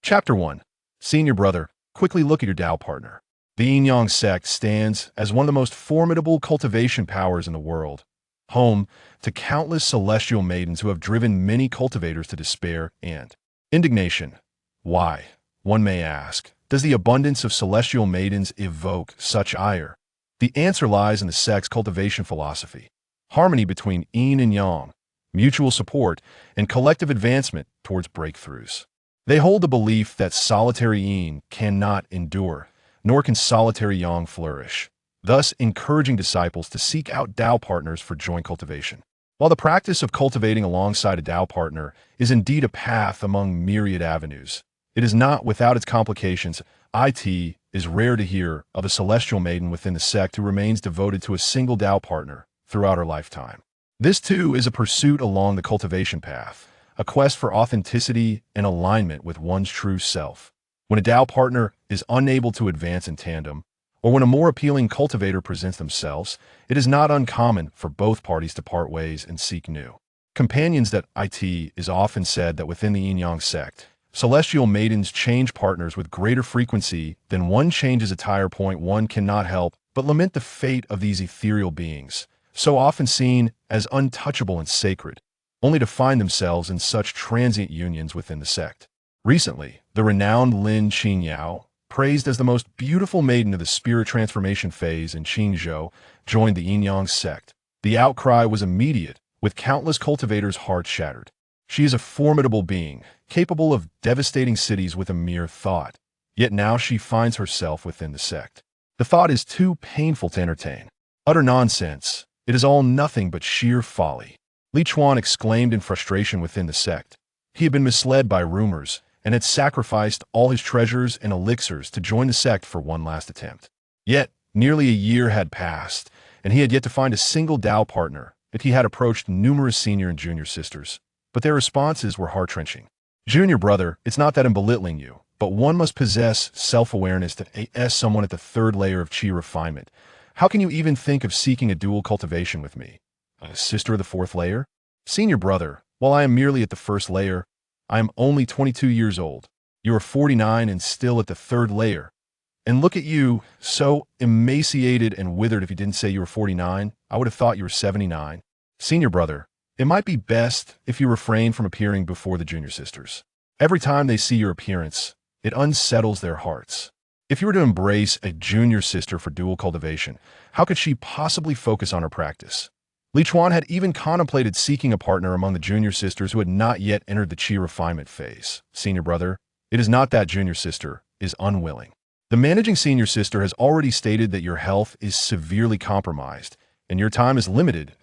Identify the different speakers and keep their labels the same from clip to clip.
Speaker 1: Chapter 1. Senior Brother, quickly look at your Tao partner. The Yin-Yang sect stands as one of the most formidable cultivation powers in the world, home to countless celestial maidens who have driven many cultivators to despair and indignation. Why, one may ask, does the abundance of celestial maidens evoke such ire? The answer lies in the sect's cultivation philosophy. Harmony between yin and yang, mutual support, and collective advancement towards breakthroughs. They hold the belief that solitary yin cannot endure, nor can solitary yang flourish, thus encouraging disciples to seek out Tao partners for joint cultivation. While the practice of cultivating alongside a Tao partner is indeed a path among myriad avenues, it is not without its complications. It is rare to hear of a celestial maiden within the sect who remains devoted to a single Tao partner throughout her lifetime. This too is a pursuit along the cultivation path, a quest for authenticity and alignment with one's true self. When a Tao partner is unable to advance in tandem, or when a more appealing cultivator presents themselves, it is not uncommon for both parties to part ways and seek new companions. That it is often said that within the Yin-Yang sect, celestial maidens change partners with greater frequency than one changes attire. One cannot help but lament the fate of these ethereal beings, so often seen as untouchable and sacred, only to find themselves in such transient unions within the sect. Recently, the renowned Lin Qingyao, praised as the most beautiful maiden of the spirit transformation phase in Qingzhou, joined the Yin-Yang sect. The outcry was immediate, with countless cultivators' hearts shattered. She is a formidable being, capable of devastating cities with a mere thought. Yet now she finds herself within the sect. The thought is too painful to entertain. Utter nonsense. It is all nothing but sheer folly. Li Chuan exclaimed in frustration within the sect. He had been misled by rumors and had sacrificed all his treasures and elixirs to join the sect for one last attempt. Yet, nearly a year had passed, and he had yet to find a single Tao partner. Yet he had approached numerous senior and junior sisters, but their responses were heart-wrenching. Junior brother, it's not that I'm belittling you, but one must possess self-awareness to ask someone at the third layer of Qi refinement. How can you even think of seeking a dual cultivation with me? A sister of the fourth layer? Senior brother, while I am merely at the first layer, I am only 22 years old. You are 49 and still at the third layer. And look at you, so emaciated and withered. If you didn't say you were 49, I would have thought you were 79. Senior brother, it might be best if you refrain from appearing before the junior sisters. Every time they see your appearance, it unsettles their hearts. If you were to embrace a junior sister for dual cultivation, how could she possibly focus on her practice? Li Chuan had even contemplated seeking a partner among the junior sisters who had not yet entered the Qi refinement phase. Senior brother, it is not that junior sister is unwilling. The managing senior sister has already stated that your health is severely compromised, and your time is limited.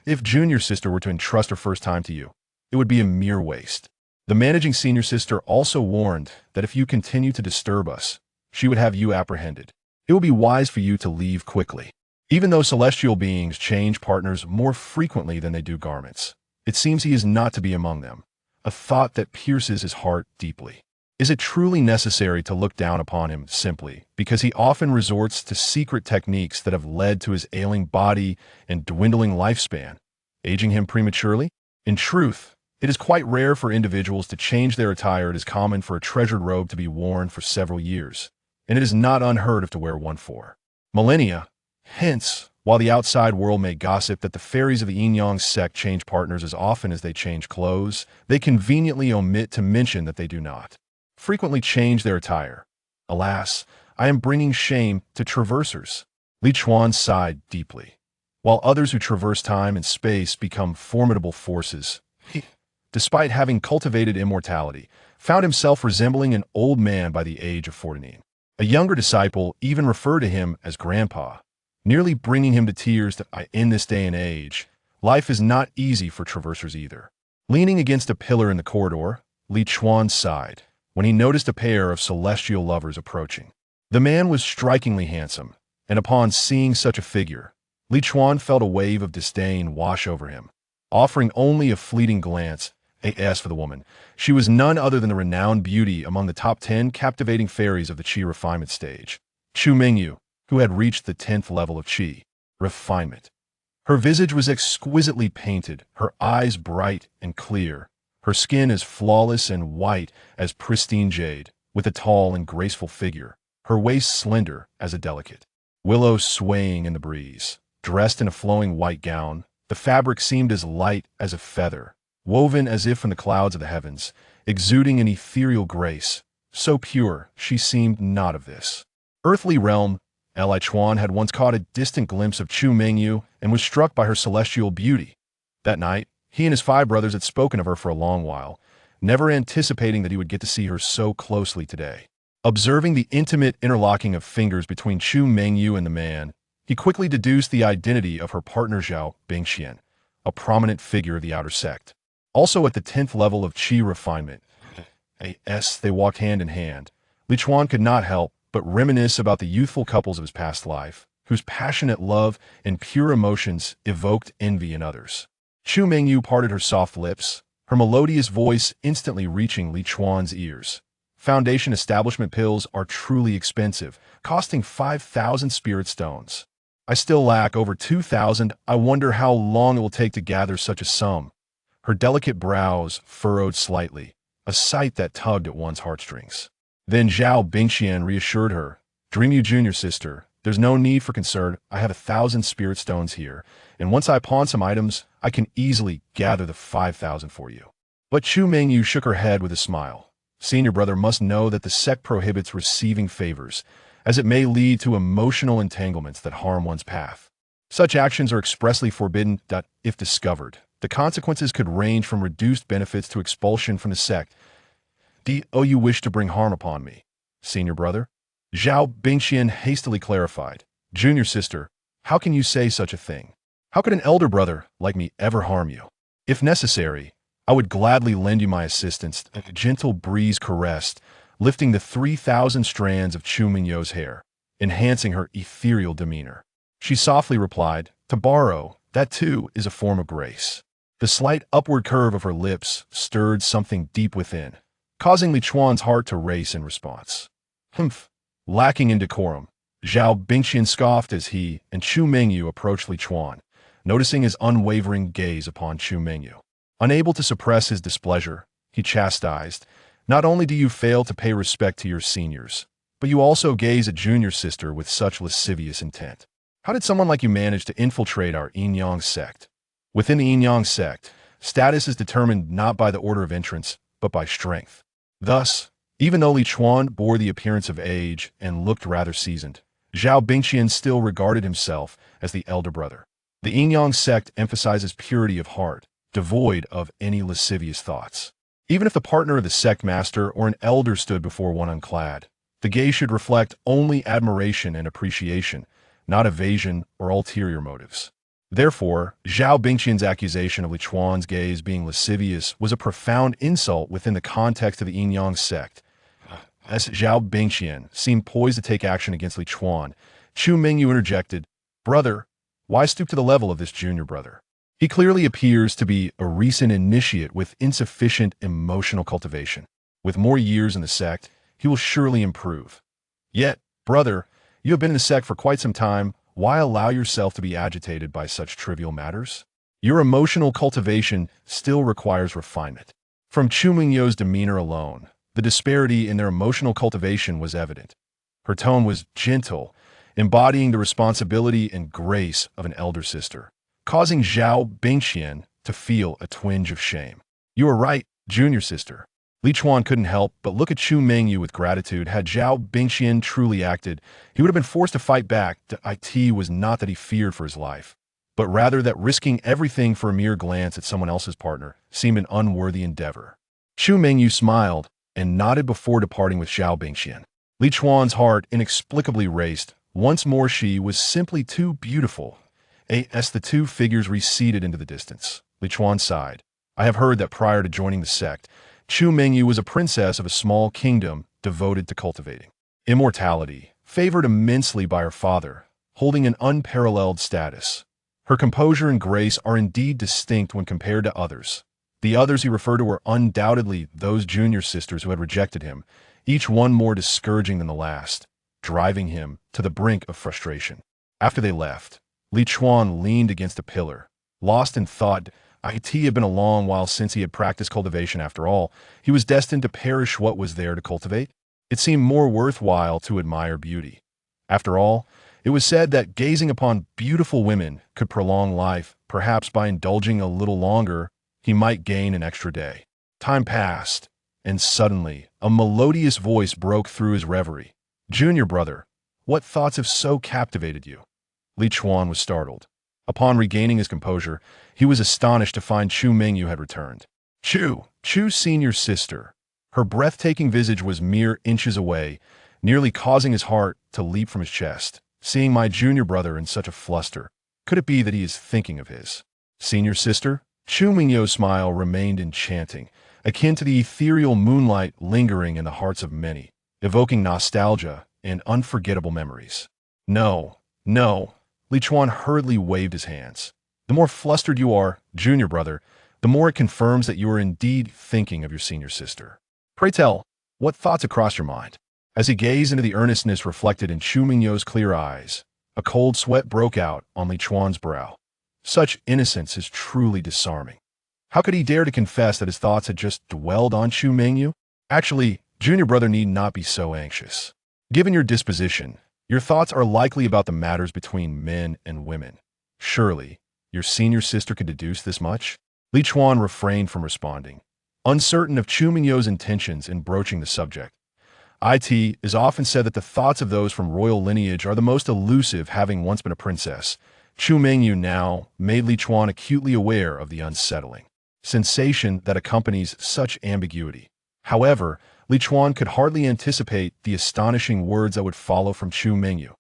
Speaker 1: If junior sister were to entrust her first time to you, it would be a mere waste. The managing senior sister also warned that if you continue to disturb us, she would have you apprehended. It would be wise for you to leave quickly. Even though celestial beings change partners more frequently than they do garments, it seems he is not to be among them, a thought that pierces his heart deeply. Is it truly necessary to look down upon him simply because he often resorts to secret techniques that have led to his ailing body and dwindling lifespan, aging him prematurely? In truth, it is quite rare for individuals to change their attire. It is common for a treasured robe to be worn for several years, and it is not unheard of to wear one for millennia. Hence, while the outside world may gossip that the fairies of the Yin-Yang sect change partners as often as they change clothes, they conveniently omit to mention that they do not frequently change their attire. Alas, I am bringing shame to traversers. Li Chuan sighed deeply. While others who traverse time and space become formidable forces, he, despite having cultivated immortality, found himself resembling an old man by the age of 49. A younger disciple even referred to him as grandpa, nearly bringing him to tears. That in this day and age, life is not easy for traversers either. Leaning against a pillar in the corridor, Li Chuan sighed when he noticed a pair of celestial lovers approaching. The man was strikingly handsome, and upon seeing such a figure, Li Chuan felt a wave of disdain wash over him. Offering only a fleeting glance, as for the woman, she was none other than the renowned beauty among the top 10 captivating fairies of the Qi refinement stage, Chu Mingyu, who had reached the 10th level of Qi refinement. Her visage was exquisitely painted, her eyes bright and clear, her skin as flawless and white as pristine jade, with a tall and graceful figure, her waist slender as a delicate willow swaying in the breeze. Dressed in a flowing white gown, the fabric seemed as light as a feather, woven as if from the clouds of the heavens, exuding an ethereal grace. So pure, she seemed not of this earthly realm. Li Chuan had once caught a distant glimpse of Chu Mingyu and was struck by her celestial beauty. That night, he and his 5 brothers had spoken of her for a long while, never anticipating that he would get to see her so closely today. Observing the intimate interlocking of fingers between Chu Mingyu and the man, he quickly deduced the identity of her partner Zhao Bingxian, a prominent figure of the outer sect. Also at the 10th level of Qi refinement, they walked hand in hand. Li Chuan could not help but reminisce about the youthful couples of his past life, whose passionate love and pure emotions evoked envy in others. Chu Mingyu parted her soft lips, her melodious voice instantly reaching Li Chuan's ears. Foundation establishment pills are truly expensive, costing 5,000 spirit stones. I still lack over 2,000. I wonder how long it will take to gather such a sum. Her delicate brows furrowed slightly, a sight that tugged at one's heartstrings. Then Zhao Bingxian reassured her, "Dream you, junior sister. There's no need for concern. I have 1,000 spirit stones here, and once I pawn some items, I can easily gather the 5,000 for you." But Chu Mingyu shook her head with a smile. Senior brother must know that the sect prohibits receiving favors, as it may lead to emotional entanglements that harm one's path. Such actions are expressly forbidden. If discovered, the consequences could range from reduced benefits to expulsion from the sect. Do you wish to bring harm upon me, senior brother? Zhao Bingxian hastily clarified. Junior sister, how can you say such a thing? How could an elder brother like me ever harm you? If necessary, I would gladly lend you my assistance. A gentle breeze caressed, lifting the 3,000 strands of Chu Mingyu's hair, enhancing her ethereal demeanor. She softly replied, to borrow, that too is a form of grace. The slight upward curve of her lips stirred something deep within, causing Li Chuan's heart to race in response. Humph! Lacking in decorum, Zhao Bingxian scoffed as he and Chu Mingyu approached Li Chuan, noticing his unwavering gaze upon Chu Mingyu. Unable to suppress his displeasure, he chastised, not only do you fail to pay respect to your seniors, but you also gaze at junior sister with such lascivious intent. How did someone like you manage to infiltrate our Yin-Yang sect? Within the Yin-Yang sect, status is determined not by the order of entrance, but by strength. Thus, even though Li Chuan bore the appearance of age and looked rather seasoned, Zhao Bingxian still regarded himself as the elder brother. The Yin-Yang sect emphasizes purity of heart, devoid of any lascivious thoughts. Even if the partner of the sect master or an elder stood before one unclad, the gaze should reflect only admiration and appreciation, not evasion or ulterior motives. Therefore, Zhao Bingxian's accusation of Li Chuan's gaze being lascivious was a profound insult within the context of the Yin-Yang sect. As Zhao Bingxian seemed poised to take action against Li Chuan, Chu Mingyu interjected, "Brother, why stoop to the level of this junior brother? He clearly appears to be a recent initiate with insufficient emotional cultivation. With more years in the sect, he will surely improve. Yet, brother, you have been in the sect for quite some time. Why allow yourself to be agitated by such trivial matters? Your emotional cultivation still requires refinement." From Chu Mingyu's demeanor alone, the disparity in their emotional cultivation was evident. Her tone was gentle, embodying the responsibility and grace of an elder sister, causing Zhao Bingxian to feel a twinge of shame. "You are right, junior sister." Li Chuan couldn't help but look at Chu Mingyu with gratitude. Had Zhao Bingxian truly acted, he would have been forced to fight back. It was not that he feared for his life, but rather that risking everything for a mere glance at someone else's partner seemed an unworthy endeavor. Chu Mingyu smiled and nodded before departing with Zhao Bingxian. Li Chuan's heart inexplicably raced. Once more she was simply too beautiful. As the two figures receded into the distance, Li Chuan sighed. "I have heard that prior to joining the sect, Chu Mingyu was a princess of a small kingdom devoted to cultivating immortality, favored immensely by her father, holding an unparalleled status. Her composure and grace are indeed distinct when compared to others. The others he referred to were undoubtedly those junior sisters who had rejected him, each one more discouraging than the last, driving him to the brink of frustration." After they left, Li Chuan leaned against a pillar, lost in thought. It had been a long while since he had practiced cultivation after all. He was destined to perish what was there to cultivate. It seemed more worthwhile to admire beauty. After all, it was said that gazing upon beautiful women could prolong life. Perhaps by indulging a little longer, he might gain an extra day. Time passed, and suddenly a melodious voice broke through his reverie. "Junior brother, what thoughts have so captivated you?" Li Chuan was startled. Upon regaining his composure, he was astonished to find Chu Mingyu had returned. Chu's senior sister. Her breathtaking visage was mere inches away, nearly causing his heart to leap from his chest. Seeing my junior brother in such a fluster, could it be that he is thinking of his senior sister? Chu Mingyu's smile remained enchanting, akin to the ethereal moonlight lingering in the hearts of many, evoking nostalgia and unforgettable memories. No. Li Chuan hurriedly waved his hands. The more flustered you are, junior brother, the more it confirms that you are indeed thinking of your senior sister. Pray tell, what thoughts crossed your mind? As he gazed into the earnestness reflected in Chu Mingyu's clear eyes, a cold sweat broke out on Li Chuan's brow. Such innocence is truly disarming. How could he dare to confess that his thoughts had just dwelled on Chu Mingyu? Actually, junior brother need not be so anxious. Given your disposition, your thoughts are likely about the matters between men and women. Surely, your senior sister could deduce this much? Li Chuan refrained from responding, uncertain of Chu Mingyu's intentions in broaching the subject. It is often said that the thoughts of those from royal lineage are the most elusive, having once been a princess. Chu Mingyu now made Li Chuan acutely aware of the unsettling sensation that accompanies such ambiguity. However, Li Chuan could hardly anticipate the astonishing words that would follow from Chu Mingyu.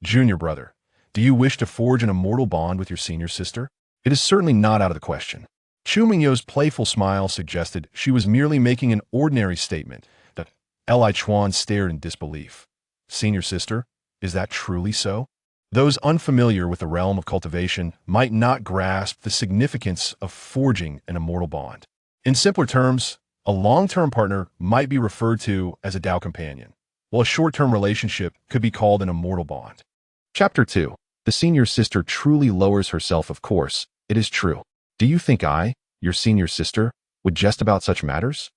Speaker 1: Junior brother, do you wish to forge an immortal bond with your senior sister? It is certainly not out of the question. Chu Mingyu's playful smile suggested she was merely making an ordinary statement. That Li Chuan stared in disbelief. Senior sister, is that truly so? Those unfamiliar with the realm of cultivation might not grasp the significance of forging an immortal bond. In simpler terms, a long-term partner might be referred to as a Tao companion, while a short-term relationship could be called an immortal bond. Chapter 2. The senior sister truly lowers herself, of course. It is true. Do you think I, your senior sister, would jest about such matters?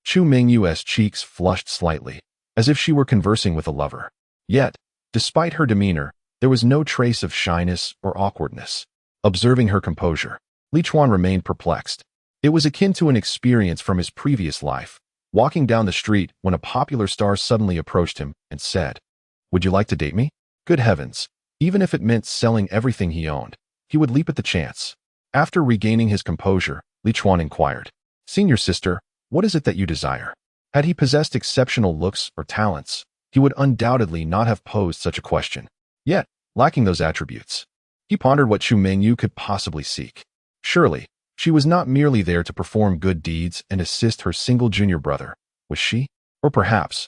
Speaker 1: Chu Mingyu's cheeks flushed slightly, as if she were conversing with a lover. Yet, despite her demeanor, there was no trace of shyness or awkwardness. Observing her composure, Li Chuan remained perplexed. It was akin to an experience from his previous life, walking down the street when a popular star suddenly approached him and said, "Would you like to date me?" Good heavens, even if it meant selling everything he owned, he would leap at the chance. After regaining his composure, Li Chuan inquired, "Senior sister, what is it that you desire?" Had he possessed exceptional looks or talents, he would undoubtedly not have posed such a question. Yet, lacking those attributes, he pondered what Chu Mingyu could possibly seek. Surely, she was not merely there to perform good deeds and assist her single junior brother, was she? Or perhaps,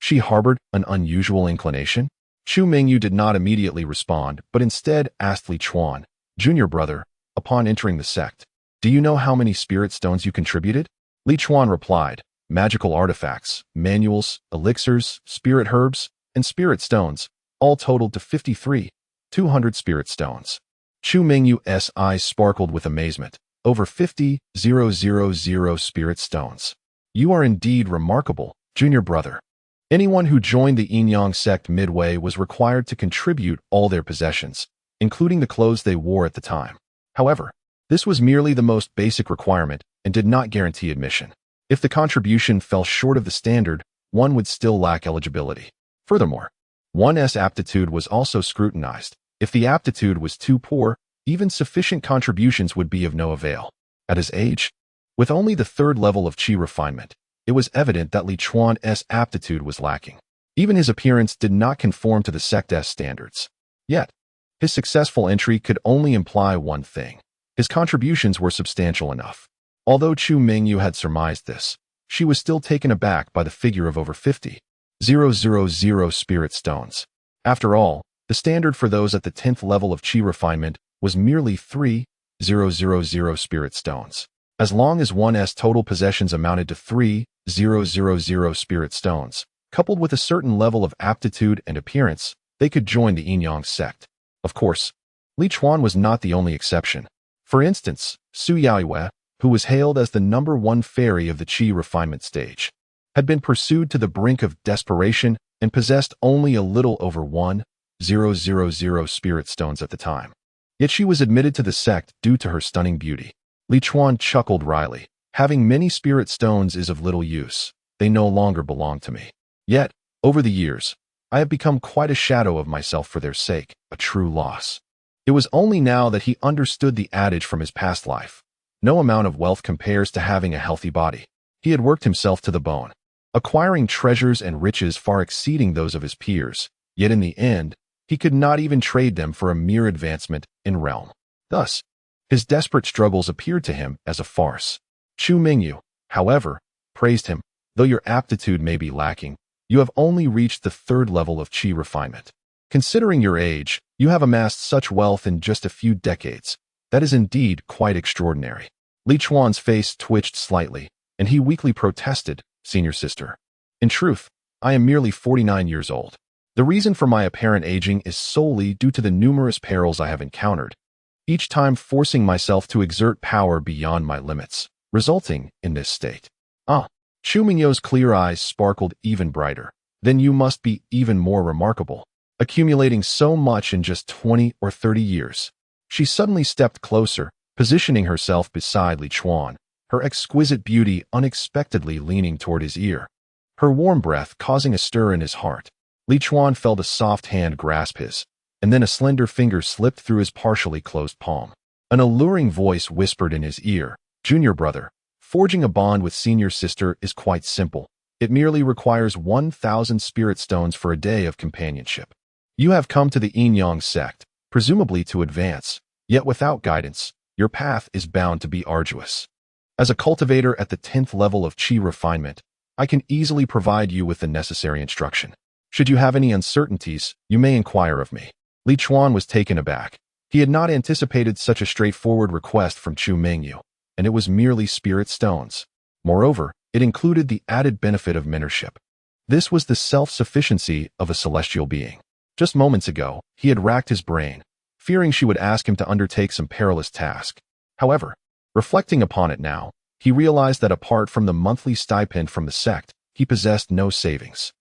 Speaker 1: she harbored an unusual inclination? Chu Mingyu did not immediately respond, but instead asked Li Chuan, "Junior brother, upon entering the sect, do you know how many spirit stones you contributed?" Li Chuan replied, "Magical artifacts, manuals, elixirs, spirit herbs, and spirit stones, all totaled to 53,200 spirit stones." Chu Mingyu's eyes sparkled with amazement. Over 50,000 spirit stones. You are indeed remarkable, junior brother. Anyone who joined the Yin Yang sect midway was required to contribute all their possessions, including the clothes they wore at the time. However, this was merely the most basic requirement and did not guarantee admission. If the contribution fell short of the standard, one would still lack eligibility. Furthermore, one's aptitude was also scrutinized. If the aptitude was too poor, even sufficient contributions would be of no avail. At his age, with only the third level of qi refinement, it was evident that Li Chuan's aptitude was lacking. Even his appearance did not conform to the sect's standards. Yet, his successful entry could only imply one thing. His contributions were substantial enough. Although Chu Mingyu had surmised this, she was still taken aback by the figure of over 50,000 spirit stones. After all, the standard for those at the 10th level of qi refinement was merely 3,000 spirit stones. As long as one's total possessions amounted to 3,000 spirit stones, coupled with a certain level of aptitude and appearance, they could join the Yin Yang sect. Of course, Li Chuan was not the only exception. For instance, Su Yaoyue, who was hailed as the #1 fairy of the qi refinement stage. had been pursued to the brink of desperation and possessed only a little over 1,000 spirit stones at the time. Yet she was admitted to the sect due to her stunning beauty. Li Chuan chuckled wryly. Having many spirit stones is of little use. They no longer belong to me. Yet, over the years, I have become quite a shadow of myself for their sake, a true loss. It was only now that he understood the adage from his past life. No amount of wealth compares to having a healthy body. He had worked himself to the bone, acquiring treasures and riches far exceeding those of his peers, yet in the end, he could not even trade them for a mere advancement in realm. Thus, his desperate struggles appeared to him as a farce. Chu Mingyu, however, praised him. Though your aptitude may be lacking, you have only reached the third level of qi refinement. Considering your age, you have amassed such wealth in just a few decades. That is indeed quite extraordinary. Li Chuan's face twitched slightly, and he weakly protested, "Senior sister. In truth, I am merely 49 years old. The reason for my apparent aging is solely due to the numerous perils I have encountered, each time forcing myself to exert power beyond my limits, resulting in this state." Chu Mingyu's clear eyes sparkled even brighter. "Then you must be even more remarkable, accumulating so much in just 20 or 30 years. She suddenly stepped closer, positioning herself beside Li Chuan, her exquisite beauty unexpectedly leaning toward his ear, her warm breath causing a stir in his heart. Li Chuan felt a soft hand grasp his, and then a slender finger slipped through his partially closed palm. An alluring voice whispered in his ear, "Junior brother, forging a bond with senior sister is quite simple. It merely requires 1,000 spirit stones for a day of companionship. You have come to the Yin Yang sect, presumably to advance, yet without guidance, your path is bound to be arduous. As a cultivator at the 10th level of qi refinement, I can easily provide you with the necessary instruction. Should you have any uncertainties, you may inquire of me." Li Chuan was taken aback. He had not anticipated such a straightforward request from Chu Mingyu, and it was merely spirit stones. Moreover, it included the added benefit of mentorship. This was the self-sufficiency of a celestial being. Just moments ago, he had racked his brain, fearing she would ask him to undertake some perilous task. However, reflecting upon it now, he realized that apart from the monthly stipend from the sect, he possessed no savings.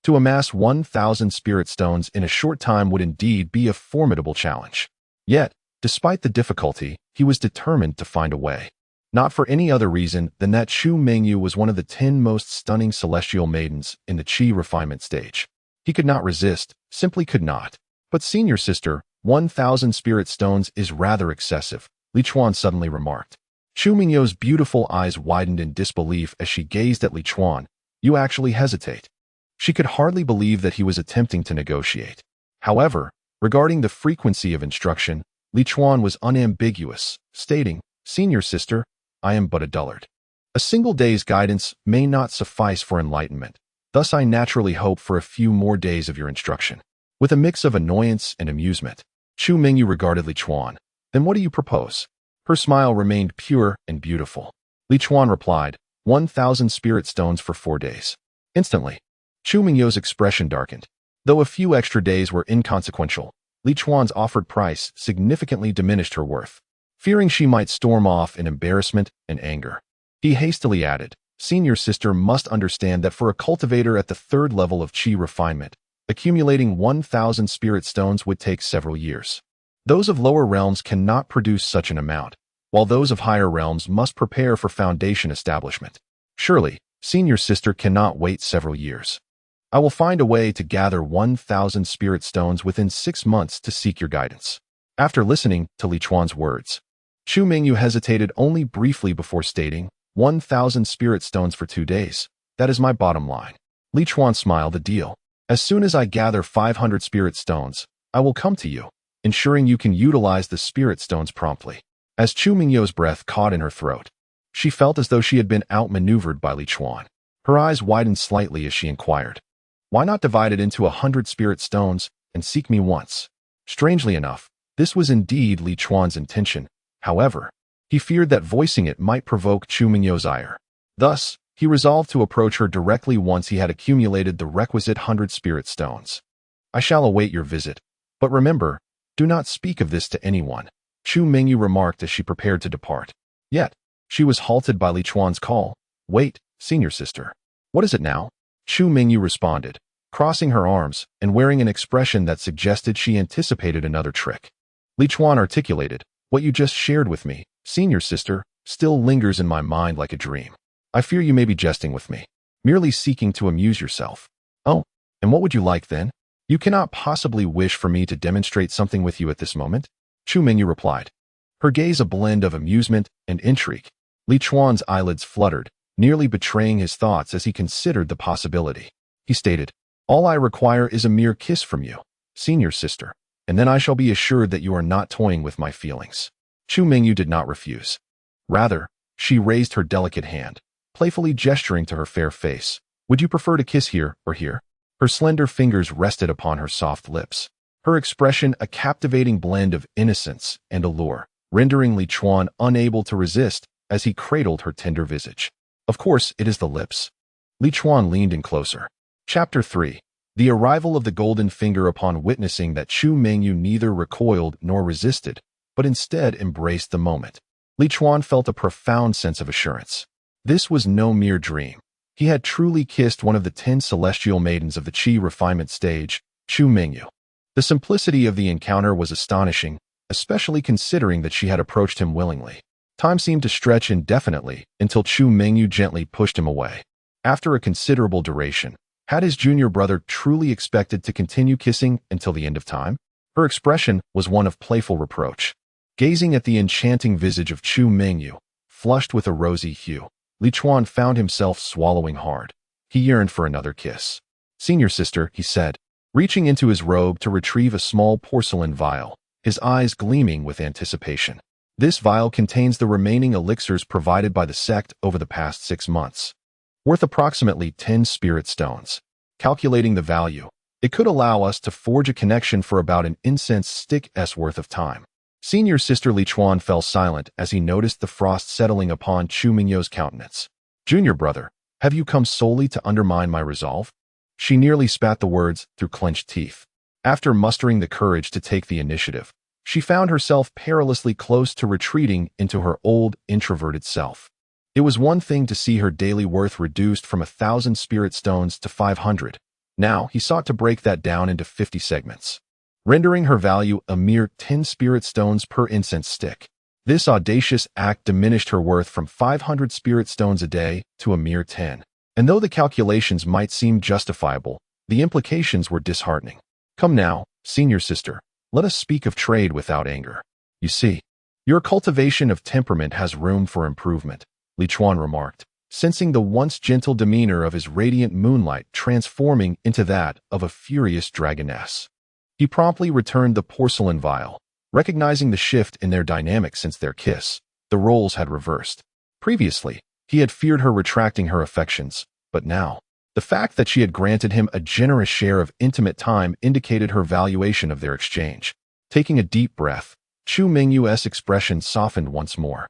Speaker 1: To amass 1,000 spirit stones in a short time would indeed be a formidable challenge. Yet, despite the difficulty, he was determined to find a way. Not for any other reason than that Chu Mingyu was one of the 10 most stunning celestial maidens in the qi refinement stage. He could not resist, simply could not. "But senior sister, 1,000 spirit stones is rather excessive," Li Chuan suddenly remarked. Chu Mingyu's beautiful eyes widened in disbelief as she gazed at Li Chuan. "You actually hesitate." She could hardly believe that he was attempting to negotiate. However, regarding the frequency of instruction, Li Chuan was unambiguous, stating, "Senior sister, I am but a dullard. A single day's guidance may not suffice for enlightenment. Thus I naturally hope for a few more days of your instruction." With a mix of annoyance and amusement, Chu Mingyu regarded Li Chuan. "Then what do you propose?" Her smile remained pure and beautiful. Li Chuan replied, 1,000 spirit stones for 4 days. Instantly, Chu Mingyu's expression darkened. Though a few extra days were inconsequential, Li Chuan's offered price significantly diminished her worth. Fearing she might storm off in embarrassment and anger, he hastily added, "Senior sister must understand that for a cultivator at the 3rd level of qi refinement, accumulating 1,000 spirit stones would take several years. Those of lower realms cannot produce such an amount, while those of higher realms must prepare for foundation establishment. Surely, senior sister cannot wait several years. I will find a way to gather 1,000 spirit stones within 6 months to seek your guidance." After listening to Li Chuan's words, Chu Mingyu hesitated only briefly before stating, 1,000 spirit stones for 2 days. That is my bottom line. Li Chuan smiled. "The deal. As soon as I gather 500 spirit stones, I will come to you, ensuring you can utilize the spirit stones promptly." As Chu Mingyu's breath caught in her throat, she felt as though she had been outmaneuvered by Li Chuan. Her eyes widened slightly as she inquired, "Why not divide it into 100 spirit stones and seek me once?" Strangely enough, this was indeed Li Chuan's intention. However, he feared that voicing it might provoke Chu Mingyu's ire. Thus, he resolved to approach her directly once he had accumulated the requisite 100 spirit stones. "I shall await your visit, but remember, do not speak of this to anyone," Chu Mingyu remarked as she prepared to depart. Yet, she was halted by Li Chuan's call. "Wait, senior sister." What is it now? Chu Mingyu responded, crossing her arms and wearing an expression that suggested she anticipated another trick. Li Chuan articulated, what you just shared with me, senior sister, still lingers in my mind like a dream. I fear you may be jesting with me, merely seeking to amuse yourself. Oh, and what would you like then? You cannot possibly wish for me to demonstrate something with you at this moment? Chu Mingyu replied, her gaze a blend of amusement and intrigue. Li Chuan's eyelids fluttered, nearly betraying his thoughts as he considered the possibility. He stated, all I require is a mere kiss from you, senior sister, and then I shall be assured that you are not toying with my feelings. Chu Mingyu did not refuse. Rather, she raised her delicate hand, playfully gesturing to her fair face. Would you prefer to kiss here or here? Her slender fingers rested upon her soft lips, her expression a captivating blend of innocence and allure, rendering Li Chuan unable to resist as he cradled her tender visage. Of course, it is the lips. Li Chuan leaned in closer. Chapter 3. The arrival of the golden finger. Upon witnessing that Chu Mingyu neither recoiled nor resisted, but instead embraced the moment, Li Chuan felt a profound sense of assurance. This was no mere dream. He had truly kissed one of the 10 celestial maidens of the Qi refinement stage, Chu Mingyu. The simplicity of the encounter was astonishing, especially considering that she had approached him willingly. Time seemed to stretch indefinitely until Chu Mingyu gently pushed him away. After a considerable duration, had his junior brother truly expected to continue kissing until the end of time? Her expression was one of playful reproach. Gazing at the enchanting visage of Chu Mingyu, flushed with a rosy hue, Li Chuan found himself swallowing hard. He yearned for another kiss. Senior sister, he said, reaching into his robe to retrieve a small porcelain vial, his eyes gleaming with anticipation. This vial contains the remaining elixirs provided by the sect over the past 6 months, worth approximately 10 spirit stones. Calculating the value, it could allow us to forge a connection for about an incense stick's worth of time. Senior sister Li Chuan fell silent as he noticed the frost settling upon Chu Mingyu's countenance. Junior brother, have you come solely to undermine my resolve? She nearly spat the words through clenched teeth. After mustering the courage to take the initiative, she found herself perilously close to retreating into her old, introverted self. It was one thing to see her daily worth reduced from 1,000 spirit stones to 500. Now he sought to break that down into 50 segments, rendering her value a mere 10 spirit stones per incense stick. This audacious act diminished her worth from 500 spirit stones a day to a mere 10. And though the calculations might seem justifiable, the implications were disheartening. Come now, senior sister, let us speak of trade without anger. You see, your cultivation of temperament has room for improvement, Li Chuan remarked, sensing the once gentle demeanor of his radiant moonlight transforming into that of a furious dragoness. He promptly returned the porcelain vial, recognizing the shift in their dynamic since their kiss. The roles had reversed. Previously, he had feared her retracting her affections, but now, the fact that she had granted him a generous share of intimate time indicated her valuation of their exchange. Taking a deep breath, Chu Mingyu's expression softened once more,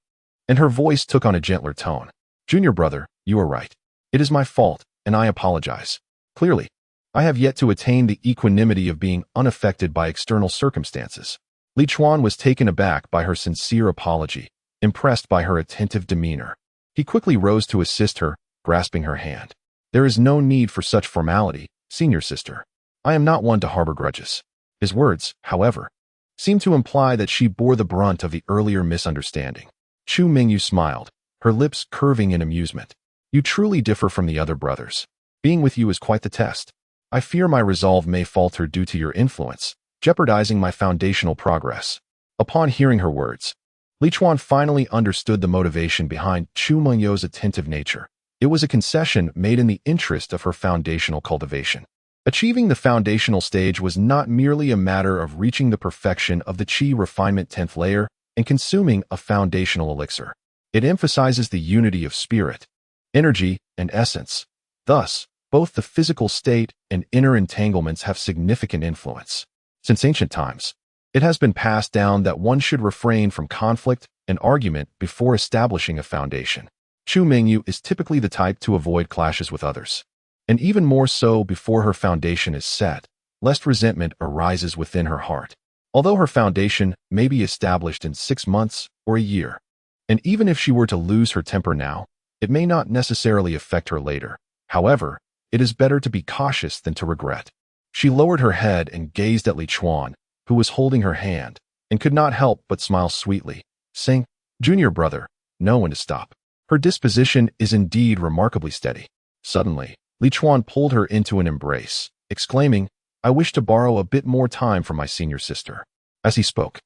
Speaker 1: and her voice took on a gentler tone. Junior brother, you are right. It is my fault, and I apologize. Clearly, I have yet to attain the equanimity of being unaffected by external circumstances. Li Chuan was taken aback by her sincere apology, impressed by her attentive demeanor. He quickly rose to assist her, grasping her hand. There is no need for such formality, senior sister. I am not one to harbor grudges. His words, however, seemed to imply that she bore the brunt of the earlier misunderstanding. Chu Mingyu smiled, her lips curving in amusement. You truly differ from the other brothers. Being with you is quite the test. I fear my resolve may falter due to your influence, jeopardizing my foundational progress. Upon hearing her words, Li Chuan finally understood the motivation behind Chu Mingyu's attentive nature. It was a concession made in the interest of her foundational cultivation. Achieving the foundational stage was not merely a matter of reaching the perfection of the Qi refinement 10th layer and consuming a foundational elixir. It emphasizes the unity of spirit, energy, and essence. Thus, both the physical state and inner entanglements have significant influence. Since ancient times, it has been passed down that one should refrain from conflict and argument before establishing a foundation. Chu Mingyu is typically the type to avoid clashes with others, and even more so before her foundation is set, lest resentment arises within her heart. Although her foundation may be established in 6 months or a year, and even if she were to lose her temper now, it may not necessarily affect her later. However, it is better to be cautious than to regret. She lowered her head and gazed at Li Chuan, who was holding her hand, and could not help but smile sweetly, saying, "Junior brother, know when to stop." Her disposition is indeed remarkably steady. Suddenly, Li Chuan pulled her into an embrace, exclaiming, "I wish to borrow a bit more time from my senior sister." As he spoke,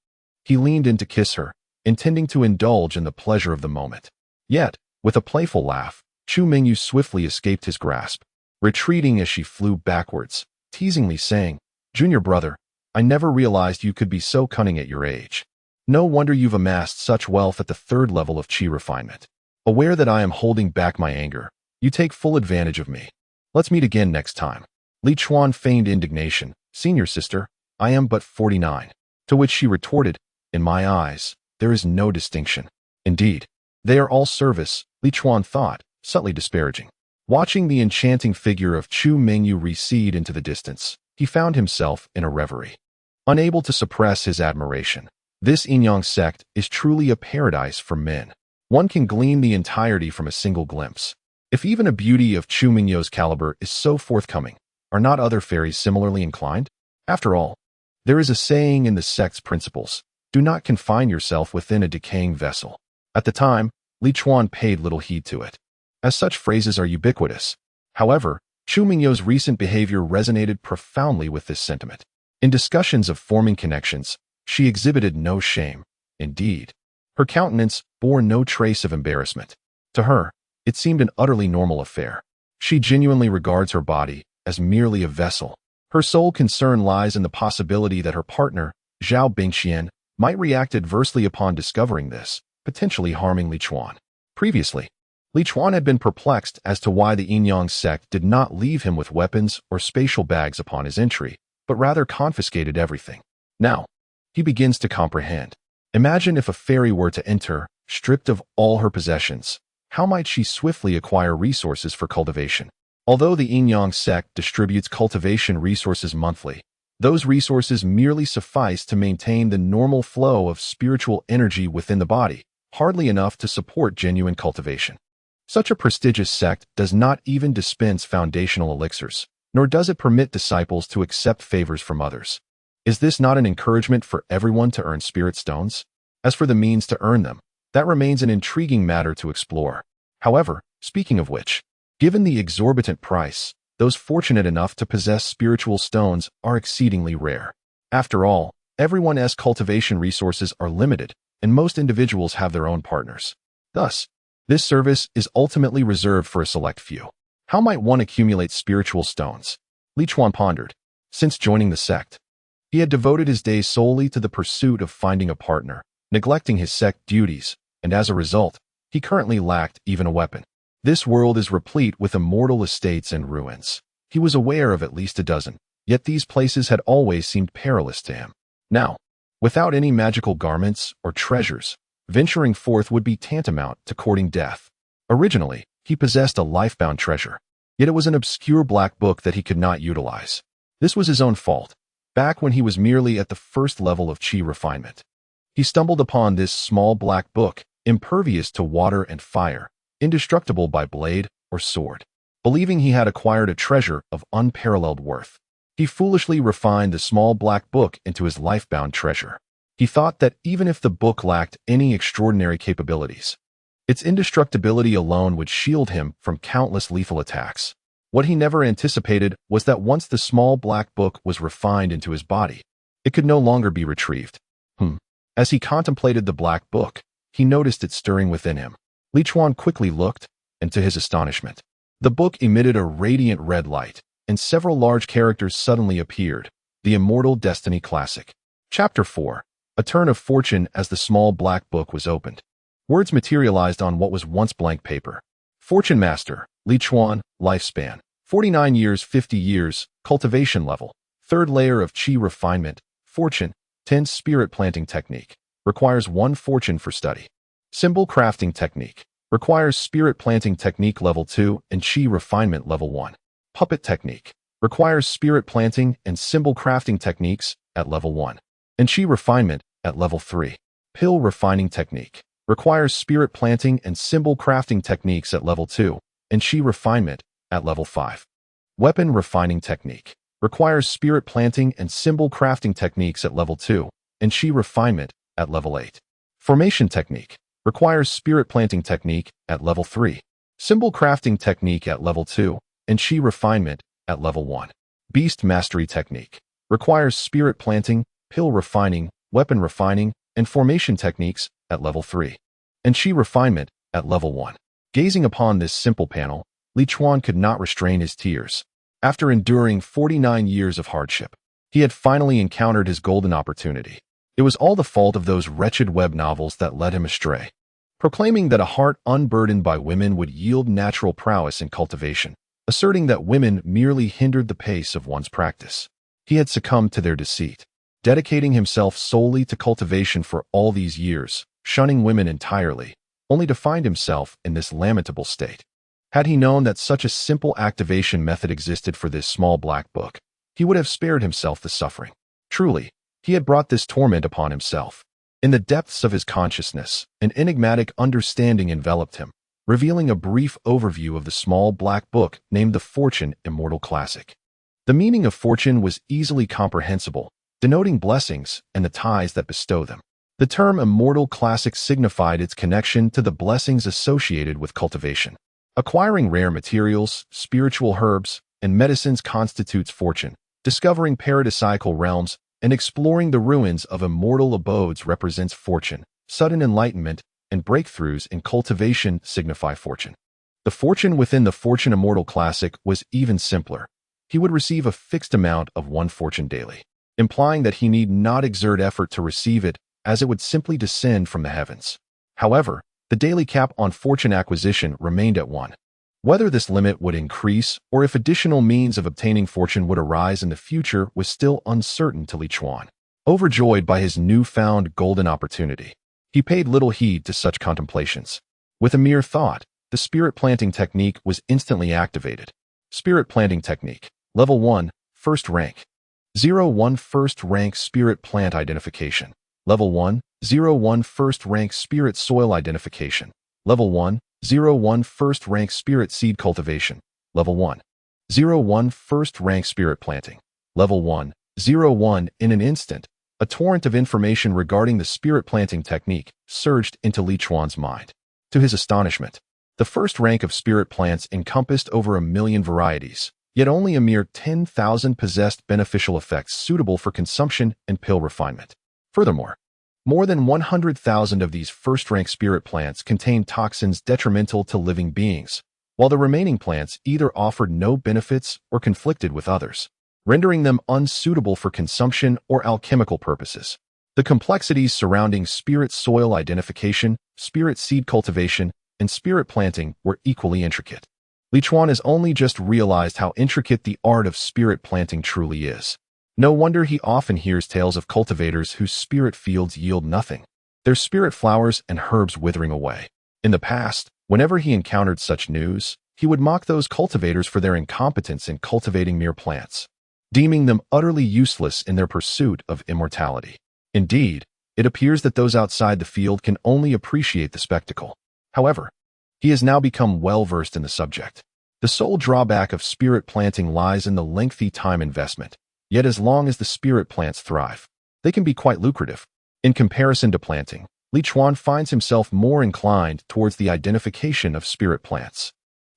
Speaker 1: he leaned in to kiss her, intending to indulge in the pleasure of the moment. Yet, with a playful laugh, Chu Mingyu swiftly escaped his grasp, retreating as she flew backwards, teasingly saying, "Junior brother, I never realized you could be so cunning at your age. No wonder you've amassed such wealth at the third level of chi refinement. Aware that I am holding back my anger, you take full advantage of me. Let's meet again next time." Li Chuan feigned indignation. "Senior sister, I am but 49. To which she retorted, "In my eyes, there is no distinction." Indeed, they are all service, Li Chuan thought, subtly disparaging. Watching the enchanting figure of Chu Mingyu recede into the distance, he found himself in a reverie. Unable to suppress his admiration, this Yin-Yang sect is truly a paradise for men. One can glean the entirety from a single glimpse. If even a beauty of Chu Mingyu's caliber is so forthcoming, are not other fairies similarly inclined? After all, there is a saying in the sect's principles, "Do not confine yourself within a decaying vessel." At the time, Li Chuan paid little heed to it, as such phrases are ubiquitous. However, Chu Mingyu's recent behavior resonated profoundly with this sentiment. In discussions of forming connections, she exhibited no shame. Indeed, her countenance bore no trace of embarrassment. To her, it seemed an utterly normal affair. She genuinely regards her body as merely a vessel. Her sole concern lies in the possibility that her partner, Zhao Bingxian, might react adversely upon discovering this, potentially harming Li Chuan. Previously, Li Chuan had been perplexed as to why the Yin-Yang sect did not leave him with weapons or spatial bags upon his entry, but rather confiscated everything. Now, he begins to comprehend. Imagine if a fairy were to enter, stripped of all her possessions. How might she swiftly acquire resources for cultivation? Although the Yin-Yang sect distributes cultivation resources monthly, those resources merely suffice to maintain the normal flow of spiritual energy within the body, hardly enough to support genuine cultivation. Such a prestigious sect does not even dispense foundational elixirs, nor does it permit disciples to accept favors from others. Is this not an encouragement for everyone to earn spirit stones? As for the means to earn them, that remains an intriguing matter to explore. However, speaking of which, given the exorbitant price, those fortunate enough to possess spiritual stones are exceedingly rare. After all, everyone's cultivation resources are limited, and most individuals have their own partners. Thus, this service is ultimately reserved for a select few. How might one accumulate spiritual stones? Li Chuan pondered. Since joining the sect, he had devoted his days solely to the pursuit of finding a partner, neglecting his sect duties, and as a result, he currently lacked even a weapon. This world is replete with immortal estates and ruins. He was aware of at least a dozen, yet these places had always seemed perilous to him. Now, without any magical garments or treasures, venturing forth would be tantamount to courting death. Originally, he possessed a life-bound treasure, yet it was an obscure black book that he could not utilize. This was his own fault, back when he was merely at the first level of chi refinement. He stumbled upon this small black book, impervious to water and fire, indestructible by blade or sword. Believing he had acquired a treasure of unparalleled worth, he foolishly refined the small black book into his life-bound treasure. He thought that even if the book lacked any extraordinary capabilities, its indestructibility alone would shield him from countless lethal attacks. What he never anticipated was that once the small black book was refined into his body, it could no longer be retrieved. As he contemplated the black book, he noticed it stirring within him. Li Chuan quickly looked, and to his astonishment, the book emitted a radiant red light, and several large characters suddenly appeared. The Immortal Destiny Classic. Chapter 4. A Turn of Fortune. As the small black book was opened, words materialized on what was once blank paper. Fortune Master, Li Chuan, lifespan, 49 years 50 years, cultivation level, third layer of chi refinement, fortune, 10 spirit planting technique, requires 1 fortune for study. Symbol crafting technique, requires spirit planting technique level 2 and chi refinement level 1. Puppet technique, requires spirit planting and symbol crafting techniques at level 1, and chi refinement at level 3. Pill refining technique, requires spirit planting and symbol crafting techniques at level 2, and chi refinement at level 5. Weapon refining technique. Requires spirit planting and symbol crafting techniques at level 2, and chi refinement at level 8. Formation technique. Requires spirit planting technique at level 3. Symbol crafting technique at level 2, and chi refinement at level 1. Beast mastery technique. Requires spirit planting, pill refining, weapon refining, and formation techniques at level 3, and chi refinement at level 1. Gazing upon this simple panel, Li Chuan could not restrain his tears. After enduring 49 years of hardship, he had finally encountered his golden opportunity. It was all the fault of those wretched web novels that led him astray. Proclaiming that a heart unburdened by women would yield natural prowess in cultivation, asserting that women merely hindered the pace of one's practice. He had succumbed to their deceit, dedicating himself solely to cultivation for all these years, shunning women entirely, only to find himself in this lamentable state. Had he known that such a simple activation method existed for this small black book, he would have spared himself the suffering. Truly, he had brought this torment upon himself. In the depths of his consciousness, an enigmatic understanding enveloped him, revealing a brief overview of the small black book named the Fortune Immortal Classic. The meaning of fortune was easily comprehensible, denoting blessings and the ties that bestow them. The term Immortal Classic signified its connection to the blessings associated with cultivation. Acquiring rare materials, spiritual herbs, and medicines constitutes fortune. Discovering paradisiacal realms and exploring the ruins of immortal abodes represents fortune. Sudden enlightenment and breakthroughs in cultivation signify fortune. The fortune within the Fortune Immortal Classic was even simpler. He would receive a fixed amount of one fortune daily, implying that he need not exert effort to receive it, as it would simply descend from the heavens. However, the daily cap on fortune acquisition remained at 1. Whether this limit would increase or if additional means of obtaining fortune would arise in the future was still uncertain to Li Chuan. Overjoyed by his newfound golden opportunity, he paid little heed to such contemplations. With a mere thought, the spirit planting technique was instantly activated. Spirit planting technique. Level 1, first rank. 01 first rank spirit plant identification. Level 1, 01 first rank spirit soil identification. Level 1, 01 first rank spirit seed cultivation. Level 1, 01 first rank spirit planting. Level 1, 01 in an instant, a torrent of information regarding the spirit planting technique surged into Li Chuan's mind. To his astonishment, the first rank of spirit plants encompassed over 1 million varieties, yet only a mere 10,000 possessed beneficial effects suitable for consumption and pill refinement. Furthermore, more than 100,000 of these first-rank spirit plants contained toxins detrimental to living beings, while the remaining plants either offered no benefits or conflicted with others, rendering them unsuitable for consumption or alchemical purposes. The complexities surrounding spirit soil identification, spirit seed cultivation, and spirit planting were equally intricate. Li Chuan has only just realized how intricate the art of spirit planting truly is. No wonder he often hears tales of cultivators whose spirit fields yield nothing, their spirit flowers and herbs withering away. In the past, whenever he encountered such news, he would mock those cultivators for their incompetence in cultivating mere plants, deeming them utterly useless in their pursuit of immortality. Indeed, it appears that those outside the field can only appreciate the spectacle. However, he has now become well-versed in the subject. The sole drawback of spirit planting lies in the lengthy time investment. Yet as long as the spirit plants thrive, they can be quite lucrative. In comparison to planting, Li Chuan finds himself more inclined towards the identification of spirit plants.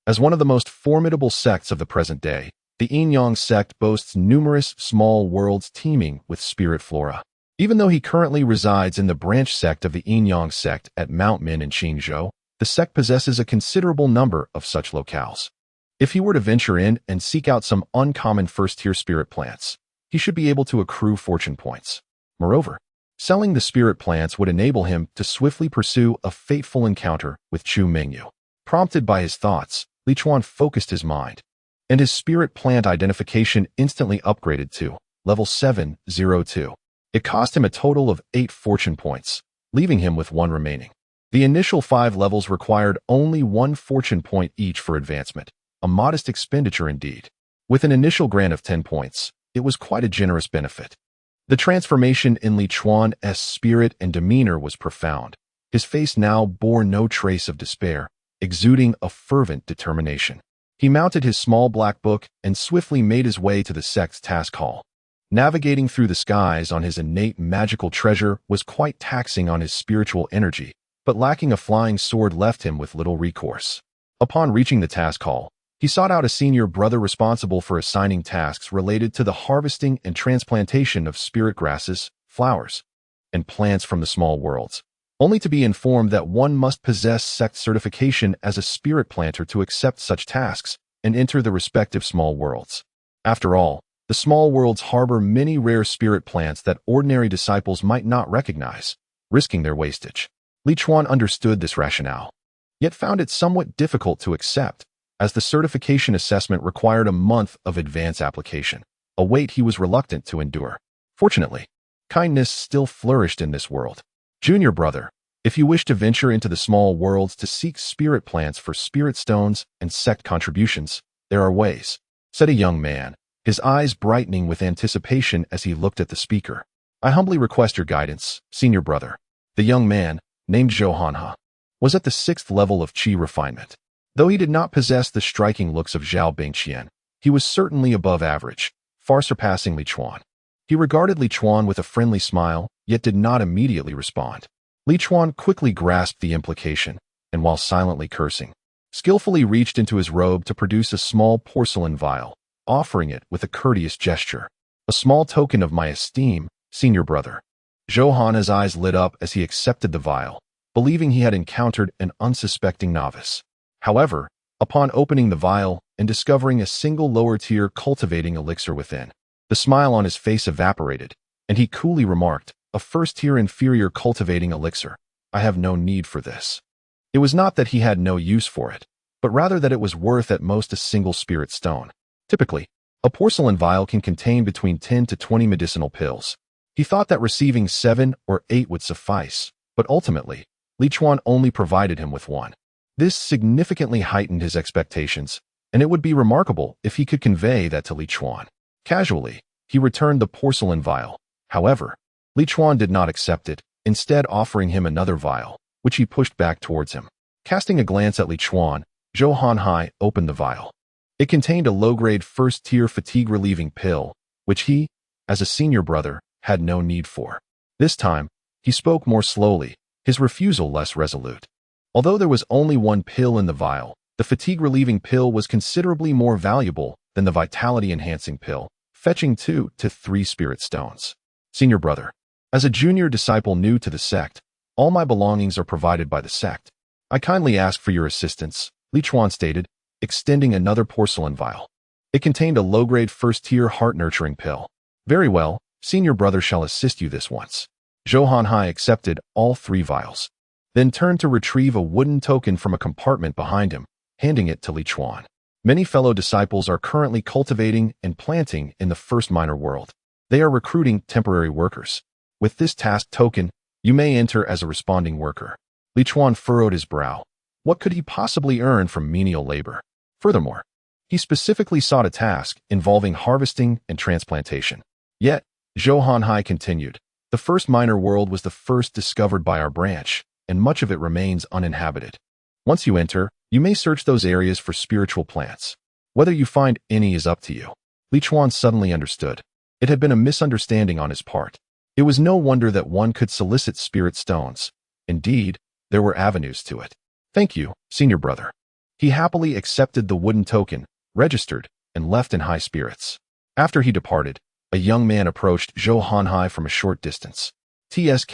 Speaker 1: As one of the most formidable sects of the present day, the Yin-Yang sect boasts numerous small worlds teeming with spirit flora. Even though he currently resides in the branch sect of the Yin-Yang sect at Mount Min in Qingzhou, the sect possesses a considerable number of such locales. If he were to venture in and seek out some uncommon first-tier spirit plants, he should be able to accrue fortune points. Moreover, selling the spirit plants would enable him to swiftly pursue a fateful encounter with Chu Mingyu. Prompted by his thoughts, Li Chuan focused his mind, and his spirit plant identification instantly upgraded to level 702. It cost him a total of 8 fortune points, leaving him with 1 remaining. The initial 5 levels required only 1 fortune point each for advancement, a modest expenditure indeed. With an initial grant of 10 points, it was quite a generous benefit. The transformation in Li Chuan's spirit and demeanor was profound. His face now bore no trace of despair, exuding a fervent determination. He mounted his small black book and swiftly made his way to the sect's task hall. Navigating through the skies on his innate magical treasure was quite taxing on his spiritual energy, but lacking a flying sword left him with little recourse. Upon reaching the task hall, he sought out a senior brother responsible for assigning tasks related to the harvesting and transplantation of spirit grasses, flowers, and plants from the small worlds, only to be informed that one must possess sect certification as a spirit planter to accept such tasks and enter the respective small worlds. After all, the small worlds harbor many rare spirit plants that ordinary disciples might not recognize, risking their wastage. Li Chuan understood this rationale, yet found it somewhat difficult to accept, as the certification assessment required a month of advance application, a wait he was reluctant to endure. Fortunately, kindness still flourished in this world. Junior brother, if you wish to venture into the small worlds to seek spirit plants for spirit stones and sect contributions, there are ways, said a young man, his eyes brightening with anticipation as he looked at the speaker. I humbly request your guidance, senior brother. The young man, named Zhou Hanha, was at the 6th level of qi refinement. Though he did not possess the striking looks of Zhao Bingqian, he was certainly above average, far surpassing Li Chuan. He regarded Li Chuan with a friendly smile, yet did not immediately respond. Li Chuan quickly grasped the implication, and while silently cursing, skillfully reached into his robe to produce a small porcelain vial, offering it with a courteous gesture. A small token of my esteem, senior brother. Zhou Han's eyes lit up as he accepted the vial, believing he had encountered an unsuspecting novice. However, upon opening the vial and discovering a single lower-tier cultivating elixir within, the smile on his face evaporated, and he coolly remarked, a first-tier inferior cultivating elixir. I have no need for this. It was not that he had no use for it, but rather that it was worth at most a single spirit stone. Typically, a porcelain vial can contain between 10 to 20 medicinal pills. He thought that receiving 7 or 8 would suffice, but ultimately, Li Chuan only provided him with 1. This significantly heightened his expectations, and it would be remarkable if he could convey that to Li Chuan. Casually, he returned the porcelain vial. However, Li Chuan did not accept it, instead offering him another vial, which he pushed back towards him. Casting a glance at Li Chuan, Zhou Hanhai opened the vial. It contained a low-grade first-tier fatigue-relieving pill, which he, as a senior brother, had no need for. This time, he spoke more slowly, his refusal less resolute. Although there was only 1 pill in the vial, the fatigue-relieving pill was considerably more valuable than the vitality-enhancing pill, fetching 2 to 3 spirit stones. Senior brother, as a junior disciple new to the sect, all my belongings are provided by the sect. I kindly ask for your assistance, Li Chuan stated, extending another porcelain vial. It contained a low-grade first-tier heart-nurturing pill. Very well, senior brother shall assist you this once. Zhou Hanhai accepted all 3 vials, then turned to retrieve a wooden token from a compartment behind him, handing it to Li Chuan. Many fellow disciples are currently cultivating and planting in the first minor world. They are recruiting temporary workers. With this task token, you may enter as a responding worker. Li Chuan furrowed his brow. What could he possibly earn from menial labor? Furthermore, he specifically sought a task involving harvesting and transplantation. Yet, Zhou Hanhai continued, the first minor world was the first discovered by our branch, and much of it remains uninhabited. Once you enter, you may search those areas for spiritual plants. Whether you find any is up to you. Li Chuan suddenly understood. It had been a misunderstanding on his part. It was no wonder that one could solicit spirit stones. Indeed, there were avenues to it. Thank you, senior brother. He happily accepted the wooden token, registered, and left in high spirits. After he departed, a young man approached Zhou Hanhai from a short distance. TSK,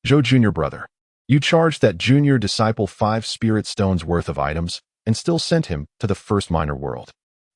Speaker 1: Zhou junior brother. You charged that junior disciple 5 spirit stones worth of items, and still sent him to the first minor world.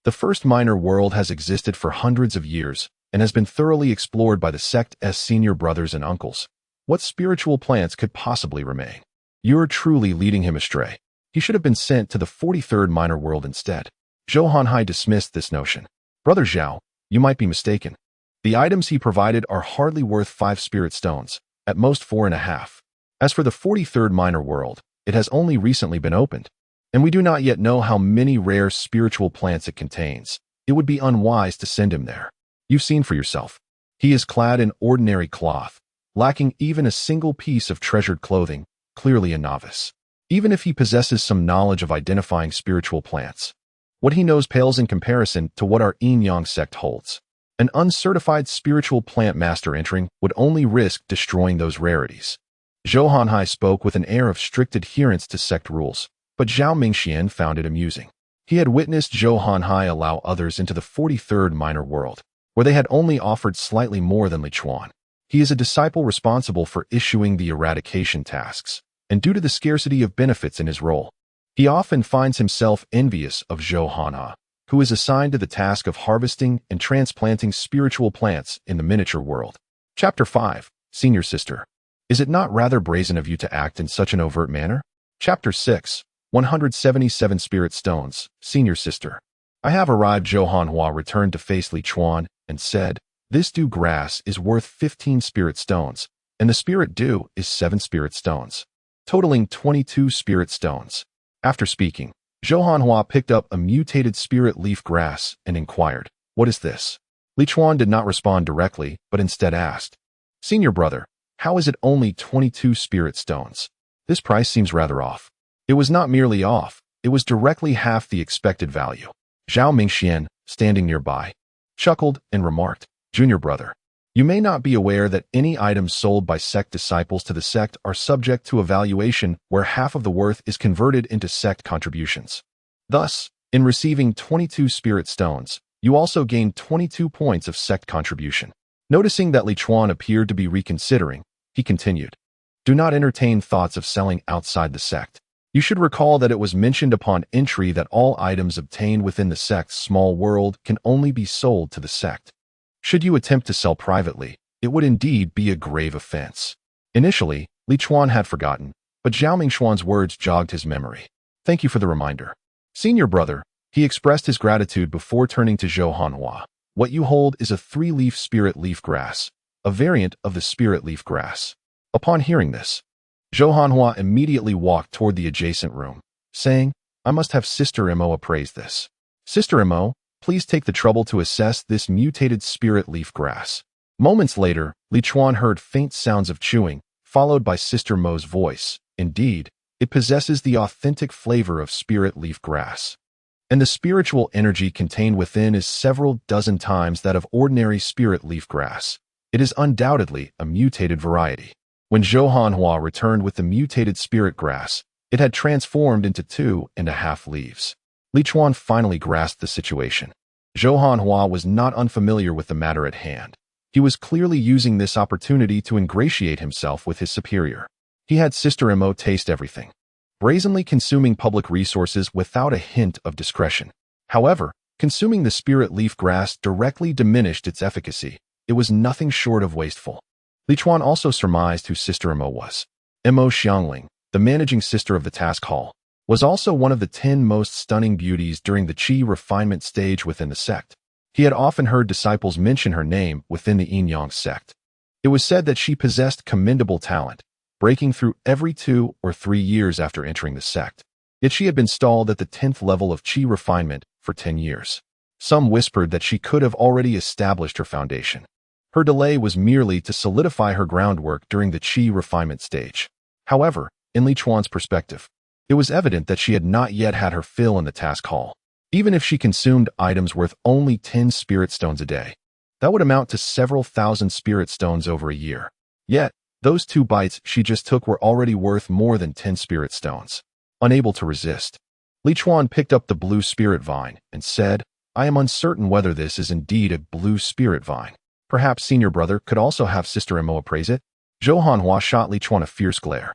Speaker 1: The first minor world has existed for hundreds of years, and has been thoroughly explored by the sect's senior brothers and uncles. What spiritual plants could possibly remain? You're truly leading him astray. He should have been sent to the 43rd minor world instead. Zhou Hanhai dismissed this notion. Brother Zhao, you might be mistaken. The items he provided are hardly worth 5 spirit stones, at most 4.5. As for the 43rd minor world, it has only recently been opened, and we do not yet know how many rare spiritual plants it contains. It would be unwise to send him there. You've seen for yourself. He is clad in ordinary cloth, lacking even a single piece of treasured clothing, clearly a novice. Even if he possesses some knowledge of identifying spiritual plants, What he knows pales in comparison to what our yin-yang sect holds. An uncertified spiritual plant master entering would only risk destroying those rarities. Zhou Hanhai spoke with an air of strict adherence to sect rules, but Zhao Mingxian found it amusing. He had witnessed Zhou Hanhai allow others into the 43rd minor world, where they had only offered slightly more than Li Chuan. He is a disciple responsible for issuing the eradication tasks, and due to the scarcity of benefits in his role, he often finds himself envious of Zhou Hanhai, who is assigned to the task of harvesting and transplanting spiritual plants in the miniature world. Chapter 5. Senior Sister. Is it not rather brazen of you to act in such an overt manner? Chapter 6. 177 Spirit Stones. Senior Sister. I have arrived. Zhou Hanhua returned to face Li Chuan and said, "This dew grass is worth 15 spirit stones, and the spirit dew is 7 spirit stones, totaling 22 spirit stones." After speaking, Zhou Hanhua picked up a mutated spirit leaf grass and inquired, "What is this?" Li Chuan did not respond directly, but instead asked, "Senior brother, how is it only 22 spirit stones? This price seems rather off." It was not merely off, it was directly half the expected value. Zhao Mingxian, standing nearby, chuckled and remarked, "Junior brother, you may not be aware that any items sold by sect disciples to the sect are subject to a valuation where half of the worth is converted into sect contributions. Thus, in receiving 22 spirit stones, you also gain 22 points of sect contribution." Noticing that Li Chuan appeared to be reconsidering, he continued, "Do not entertain thoughts of selling outside the sect. You should recall that it was mentioned upon entry that all items obtained within the sect's small world can only be sold to the sect. Should you attempt to sell privately, it would indeed be a grave offense." Initially, Li Chuan had forgotten, but Zhao Mingxuan's words jogged his memory. "Thank you for the reminder. Senior brother," he expressed his gratitude before turning to Zhou Hanhua. "What you hold is a 3-leaf spirit leaf grass, a variant of the spirit leaf grass." Upon hearing this, Zhou Hanhua immediately walked toward the adjacent room, saying, "I must have Sister Mo appraise this. Sister Mo, please take the trouble to assess this mutated spirit leaf grass." Moments later, Li Chuan heard faint sounds of chewing, followed by Sister Mo's voice. Indeed, it possesses the authentic flavor of spirit leaf grass, and the spiritual energy contained within is several dozen times that of ordinary spirit leaf grass. It is undoubtedly a mutated variety. When Zhou Hanhua returned with the mutated spirit grass, it had transformed into 2.5 leaves. Li Chuan finally grasped the situation. Zhou Hanhua was not unfamiliar with the matter at hand. He was clearly using this opportunity to ingratiate himself with his superior. He had Sister Mo taste everything, brazenly consuming public resources without a hint of discretion. However, consuming the spirit leaf grass directly diminished its efficacy. It was nothing short of wasteful. Li Chuan also surmised who Sister Mo was. Mo Xiangling, the managing sister of the task hall, was also one of the 10 most stunning beauties during the qi refinement stage within the sect. He had often heard disciples mention her name within the yin-yang sect. It was said that she possessed commendable talent, breaking through every 2 or 3 years after entering the sect. Yet she had been stalled at the 10th level of qi refinement for 10 years. Some whispered that she could have already established her foundation. Her delay was merely to solidify her groundwork during the qi refinement stage. However, in Li Chuan's perspective, it was evident that she had not yet had her fill in the task hall. Even if she consumed items worth only 10 spirit stones a day, that would amount to several thousand spirit stones over a year. Yet, those 2 bites she just took were already worth more than 10 spirit stones. Unable to resist, Li Chuan picked up the blue spirit vine and said, "I am uncertain whether this is indeed a blue spirit vine. Perhaps Senior Brother could also have Sister Mo appraise it?" Zhou Hanhua shot Li Chuan a fierce glare.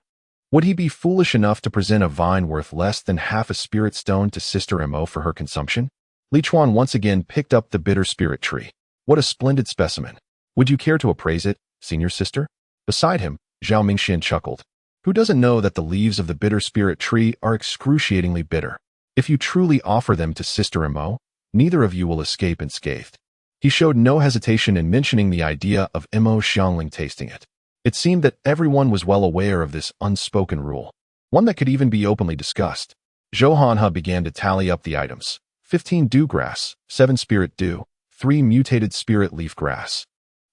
Speaker 1: Would he be foolish enough to present a vine worth less than half a spirit stone to Sister Mo for her consumption? Li Chuan once again picked up the bitter spirit tree. "What a splendid specimen. Would you care to appraise it, Senior Sister?" Beside him, Zhao Mingxian chuckled. Who doesn't know that the leaves of the bitter spirit tree are excruciatingly bitter? If you truly offer them to Sister Mo, neither of you will escape unscathed. He showed no hesitation in mentioning the idea of Mo Xiangling tasting it. It seemed that everyone was well aware of this unspoken rule, one that could even be openly discussed. Zhou Hanhua began to tally up the items: 15 dew grass, 7 spirit dew, 3 mutated spirit leaf grass,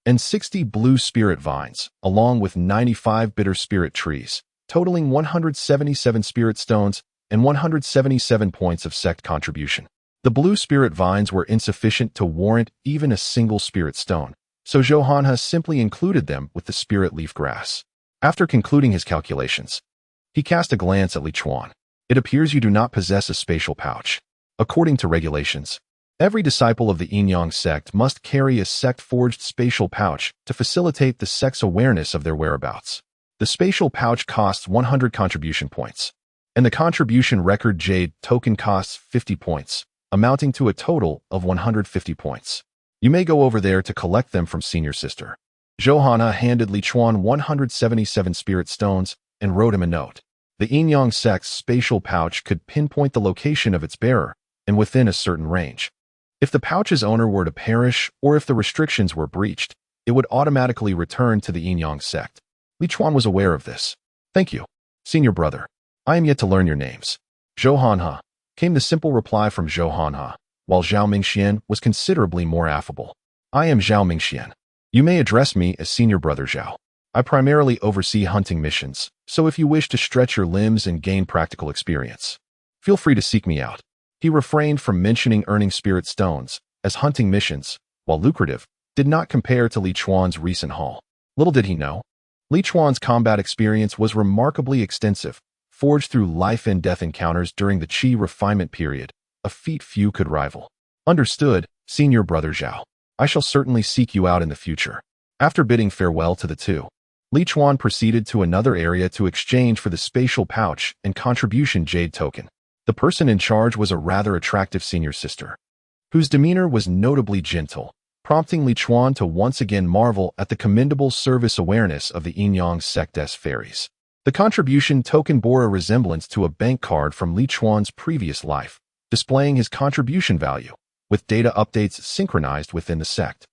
Speaker 1: and 60 blue spirit vines, along with 95 bitter spirit trees, totaling 177 spirit stones and 177 points of sect contribution. The blue spirit vines were insufficient to warrant even a single spirit stone, so Zhou Hanhe simply included them with the spirit leaf grass. After concluding his calculations, he cast a glance at Li Chuan. It appears you do not possess a spatial pouch. According to regulations, every disciple of the Yin-Yang sect must carry a sect-forged spatial pouch to facilitate the sect's awareness of their whereabouts. The spatial pouch costs 100 contribution points, and the contribution record jade token costs 50 points, amounting to a total of 150 points. You may go over there to collect them from Senior Sister. Zhou Hanhe handed Li Chuan 177 spirit stones and wrote him a note. The Yin-Yang sect's spatial pouch could pinpoint the location of its bearer and within a certain range. If the pouch's owner were to perish or if the restrictions were breached, it would automatically return to the Yin-Yang sect. Li Chuan was aware of this. Thank you, Senior Brother. I am yet to learn your names. Zhou Hanhe, came the simple reply from Zhou Hanhe, while Zhao Mingxian was considerably more affable. I am Zhao Mingxian. You may address me as Senior Brother Zhao. I primarily oversee hunting missions, so if you wish to stretch your limbs and gain practical experience, feel free to seek me out. He refrained from mentioning earning spirit stones, as hunting missions, while lucrative, did not compare to Li Chuan's recent haul. Little did he know, Li Chuan's combat experience was remarkably extensive, forged through life and death encounters during the Qi refinement period, a feat few could rival. Understood, Senior Brother Zhao. I shall certainly seek you out in the future. After bidding farewell to the two, Li Chuan proceeded to another area to exchange for the spatial pouch and contribution jade token. The person in charge was a rather attractive senior sister, whose demeanor was notably gentle, prompting Li Chuan to once again marvel at the commendable service awareness of the Yin-Yang sect's fairies. The contribution token bore a resemblance to a bank card from Li Chuan's previous life, displaying his contribution value, with data updates synchronized within the sect.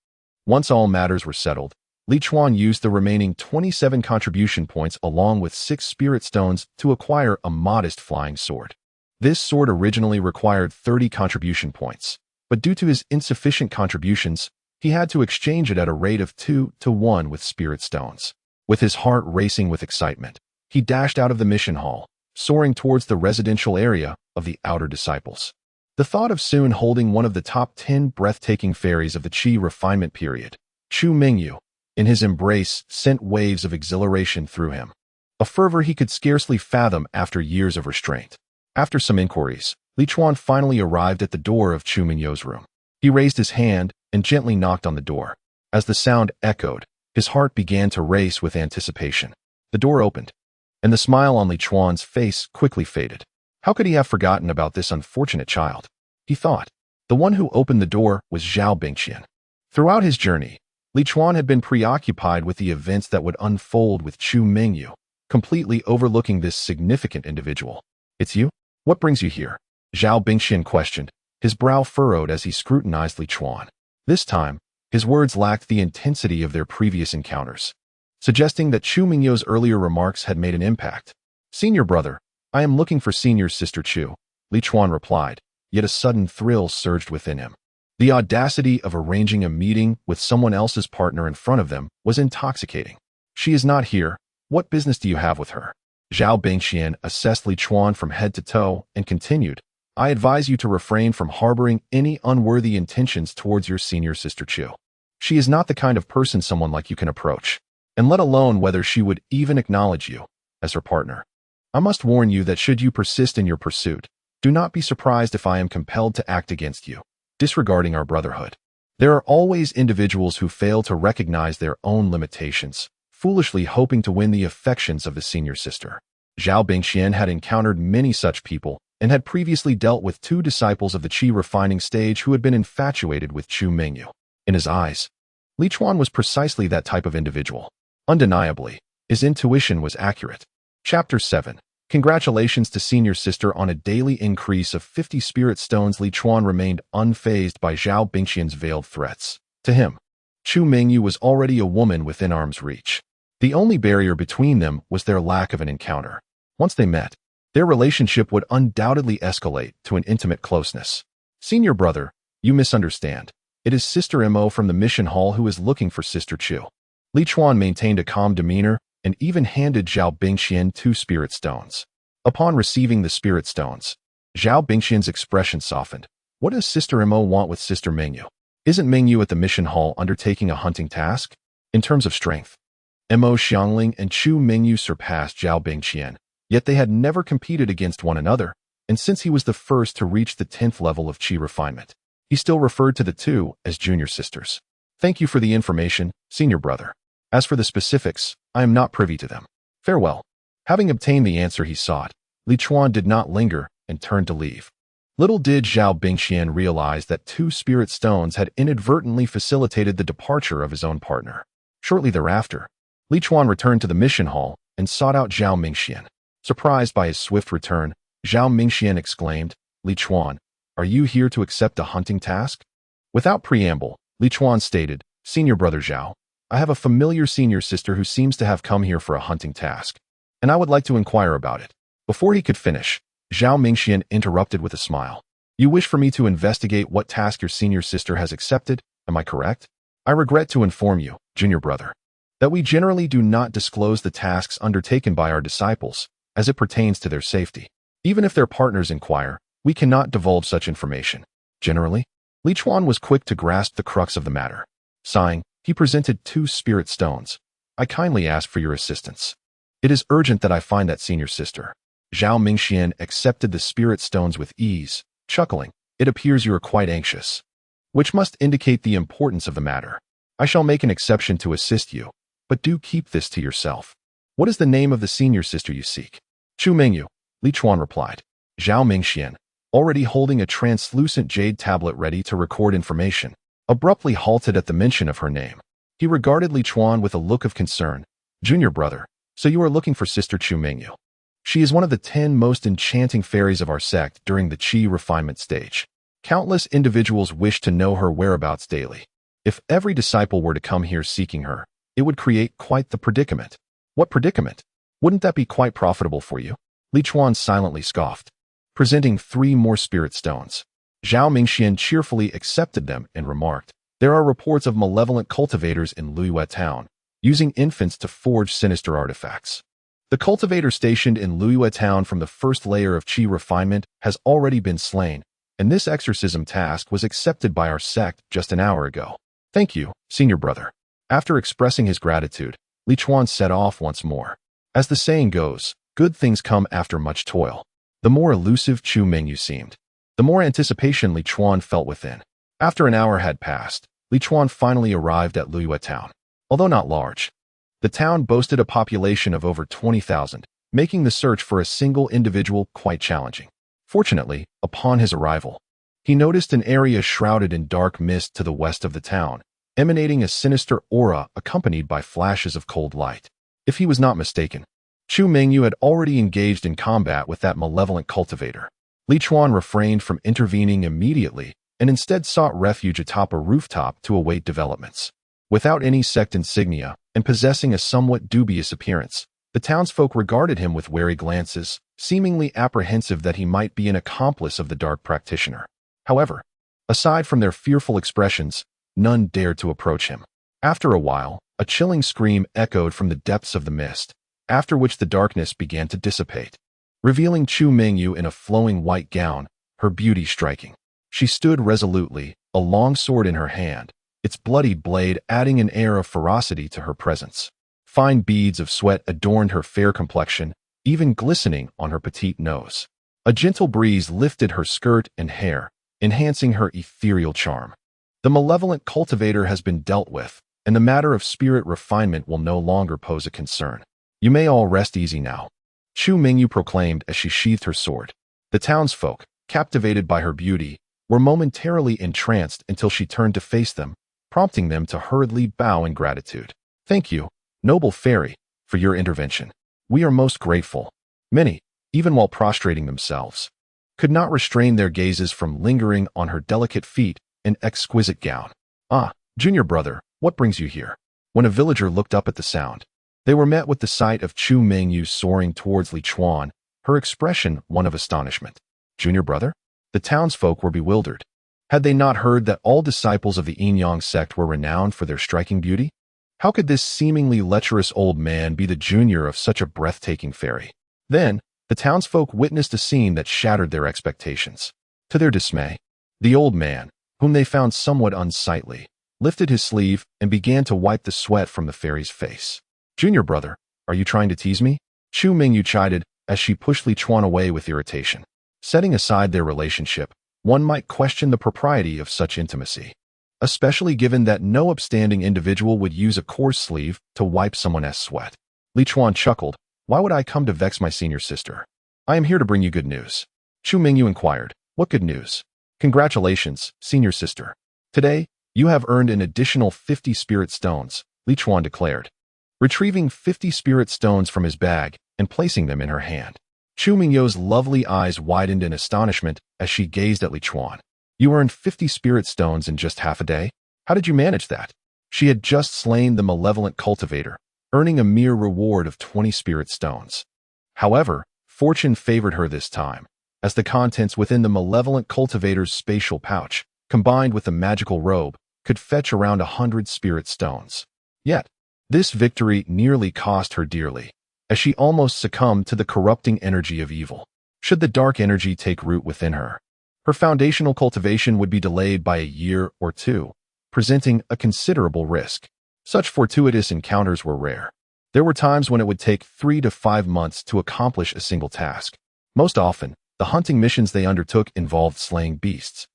Speaker 1: Once all matters were settled, Li Chuan used the remaining 27 contribution points along with 6 spirit stones to acquire a modest flying sword. This sword originally required 30 contribution points, but due to his insufficient contributions, he had to exchange it at a rate of 2-to-1 with spirit stones. With his heart racing with excitement, he dashed out of the mission hall, soaring towards the residential area of the outer disciples. The thought of soon holding one of the top 10 breathtaking fairies of the Qi refinement period, Chu Mingyu, in his embrace sent waves of exhilaration through him, a fervor he could scarcely fathom after years of restraint. After some inquiries, Li Chuan finally arrived at the door of Chu Mingyu's room. He raised his hand and gently knocked on the door. As the sound echoed, his heart began to race with anticipation. The door opened, and the smile on Li Chuan's face quickly faded. How could he have forgotten about this unfortunate child? He thought. The one who opened the door was Zhao Bingxian. Throughout his journey, Li Chuan had been preoccupied with the events that would unfold with Chu Mingyu, completely overlooking this significant individual. It's you? What brings you here? Zhao Bingxian questioned, his brow furrowed as he scrutinized Li Chuan. This time, his words lacked the intensity of their previous encounters, suggesting that Chu Mingyu's earlier remarks had made an impact. Senior Brother, I am looking for Senior Sister Chu, Li Chuan replied, yet a sudden thrill surged within him. The audacity of arranging a meeting with someone else's partner in front of them was intoxicating. She is not here. What business do you have with her? Zhao Bingxian assessed Li Chuan from head to toe and continued, I advise you to refrain from harboring any unworthy intentions towards your Senior Sister Chu. She is not the kind of person someone like you can approach, and let alone whether she would even acknowledge you as her partner. I must warn you that should you persist in your pursuit, do not be surprised if I am compelled to act against you, disregarding our brotherhood. There are always individuals who fail to recognize their own limitations, foolishly hoping to win the affections of the senior sister. Zhao Bingxian had encountered many such people and had previously dealt with 2 disciples of the Qi refining stage who had been infatuated with Chu Mingyu. In his eyes, Li Chuan was precisely that type of individual. Undeniably, his intuition was accurate. Chapter 7. Congratulations to Senior Sister on a daily increase of 50 spirit stones. Li Chuan remained unfazed by Zhao Bingxian's veiled threats. To him, Chu Mingyu was already a woman within arm's reach. The only barrier between them was their lack of an encounter. Once they met, their relationship would undoubtedly escalate to an intimate closeness. Senior Brother, you misunderstand. It is Sister Mo from the mission hall who is looking for Sister Chu. Li Chuan maintained a calm demeanor and even handed Zhao Bingxian 2 spirit stones. Upon receiving the spirit stones, Zhao Bingxian's expression softened, What does Sister Mo want with Sister Mingyu? Isn't Mingyu at the mission hall undertaking a hunting task? In terms of strength, Mo Xiangling and Chu Mingyu surpassed Zhao Bingqian, yet they had never competed against one another, and since he was the first to reach the 10th level of Qi refinement, he still referred to the two as junior sisters. Thank you for the information, senior brother. As for the specifics, I am not privy to them. Farewell. Having obtained the answer he sought, Li Chuan did not linger and turned to leave. Little did Zhao Bingqian realize that 2 spirit stones had inadvertently facilitated the departure of his own partner. Shortly thereafter, Li Chuan returned to the mission hall and sought out Zhao Mingqian. Surprised by his swift return, Zhao Mingqian exclaimed, "Li Chuan, are you here to accept a hunting task?" Without preamble, Li Chuan stated, "Senior brother Zhao, I have a familiar senior sister who seems to have come here for a hunting task, and I would like to inquire about it." Before he could finish, Zhao Mingqian interrupted with a smile. "You wish for me to investigate what task your senior sister has accepted, am I correct? I regret to inform you, junior brother, that we generally do not disclose the tasks undertaken by our disciples, as it pertains to their safety. Even if their partners inquire, we cannot divulge such information. Generally." Li Chuan was quick to grasp the crux of the matter. Sighing, he presented 2 spirit stones. "I kindly ask for your assistance. It is urgent that I find that senior sister." Zhao Mingqian accepted the spirit stones with ease, chuckling, "It appears you are quite anxious, which must indicate the importance of the matter. I shall make an exception to assist you, but do keep this to yourself. What is the name of the senior sister you seek?" "Chu Mingyu," Li Chuan replied. Zhao Mingqian, already holding a translucent jade tablet ready to record information, abruptly halted at the mention of her name. He regarded Li Chuan with a look of concern. "Junior brother, so you are looking for Sister Chu Mingyu. She is one of the 10 most enchanting fairies of our sect during the Qi refinement stage. Countless individuals wish to know her whereabouts daily. If every disciple were to come here seeking her, it would create quite the predicament." "What predicament? Wouldn't that be quite profitable for you?" Li Chuan silently scoffed, presenting 3 more spirit stones. Zhao Mingqian cheerfully accepted them and remarked, "There are reports of malevolent cultivators in Liyue town, using infants to forge sinister artifacts. The cultivator stationed in Liyue town from the first layer of Qi refinement has already been slain, and this exorcism task was accepted by our sect just an hour ago. Thank you, senior brother." After expressing his gratitude, Li Chuan set off once more. As the saying goes, good things come after much toil. The more elusive Chu Mingyu seemed, the more anticipation Li Chuan felt within. After an hour had passed, Li Chuan finally arrived at Liyue town. Although not large, the town boasted a population of over 20,000, making the search for a single individual quite challenging. Fortunately, upon his arrival, he noticed an area shrouded in dark mist to the west of the town, emanating a sinister aura accompanied by flashes of cold light. If he was not mistaken, Chu Mingyu had already engaged in combat with that malevolent cultivator. Li Chuan refrained from intervening immediately and instead sought refuge atop a rooftop to await developments. Without any sect insignia and possessing a somewhat dubious appearance, the townsfolk regarded him with wary glances, seemingly apprehensive that he might be an accomplice of the dark practitioner. However, aside from their fearful expressions, none dared to approach him. After a while, a chilling scream echoed from the depths of the mist, after which the darkness began to dissipate, revealing Chu Mingyu in a flowing white gown, her beauty striking. She stood resolutely, a long sword in her hand, its bloody blade adding an air of ferocity to her presence. Fine beads of sweat adorned her fair complexion, even glistening on her petite nose. A gentle breeze lifted her skirt and hair, enhancing her ethereal charm. The malevolent cultivator has been dealt with, and the matter of spirit refinement will no longer pose a concern. You may all rest easy now," Chu Mingyu proclaimed as she sheathed her sword. The townsfolk, captivated by her beauty, were momentarily entranced until she turned to face them, prompting them to hurriedly bow in gratitude. "Thank you, noble fairy, for your intervention. We are most grateful." Many, even while prostrating themselves, could not restrain their gazes from lingering on her delicate feet and exquisite gown. "Ah, junior brother, what brings you here?" When a villager looked up at the sound, they were met with the sight of Chu Mingyu soaring towards Li Chuan, her expression one of astonishment. "Junior brother?" The townsfolk were bewildered. Had they not heard that all disciples of the Yin-Yang sect were renowned for their striking beauty? How could this seemingly lecherous old man be the junior of such a breathtaking fairy? Then, the townsfolk witnessed a scene that shattered their expectations. To their dismay, The old man, whom they found somewhat unsightly, lifted his sleeve and began to wipe the sweat from the fairy's face. "Junior brother, are you trying to tease me?" Chu Mingyu chided as she pushed Li Chuan away with irritation. Setting aside their relationship, one might question the propriety of such intimacy, especially given that no upstanding individual would use a coarse sleeve to wipe someone's sweat. Li Chuan chuckled. "Why would I come to vex my senior sister? I am here to bring you good news." Chu Mingyu inquired. "What good news?" "Congratulations, senior sister. Today, you have earned an additional 50 spirit stones," Li Chuan declared, retrieving 50 spirit stones from his bag and placing them in her hand. Chu Mingyu's lovely eyes widened in astonishment as she gazed at Li Chuan. "You earned 50 spirit stones in just half a day? How did you manage that?" She had just slain the malevolent cultivator, earning a mere reward of 20 spirit stones. However, fortune favored her this time, as the contents within the malevolent cultivator's spatial pouch, combined with the magical robe, could fetch around 100 spirit stones. Yet, this victory nearly cost her dearly, as she almost succumbed to the corrupting energy of evil. Should the dark energy take root within her, her foundational cultivation would be delayed by a year or two, presenting a considerable risk. Such fortuitous encounters were rare. There were times when it would take 3 to 5 months to accomplish a single task. Most often, the hunting missions they undertook involved slaying beasts,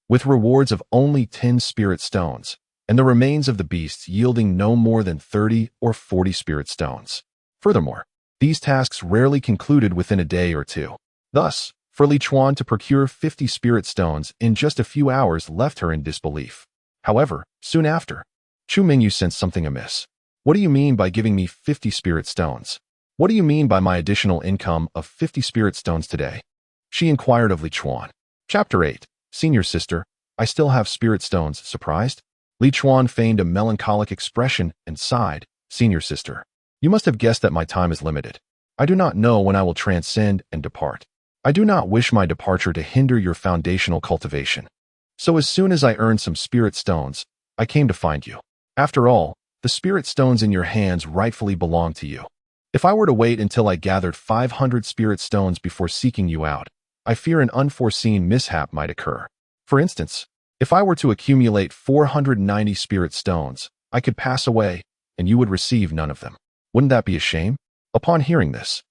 Speaker 1: with rewards of only 10 spirit stones, and the remains of the beasts yielding no more than 30 or 40 spirit stones. Furthermore, these tasks rarely concluded within a day or two. Thus, for Li Chuan to procure 50 spirit stones in just a few hours left her in disbelief. However, soon after, Chu Mingyu sensed something amiss. "What do you mean by giving me 50 spirit stones? What do you mean by my additional income of 50 spirit stones today?" she inquired of Li Chuan. Chapter 8. Senior sister, I still have spirit stones. Surprised? Li Chuan feigned a melancholic expression and sighed. "Senior sister, you must have guessed that my time is limited. I do not know when I will transcend and depart. I do not wish my departure to hinder your foundational cultivation. So as soon as I earned some spirit stones, I came to find you. After all, the spirit stones in your hands rightfully belong to you. If I were to wait until I gathered 500 spirit stones before seeking you out, I fear an unforeseen mishap might occur. For instance, if I were to accumulate 490 spirit stones, I could pass away, and you would receive none of them. Wouldn't that be a shame?" Upon hearing this,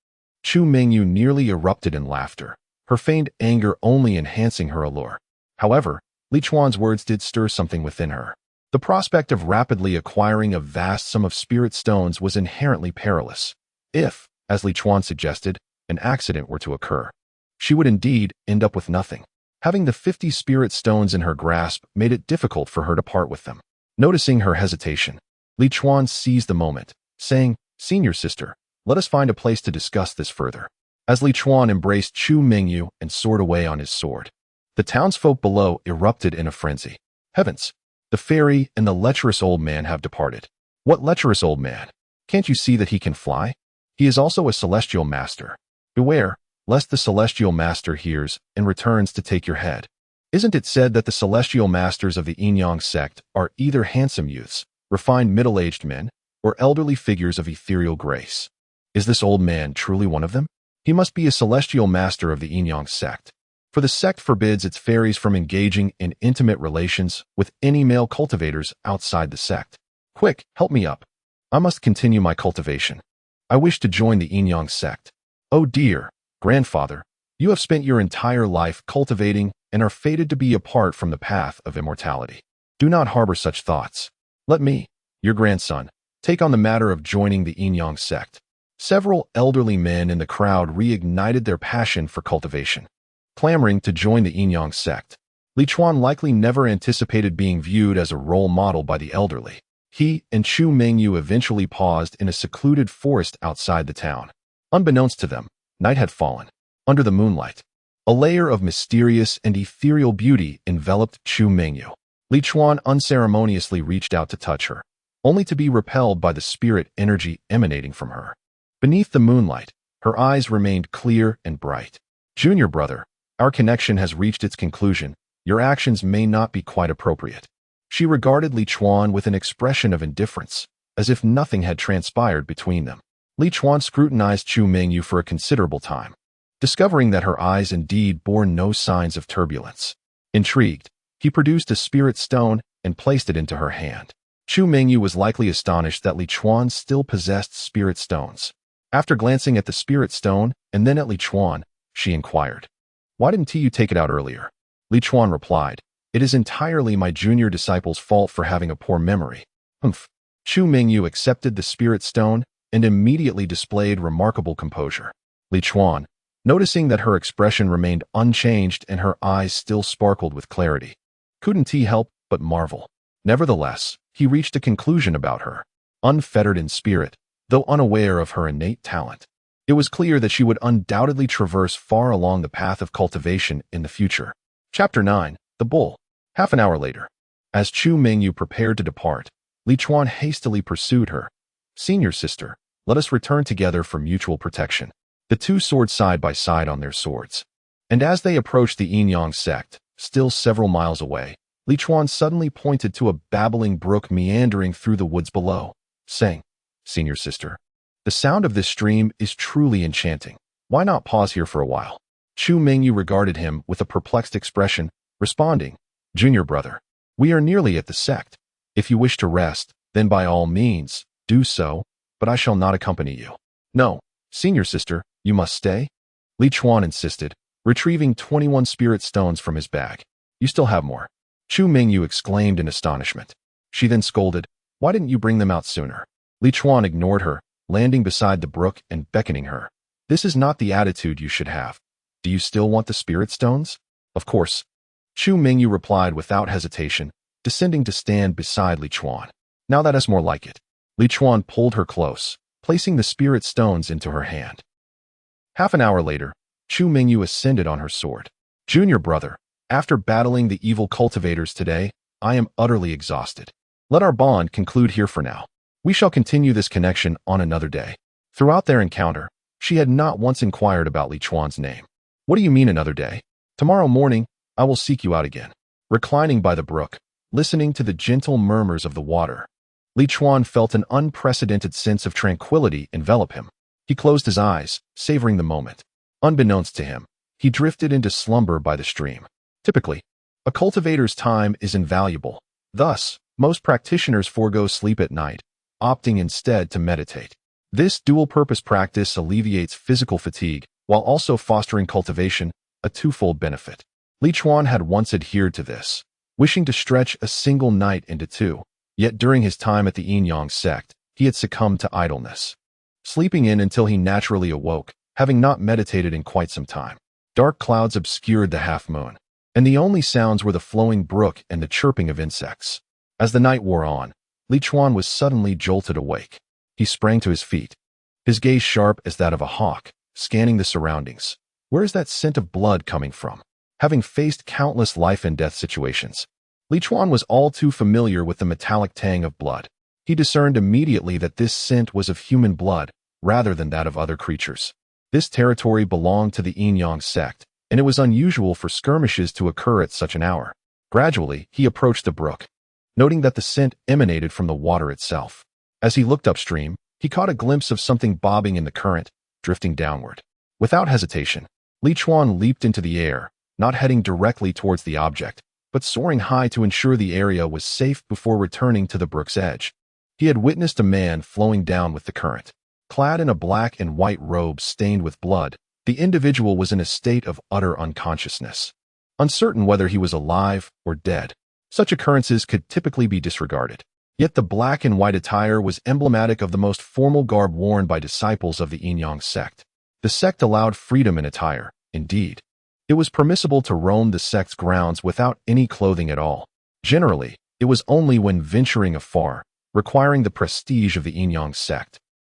Speaker 1: Chu Mingyu nearly erupted in laughter, her feigned anger only enhancing her allure. However, Li Chuan's words did stir something within her. The prospect of rapidly acquiring a vast sum of spirit stones was inherently perilous. If, as Li Chuan suggested, an accident were to occur, she would indeed end up with nothing. Having the 50 spirit stones in her grasp made it difficult for her to part with them. Noticing her hesitation, Li Chuan seized the moment, saying, "Senior sister, let us find a place to discuss this further." As Li Chuan embraced Chu Mingyu and soared away on his sword, the townsfolk below erupted in a frenzy. Heavens! The fairy and the lecherous old man have departed. What lecherous old man? Can't you see that he can fly? He is also a celestial master. Beware, lest the celestial master hears and returns to take your head. Isn't it said that the celestial masters of the Yin-Yang sect are either handsome youths, refined middle-aged men, or elderly figures of ethereal grace? Is this old man truly one of them? He must be a celestial master of the Yin-Yang sect, for the sect forbids its fairies from engaging in intimate relations with any male cultivators outside the sect. Quick, help me up. I must continue my cultivation. I wish to join the Yin-Yang sect. Oh dear, grandfather, you have spent your entire life cultivating and are fated to be apart from the path of immortality. Do not harbor such thoughts. Let me, your grandson, take on the matter of joining the Yin-Yang sect. Several elderly men in the crowd reignited their passion for cultivation, clamoring to join the Yin-Yang sect. Li Chuan likely never anticipated being viewed as a role model by the elderly. He and Chu Mingyu eventually paused in a secluded forest outside the town. Unbeknownst to them, night had fallen. Under the moonlight, a layer of mysterious and ethereal beauty enveloped Chu Mingyu. Li Chuan unceremoniously reached out to touch her, only to be repelled by the spirit energy emanating from her. Beneath the moonlight, her eyes remained clear and bright. "Junior brother, our connection has reached its conclusion. Your actions may not be quite appropriate." She regarded Li Chuan with an expression of indifference, as if nothing had transpired between them. Li Chuan scrutinized Chu Mingyu for a considerable time, discovering that her eyes indeed bore no signs of turbulence. Intrigued, he produced a spirit stone and placed it into her hand. Chu Mingyu was likely astonished that Li Chuan still possessed spirit stones. After glancing at the spirit stone and then at Li Chuan, she inquired, "Why didn't you take it out earlier?" Li Chuan replied, "It is entirely my junior disciple's fault for having a poor memory." Humph. Chu Mingyu accepted the spirit stone and immediately displayed remarkable composure. Li Chuan, noticing that her expression remained unchanged and her eyes still sparkled with clarity, couldn't he help but marvel. Nevertheless, he reached a conclusion about her. Unfettered in spirit, though unaware of her innate talent, it was clear that she would undoubtedly traverse far along the path of cultivation in the future. Chapter 9. The Bull. Half an hour later, as Chu Mingyu prepared to depart, Li Chuan hastily pursued her. "Senior sister, let us return together for mutual protection." The two soared side by side on their swords. And as they approached the Yin-Yang sect, still several miles away, Li Chuan suddenly pointed to a babbling brook meandering through the woods below, saying, "Senior sister, the sound of this stream is truly enchanting. Why not pause here for a while?" Chu Mingyu regarded him with a perplexed expression, responding, "Junior brother, we are nearly at the sect. If you wish to rest, then by all means, do so, but I shall not accompany you." "No, senior sister, you must stay," Li Chuan insisted, retrieving 21 spirit stones from his bag. "You still have more," Chu Mingyu exclaimed in astonishment. She then scolded, "Why didn't you bring them out sooner?" Li Chuan ignored her, landing beside the brook and beckoning her. "This is not the attitude you should have. Do you still want the spirit stones?" "Of course," Chu Mingyu replied without hesitation, descending to stand beside Li Chuan. "Now that is more like it." Li Chuan pulled her close, placing the spirit stones into her hand. Half an hour later, Chu Mingyu ascended on her sword. "Junior brother, after battling the evil cultivators today, I am utterly exhausted. Let our bond conclude here for now. We shall continue this connection on another day." Throughout their encounter, she had not once inquired about Li Chuan's name. "What do you mean another day? Tomorrow morning, I will seek you out again." Reclining by the brook, listening to the gentle murmurs of the water, Li Chuan felt an unprecedented sense of tranquility envelop him. He closed his eyes, savoring the moment. Unbeknownst to him, he drifted into slumber by the stream. Typically, a cultivator's time is invaluable. Thus, most practitioners forego sleep at night, opting instead to meditate. This dual-purpose practice alleviates physical fatigue while also fostering cultivation, a twofold benefit. Li Chuan had once adhered to this, wishing to stretch a single night into two, yet during his time at the Yin-Yang sect, he had succumbed to idleness, sleeping in until he naturally awoke, having not meditated in quite some time. Dark clouds obscured the half-moon, and the only sounds were the flowing brook and the chirping of insects. As the night wore on, Li Chuan was suddenly jolted awake. He sprang to his feet, his gaze sharp as that of a hawk, scanning the surroundings. Where is that scent of blood coming from? Having faced countless life-and-death situations, Li Chuan was all too familiar with the metallic tang of blood. He discerned immediately that this scent was of human blood, rather than that of other creatures. This territory belonged to the Yin-Yang sect, and it was unusual for skirmishes to occur at such an hour. Gradually, he approached the brook, noting that the scent emanated from the water itself. As he looked upstream, he caught a glimpse of something bobbing in the current, drifting downward. Without hesitation, Li Chuan leaped into the air, not heading directly towards the object, but soaring high to ensure the area was safe before returning to the brook's edge. He had witnessed a man flowing down with the current. Clad in a black and white robe stained with blood, the individual was in a state of utter unconsciousness. Uncertain whether he was alive or dead, such occurrences could typically be disregarded. Yet the black and white attire was emblematic of the most formal garb worn by disciples of the Yin-Yang sect. The sect allowed freedom in attire, indeed. It was permissible to roam the sect's grounds without any clothing at all. Generally, it was only when venturing afar, requiring the prestige of the Yin-Yang sect,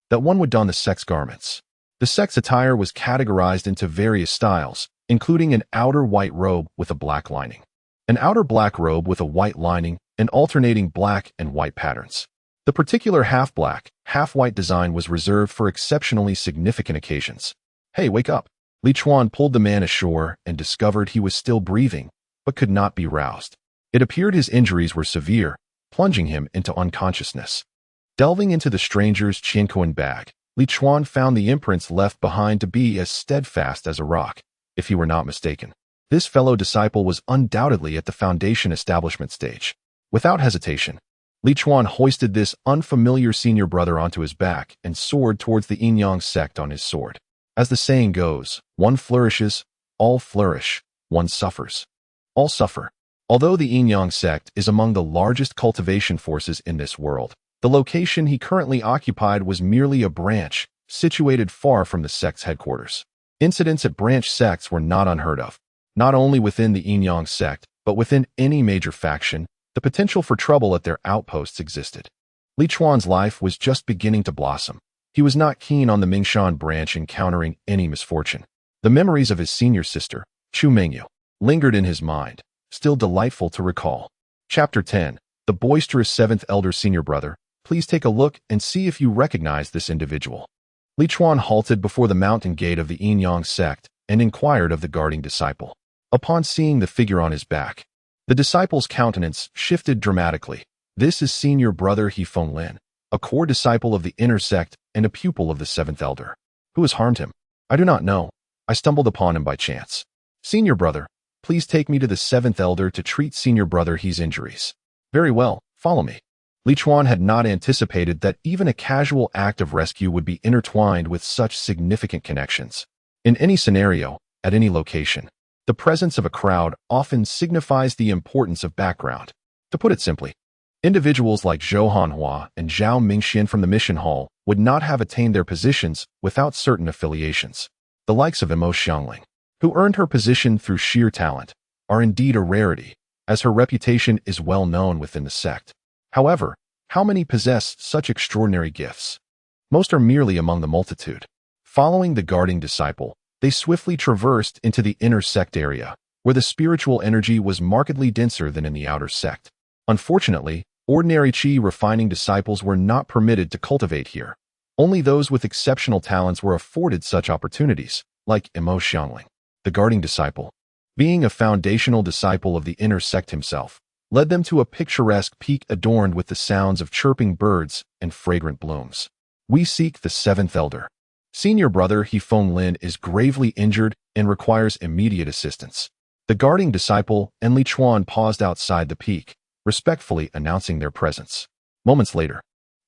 Speaker 1: that one would don the sect's garments. The sect's attire was categorized into various styles, including an outer white robe with a black lining, an outer black robe with a white lining, and alternating black and white patterns. The particular half-black, half-white design was reserved for exceptionally significant occasions. "Hey, wake up!" Li Chuan pulled the man ashore and discovered he was still breathing, but could not be roused. It appeared his injuries were severe, plunging him into unconsciousness. Delving into the stranger's Qianquan bag, Li Chuan found the imprints left behind to be as steadfast as a rock, if he were not mistaken. This fellow disciple was undoubtedly at the foundation establishment stage. Without hesitation, Li Chuan hoisted this unfamiliar senior brother onto his back and soared towards the Yin-Yang sect on his sword. As the saying goes, one flourishes, all flourish, one suffers, all suffer. Although the Yin-Yang sect is among the largest cultivation forces in this world, the location he currently occupied was merely a branch, situated far from the sect's headquarters. Incidents at branch sects were not unheard of. Not only within the Yin-Yang sect, but within any major faction, the potential for trouble at their outposts existed. Li Chuan's life was just beginning to blossom. He was not keen on the Mingshan branch encountering any misfortune. The memories of his senior sister, Chu Mengyu, lingered in his mind, still delightful to recall. Chapter 10. The boisterous seventh elder senior brother. Please take a look and see if you recognize this individual. Li Chuan halted before the mountain gate of the Yin-Yang sect and inquired of the guarding disciple. Upon seeing the figure on his back, the disciple's countenance shifted dramatically. This is senior brother He Fenglin, a core disciple of the inner sect and a pupil of the seventh elder. Who has harmed him? I do not know. I stumbled upon him by chance. Senior brother, please take me to the seventh elder to treat senior brother He's injuries. Very well, follow me. Li Chuan had not anticipated that even a casual act of rescue would be intertwined with such significant connections. In any scenario, at any location, the presence of a crowd often signifies the importance of background. To put it simply, individuals like Zhou Hanhua and Zhao Mingxian from the mission hall would not have attained their positions without certain affiliations. The likes of Mo Xiangling, who earned her position through sheer talent, are indeed a rarity, as her reputation is well known within the sect. However, how many possess such extraordinary gifts? Most are merely among the multitude. Following the guarding disciple, they swiftly traversed into the inner sect area, where the spiritual energy was markedly denser than in the outer sect. Unfortunately, ordinary qi refining disciples were not permitted to cultivate here. Only those with exceptional talents were afforded such opportunities, like Mo Xiangling. The guarding disciple, being a foundational disciple of the inner sect himself, led them to a picturesque peak adorned with the sounds of chirping birds and fragrant blooms. We seek the seventh elder. Senior brother He Fenglin is gravely injured and requires immediate assistance. The guarding disciple and Li Chuan paused outside the peak, respectfully announcing their presence. Moments later,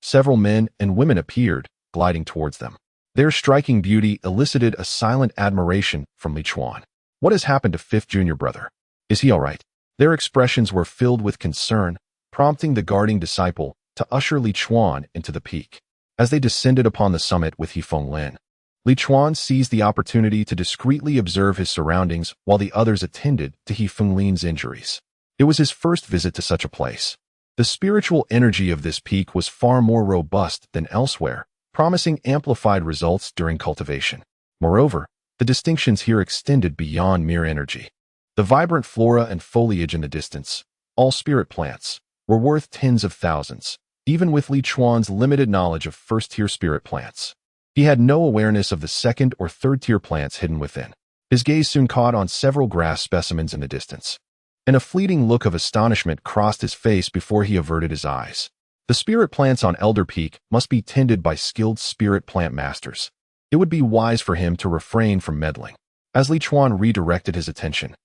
Speaker 1: several men and women appeared, gliding towards them. Their striking beauty elicited a silent admiration from Li Chuan. What has happened to fifth junior brother? Is he all right? Their expressions were filled with concern, prompting the guarding disciple to usher Li Chuan into the peak. As they descended upon the summit with He Fenglin, Li Chuan seized the opportunity to discreetly observe his surroundings while the others attended to He Fenglin's injuries. It was his first visit to such a place. The spiritual energy of this peak was far more robust than elsewhere, promising amplified results during cultivation. Moreover, the distinctions here extended beyond mere energy. The vibrant flora and foliage in the distance, all spirit plants, were worth tens of thousands, even with Li Chuan's limited knowledge of first-tier spirit plants. He had no awareness of the second or third-tier plants hidden within. His gaze soon caught on several grass specimens in the distance, and a fleeting look of astonishment crossed his face before he averted his eyes. The spirit plants on Elder Peak must be tended by skilled spirit plant masters. It would be wise for him to refrain from meddling. As Li Chuan redirected his attention,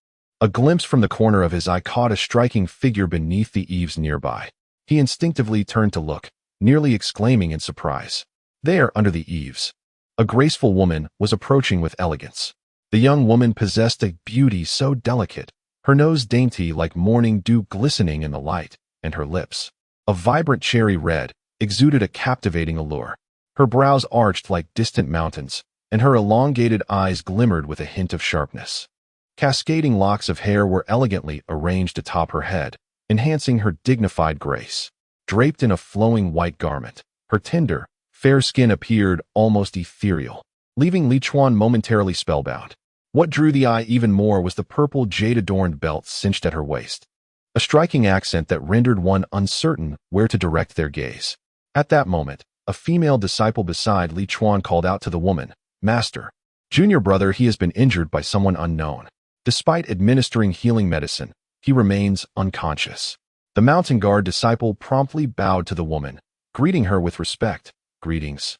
Speaker 1: a glimpse from the corner of his eye caught a striking figure beneath the eaves nearby. He instinctively turned to look, nearly exclaiming in surprise. There, under the eaves, a graceful woman was approaching with elegance. The young woman possessed a beauty so delicate, her nose dainty like morning dew glistening in the light, and her lips, a vibrant cherry red, exuded a captivating allure. Her brows arched like distant mountains, and her elongated eyes glimmered with a hint of sharpness. Cascading locks of hair were elegantly arranged atop her head, enhancing her dignified grace. Draped in a flowing white garment, her tender, fair skin appeared almost ethereal, leaving Li Chuan momentarily spellbound. What drew the eye even more was the purple jade-adorned belt cinched at her waist, a striking accent that rendered one uncertain where to direct their gaze. At that moment, a female disciple beside Li Chuan called out to the woman, "Master, junior brother, he has been injured by someone unknown. Despite administering healing medicine, he remains unconscious." The mountain guard disciple promptly bowed to the woman, greeting her with respect. "Greetings."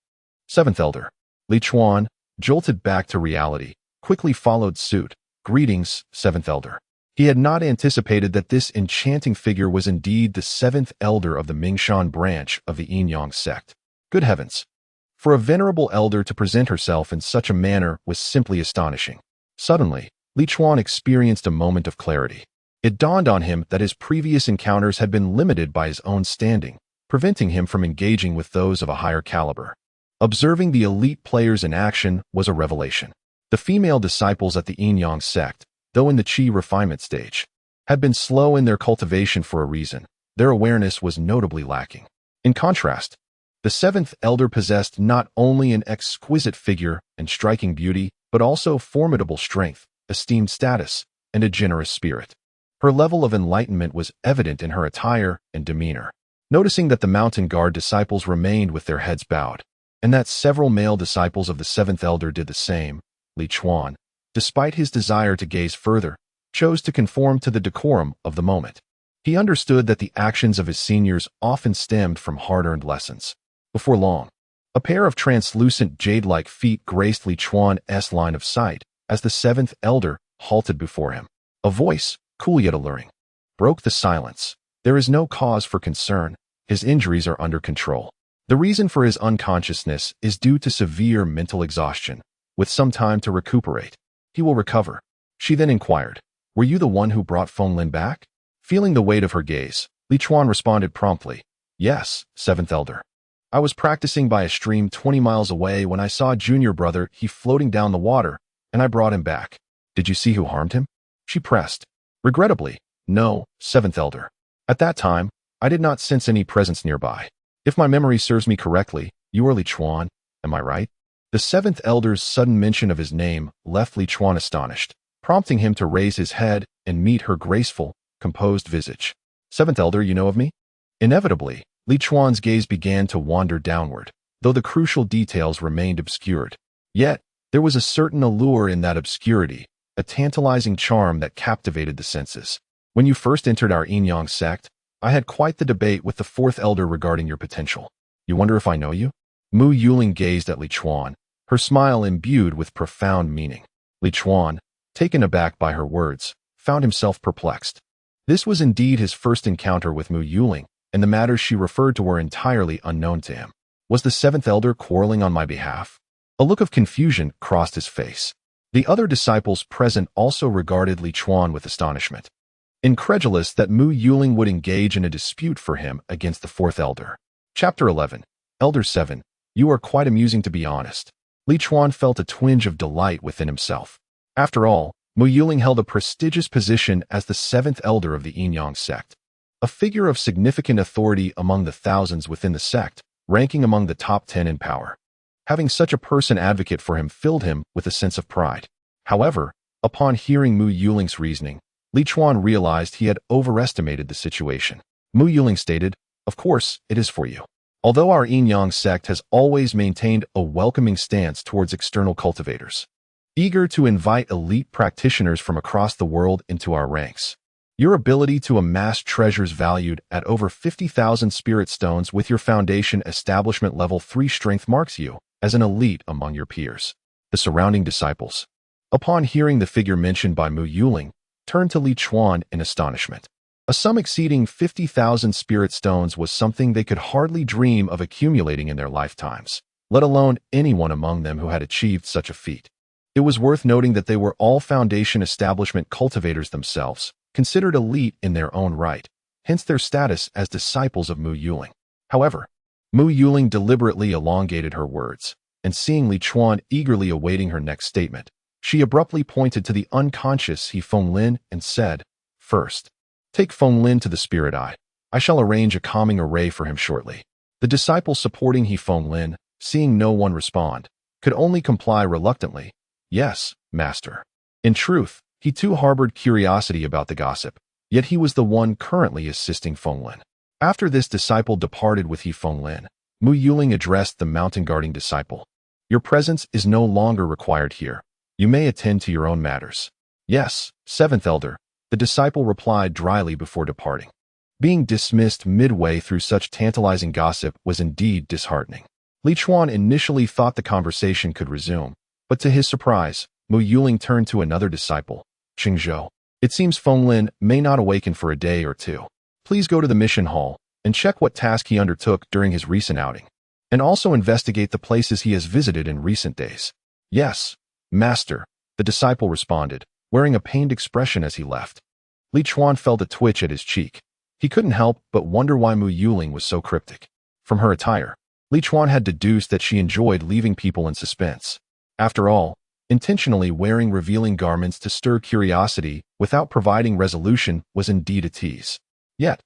Speaker 1: Seventh elder. Li Chuan, jolted back to reality, quickly followed suit, "Greetings, seventh elder." He had not anticipated that this enchanting figure was indeed the seventh elder of the Mingshan branch of the Yin-Yang sect. Good heavens! For a venerable elder to present herself in such a manner was simply astonishing. Suddenly, Li Chuan experienced a moment of clarity. It dawned on him that his previous encounters had been limited by his own standing, preventing him from engaging with those of a higher caliber. Observing the elite players in action was a revelation. The female disciples at the Yin-Yang sect, though in the Qi refinement stage, had been slow in their cultivation for a reason. Their awareness was notably lacking. In contrast, the seventh elder possessed not only an exquisite figure and striking beauty, but also formidable strength, esteemed status, and a generous spirit. Her level of enlightenment was evident in her attire and demeanor. Noticing that the mountain guard disciples remained with their heads bowed, and that several male disciples of the seventh elder did the same, Li Chuan, despite his desire to gaze further, chose to conform to the decorum of the moment. He understood that the actions of his seniors often stemmed from hard-earned lessons. Before long, a pair of translucent jade-like feet graced Li Chuan's line of sight as the seventh elder halted before him. A voice, cool yet alluring, broke the silence. "There is no cause for concern. His injuries are under control. The reason for his unconsciousness is due to severe mental exhaustion. With some time to recuperate, he will recover." She then inquired, "Were you the one who brought Feng Lin back?" Feeling the weight of her gaze, Li Chuan responded promptly, "Yes, seventh elder. I was practicing by a stream 20 miles away when I saw junior brother he floating down the water, and I brought him back." "Did you see who harmed him?" She pressed. "Regrettably, no, seventh elder. At that time, I did not sense any presence nearby. If my memory serves me correctly, you are Li Chuan, am I right?" The seventh elder's sudden mention of his name left Li Chuan astonished, prompting him to raise his head and meet her graceful, composed visage. "Seventh elder, you know of me?" Inevitably, Li Chuan's gaze began to wander downward, though the crucial details remained obscured. Yet, there was a certain allure in that obscurity, a tantalizing charm that captivated the senses. "When you first entered our Yin-Yang sect, I had quite the debate with the fourth elder regarding your potential. You wonder if I know you?" Mu Yuling gazed at Li Chuan, her smile imbued with profound meaning. Li Chuan, taken aback by her words, found himself perplexed. This was indeed his first encounter with Mu Yuling, and the matters she referred to were entirely unknown to him. Was the seventh elder quarreling on my behalf? A look of confusion crossed his face. The other disciples present also regarded Li Chuan with astonishment, incredulous that Mu Yuling would engage in a dispute for him against the fourth elder. Chapter 11. Elder 7. You are quite amusing, to be honest. Li Chuan felt a twinge of delight within himself. After all, Mu Yuling held a prestigious position as the seventh elder of the Yin-Yang sect, a figure of significant authority among the thousands within the sect, ranking among the top 10 in power. Having such a person advocate for him filled him with a sense of pride. However, upon hearing Mu Yuling's reasoning, Li Chuan realized he had overestimated the situation. Mu Yuling stated, "Of course, it is for you. Although our Yin-Yang sect has always maintained a welcoming stance towards external cultivators, eager to invite elite practitioners from across the world into our ranks. Your ability to amass treasures valued at over 50,000 spirit stones with your foundation establishment level 3 strength marks you as an elite among your peers." The surrounding disciples, upon hearing the figure mentioned by Mu Yuling, turned to Li Chuan in astonishment. A sum exceeding 50,000 spirit stones was something they could hardly dream of accumulating in their lifetimes, let alone anyone among them who had achieved such a feat. It was worth noting that they were all foundation establishment cultivators themselves, considered elite in their own right, hence their status as disciples of Mu Yuling. However, Mu Yuling deliberately elongated her words, and seeing Li Chuan eagerly awaiting her next statement, she abruptly pointed to the unconscious He Feng Lin and said, "First, take Feng Lin to the spirit eye. I shall arrange a calming array for him shortly." The disciple supporting He Feng Lin, seeing no one respond, could only comply reluctantly. "Yes, master." In truth, he too harbored curiosity about the gossip, yet he was the one currently assisting Feng Lin. After this disciple departed with He Feng Lin, Mu Yuling addressed the mountain guarding disciple. "Your presence is no longer required here. You may attend to your own matters." "Yes, seventh elder," the disciple replied dryly before departing. Being dismissed midway through such tantalizing gossip was indeed disheartening. Li Chuan initially thought the conversation could resume, but to his surprise, Mu Yuling turned to another disciple. Qingzhou. It seems Feng Lin may not awaken for a day or two. Please go to the mission hall and check what task he undertook during his recent outing, and also investigate the places he has visited in recent days. Yes, master, the disciple responded, wearing a pained expression as he left. Li Chuan felt a twitch at his cheek. He couldn't help but wonder why Mu Yuling was so cryptic. From her attire, Li Chuan had deduced that she enjoyed leaving people in suspense. After all, intentionally wearing revealing garments to stir curiosity without providing resolution was indeed a tease. Yet,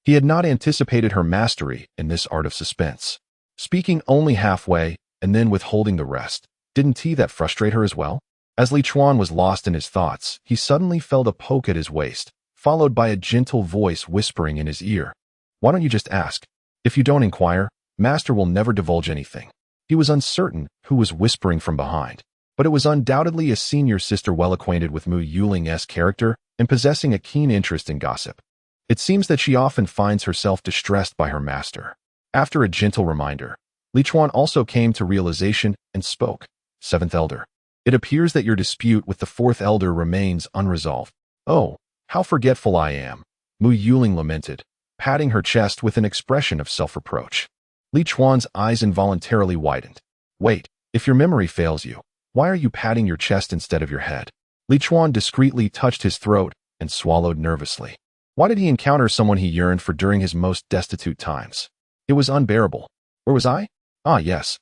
Speaker 1: he had not anticipated her mastery in this art of suspense. Speaking only halfway and then withholding the rest, didn't that frustrate her as well? As Li Chuan was lost in his thoughts, he suddenly felt a poke at his waist, followed by a gentle voice whispering in his ear. Why don't you just ask? If you don't inquire, Master will never divulge anything. He was uncertain who was whispering from behind, but it was undoubtedly a senior sister well acquainted with Mu Yuling's character and possessing a keen interest in gossip. It seems that she often finds herself distressed by her master. After a gentle reminder, Li Chuan also came to realization and spoke. Seventh Elder. It appears that your dispute with the Fourth Elder remains unresolved. Oh, how forgetful I am, Mu Yuling lamented, patting her chest with an expression of self-reproach. Li Chuan's eyes involuntarily widened. Wait, if your memory fails you, why are you patting your chest instead of your head? Li Chuan discreetly touched his throat and swallowed nervously. Why did he encounter someone he yearned for during his most destitute times? It was unbearable. Where was I? Ah, yes.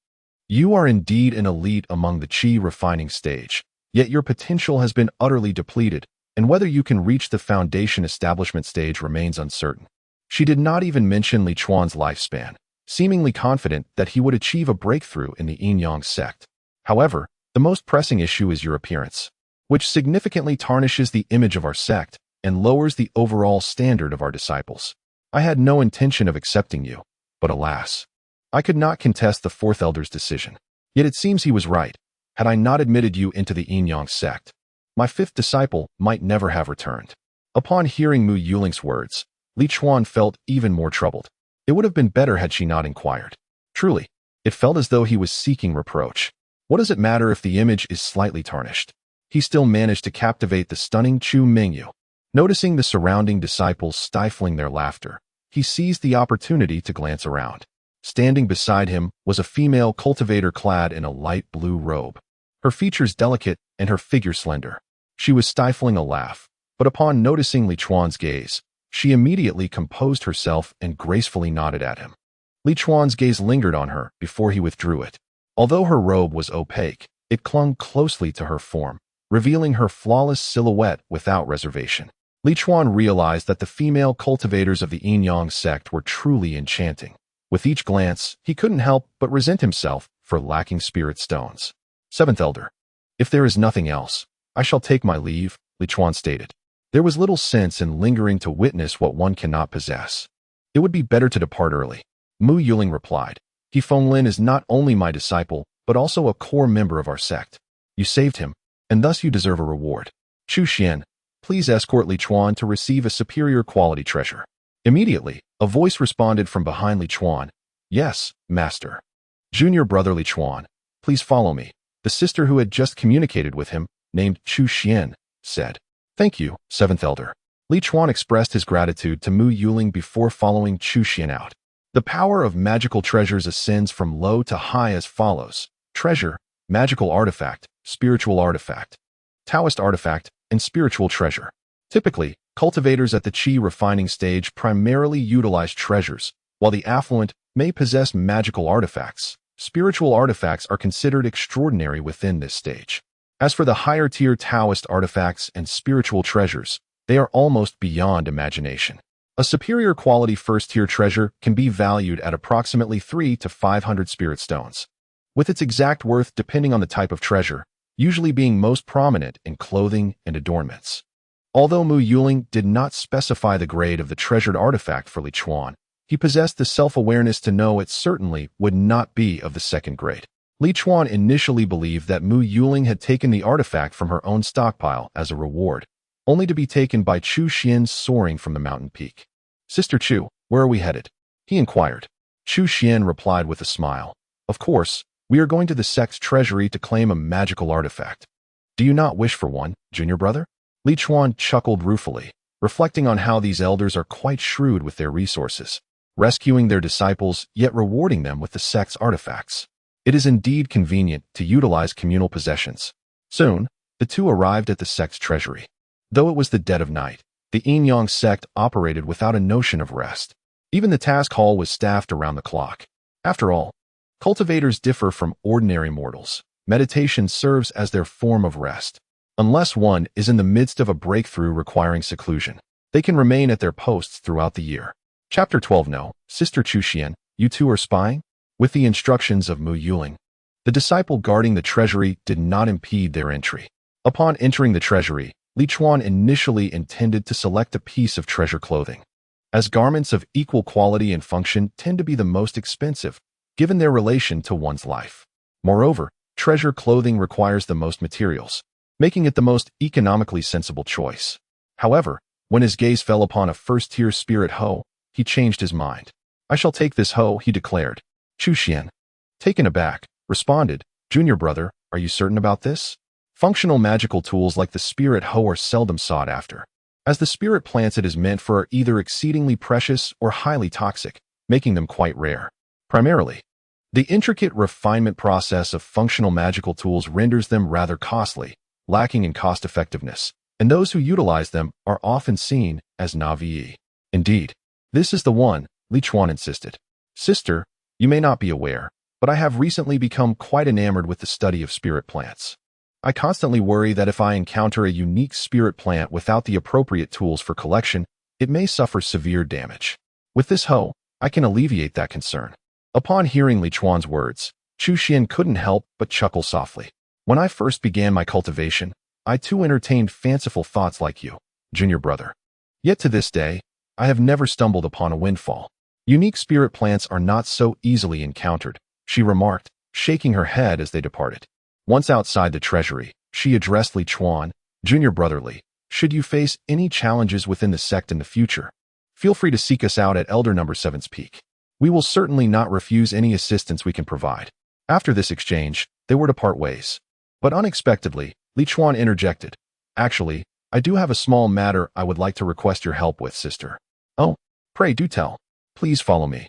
Speaker 1: You are indeed an elite among the qi refining stage, yet your potential has been utterly depleted, and whether you can reach the foundation establishment stage remains uncertain. She did not even mention Li Chuan's lifespan, seemingly confident that he would achieve a breakthrough in the Yin-Yang sect. However, the most pressing issue is your appearance, which significantly tarnishes the image of our sect and lowers the overall standard of our disciples. I had no intention of accepting you, but alas, I could not contest the Fourth Elder's decision. Yet it seems he was right. Had I not admitted you into the Yin-Yang sect, my fifth disciple might never have returned. Upon hearing Mu Yuling's words, Li Chuan felt even more troubled. It would have been better had she not inquired. Truly, it felt as though he was seeking reproach. What does it matter if the image is slightly tarnished? He still managed to captivate the stunning Chu Mingyu. Noticing the surrounding disciples stifling their laughter, he seized the opportunity to glance around. Standing beside him was a female cultivator clad in a light blue robe. Her features delicate and her figure slender. She was stifling a laugh, but upon noticing Li Chuan's gaze, she immediately composed herself and gracefully nodded at him. Li Chuan's gaze lingered on her before he withdrew it. Although her robe was opaque, it clung closely to her form, revealing her flawless silhouette without reservation. Li Chuan realized that the female cultivators of the Yin-Yang sect were truly enchanting. With each glance, he couldn't help but resent himself for lacking spirit stones. Seventh Elder. If there is nothing else, I shall take my leave, Li Chuan stated. There was little sense in lingering to witness what one cannot possess. It would be better to depart early. Mu Yuling replied. He Feng Lin is not only my disciple, but also a core member of our sect. You saved him, and thus you deserve a reward. Chu Xian, please escort Li Chuan to receive a superior quality treasure. Immediately, a voice responded from behind Li Chuan. Yes, master. Junior brother Li Chuan, please follow me. The sister who had just communicated with him, named Chu Xian, said. Thank you, Seventh Elder. Li Chuan expressed his gratitude to Mu Yuling before following Chu Xian out. The power of magical treasures ascends from low to high as follows. Treasure, magical artifact, spiritual artifact, Taoist artifact, and spiritual treasure. Typically, cultivators at the qi refining stage primarily utilize treasures, while the affluent may possess magical artifacts. Spiritual artifacts are considered extraordinary within this stage. As for the higher-tier Taoist artifacts and spiritual treasures, they are almost beyond imagination. A superior quality first-tier treasure can be valued at approximately 300 to 500 spirit stones, with its exact worth depending on the type of treasure, usually being most prominent in clothing and adornments. Although Mu Yuling did not specify the grade of the treasured artifact for Li Chuan, he possessed the self-awareness to know it certainly would not be of the second grade. Li Chuan initially believed that Mu Yuling had taken the artifact from her own stockpile as a reward, only to be taken by Chu Xian soaring from the mountain peak. Sister Chu, where are we headed? He inquired. Chu Xian replied with a smile. Of course, we are going to the sect's treasury to claim a magical artifact. Do you not wish for one, junior brother? Li Chuan chuckled ruefully, reflecting on how these elders are quite shrewd with their resources, rescuing their disciples yet rewarding them with the sect's artifacts. It is indeed convenient to utilize communal possessions. Soon, the two arrived at the sect's treasury. Though it was the dead of night, the Yin-Yang sect operated without a notion of rest. Even the task hall was staffed around the clock. After all, cultivators differ from ordinary mortals. Meditation serves as their form of rest. Unless one is in the midst of a breakthrough requiring seclusion, they can remain at their posts throughout the year. Chapter 12. No, Sister Chu Xian, you two are spying? With the instructions of Mu Yuling, the disciple guarding the treasury did not impede their entry. Upon entering the treasury, Li Chuan initially intended to select a piece of treasure clothing, as garments of equal quality and function tend to be the most expensive, given their relation to one's life. Moreover, treasure clothing requires the most materials, making it the most economically sensible choice. However, when his gaze fell upon a first-tier spirit hoe, he changed his mind. I shall take this hoe, he declared. Chu Xian, taken aback, responded, Junior brother, are you certain about this? Functional magical tools like the spirit hoe are seldom sought after, as the spirit plants it is meant for are either exceedingly precious or highly toxic, making them quite rare. Primarily, the intricate refinement process of functional magical tools renders them rather costly, lacking in cost-effectiveness, and those who utilize them are often seen as Navi. Indeed, this is the one, Li Chuan insisted. Sister, you may not be aware, but I have recently become quite enamored with the study of spirit plants. I constantly worry that if I encounter a unique spirit plant without the appropriate tools for collection, it may suffer severe damage. With this hoe, I can alleviate that concern. Upon hearing Li Chuan's words, Chu Xian couldn't help but chuckle softly. When I first began my cultivation, I too entertained fanciful thoughts like you, junior brother. Yet to this day, I have never stumbled upon a windfall. Unique spirit plants are not so easily encountered, she remarked, shaking her head as they departed. Once outside the treasury, she addressed Li Chuan, Junior brother Li, should you face any challenges within the sect in the future, feel free to seek us out at Elder Number 7's peak. We will certainly not refuse any assistance we can provide. After this exchange, they were to part ways. But unexpectedly, Li Chuan interjected, Actually, I do have a small matter I would like to request your help with, sister. Oh, pray do tell. Please follow me.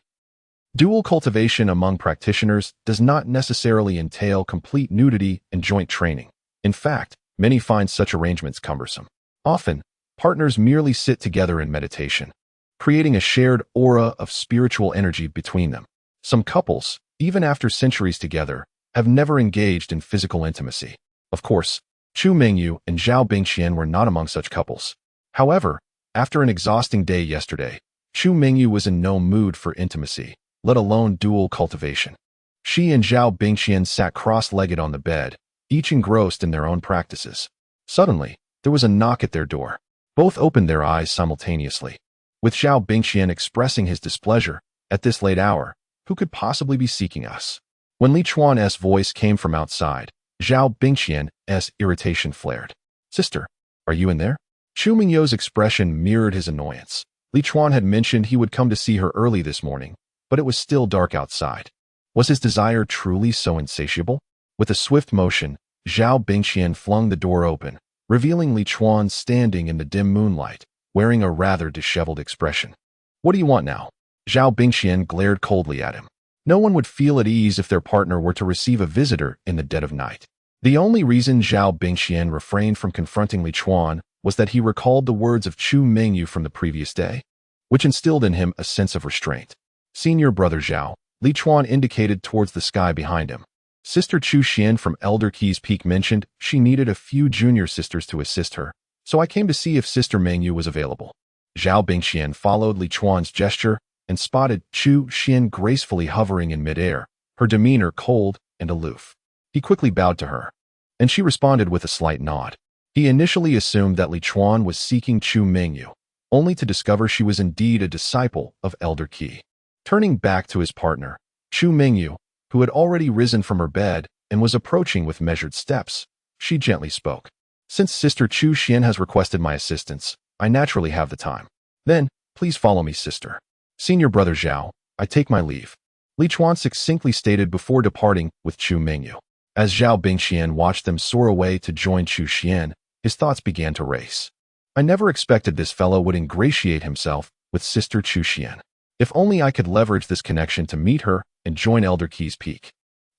Speaker 1: Dual cultivation among practitioners does not necessarily entail complete nudity and joint training. In fact, many find such arrangements cumbersome. Often, partners merely sit together in meditation, creating a shared aura of spiritual energy between them. Some couples, even after centuries together, have never engaged in physical intimacy. Of course, Chu Mingyu and Zhao Bingxian were not among such couples. However, after an exhausting day yesterday, Chu Mingyu was in no mood for intimacy, let alone dual cultivation. She and Zhao Bingxian sat cross-legged on the bed, each engrossed in their own practices. Suddenly, there was a knock at their door. Both opened their eyes simultaneously, with Zhao Bingxian expressing his displeasure. At this late hour, who could possibly be seeking us? When Li Chuan's voice came from outside, Zhao Bingxian's irritation flared. Sister, are you in there? Chu Mingyu's expression mirrored his annoyance. Li Chuan had mentioned he would come to see her early this morning, but it was still dark outside. Was his desire truly so insatiable? With a swift motion, Zhao Bingxian flung the door open, revealing Li Chuan standing in the dim moonlight, wearing a rather disheveled expression. What do you want now? Zhao Bingxian glared coldly at him. No one would feel at ease if their partner were to receive a visitor in the dead of night. The only reason Zhao Bingxian refrained from confronting Li Chuan was that he recalled the words of Chu Mingyu from the previous day, which instilled in him a sense of restraint. Senior brother Zhao, Li Chuan indicated towards the sky behind him. Sister Chu Xian from Elder Key's Peak mentioned she needed a few junior sisters to assist her, so I came to see if Sister Mingyu was available. Zhao Bingxian followed Li Chuan's gesture and spotted Chu Xian gracefully hovering in midair, her demeanor cold and aloof. He quickly bowed to her, and she responded with a slight nod. He initially assumed that Li Chuan was seeking Chu Mingyu, only to discover she was indeed a disciple of Elder Key. Turning back to his partner, Chu Mingyu, who had already risen from her bed and was approaching with measured steps, she gently spoke. Since Sister Chu Xian has requested my assistance, I naturally have the time. Then, please follow me, sister. Senior brother Zhao, I take my leave. Li Chuan succinctly stated before departing with Chu Mingyu. As Zhao Bingxian watched them soar away to join Chu Xian, his thoughts began to race. I never expected this fellow would ingratiate himself with Sister Chu Xian. If only I could leverage this connection to meet her and join Elder Qi's peak.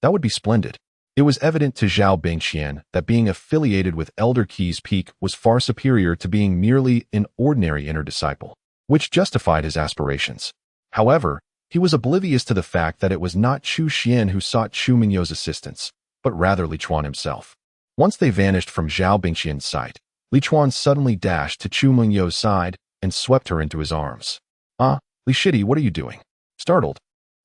Speaker 1: That would be splendid. It was evident to Zhao Bingqian that being affiliated with Elder Qi's peak was far superior to being merely an ordinary inner disciple, which justified his aspirations. However, he was oblivious to the fact that it was not Chu Xian who sought Chu Mingyu's assistance, but rather Li Chuan himself. Once they vanished from Zhao Bingqian's sight, Li Chuan suddenly dashed to Chu Mingyu's side and swept her into his arms. Li Shidi, what are you doing? Startled,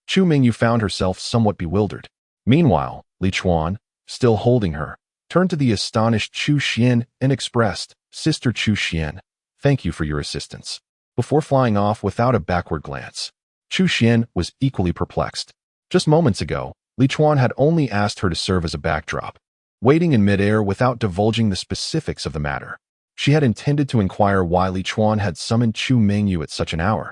Speaker 1: Chu Mingyu found herself somewhat bewildered. Meanwhile, Li Chuan, still holding her, turned to the astonished Chu Xian and expressed, Sister Chu Xian, thank you for your assistance. Before flying off without a backward glance, Chu Xian was equally perplexed. Just moments ago, Li Chuan had only asked her to serve as a backdrop, waiting in midair without divulging the specifics of the matter. She had intended to inquire why Li Chuan had summoned Chu Mingyu at such an hour,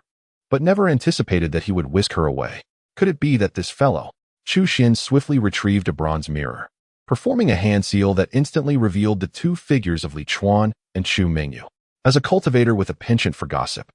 Speaker 1: but never anticipated that he would whisk her away. Could it be that this fellow? Chu Xian swiftly retrieved a bronze mirror, performing a hand seal that instantly revealed the two figures of Li Chuan and Chu Mingyu. As a cultivator with a penchant for gossip,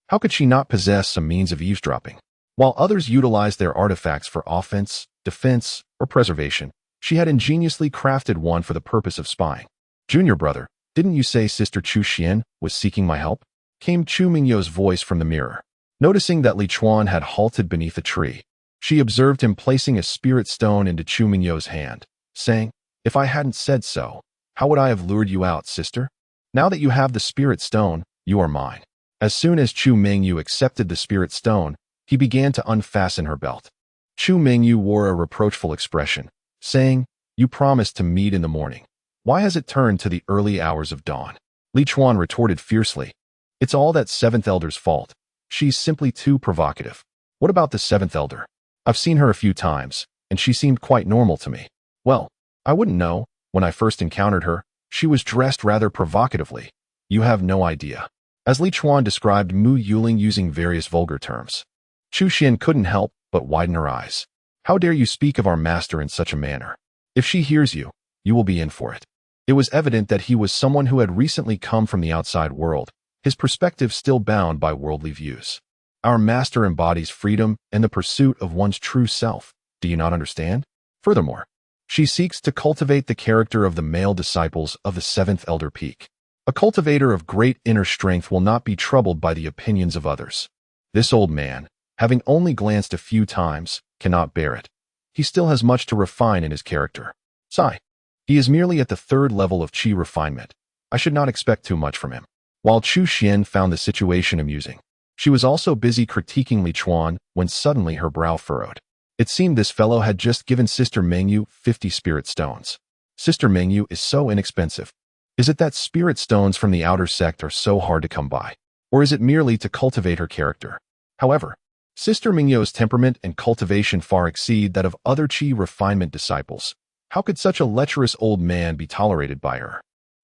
Speaker 1: how could she not possess some means of eavesdropping? While others utilized their artifacts for offense, defense, or preservation, she had ingeniously crafted one for the purpose of spying. Junior brother, didn't you say Sister Chu Xian was seeking my help? Came Chu Mingyu's voice from the mirror. Noticing that Li Chuan had halted beneath a tree, she observed him placing a spirit stone into Chu Mingyu's hand, saying, if I hadn't said so, how would I have lured you out, sister? Now that you have the spirit stone, you are mine. As soon as Chu Mingyu accepted the spirit stone, he began to unfasten her belt. Chu Mingyu wore a reproachful expression, saying, you promised to meet in the morning. Why has it turned to the early hours of dawn? Li Chuan retorted fiercely, it's all that seventh elder's fault. She's simply too provocative. What about the seventh elder? I've seen her a few times, and she seemed quite normal to me. Well, I wouldn't know. When I first encountered her, she was dressed rather provocatively. You have no idea. As Li Chuan described Mu Yuling using various vulgar terms, Chu Xian couldn't help but widen her eyes. How dare you speak of our master in such a manner? If she hears you, you will be in for it. It was evident that he was someone who had recently come from the outside world, his perspective still bound by worldly views. Our master embodies freedom and the pursuit of one's true self. Do you not understand? Furthermore, she seeks to cultivate the character of the male disciples of the seventh elder peak. A cultivator of great inner strength will not be troubled by the opinions of others. This old man, having only glanced a few times, cannot bear it. He still has much to refine in his character. Sigh. He is merely at the third level of qi refinement. I should not expect too much from him. While Chu Xian found the situation amusing, she was also busy critiquing Li Chuan when suddenly her brow furrowed. It seemed this fellow had just given Sister Mingyu 50 spirit stones. Sister Mingyu is so inexpensive. Is it that spirit stones from the outer sect are so hard to come by? Or is it merely to cultivate her character? However, Sister Mingyu's temperament and cultivation far exceed that of other qi refinement disciples. How could such a lecherous old man be tolerated by her?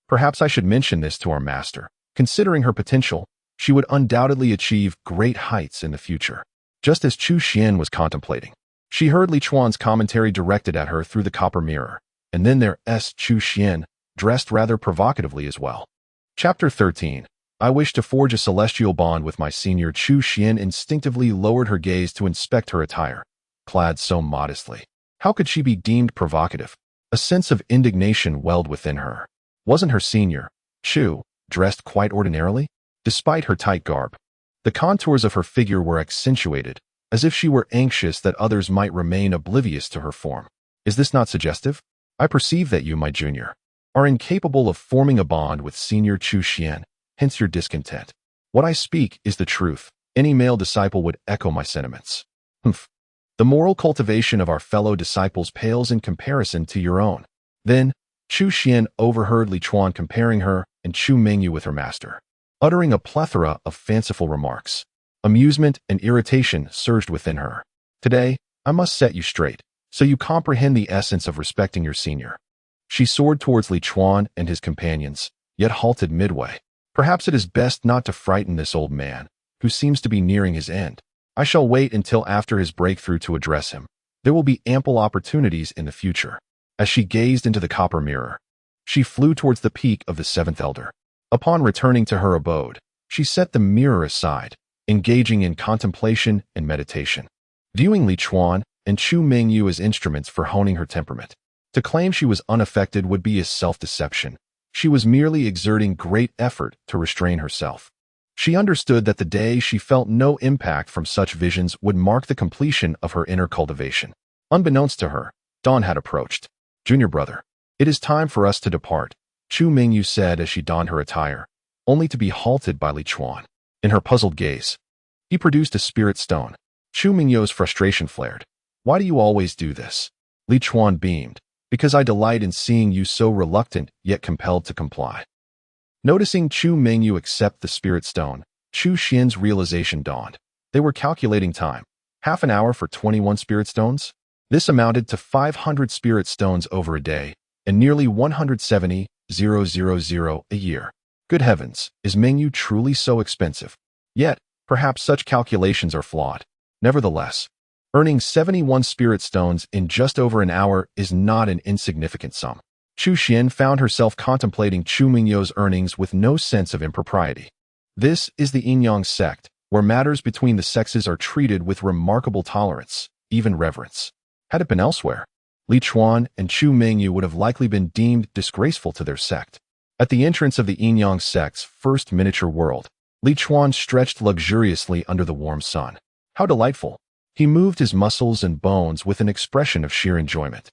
Speaker 1: Perhaps I should mention this to our master. Considering her potential, she would undoubtedly achieve great heights in the future. Just as Chu Xian was contemplating, she heard Li Chuan's commentary directed at her through the copper mirror, and then there's Chu Xian, dressed rather provocatively as well. Chapter 13. I wish to forge a celestial bond with my senior. Chu Xian instinctively lowered her gaze to inspect her attire, clad so modestly. How could she be deemed provocative? A sense of indignation welled within her. Wasn't her senior, Chu, dressed quite ordinarily? Despite her tight garb, the contours of her figure were accentuated, as if she were anxious that others might remain oblivious to her form. Is this not suggestive? I perceive that you, my junior, are incapable of forming a bond with senior Chu Xian, hence your discontent. What I speak is the truth. Any male disciple would echo my sentiments. Humph. The moral cultivation of our fellow disciples pales in comparison to your own. Then, Chu Xian overheard Li Chuan comparing her and Chu Mingyu with her master, uttering a plethora of fanciful remarks. Amusement and irritation surged within her. Today, I must set you straight, so you comprehend the essence of respecting your senior. She soared towards Li Chuan and his companions, yet halted midway. Perhaps it is best not to frighten this old man, who seems to be nearing his end. I shall wait until after his breakthrough to address him. There will be ample opportunities in the future. As she gazed into the copper mirror, She flew towards the peak of the seventh elder. Upon returning to her abode, she set the mirror aside, engaging in contemplation and meditation, viewing Li Chuan and Chu Mingyu as instruments for honing her temperament. To claim she was unaffected would be a self-deception. She was merely exerting great effort to restrain herself. She understood that the day she felt no impact from such visions would mark the completion of her inner cultivation. Unbeknownst to her, dawn had approached. "Junior brother, it is time for us to depart," Chu Mingyu said as she donned her attire, only to be halted by Li Chuan. In her puzzled gaze, he produced a spirit stone. Chu Mingyu's frustration flared. "Why do you always do this?" Li Chuan beamed. "Because I delight in seeing you so reluctant yet compelled to comply." Noticing Chu Mingyu accept the spirit stone, Chu Xian's realization dawned. They were calculating time. Half an hour for 21 spirit stones? This amounted to 500 spirit stones over a day, and nearly 170,000 a year. Good heavens, is Mingyu truly so expensive? Yet, perhaps such calculations are flawed. Nevertheless, earning 71 spirit stones in just over an hour is not an insignificant sum. Chu Xian found herself contemplating Chu Mingyu's earnings with no sense of impropriety. This is the Yin-Yang sect, where matters between the sexes are treated with remarkable tolerance, even reverence. Had it been elsewhere, Li Chuan and Chu Mingyu would have likely been deemed disgraceful to their sect. At the entrance of the Yin-Yang sect's first miniature world, Li Chuan stretched luxuriously under the warm sun. How delightful! He moved his muscles and bones with an expression of sheer enjoyment.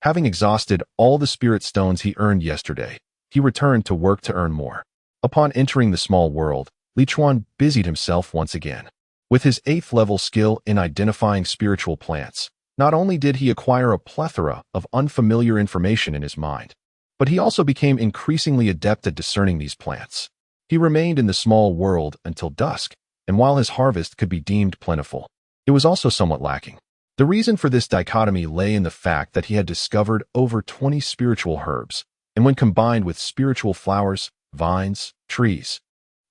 Speaker 1: Having exhausted all the spirit stones he earned yesterday, he returned to work to earn more. Upon entering the small world, Li Chuan busied himself once again. With his 8th level skill in identifying spiritual plants, not only did he acquire a plethora of unfamiliar information in his mind, but he also became increasingly adept at discerning these plants. He remained in the small world until dusk, and while his harvest could be deemed plentiful, it was also somewhat lacking. The reason for this dichotomy lay in the fact that he had discovered over 20 spiritual herbs, and when combined with spiritual flowers, vines, trees,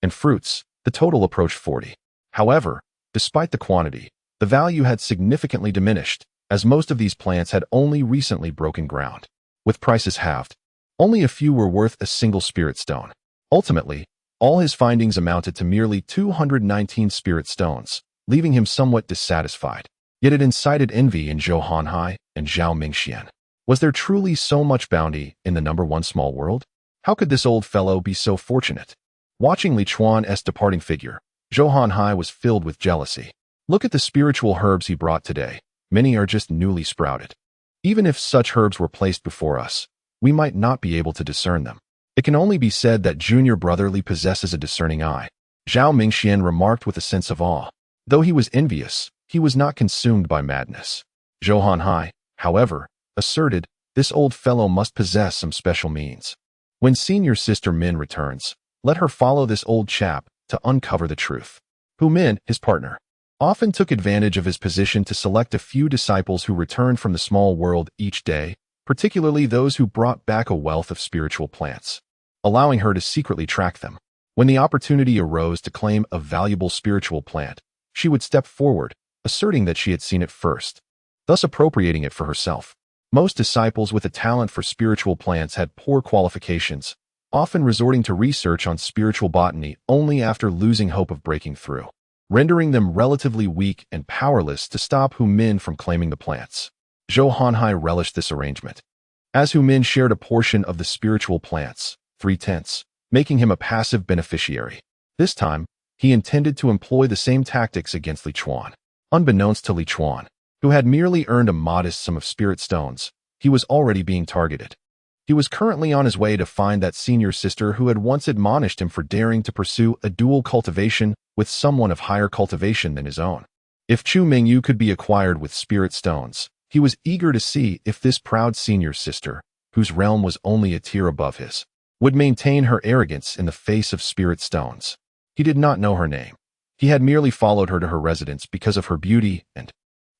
Speaker 1: and fruits, the total approached 40. However, despite the quantity, the value had significantly diminished, as most of these plants had only recently broken ground. With prices halved, only a few were worth a single spirit stone. Ultimately, all his findings amounted to merely 219 spirit stones, leaving him somewhat dissatisfied. Yet it incited envy in Zhou Hanhai and Zhao Mingxian. Was there truly so much bounty in the number one small world? How could this old fellow be so fortunate? Watching Li Chuan's departing figure, Zhou Hanhai was filled with jealousy. Look at the spiritual herbs he brought today. Many are just newly sprouted. Even if such herbs were placed before us, we might not be able to discern them. It can only be said that junior brother Li possesses a discerning eye. Zhao Mingxian remarked with a sense of awe. Though he was envious, he was not consumed by madness. Zhou Hanhai, however, asserted, this old fellow must possess some special means. When senior sister Min returns, let her follow this old chap to uncover the truth. Hu Min, his partner, often took advantage of his position to select a few disciples who returned from the small world each day, particularly those who brought back a wealth of spiritual plants, allowing her to secretly track them. When the opportunity arose to claim a valuable spiritual plant, she would step forward, asserting that she had seen it first, thus appropriating it for herself. Most disciples with a talent for spiritual plants had poor qualifications, often resorting to research on spiritual botany only after losing hope of breaking through, rendering them relatively weak and powerless to stop Hu Min from claiming the plants. Zhou Hanhai relished this arrangement, as Hu Min shared a portion of the spiritual plants, 3/10, making him a passive beneficiary. This time, he intended to employ the same tactics against Li Chuan. Unbeknownst to Li Chuan, who had merely earned a modest sum of spirit stones, he was already being targeted. He was currently on his way to find that senior sister who had once admonished him for daring to pursue a dual cultivation with someone of higher cultivation than his own. If Chu Mingyu could be acquired with spirit stones, he was eager to see if this proud senior sister, whose realm was only a tier above his, would maintain her arrogance in the face of spirit stones. He did not know her name. He had merely followed her to her residence because of her beauty and,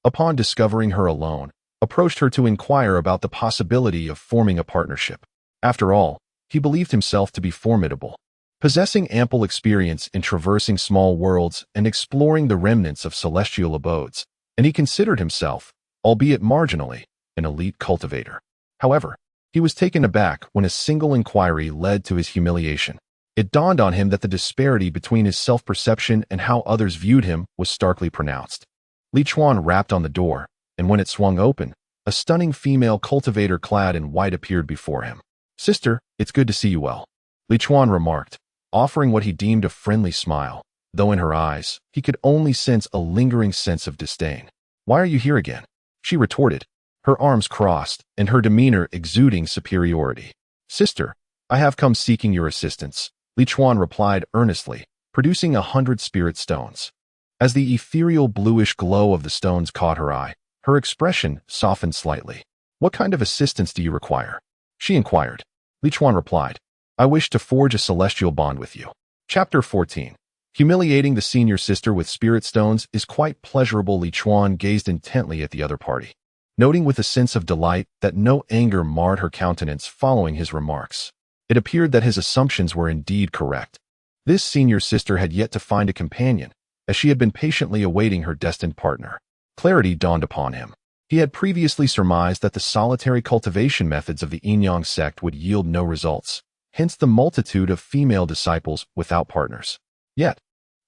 Speaker 1: upon discovering her alone, approached her to inquire about the possibility of forming a partnership. After all, he believed himself to be formidable, possessing ample experience in traversing small worlds and exploring the remnants of celestial abodes, and he considered himself, albeit marginally, an elite cultivator. However, He was taken aback when a single inquiry led to his humiliation. It dawned on him that the disparity between his self-perception and how others viewed him was starkly pronounced. Li Chuan rapped on the door, and when it swung open, a stunning female cultivator clad in white appeared before him. "Sister, it's good to see you well," Li Chuan remarked, offering what he deemed a friendly smile, though in her eyes, he could only sense a lingering sense of disdain. "Why are you here again?" she retorted, her arms crossed and her demeanor exuding superiority. "Sister, I have come seeking your assistance," Li Chuan replied earnestly, producing 100 spirit stones. As the ethereal bluish glow of the stones caught her eye, her expression softened slightly. "What kind of assistance do you require?" she inquired. Li Chuan replied, "I wish to forge a celestial bond with you." Chapter 14. Humiliating the senior sister with spirit stones is quite pleasurable. Li Chuan gazed intently at the other party, noting with a sense of delight that no anger marred her countenance following his remarks. It appeared that his assumptions were indeed correct. This senior sister had yet to find a companion, as she had been patiently awaiting her destined partner. Clarity dawned upon him. He had previously surmised that the solitary cultivation methods of the Yin-Yang sect would yield no results, hence the multitude of female disciples without partners. Yet,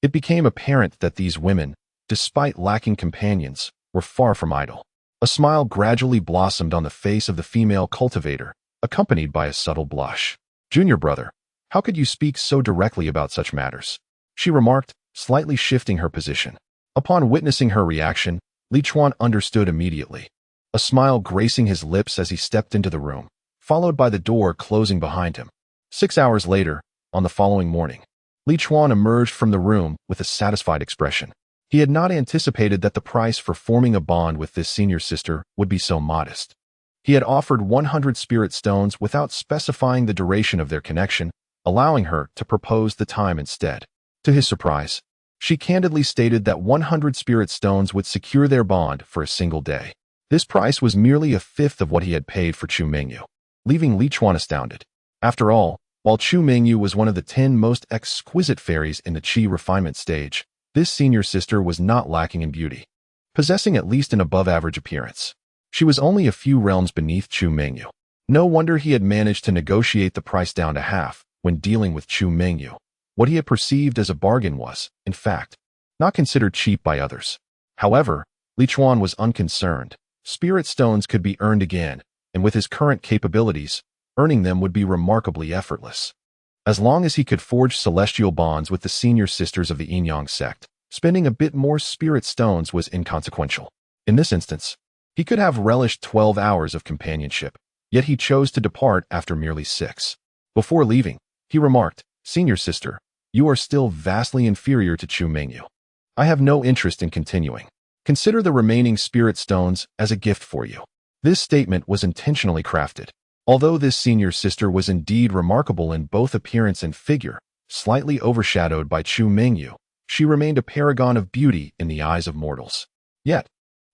Speaker 1: it became apparent that these women, despite lacking companions, were far from idle. A smile gradually blossomed on the face of the female cultivator, accompanied by a subtle blush. "Junior brother, how could you speak so directly about such matters?" she remarked, slightly shifting her position. Upon witnessing her reaction, Li Chuan understood immediately, a smile gracing his lips as he stepped into the room, followed by the door closing behind him. 6 hours later, on the following morning, Li Chuan emerged from the room with a satisfied expression. He had not anticipated that the price for forming a bond with this senior sister would be so modest. He had offered 100 spirit stones without specifying the duration of their connection, allowing her to propose the time instead. To his surprise, she candidly stated that 100 spirit stones would secure their bond for a single day. This price was merely a fifth of what he had paid for Chu Mingyu, leaving Li Chuan astounded. After all, while Chu Mingyu was one of the 10 most exquisite fairies in the Qi refinement stage, this senior sister was not lacking in beauty, possessing at least an above-average appearance. She was only a few realms beneath Chu Mingyu. No wonder he had managed to negotiate the price down to half when dealing with Chu Mingyu. What he had perceived as a bargain was, in fact, not considered cheap by others. However, Li Chuan was unconcerned. Spirit stones could be earned again, and with his current capabilities, earning them would be remarkably effortless. As long as he could forge celestial bonds with the senior sisters of the Yin-Yang sect, spending a bit more spirit stones was inconsequential. In this instance, he could have relished 12 hours of companionship, yet he chose to depart after merely 6. Before leaving, he remarked, "Senior sister, you are still vastly inferior to Chu Mingyu. I have no interest in continuing. Consider the remaining spirit stones as a gift for you." This statement was intentionally crafted. Although this senior sister was indeed remarkable in both appearance and figure, slightly overshadowed by Chu Mingyu, she remained a paragon of beauty in the eyes of mortals. Yet,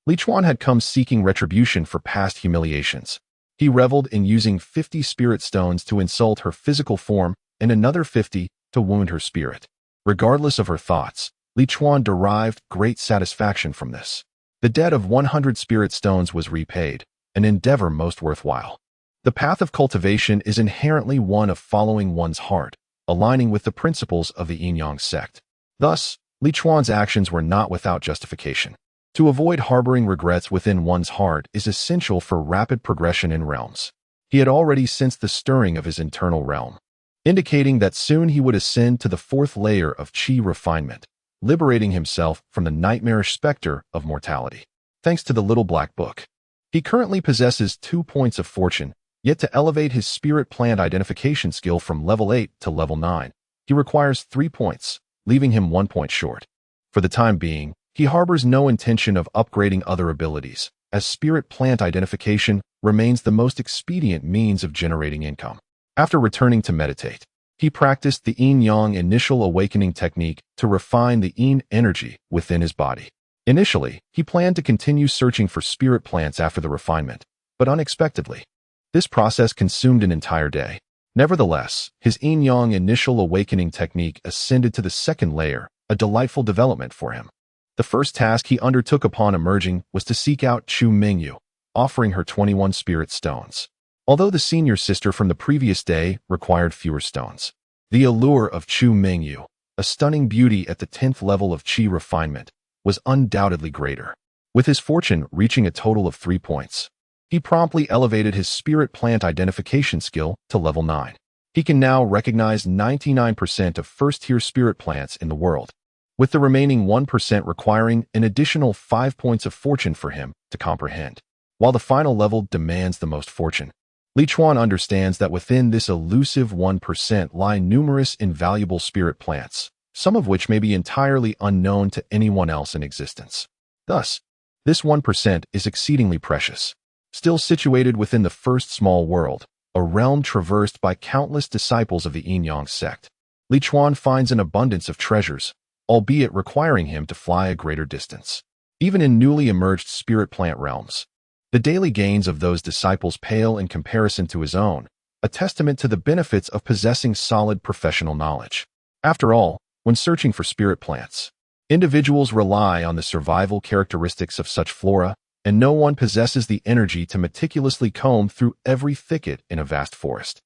Speaker 1: Li Chuan had come seeking retribution for past humiliations. He reveled in using 50 spirit stones to insult her physical form and another 50 to wound her spirit. Regardless of her thoughts, Li Chuan derived great satisfaction from this. The debt of 100 spirit stones was repaid, an endeavor most worthwhile. The path of cultivation is inherently one of following one's heart, aligning with the principles of the Yin-Yang sect. Thus, Li Chuan's actions were not without justification. To avoid harboring regrets within one's heart is essential for rapid progression in realms. He had already sensed the stirring of his internal realm, indicating that soon he would ascend to the 4th layer of Qi refinement, liberating himself from the nightmarish specter of mortality. Thanks to the Little Black Book, he currently possesses 2 points of fortune, yet to elevate his spirit plant identification skill from level 8 to level 9, he requires 3 points, leaving him 1 point short. For the time being, he harbors no intention of upgrading other abilities, as spirit plant identification remains the most expedient means of generating income. After returning to meditate, he practiced the Yin-Yang initial awakening technique to refine the Yin energy within his body. Initially, he planned to continue searching for spirit plants after the refinement, but unexpectedly, this process consumed an entire day. Nevertheless, his Yin-Yang initial awakening technique ascended to the 2nd layer, a delightful development for him. The first task he undertook upon emerging was to seek out Chu Mingyu, offering her 21 spirit stones. Although the senior sister from the previous day required fewer stones, the allure of Chu Mingyu, a stunning beauty at the 10th level of Qi refinement, was undoubtedly greater. With his fortune reaching a total of 3 points, he promptly elevated his spirit plant identification skill to level 9. He can now recognize 99% of first-tier spirit plants in the world, with the remaining 1% requiring an additional 5 points of fortune for him to comprehend. While the final level demands the most fortune, Li Chuan understands that within this elusive 1% lie numerous invaluable spirit plants, some of which may be entirely unknown to anyone else in existence. Thus, this 1% is exceedingly precious. Still situated within the first small world, a realm traversed by countless disciples of the Yin-Yang sect, Li Chuan finds an abundance of treasures, albeit requiring him to fly a greater distance. Even in newly emerged spirit plant realms, the daily gains of those disciples pale in comparison to his own, a testament to the benefits of possessing solid professional knowledge. After all, when searching for spirit plants, individuals rely on the survival characteristics of such flora, and no one possesses the energy to meticulously comb through every thicket in a vast forest.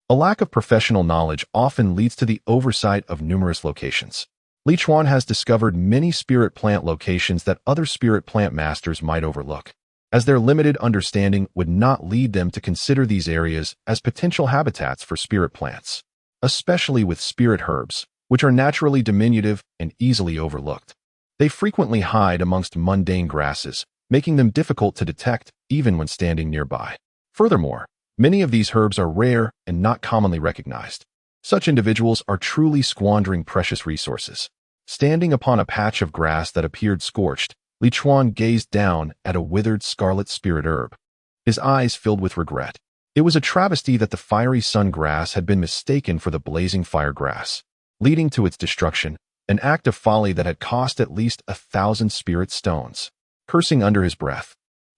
Speaker 1: A lack of professional knowledge often leads to the oversight of numerous locations. Li Chuan has discovered many spirit plant locations that other spirit plant masters might overlook, as their limited understanding would not lead them to consider these areas as potential habitats for spirit plants, especially with spirit herbs, which are naturally diminutive and easily overlooked. They frequently hide amongst mundane grasses, making them difficult to detect even when standing nearby. Furthermore, many of these herbs are rare and not commonly recognized. Such individuals are truly squandering precious resources. Standing upon a patch of grass that appeared scorched, Li Chuan gazed down at a withered scarlet spirit herb. His eyes filled with regret. It was a travesty that the fiery sun grass had been mistaken for the blazing fire grass, leading to its destruction, an act of folly that had cost at least 1,000 spirit stones. Cursing under his breath,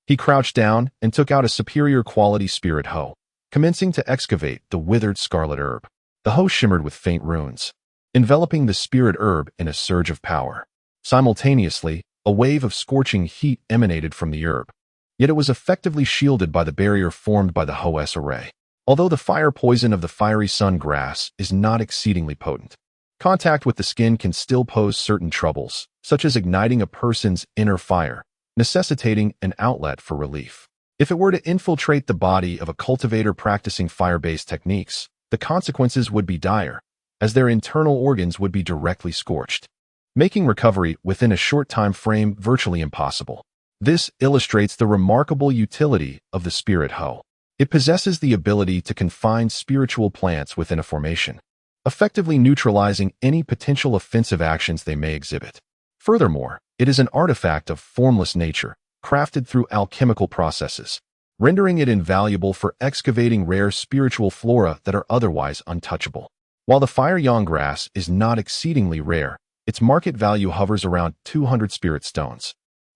Speaker 1: he crouched down and took out a superior quality spirit hoe, commencing to excavate the withered scarlet herb. The hoe shimmered with faint runes, enveloping the spirit herb in a surge of power. Simultaneously, a wave of scorching heat emanated from the herb, yet it was effectively shielded by the barrier formed by the hoe's array. Although the fire poison of the fiery sun grass is not exceedingly potent, contact with the skin can still pose certain troubles, such as igniting a person's inner fire, necessitating an outlet for relief. If it were to infiltrate the body of a cultivator practicing fire-based techniques, the consequences would be dire, as their internal organs would be directly scorched, making recovery within a short time frame virtually impossible. This illustrates the remarkable utility of the spirit hoe. It possesses the ability to confine spiritual plants within a formation, effectively neutralizing any potential offensive actions they may exhibit. Furthermore, it is an artifact of formless nature, crafted through alchemical processes, rendering it invaluable for excavating rare spiritual flora that are otherwise untouchable. While the fire yang grass is not exceedingly rare, its market value hovers around 200 spirit stones.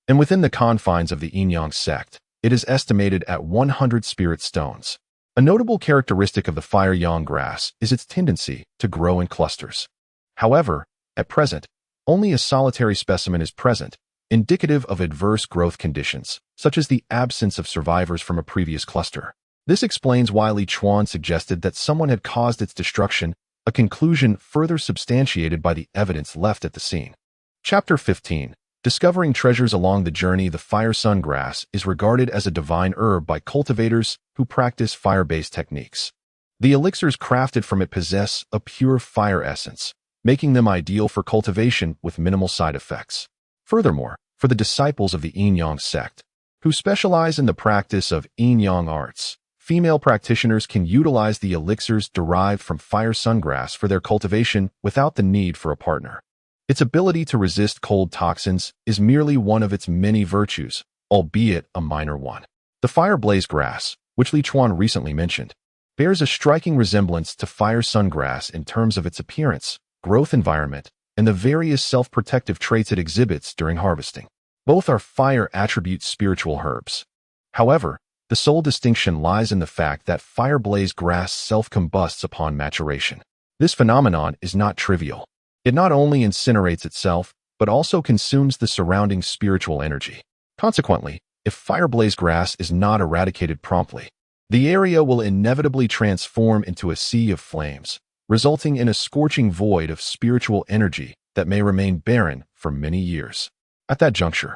Speaker 1: And within the confines of the Yin-Yang sect, it is estimated at 100 spirit stones. A notable characteristic of the fire yang grass is its tendency to grow in clusters. However, at present, only a solitary specimen is present, indicative of adverse growth conditions, such as the absence of survivors from a previous cluster. This explains why Li Chuan suggested that someone had caused its destruction, a conclusion further substantiated by the evidence left at the scene. Chapter 15. Discovering treasures along the journey. The fire sun grass is regarded as a divine herb by cultivators who practice fire-based techniques. The elixirs crafted from it possess a pure fire essence, making them ideal for cultivation with minimal side effects. Furthermore, for the disciples of the Yin-Yang sect, who specialize in the practice of Yin-Yang arts, female practitioners can utilize the elixirs derived from fire sungrass for their cultivation without the need for a partner. Its ability to resist cold toxins is merely one of its many virtues, albeit a minor one. The fire blaze grass, which Li Chuan recently mentioned, bears a striking resemblance to fire sungrass in terms of its appearance, growth environment, and the various self-protective traits it exhibits during harvesting. Both are fire attribute spiritual herbs. However, the sole distinction lies in the fact that fire blaze grass self-combusts upon maturation. This phenomenon is not trivial. It not only incinerates itself, but also consumes the surrounding spiritual energy. Consequently, if fire blaze grass is not eradicated promptly, the area will inevitably transform into a sea of flames, resulting in a scorching void of spiritual energy that may remain barren for many years. At that juncture,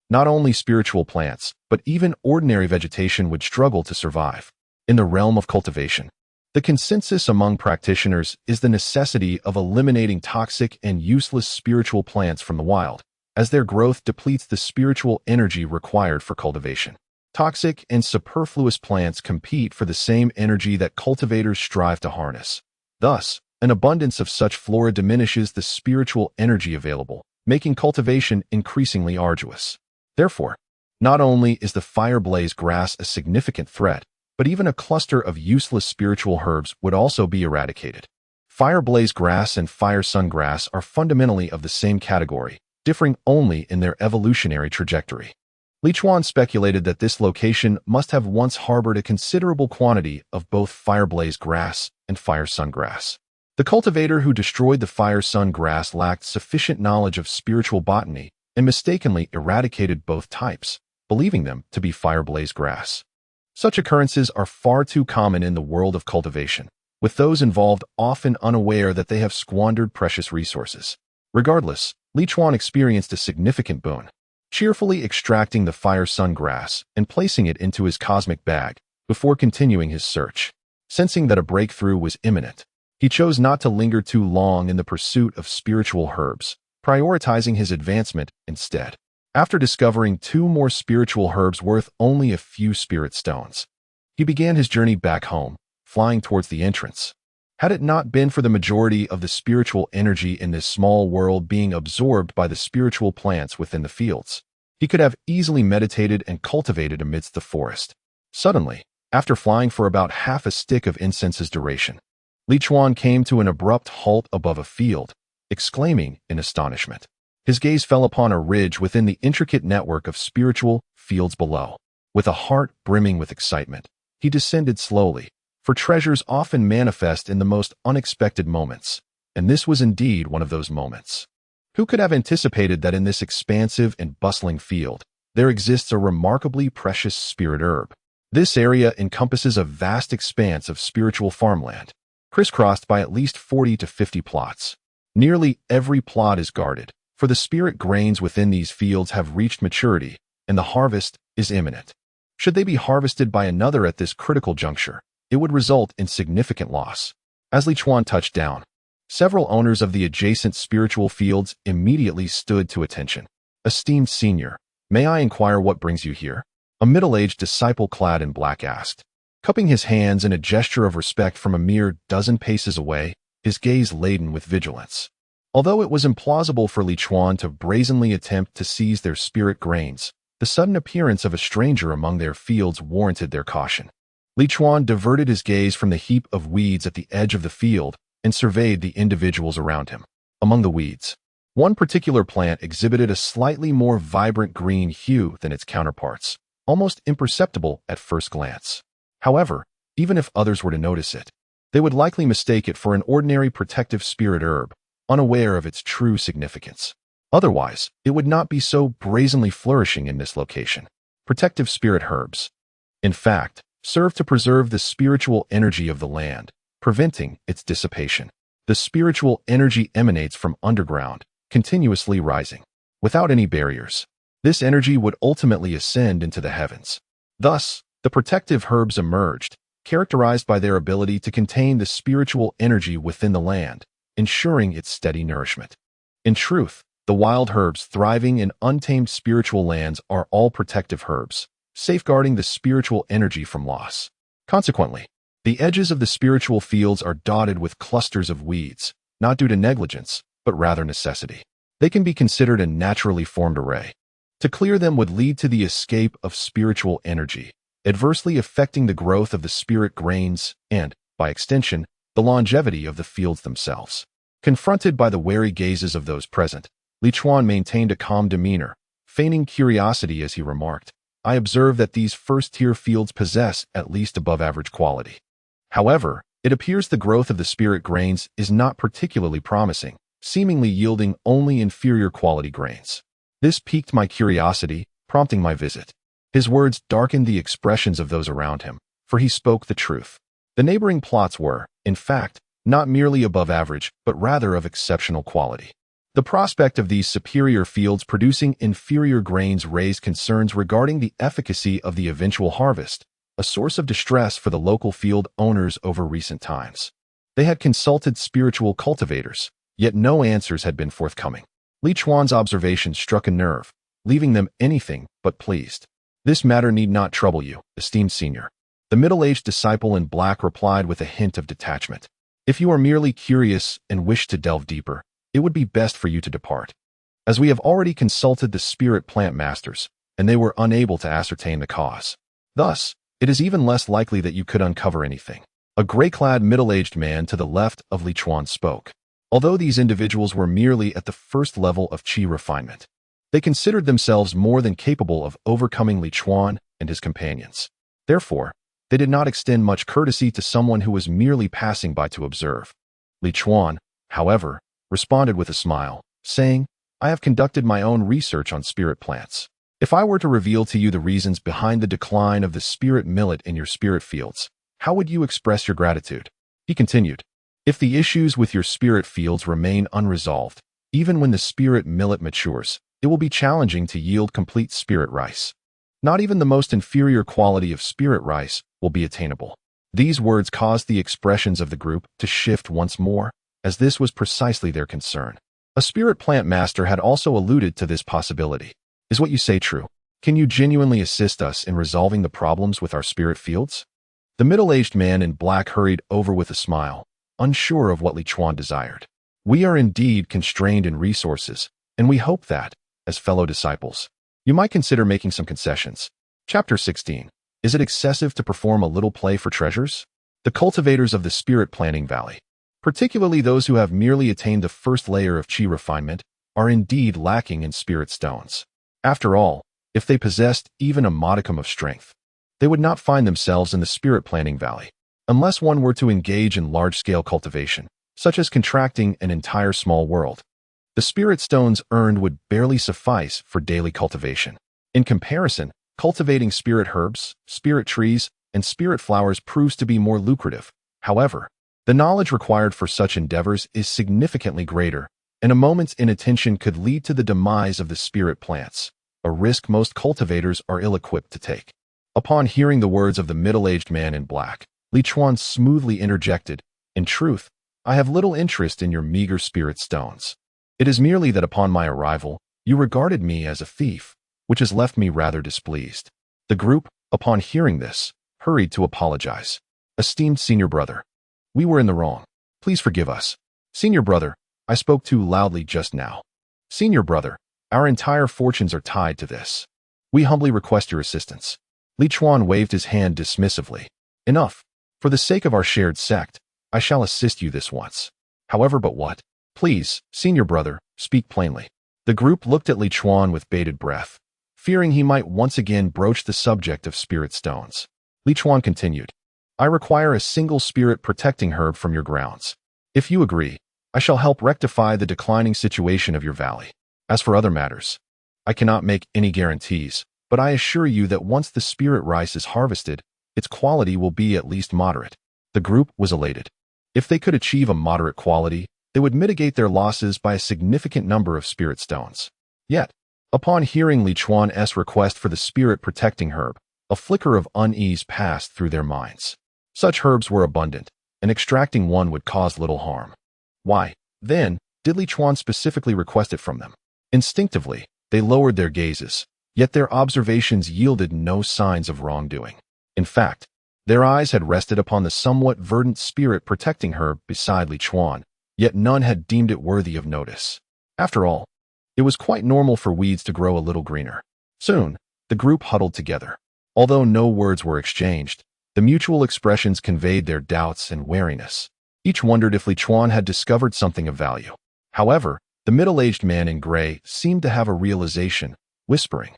Speaker 1: not only spiritual plants, but even ordinary vegetation would struggle to survive. In the realm of cultivation, the consensus among practitioners is the necessity of eliminating toxic and useless spiritual plants from the wild, as their growth depletes the spiritual energy required for cultivation. Toxic and superfluous plants compete for the same energy that cultivators strive to harness. Thus, an abundance of such flora diminishes the spiritual energy available, making cultivation increasingly arduous. Therefore, not only is the fireblaze grass a significant threat, but even a cluster of useless spiritual herbs would also be eradicated. Fireblaze grass and fire sun grass are fundamentally of the same category, differing only in their evolutionary trajectory. Lichuan speculated that this location must have once harbored a considerable quantity of both fireblaze grass and fire sun grass. The cultivator who destroyed the fire sun grass lacked sufficient knowledge of spiritual botany and mistakenly eradicated both types, believing them to be fireblaze grass. Such occurrences are far too common in the world of cultivation, with those involved often unaware that they have squandered precious resources. Regardless, Lichuan experienced a significant boon, cheerfully extracting the fire sun grass and placing it into his cosmic bag before continuing his search. Sensing that a breakthrough was imminent, he chose not to linger too long in the pursuit of spiritual herbs, prioritizing his advancement instead. After discovering 2 more spiritual herbs worth only a few spirit stones, he began his journey back home, flying towards the entrance. Had it not been for the majority of the spiritual energy in this small world being absorbed by the spiritual plants within the fields, he could have easily meditated and cultivated amidst the forest. Suddenly, after flying for about half a stick of incense's duration, Lichuan came to an abrupt halt above a field, exclaiming in astonishment. His gaze fell upon a ridge within the intricate network of spiritual fields below. With a heart brimming with excitement, he descended slowly, for treasures often manifest in the most unexpected moments, and this was indeed one of those moments. Who could have anticipated that in this expansive and bustling field, there exists a remarkably precious spirit herb? This area encompasses a vast expanse of spiritual farmland, crisscrossed by at least 40 to 50 plots. Nearly every plot is guarded, for the spirit grains within these fields have reached maturity, and the harvest is imminent. Should they be harvested by another at this critical juncture, it would result in significant loss. As Lichuan touched down, several owners of the adjacent spiritual fields immediately stood to attention. "Esteemed senior, may I inquire what brings you here?" a middle-aged disciple clad in black asked. Cupping his hands in a gesture of respect from a mere dozen paces away, his gaze laden with vigilance. Although it was implausible for Lichuan to brazenly attempt to seize their spirit grains, the sudden appearance of a stranger among their fields warranted their caution. Lichuan diverted his gaze from the heap of weeds at the edge of the field and surveyed the individuals around him. Among the weeds, one particular plant exhibited a slightly more vibrant green hue than its counterparts, almost imperceptible at first glance. However, even if others were to notice it, they would likely mistake it for an ordinary protective spirit herb, unaware of its true significance. Otherwise, it would not be so brazenly flourishing in this location. Protective spirit herbs, in fact, serve to preserve the spiritual energy of the land, preventing its dissipation. The spiritual energy emanates from underground, continuously rising, without any barriers. This energy would ultimately ascend into the heavens. Thus, the protective herbs emerged, characterized by their ability to contain the spiritual energy within the land, ensuring its steady nourishment. In truth, the wild herbs thriving in untamed spiritual lands are all protective herbs, safeguarding the spiritual energy from loss. Consequently, the edges of the spiritual fields are dotted with clusters of weeds, not due to negligence, but rather necessity. They can be considered a naturally formed array. To clear them would lead to the escape of spiritual energy, adversely affecting the growth of the spirit grains and, by extension, the longevity of the fields themselves. Confronted by the wary gazes of those present, Lichuan maintained a calm demeanor, feigning curiosity as he remarked, "I observe that these first-tier fields possess at least above-average quality. However, it appears the growth of the spirit grains is not particularly promising, seemingly yielding only inferior quality grains. This piqued my curiosity, prompting my visit." His words darkened the expressions of those around him, for he spoke the truth. The neighboring plots were, in fact, not merely above average, but rather of exceptional quality. The prospect of these superior fields producing inferior grains raised concerns regarding the efficacy of the eventual harvest, a source of distress for the local field owners over recent times. They had consulted spiritual cultivators, yet no answers had been forthcoming. Li Chuan's observation struck a nerve, leaving them anything but pleased. "This matter need not trouble you, esteemed senior," the middle-aged disciple in black replied with a hint of detachment. "If you are merely curious and wish to delve deeper, it would be best for you to depart. As we have already consulted the spirit plant masters, and they were unable to ascertain the cause. Thus, it is even less likely that you could uncover anything." A gray-clad middle-aged man to the left of Li Chuan spoke. Although these individuals were merely at the first level of qi refinement, they considered themselves more than capable of overcoming Li Chuan and his companions. Therefore, they did not extend much courtesy to someone who was merely passing by to observe. Li Chuan, however, responded with a smile, saying, "I have conducted my own research on spirit plants. If I were to reveal to you the reasons behind the decline of the spirit millet in your spirit fields, how would you express your gratitude?" He continued, "If the issues with your spirit fields remain unresolved, even when the spirit millet matures, it will be challenging to yield complete spirit rice. Not even the most inferior quality of spirit rice will be attainable." These words caused the expressions of the group to shift once more, as this was precisely their concern. A spirit plant master had also alluded to this possibility. "Is what you say true? Can you genuinely assist us in resolving the problems with our spirit fields?" The middle-aged man in black hurried over with a smile, unsure of what Li Chuan desired. "We are indeed constrained in resources, and we hope that, as fellow disciples, you might consider making some concessions." Chapter 16. Is it excessive to perform a little play for treasures? The cultivators of the spirit planting valley, particularly those who have merely attained the first layer of qi refinement, are indeed lacking in spirit stones. After all, if they possessed even a modicum of strength, they would not find themselves in the spirit planting valley. Unless one were to engage in large-scale cultivation, such as contracting an entire small world, the spirit stones earned would barely suffice for daily cultivation. In comparison, cultivating spirit herbs, spirit trees, and spirit flowers proves to be more lucrative. However, the knowledge required for such endeavors is significantly greater, and a moment's inattention could lead to the demise of the spirit plants, a risk most cultivators are ill-equipped to take. Upon hearing the words of the middle-aged man in black, Li Chuan smoothly interjected, "In truth, I have little interest in your meager spirit stones. It is merely that upon my arrival, you regarded me as a thief, which has left me rather displeased." The group, upon hearing this, hurried to apologize. "Esteemed senior brother, we were in the wrong. Please forgive us. Senior brother, I spoke too loudly just now. Senior brother, our entire fortunes are tied to this. We humbly request your assistance." Li Chuan waved his hand dismissively. "Enough. For the sake of our shared sect, I shall assist you this once. However, but what? Please, senior brother, speak plainly." The group looked at Li Chuan with bated breath, fearing he might once again broach the subject of spirit stones. Li Chuan continued, "I require a single spirit protecting herb from your grounds. If you agree, I shall help rectify the declining situation of your valley. As for other matters, I cannot make any guarantees, but I assure you that once the spirit rice is harvested, its quality will be at least moderate." The group was elated. If they could achieve a moderate quality, they would mitigate their losses by a significant number of spirit stones. Yet, upon hearing Li Chuan's request for the spirit protecting herb, a flicker of unease passed through their minds. Such herbs were abundant, and extracting one would cause little harm. Why, then, did Li Chuan specifically request it from them? Instinctively, they lowered their gazes, yet their observations yielded no signs of wrongdoing. In fact, their eyes had rested upon the somewhat verdant spirit protecting herb beside Li Chuan, yet none had deemed it worthy of notice. After all, it was quite normal for weeds to grow a little greener. Soon, the group huddled together. Although no words were exchanged, the mutual expressions conveyed their doubts and wariness. Each wondered if Li Chuan had discovered something of value. However, the middle-aged man in gray seemed to have a realization, whispering,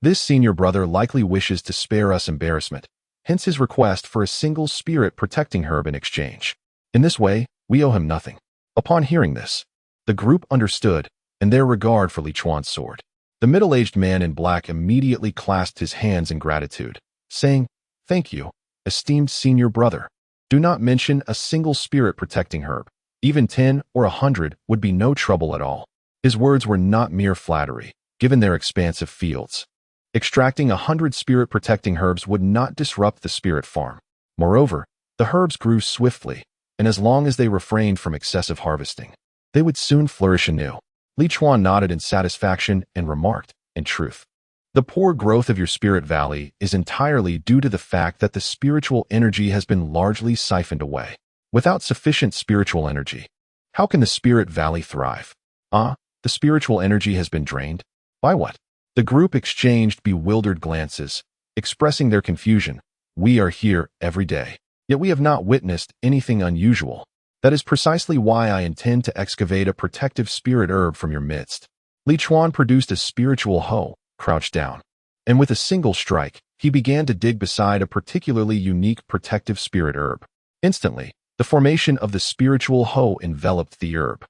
Speaker 1: "This senior brother likely wishes to spare us embarrassment, hence his request for a single spirit protecting herb in exchange. In this way, we owe him nothing." Upon hearing this, the group understood, and their regard for Li Chuan's soared. The middle-aged man in black immediately clasped his hands in gratitude, saying, "Thank you, esteemed senior brother. Do not mention a single spirit-protecting herb. Even 10 or 100 would be no trouble at all. His words were not mere flattery, given their expansive fields. Extracting 100 spirit-protecting herbs would not disrupt the spirit farm. Moreover, the herbs grew swiftly, and as long as they refrained from excessive harvesting, they would soon flourish anew. Li Chuan nodded in satisfaction and remarked, in truth, the poor growth of your spirit valley is entirely due to the fact that the spiritual energy has been largely siphoned away. Without sufficient spiritual energy, how can the spirit valley thrive? The spiritual energy has been drained? By what? The group exchanged bewildered glances, expressing their confusion. We are here every day, yet we have not witnessed anything unusual. That is precisely why I intend to excavate a protective spirit herb from your midst. Li Chuan produced a spiritual hoe, crouched down, and with a single strike, he began to dig beside a particularly unique protective spirit herb. Instantly, the formation of the spiritual hoe enveloped the herb.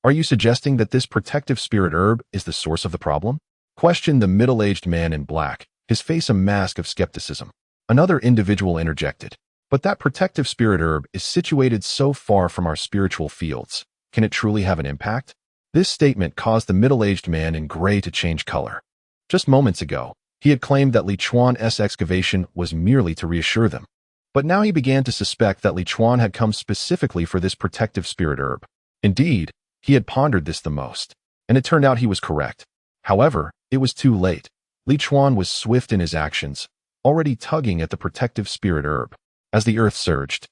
Speaker 1: Are you suggesting that this protective spirit herb is the source of the problem? Questioned the middle-aged man in black, his face a mask of skepticism. Another individual interjected. But that protective spirit herb is situated so far from our spiritual fields. Can it truly have an impact? This statement caused the middle-aged man in gray to change color. Just moments ago, he had claimed that Li Chuan's excavation was merely to reassure them. But now he began to suspect that Li Chuan had come specifically for this protective spirit herb. Indeed, he had pondered this the most, and it turned out he was correct. However, it was too late. Li Chuan was swift in his actions, already tugging at the protective spirit herb. As the earth surged,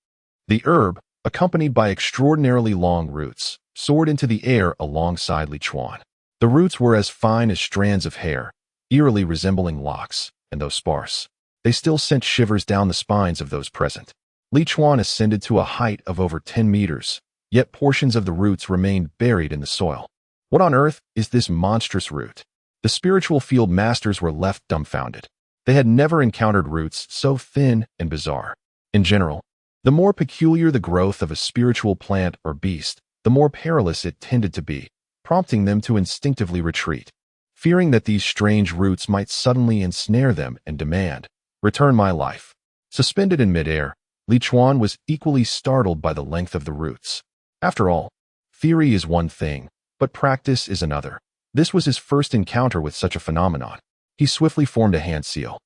Speaker 1: the herb, accompanied by extraordinarily long roots, soared into the air alongside Li Chuan. The roots were as fine as strands of hair, eerily resembling locks, and though sparse, they still sent shivers down the spines of those present. Li Chuan ascended to a height of over 10 meters, yet portions of the roots remained buried in the soil. What on earth is this monstrous root? The spiritual field masters were left dumbfounded. They had never encountered roots so thin and bizarre. In general, the more peculiar the growth of a spiritual plant or beast, the more perilous it tended to be, prompting them to instinctively retreat, fearing that these strange roots might suddenly ensnare them and demand, "Return my life." Suspended in midair, Li Chuan was equally startled by the length of the roots. After all, theory is one thing, but practice is another. This was his first encounter with such a phenomenon. He swiftly formed a hand seal.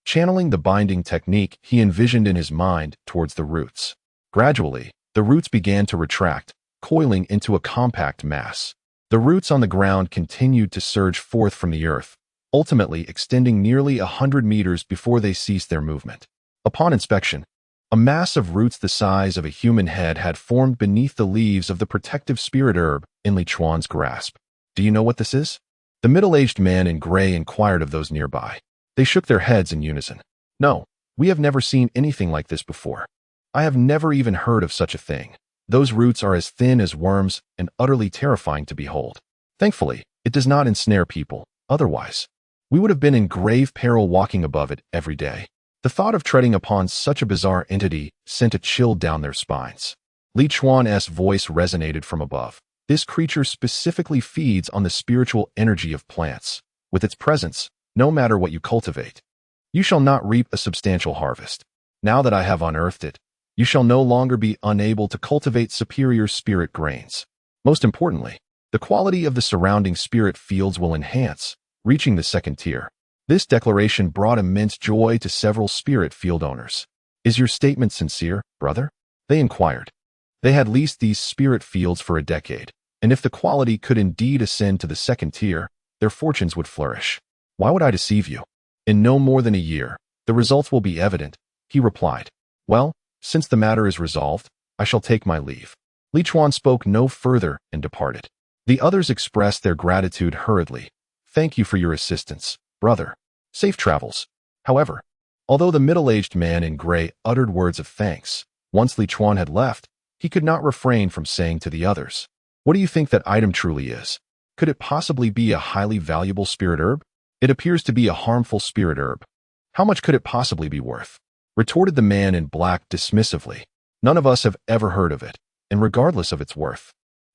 Speaker 1: Channeling the binding technique he envisioned in his mind towards the roots. Gradually, the roots began to retract, coiling into a compact mass. The roots on the ground continued to surge forth from the earth, ultimately extending nearly 100 meters before they ceased their movement. Upon inspection, a mass of roots the size of a human head had formed beneath the leaves of the protective spirit herb in Li Chuan's grasp. Do you know what this is? The middle-aged man in gray inquired of those nearby. They shook their heads in unison. No, we have never seen anything like this before. I have never even heard of such a thing. Those roots are as thin as worms and utterly terrifying to behold. Thankfully, it does not ensnare people. Otherwise, we would have been in grave peril walking above it every day. The thought of treading upon such a bizarre entity sent a chill down their spines. Li Chuan's voice resonated from above. This creature specifically feeds on the spiritual energy of plants. With its presence, no matter what you cultivate, you shall not reap a substantial harvest. Now that I have unearthed it, you shall no longer be unable to cultivate superior spirit grains. Most importantly, the quality of the surrounding spirit fields will enhance, reaching the second tier. This declaration brought immense joy to several spirit field owners. Is your statement sincere, brother? They inquired. They had leased these spirit fields for a decade, and if the quality could indeed ascend to the second tier, their fortunes would flourish. Why would I deceive you? In no more than a year, the results will be evident, he replied. Well, since the matter is resolved, I shall take my leave. Li Chuan spoke no further and departed. The others expressed their gratitude hurriedly. Thank you for your assistance, brother. Safe travels. However, although the middle-aged man in gray uttered words of thanks, once Li Chuan had left, he could not refrain from saying to the others, "What do you think that item truly is? Could it possibly be a highly valuable spirit herb? It appears to be a harmful spirit herb. How much could it possibly be worth?" Retorted the man in black dismissively. None of us have ever heard of it, and regardless of its worth,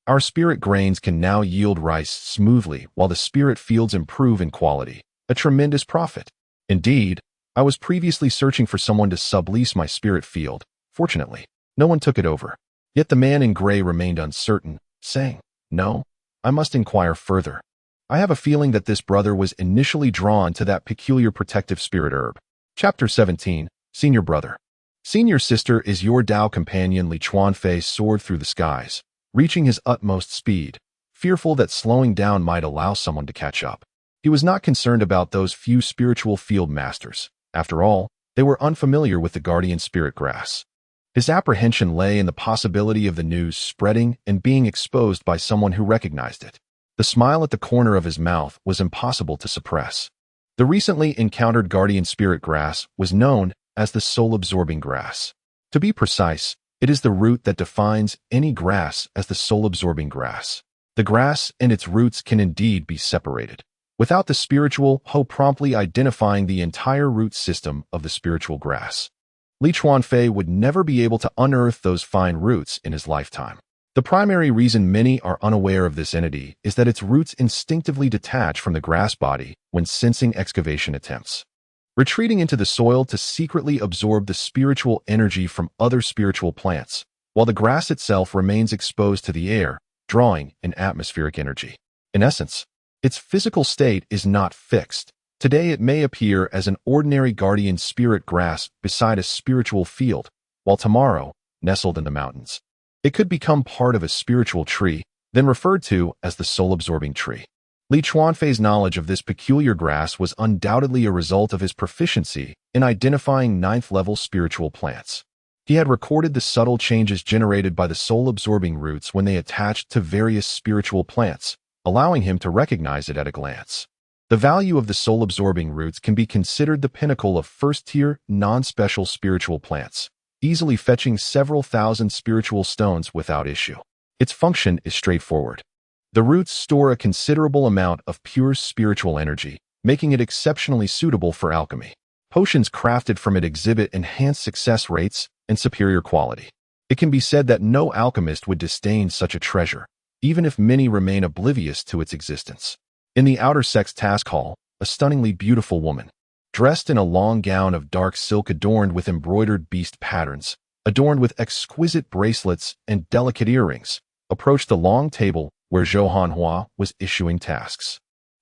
Speaker 1: our spirit grains can now yield rice smoothly while the spirit fields improve in quality. A tremendous profit. Indeed, I was previously searching for someone to sublease my spirit field. Fortunately, no one took it over. Yet the man in gray remained uncertain, saying, "No, I must inquire further. I have a feeling that this brother was initially drawn to that peculiar protective spirit herb." Chapter 17, Senior Brother. Senior Sister is your Tao companion. Li Chuanfei soared through the skies, reaching his utmost speed, fearful that slowing down might allow someone to catch up. He was not concerned about those few spiritual field masters. After all, they were unfamiliar with the guardian spirit grass. His apprehension lay in the possibility of the news spreading and being exposed by someone who recognized it. The smile at the corner of his mouth was impossible to suppress. The recently encountered guardian spirit grass was known as the soul-absorbing grass. To be precise, it is the root that defines any grass as the soul-absorbing grass. The grass and its roots can indeed be separated, without the spiritual hoe promptly identifying the entire root system of the spiritual grass. Li Chuanfei would never be able to unearth those fine roots in his lifetime. The primary reason many are unaware of this entity is that its roots instinctively detach from the grass body when sensing excavation attempts, retreating into the soil to secretly absorb the spiritual energy from other spiritual plants, while the grass itself remains exposed to the air, drawing in atmospheric energy. In essence, its physical state is not fixed. Today it may appear as an ordinary guardian spirit grass beside a spiritual field, while tomorrow, nestled in the mountains, it could become part of a spiritual tree, then referred to as the soul-absorbing tree. Li Chuanfei's knowledge of this peculiar grass was undoubtedly a result of his proficiency in identifying ninth-level spiritual plants. He had recorded the subtle changes generated by the soul-absorbing roots when they attached to various spiritual plants, allowing him to recognize it at a glance. The value of the soul-absorbing roots can be considered the pinnacle of first-tier, non-special spiritual plants, easily fetching several thousand spiritual stones without issue. Its function is straightforward. The roots store a considerable amount of pure spiritual energy, making it exceptionally suitable for alchemy. Potions crafted from it exhibit enhanced success rates and superior quality. It can be said that no alchemist would disdain such a treasure, even if many remain oblivious to its existence. In the outer sex task hall, a stunningly beautiful woman, dressed in a long gown of dark silk adorned with embroidered beast patterns, adorned with exquisite bracelets and delicate earrings, approached the long table where Zhou Hanhua was issuing tasks.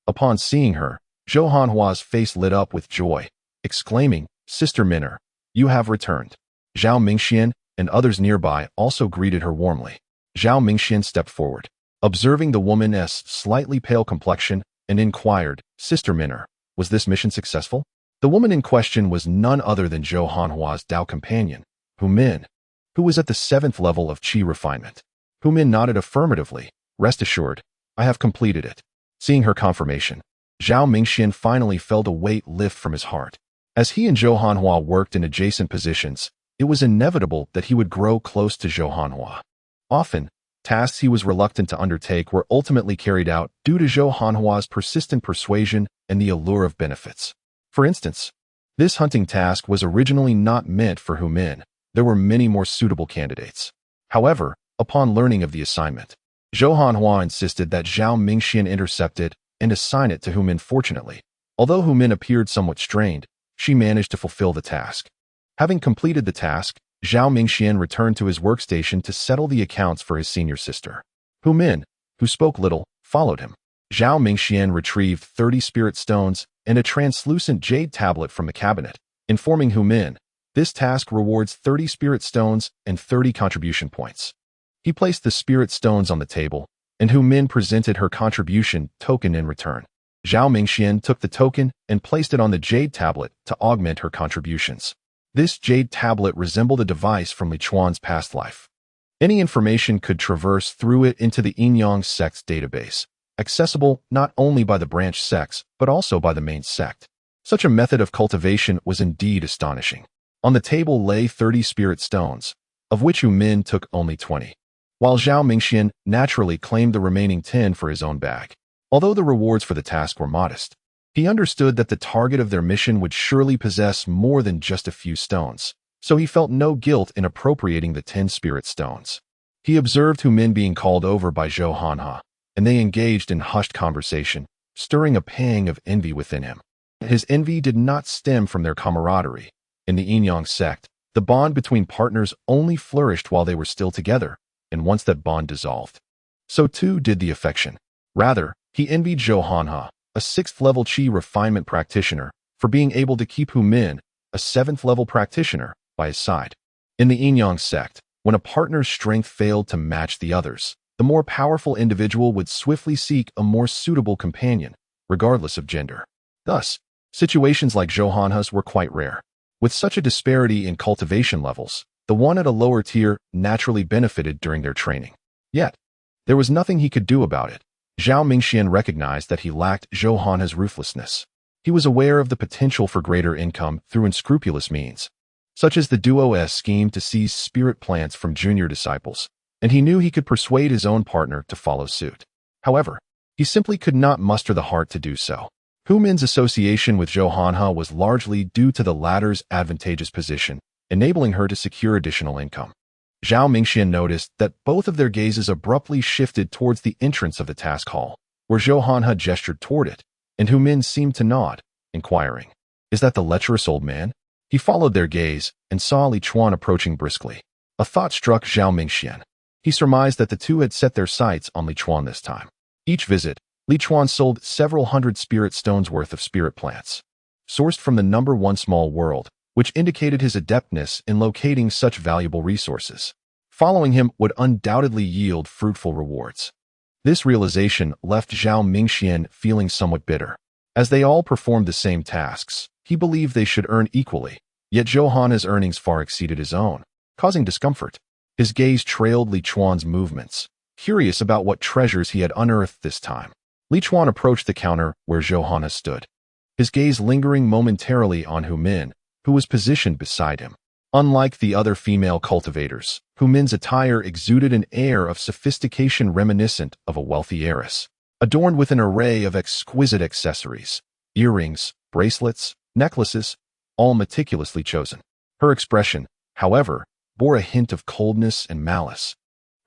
Speaker 1: Upon seeing her, Zhou Hanhua's face lit up with joy, exclaiming, "Sister Minner, you have returned." Zhao Mingxian and others nearby also greeted her warmly. Zhao Mingxian stepped forward, observing the woman's slightly pale complexion, and inquired, "Sister Minner, was this mission successful?" The woman in question was none other than Zhou Hanhua's Tao companion, Hu Min, who was at the 7th level of Qi refinement. Hu Min nodded affirmatively. "Rest assured, I have completed it." Seeing her confirmation, Zhao Mingxian finally felt a weight lift from his heart. As he and Zhou Hanhua worked in adjacent positions, it was inevitable that he would grow close to Zhou Hanhua. Often, tasks he was reluctant to undertake were ultimately carried out due to Zhou Hanhua's persistent persuasion and the allure of benefits. For instance, this hunting task was originally not meant for Hu Min. There were many more suitable candidates. However, upon learning of the assignment, Zhou Hanhua insisted that Zhao Mingxian intercept it and assign it to Hu Min. Fortunately, although Hu Min appeared somewhat strained, she managed to fulfill the task. Having completed the task, Zhao Mingxian returned to his workstation to settle the accounts for his senior sister. Hu Min, who spoke little, followed him. Zhao Mingxian retrieved 30 spirit stones and a translucent jade tablet from the cabinet, informing Hu Min, "This task rewards 30 spirit stones and 30 contribution points." He placed the spirit stones on the table, and Hu Min presented her contribution token in return. Zhao Mingxian took the token and placed it on the jade tablet to augment her contributions. This jade tablet resembled a device from Li Chuan's past life. Any information could traverse through it into the Yin-Yang sect's database, accessible not only by the branch sects, but also by the main sect. Such a method of cultivation was indeed astonishing. On the table lay 30 spirit stones, of which Hu Min took only 20, while Zhao Mingxian naturally claimed the remaining 10 for his own bag. Although the rewards for the task were modest, he understood that the target of their mission would surely possess more than just a few stones, so he felt no guilt in appropriating the 10 spirit stones. He observed Hu Min being called over by Zhou Hanhua, and they engaged in hushed conversation, stirring a pang of envy within him. His envy did not stem from their camaraderie. In the Yin-Yang sect, the bond between partners only flourished while they were still together, and once that bond dissolved, so too did the affection. Rather, he envied Zhou Hanhe, a 6th-level Qi refinement practitioner, for being able to keep Hu Min, a 7th-level practitioner, by his side. In the Yin-Yang sect, when a partner's strength failed to match the other's, the more powerful individual would swiftly seek a more suitable companion, regardless of gender. Thus, situations like Zhou Hanhe's were quite rare. With such a disparity in cultivation levels, the one at a lower tier naturally benefited during their training. Yet, there was nothing he could do about it. Zhao Mingxian recognized that he lacked Zhou Hanhe's ruthlessness. He was aware of the potential for greater income through unscrupulous means, such as the Duo's scheme to seize spirit plants from junior disciples, and he knew he could persuade his own partner to follow suit. However, he simply could not muster the heart to do so. Hu Min's association with Zhou Hanhe was largely due to the latter's advantageous position, enabling her to secure additional income. Zhao Mingxian noticed that both of their gazes abruptly shifted towards the entrance of the task hall, where Zhou Hanhe gestured toward it, and Hu Min seemed to nod, inquiring, "Is that the lecherous old man?" He followed their gaze and saw Li Chuan approaching briskly. A thought struck Zhao Mingxian. He surmised that the two had set their sights on Li Chuan this time. Each visit, Li Chuan sold several hundred spirit stones worth of spirit plants, sourced from the number one small world, which indicated his adeptness in locating such valuable resources. Following him would undoubtedly yield fruitful rewards. This realization left Zhao Mingxian feeling somewhat bitter. As they all performed the same tasks, he believed they should earn equally, yet Zhou Hanhe's earnings far exceeded his own, causing discomfort. His gaze trailed Li Chuan's movements, curious about what treasures he had unearthed this time. Li Chuan approached the counter where Zhou Hanhe stood, his gaze lingering momentarily on Hu Min, who was positioned beside him. Unlike the other female cultivators, Hu Min's attire exuded an air of sophistication reminiscent of a wealthy heiress, adorned with an array of exquisite accessories, earrings, bracelets, necklaces, all meticulously chosen. Her expression, however, bore a hint of coldness and malice,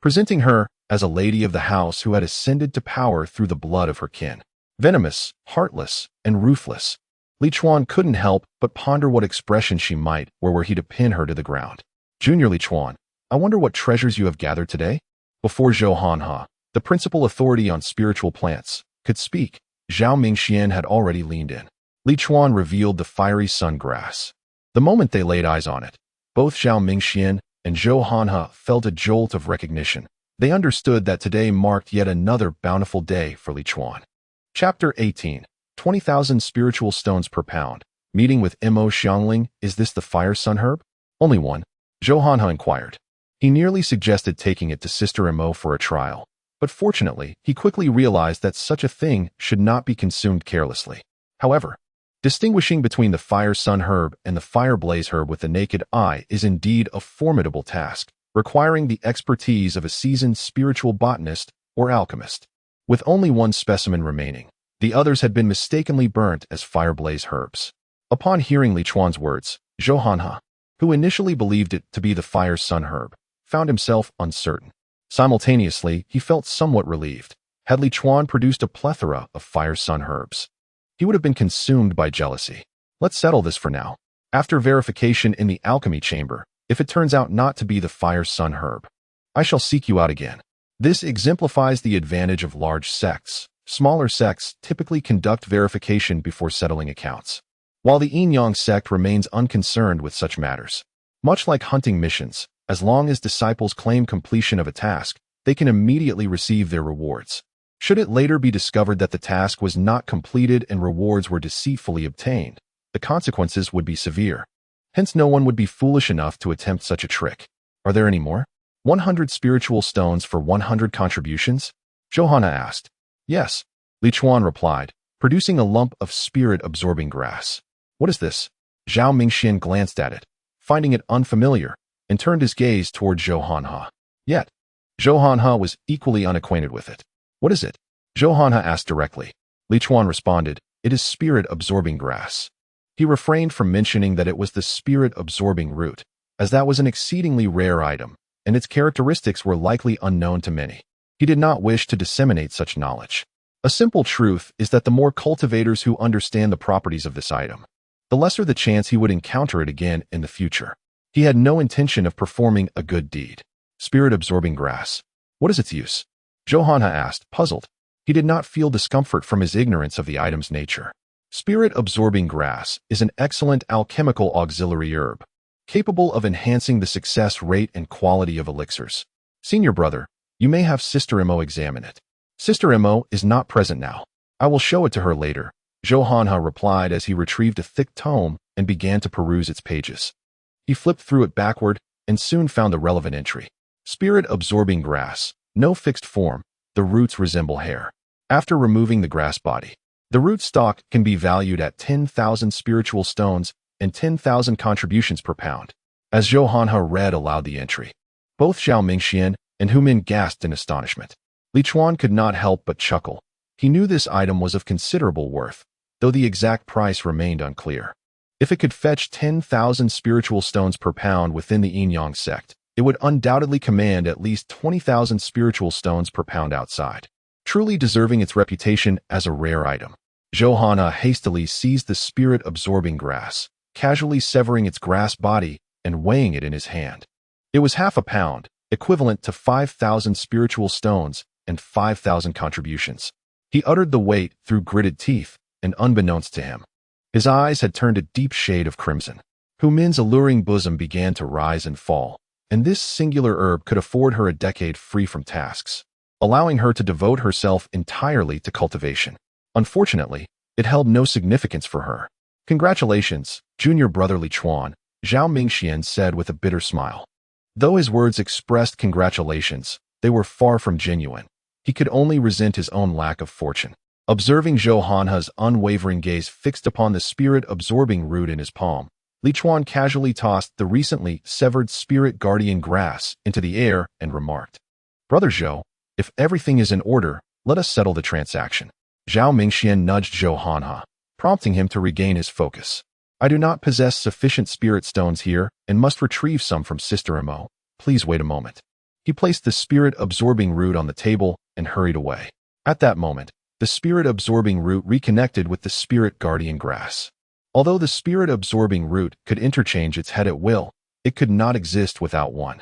Speaker 1: presenting her as a lady of the house who had ascended to power through the blood of her kin. Venomous, heartless, and ruthless, Li Chuan couldn't help but ponder what expression she might wear were he to pin her to the ground. "Junior Li Chuan, I wonder what treasures you have gathered today?" Before Zhou Hanhe, the principal authority on spiritual plants, could speak, Zhao Mingxian had already leaned in. Li Chuan revealed the fiery sun grass. The moment they laid eyes on it, both Zhao Mingxian and Zhou Hanhe felt a jolt of recognition. They understood that today marked yet another bountiful day for Li Chuan. Chapter 18. 20,000 spiritual stones per pound. Meeting with Mo Xiangling, is this the fire sun herb? Only one, Zhou Hanhe inquired. He nearly suggested taking it to Sister Mo for a trial, but fortunately, he quickly realized that such a thing should not be consumed carelessly. However, distinguishing between the fire sun herb and the fire blaze herb with the naked eye is indeed a formidable task, requiring the expertise of a seasoned spiritual botanist or alchemist. With only one specimen remaining, the others had been mistakenly burnt as fire blaze herbs. Upon hearing Li Chuan's words, Zhou Hanhe, who initially believed it to be the fire sun herb, found himself uncertain. Simultaneously, he felt somewhat relieved. Had Li Chuan produced a plethora of fire sun herbs, he would have been consumed by jealousy. Let's settle this for now. After verification in the alchemy chamber, if it turns out not to be the fire sun herb, I shall seek you out again. This exemplifies the advantage of large sects. Smaller sects typically conduct verification before settling accounts, while the Yin-Yang sect remains unconcerned with such matters. Much like hunting missions, as long as disciples claim completion of a task, they can immediately receive their rewards. Should it later be discovered that the task was not completed and rewards were deceitfully obtained, the consequences would be severe. Hence no one would be foolish enough to attempt such a trick. Are there any more? 100 spiritual stones for 100 contributions? Zhou Hanhe asked. Yes, Li Chuan replied, producing a lump of spirit-absorbing grass. What is this? Zhao Mingxian glanced at it, finding it unfamiliar, and turned his gaze toward Zhou Hanhe. Yet, Zhou Hanhe was equally unacquainted with it. What is it? Zhou Hanhe asked directly. Li Chuan responded, it is spirit-absorbing grass. He refrained from mentioning that it was the spirit-absorbing root, as that was an exceedingly rare item, and its characteristics were likely unknown to many. He did not wish to disseminate such knowledge. A simple truth is that the more cultivators who understand the properties of this item, the lesser the chance he would encounter it again in the future. He had no intention of performing a good deed. Spirit-absorbing grass. What is its use? Johanna asked, puzzled. He did not feel discomfort from his ignorance of the item's nature. Spirit-absorbing grass is an excellent alchemical auxiliary herb, capable of enhancing the success rate and quality of elixirs. Senior brother, you may have Sister Imo examine it. Sister Imo is not present now. I will show it to her later, Johanna replied as he retrieved a thick tome and began to peruse its pages. He flipped through it backward and soon found the relevant entry. Spirit-absorbing grass. No fixed form. The roots resemble hair. After removing the grass body, the root stock can be valued at 10,000 spiritual stones and 10,000 contributions per pound. As Johanna read aloud the entry, both Zhao Mingxian and Hu Min gasped in astonishment. Li Chuan could not help but chuckle. He knew this item was of considerable worth, though the exact price remained unclear. If it could fetch 10,000 spiritual stones per pound within the Yin-Yang sect, it would undoubtedly command at least 20,000 spiritual stones per pound outside, truly deserving its reputation as a rare item. Johanna hastily seized the spirit-absorbing grass, casually severing its grass body and weighing it in his hand. It was half a pound, equivalent to 5,000 spiritual stones and 5,000 contributions. He uttered the weight through gritted teeth, and unbeknownst to him, his eyes had turned a deep shade of crimson. Hu Min's alluring bosom began to rise and fall, and this singular herb could afford her a decade free from tasks, allowing her to devote herself entirely to cultivation. Unfortunately, it held no significance for her. Congratulations, junior brother Li Chuan, Zhao Mingxian said with a bitter smile. Though his words expressed congratulations, they were far from genuine. He could only resent his own lack of fortune. Observing Johanna's unwavering gaze fixed upon the spirit-absorbing root in his palm, Li Chuan casually tossed the recently severed spirit guardian grass into the air and remarked, Brother Zhou, if everything is in order, let us settle the transaction. Zhao Mingxian nudged Johanna, prompting him to regain his focus. I do not possess sufficient spirit stones here and must retrieve some from Sister Imo. Please wait a moment. He placed the spirit-absorbing root on the table and hurried away. At that moment, the spirit-absorbing root reconnected with the spirit guardian grass. Although the spirit-absorbing root could interchange its head at will, it could not exist without one.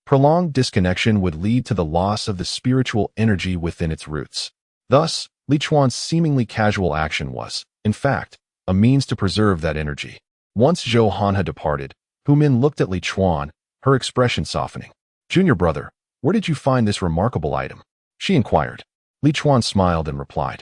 Speaker 1: Prolonged disconnection would lead to the loss of the spiritual energy within its roots. Thus, Li Chuan's seemingly casual action was, in fact, a means to preserve that energy. Once Johanna departed, Hu Min looked at Li Chuan, her expression softening. Junior brother, where did you find this remarkable item? She inquired. Li Chuan smiled and replied,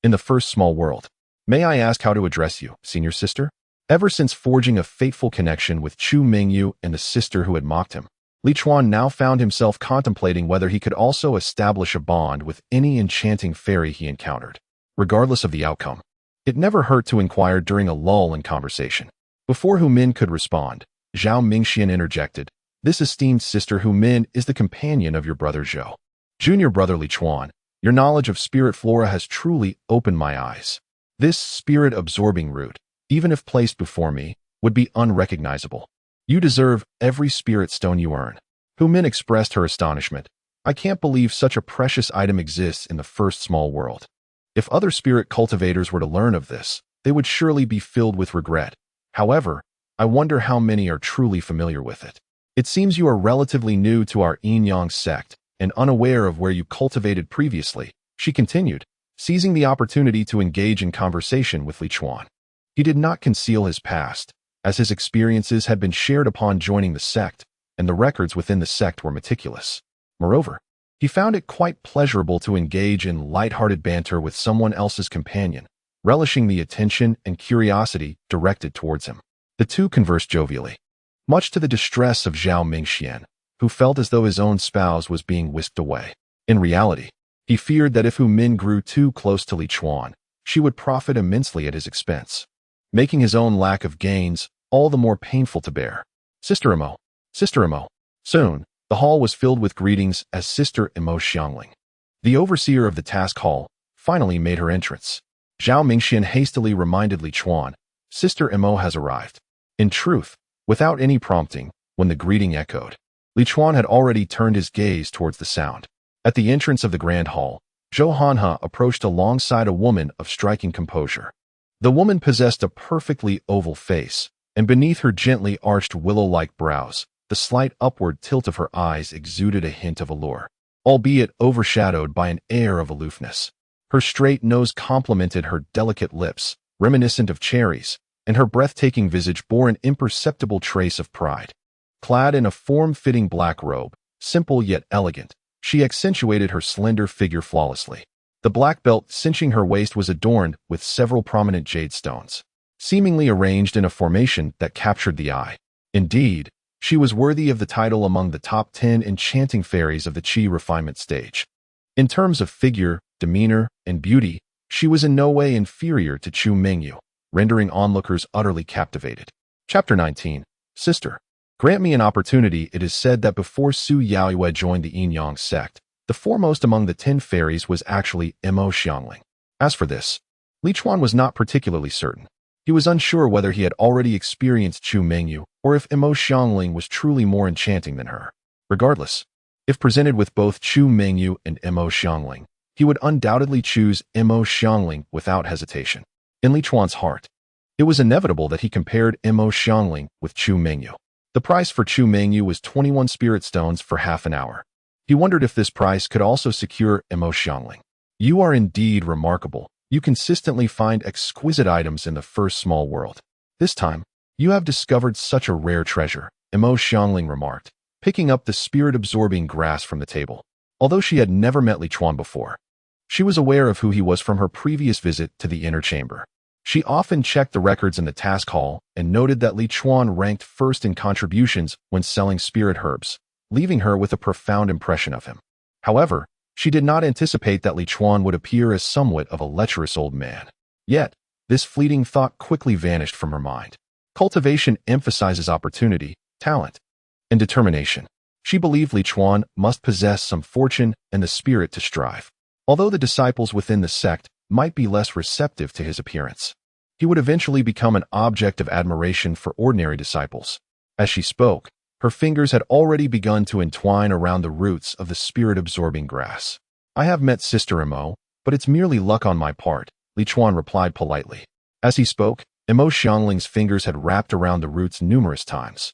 Speaker 1: in the first small world. May I ask how to address you, senior sister? Ever since forging a fateful connection with Chu Mingyu and the sister who had mocked him, Li Chuan now found himself contemplating whether he could also establish a bond with any enchanting fairy he encountered. Regardless of the outcome, it never hurt to inquire during a lull in conversation. Before Hu Min could respond, Zhao Mingxian interjected, This esteemed sister Hu Min is the companion of your brother Zhou. Junior brother Li Chuan, your knowledge of spirit flora has truly opened my eyes. This spirit-absorbing root, even if placed before me, would be unrecognizable. You deserve every spirit stone you earn. Hu Min expressed her astonishment. I can't believe such a precious item exists in the first small world. If other spirit cultivators were to learn of this, they would surely be filled with regret. However, I wonder how many are truly familiar with it. It seems you are relatively new to our Yin-Yang sect and unaware of where you cultivated previously, she continued, seizing the opportunity to engage in conversation with Li Chuan. He did not conceal his past, as his experiences had been shared upon joining the sect, and the records within the sect were meticulous. Moreover, he found it quite pleasurable to engage in light-hearted banter with someone else's companion, relishing the attention and curiosity directed towards him. The two conversed jovially, much to the distress of Zhao Mingxian, who felt as though his own spouse was being whisked away. In reality, he feared that if Hu Min grew too close to Li Chuan, she would profit immensely at his expense, making his own lack of gains all the more painful to bear. Sister Imo. Sister Imo. Soon, the hall was filled with greetings as Sister Imo Xiangling, the overseer of the task hall, finally made her entrance. Zhao Mingxian hastily reminded Li Chuan, Sister Imo has arrived. In truth, without any prompting, when the greeting echoed, Li Chuan had already turned his gaze towards the sound. At the entrance of the grand hall, Zhou Hanhe approached alongside a woman of striking composure. The woman possessed a perfectly oval face, and beneath her gently arched willow-like brows, the slight upward tilt of her eyes exuded a hint of allure, albeit overshadowed by an air of aloofness. Her straight nose complemented her delicate lips, reminiscent of cherries, and her breathtaking visage bore an imperceptible trace of pride. Clad in a form-fitting black robe, simple yet elegant, she accentuated her slender figure flawlessly. The black belt cinching her waist was adorned with several prominent jade stones, seemingly arranged in a formation that captured the eye. Indeed, she was worthy of the title among the top 10 enchanting fairies of the Qi refinement stage. In terms of figure, demeanor, and beauty, she was in no way inferior to Chu Mingyu, rendering onlookers utterly captivated. Chapter 19. Sister. Grant me an opportunity. It is said that before Su Yaoyue joined the Yin Yang sect, the foremost among the 10 fairies was actually Mo Xiangling. As for this, Li Chuan was not particularly certain. He was unsure whether he had already experienced Chu Mingyu or if Mo Xiangling was truly more enchanting than her. Regardless, if presented with both Chu Mingyu and Mo Xiangling, he would undoubtedly choose Mo Xiangling without hesitation. In Li Chuan's heart, it was inevitable that he compared Mo Xiangling with Chu Mingyu. The price for Chu Mingyu was 21 spirit stones for half an hour. He wondered if this price could also secure Mo Xiangling. You are indeed remarkable. You consistently find exquisite items in the first small world. This time, you have discovered such a rare treasure, Mo Xiangling remarked, picking up the spirit-absorbing grass from the table. Although she had never met Li Chuan before, she was aware of who he was from her previous visit to the inner chamber. She often checked the records in the task hall and noted that Li Chuan ranked first in contributions when selling spirit herbs, leaving her with a profound impression of him. However, she did not anticipate that Li Chuan would appear as somewhat of a lecherous old man. Yet, this fleeting thought quickly vanished from her mind. Cultivation emphasizes opportunity, talent, and determination. She believed Li Chuan must possess some fortune and the spirit to strive. Although the disciples within the sect might be less receptive to his appearance, he would eventually become an object of admiration for ordinary disciples. As she spoke, her fingers had already begun to entwine around the roots of the spirit-absorbing grass. I have met Sister Mo, but it's merely luck on my part, Li Chuan replied politely. As he spoke, Mo Xiangling's fingers had wrapped around the roots numerous times,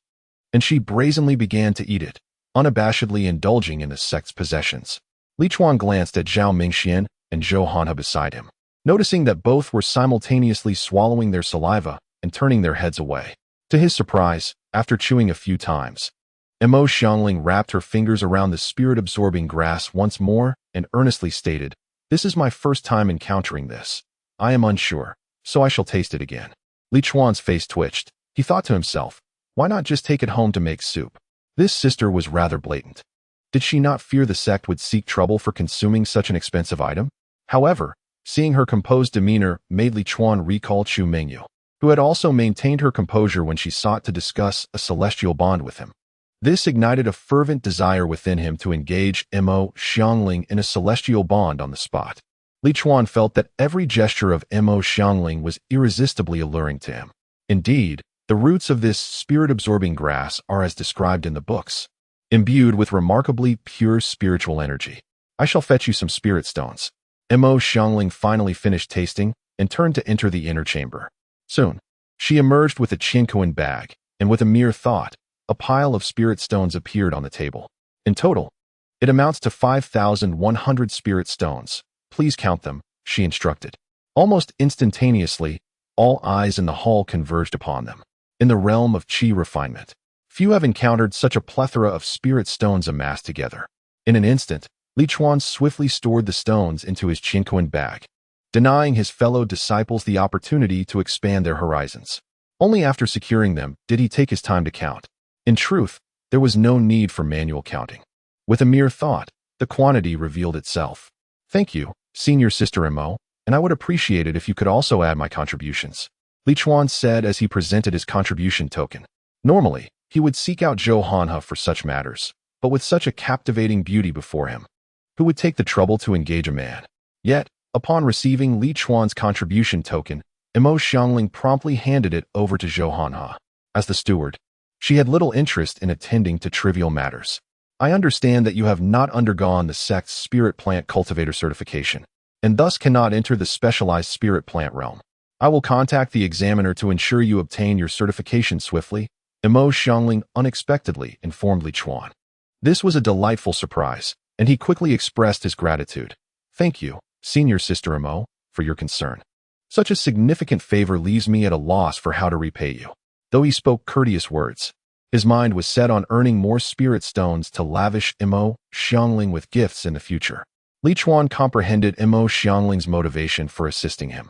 Speaker 1: and she brazenly began to eat it, unabashedly indulging in the sect's possessions. Li Chuan glanced at Zhao Mingxian and Zhou Hanhe beside him, noticing that both were simultaneously swallowing their saliva and turning their heads away. To his surprise, after chewing a few times, Mo Xiangling wrapped her fingers around the spirit-absorbing grass once more and earnestly stated, "This is my first time encountering this. I am unsure, so I shall taste it again." Li Chuan's face twitched. He thought to himself, why not just take it home to make soup? This sister was rather blatant. Did she not fear the sect would seek trouble for consuming such an expensive item? However, seeing her composed demeanor made Li Chuan recall Chu Mingyu, who had also maintained her composure when she sought to discuss a celestial bond with him. This ignited a fervent desire within him to engage Mo Xiangling in a celestial bond on the spot. Li Chuan felt that every gesture of Mo Xiangling was irresistibly alluring to him. Indeed, the roots of this spirit-absorbing grass are as described in the books, imbued with remarkably pure spiritual energy. I shall fetch you some spirit stones. Mo Xiangling finally finished tasting and turned to enter the inner chamber. Soon, she emerged with a Qinkuan bag, and with a mere thought, a pile of spirit stones appeared on the table. In total, it amounts to 5,100 spirit stones. Please count them, she instructed. Almost instantaneously, all eyes in the hall converged upon them. In the realm of Qi refinement, few have encountered such a plethora of spirit stones amassed together. In an instant, Li Chuan swiftly stored the stones into his Qinkuan bag, denying his fellow disciples the opportunity to expand their horizons. Only after securing them did he take his time to count. In truth, there was no need for manual counting. With a mere thought, the quantity revealed itself. Thank you, Senior Sister Mo, and I would appreciate it if you could also add my contributions, Li Chuan said as he presented his contribution token. Normally, he would seek out Zhou Hanhe for such matters, but with such a captivating beauty before him, who would take the trouble to engage a man? Yet, upon receiving Li Chuan's contribution token, Mo Xiangling promptly handed it over to Zhou Hanhe. As the steward, she had little interest in attending to trivial matters. I understand that you have not undergone the sect's spirit plant cultivator certification, and thus cannot enter the specialized spirit plant realm. I will contact the examiner to ensure you obtain your certification swiftly, Imo Xiangling unexpectedly informed Li Chuan. This was a delightful surprise, and he quickly expressed his gratitude. Thank you, Senior Sister Imo, for your concern. Such a significant favor leaves me at a loss for how to repay you. Though he spoke courteous words, his mind was set on earning more spirit stones to lavish Imo Xiangling with gifts in the future. Li Chuan comprehended Imo Xiangling's motivation for assisting him.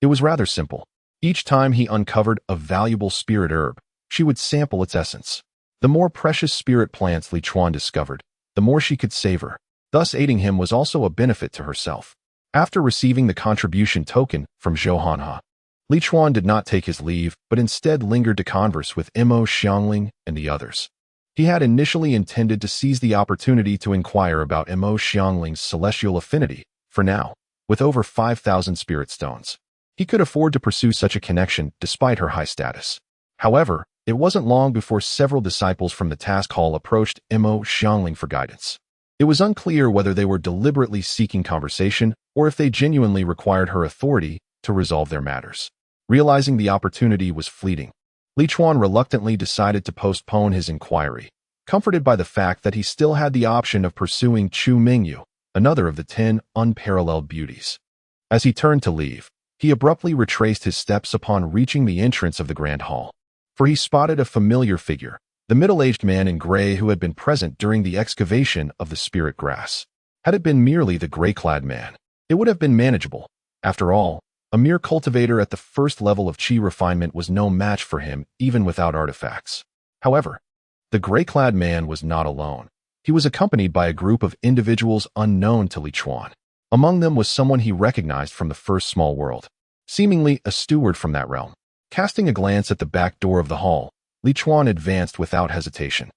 Speaker 1: It was rather simple. Each time he uncovered a valuable spirit herb, she would sample its essence. The more precious spirit plants Li Chuan discovered, the more she could savor. Thus aiding him was also a benefit to herself. After receiving the contribution token from Zhou Hanhe, Li Chuan did not take his leave, but instead lingered to converse with Imo Xiangling and the others. He had initially intended to seize the opportunity to inquire about Imo Xiangling's celestial affinity. For now, with over 5,000 spirit stones, he could afford to pursue such a connection despite her high status. However, it wasn't long before several disciples from the task hall approached Imo Xiangling for guidance. It was unclear whether they were deliberately seeking conversation or if they genuinely required her authority to resolve their matters. Realizing the opportunity was fleeting, Li Chuan reluctantly decided to postpone his inquiry, comforted by the fact that he still had the option of pursuing Chu Mingyu, another of the 10 unparalleled beauties. As he turned to leave, he abruptly retraced his steps upon reaching the entrance of the Grand Hall, for he spotted a familiar figure, the middle-aged man in gray who had been present during the excavation of the spirit grass. Had it been merely the gray-clad man, it would have been manageable. After all, a mere cultivator at the first level of qi refinement was no match for him even without artifacts. However, the gray-clad man was not alone. He was accompanied by a group of individuals unknown to Li Chuan. Among them was someone he recognized from the first small world, seemingly a steward from that realm. Casting a glance at the back door of the hall, Li Chuan advanced without hesitation.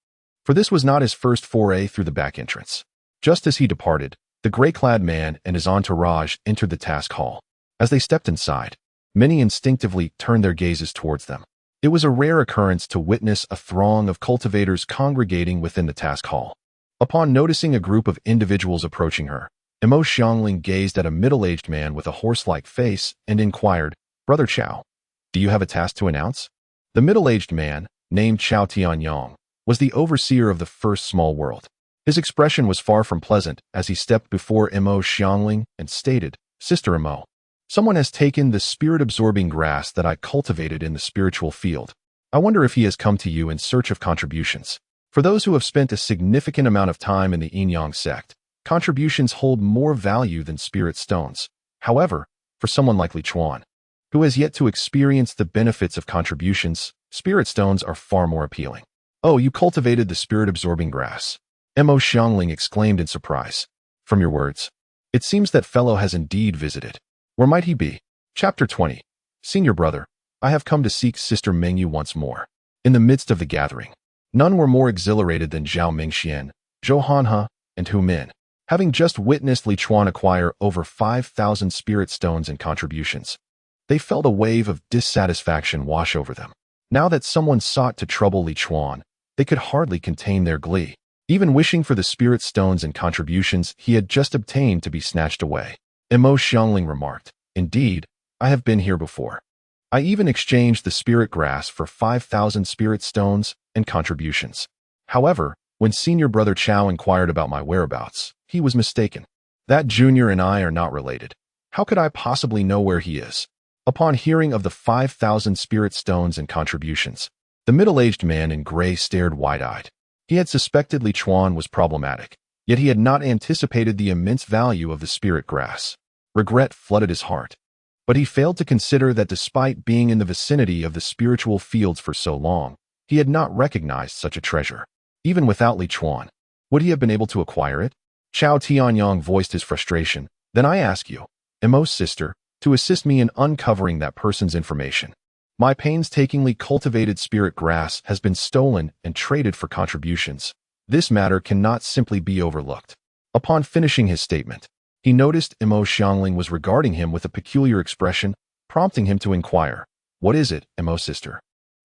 Speaker 1: For this was not his first foray through the back entrance. Just as he departed, the gray-clad man and his entourage entered the task hall. As they stepped inside, many instinctively turned their gazes towards them. It was a rare occurrence to witness a throng of cultivators congregating within the task hall. Upon noticing a group of individuals approaching her, Imo Xiangling gazed at a middle-aged man with a horse-like face and inquired, "Brother Chao, do you have a task to announce?" The middle-aged man, named Chao Tianyong, was the overseer of the first small world. His expression was far from pleasant as he stepped before Imo Xiangling and stated, "Sister Imo, someone has taken the spirit-absorbing grass that I cultivated in the spiritual field. I wonder if he has come to you in search of contributions. For those who have spent a significant amount of time in the Yin-Yang sect, contributions hold more value than spirit stones. However, for someone like Li Chuan, who has yet to experience the benefits of contributions, spirit stones are far more appealing." "Oh, you cultivated the spirit-absorbing grass," Imo Xiangling exclaimed in surprise. "From your words, it seems that fellow has indeed visited. Where might he be?" Chapter 20. Senior brother, I have come to seek Sister Mingyu once more. In the midst of the gathering, none were more exhilarated than Zhao Mingxian, Zhou Hanhe, and Hu Min. Having just witnessed Li Chuan acquire over 5,000 spirit stones and contributions, they felt a wave of dissatisfaction wash over them. Now that someone sought to trouble Li Chuan, they could hardly contain their glee, even wishing for the spirit stones and contributions he had just obtained to be snatched away. Imo Xiangling remarked, "Indeed, I have been here before. I even exchanged the spirit grass for 5,000 spirit stones and contributions. However, when Senior Brother Chao inquired about my whereabouts, he was mistaken. That junior and I are not related. How could I possibly know where he is?" Upon hearing of the 5,000 spirit stones and contributions, the middle-aged man in gray stared wide-eyed. He had suspected Li Chuan was problematic, yet he had not anticipated the immense value of the spirit grass. Regret flooded his heart, but he failed to consider that despite being in the vicinity of the spiritual fields for so long, he had not recognized such a treasure. Even without Li Chuan, would he have been able to acquire it? Chao Tianyong voiced his frustration. "Then I ask you, Imo's sister, to assist me in uncovering that person's information. My painstakingly cultivated spirit grass has been stolen and traded for contributions. This matter cannot simply be overlooked." Upon finishing his statement, he noticed Imo Xiangling was regarding him with a peculiar expression, prompting him to inquire, "What is it, Imo sister?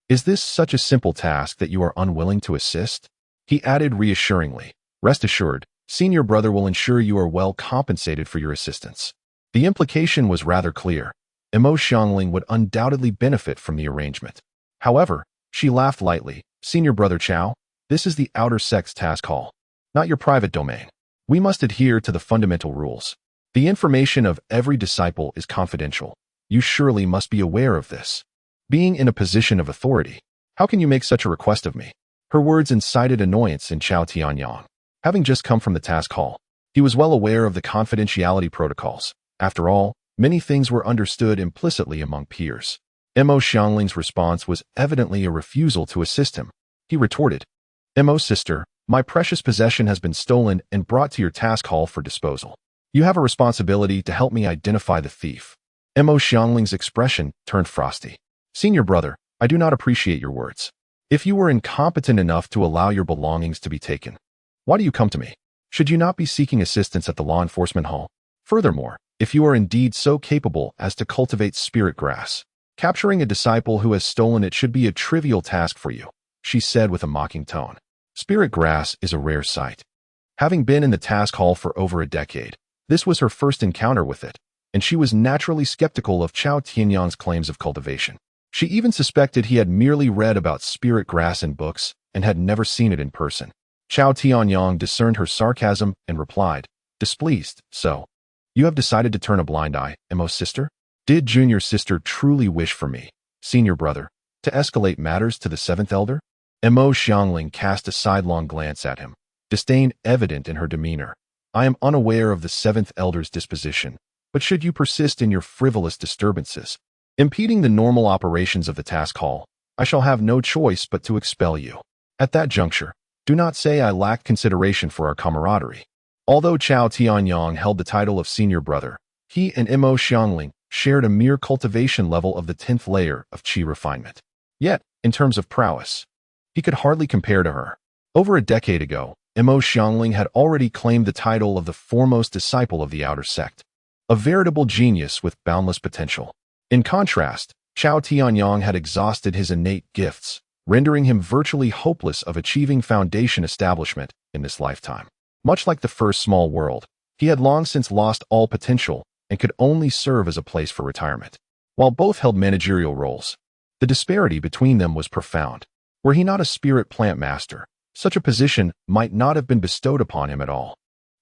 Speaker 1: Is this such a simple task that you are unwilling to assist?" He added reassuringly, Rest assured, senior brother will ensure you are well compensated for your assistance. The implication was rather clear. Mo Xiangling would undoubtedly benefit from the arrangement. However, she laughed lightly. Senior brother Chao, this is the outer sect's task hall, not your private domain. We must adhere to the fundamental rules. The information of every disciple is confidential. You surely must be aware of this. Being in a position of authority, how can you make such a request of me? Her words incited annoyance in Chao Tianyang. Having just come from the task hall, he was well aware of the confidentiality protocols. After all, many things were understood implicitly among peers. Mo Xiangling's response was evidently a refusal to assist him. He retorted, Mo sister, my precious possession has been stolen and brought to your task hall for disposal. You have a responsibility to help me identify the thief. Mo Xiangling's expression turned frosty. Senior brother, I do not appreciate your words. If you were incompetent enough to allow your belongings to be taken, why do you come to me? Should you not be seeking assistance at the law enforcement hall? Furthermore, if you are indeed so capable as to cultivate spirit grass, capturing a disciple who has stolen it should be a trivial task for you, she said with a mocking tone. Spirit grass is a rare sight. Having been in the task hall for over a decade, this was her first encounter with it, and she was naturally skeptical of Chao Tianyang's claims of cultivation. She even suspected he had merely read about spirit grass in books and had never seen it in person. Chao Tianyang discerned her sarcasm and replied, displeased, so, you have decided to turn a blind eye, Mo sister? Did junior sister truly wish for me, senior brother, to escalate matters to the seventh elder? Mo Xiangling cast a sidelong glance at him, disdain evident in her demeanor. I am unaware of the seventh elder's disposition, but should you persist in your frivolous disturbances, impeding the normal operations of the task hall, I shall have no choice but to expel you. At that juncture, do not say I lacked consideration for our camaraderie. Although Chao Tianyang held the title of senior brother, he and Mo Xiangling shared a mere cultivation level of the 10th layer of qi refinement. Yet, in terms of prowess, he could hardly compare to her. Over a decade ago, Mo Xiangling had already claimed the title of the foremost disciple of the outer sect, a veritable genius with boundless potential. In contrast, Chao Tianyang had exhausted his innate gifts, rendering him virtually hopeless of achieving foundation establishment in this lifetime. Much like the first small world, he had long since lost all potential and could only serve as a place for retirement. While both held managerial roles, the disparity between them was profound. Were he not a spirit plant master, such a position might not have been bestowed upon him at all.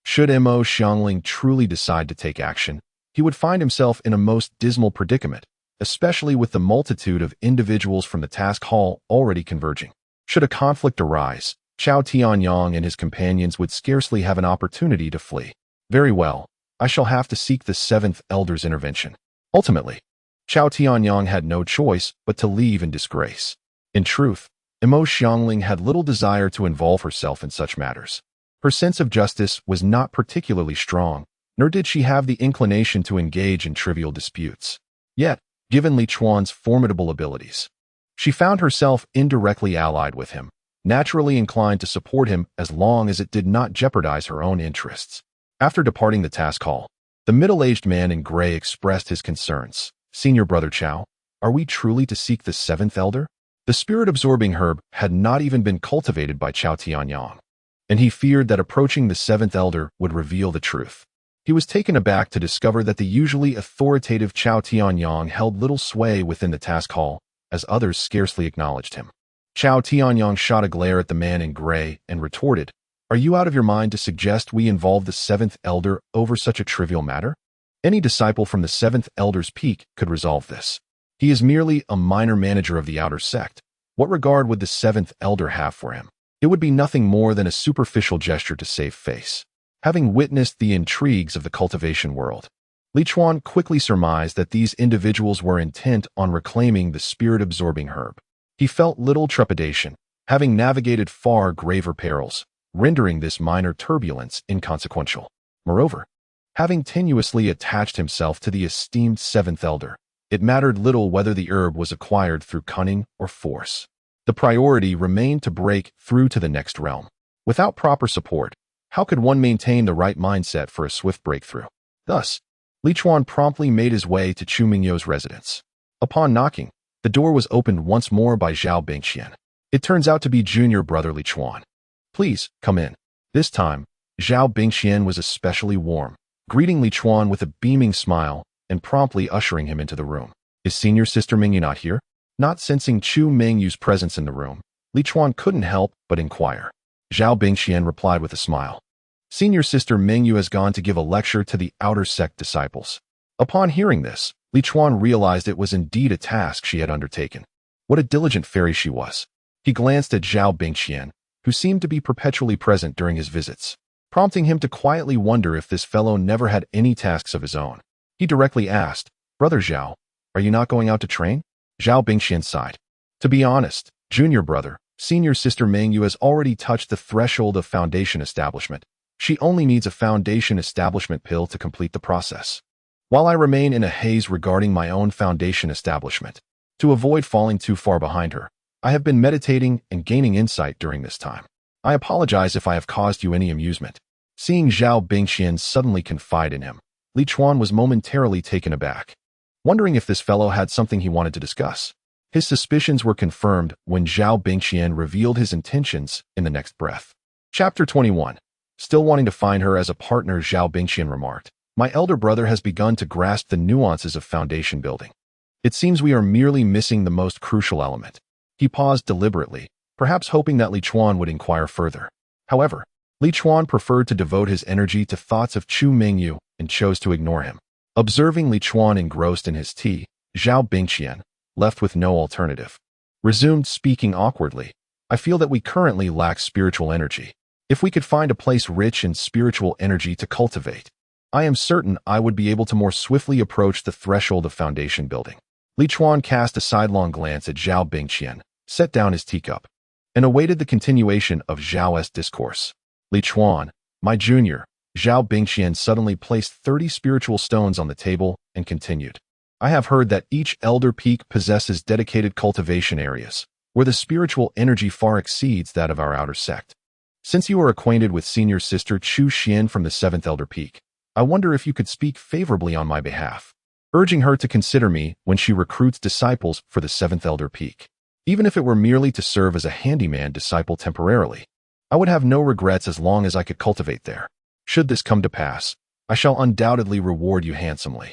Speaker 1: Should Mo Xiangling truly decide to take action, he would find himself in a most dismal predicament, especially with the multitude of individuals from the task hall already converging. Should a conflict arise, Chao Tianyang and his companions would scarcely have an opportunity to flee. Very well, I shall have to seek the seventh elder's intervention. Ultimately, Chao Tianyang had no choice but to leave in disgrace. In truth, Mo Xiangling had little desire to involve herself in such matters. Her sense of justice was not particularly strong, nor did she have the inclination to engage in trivial disputes. Yet, given Li Chuan's formidable abilities, she found herself indirectly allied with him, naturally inclined to support him as long as it did not jeopardize her own interests. After departing the task hall, the middle-aged man in gray expressed his concerns. Senior brother Chao, are we truly to seek the seventh elder? The spirit-absorbing herb had not even been cultivated by Chao Tianyang, and he feared that approaching the seventh elder would reveal the truth. He was taken aback to discover that the usually authoritative Chao Tianyang held little sway within the task hall, as others scarcely acknowledged him. Chao Tianyang shot a glare at the man in gray and retorted, are you out of your mind to suggest we involve the seventh elder over such a trivial matter? Any disciple from the seventh elder's peak could resolve this. He is merely a minor manager of the outer sect. What regard would the seventh elder have for him? It would be nothing more than a superficial gesture to save face. Having witnessed the intrigues of the cultivation world, Li Chuan quickly surmised that these individuals were intent on reclaiming the spirit-absorbing herb. He felt little trepidation, having navigated far graver perils, rendering this minor turbulence inconsequential. Moreover, having tenuously attached himself to the esteemed seventh elder, it mattered little whether the herb was acquired through cunning or force. The priority remained to break through to the next realm. Without proper support, how could one maintain the right mindset for a swift breakthrough? Thus, Li Chuan promptly made his way to Chu Mingyo's residence. Upon knocking, the door was opened once more by Zhao Bingxian. It turns out to be junior brother Li Chuan. Please, come in. This time, Zhao Bingxian was especially warm, greeting Li Chuan with a beaming smile and promptly ushering him into the room. Is senior sister Mingyu not here? Not sensing Chu Mingyu's presence in the room, Li Chuan couldn't help but inquire. Zhao Bingxian replied with a smile. Senior sister Mingyu has gone to give a lecture to the outer sect disciples. Upon hearing this, Li Chuan realized it was indeed a task she had undertaken. What a diligent fairy she was. He glanced at Zhao Bingxian, who seemed to be perpetually present during his visits, prompting him to quietly wonder if this fellow never had any tasks of his own. He directly asked, Brother Zhao, are you not going out to train? Zhao Bingxian sighed. To be honest, junior brother, senior sister Mingyu has already touched the threshold of foundation establishment. She only needs a foundation establishment pill to complete the process. While I remain in a haze regarding my own foundation establishment, to avoid falling too far behind her, I have been meditating and gaining insight during this time. I apologize if I have caused you any amusement. Seeing Zhao Bingxian suddenly confide in him, Li Chuan was momentarily taken aback, wondering if this fellow had something he wanted to discuss. His suspicions were confirmed when Zhao Bingxian revealed his intentions in the next breath. Chapter 21. Still wanting to find her as a partner, Zhao Bingxian remarked, My elder brother has begun to grasp the nuances of foundation building. It seems we are merely missing the most crucial element. He paused deliberately, perhaps hoping that Li Chuan would inquire further. However, Li Chuan preferred to devote his energy to thoughts of Chu Mingyu and chose to ignore him. Observing Li Chuan engrossed in his tea, Zhao Bingxian, left with no alternative, resumed speaking awkwardly. I feel that we currently lack spiritual energy. If we could find a place rich in spiritual energy to cultivate, I am certain I would be able to more swiftly approach the threshold of foundation building. Li Chuan cast a sidelong glance at Zhao Bingxian, set down his teacup, and awaited the continuation of Zhao's discourse. Li Chuan, my junior, Zhao Bingxian suddenly placed 30 spiritual stones on the table and continued. I have heard that each elder peak possesses dedicated cultivation areas, where the spiritual energy far exceeds that of our outer sect. Since you are acquainted with senior sister Chu Xian from the 7th elder peak, I wonder if you could speak favorably on my behalf, urging her to consider me when she recruits disciples for the 7th elder peak. Even if it were merely to serve as a handyman disciple temporarily, I would have no regrets as long as I could cultivate there. Should this come to pass, I shall undoubtedly reward you handsomely.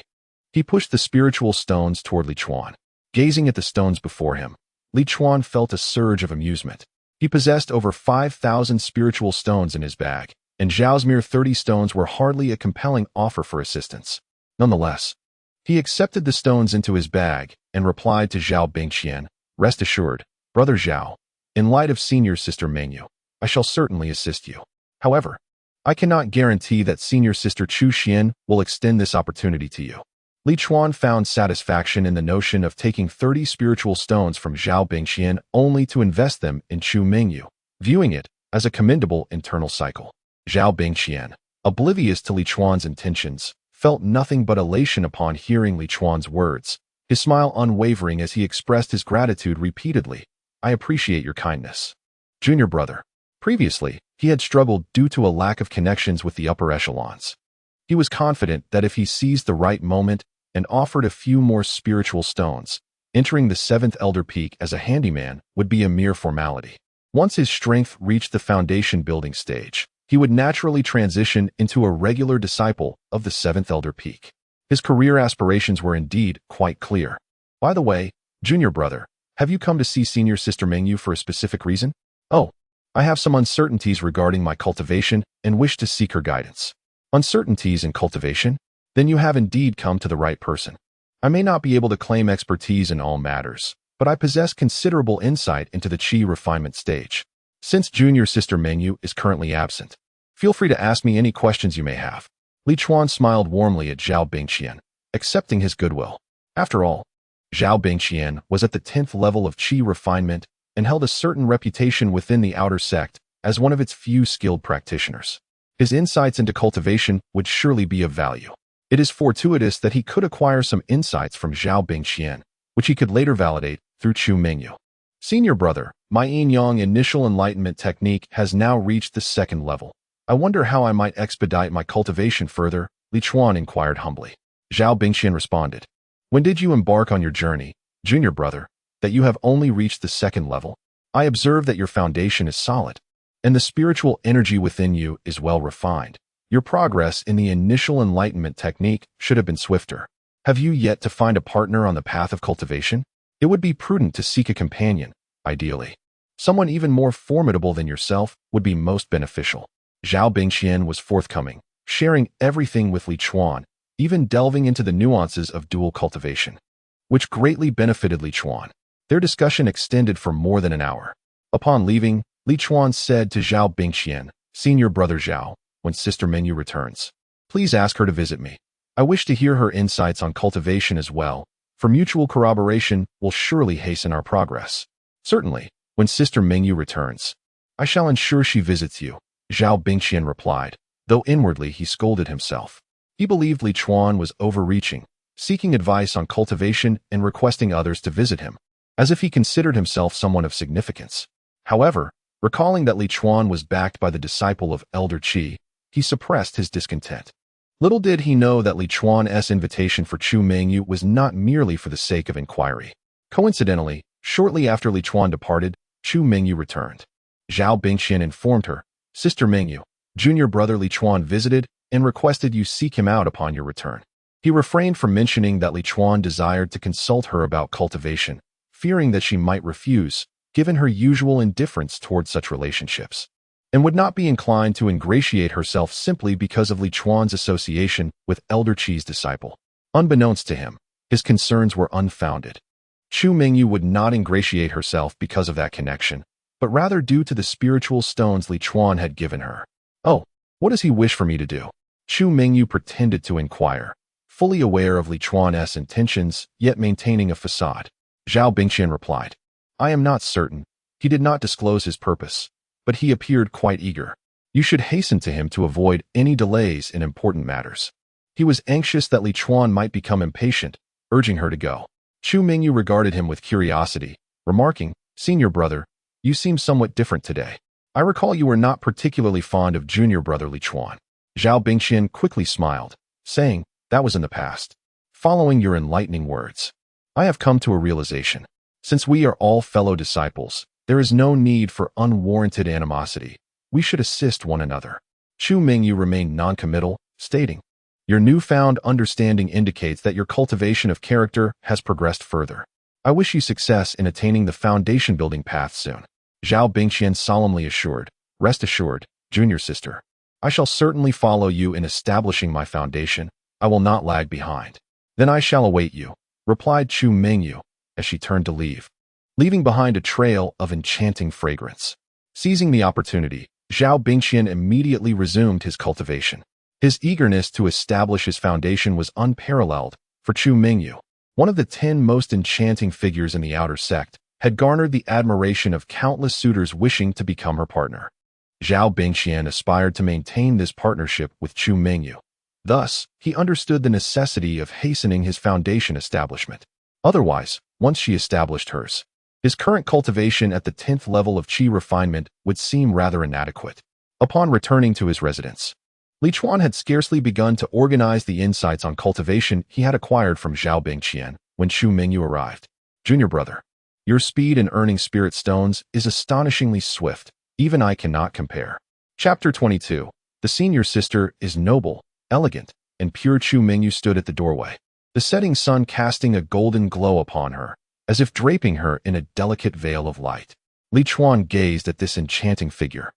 Speaker 1: He pushed the spiritual stones toward Li Chuan. Gazing at the stones before him, Li Chuan felt a surge of amusement. He possessed over 5,000 spiritual stones in his bag, and Zhao's mere 30 stones were hardly a compelling offer for assistance. Nonetheless, he accepted the stones into his bag and replied to Zhao Bingxian, Rest assured, Brother Zhao, in light of senior sister Mingyu, I shall certainly assist you. However, I cannot guarantee that senior sister Chu Xian will extend this opportunity to you. Li Chuan found satisfaction in the notion of taking 30 spiritual stones from Zhao Bingxian only to invest them in Chu Mingyu, viewing it as a commendable internal cycle. Zhao Bingxian, oblivious to Li Chuan's intentions, felt nothing but elation upon hearing Li Chuan's words, his smile unwavering as he expressed his gratitude repeatedly. I appreciate your kindness, junior brother. Previously, he had struggled due to a lack of connections with the upper echelons. He was confident that if he seized the right moment and offered a few more spiritual stones, entering the 7th elder peak as a handyman would be a mere formality. Once his strength reached the foundation building stage, he would naturally transition into a regular disciple of the 7th elder peak. His career aspirations were indeed quite clear. By the way, junior brother, have you come to see senior sister Mingyu for a specific reason? Oh, I have some uncertainties regarding my cultivation and wish to seek her guidance. Uncertainties in cultivation? Then you have indeed come to the right person. I may not be able to claim expertise in all matters, but I possess considerable insight into the qi refinement stage. Since junior sister Mingyu is currently absent, feel free to ask me any questions you may have. Li Chuan smiled warmly at Zhao Bingxian, accepting his goodwill. After all, Zhao Bingxian was at the 10th level of qi refinement and held a certain reputation within the outer sect as one of its few skilled practitioners. His insights into cultivation would surely be of value. It is fortuitous that he could acquire some insights from Zhao Bingxian, which he could later validate through Chu Mingyu. Senior brother, my yin-yang initial enlightenment technique has now reached the 2nd level. I wonder how I might expedite my cultivation further, Li Chuan inquired humbly. Zhao Bingxian responded. When did you embark on your journey, junior brother, that you have only reached the 2nd level? I observe that your foundation is solid. and the spiritual energy within you is well refined. Your progress in the initial enlightenment technique should have been swifter. Have you yet to find a partner on the path of cultivation? It would be prudent to seek a companion, ideally. Someone even more formidable than yourself would be most beneficial. Zhao Bingqian was forthcoming, sharing everything with Li Chuan, even delving into the nuances of dual cultivation, which greatly benefited Li Chuan. Their discussion extended for more than an hour. Upon leaving, Li Chuan said to Zhao Bingqian, "Senior brother Zhao, when Sister Mengyu returns, please ask her to visit me. I wish to hear her insights on cultivation as well, for mutual corroboration will surely hasten our progress." "Certainly, when Sister Mengyu returns, I shall ensure she visits you," Zhao Bingqian replied, though inwardly he scolded himself. He believed Li Chuan was overreaching, seeking advice on cultivation and requesting others to visit him, as if he considered himself someone of significance. However, recalling that Li Chuan was backed by the disciple of Elder Qi, he suppressed his discontent. Little did he know that Li Chuan's invitation for Chu Mengyu was not merely for the sake of inquiry. Coincidentally, shortly after Li Chuan departed, Chu Mengyu returned. Zhao Bingqian informed her, "Sister Mengyu, junior brother Li Chuan visited and requested you seek him out upon your return." He refrained from mentioning that Li Chuan desired to consult her about cultivation, fearing that she might refuse, given her usual indifference toward such relationships, and would not be inclined to ingratiate herself simply because of Li Chuan's association with Elder Qi's disciple. Unbeknownst to him, his concerns were unfounded. Chu Mengyu would not ingratiate herself because of that connection, but rather due to the spiritual stones Li Chuan had given her. "Oh, what does he wish for me to do?" Chu Mengyu pretended to inquire, fully aware of Li Chuan's intentions, yet maintaining a facade. Zhao Bingqian replied, "I am not certain. He did not disclose his purpose, but he appeared quite eager. You should hasten to him to avoid any delays in important matters." He was anxious that Li Chuan might become impatient, urging her to go. Chu Mengyu regarded him with curiosity, remarking, "Senior brother, you seem somewhat different today. I recall you were not particularly fond of junior brother Li Chuan." Zhao Bingqian quickly smiled, saying, "That was in the past. Following your enlightening words, I have come to a realization. Since we are all fellow disciples, there is no need for unwarranted animosity. We should assist one another." Chu Mengyu remained noncommittal, stating, "Your newfound understanding indicates that your cultivation of character has progressed further. I wish you success in attaining the foundation-building path soon." Zhao Bingqian solemnly assured, "Rest assured, junior sister. I shall certainly follow you in establishing my foundation. I will not lag behind." "Then I shall await you," replied Chu Mengyu, as she turned to leave, leaving behind a trail of enchanting fragrance. Seizing the opportunity, Zhao Bingqian immediately resumed his cultivation. His eagerness to establish his foundation was unparalleled, for Chu Mengyu, one of the 10 most enchanting figures in the outer sect, had garnered the admiration of countless suitors wishing to become her partner. Zhao Bingqian aspired to maintain this partnership with Chu Mengyu. Thus, he understood the necessity of hastening his foundation establishment. Otherwise, once she established hers, his current cultivation at the 10th level of qi refinement would seem rather inadequate. Upon returning to his residence, Li Chuan had scarcely begun to organize the insights on cultivation he had acquired from Zhao Bingqian when Chu Mengyu arrived. "Junior brother, your speed in earning spirit stones is astonishingly swift. Even I cannot compare." Chapter 22. The senior sister is noble, elegant, and pure. Chu Mengyu stood at the doorway, the setting sun casting a golden glow upon her, as if draping her in a delicate veil of light. Li Chuan gazed at this enchanting figure,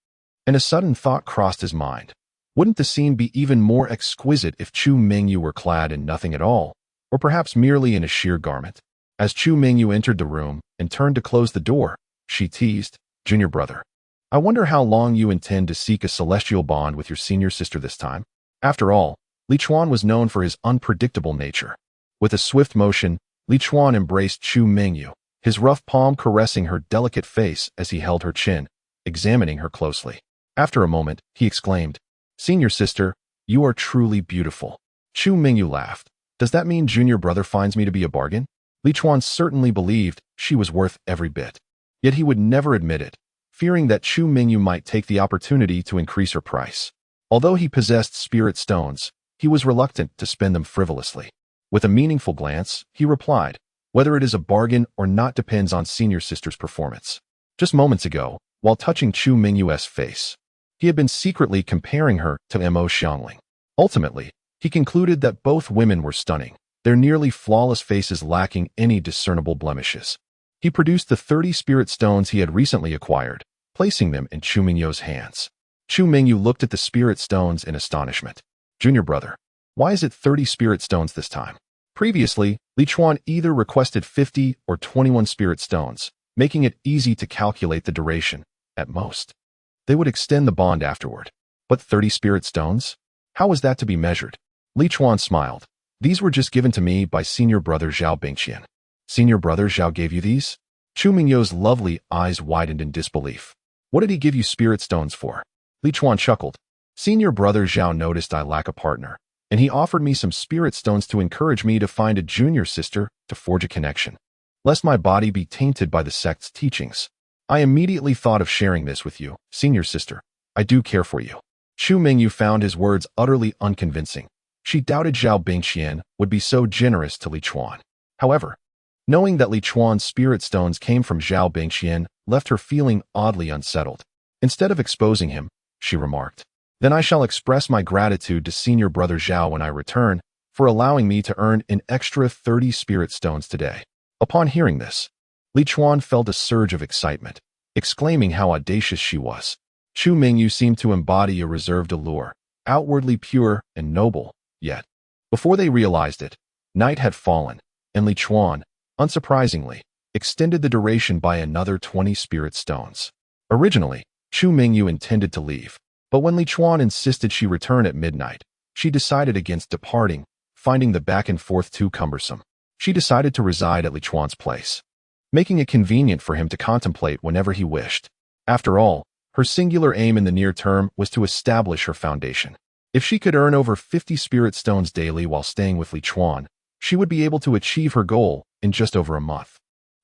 Speaker 1: and a sudden thought crossed his mind. Wouldn't the scene be even more exquisite if Chu Mengyu were clad in nothing at all, or perhaps merely in a sheer garment? As Chu Mengyu entered the room and turned to close the door, she teased, "Junior brother, I wonder how long you intend to seek a celestial bond with your senior sister this time." After all, Li Chuan was known for his unpredictable nature. With a swift motion, Li Chuan embraced Chu Mengyu, his rough palm caressing her delicate face as he held her chin, examining her closely. After a moment, he exclaimed, "Senior sister, you are truly beautiful." Chu Mengyu laughed. "Does that mean junior brother finds me to be a bargain?" Li Chuan certainly believed she was worth every bit. Yet he would never admit it, fearing that Chu Mengyu might take the opportunity to increase her price. Although he possessed spirit stones, he was reluctant to spend them frivolously. With a meaningful glance, he replied, "Whether it is a bargain or not depends on senior sister's performance." Just moments ago, while touching Chu Mingyu's face. He had been secretly comparing her to Mo Xiangling. Ultimately, he concluded that both women were stunning, their nearly flawless faces lacking any discernible blemishes. He produced the 30 spirit stones he had recently acquired, placing them in Chu Mingyu's hands. Chu Mingyu looked at the spirit stones in astonishment. Junior brother, why is it 30 spirit stones this time? Previously, Li Chuan either requested 50 or 21 spirit stones, making it easy to calculate the duration, at most. They would extend the bond afterward. But 30 spirit stones? How was that to be measured? Li Chuan smiled. These were just given to me by senior brother Zhao Bingqian. Senior brother Zhao gave you these? Chu Mingyu's lovely eyes widened in disbelief. What did he give you spirit stones for? Li Chuan chuckled. Senior brother Zhao noticed I lack a partner, and he offered me some spirit stones to encourage me to find a junior sister to forge a connection. Lest my body be tainted by the sect's teachings, I immediately thought of sharing this with you, senior sister. I do care for you. Chu Mingyu found his words utterly unconvincing. She doubted Zhao Bingqian would be so generous to Li Chuan. However, knowing that Li Chuan's spirit stones came from Zhao Bingqian left her feeling oddly unsettled. Instead of exposing him, she remarked, then I shall express my gratitude to senior brother Zhao when I return for allowing me to earn an extra 30 spirit stones today. Upon hearing this, Li Chuan felt a surge of excitement, exclaiming how audacious she was. Chu Mingyu seemed to embody a reserved allure, outwardly pure and noble, yet, before they realized it, night had fallen, and Li Chuan, unsurprisingly, extended the duration by another 20 spirit stones. Originally, Chu Mingyu intended to leave, but when Li Chuan insisted she return at midnight, she decided against departing, finding the back and forth too cumbersome. She decided to reside at Li Chuan's place, making it convenient for him to contemplate whenever he wished. After all, her singular aim in the near term was to establish her foundation. If she could earn over 50 spirit stones daily while staying with Li Chuan, she would be able to achieve her goal in just over a month,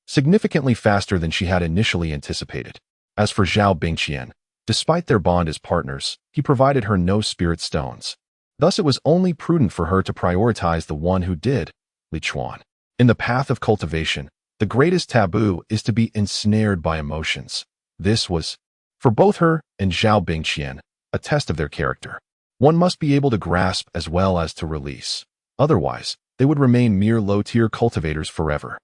Speaker 1: significantly faster than she had initially anticipated. As for Zhao Bingqian, despite their bond as partners, he provided her no spirit stones. Thus it was only prudent for her to prioritize the one who did, Li Chuan. In the path of cultivation, the greatest taboo is to be ensnared by emotions. This was, for both her and Zhao Bingqian, a test of their character. One must be able to grasp as well as to release. Otherwise, they would remain mere low-tier cultivators forever.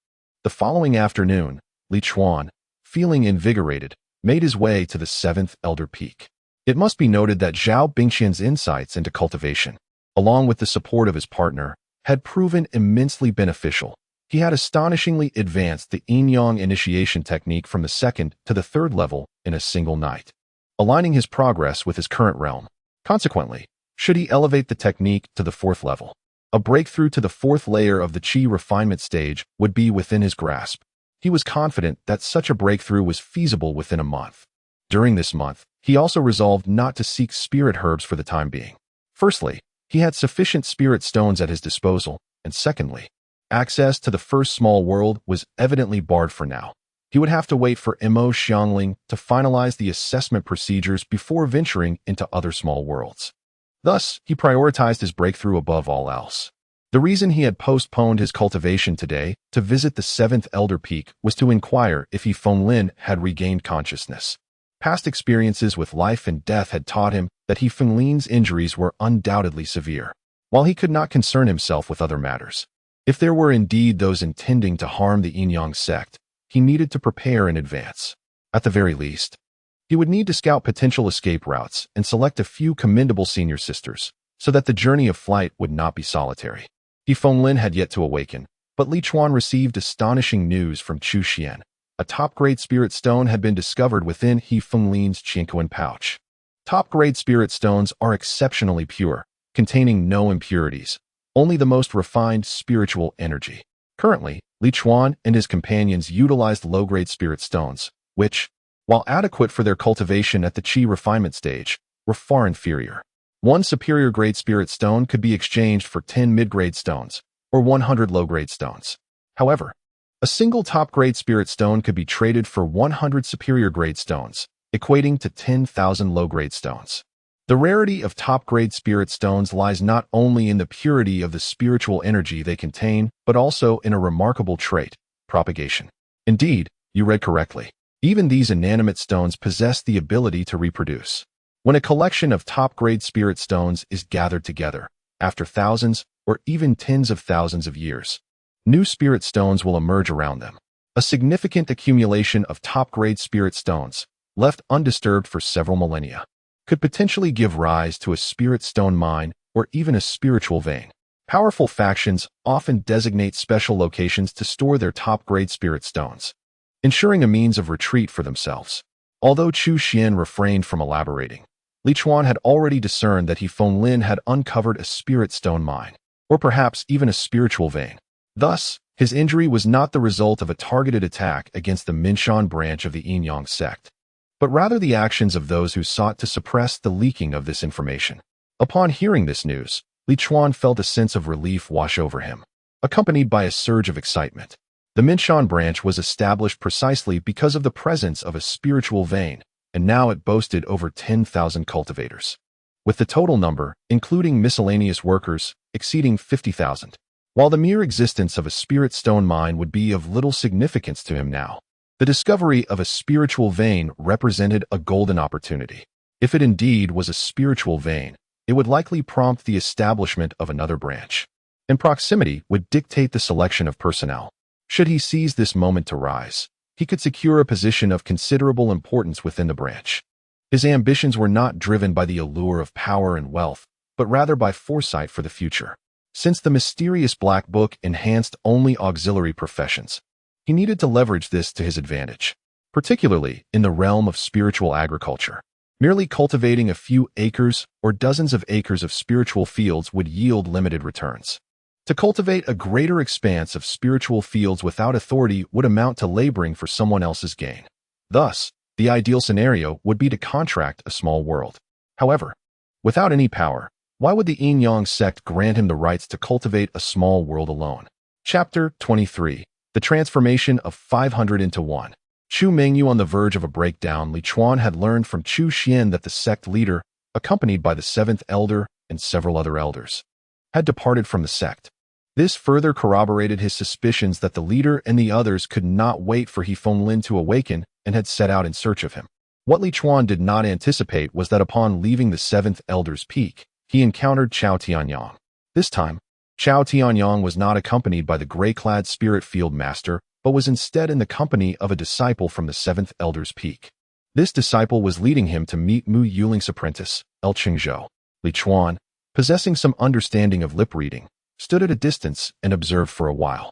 Speaker 1: The following afternoon, Li Chuan, feeling invigorated, made his way to the 7th Elder Peak. It must be noted that Zhao Bingqian's insights into cultivation, along with the support of his partner, had proven immensely beneficial. He had astonishingly advanced the yin-yang initiation technique from the 2nd to the 3rd level in a single night, aligning his progress with his current realm. Consequently, should he elevate the technique to the 4th level, a breakthrough to the 4th layer of the qi refinement stage would be within his grasp. He was confident that such a breakthrough was feasible within a month. During this month, he also resolved not to seek spirit herbs for the time being. Firstly, he had sufficient spirit stones at his disposal, and secondly, access to the first small world was evidently barred for now. He would have to wait for Mo Xiangling to finalize the assessment procedures before venturing into other small worlds. Thus, he prioritized his breakthrough above all else. The reason he had postponed his cultivation today to visit the 7th Elder Peak was to inquire if He Fenglin had regained consciousness. Past experiences with life and death had taught him that He Fenglin's injuries were undoubtedly severe, while he could not concern himself with other matters. If there were indeed those intending to harm the yin-yang sect, he needed to prepare in advance. At the very least, he would need to scout potential escape routes and select a few commendable senior sisters, so that the journey of flight would not be solitary. He Fenglin had yet to awaken, but Li Chuan received astonishing news from Chu Xian. A top-grade spirit stone had been discovered within He Fenglin's Qinquan pouch. Top-grade spirit stones are exceptionally pure, containing no impurities, only the most refined spiritual energy. Currently, Li Chuan and his companions utilized low-grade spirit stones, which, while adequate for their cultivation at the qi refinement stage, were far inferior. One superior-grade spirit stone could be exchanged for 10 mid-grade stones, or 100 low-grade stones. However, a single top-grade spirit stone could be traded for 100 superior-grade stones, equating to 10,000 low-grade stones. The rarity of top-grade spirit stones lies not only in the purity of the spiritual energy they contain, but also in a remarkable trait, propagation. Indeed, you read correctly. Even these inanimate stones possess the ability to reproduce. When a collection of top-grade spirit stones is gathered together, after thousands or even tens of thousands of years, new spirit stones will emerge around them. A significant accumulation of top-grade spirit stones, left undisturbed for several millennia, could potentially give rise to a spirit stone mine or even a spiritual vein. Powerful factions often designate special locations to store their top-grade spirit stones, ensuring a means of retreat for themselves. Although Chu Xian refrained from elaborating, Li Chuan had already discerned that He Fenglin had uncovered a spirit stone mine, or perhaps even a spiritual vein. Thus, his injury was not the result of a targeted attack against the Minshan branch of the Yin-Yang sect, but rather the actions of those who sought to suppress the leaking of this information. Upon hearing this news, Li Chuan felt a sense of relief wash over him, accompanied by a surge of excitement. The Minshan branch was established precisely because of the presence of a spiritual vein, and now it boasted over 10,000 cultivators, with the total number, including miscellaneous workers, exceeding 50,000. While the mere existence of a spirit stone mine would be of little significance to him now, the discovery of a spiritual vein represented a golden opportunity. If it indeed was a spiritual vein, it would likely prompt the establishment of another branch, and proximity would dictate the selection of personnel. Should he seize this moment to rise, he could secure a position of considerable importance within the branch. His ambitions were not driven by the allure of power and wealth, but rather by foresight for the future. Since the mysterious Black Book enhanced only auxiliary professions, he needed to leverage this to his advantage, particularly in the realm of spiritual agriculture. Merely cultivating a few acres or dozens of acres of spiritual fields would yield limited returns. To cultivate a greater expanse of spiritual fields without authority would amount to laboring for someone else's gain. Thus, the ideal scenario would be to contract a small world. However, without any power, why would the Yin-Yang sect grant him the rights to cultivate a small world alone? Chapter 23. The Transformation of 500 into 1. Chu Mengyu on the verge of a breakdown, Li Chuan had learned from Chu Xian that the sect leader, accompanied by the seventh elder and several other elders, had departed from the sect. This further corroborated his suspicions that the leader and the others could not wait for He Fenglin to awaken and had set out in search of him. What Li Chuan did not anticipate was that upon leaving the seventh elder's peak, he encountered Chao Tianyang. This time, Chao Tianyang was not accompanied by the gray-clad spirit field master, but was instead in the company of a disciple from the seventh elder's peak. This disciple was leading him to meet Mu Yuling's apprentice, El Qingzhou. Li Chuan, possessing some understanding of lip reading, stood at a distance and observed for a while.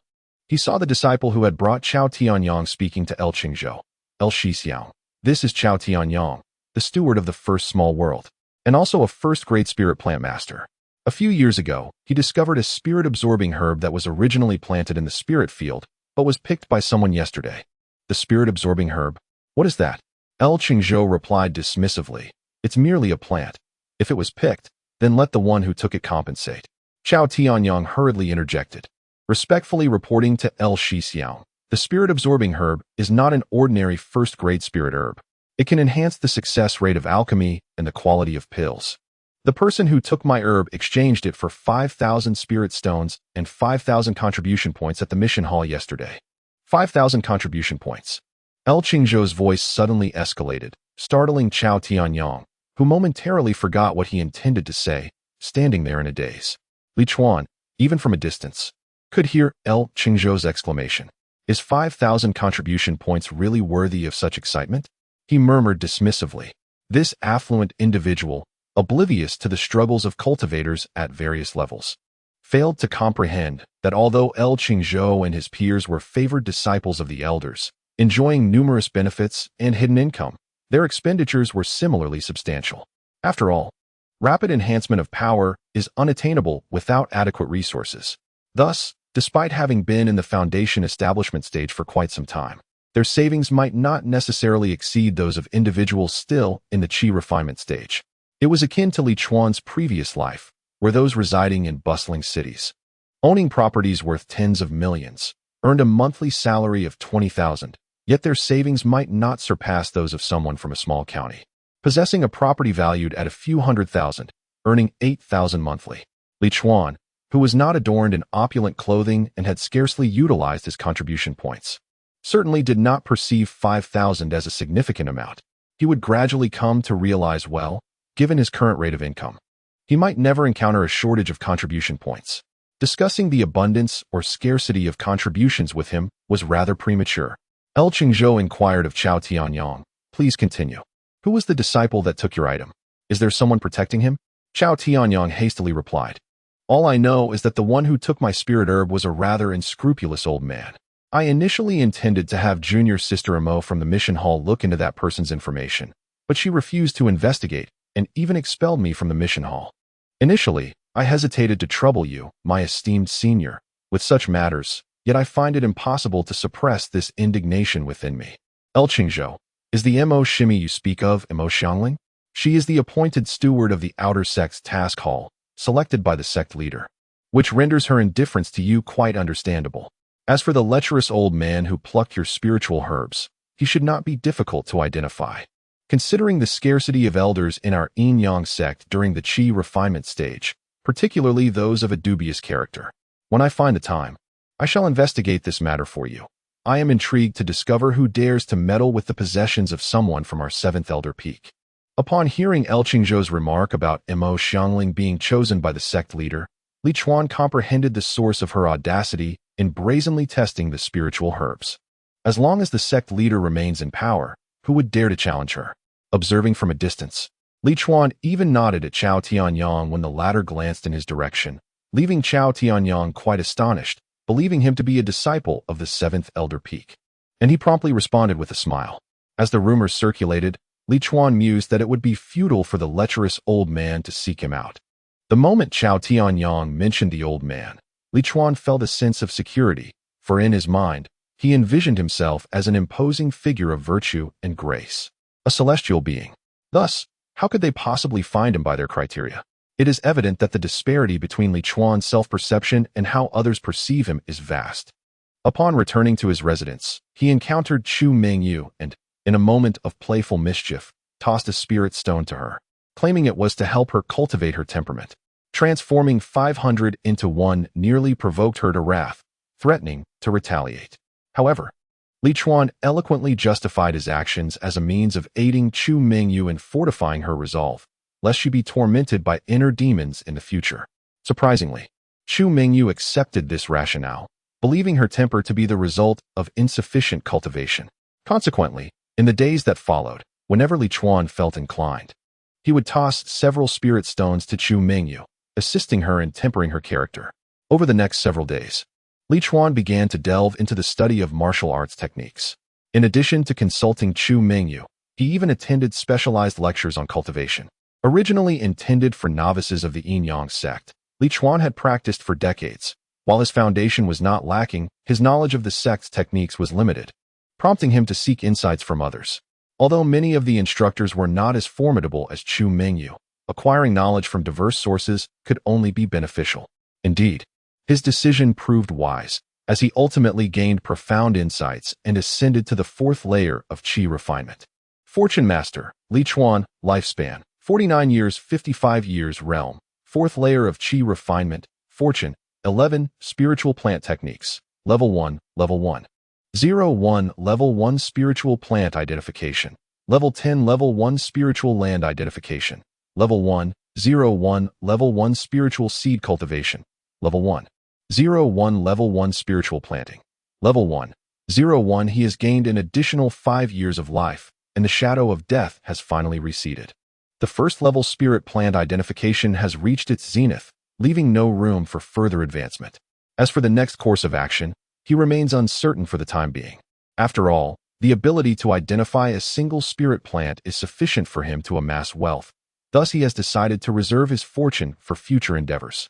Speaker 1: He saw the disciple who had brought Chao Tianyang speaking to El Qingzhou. El Shixiao. This is Chao Tianyang, the steward of the first small world, and also a first-grade spirit plant master. A few years ago, he discovered a spirit-absorbing herb that was originally planted in the spirit field, but was picked by someone yesterday. The spirit-absorbing herb? What is that? El Qingzhou replied dismissively. It's merely a plant. If it was picked, then let the one who took it compensate. Chao Tianyang hurriedly interjected, respectfully reporting to El Shixiao. The spirit-absorbing herb is not an ordinary first-grade spirit herb. It can enhance the success rate of alchemy and the quality of pills. The person who took my herb exchanged it for 5,000 spirit stones and 5,000 contribution points at the mission hall yesterday. 5,000 contribution points. El Qingzhou's voice suddenly escalated, startling Chao Tianyang, who momentarily forgot what he intended to say, standing there in a daze. Li Chuan, even from a distance, could hear El Qingzhou's exclamation. Is 5,000 contribution points really worthy of such excitement? He murmured dismissively. This affluent individual, oblivious to the struggles of cultivators at various levels, failed to comprehend that although El Qingzhou and his peers were favored disciples of the elders, enjoying numerous benefits and hidden income, their expenditures were similarly substantial. After all, rapid enhancement of power is unattainable without adequate resources. Thus, despite having been in the foundation establishment stage for quite some time, their savings might not necessarily exceed those of individuals still in the qi refinement stage. It was akin to Li Chuan's previous life, where those residing in bustling cities, owning properties worth tens of millions, earned a monthly salary of 20,000, yet their savings might not surpass those of someone from a small county, possessing a property valued at a few $100,000, earning 8,000 monthly. Li Chuan, who was not adorned in opulent clothing and had scarcely utilized his contribution points, certainly did not perceive 5,000 as a significant amount. He would gradually come to realize, well, given his current rate of income, he might never encounter a shortage of contribution points. Discussing the abundance or scarcity of contributions with him was rather premature. El Qingzhou inquired of Chao Tianyang, "Please continue. Who was the disciple that took your item? Is there someone protecting him?" Chao Tianyang hastily replied, "All I know is that the one who took my spirit herb was a rather unscrupulous old man. I initially intended to have junior sister Imo from the mission hall look into that person's information, but she refused to investigate and even expelled me from the mission hall. Initially, I hesitated to trouble you, my esteemed senior, with such matters, yet I find it impossible to suppress this indignation within me. El Qingzhou, is the Mo Shimi you speak of Mo Xiangling? She is the appointed steward of the outer sect's task hall, selected by the sect leader, which renders her indifference to you quite understandable. As for the lecherous old man who plucked your spiritual herbs, he should not be difficult to identify. Considering the scarcity of elders in our Yin-Yang sect during the Qi refinement stage, particularly those of a dubious character, when I find the time, I shall investigate this matter for you. I am intrigued to discover who dares to meddle with the possessions of someone from our 7th Elder Peak." Upon hearing El Qingzhou's remark about Mo Xiangling being chosen by the sect leader, Li Chuan comprehended the source of her audacity in brazenly testing the spiritual herbs. As long as the sect leader remains in power, who would dare to challenge her? Observing from a distance, Li Chuan even nodded at Chao Tianyang when the latter glanced in his direction, leaving Chao Tianyang quite astonished, believing him to be a disciple of the 7th Elder Peak. And he promptly responded with a smile. As the rumors circulated, Li Chuan mused that it would be futile for the lecherous old man to seek him out. The moment Chao Tianyang mentioned the old man, Li Chuan felt a sense of security, for in his mind, he envisioned himself as an imposing figure of virtue and grace, a celestial being. Thus, how could they possibly find him by their criteria? It is evident that the disparity between Li Chuan's self-perception and how others perceive him is vast. Upon returning to his residence, he encountered Chu Mingyu and, in a moment of playful mischief, tossed a spirit stone to her, claiming it was to help her cultivate her temperament. Transforming 500 into 1 nearly provoked her to wrath, threatening to retaliate. However, Li Chuan eloquently justified his actions as a means of aiding Chu Mingyu in fortifying her resolve, lest she be tormented by inner demons in the future. Surprisingly, Chu Mingyu accepted this rationale, believing her temper to be the result of insufficient cultivation. Consequently, in the days that followed, whenever Li Chuan felt inclined, he would toss several spirit stones to Chu Mingyu, assisting her in tempering her character. Over the next several days, Li Chuan began to delve into the study of martial arts techniques. In addition to consulting Chu Mingyu, he even attended specialized lectures on cultivation. Originally intended for novices of the Yin-Yang sect, Li Chuan had practiced for decades. While his foundation was not lacking, his knowledge of the sect's techniques was limited, prompting him to seek insights from others. Although many of the instructors were not as formidable as Chu Mingyu, acquiring knowledge from diverse sources could only be beneficial. Indeed, his decision proved wise, as he ultimately gained profound insights and ascended to the 4th layer of Qi refinement. Fortune Master, Li Chuan, lifespan, 49 years 55 years realm, 4th layer of Qi refinement, fortune, 11, spiritual plant techniques, level 1, level 1. 01 Level 1 Spiritual Plant Identification. Level 10 Level 1 Spiritual Land Identification. Level 1, 01 Level 1 Spiritual Seed Cultivation. Level 1. 01 Level 1 Spiritual Planting. Level 1. 01 He has gained an additional 5 years of life, and the shadow of death has finally receded. The first level Spirit Plant Identification has reached its zenith, leaving no room for further advancement. As for the next course of action, he remains uncertain for the time being. After all, the ability to identify a single spirit plant is sufficient for him to amass wealth. Thus, he has decided to reserve his fortune for future endeavors.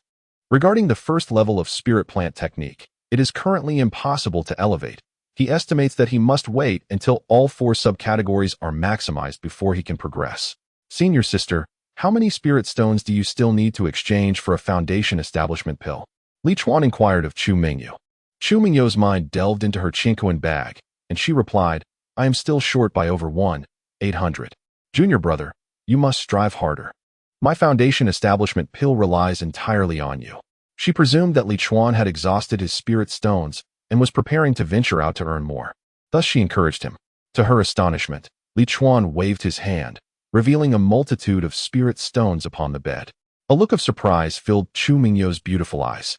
Speaker 1: Regarding the first level of spirit plant technique, it is currently impossible to elevate. He estimates that he must wait until all 4 subcategories are maximized before he can progress. Senior sister, how many spirit stones do you still need to exchange for a foundation establishment pill? Li Chuan inquired of Chu Mingyu. Chu Mingyu's mind delved into her Chinquan bag, and she replied, I am still short by over 1,800. Junior brother, you must strive harder. My foundation establishment pill relies entirely on you. She presumed that Li Chuan had exhausted his spirit stones and was preparing to venture out to earn more. Thus she encouraged him. To her astonishment, Li Chuan waved his hand, revealing a multitude of spirit stones upon the bed. A look of surprise filled Chu Mingyu's beautiful eyes.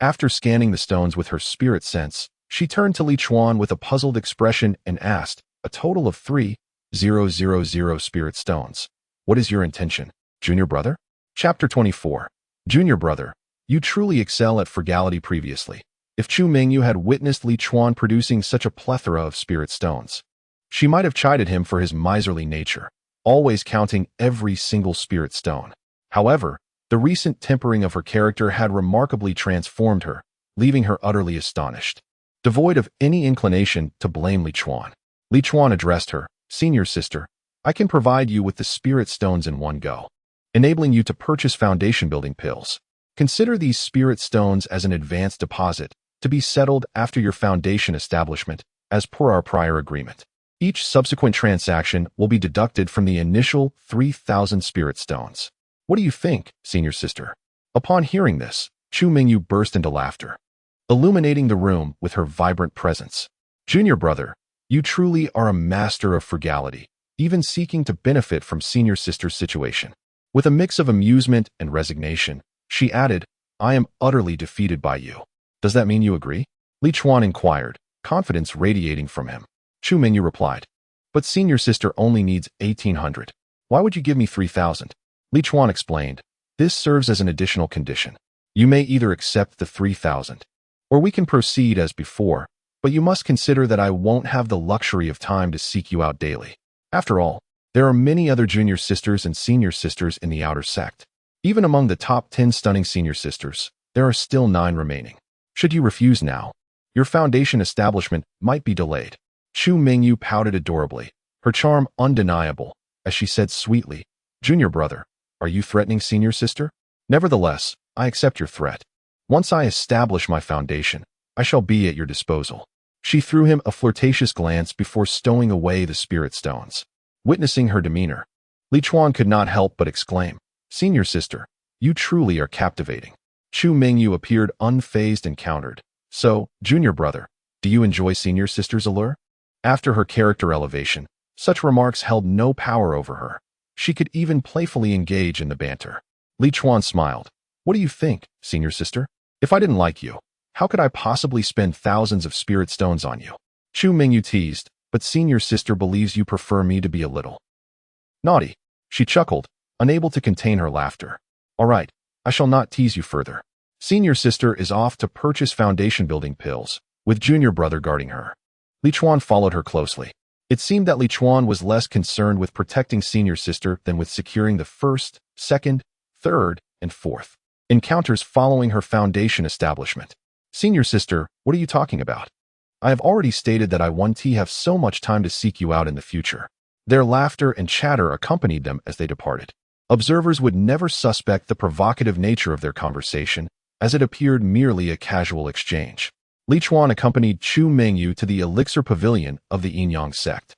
Speaker 1: After scanning the stones with her spirit sense, she turned to Li Chuan with a puzzled expression and asked, "A total of 3,000 spirit stones. What is your intention, junior brother?" Chapter 24. Junior brother, you truly excel at frugality. Previously, if Chu Mingyu had witnessed Li Chuan producing such a plethora of spirit stones, she might have chided him for his miserly nature, always counting every single spirit stone. However, the recent tempering of her character had remarkably transformed her, leaving her utterly astonished. Devoid of any inclination to blame Li Chuan addressed her, "Senior sister, I can provide you with the spirit stones in one go, enabling you to purchase foundation building pills. Consider these spirit stones as an advance deposit to be settled after your foundation establishment, as per our prior agreement. Each subsequent transaction will be deducted from the initial 3,000 spirit stones. What do you think, senior sister?" Upon hearing this, Chu Mingyu burst into laughter, illuminating the room with her vibrant presence. "Junior brother, you truly are a master of frugality, even seeking to benefit from senior sister's situation." With a mix of amusement and resignation, she added, "I am utterly defeated by you. Does that mean you agree?" Li Chuan inquired, confidence radiating from him. Chu Mingyu replied, "But senior sister only needs 1,800. Why would you give me 3,000? Li Chuan explained, "This serves as an additional condition. You may either accept the 3,000, or we can proceed as before, but you must consider that I won't have the luxury of time to seek you out daily. After all, there are many other junior sisters and senior sisters in the outer sect. Even among the top 10 stunning senior sisters, there are still 9 remaining. Should you refuse now, your foundation establishment might be delayed." Chu Mingyu pouted adorably, her charm undeniable, as she said sweetly, "Junior brother, are you threatening senior sister? Nevertheless, I accept your threat. Once I establish my foundation, I shall be at your disposal." She threw him a flirtatious glance before stowing away the spirit stones. Witnessing her demeanor, Li Chuan could not help but exclaim, "Senior sister, you truly are captivating." Chu Mingyu appeared unfazed and countered, "So, junior brother, do you enjoy senior sister's allure?" After her character elevation, such remarks held no power over her. She could even playfully engage in the banter. Li Chuan smiled. "What do you think, senior sister? If I didn't like you, how could I possibly spend thousands of spirit stones on you?" Chu Mingyu teased, "But senior sister believes you prefer me to be a little naughty." She chuckled, unable to contain her laughter. "All right, I shall not tease you further. Senior sister is off to purchase foundation building pills, with junior brother guarding her." Li Chuan followed her closely. It seemed that Li Chuan was less concerned with protecting senior sister than with securing the first, second, third, and fourth encounters following her foundation establishment. "Senior sister, what are you talking about? I have already stated that I won't have so much time to seek you out in the future." Their laughter and chatter accompanied them as they departed. Observers would never suspect the provocative nature of their conversation, as it appeared merely a casual exchange. Li Chuan accompanied Chu Mingyu to the Elixir Pavilion of the Yin-Yang sect,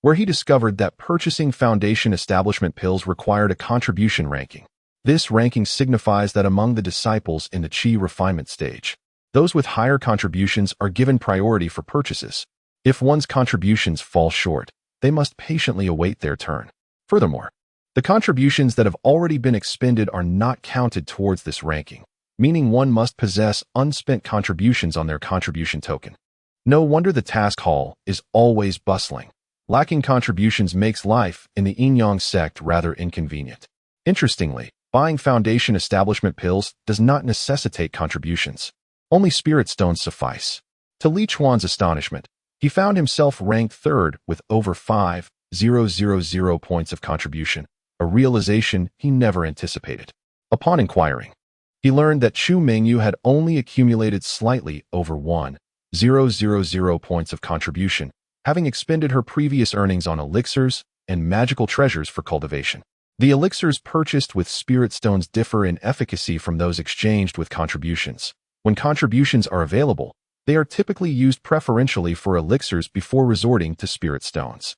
Speaker 1: where he discovered that purchasing foundation establishment pills required a contribution ranking. This ranking signifies that among the disciples in the Qi refinement stage, those with higher contributions are given priority for purchases. If one's contributions fall short, they must patiently await their turn. Furthermore, the contributions that have already been expended are not counted towards this ranking, meaning one must possess unspent contributions on their contribution token. No wonder the task hall is always bustling. Lacking contributions makes life in the Yin-Yang sect rather inconvenient. Interestingly, buying foundation establishment pills does not necessitate contributions. Only spirit stones suffice. To Li Chuan's astonishment, he found himself ranked third with over 5,000 points of contribution, a realization he never anticipated. Upon inquiring, he learned that Chu Mingyu had only accumulated slightly over 1,000 points of contribution, having expended her previous earnings on elixirs and magical treasures for cultivation. The elixirs purchased with spirit stones differ in efficacy from those exchanged with contributions. When contributions are available, they are typically used preferentially for elixirs before resorting to spirit stones.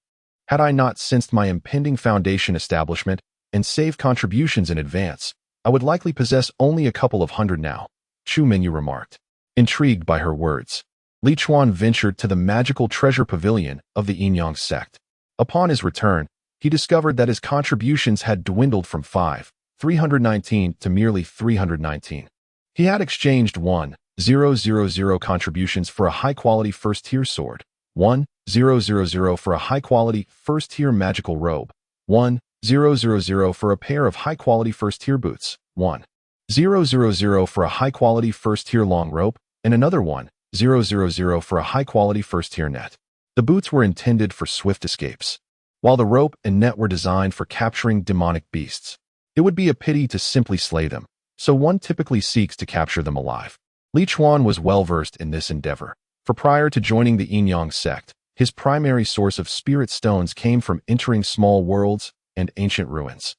Speaker 1: Had I not sensed my impending foundation establishment and saved contributions in advance, I would likely possess only a couple of hundred now, Chu Mingyu remarked, intrigued by her words. Li Chuan ventured to the magical treasure pavilion of the Yin-Yang sect. Upon his return, he discovered that his contributions had dwindled from 319 to merely 319. He had exchanged 1,000 contributions for a high-quality first-tier sword, 1,000 for a high-quality first-tier magical robe, 1,000 for a pair of high-quality first-tier boots, 1,000 for a high-quality first-tier long rope, and another 1,000 for a high-quality first-tier net. The boots were intended for swift escapes, while the rope and net were designed for capturing demonic beasts. It would be a pity to simply slay them, so one typically seeks to capture them alive. Li Chuan was well-versed in this endeavor, for prior to joining the Yin-Yang sect, his primary source of spirit stones came from entering small worlds and ancient ruins,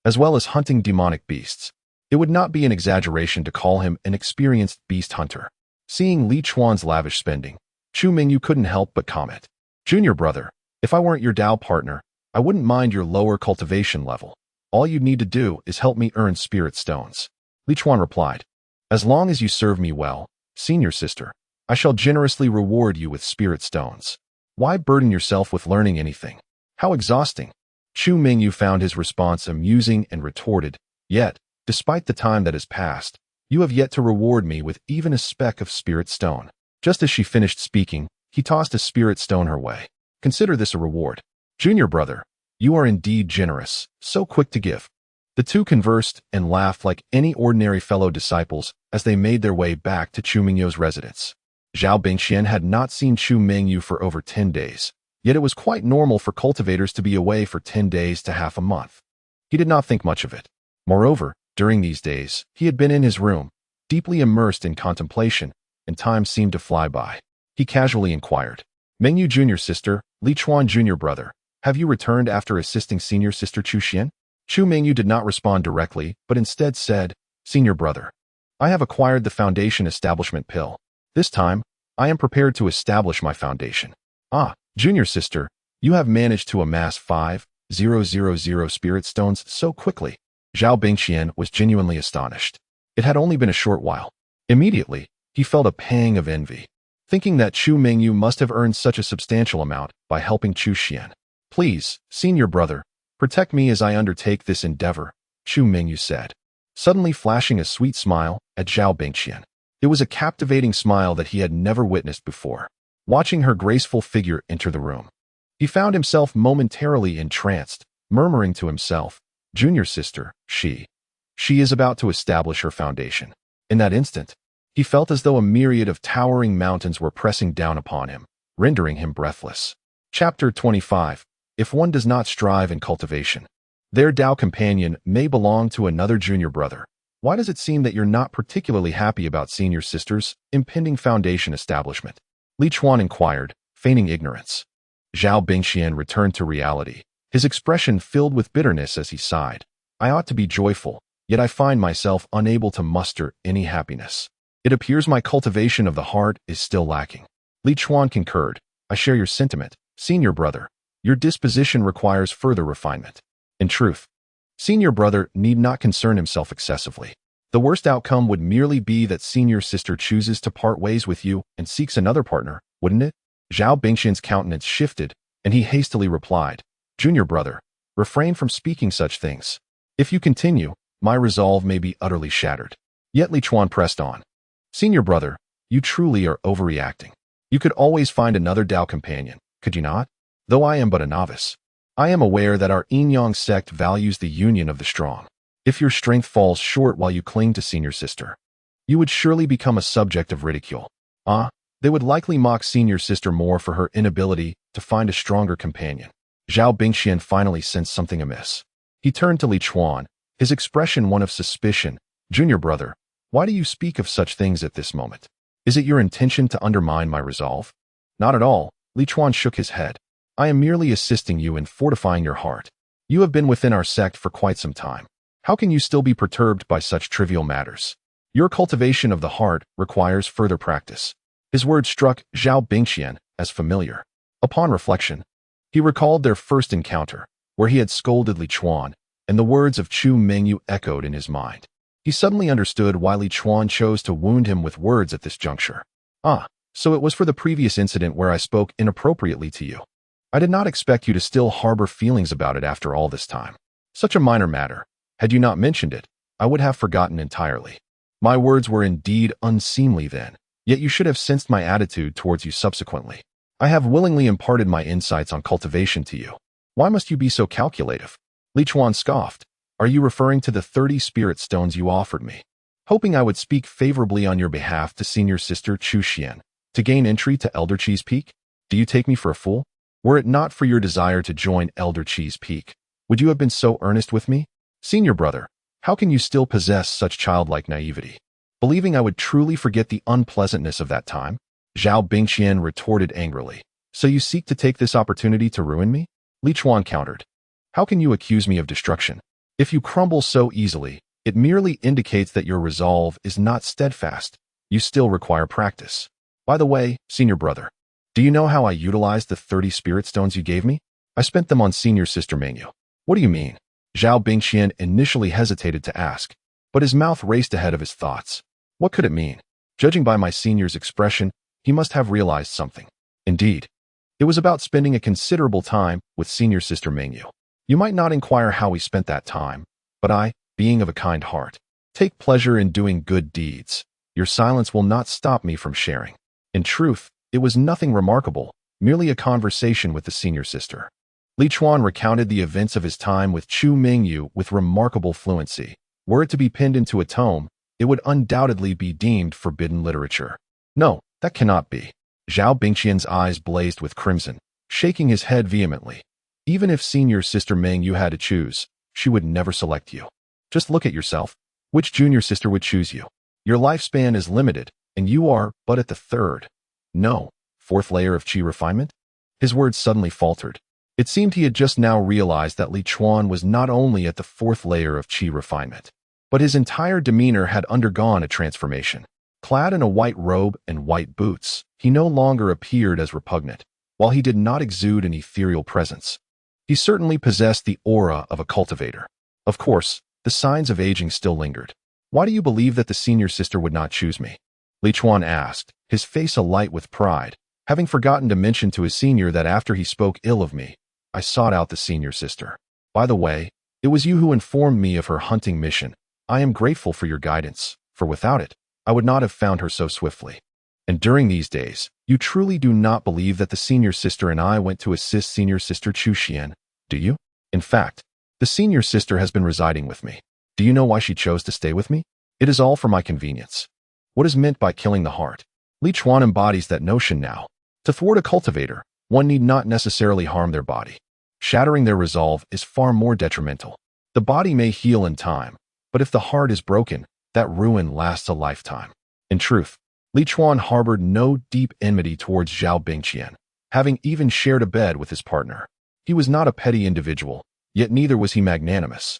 Speaker 1: as well as hunting demonic beasts. It would not be an exaggeration to call him an experienced beast hunter. Seeing Li Chuan's lavish spending, Chu Mingyu couldn't help but comment, "Junior brother, if I weren't your Dao partner, I wouldn't mind your lower cultivation level. All you'd need to do is help me earn spirit stones." Li Chuan replied, "As long as you serve me well, senior sister, I shall generously reward you with spirit stones. Why burden yourself with learning anything? How exhausting." Chu Mingyu found his response amusing and retorted, "Yet, despite the time that has passed, you have yet to reward me with even a speck of spirit stone." Just as she finished speaking, he tossed a spirit stone her way. "Consider this a reward. Junior brother, you are indeed generous, so quick to give." The two conversed and laughed like any ordinary fellow disciples as they made their way back to Chu Mingyu's residence. Zhao Bingxian had not seen Chu Mingyu for over 10 days, yet it was quite normal for cultivators to be away for 10 days to half a month. He did not think much of it. Moreover, during these days, he had been in his room, deeply immersed in contemplation, and time seemed to fly by. He casually inquired, "Mingyu junior sister, Li Chuan junior brother, have you returned after assisting senior sister Chu Xian?" Chu Mingyu did not respond directly, but instead said, "Senior brother, I have acquired the foundation establishment pill. This time, I am prepared to establish my foundation." "Ah, junior sister, you have managed to amass 5,000 spirit stones so quickly." Zhao Bingxian was genuinely astonished. It had only been a short while. Immediately, he felt a pang of envy, thinking that Chu Mingyu must have earned such a substantial amount by helping Chu Xian. "Please, senior brother, protect me as I undertake this endeavor," Chu Mingyu said, suddenly flashing a sweet smile at Zhao Bingxian. It was a captivating smile that he had never witnessed before. Watching her graceful figure enter the room, he found himself momentarily entranced, murmuring to himself, "Junior sister, she is about to establish her foundation." In that instant, he felt as though a myriad of towering mountains were pressing down upon him, rendering him breathless. Chapter 25. If one does not strive in cultivation, their Dao companion may belong to another junior brother. Why does it seem that you're not particularly happy about senior sister's impending foundation establishment? Li Chuan inquired, feigning ignorance. Zhao Bingxian returned to reality, his expression filled with bitterness as he sighed. "I ought to be joyful, yet I find myself unable to muster any happiness. It appears my cultivation of the heart is still lacking." Li Chuan concurred, "I share your sentiment, senior brother. Your disposition requires further refinement." In truth, senior brother need not concern himself excessively. The worst outcome would merely be that senior sister chooses to part ways with you and seeks another partner, wouldn't it? Zhao Bingxian's countenance shifted, and he hastily replied, "Junior brother, refrain from speaking such things. If you continue, my resolve may be utterly shattered." Yet Li Chuan pressed on, "Senior brother, you truly are overreacting. You could always find another Dao companion, could you not? Though I am but a novice, I am aware that our Yin-Yang sect values the union of the strong. If your strength falls short while you cling to senior sister, you would surely become a subject of ridicule. They would likely mock senior sister more for her inability to find a stronger companion." Zhao Bingxian finally sensed something amiss. He turned to Li Chuan, his expression one of suspicion. "Junior brother, why do you speak of such things at this moment? Is it your intention to undermine my resolve?" "Not at all," Li Chuan shook his head. "I am merely assisting you in fortifying your heart. You have been within our sect for quite some time. How can you still be perturbed by such trivial matters? Your cultivation of the heart requires further practice." His words struck Zhao Bingxian as familiar. Upon reflection, he recalled their first encounter, where he had scolded Li Chuan, and the words of Chu Mingyu echoed in his mind. He suddenly understood why Li Chuan chose to wound him with words at this juncture. So it was for the previous incident where I spoke inappropriately to you. I did not expect you to still harbor feelings about it after all this time. Such a minor matter. Had you not mentioned it, I would have forgotten entirely. My words were indeed unseemly then, yet you should have sensed my attitude towards you subsequently. I have willingly imparted my insights on cultivation to you. Why must you be so calculative? Li Chuan scoffed. Are you referring to the 30 spirit stones you offered me? Hoping I would speak favorably on your behalf to senior sister Chu Xian, to gain entry to Elder Cheese Peak? Do you take me for a fool? Were it not for your desire to join Elder Cheese Peak, would you have been so earnest with me? Senior brother, how can you still possess such childlike naivety? Believing I would truly forget the unpleasantness of that time? Zhao Bingqian retorted angrily. So you seek to take this opportunity to ruin me? Li Chuan countered. How can you accuse me of destruction? If you crumble so easily, it merely indicates that your resolve is not steadfast. You still require practice. By the way, senior brother, do you know how I utilized the 30 spirit stones you gave me? I spent them on senior sister Mengyu. What do you mean? Zhao Bingqian initially hesitated to ask, but his mouth raced ahead of his thoughts. What could it mean? Judging by my senior's expression, he must have realized something. Indeed, it was about spending a considerable time with senior sister Mengyu. You might not inquire how we spent that time, but I, being of a kind heart, take pleasure in doing good deeds. Your silence will not stop me from sharing. In truth, it was nothing remarkable, merely a conversation with the senior sister. Li Chuan recounted the events of his time with Chu Mingyu with remarkable fluency. Were it to be pinned into a tome, it would undoubtedly be deemed forbidden literature. No, that cannot be. Zhao Bingqian's eyes blazed with crimson, shaking his head vehemently. Even if senior sister Mengyu had to choose, she would never select you. Just look at yourself. Which junior sister would choose you? Your lifespan is limited, and you are but at the third, no, fourth layer of qi refinement? His words suddenly faltered. It seemed he had just now realized that Li Chuan was not only at the fourth layer of qi refinement, but his entire demeanor had undergone a transformation. Clad in a white robe and white boots, he no longer appeared as repugnant, while he did not exude an ethereal presence. He certainly possessed the aura of a cultivator. Of course, the signs of aging still lingered. Why do you believe that the senior sister would not choose me? Li Chuan asked, his face alight with pride, having forgotten to mention to his senior that after he spoke ill of me, I sought out the senior sister. By the way, it was you who informed me of her hunting mission. I am grateful for your guidance, for without it, I would not have found her so swiftly. And during these days, you truly do not believe that the senior sister and I went to assist senior sister Chu Xian, do you? In fact, the senior sister has been residing with me. Do you know why she chose to stay with me? It is all for my convenience. What is meant by killing the heart? Li Chuan embodies that notion now. To thwart a cultivator, one need not necessarily harm their body. Shattering their resolve is far more detrimental. The body may heal in time, but if the heart is broken, that ruin lasts a lifetime. In truth, Li Chuan harbored no deep enmity towards Zhao Bingqian, having even shared a bed with his partner. He was not a petty individual, yet neither was he magnanimous.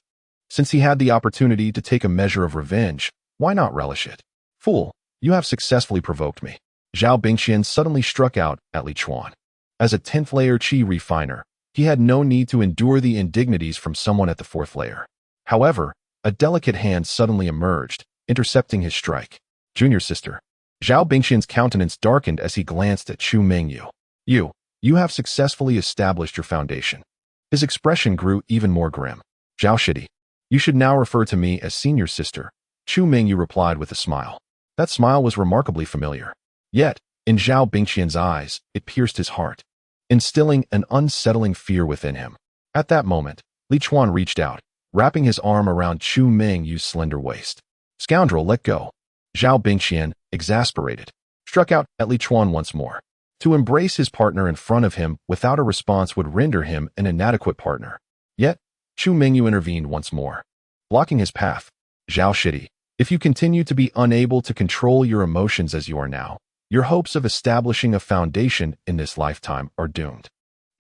Speaker 1: Since he had the opportunity to take a measure of revenge, why not relish it? Fool, you have successfully provoked me. Zhao Bingqian suddenly struck out at Li Chuan. As a 10th layer qi refiner, he had no need to endure the indignities from someone at the 4th layer. However, a delicate hand suddenly emerged, intercepting his strike. Junior sister. Zhao Bingqian's countenance darkened as he glanced at Chu Mingyu. You have successfully established your foundation. His expression grew even more grim. Zhao Shidi, you should now refer to me as senior sister, Chu Mingyu replied with a smile. That smile was remarkably familiar. Yet, in Zhao Bingqian's eyes, it pierced his heart, instilling an unsettling fear within him. At that moment, Li Chuan reached out, wrapping his arm around Chu Mingyu's slender waist. Scoundrel, let go. Zhao Bingqian, exasperated, struck out at Li Chuan once more. To embrace his partner in front of him without a response would render him an inadequate partner. Yet, Chu Mingyu intervened once more, blocking his path. Zhao Shidi, if you continue to be unable to control your emotions as you are now, your hopes of establishing a foundation in this lifetime are doomed.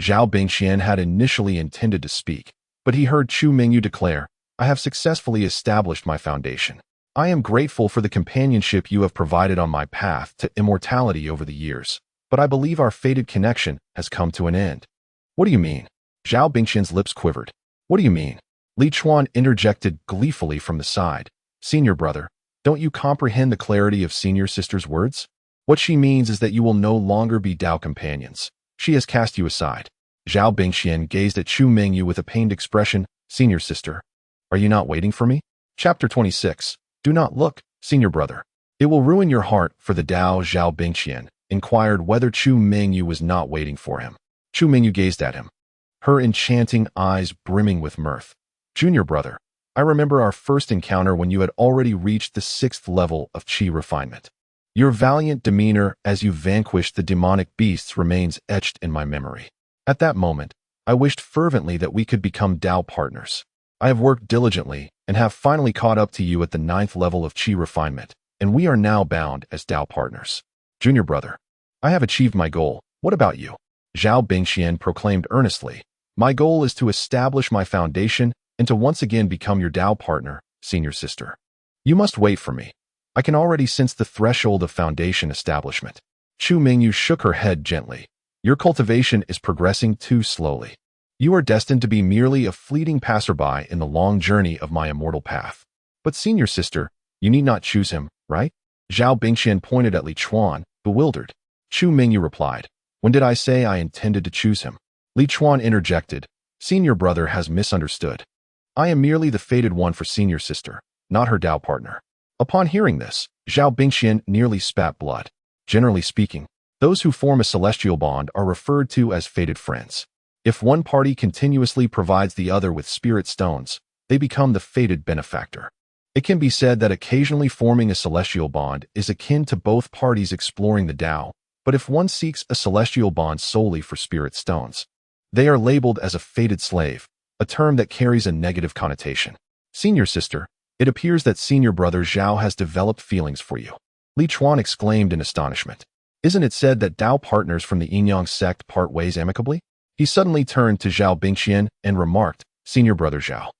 Speaker 1: Zhao Bingqian had initially intended to speak, but he heard Chu Mingyu declare, I have successfully established my foundation. I am grateful for the companionship you have provided on my path to immortality over the years, but I believe our fated connection has come to an end. What do you mean? Zhao Bingqian's lips quivered. What do you mean? Li Chuan interjected gleefully from the side. Senior brother, don't you comprehend the clarity of senior sister's words? What she means is that you will no longer be Dao companions. She has cast you aside. Zhao Bingxian gazed at Chu Mingyu with a pained expression. Senior sister, are you not waiting for me? Chapter 26. Do not look, senior brother. It will ruin your heart for the Dao. Zhao Bingxian inquired whether Chu Mingyu was not waiting for him. Chu Mingyu gazed at him, her enchanting eyes brimming with mirth. Junior brother, I remember our first encounter when you had already reached the 6th level of Qi refinement. Your valiant demeanor as you vanquished the demonic beasts remains etched in my memory. At that moment, I wished fervently that we could become Dao partners. I have worked diligently and have finally caught up to you at the 9th level of Qi refinement, and we are now bound as Dao partners. Junior brother, I have achieved my goal. What about you? Zhao Bingxian proclaimed earnestly. My goal is to establish my foundation and to once again become your Dao partner, senior sister. You must wait for me. I can already sense the threshold of foundation establishment. Chu Mingyu shook her head gently. Your cultivation is progressing too slowly. You are destined to be merely a fleeting passerby in the long journey of my immortal path. But senior sister, you need not choose him, right? Zhao Bingxian pointed at Li Chuan, bewildered. Chu Mingyu replied, when did I say I intended to choose him? Li Chuan interjected, senior brother has misunderstood. I am merely the fated one for senior sister, not her Dao partner. Upon hearing this, Zhao Bingxian nearly spat blood. Generally speaking, those who form a celestial bond are referred to as fated friends. If one party continuously provides the other with spirit stones, they become the fated benefactor. It can be said that occasionally forming a celestial bond is akin to both parties exploring the Dao, but if one seeks a celestial bond solely for spirit stones, they are labeled as a fated slave, a term that carries a negative connotation. Senior sister, it appears that senior brother Zhao has developed feelings for you. Li Chuan exclaimed in astonishment. Isn't it said that Dao partners from the Yin-Yang sect part ways amicably? He suddenly turned to Zhao Bingxian and remarked, senior brother Zhao,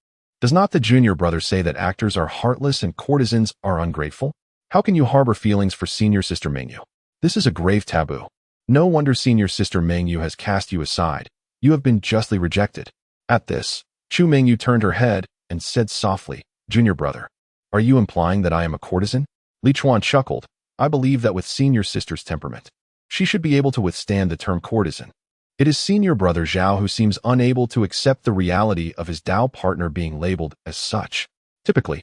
Speaker 1: does not the junior brother say that actors are heartless and courtesans are ungrateful? How can you harbor feelings for senior sister Mingyu? This is a grave taboo. No wonder senior sister Mingyu has cast you aside. You have been justly rejected. At this, Chu Mingyu turned her head and said softly, junior brother, are you implying that I am a courtesan? Li Chuan chuckled. I believe that with senior sister's temperament, she should be able to withstand the term courtesan. It is senior brother Zhao who seems unable to accept the reality of his Dao partner being labeled as such. Typically,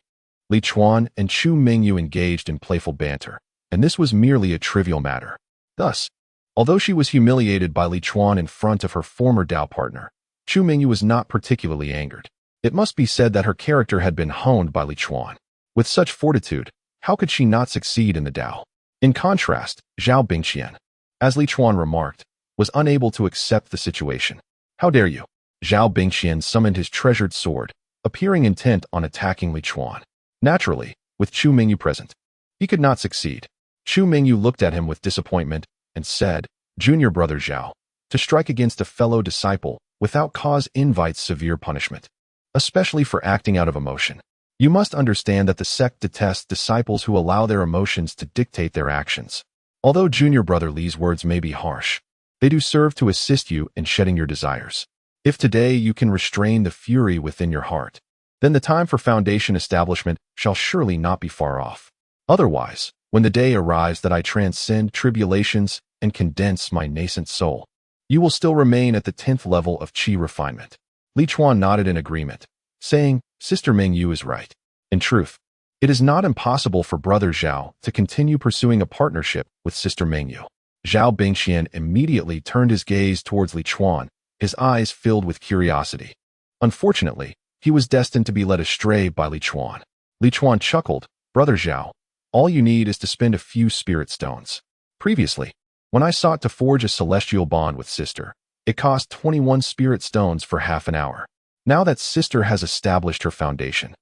Speaker 1: Li Chuan and Chu Mingyu engaged in playful banter, and this was merely a trivial matter. Thus, although she was humiliated by Li Chuan in front of her former Dao partner, Chu Mingyu was not particularly angered. It must be said that her character had been honed by Li Chuan. With such fortitude, how could she not succeed in the Dao? In contrast, Zhao Bingxian, as Li Chuan remarked, was unable to accept the situation. How dare you? Zhao Bingxian summoned his treasured sword, appearing intent on attacking Li Chuan. Naturally, with Chu Mingyu present, he could not succeed. Chu Mingyu looked at him with disappointment and said, junior brother Zhao, to strike against a fellow disciple without cause invites severe punishment, especially for acting out of emotion. You must understand that the sect detests disciples who allow their emotions to dictate their actions. Although junior brother Li's words may be harsh, they do serve to assist you in shedding your desires. If today you can restrain the fury within your heart, then the time for foundation establishment shall surely not be far off. Otherwise, when the day arrives that I transcend tribulations and condense my nascent soul, you will still remain at the 10th level of Qi refinement. Li Chuan nodded in agreement, saying, Sister Mingyu is right. In truth, it is not impossible for brother Zhao to continue pursuing a partnership with sister Mingyu. Zhao Bingxian immediately turned his gaze towards Li Chuan, his eyes filled with curiosity. Unfortunately, he was destined to be led astray by Li Chuan. Li Chuan chuckled, brother Zhao, all you need is to spend a few spirit stones. Previously, when I sought to forge a celestial bond with sister, it cost 21 spirit stones for half an hour. Now that sister has established her foundation,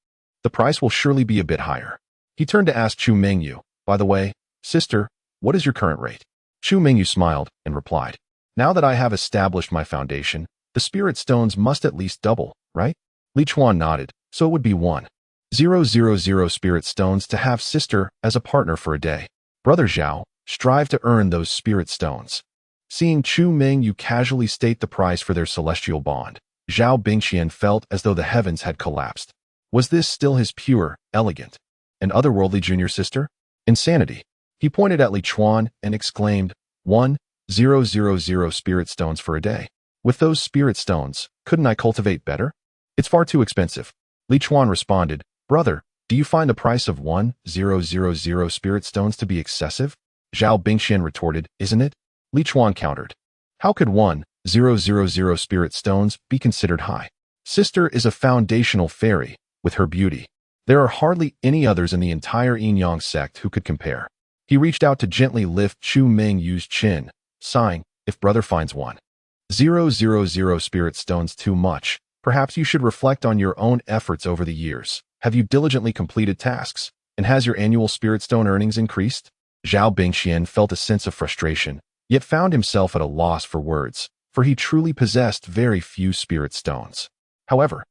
Speaker 1: the price will surely be a bit higher. He turned to ask Chu Mingyu, by the way, sister, what is your current rate? Chu Mingyu smiled and replied, now that I have established my foundation, the spirit stones must at least double, right? Li Chuan nodded, so it would be 1,000 spirit stones to have sister as a partner for a day. Brother Zhao, strive to earn those spirit stones. Seeing Chu Mingyu casually state the price for their celestial bond, Zhao Bingxian felt as though the heavens had collapsed. Was this still his pure, elegant, and otherworldly junior sister? Insanity. He pointed at Li Chuan and exclaimed, 1,000 spirit stones for a day. With those spirit stones, couldn't I cultivate better? It's far too expensive. Li Chuan responded, brother, do you find the price of 1,000 spirit stones to be excessive? Zhao Bingxian retorted, isn't it? Li Chuan countered. How could 1,000 spirit stones be considered high? Sister is a foundational fairy, with her beauty. There are hardly any others in the entire Yin-Yang sect who could compare. He reached out to gently lift Chu Mingyu's chin, sighing, if brother finds 1,000 spirit stones too much, perhaps you should reflect on your own efforts over the years. Have you diligently completed tasks, and has your annual spirit stone earnings increased? Zhao Bingxian felt a sense of frustration, yet found himself at a loss for words, for he truly possessed very few spirit stones. However,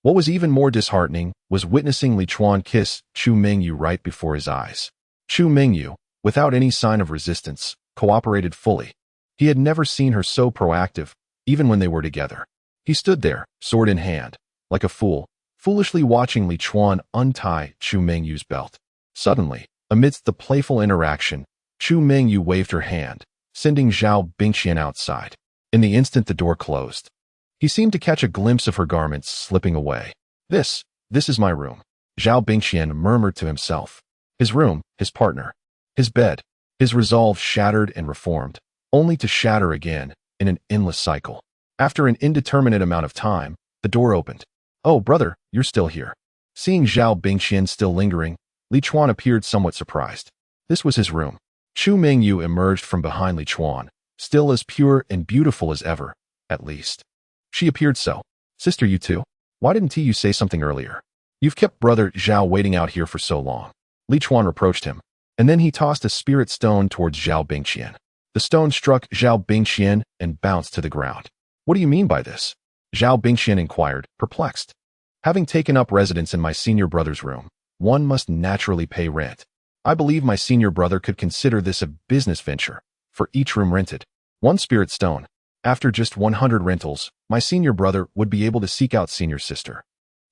Speaker 1: what was even more disheartening was witnessing Li Chuan kiss Chu Mingyu right before his eyes. Chu Mingyu, without any sign of resistance, cooperated fully. He had never seen her so proactive, even when they were together. He stood there, sword in hand, like a fool, foolishly watching Li Chuan untie Chu Mingyu's belt. Suddenly, amidst the playful interaction, Chu Mingyu waved her hand, sending Zhao Bingxian outside. In the instant the door closed, he seemed to catch a glimpse of her garments slipping away. This is my room, Zhao Bingxian murmured to himself. His room, his partner, his bed, his resolve shattered and reformed, only to shatter again in an endless cycle. After an indeterminate amount of time, the door opened. Oh, brother, you're still here. Seeing Zhao Bingxian still lingering, Li Chuan appeared somewhat surprised. This was his room. Chu Mingyu emerged from behind Li Chuan, still as pure and beautiful as ever, at least. She appeared so. Sister, you too? Why didn't you say something earlier? You've kept brother Zhao waiting out here for so long. Li Chuan reproached him, and then he tossed a spirit stone towards Zhao Bingxian. The stone struck Zhao Bingxian and bounced to the ground. What do you mean by this? Zhao Bingxian inquired, perplexed. Having taken up residence in my senior brother's room, one must naturally pay rent. I believe my senior brother could consider this a business venture. For each room rented, 1 spirit stone. After just 100 rentals, my senior brother would be able to seek out senior sister.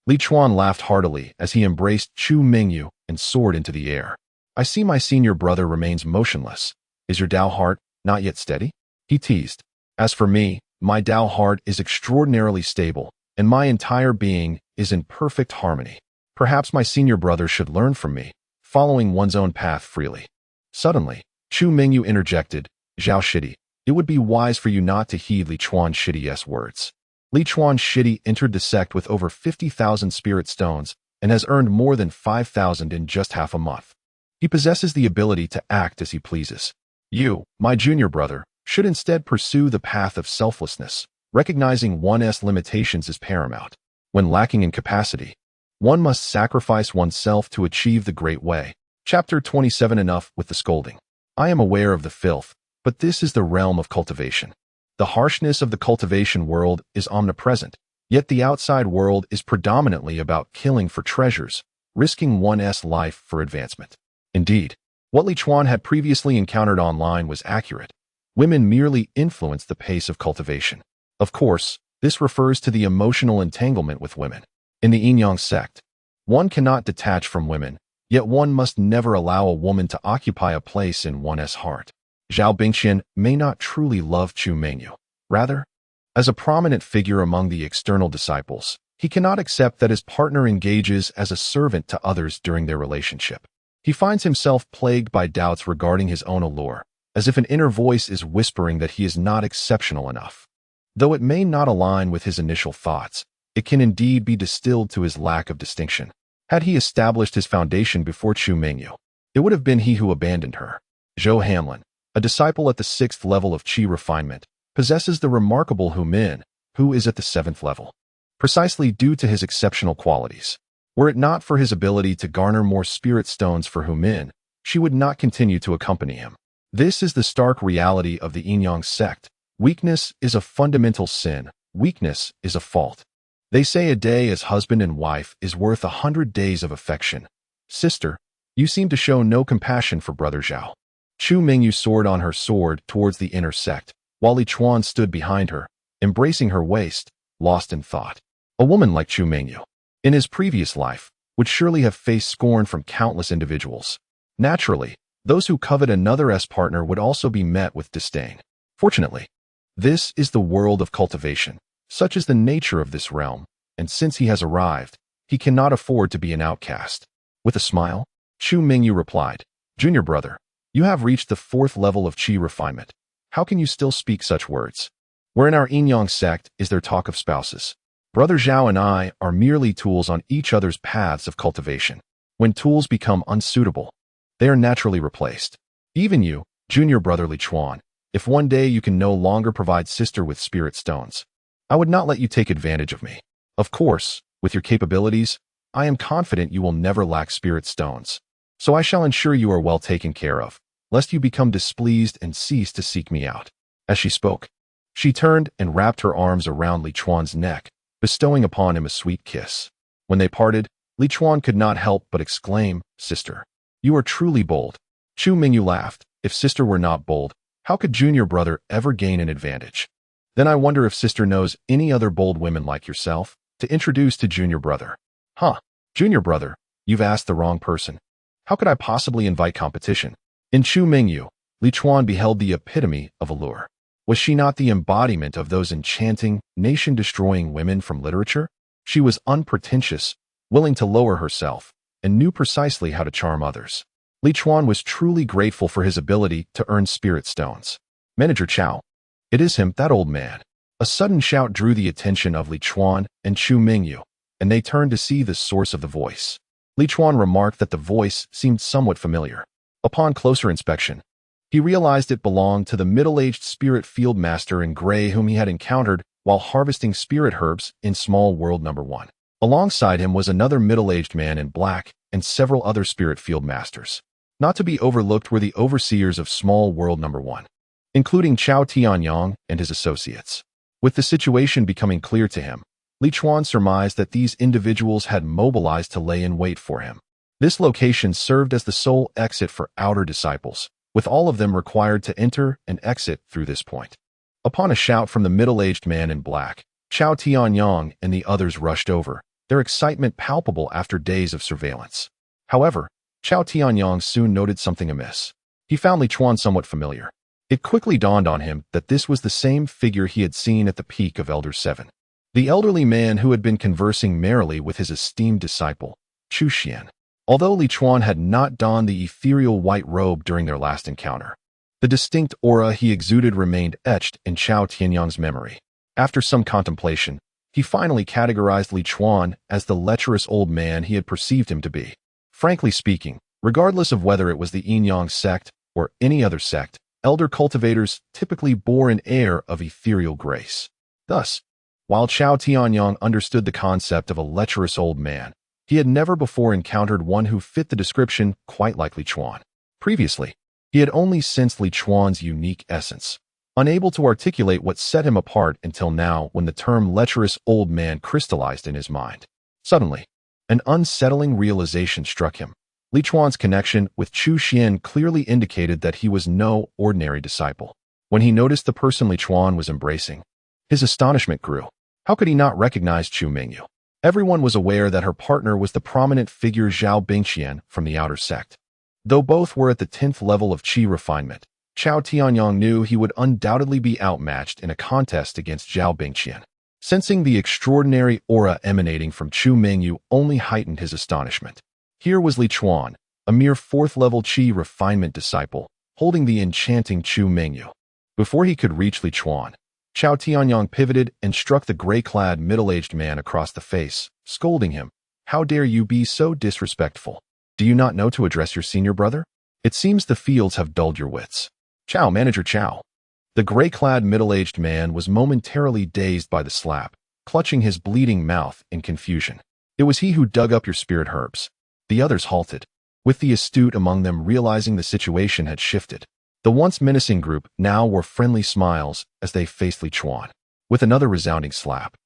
Speaker 1: Li Chuan laughed heartily as he embraced Chu Mingyu and soared into the air. I see my senior brother remains motionless. Is your Dao heart not yet steady? He teased. As for me, my Dao heart is extraordinarily stable, and my entire being is in perfect harmony. Perhaps my senior brother should learn from me, following one's own path freely. Suddenly, Chu Mingyu interjected, Zhao Shidi, it would be wise for you not to heed Li Chuan Shidi's words. Li Chuan Shidi entered the sect with over 50,000 spirit stones and has earned more than 5,000 in just half a month. He possesses the ability to act as he pleases. You, my junior brother, should instead pursue the path of selflessness, recognizing one's limitations is paramount. When lacking in capacity, one must sacrifice oneself to achieve the great way. Chapter 27. Enough with the scolding. I am aware of the filth, but this is the realm of cultivation. The harshness of the cultivation world is omnipresent, yet the outside world is predominantly about killing for treasures, risking one's life for advancement. Indeed, what Li Chuan had previously encountered online was accurate. Women merely influence the pace of cultivation. Of course, this refers to the emotional entanglement with women. In the Yin-Yang sect, one cannot detach from women, yet one must never allow a woman to occupy a place in one's heart. Zhao Bingxian may not truly love Chu Mingyu. Rather, as a prominent figure among the external disciples, he cannot accept that his partner engages as a servant to others during their relationship. He finds himself plagued by doubts regarding his own allure, as if an inner voice is whispering that he is not exceptional enough. Though it may not align with his initial thoughts, it can indeed be distilled to his lack of distinction. Had he established his foundation before Chu Mingyu, it would have been he who abandoned her. Zhou Hanlin, a disciple at the 6th level of Qi refinement, possesses the remarkable Hu Min, who is at the 7th level, precisely due to his exceptional qualities. Were it not for his ability to garner more spirit stones for Hu Min, she would not continue to accompany him. This is the stark reality of the Yin-Yang sect. Weakness is a fundamental sin. Weakness is a fault. They say a day as husband and wife is worth 100 days of affection. Sister, you seem to show no compassion for brother Zhao. Chu Mingyu soared on her sword towards the inner sect, while Li Chuan stood behind her, embracing her waist, lost in thought. A woman like Chu Mingyu, in his previous life, would surely have faced scorn from countless individuals. Naturally, Those who covet another's partner would also be met with disdain. Fortunately, this is the world of cultivation. Such is the nature of this realm, and since he has arrived, he cannot afford to be an outcast. With a smile, Chu Mingyu replied, Junior brother, you have reached the 4th level of qi refinement. How can you still speak such words? Where in our Yin-Yang sect is there talk of spouses? Brother Zhao and I are merely tools on each other's paths of cultivation. When tools become unsuitable, they are naturally replaced. Even you, junior brother Li Chuan, if one day you can no longer provide sister with spirit stones, I would not let you take advantage of me. Of course, with your capabilities, I am confident you will never lack spirit stones. So I shall ensure you are well taken care of, lest you become displeased and cease to seek me out. As she spoke, she turned and wrapped her arms around Li Chuan's neck, bestowing upon him a sweet kiss. When they parted, Li Chuan could not help but exclaim, Sister, you are truly bold. Chu Mingyu laughed. If sister were not bold, how could junior brother ever gain an advantage? Then I wonder if sister knows any other bold women like yourself to introduce to junior brother. Huh, junior brother, you've asked the wrong person. How could I possibly invite competition? In Chu Mingyu, Li Chuan beheld the epitome of allure. Was she not the embodiment of those enchanting, nation-destroying women from literature? She was unpretentious, willing to lower herself, and knew precisely how to charm others. Li Chuan was truly grateful for his ability to earn spirit stones. Manager Chow. It is him, that old man. A sudden shout drew the attention of Li Chuan and Chu Mingyu, and they turned to see the source of the voice. Li Chuan remarked that the voice seemed somewhat familiar. Upon closer inspection, he realized it belonged to the middle-aged spirit field master in gray whom he had encountered while harvesting spirit herbs in Small World No. 1. Alongside him was another middle-aged man in black and several other spirit field masters. Not to be overlooked were the overseers of Small World No. 1, including Chao Tianyang and his associates. With the situation becoming clear to him, Li Chuan surmised that these individuals had mobilized to lay in wait for him. This location served as the sole exit for outer disciples, with all of them required to enter and exit through this point. Upon a shout from the middle-aged man in black, Chao Tianyang and the others rushed over, their excitement palpable after days of surveillance. However, Chao Tianyang soon noted something amiss. He found Li Chuan somewhat familiar. It quickly dawned on him that this was the same figure he had seen at the peak of Elder 7. The elderly man who had been conversing merrily with his esteemed disciple, Chu Xian. Although Li Chuan had not donned the ethereal white robe during their last encounter, the distinct aura he exuded remained etched in Chao Tianyang's memory. After some contemplation, he finally categorized Li Chuan as the lecherous old man he had perceived him to be. Frankly speaking, regardless of whether it was the Yin-Yang sect or any other sect, elder cultivators typically bore an air of ethereal grace. Thus, while Chao Tianyang understood the concept of a lecherous old man, he had never before encountered one who fit the description quite like Li Chuan. Previously, he had only sensed Li Chuan's unique essence, unable to articulate what set him apart until now when the term lecherous old man crystallized in his mind. Suddenly, an unsettling realization struck him. Li Chuan's connection with Chu Xian clearly indicated that he was no ordinary disciple. When he noticed the person Li Chuan was embracing, his astonishment grew. How could he not recognize Chu Mingyu? Everyone was aware that her partner was the prominent figure Zhao Bingqian from the outer sect. Though both were at the 10th level of qi refinement, Chao Tianyang knew he would undoubtedly be outmatched in a contest against Zhao Bingqian. Sensing the extraordinary aura emanating from Chu Mingyu only heightened his astonishment. Here was Li Chuan, a mere 4th-level qi refinement disciple, holding the enchanting Chu Mingyu. Before he could reach Li Chuan, Chao Tianyang pivoted and struck the gray-clad middle-aged man across the face, scolding him. How dare you be so disrespectful? Do you not know to address your senior brother? It seems the fields have dulled your wits. Chow, Manager Chow. The gray-clad middle-aged man was momentarily dazed by the slap, clutching his bleeding mouth in confusion. It was he who dug up your spirit herbs. The others halted, with the astute among them realizing the situation had shifted. The once menacing group now wore friendly smiles as they faced Li Chuan. With another resounding slap,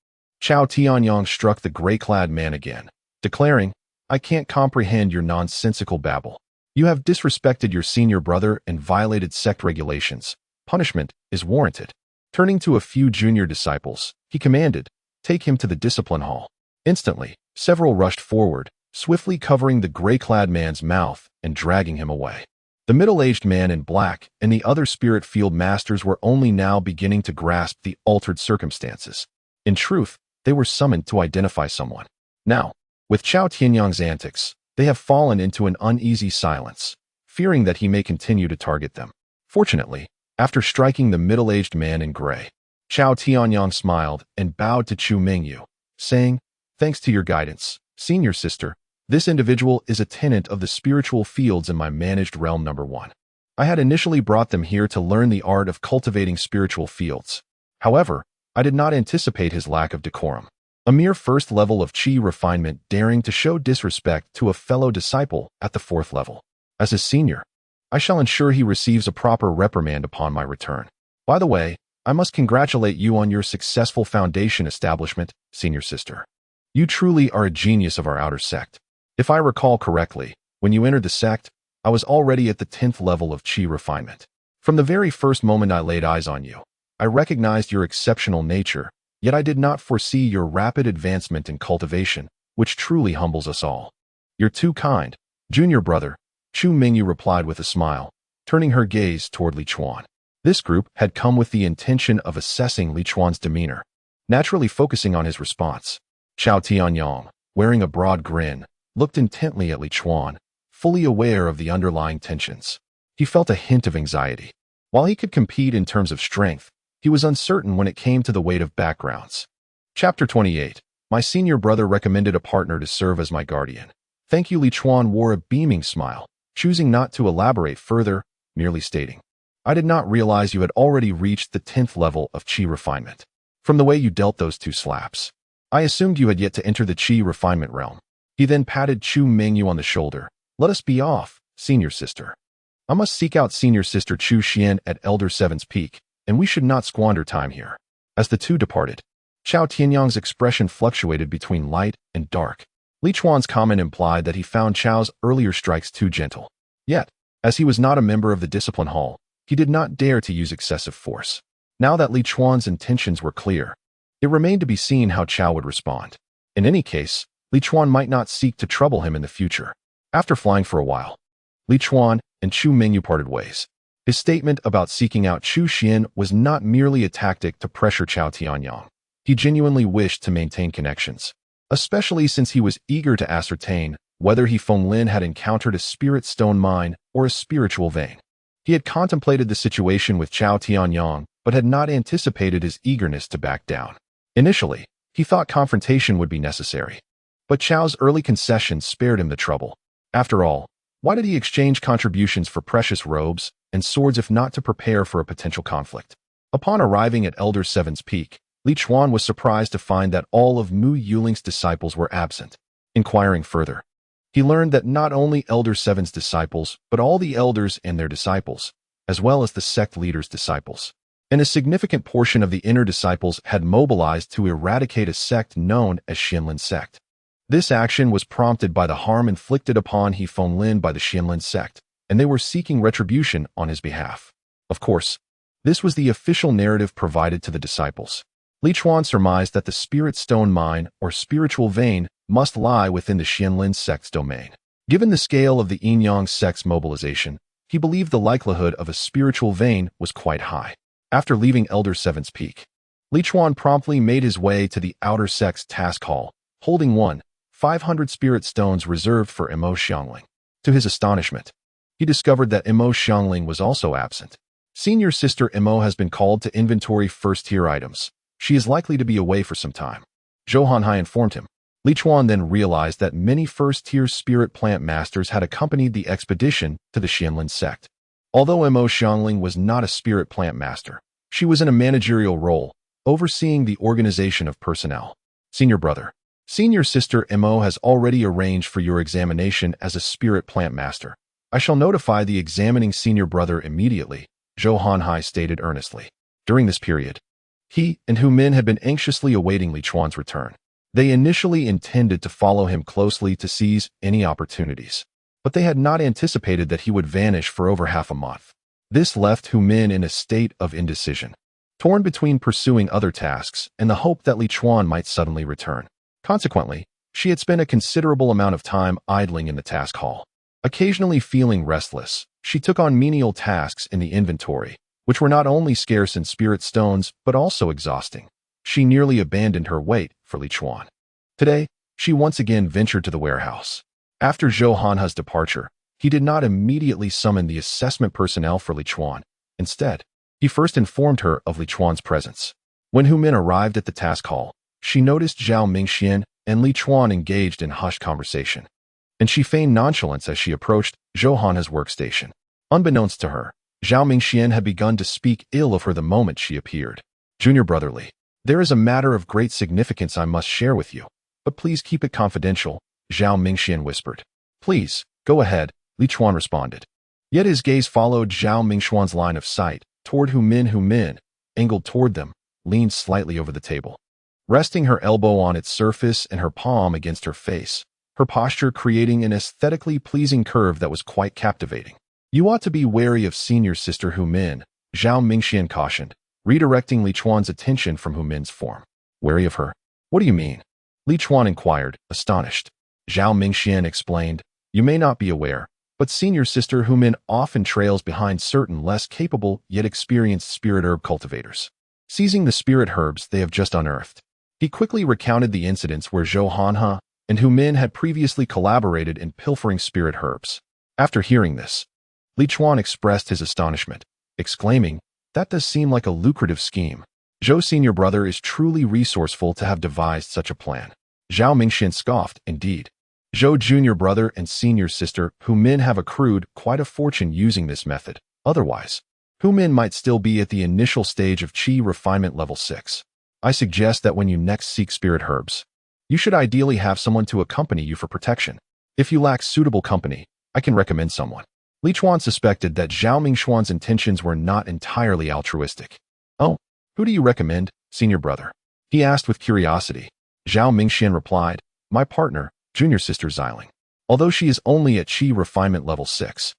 Speaker 1: Chao Tianyang struck the gray-clad man again, declaring, I can't comprehend your nonsensical babble. You have disrespected your senior brother and violated sect regulations. Punishment is warranted. Turning to a few junior disciples, he commanded, take him to the discipline hall. Instantly, several rushed forward, swiftly covering the gray-clad man's mouth and dragging him away. The middle-aged man in black and the other spirit field masters were only now beginning to grasp the altered circumstances. In truth, they were summoned to identify someone. Now, with Chao Tianyang's antics, they have fallen into an uneasy silence, fearing that he may continue to target them. Fortunately, after striking the middle-aged man in gray, Chao Tianyang smiled and bowed to Chu Mingyu, saying, "Thanks to your guidance, senior sister, this individual is a tenant of the spiritual fields in my managed realm number 1. I had initially brought them here to learn the art of cultivating spiritual fields. However, I did not anticipate his lack of decorum. A mere first level of chi refinement daring to show disrespect to a fellow disciple at the 4th level. As his senior, I shall ensure he receives a proper reprimand upon my return. By the way, I must congratulate you on your successful foundation establishment, senior sister. You truly are a genius of our outer sect. If I recall correctly, when you entered the sect, I was already at the 10th level of chi refinement. From the very first moment I laid eyes on you, I recognized your exceptional nature, yet I did not foresee your rapid advancement in cultivation, which truly humbles us all. You're too kind, junior brother," Chu Mingyu replied with a smile, turning her gaze toward Li Chuan. This group had come with the intention of assessing Li Chuan's demeanor, naturally focusing on his response. Chao Tianyang, wearing a broad grin, looked intently at Li Chuan, fully aware of the underlying tensions. He felt a hint of anxiety. While he could compete in terms of strength, he was uncertain when it came to the weight of backgrounds. Chapter 28. My senior brother recommended a partner to serve as my guardian. Thank you. Li Chuan wore a beaming smile, choosing not to elaborate further, merely stating, "I did not realize you had already reached the 10th level of chi refinement. From the way you dealt those 2 slaps, I assumed you had yet to enter the chi refinement realm." He then patted Chu Mingyu on the shoulder. "Let us be off, senior sister. I must seek out senior sister Chu Xian at Elder Seven's Peak, and we should not squander time here." As the two departed, Chao Tianyang's expression fluctuated between light and dark. Li Chuan's comment implied that he found Chao's earlier strikes too gentle. Yet, as he was not a member of the discipline hall, he did not dare to use excessive force. Now that Li Chuan's intentions were clear, it remained to be seen how Chao would respond. In any case, Li Chuan might not seek to trouble him in the future. After flying for a while, Li Chuan and Chu Mingyu parted ways. His statement about seeking out Chu Xian was not merely a tactic to pressure Chao Tianyang. He genuinely wished to maintain connections, especially since he was eager to ascertain whether He Fenglin had encountered a spirit stone mine or a spiritual vein. He had contemplated the situation with Chao Tianyang, but had not anticipated his eagerness to back down. Initially, he thought confrontation would be necessary, but Chao's early concessions spared him the trouble. After all, why did he exchange contributions for precious robes and swords if not to prepare for a potential conflict? Upon arriving at Elder Seven's Peak, Li Chuan was surprised to find that all of Mu Yuling's disciples were absent. Inquiring further, he learned that not only Elder Seven's disciples, but all the elders and their disciples, as well as the sect leader's disciples, and a significant portion of the inner disciples had mobilized to eradicate a sect known as Xianlin sect. This action was prompted by the harm inflicted upon He Fenglin by the Xianlin sect, and they were seeking retribution on his behalf. Of course, this was the official narrative provided to the disciples. Li Chuan surmised that the spirit stone mine or spiritual vein must lie within the Xianlin sect's domain. Given the scale of the Yin-Yang sect's mobilization, he believed the likelihood of a spiritual vein was quite high. After leaving Elder Seven's Peak, Li Chuan promptly made his way to the outer sect's task hall, holding 500 spirit stones reserved for Mo Xiangling. To his astonishment, he discovered that Mo Xiangling was also absent. Senior sister Mo has been called to inventory first-tier items. She is likely to be away for some time, Zhou Hanhai informed him. Li Chuan then realized that many first-tier spirit plant masters had accompanied the expedition to the Xianlin sect. Although Mo Xiangling was not a spirit plant master, she was in a managerial role, overseeing the organization of personnel. Senior brother, senior sister Mo has already arranged for your examination as a spirit plant master. I shall notify the examining senior brother immediately, Zhou Hanhai stated earnestly. During this period, he and Hu Min had been anxiously awaiting Li Chuan's return. They initially intended to follow him closely to seize any opportunities, but they had not anticipated that he would vanish for over half a month. This left Hu Min in a state of indecision, torn between pursuing other tasks and the hope that Li Chuan might suddenly return. Consequently, she had spent a considerable amount of time idling in the task hall. Occasionally feeling restless, She took on menial tasks in the inventory, which were not only scarce in spirit stones but also exhausting. She nearly abandoned her weight for Li Chuan. Today, she once again ventured to the warehouse. After Zhou Hanha's departure, he did not immediately summon the assessment personnel for Li Chuan. Instead, he first informed her of Li Chuan's presence. When Hu Min arrived at the task hall, she noticed Zhao Mingxian and Li Chuan engaged in hushed conversation, and she feigned nonchalance as she approached Zhou Hanha's workstation. Unbeknownst to her, Zhao Mingxian had begun to speak ill of her the moment she appeared. Junior brother Li, there is a matter of great significance I must share with you, but please keep it confidential, Zhao Mingxian whispered. Please, go ahead, Li Chuan responded. Yet his gaze followed Zhao Mingxuan's line of sight, toward Hu Min, angled toward them, leaned slightly over the table. Resting her elbow on its surface and her palm against her face, her posture creating an aesthetically pleasing curve that was quite captivating. You ought to be wary of senior sister Hu Min, Zhao Mingxian cautioned, redirecting Li Chuan's attention from Hu Min's form. Wary of her? What do you mean? Li Chuan inquired, astonished. Zhao Mingxian explained, you may not be aware, but senior sister Hu Min often trails behind certain less capable yet experienced spirit herb cultivators, seizing the spirit herbs they have just unearthed. He quickly recounted the incidents where Zhou Hanha and Hu Min had previously collaborated in pilfering spirit herbs. After hearing this, Li Chuan expressed his astonishment, exclaiming, that does seem like a lucrative scheme. Zhou senior brother is truly resourceful to have devised such a plan. Zhao Mingxian scoffed, indeed. Zhou junior brother and senior sister Hu Min have accrued quite a fortune using this method. Otherwise, Hu Min might still be at the initial stage of Qi refinement level 6. I suggest that when you next seek spirit herbs, you should ideally have someone to accompany you for protection. If you lack suitable company, I can recommend someone. Li Chuan suspected that Zhao Mingxuan's intentions were not entirely altruistic. Oh, who do you recommend, senior brother? He asked with curiosity. Zhao Mingxian replied, my partner, junior sister Xiling. Although she is only at Qi refinement level 6,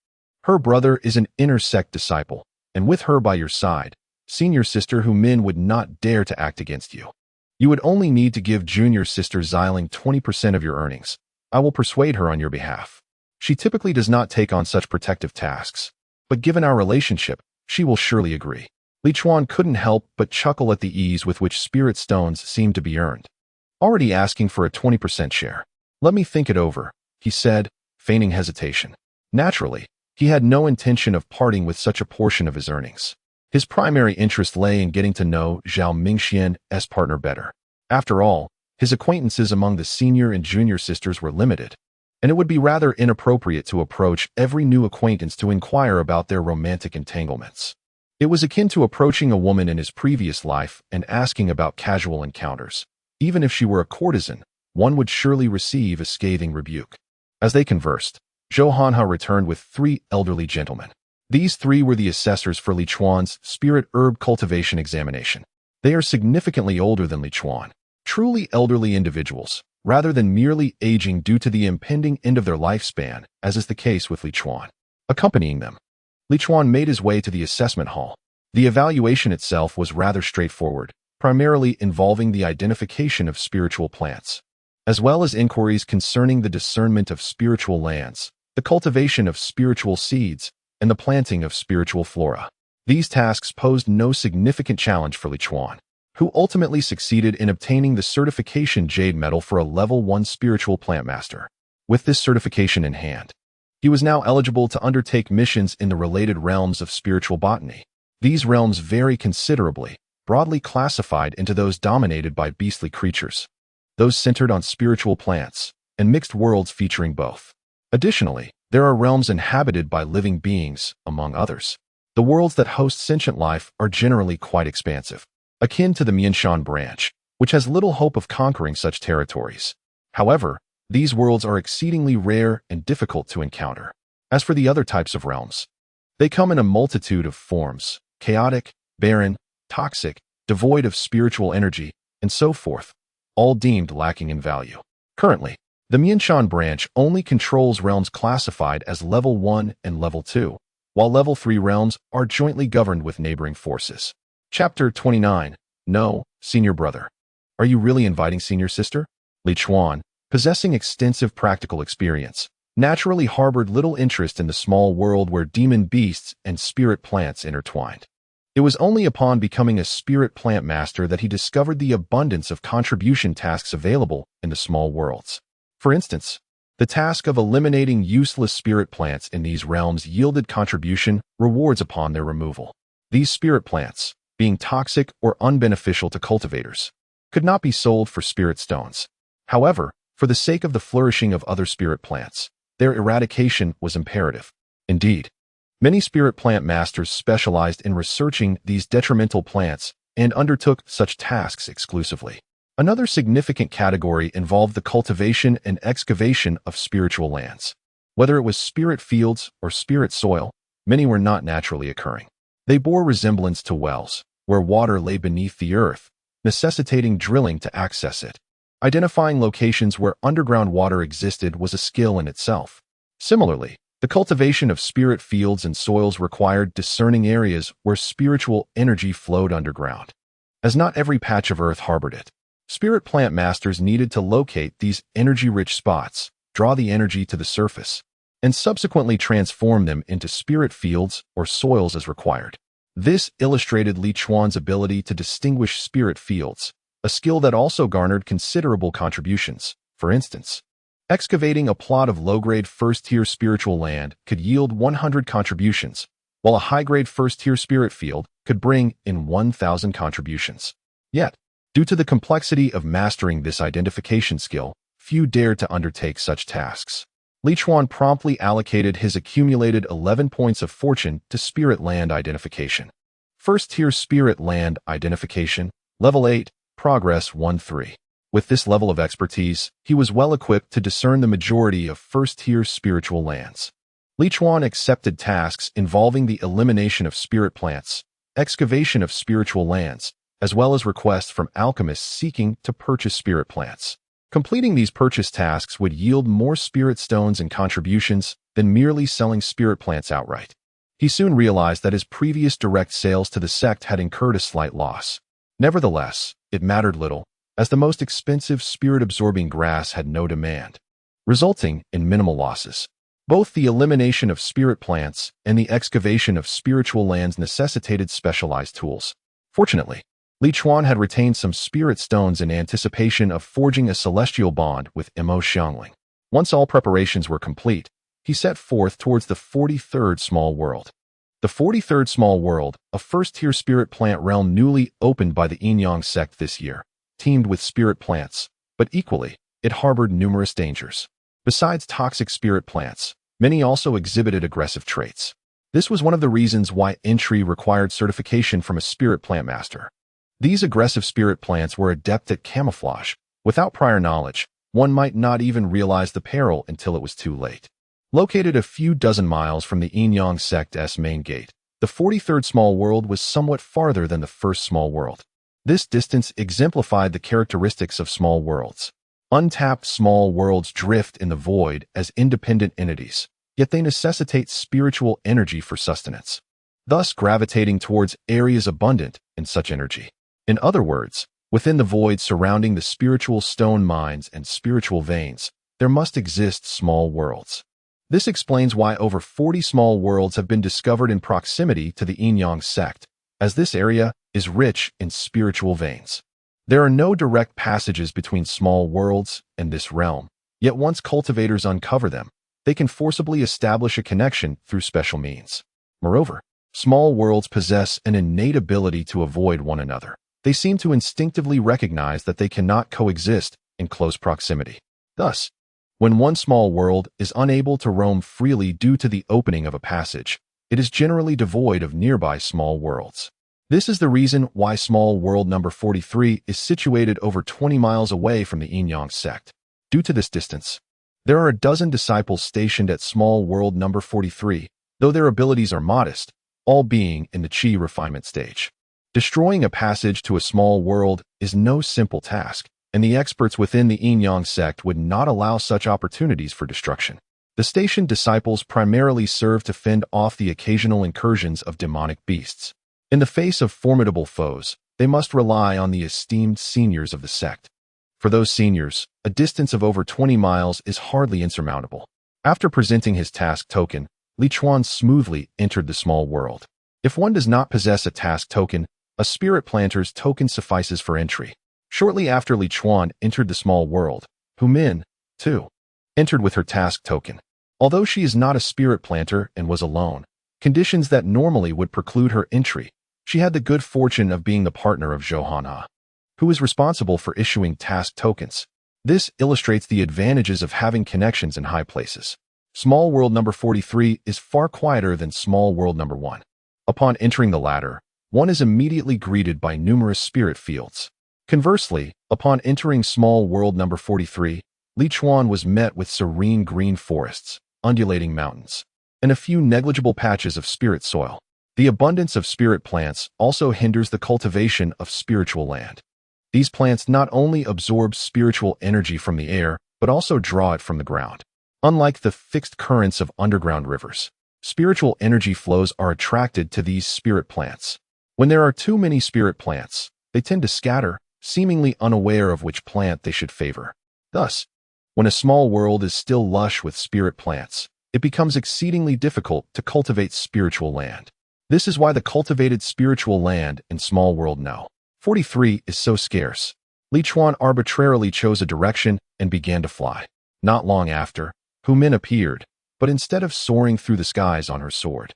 Speaker 1: her brother is an inner sect disciple, and with her by your side, senior sister Hu Min would not dare to act against you. You would only need to give junior sister Xiling 20% of your earnings. I will persuade her on your behalf. She typically does not take on such protective tasks, but given our relationship, she will surely agree. Li Chuan couldn't help but chuckle at the ease with which spirit stones seemed to be earned. Already asking for a 20% share. Let me think it over, he said, feigning hesitation. Naturally, he had no intention of parting with such a portion of his earnings. His primary interest lay in getting to know Zhao Mingxian's partner better. After all, his acquaintances among the senior and junior sisters were limited, and it would be rather inappropriate to approach every new acquaintance to inquire about their romantic entanglements. It was akin to approaching a woman in his previous life and asking about casual encounters. Even if she were a courtesan, one would surely receive a scathing rebuke. As they conversed, Zhou Hanha returned with 3 elderly gentlemen. These 3 were the assessors for Li Chuan's spirit herb cultivation examination. They are significantly older than Li Chuan, truly elderly individuals, rather than merely aging due to the impending end of their lifespan, as is the case with Li Chuan. Accompanying them, Li Chuan made his way to the assessment hall. The evaluation itself was rather straightforward, primarily involving the identification of spiritual plants, as well as inquiries concerning the discernment of spiritual lands, the cultivation of spiritual seeds, and the planting of spiritual flora. These tasks posed no significant challenge for Li Chuan, who ultimately succeeded in obtaining the certification Jade Medal for a Level 1 spiritual plant master. With this certification in hand, he was now eligible to undertake missions in the related realms of spiritual botany. These realms vary considerably, broadly classified into those dominated by beastly creatures, those centered on spiritual plants, and mixed worlds featuring both. Additionally, there are realms inhabited by living beings, among others. The worlds that host sentient life are generally quite expansive, akin to the Mianshan branch, which has little hope of conquering such territories. However, these worlds are exceedingly rare and difficult to encounter. As for the other types of realms, they come in a multitude of forms: chaotic, barren, toxic, devoid of spiritual energy, and so forth, all deemed lacking in value. Currently, the Mianshan branch only controls realms classified as Level 1 and Level 2, while Level 3 realms are jointly governed with neighboring forces. Chapter 29. No, senior brother. Are you really inviting senior sister? Li Chuan, possessing extensive practical experience, naturally harbored little interest in the small world where demon beasts and spirit plants intertwined. It was only upon becoming a spirit plant master that he discovered the abundance of contribution tasks available in the small worlds. For instance, the task of eliminating useless spirit plants in these realms yielded contribution rewards upon their removal. These spirit plants, being toxic or unbeneficial to cultivators, could not be sold for spirit stones. However, for the sake of the flourishing of other spirit plants, their eradication was imperative. Indeed, many spirit plant masters specialized in researching these detrimental plants and undertook such tasks exclusively. Another significant category involved the cultivation and excavation of spiritual lands. Whether it was spirit fields or spirit soil, many were not naturally occurring. They bore resemblance to wells, where water lay beneath the earth, necessitating drilling to access it. Identifying locations where underground water existed was a skill in itself. Similarly, the cultivation of spirit fields and soils required discerning areas where spiritual energy flowed underground, as not every patch of earth harbored it. Spirit plant masters needed to locate these energy-rich spots, draw the energy to the surface, and subsequently transform them into spirit fields or soils as required. This illustrated Li Chuan's ability to distinguish spirit fields, a skill that also garnered considerable contributions. For instance, excavating a plot of low-grade first-tier spiritual land could yield 100 contributions, while a high-grade first-tier spirit field could bring in 1,000 contributions. Yet, due to the complexity of mastering this identification skill, few dared to undertake such tasks. Li Chuan promptly allocated his accumulated 11 points of fortune to spirit land identification. First-tier spirit land identification, level 8, progress 1-3. With this level of expertise, he was well equipped to discern the majority of first-tier spiritual lands. Li Chuan accepted tasks involving the elimination of spirit plants, excavation of spiritual lands, as well as requests from alchemists seeking to purchase spirit plants. Completing these purchase tasks would yield more spirit stones and contributions than merely selling spirit plants outright. He soon realized that his previous direct sales to the sect had incurred a slight loss. Nevertheless, it mattered little, as the most expensive spirit-absorbing grass had no demand, resulting in minimal losses. Both the elimination of spirit plants and the excavation of spiritual lands necessitated specialized tools. Fortunately, Li Chuan had retained some spirit stones in anticipation of forging a celestial bond with Mo Xiangling. Once all preparations were complete, he set forth towards the 43rd small world. The 43rd small world, a first-tier spirit plant realm newly opened by the Yin-Yang sect this year, teemed with spirit plants, but equally, it harbored numerous dangers. Besides toxic spirit plants, many also exhibited aggressive traits. This was one of the reasons why entry required certification from a spirit plant master. These aggressive spirit plants were adept at camouflage. Without prior knowledge, one might not even realize the peril until it was too late. Located a few dozen miles from the Yin-Yang sect's main gate, the 43rd small world was somewhat farther than the first small world. This distance exemplified the characteristics of small worlds. Untapped small worlds drift in the void as independent entities, yet they necessitate spiritual energy for sustenance, thus gravitating towards areas abundant in such energy. In other words, within the void surrounding the spiritual stone mines and spiritual veins, there must exist small worlds. This explains why over 40 small worlds have been discovered in proximity to the Yin-Yang sect, as this area is rich in spiritual veins. There are no direct passages between small worlds and this realm, yet once cultivators uncover them, they can forcibly establish a connection through special means. Moreover, small worlds possess an innate ability to avoid one another. They seem to instinctively recognize that they cannot coexist in close proximity. Thus, when one small world is unable to roam freely due to the opening of a passage, it is generally devoid of nearby small worlds. This is the reason why small world number 43 is situated over 20 miles away from the Yin-Yang sect. Due to this distance, there are a dozen disciples stationed at small world number 43, though their abilities are modest, all being in the Qi refinement stage. Destroying a passage to a small world is no simple task, and the experts within the Yin-Yang sect would not allow such opportunities for destruction. The stationed disciples primarily serve to fend off the occasional incursions of demonic beasts. In the face of formidable foes, they must rely on the esteemed seniors of the sect. For those seniors, a distance of over 20 miles is hardly insurmountable. After presenting his task token, Li Chuan smoothly entered the small world. If one does not possess a task token, a spirit planter's token suffices for entry. Shortly after Li Chuan entered the small world, Hu Min, too, entered with her task token. Although she is not a spirit planter and was alone, conditions that normally would preclude her entry, she had the good fortune of being the partner of Zhou Hanhe, who is responsible for issuing task tokens. This illustrates the advantages of having connections in high places. Small World number 43 is far quieter than Small World number 1. Upon entering the latter, one is immediately greeted by numerous spirit fields. Conversely, upon entering Small World number 43, Li Chuan was met with serene green forests, undulating mountains, and a few negligible patches of spirit soil. The abundance of spirit plants also hinders the cultivation of spiritual land. These plants not only absorb spiritual energy from the air, but also draw it from the ground. Unlike the fixed currents of underground rivers, spiritual energy flows are attracted to these spirit plants. When there are too many spirit plants, they tend to scatter, seemingly unaware of which plant they should favor. Thus, when a small world is still lush with spirit plants, it becomes exceedingly difficult to cultivate spiritual land. This is why the cultivated spiritual land in Small World No. 43 is so scarce. Li Chuan arbitrarily chose a direction and began to fly. Not long after, Hu Min appeared, but instead of soaring through the skies on her sword,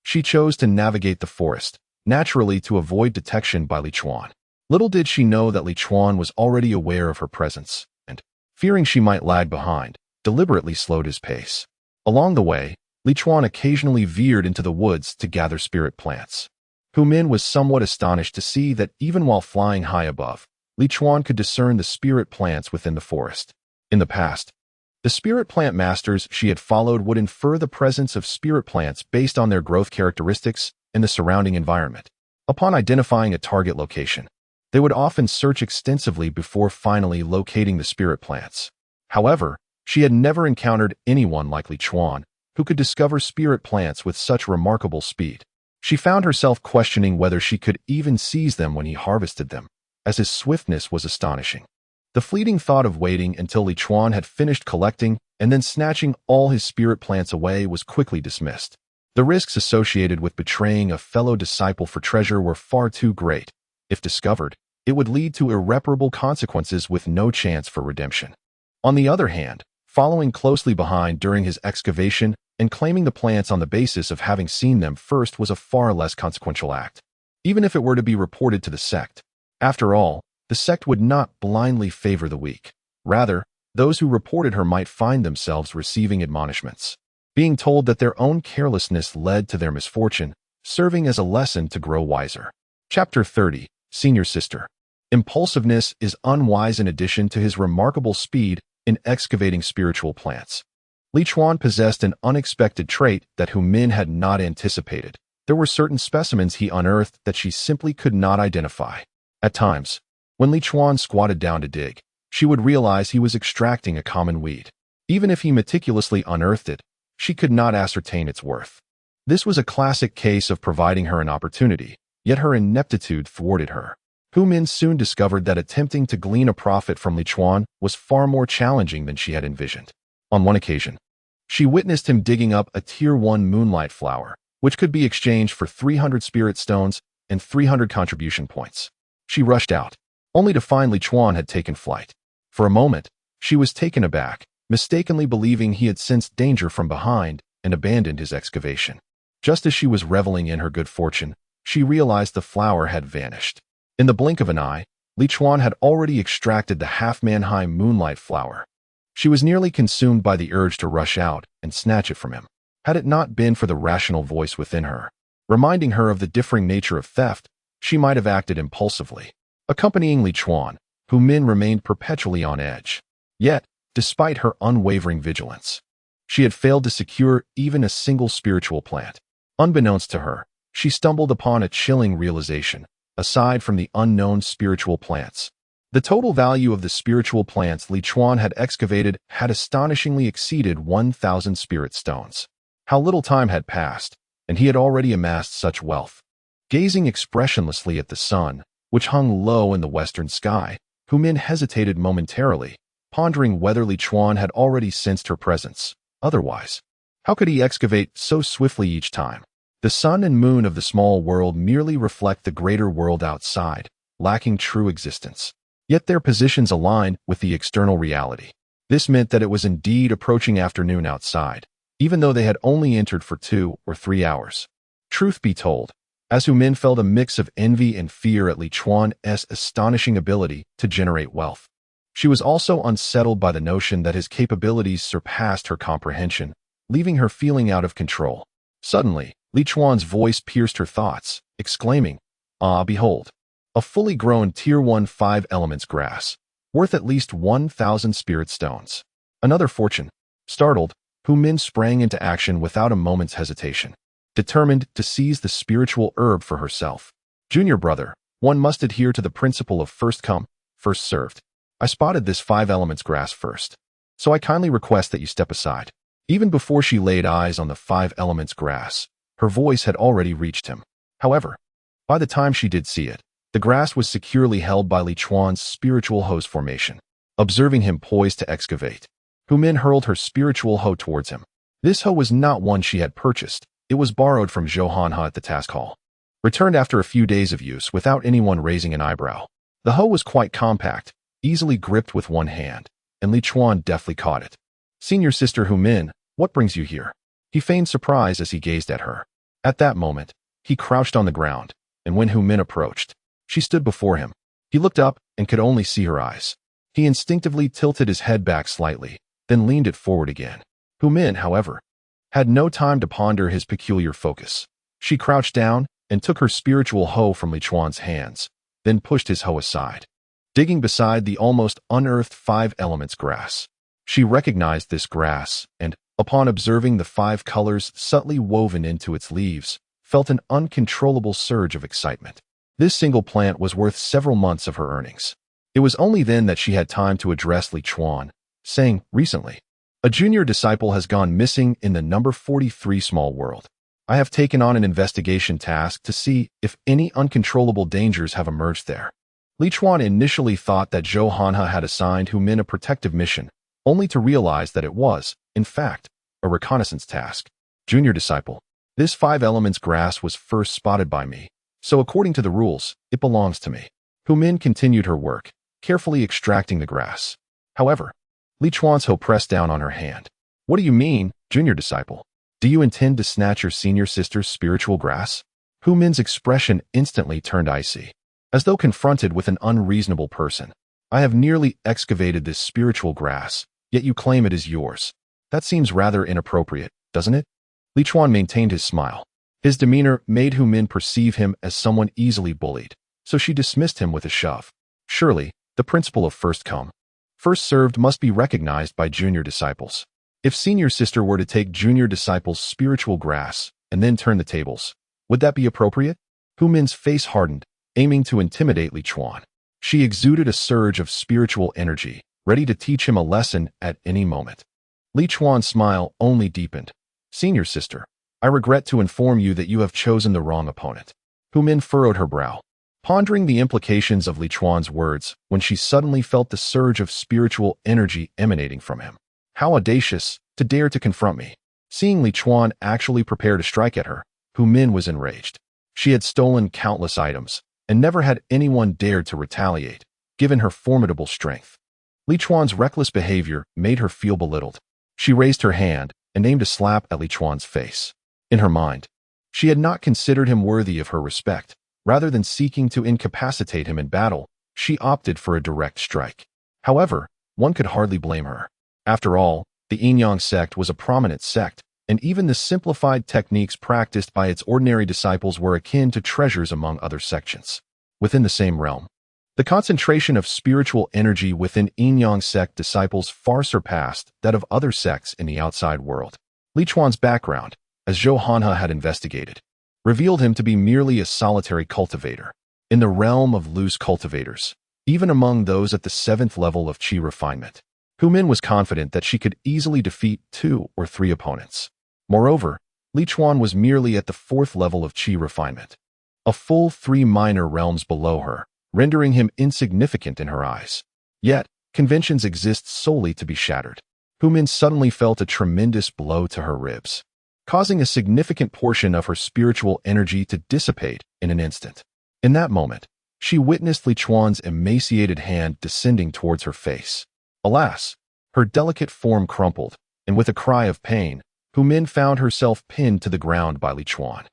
Speaker 1: she chose to navigate the forest, naturally to avoid detection by Li Chuan. Little did she know that Li Chuan was already aware of her presence, and, fearing she might lag behind, deliberately slowed his pace. Along the way, Li Chuan occasionally veered into the woods to gather spirit plants. Hu Min was somewhat astonished to see that even while flying high above, Li Chuan could discern the spirit plants within the forest. In the past, the spirit plant masters she had followed would infer the presence of spirit plants based on their growth characteristics and the surrounding environment. Upon identifying a target location, they would often search extensively before finally locating the spirit plants. However, she had never encountered anyone like Li Chuan, who could discover spirit plants with such remarkable speed. She found herself questioning whether she could even seize them when he harvested them, as his swiftness was astonishing. The fleeting thought of waiting until Li Chuan had finished collecting and then snatching all his spirit plants away was quickly dismissed. The risks associated with betraying a fellow disciple for treasure were far too great. If discovered, it would lead to irreparable consequences with no chance for redemption. On the other hand, following closely behind during his excavation and claiming the plants on the basis of having seen them first was a far less consequential act, even if it were to be reported to the sect. After all, the sect would not blindly favor the weak. Rather, those who reported her might find themselves receiving admonishments, being told that their own carelessness led to their misfortune, serving as a lesson to grow wiser. Chapter 30, Senior Sister. Impulsiveness is unwise in addition to his remarkable speed in excavating spiritual plants. Li Chuan possessed an unexpected trait that Hu Min had not anticipated. There were certain specimens he unearthed that she simply could not identify. At times, when Li Chuan squatted down to dig, she would realize he was extracting a common weed. Even if he meticulously unearthed it, she could not ascertain its worth. This was a classic case of providing her an opportunity, yet her ineptitude thwarted her. Hu Min soon discovered that attempting to glean a profit from Li Chuan was far more challenging than she had envisioned. On one occasion, she witnessed him digging up a Tier 1 moonlight flower, which could be exchanged for 300 spirit stones and 300 contribution points. She rushed out, only to find Li Chuan had taken flight. For a moment, she was taken aback, mistakenly believing he had sensed danger from behind and abandoned his excavation. Just as she was reveling in her good fortune, she realized the flower had vanished. In the blink of an eye, Li Chuan had already extracted the half-man-high moonlight flower. She was nearly consumed by the urge to rush out and snatch it from him, had it not been for the rational voice within her, reminding her of the differing nature of theft. She might have acted impulsively. Accompanying Li Chuan, Hu Min remained perpetually on edge. Yet, despite her unwavering vigilance, she had failed to secure even a single spiritual plant. Unbeknownst to her, she stumbled upon a chilling realization. Aside from the unknown spiritual plants, the total value of the spiritual plants Li Chuan had excavated had astonishingly exceeded 1,000 spirit stones. How little time had passed, and he had already amassed such wealth. Gazing expressionlessly at the sun, which hung low in the western sky, Hu Min hesitated momentarily, pondering whether Li Chuan had already sensed her presence, Otherwise, how could he excavate so swiftly each time? The sun and moon of the small world merely reflect the greater world outside, lacking true existence. Yet their positions align with the external reality. This meant that it was indeed approaching afternoon outside, even though they had only entered for 2 or 3 hours. Truth be told, as Hu Min felt a mix of envy and fear at Li Chuan's astonishing ability to generate wealth. She was also unsettled by the notion that his capabilities surpassed her comprehension, leaving her feeling out of control. Suddenly, Li Chuan's voice pierced her thoughts, exclaiming, "Ah, behold! A fully grown Tier 1 5 elements grass, worth at least 1,000 spirit stones. Another fortune." Startled, Hu Min sprang into action without a moment's hesitation, determined to seize the spiritual herb for herself. "Junior brother, one must adhere to the principle of first come, first served. I spotted this 5 elements grass first, so I kindly request that you step aside." Even before she laid eyes on the 5 elements grass, her voice had already reached him. However, by the time she did see it, the grass was securely held by Li Chuan's spiritual hoe's formation. Observing him poised to excavate, Hu Min hurled her spiritual hoe towards him. This hoe was not one she had purchased. It was borrowed from Zhou Hanhe at the task hall. Returned after a few days of use without anyone raising an eyebrow. The hoe was quite compact, easily gripped with one hand, and Li Chuan deftly caught it. "Senior sister Hu Min, what brings you here?" He feigned surprise as he gazed at her. At that moment, he crouched on the ground, and when Hu Min approached, she stood before him. He looked up and could only see her eyes. He instinctively tilted his head back slightly, then leaned it forward again. Hu Min, however, had no time to ponder his peculiar focus. She crouched down and took her spiritual hoe from Li Chuan's hands, then pushed his hoe aside. Digging beside the almost unearthed 5 elements grass, she recognized this grass and, upon observing the 5 colors subtly woven into its leaves, felt an uncontrollable surge of excitement. This single plant was worth several months of her earnings. It was only then that she had time to address Li Chuan, saying, "Recently, a junior disciple has gone missing in the number 43 small world. I have taken on an investigation task to see if any uncontrollable dangers have emerged there." Li Chuan initially thought that Zhou Hanhe had assigned Hu Min a protective mission, only to realize that it was, in fact, a reconnaissance task. "Junior disciple, this 5 elements grass was first spotted by me, so according to the rules, it belongs to me." Hu Min continued her work, carefully extracting the grass. However, Li Chuan's hoe pressed down on her hand. "What do you mean, junior disciple? Do you intend to snatch your senior sister's spiritual grass?" Hu Min's expression instantly turned icy, as though confronted with an unreasonable person. "I have nearly excavated this spiritual grass, yet you claim it is yours. That seems rather inappropriate, doesn't it?" Li Chuan maintained his smile. His demeanor made Hu Min perceive him as someone easily bullied, so she dismissed him with a shove. Surely, the principle of first come, first served must be recognized by junior disciples. If senior sister were to take junior disciples' spiritual grass and then turn the tables, would that be appropriate? Hu Min's face hardened, aiming to intimidate Li Chuan. She exuded a surge of spiritual energy, ready to teach him a lesson at any moment. Li Chuan's smile only deepened. "Senior sister, I regret to inform you that you have chosen the wrong opponent." Hu Min furrowed her brow, pondering the implications of Li Chuan's words when she suddenly felt the surge of spiritual energy emanating from him. How audacious, to dare to confront me. Seeing Li Chuan actually prepare to strike at her, Hu Min was enraged. She had stolen countless items, and never had anyone dared to retaliate, given her formidable strength. Li Chuan's reckless behavior made her feel belittled. She raised her hand and aimed a slap at Li Chuan's face. In her mind, she had not considered him worthy of her respect. Rather than seeking to incapacitate him in battle, she opted for a direct strike. However, one could hardly blame her. After all, the Yin-Yang sect was a prominent sect, and even the simplified techniques practiced by its ordinary disciples were akin to treasures among other sections. Within the same realm, the concentration of spiritual energy within Yin-Yang sect disciples far surpassed that of other sects in the outside world. Li Chuan's background, as Zhou Hanhe had investigated, revealed him to be merely a solitary cultivator. In the realm of loose cultivators, even among those at the 7th level of Qi refinement, Hu Min was confident that she could easily defeat 2 or 3 opponents. Moreover, Li Chuan was merely at the 4th level of Qi refinement, a full 3 minor realms below her, rendering him insignificant in her eyes. Yet, conventions exist solely to be shattered. Hu Min suddenly felt a tremendous blow to her ribs, causing a significant portion of her spiritual energy to dissipate in an instant. In that moment, she witnessed Li Chuan's emaciated hand descending towards her face. Alas, her delicate form crumpled, and with a cry of pain, Hu Min found herself pinned to the ground by Li Chuan.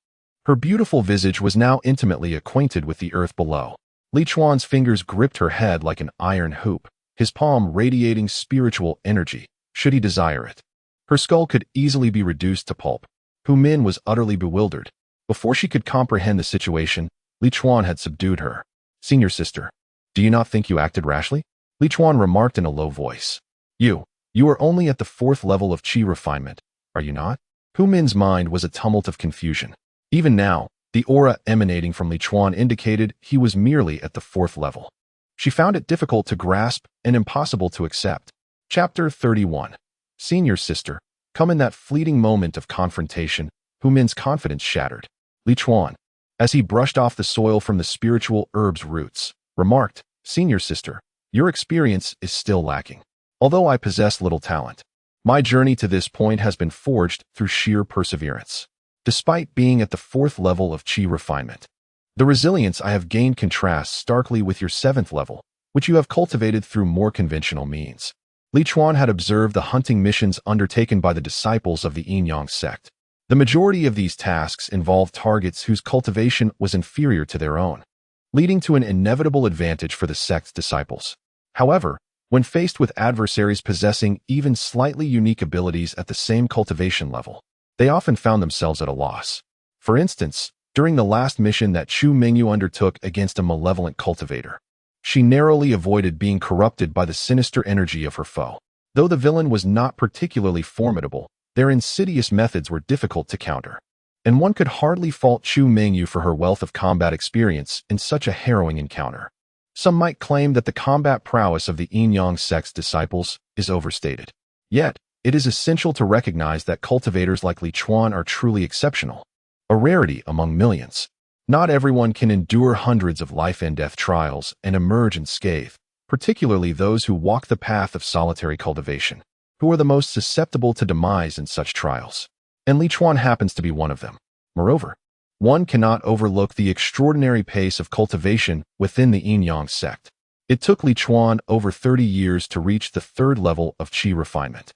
Speaker 1: Her beautiful visage was now intimately acquainted with the earth below. Li Chuan's fingers gripped her head like an iron hoop, his palm radiating spiritual energy, should he desire it. Her skull could easily be reduced to pulp. Hu Min was utterly bewildered. Before she could comprehend the situation, Li Chuan had subdued her. "Senior sister, do you not think you acted rashly?" Li Chuan remarked in a low voice. You are only at the 4th level of qi refinement, are you not?" Hu Min's mind was a tumult of confusion. Even now, the aura emanating from Li Chuan indicated he was merely at the 4th level. She found it difficult to grasp and impossible to accept. Chapter 31. Senior sister. Come in that fleeting moment of confrontation, Hu Min's confidence shattered. Li Chuan, as he brushed off the soil from the spiritual herb's roots, remarked, "Senior sister, your experience is still lacking. Although I possess little talent, my journey to this point has been forged through sheer perseverance. Despite being at the 4th level of qi refinement, the resilience I have gained contrasts starkly with your 7th level, which you have cultivated through more conventional means." Li Chuan had observed the hunting missions undertaken by the disciples of the Yin-Yang sect. The majority of these tasks involved targets whose cultivation was inferior to their own, leading to an inevitable advantage for the sect's disciples. However, when faced with adversaries possessing even slightly unique abilities at the same cultivation level, they often found themselves at a loss. For instance, during the last mission that Chu Mingyu undertook against a malevolent cultivator, she narrowly avoided being corrupted by the sinister energy of her foe. Though the villain was not particularly formidable, their insidious methods were difficult to counter, and one could hardly fault Chu Mingyu for her wealth of combat experience in such a harrowing encounter. Some might claim that the combat prowess of the Yin-Yang sect's disciples is overstated. Yet, it is essential to recognize that cultivators like Li Chuan are truly exceptional, a rarity among millions. Not everyone can endure hundreds of life-and-death trials and emerge unscathed, particularly those who walk the path of solitary cultivation, who are the most susceptible to demise in such trials. And Li Chuan happens to be one of them. Moreover, one cannot overlook the extraordinary pace of cultivation within the Yin-Yang sect. It took Li Chuan over 30 years to reach the 3rd level of qi refinement,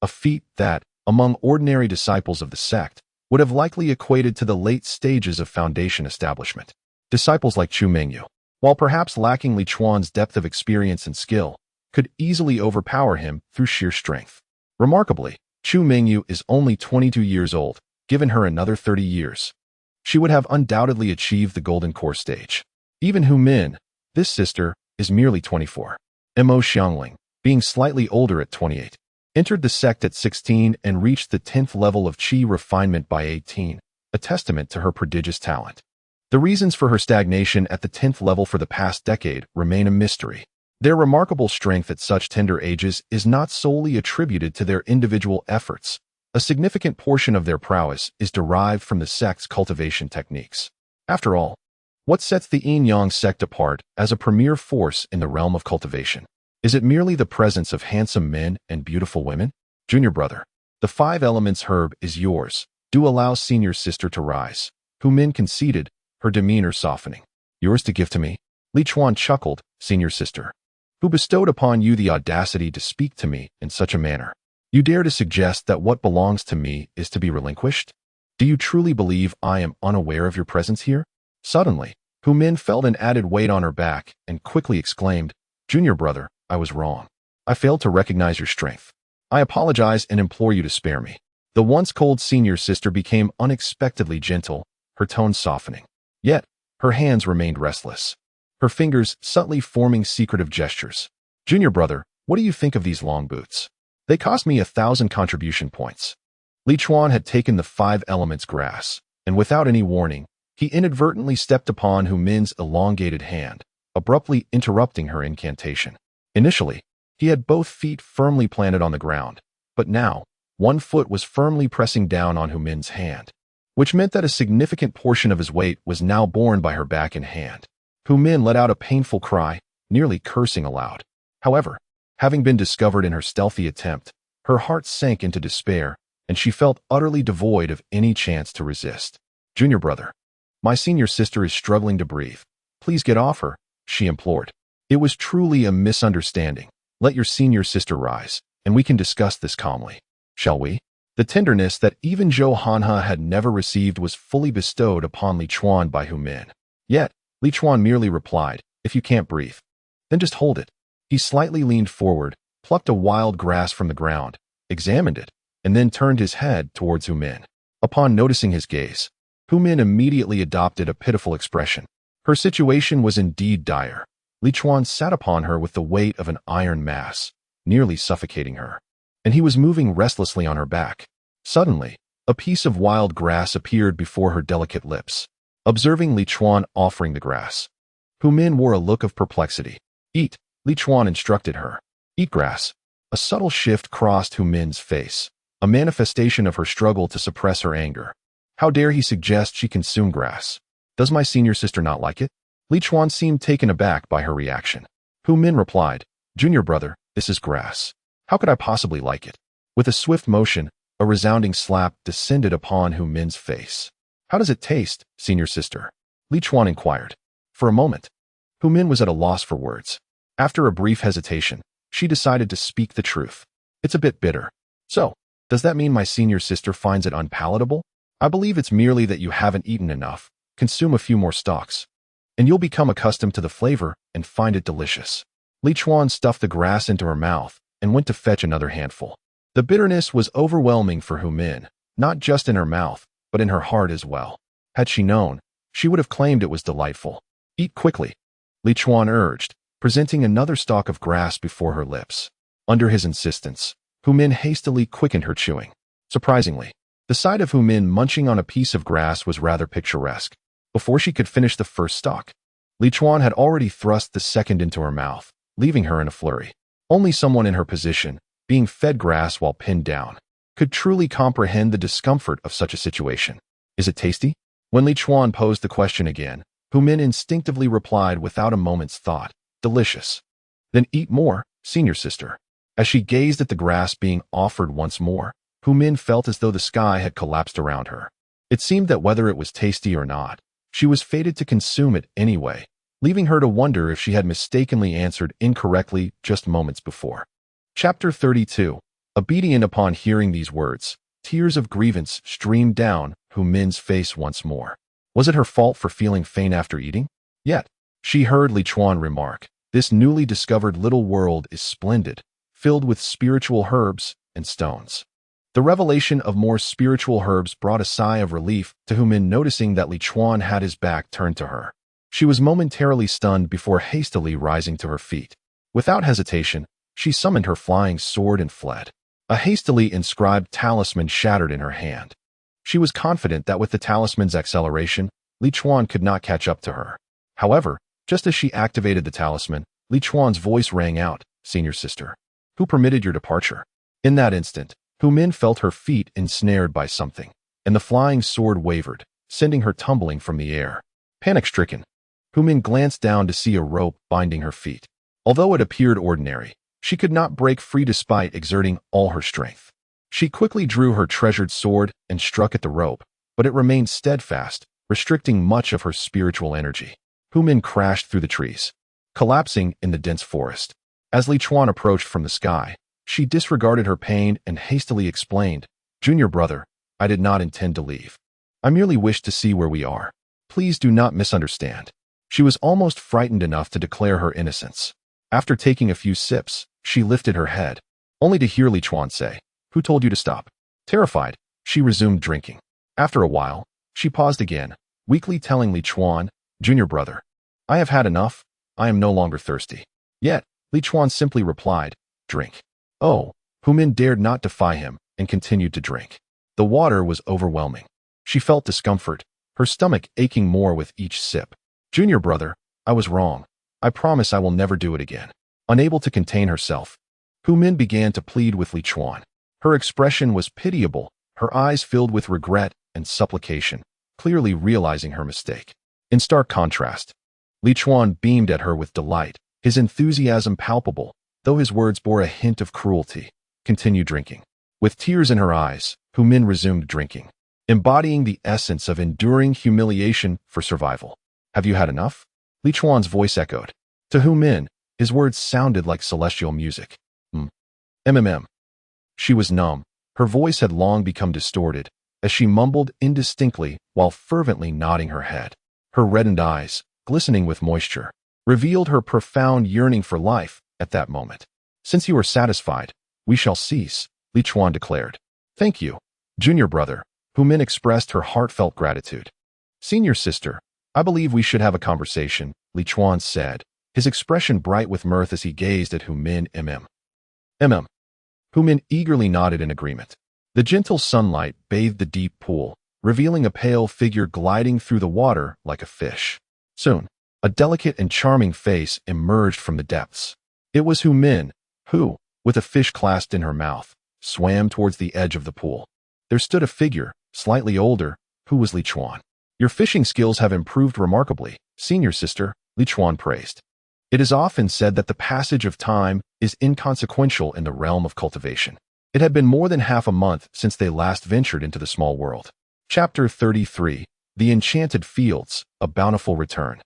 Speaker 1: a feat that, among ordinary disciples of the sect, would have likely equated to the late stages of foundation establishment. Disciples like Chu Mingyu, while perhaps lacking Li Chuan's depth of experience and skill, could easily overpower him through sheer strength. Remarkably, Chu Mingyu is only 22 years old. Given her another 30 years, she would have undoubtedly achieved the golden core stage. Even Hu Min, this sister, is merely 24. Mo Xiangling, being slightly older at 28, entered the sect at 16 and reached the 10th level of qi refinement by 18, a testament to her prodigious talent. The reasons for her stagnation at the 10th level for the past decade remain a mystery. Their remarkable strength at such tender ages is not solely attributed to their individual efforts. A significant portion of their prowess is derived from the sect's cultivation techniques. After all, what sets the Yin-Yang sect apart as a premier force in the realm of cultivation? Is it merely the presence of handsome men and beautiful women? Junior brother, the 5 elements herb is yours. Do allow senior sister to rise. Hu Min conceded, her demeanor softening. Yours to give to me? Li Chuan chuckled, senior sister. Who bestowed upon you the audacity to speak to me in such a manner? You dare to suggest that what belongs to me is to be relinquished? Do you truly believe I am unaware of your presence here? Suddenly, Hu Min felt an added weight on her back and quickly exclaimed, Junior brother, I was wrong. I failed to recognize your strength. I apologize and implore you to spare me. The once cold senior sister became unexpectedly gentle, her tone softening. Yet, her hands remained restless, her fingers subtly forming secretive gestures. Junior brother, what do you think of these long boots? They cost me 1,000 contribution points. Li Chuan had taken the 5 elements grass, and without any warning, he inadvertently stepped upon Hu Min's elongated hand, abruptly interrupting her incantation. Initially, he had both feet firmly planted on the ground, but now, one foot was firmly pressing down on Hu Min's hand, which meant that a significant portion of his weight was now borne by her back and hand. Hu Min let out a painful cry, nearly cursing aloud. However, having been discovered in her stealthy attempt, Her heart sank into despair, and she felt utterly devoid of any chance to resist. "Junior brother, my senior sister is struggling to breathe. Please get off her," she implored. It was truly a misunderstanding. "Let your senior sister rise, and we can discuss this calmly. Shall we?" The tenderness that even Zhou Hanhe had never received was fully bestowed upon Li Chuan by Hu Min. Yet, Li Chuan merely replied, "If you can't breathe, then just hold it." He slightly leaned forward, plucked a wild grass from the ground, examined it, and then turned his head towards Hu Min. Upon noticing his gaze, Hu Min immediately adopted a pitiful expression. Her situation was indeed dire. Li Chuan sat upon her with the weight of an iron mass, nearly suffocating her, and he was moving restlessly on her back. Suddenly, a piece of wild grass appeared before her delicate lips. Observing Li Chuan offering the grass, Hu Min wore a look of perplexity. "Eat," Li Chuan instructed her. "Eat grass." A subtle shift crossed Hu Min's face, a manifestation of her struggle to suppress her anger. How dare he suggest she consume grass? Does my senior sister not like it? Li Chuan seemed taken aback by her reaction. Hu Min replied, "Junior brother, this is grass. How could I possibly like it?" With a swift motion, a resounding slap descended upon Hu Min's face. "How does it taste, senior sister?" Li Chuan inquired. For a moment, Hu Min was at a loss for words. After a brief hesitation, she decided to speak the truth. "It's a bit bitter." "So, does that mean my senior sister finds it unpalatable?" "I believe it's merely that you haven't eaten enough. Consume a few more stalks, and you'll become accustomed to the flavor and find it delicious." Li Chuan stuffed the grass into her mouth and went to fetch another handful. The bitterness was overwhelming for Hu Min, not just in her mouth, but in her heart as well. Had she known, she would have claimed it was delightful. "Eat quickly," Li Chuan urged, presenting another stalk of grass before her lips. Under his insistence, Hu Min hastily quickened her chewing. Surprisingly, the sight of Hu Min munching on a piece of grass was rather picturesque. Before she could finish the first stalk, Li Chuan had already thrust the second into her mouth, leaving her in a flurry. Only someone in her position, being fed grass while pinned down, could truly comprehend the discomfort of such a situation. "Is it tasty?" When Li Chuan posed the question again, Hu Min instinctively replied without a moment's thought, "Delicious." "Then eat more, senior sister." As she gazed at the grass being offered once more, Hu Min felt as though the sky had collapsed around her. It seemed that whether it was tasty or not, she was fated to consume it anyway, leaving her to wonder if she had mistakenly answered incorrectly just moments before. Chapter 32. Obedient. Upon hearing these words, tears of grievance streamed down Hu Min's face once more. Was it her fault for feeling faint after eating? Yet, she heard Li Chuan remark, "This newly discovered little world is splendid, filled with spiritual herbs and stones." The revelation of more spiritual herbs brought a sigh of relief to Hu Min, noticing that Li Chuan had his back turned to her. She was momentarily stunned before hastily rising to her feet. Without hesitation, she summoned her flying sword and fled. A hastily inscribed talisman shattered in her hand. She was confident that with the talisman's acceleration, Li Chuan could not catch up to her. However, just as she activated the talisman, Li Chuan's voice rang out, "Senior sister, who permitted your departure?" In that instant, Hu Min felt her feet ensnared by something, and the flying sword wavered, sending her tumbling from the air. Panic-stricken, Hu Min glanced down to see a rope binding her feet. Although it appeared ordinary, she could not break free despite exerting all her strength. She quickly drew her treasured sword and struck at the rope, but it remained steadfast, restricting much of her spiritual energy. Hu Min crashed through the trees, collapsing in the dense forest. As Li Chuan approached from the sky, she disregarded her pain and hastily explained, "Junior brother, I did not intend to leave. I merely wished to see where we are. Please do not misunderstand." She was almost frightened enough to declare her innocence. After taking a few sips, she lifted her head, only to hear Li Chuan say, "Who told you to stop?" Terrified, she resumed drinking. After a while, she paused again, weakly telling Li Chuan, "Junior brother, I have had enough. I am no longer thirsty." Yet, Li Chuan simply replied, "Drink." "Oh." Hu Min dared not defy him and continued to drink. The water was overwhelming. She felt discomfort, her stomach aching more with each sip. "Junior brother, I was wrong. I promise I will never do it again." Unable to contain herself, Hu Min began to plead with Li Chuan. Her expression was pitiable, her eyes filled with regret and supplication, clearly realizing her mistake. In stark contrast, Li Chuan beamed at her with delight, his enthusiasm palpable, though his words bore a hint of cruelty. continue drinking. With tears in her eyes, Hu Min resumed drinking, embodying the essence of enduring humiliation for survival. Have you had enough? Li Chuan's voice echoed. To Hu Min, his words sounded like celestial music. MMM. She was numb. Her voice had long become distorted, as she mumbled indistinctly while fervently nodding her head. Her reddened eyes, glistening with moisture, revealed her profound yearning for life at that moment. Since you are satisfied, we shall cease, Li Chuan declared. Thank you, junior brother. Hu Min expressed her heartfelt gratitude. Senior sister, I believe we should have a conversation, Li Chuan said, his expression bright with mirth as he gazed at Hu Min. MM. Hu Min eagerly nodded in agreement. The gentle sunlight bathed the deep pool, revealing a pale figure gliding through the water like a fish. Soon, a delicate and charming face emerged from the depths. It was Hu Min, who, with a fish clasped in her mouth, swam towards the edge of the pool. There stood a figure, slightly older, who was Li Chuan. Your fishing skills have improved remarkably, senior sister, Li Chuan praised. It is often said that the passage of time is inconsequential in the realm of cultivation. It had been more than half a month since they last ventured into the small world. Chapter 33, The Enchanted Fields, A Bountiful Return.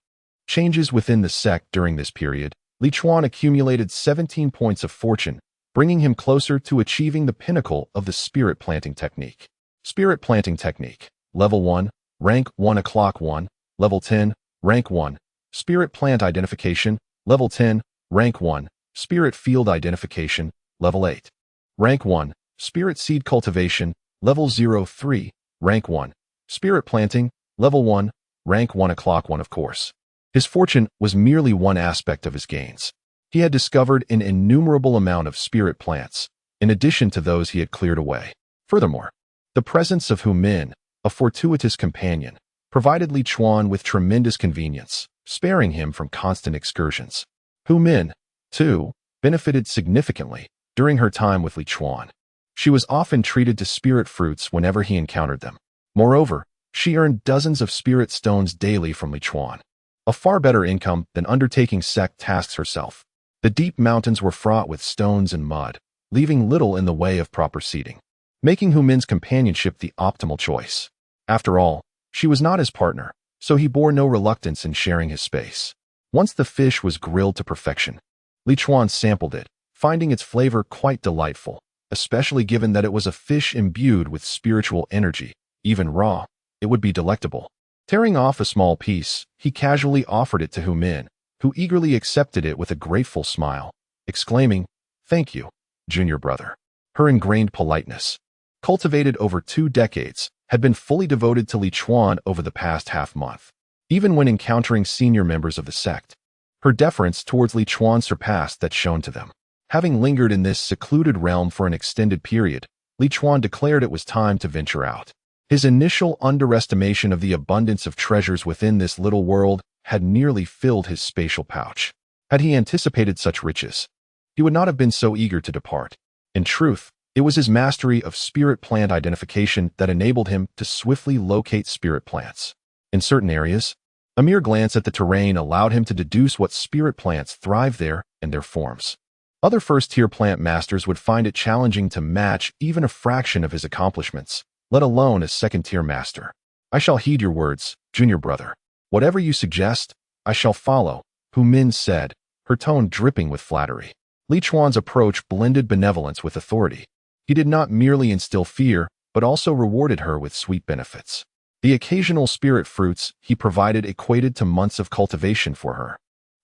Speaker 1: Changes within the sect during this period. Li Chuan accumulated 17 points of fortune, bringing him closer to achieving the pinnacle of the spirit planting technique. Spirit planting technique. Level 1, rank 1 o'clock 1, level 10, rank 1. Spirit plant identification, level 10, rank 1. Spirit field identification, level 8. Rank 1, spirit seed cultivation, level 03, rank 1. Spirit planting, level 1, rank 1 o'clock 1 of course. His fortune was merely one aspect of his gains. He had discovered an innumerable amount of spirit plants, in addition to those he had cleared away. Furthermore, the presence of Hu Min, a fortuitous companion, provided Li Chuan with tremendous convenience, sparing him from constant excursions. Hu Min, too, benefited significantly during her time with Li Chuan. She was often treated to spirit fruits whenever he encountered them. Moreover, she earned dozens of spirit stones daily from Li Chuan, a far better income than undertaking sect tasks herself. The deep mountains were fraught with stones and mud, leaving little in the way of proper seating, making Hu Min's companionship the optimal choice. After all, she was not his partner, so he bore no reluctance in sharing his space. Once the fish was grilled to perfection, Li Chuan sampled it, finding its flavor quite delightful, especially given that it was a fish imbued with spiritual energy. Even raw, it would be delectable. Tearing off a small piece, he casually offered it to Hu Min, who eagerly accepted it with a grateful smile, exclaiming, "Thank you, junior brother." Her ingrained politeness, cultivated over 2 decades, had been fully devoted to Li Chuan over the past half-month. Even when encountering senior members of the sect, her deference towards Li Chuan surpassed that shown to them. Having lingered in this secluded realm for an extended period, Li Chuan declared it was time to venture out. His initial underestimation of the abundance of treasures within this little world had nearly filled his spatial pouch. Had he anticipated such riches, he would not have been so eager to depart. In truth, it was his mastery of spirit plant identification that enabled him to swiftly locate spirit plants. In certain areas, a mere glance at the terrain allowed him to deduce what spirit plants thrive there and their forms. Other first-tier plant masters would find it challenging to match even a fraction of his accomplishments, let alone a second-tier master. I shall heed your words, junior brother. Whatever you suggest, I shall follow, Hu Min said, her tone dripping with flattery. Li Chuan's approach blended benevolence with authority. He did not merely instill fear, but also rewarded her with sweet benefits. The occasional spirit fruits he provided equated to months of cultivation for her,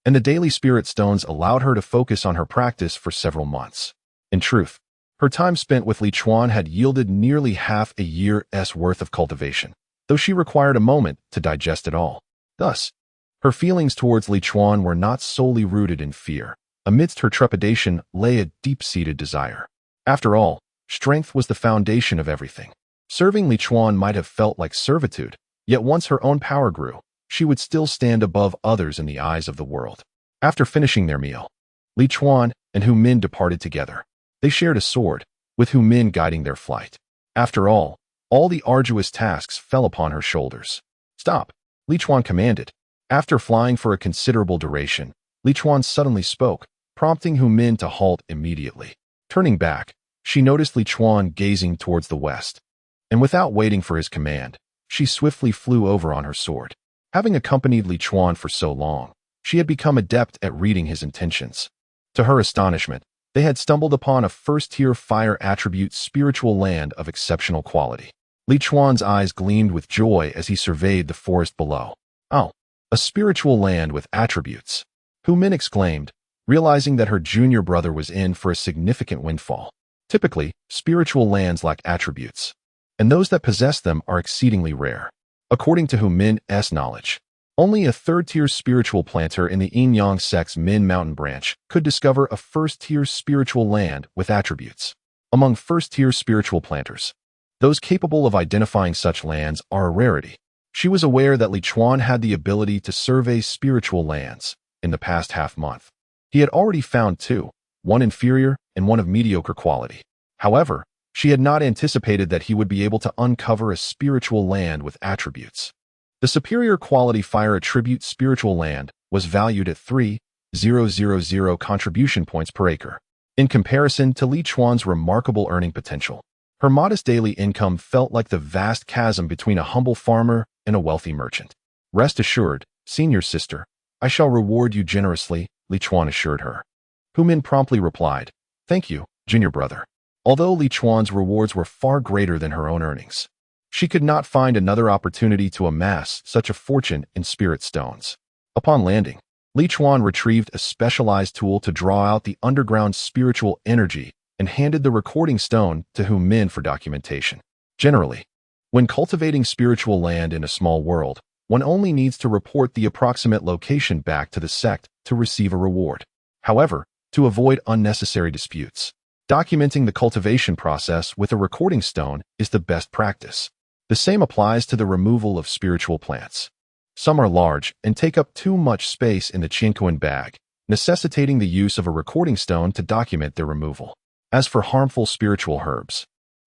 Speaker 1: and the daily spirit stones allowed her to focus on her practice for several months. In truth, her time spent with Li Chuan had yielded nearly half a year's worth of cultivation, though she required a moment to digest it all. Thus, her feelings towards Li Chuan were not solely rooted in fear. Amidst her trepidation lay a deep-seated desire. After all, strength was the foundation of everything. Serving Li Chuan might have felt like servitude, yet once her own power grew, she would still stand above others in the eyes of the world. After finishing their meal, Li Chuan and Hu Min departed together. They shared a sword, with Hu Min guiding their flight. After all the arduous tasks fell upon her shoulders. Stop, Li Chuan commanded. After flying for a considerable duration, Li Chuan suddenly spoke, prompting Hu Min to halt immediately. Turning back, She noticed Li Chuan gazing towards the west, and without waiting for his command, she swiftly flew over on her sword. Having accompanied Li Chuan for so long, she had become adept at reading his intentions. To her astonishment, they had stumbled upon a first-tier fire attribute spiritual land of exceptional quality. Li Chuan's eyes gleamed with joy as he surveyed the forest below. Oh, a spiritual land with attributes. Hu Min exclaimed, realizing that her junior brother was in for a significant windfall. Typically, spiritual lands lack attributes, and those that possess them are exceedingly rare. According to Hu Min's knowledge, only a third-tier spiritual planter in the Yin-Yang sect's Min Mountain branch could discover a first-tier spiritual land with attributes. Among first-tier spiritual planters, those capable of identifying such lands are a rarity. She was aware that Li Chuan had the ability to survey spiritual lands in the past half-month. He had already found two, one inferior and one of mediocre quality. However, she had not anticipated that he would be able to uncover a spiritual land with attributes. The superior quality fire attribute spiritual land was valued at 3,000 contribution points per acre. In comparison to Li Chuan's remarkable earning potential, her modest daily income felt like the vast chasm between a humble farmer and a wealthy merchant. Rest assured, senior sister, I shall reward you generously, Li Chuan assured her. Hu Min promptly replied, thank you, junior brother. Although Li Chuan's rewards were far greater than her own earnings, she could not find another opportunity to amass such a fortune in spirit stones. Upon landing, Li Chuan retrieved a specialized tool to draw out the underground spiritual energy and handed the recording stone to Hu Min for documentation. Generally, when cultivating spiritual land in a small world, one only needs to report the approximate location back to the sect to receive a reward. However, to avoid unnecessary disputes, documenting the cultivation process with a recording stone is the best practice. The same applies to the removal of spiritual plants. Some are large and take up too much space in the Qiankuan bag, necessitating the use of a recording stone to document their removal. As for harmful spiritual herbs,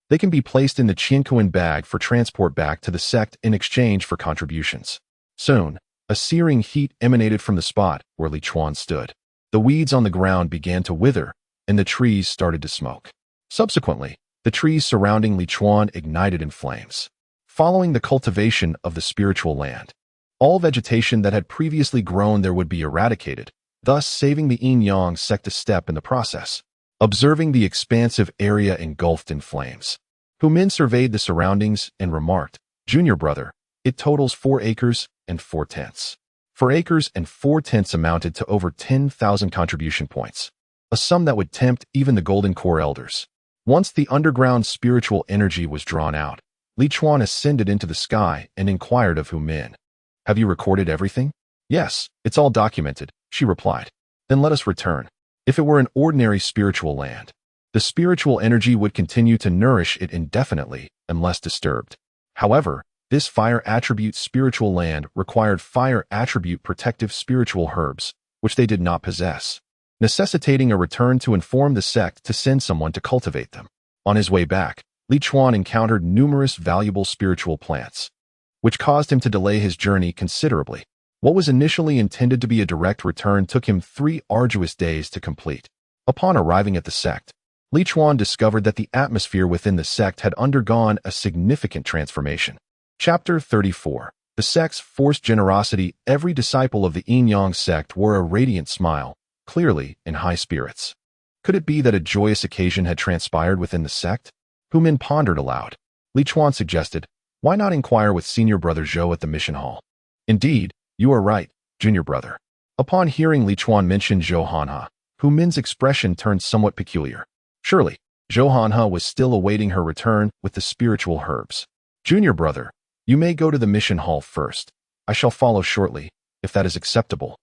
Speaker 1: they can be placed in the Qiankuan bag for transport back to the sect in exchange for contributions. Soon, a searing heat emanated from the spot where Li Chuan stood. The weeds on the ground began to wither, and the trees started to smoke. Subsequently, the trees surrounding Li Chuan ignited in flames. Following the cultivation of the spiritual land, all vegetation that had previously grown there would be eradicated, thus saving the Yin-Yang sect a step in the process. Observing the expansive area engulfed in flames, Hu Min surveyed the surroundings and remarked, junior brother, it totals 4 acres and 4/10. 4 acres and 4/10 amounted to over 10,000 contribution points, a sum that would tempt even the Golden Core elders. Once the underground spiritual energy was drawn out, Li Chuan ascended into the sky and inquired of Hu Min. Have you recorded everything? Yes, it's all documented, she replied. Then let us return. If it were an ordinary spiritual land, the spiritual energy would continue to nourish it indefinitely unless disturbed. However, this fire attribute spiritual land required fire attribute protective spiritual herbs, which they did not possess, necessitating a return to inform the sect to send someone to cultivate them. On his way back, Li Chuan encountered numerous valuable spiritual plants, which caused him to delay his journey considerably. What was initially intended to be a direct return took him 3 arduous days to complete. Upon arriving at the sect, Li Chuan discovered that the atmosphere within the sect had undergone a significant transformation. Chapter 34. The sect's forced generosity. Every disciple of the Yin-Yang sect wore a radiant smile, clearly in high spirits. Could it be that a joyous occasion had transpired within the sect? Hu Min pondered aloud. Li Chuan suggested, why not inquire with senior brother Zhou at the mission hall? Indeed, you are right, junior brother. Upon hearing Li Chuan mention Zhou Hanha, Hu Min's expression turned somewhat peculiar. Surely, Zhou Hanha was still awaiting her return with the spiritual herbs. Junior brother, you may go to the mission hall first. I shall follow shortly, if that is acceptable.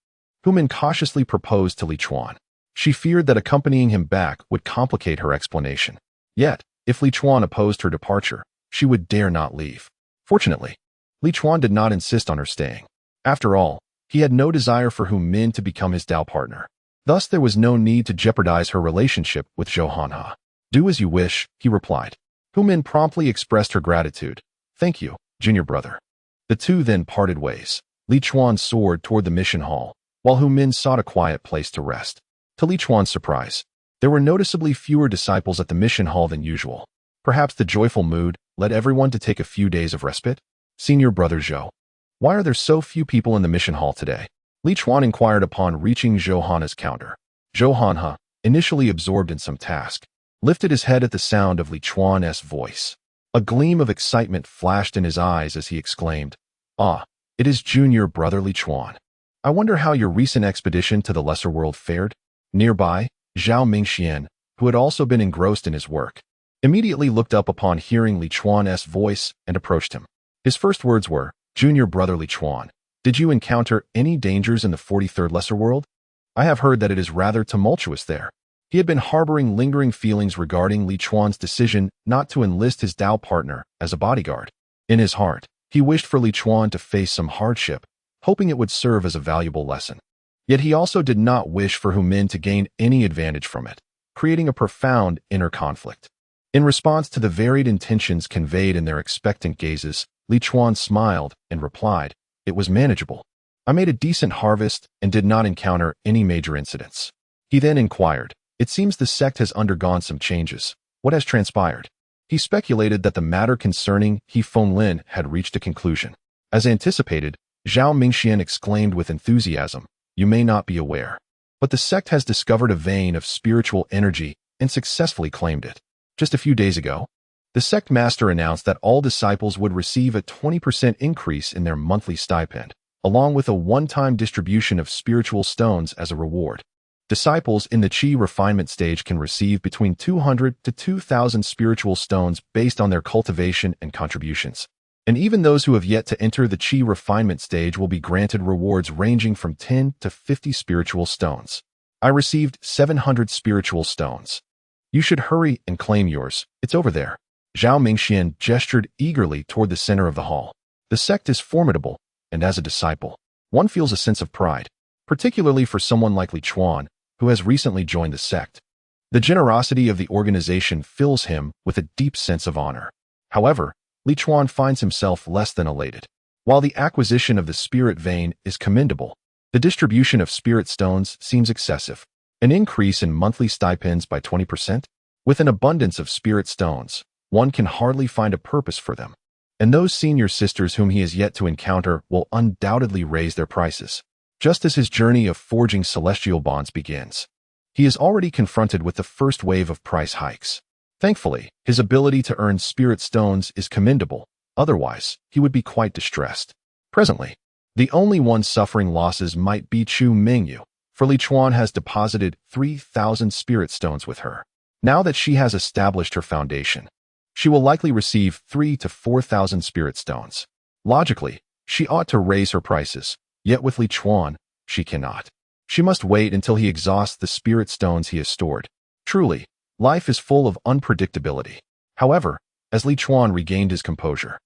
Speaker 1: Hu Min cautiously proposed to Li Chuan. She feared that accompanying him back would complicate her explanation. Yet, if Li Chuan opposed her departure, she would dare not leave. Fortunately, Li Chuan did not insist on her staying. After all, he had no desire for Hu Min to become his Dao partner. Thus there was no need to jeopardize her relationship with Zhou Hanha. Do as you wish, he replied. Hu Min promptly expressed her gratitude. Thank you, junior brother. The two then parted ways. Li Chuan soared toward the mission hall, while Hu Min sought a quiet place to rest. To Li Chuan's surprise, There were noticeably fewer disciples at the mission hall than usual. Perhaps the joyful mood led everyone to take a few days of respite. Senior brother Zhou. Why are there so few people in the mission hall today? Li Chuan inquired upon reaching Zhou Hanha's counter. Zhou Hanha, initially absorbed in some task, lifted his head at the sound of Li Chuan's voice. A gleam of excitement flashed in his eyes as he exclaimed, "Ah, it is junior brother Li Chuan. I wonder how your recent expedition to the lesser world fared?" Nearby, Zhao Mingxian, who had also been engrossed in his work, immediately looked up upon hearing Li Chuan's voice and approached him. His first words were, "Junior brother Li Chuan, did you encounter any dangers in the 43rd lesser world? I have heard that it is rather tumultuous there." He had been harboring lingering feelings regarding Li Chuan's decision not to enlist his Dao partner as a bodyguard. In his heart, he wished for Li Chuan to face some hardship, hoping it would serve as a valuable lesson. Yet he also did not wish for Hu Min to gain any advantage from it, creating a profound inner conflict. In response to the varied intentions conveyed in their expectant gazes, Li Chuan smiled and replied, "It was manageable. I made a decent harvest and did not encounter any major incidents." He then inquired, "It seems the sect has undergone some changes. What has transpired?" He speculated that the matter concerning He Fenglin had reached a conclusion. As anticipated, Zhao Mingxian exclaimed with enthusiasm, "You may not be aware, but the sect has discovered a vein of spiritual energy and successfully claimed it. Just a few days ago, the sect master announced that all disciples would receive a 20% increase in their monthly stipend, along with a one-time distribution of spiritual stones as a reward. Disciples in the Qi refinement stage can receive between 200 to 2,000 spiritual stones based on their cultivation and contributions. And even those who have yet to enter the Qi refinement stage will be granted rewards ranging from 10 to 50 spiritual stones. I received 700 spiritual stones. You should hurry and claim yours. It's over there." Zhao Mingxian gestured eagerly toward the center of the hall. The sect is formidable, and as a disciple, one feels a sense of pride, particularly for someone like Li Chuan, who has recently joined the sect. The generosity of the organization fills him with a deep sense of honor. However, Li Chuan finds himself less than elated. While the acquisition of the spirit vein is commendable, the distribution of spirit stones seems excessive. An increase in monthly stipends by 20%? With an abundance of spirit stones, one can hardly find a purpose for them. And those senior sisters whom he has yet to encounter will undoubtedly raise their prices. Just as his journey of forging celestial bonds begins, he is already confronted with the first wave of price hikes. Thankfully, his ability to earn spirit stones is commendable, otherwise, he would be quite distressed. Presently, the only one suffering losses might be Chu Mingyu, for Li Chuan has deposited 3,000 spirit stones with her. Now that she has established her foundation, she will likely receive 3,000 to 4,000 spirit stones. Logically, she ought to raise her prices, yet with Li Chuan, she cannot. She must wait until he exhausts the spirit stones he has stored. Truly, life is full of unpredictability. However, as Li Chuan regained his composure,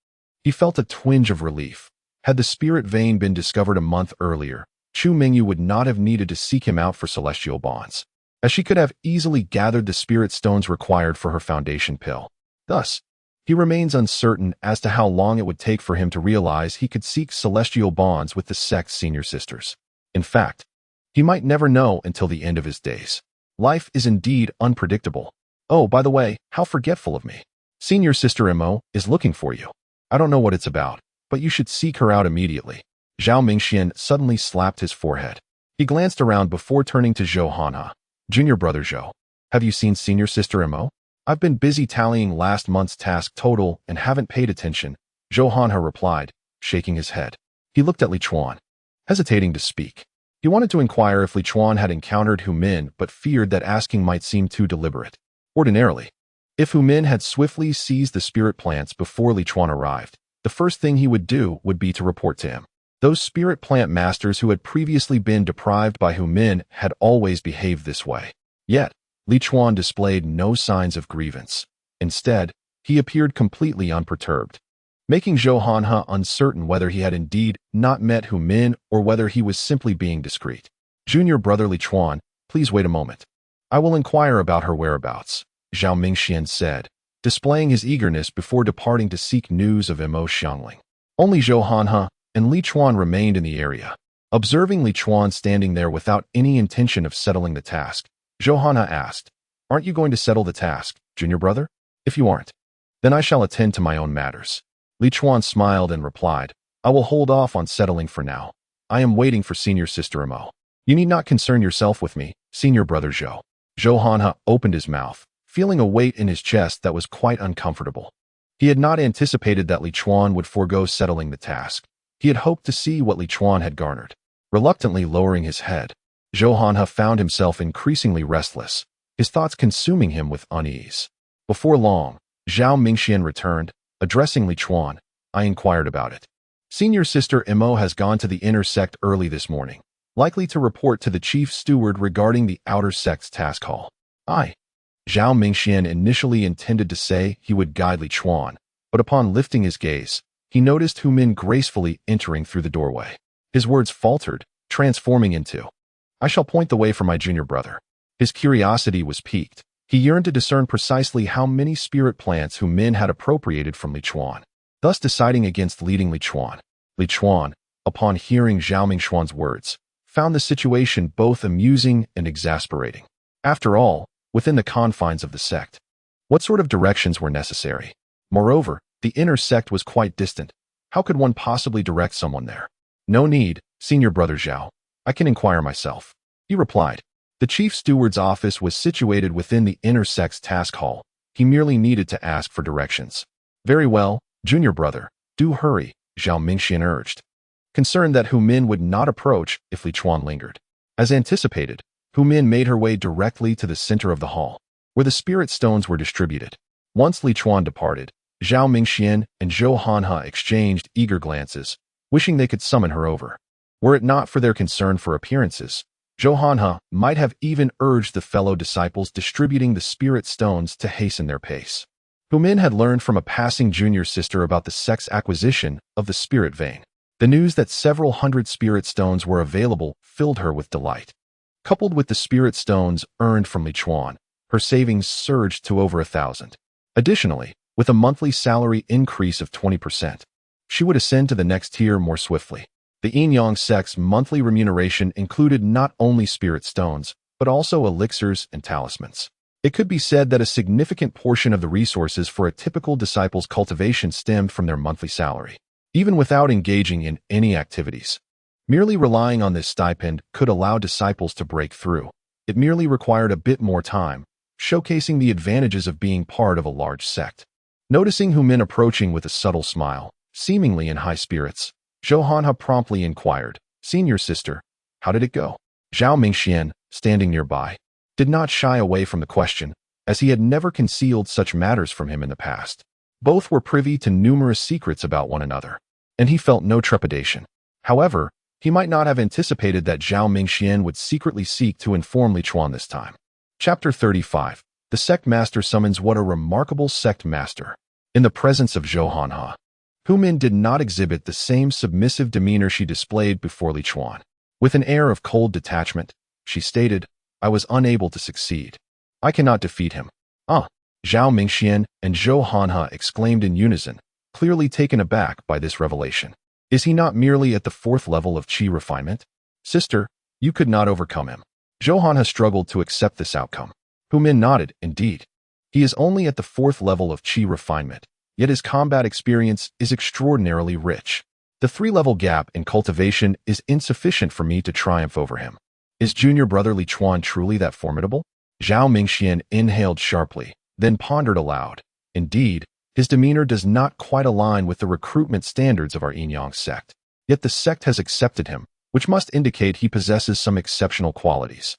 Speaker 1: he felt a twinge of relief. Had the spirit vein been discovered a month earlier, Chu Mingyu would not have needed to seek him out for celestial bonds, as she could have easily gathered the spirit stones required for her foundation pill. Thus, he remains uncertain as to how long it would take for him to realize he could seek celestial bonds with the sect's senior sisters. In fact, he might never know until the end of his days. Life is indeed unpredictable. Oh, by the way, how forgetful of me. Senior sister Mo is looking for you. I don't know what it's about, but you should seek her out immediately. Zhao Mingxian suddenly slapped his forehead. He glanced around before turning to Zhou Hanha. "Junior brother Zhou, have you seen senior sister Mo? I've been busy tallying last month's task total and haven't paid attention," Zhou Hanha replied, shaking his head. He looked at Li Chuan, hesitating to speak. He wanted to inquire if Li Chuan had encountered Hu Min, but feared that asking might seem too deliberate. Ordinarily, if Hu Min had swiftly seized the spirit plants before Li Chuan arrived, the first thing he would do would be to report to him. Those spirit plant masters who had previously been deprived by Hu Min had always behaved this way. Yet, Li Chuan displayed no signs of grievance. Instead, he appeared completely unperturbed, making Zhou Hanha uncertain whether he had indeed not met Hu Min or whether he was simply being discreet. "Junior brother Li Chuan, please wait a moment. I will inquire about her whereabouts," Zhao Mingxian said, displaying his eagerness before departing to seek news of Mo Xiangling. Only Zhou Hanha and Li Chuan remained in the area. Observing Li Chuan standing there without any intention of settling the task, Zhou Hanha asked, Aren't you going to settle the task, junior brother? If you aren't, then I shall attend to my own matters. Li Chuan smiled and replied, I will hold off on settling for now. I am waiting for senior sister Imo. You need not concern yourself with me, senior brother Zhou. Zhou Hanhe opened his mouth, feeling a weight in his chest that was quite uncomfortable. He had not anticipated that Li Chuan would forego settling the task. He had hoped to see what Li Chuan had garnered. Reluctantly lowering his head, Zhou Hanhe found himself increasingly restless, his thoughts consuming him with unease. Before long, Zhao Mingxian returned, addressing Li Chuan. I inquired about it. Senior sister Imo has gone to the inner sect early this morning, likely to report to the chief steward regarding the outer sect's task hall. Zhao Mingxian initially intended to say he would guide Li Chuan, but upon lifting his gaze, he noticed Hu Min gracefully entering through the doorway. His words faltered, transforming into, I shall point the way for my junior brother. His curiosity was piqued. He yearned to discern precisely how many spirit plants Hu Min had appropriated from Li Chuan, thus deciding against leading Li Chuan. Li Chuan, upon hearing Zhao Mingxian's words, found the situation both amusing and exasperating. After all, within the confines of the sect, what sort of directions were necessary? Moreover, the inner sect was quite distant. How could one possibly direct someone there? No need, senior brother Zhao. I can inquire myself, he replied. The chief steward's office was situated within the inner sect's task hall. He merely needed to ask for directions. Very well, junior brother, do hurry, Zhao Mingxian urged, concerned that Hu Min would not approach if Li Chuan lingered. As anticipated, Hu Min made her way directly to the center of the hall, where the spirit stones were distributed. Once Li Chuan departed, Zhao Mingxian and Zhou Hanhe exchanged eager glances, wishing they could summon her over. Were it not for their concern for appearances, Zhou Hanhe might have even urged the fellow disciples distributing the spirit stones to hasten their pace. Hu Min had learned from a passing junior sister about the sect's acquisition of the spirit vein. The news that several hundred spirit stones were available filled her with delight. Coupled with the spirit stones earned from Li Chuan, her savings surged to over 1,000. Additionally, with a monthly salary increase of 20%, she would ascend to the next tier more swiftly. The Yin-Yang sect's monthly remuneration included not only spirit stones, but also elixirs and talismans. It could be said that a significant portion of the resources for a typical disciple's cultivation stemmed from their monthly salary. Even without engaging in any activities, merely relying on this stipend could allow disciples to break through. It merely required a bit more time, showcasing the advantages of being part of a large sect. Noticing Hu Min approaching with a subtle smile, seemingly in high spirits, Zhou Hanhe promptly inquired, Senior sister, how did it go? Zhao Mingxian, standing nearby, did not shy away from the question, as he had never concealed such matters from him in the past. Both were privy to numerous secrets about one another, and he felt no trepidation. However, he might not have anticipated that Zhao Mingxian would secretly seek to inform Li Chuan this time. Chapter 35. The Sect Master Summons. What a remarkable sect master. In the presence of Zhou Hanhe, Hu Min did not exhibit the same submissive demeanor she displayed before Li Chuan. With an air of cold detachment, she stated, I was unable to succeed. I cannot defeat him. Zhao Mingxian and Zhou Hanhe exclaimed in unison, clearly taken aback by this revelation. Is he not merely at the 4th level of qi refinement? Sister, you could not overcome him. Zhou Hanhe struggled to accept this outcome. Hu Min nodded, indeed. He is only at the 4th level of qi refinement, yet his combat experience is extraordinarily rich. The 3-level gap in cultivation is insufficient for me to triumph over him. Is junior brother Li Chuan truly that formidable? Zhao Mingxian inhaled sharply, then pondered aloud. Indeed, his demeanor does not quite align with the recruitment standards of our Yin-Yang sect. Yet the sect has accepted him, which must indicate he possesses some exceptional qualities.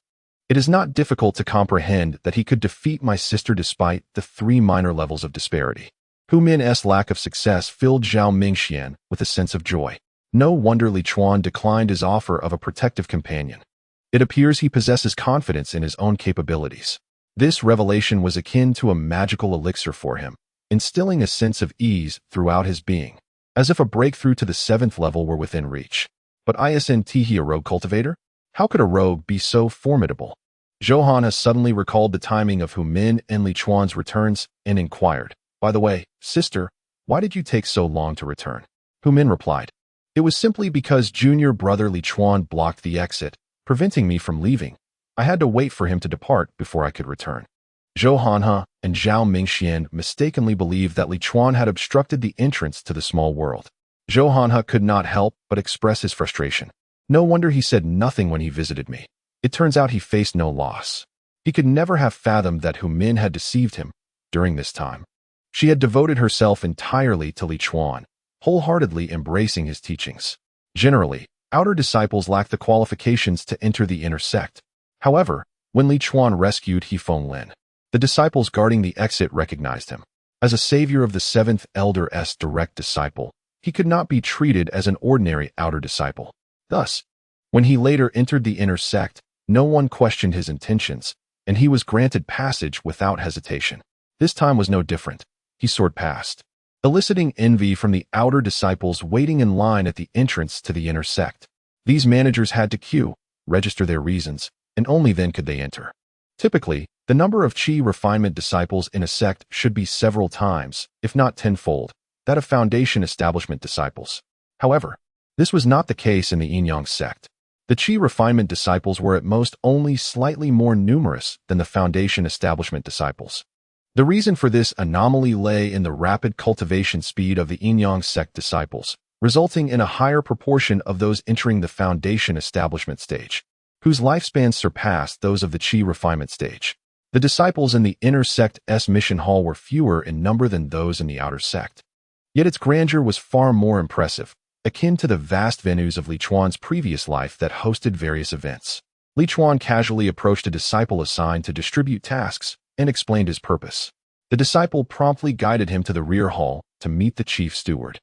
Speaker 1: It is not difficult to comprehend that he could defeat my sister despite the 3 minor levels of disparity. Hu Min's lack of success filled Zhao Mingxian with a sense of joy. No wonder Li Chuan declined his offer of a protective companion. It appears he possesses confidence in his own capabilities. This revelation was akin to a magical elixir for him, instilling a sense of ease throughout his being, as if a breakthrough to the 7th level were within reach. But isn't he a rogue cultivator? How could a rogue be so formidable? Zhou Hanhe suddenly recalled the timing of Hu Min and Li Chuan's returns and inquired, by the way, sister, why did you take so long to return? Hu Min replied, it was simply because junior brother Li Chuan blocked the exit, preventing me from leaving. I had to wait for him to depart before I could return. Zhou Hanhe and Zhao Mingxian mistakenly believed that Li Chuan had obstructed the entrance to the small world. Zhou Hanhe could not help but express his frustration. No wonder he said nothing when he visited me. It turns out he faced no loss. He could never have fathomed that Hu Min had deceived him during this time. She had devoted herself entirely to Li Chuan, wholeheartedly embracing his teachings. Generally, outer disciples lack the qualifications to enter the inner sect. However, when Li Chuan rescued He Fenglin, the disciples guarding the exit recognized him. As a savior of the seventh elder's direct disciple, he could not be treated as an ordinary outer disciple. Thus, when he later entered the inner sect, no one questioned his intentions, and he was granted passage without hesitation. This time was no different. He soared past, eliciting envy from the outer disciples waiting in line at the entrance to the inner sect. These managers had to queue, register their reasons, and only then could they enter. Typically, the number of Qi refinement disciples in a sect should be several times, if not tenfold, that of foundation establishment disciples. However, this was not the case in the Yin-Yang sect. The Qi refinement disciples were at most only slightly more numerous than the foundation establishment disciples. The reason for this anomaly lay in the rapid cultivation speed of the Yin-Yang sect disciples, resulting in a higher proportion of those entering the foundation establishment stage, whose lifespans surpassed those of the Qi refinement stage. The disciples in the inner sect's mission hall were fewer in number than those in the outer sect. Yet its grandeur was far more impressive, akin to the vast venues of Li Chuan's previous life that hosted various events. Li Chuan casually approached a disciple assigned to distribute tasks and explained his purpose. The disciple promptly guided him to the rear hall to meet the chief steward.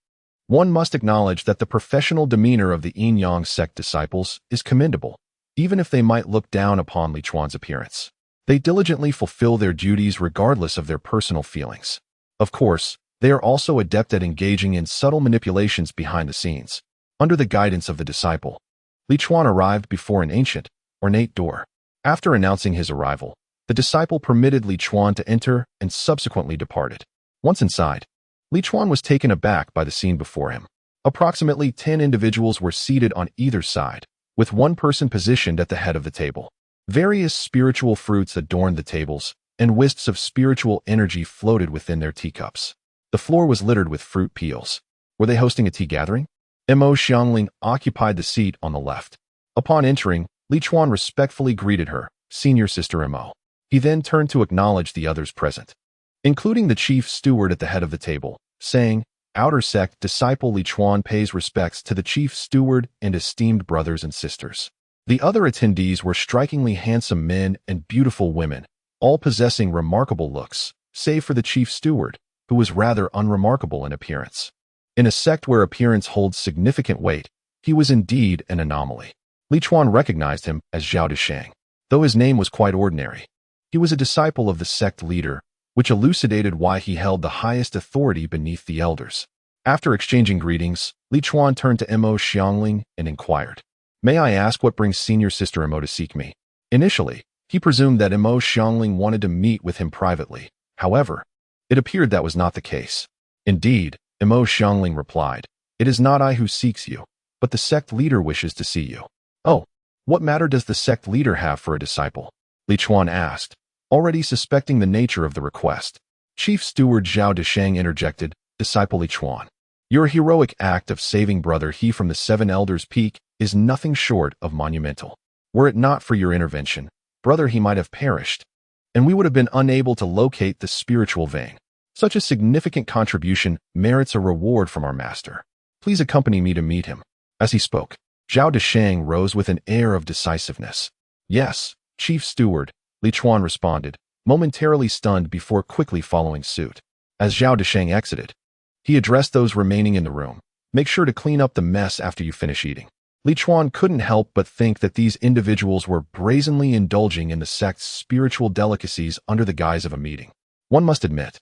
Speaker 1: One must acknowledge that the professional demeanor of the Yin-Yang sect disciples is commendable, even if they might look down upon Li Chuan's appearance. They diligently fulfill their duties regardless of their personal feelings. Of course, they are also adept at engaging in subtle manipulations behind the scenes. Under the guidance of the disciple, Li Chuan arrived before an ancient, ornate door. After announcing his arrival, the disciple permitted Li Chuan to enter and subsequently departed. Once inside, Li Chuan was taken aback by the scene before him. Approximately 10 individuals were seated on either side, with one person positioned at the head of the table. Various spiritual fruits adorned the tables, and wisps of spiritual energy floated within their teacups. The floor was littered with fruit peels. Were they hosting a tea gathering? Mo Xiangling occupied the seat on the left. Upon entering, Li Chuan respectfully greeted her, "Senior Sister Mo." He then turned to acknowledge the others present, including the chief steward at the head of the table, saying, "Outer sect disciple Li Chuan pays respects to the chief steward and esteemed brothers and sisters." The other attendees were strikingly handsome men and beautiful women, all possessing remarkable looks, save for the chief steward, who was rather unremarkable in appearance. In a sect where appearance holds significant weight, he was indeed an anomaly. Li Chuan recognized him as Zhao Deshang, though his name was quite ordinary. He was a disciple of the sect leader, which elucidated why he held the highest authority beneath the elders. After exchanging greetings, Li Chuan turned to Mo Xiangling and inquired, "May I ask what brings Senior Sister Mo to seek me?" Initially, he presumed that Mo Xiangling wanted to meet with him privately. However, it appeared that was not the case. "Indeed," Mo Xiangling replied, "it is not I who seeks you, but the sect leader wishes to see you." "Oh, what matter does the sect leader have for a disciple?" Li Chuan asked, already suspecting the nature of the request. Chief Steward Zhao Deshang interjected, "Disciple Li Chuan, your heroic act of saving Brother He from the Seven Elders' Peak is nothing short of monumental. Were it not for your intervention, Brother He might have perished, and we would have been unable to locate the spiritual vein. Such a significant contribution merits a reward from our master. Please accompany me to meet him." As he spoke, Zhao Deshang rose with an air of decisiveness. "Yes, Chief Steward," Li Chuan responded, momentarily stunned before quickly following suit. As Zhao Deshang exited, he addressed those remaining in the room, "Make sure to clean up the mess after you finish eating." Li Chuan couldn't help but think that these individuals were brazenly indulging in the sect's spiritual delicacies under the guise of a meeting. One must admit,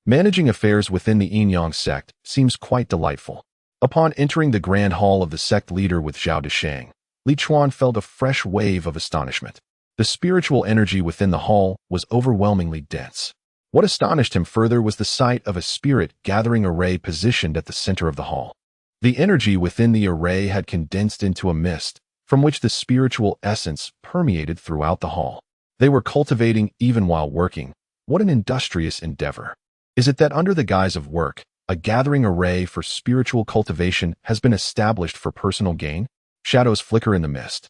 Speaker 1: managing affairs within the Yin-Yang sect seems quite delightful. Upon entering the grand hall of the sect leader with Zhao Deshang, Li Chuan felt a fresh wave of astonishment. The spiritual energy within the hall was overwhelmingly dense. What astonished him further was the sight of a spirit-gathering array positioned at the center of the hall. The energy within the array had condensed into a mist, from which the spiritual essence permeated throughout the hall. They were cultivating even while working, What an industrious endeavor. Is it that under the guise of work, a gathering array for spiritual cultivation has been established for personal gain? Shadows flicker in the mist,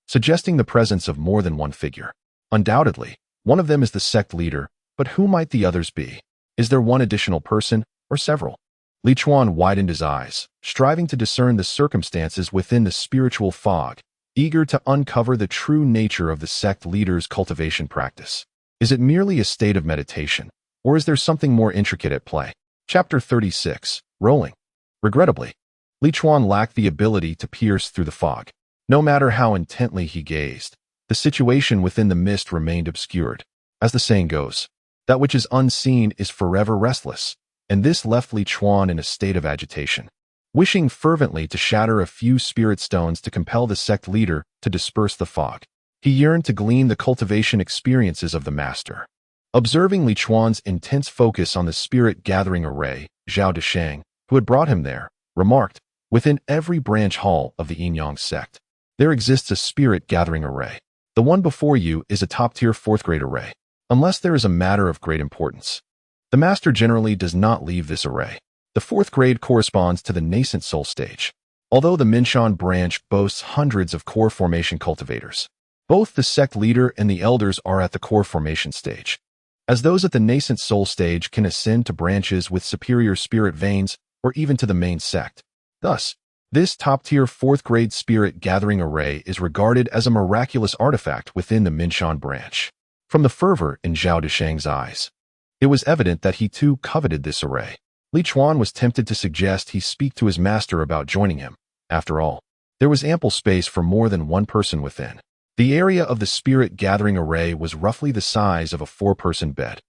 Speaker 1: suggesting the presence of more than one figure. Undoubtedly, one of them is the sect leader, but who might the others be? Is there one additional person, or several? Li Chuan widened his eyes, striving to discern the circumstances within the spiritual fog, eager to uncover the true nature of the sect leader's cultivation practice. Is it merely a state of meditation, or is there something more intricate at play? Chapter 36. Rolling. Regrettably, Li Chuan lacked the ability to pierce through the fog. No matter how intently he gazed, the situation within the mist remained obscured. As the saying goes, that which is unseen is forever restless, and this left Li Chuan in a state of agitation. Wishing fervently to shatter a few spirit stones to compel the sect leader to disperse the fog, he yearned to glean the cultivation experiences of the master. Observing Li Chuan's intense focus on the spirit-gathering array, Zhao Deshang, who had brought him there, remarked, "Within every branch hall of the Yin-Yang sect, there exists a spirit-gathering array. The one before you is a top-tier fourth-grade array. Unless there is a matter of great importance, the master generally does not leave this array." The fourth grade corresponds to the nascent soul stage. Although the Minshan branch boasts hundreds of core formation cultivators, both the sect leader and the elders are at the core formation stage, as those at the nascent soul stage can ascend to branches with superior spirit veins or even to the main sect. Thus, this top-tier fourth-grade spirit-gathering array is regarded as a miraculous artifact within the Minshan branch. From the fervor in Zhao Deshang's eyes, it was evident that he too coveted this array. Li Chuan was tempted to suggest he speak to his master about joining him. After all, there was ample space for more than one person within. The area of the spirit-gathering array was roughly the size of a four-person bed,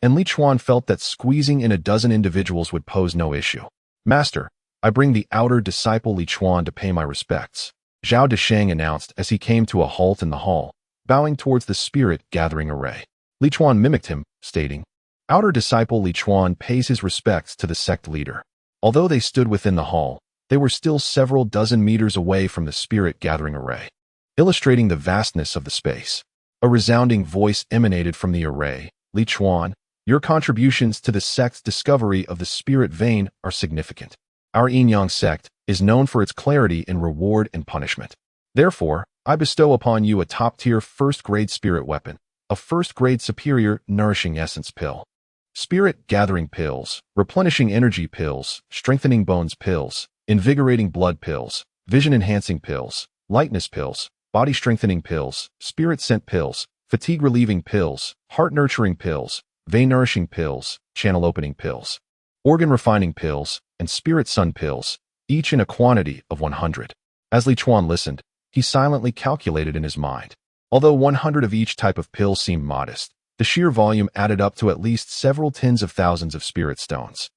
Speaker 1: and Li Chuan felt that squeezing in a dozen individuals would pose no issue. "Master, I bring the outer disciple Li Chuan to pay my respects," Zhao Deshang announced as he came to a halt in the hall, bowing towards the spirit-gathering array. Li Chuan mimicked him, stating, "Outer disciple Li Chuan pays his respects to the sect leader." Although they stood within the hall, they were still several dozen meters away from the spirit-gathering array, illustrating the vastness of the space. A resounding voice emanated from the array. "Li Chuan, your contributions to the sect's discovery of the spirit vein are significant. Our Yin-Yang sect is known for its clarity in reward and punishment. Therefore, I bestow upon you a top-tier first-grade spirit weapon, a first-grade superior nourishing essence pill. Spirit-gathering pills, replenishing energy pills, strengthening bones pills, invigorating blood pills, vision-enhancing pills, lightness pills, body-strengthening pills, spirit scent pills, fatigue-relieving pills, heart-nurturing pills, vein-nourishing pills, channel-opening pills, organ-refining pills, and spirit sun pills, each in a quantity of 100. As Li Chuan listened, he silently calculated in his mind. Although 100 of each type of pill seemed modest, the sheer volume added up to at least several tens of thousands of spirit stones.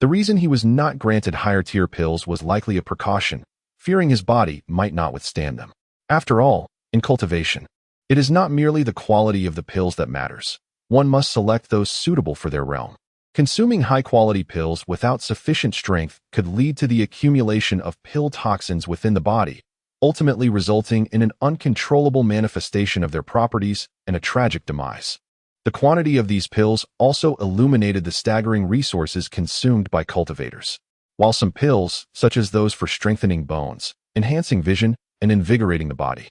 Speaker 1: The reason he was not granted higher-tier pills was likely a precaution, fearing his body might not withstand them. After all, in cultivation, it is not merely the quality of the pills that matters. One must select those suitable for their realm. Consuming high-quality pills without sufficient strength could lead to the accumulation of pill toxins within the body, ultimately resulting in an uncontrollable manifestation of their properties and a tragic demise. The quantity of these pills also illuminated the staggering resources consumed by cultivators. While some pills, such as those for strengthening bones, enhancing vision, and invigorating the body,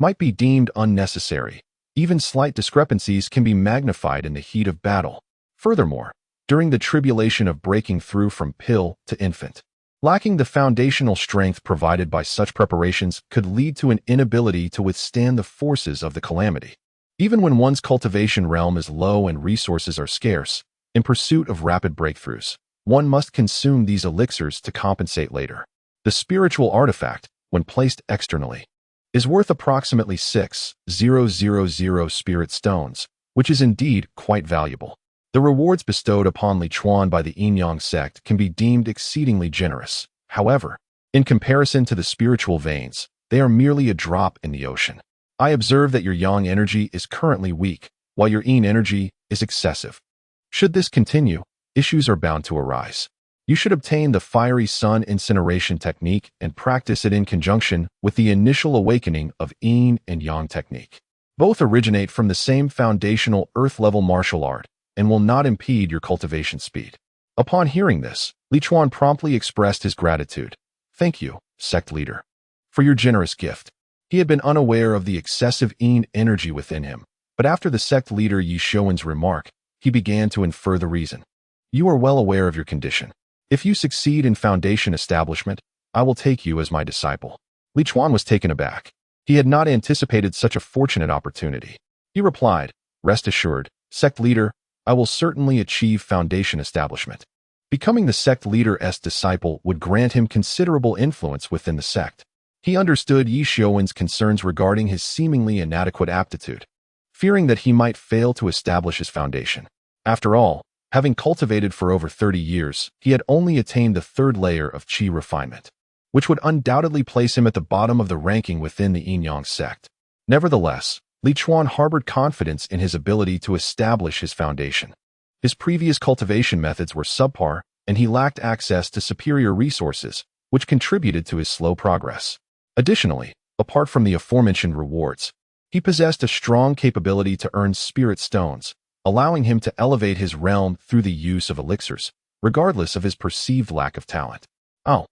Speaker 1: might be deemed unnecessary, even slight discrepancies can be magnified in the heat of battle. Furthermore, during the tribulation of breaking through from pill to infant, lacking the foundational strength provided by such preparations could lead to an inability to withstand the forces of the calamity. Even when one's cultivation realm is low and resources are scarce, in pursuit of rapid breakthroughs, one must consume these elixirs to compensate later. The spiritual artifact, when placed externally, is worth approximately 6,000 spirit stones, which is indeed quite valuable. The rewards bestowed upon Li Chuan by the Yin-Yang sect can be deemed exceedingly generous. However, in comparison to the spiritual veins, they are merely a drop in the ocean. I observe that your Yang energy is currently weak, while your Yin energy is excessive. Should this continue, issues are bound to arise. You should obtain the fiery sun incineration technique and practice it in conjunction with the initial awakening of Yin and Yang technique. Both originate from the same foundational earth-level martial art, and will not impede your cultivation speed. Upon hearing this, Li Chuan promptly expressed his gratitude. Thank you, sect leader, for your generous gift. He had been unaware of the excessive yin energy within him, but after the sect leader Yi Shouwen's remark, he began to infer the reason. You are well aware of your condition. If you succeed in foundation establishment, I will take you as my disciple. Li Chuan was taken aback. He had not anticipated such a fortunate opportunity. He replied, Rest assured, sect leader, I will certainly achieve foundation establishment. Becoming the sect leader's disciple would grant him considerable influence within the sect. He understood Yi Shouwen's concerns regarding his seemingly inadequate aptitude, fearing that he might fail to establish his foundation. After all, having cultivated for over 30 years, he had only attained the third layer of qi refinement, which would undoubtedly place him at the bottom of the ranking within the yin-yang sect. Nevertheless, Li Chuan harbored confidence in his ability to establish his foundation. His previous cultivation methods were subpar, and he lacked access to superior resources, which contributed to his slow progress. Additionally, apart from the aforementioned rewards, he possessed a strong capability to earn spirit stones, allowing him to elevate his realm through the use of elixirs, regardless of his perceived lack of talent. Oh,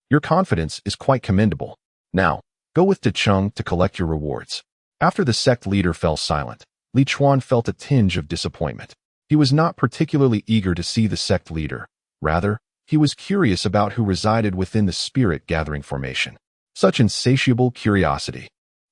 Speaker 1: your confidence is quite commendable. Now, go with Decheng to collect your rewards. After the sect leader fell silent, Li Chuan felt a tinge of disappointment. He was not particularly eager to see the sect leader. Rather, he was curious about who resided within the spirit gathering formation. Such insatiable curiosity.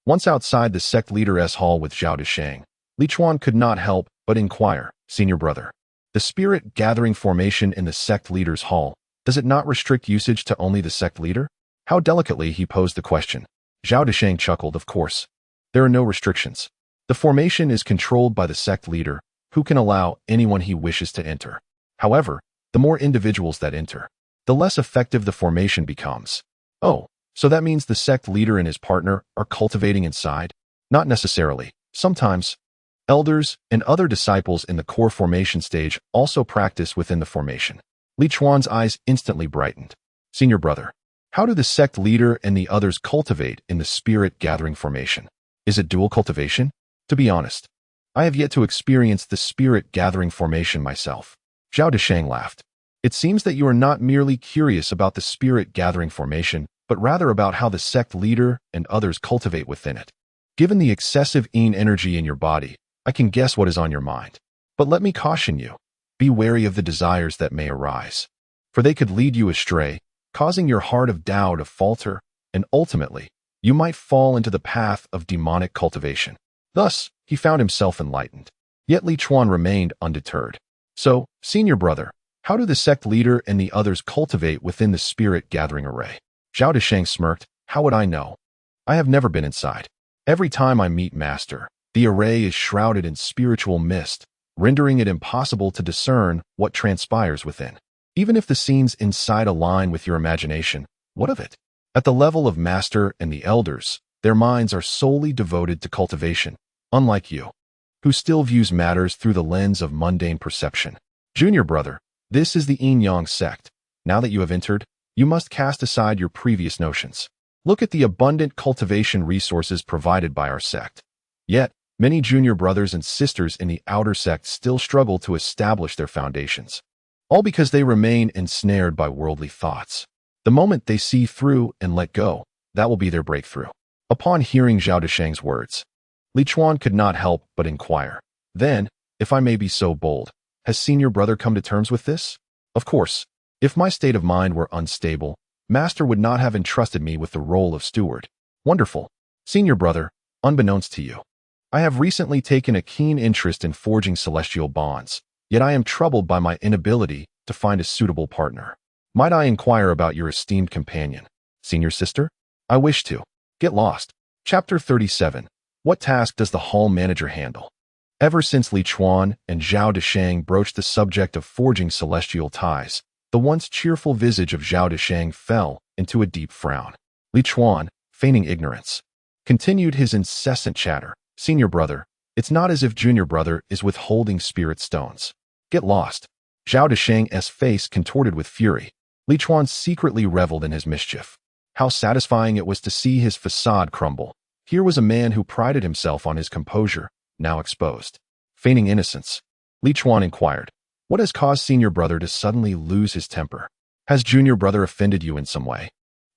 Speaker 1: Once outside the sect leader's hall with Zhao Desheng, Li Chuan could not help but inquire, Senior brother, the spirit gathering formation in the sect leader's hall, does it not restrict usage to only the sect leader? How delicately he posed the question. Zhao Desheng chuckled, of course. There are no restrictions. The formation is controlled by the sect leader, who can allow anyone he wishes to enter. However, the more individuals that enter, the less effective the formation becomes. Oh, so that means the sect leader and his partner are cultivating inside? Not necessarily. Sometimes, elders and other disciples in the core formation stage also practice within the formation. Li Chuan's eyes instantly brightened. Senior brother, how do the sect leader and the others cultivate in the spirit gathering formation? Is it dual cultivation? To be honest, I have yet to experience the spirit gathering formation myself. Zhao Desheng laughed. It seems that you are not merely curious about the spirit gathering formation, but rather about how the sect leader and others cultivate within it. Given the excessive yin energy in your body, I can guess what is on your mind. But let me caution you, be wary of the desires that may arise, for they could lead you astray, causing your heart of Tao to falter, and ultimately, you might fall into the path of demonic cultivation. Thus, he found himself enlightened. Yet Li Chuan remained undeterred. So, senior brother, how do the sect leader and the others cultivate within the spirit gathering array? Zhao Desheng smirked. How would I know? I have never been inside. Every time I meet Master, the array is shrouded in spiritual mist, rendering it impossible to discern what transpires within. Even if the scenes inside align with your imagination, what of it? At the level of Master and the elders, their minds are solely devoted to cultivation, unlike you, who still views matters through the lens of mundane perception. Junior brother, this is the yin-yang sect. Now that you have entered, you must cast aside your previous notions. Look at the abundant cultivation resources provided by our sect. Yet, many junior brothers and sisters in the outer sect still struggle to establish their foundations, all because they remain ensnared by worldly thoughts. The moment they see through and let go, that will be their breakthrough. Upon hearing Zhao Desheng's words, Li Chuan could not help but inquire. Then, if I may be so bold, has senior brother come to terms with this? Of course, if my state of mind were unstable, Master would not have entrusted me with the role of steward. Wonderful. Senior brother, unbeknownst to you, I have recently taken a keen interest in forging celestial bonds, yet I am troubled by my inability to find a suitable partner. Might I inquire about your esteemed companion, senior sister? I wish to. Get lost. Chapter 37. What task does the hall manager handle? Ever since Li Chuan and Zhao Desheng broached the subject of forging celestial ties, the once cheerful visage of Zhao Desheng fell into a deep frown. Li Chuan, feigning ignorance, continued his incessant chatter. Senior brother, it's not as if junior brother is withholding spirit stones. Get lost. Zhao Desheng's face contorted with fury. Li Chuan secretly reveled in his mischief. How satisfying it was to see his facade crumble. Here was a man who prided himself on his composure, now exposed. Feigning innocence. Li Chuan inquired. What has caused senior brother to suddenly lose his temper? Has junior brother offended you in some way?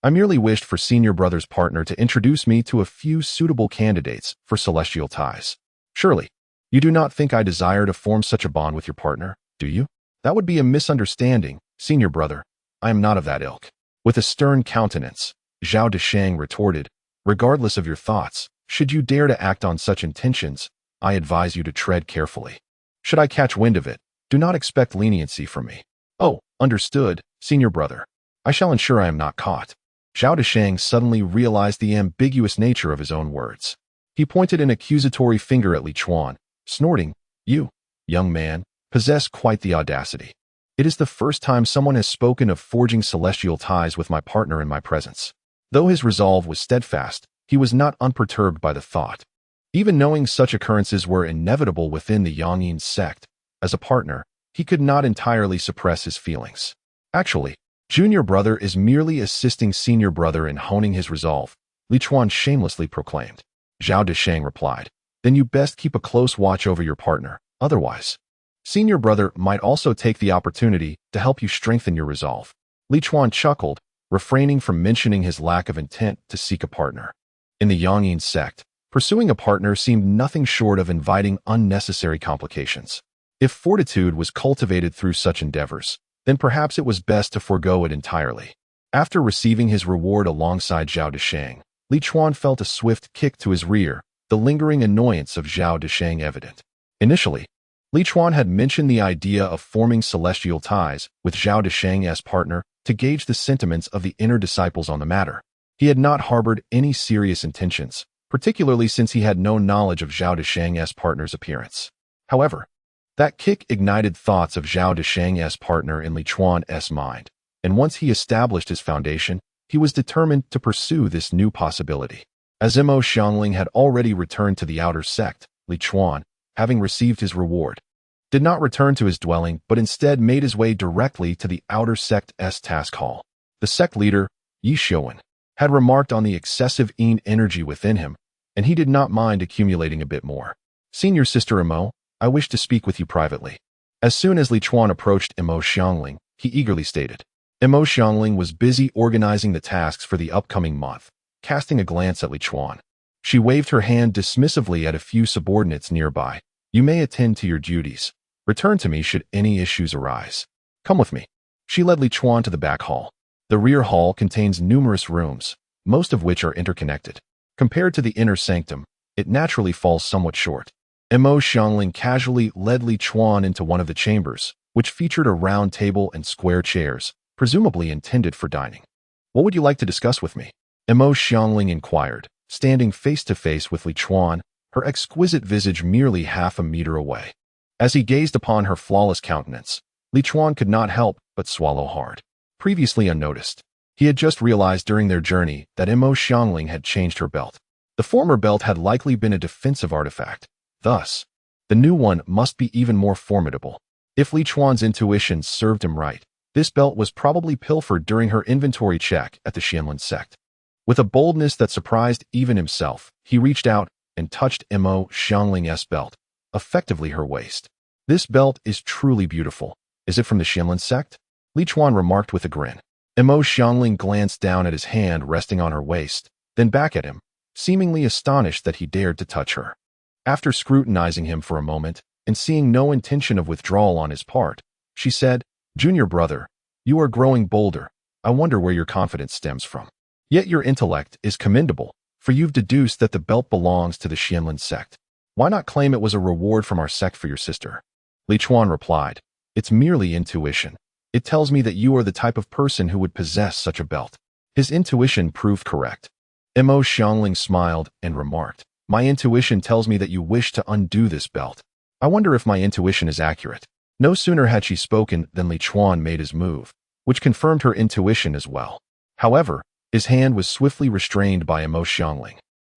Speaker 1: I merely wished for senior brother's partner to introduce me to a few suitable candidates for celestial ties. Surely, you do not think I desire to form such a bond with your partner, do you? That would be a misunderstanding, senior brother. I am not of that ilk. With a stern countenance, Zhao Deshang retorted, regardless of your thoughts, should you dare to act on such intentions, I advise you to tread carefully. Should I catch wind of it, do not expect leniency from me. Oh, understood, senior brother. I shall ensure I am not caught. Zhao Deshang suddenly realized the ambiguous nature of his own words. He pointed an accusatory finger at Li Chuan, snorting, You, young man, possess quite the audacity. It is the first time someone has spoken of forging celestial ties with my partner in my presence. Though his resolve was steadfast, he was not unperturbed by the thought. Even knowing such occurrences were inevitable within the Yangyin sect, as a partner, he could not entirely suppress his feelings. Actually, junior brother is merely assisting senior brother in honing his resolve, Li Chuan shamelessly proclaimed. Zhao Deshang replied, Then you best keep a close watch over your partner, otherwise. Senior brother might also take the opportunity to help you strengthen your resolve. Li Chuan chuckled, refraining from mentioning his lack of intent to seek a partner. In the Yangyin sect, pursuing a partner seemed nothing short of inviting unnecessary complications. If fortitude was cultivated through such endeavors, then perhaps it was best to forego it entirely. After receiving his reward alongside Zhao Deshang, Li Chuan felt a swift kick to his rear, the lingering annoyance of Zhao Deshang evident. Initially, Li Chuan had mentioned the idea of forming celestial ties with Zhao Deshang as partner to gauge the sentiments of the inner disciples on the matter. He had not harbored any serious intentions, particularly since he had no knowledge of Zhao Deshang as partner's appearance. However, that kick ignited thoughts of Zhao Deshang as partner in Li Chuan's mind, and once he established his foundation, he was determined to pursue this new possibility. As Mo Xiangling had already returned to the outer sect, Li Chuan, having received his reward, did not return to his dwelling but instead made his way directly to the outer sect's task hall. The sect leader, Yi Xiuwen, had remarked on the excessive energy within him, and he did not mind accumulating a bit more. Senior Sister Mo, I wish to speak with you privately. As soon as Li Chuan approached Mo Xiangling, he eagerly stated. Mo Xiangling was busy organizing the tasks for the upcoming month, casting a glance at Li Chuan. She waved her hand dismissively at a few subordinates nearby. You may attend to your duties. Return to me should any issues arise. Come with me. She led Li Chuan to the back hall. The rear hall contains numerous rooms, most of which are interconnected. Compared to the inner sanctum, it naturally falls somewhat short. Mo Xiangling casually led Li Chuan into one of the chambers, which featured a round table and square chairs, presumably intended for dining. What would you like to discuss with me? Mo Xiangling inquired, standing face to face with Li Chuan, her exquisite visage merely half a meter away. As he gazed upon her flawless countenance, Li Chuan could not help but swallow hard. Previously unnoticed, he had just realized during their journey that Mo Xiangling had changed her belt. The former belt had likely been a defensive artifact. Thus, the new one must be even more formidable. If Li Chuan's intuition served him right, this belt was probably pilfered during her inventory check at the Xianlin sect. With a boldness that surprised even himself, he reached out and touched Mo Xiangling's belt, effectively her waist. This belt is truly beautiful. Is it from the Xianlin sect? Li Chuan remarked with a grin. Mo Xiangling glanced down at his hand resting on her waist, then back at him, seemingly astonished that he dared to touch her. After scrutinizing him for a moment and seeing no intention of withdrawal on his part, she said, Junior brother, you are growing bolder. I wonder where your confidence stems from. Yet your intellect is commendable, for you've deduced that the belt belongs to the Xianlin sect. Why not claim it was a reward from our sect for your sister? Li Chuan replied, It's merely intuition. It tells me that you are the type of person who would possess such a belt. His intuition proved correct. Mo Xiangling smiled and remarked, My intuition tells me that you wish to undo this belt. I wonder if my intuition is accurate. No sooner had she spoken than Li Chuan made his move, which confirmed her intuition as well. However, his hand was swiftly restrained by Mo Xiangling,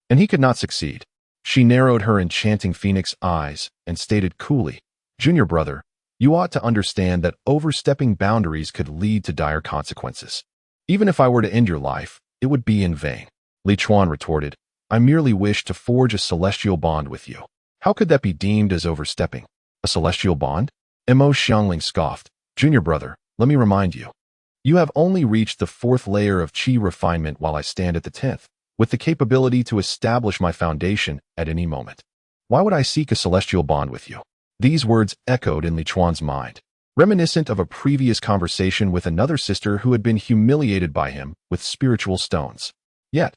Speaker 1: and he could not succeed. She narrowed her enchanting phoenix eyes and stated coolly, Junior brother, you ought to understand that overstepping boundaries could lead to dire consequences. Even if I were to end your life, it would be in vain. Li Chuan retorted, I merely wish to forge a celestial bond with you. How could that be deemed as overstepping? A celestial bond? Mo Xiangling scoffed. Junior brother, let me remind you. You have only reached the 4th layer of qi refinement while I stand at the 10th, with the capability to establish my foundation at any moment. Why would I seek a celestial bond with you? These words echoed in Li Chuan's mind, reminiscent of a previous conversation with another sister who had been humiliated by him with spiritual stones. Yet,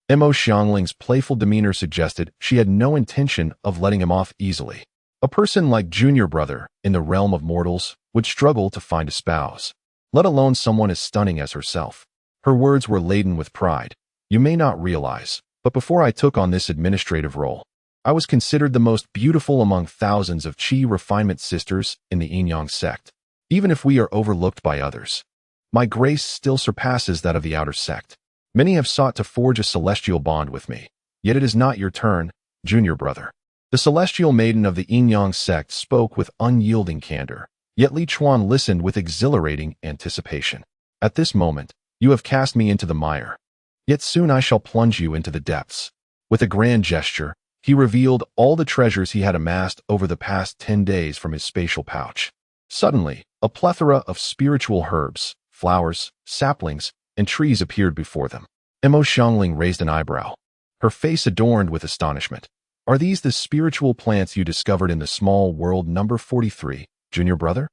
Speaker 1: Mo Xiangling's playful demeanor suggested she had no intention of letting him off easily. A person like Junior brother, in the realm of mortals, would struggle to find a spouse, let alone someone as stunning as herself. Her words were laden with pride. You may not realize, but before I took on this administrative role, I was considered the most beautiful among thousands of qi refinement sisters in the Yin-Yang sect. Even if we are overlooked by others, my grace still surpasses that of the outer sect. Many have sought to forge a celestial bond with me, yet it is not your turn, Junior brother. The celestial maiden of the Yin-Yang sect spoke with unyielding candor, yet Li Chuan listened with exhilarating anticipation. At this moment, you have cast me into the mire, yet soon I shall plunge you into the depths. With a grand gesture, he revealed all the treasures he had amassed over the past 10 days from his spatial pouch. Suddenly, a plethora of spiritual herbs, flowers, saplings, and trees appeared before them. Mo Xiangling raised an eyebrow, her face adorned with astonishment. Are these the spiritual plants you discovered in the small world number 43, Junior brother?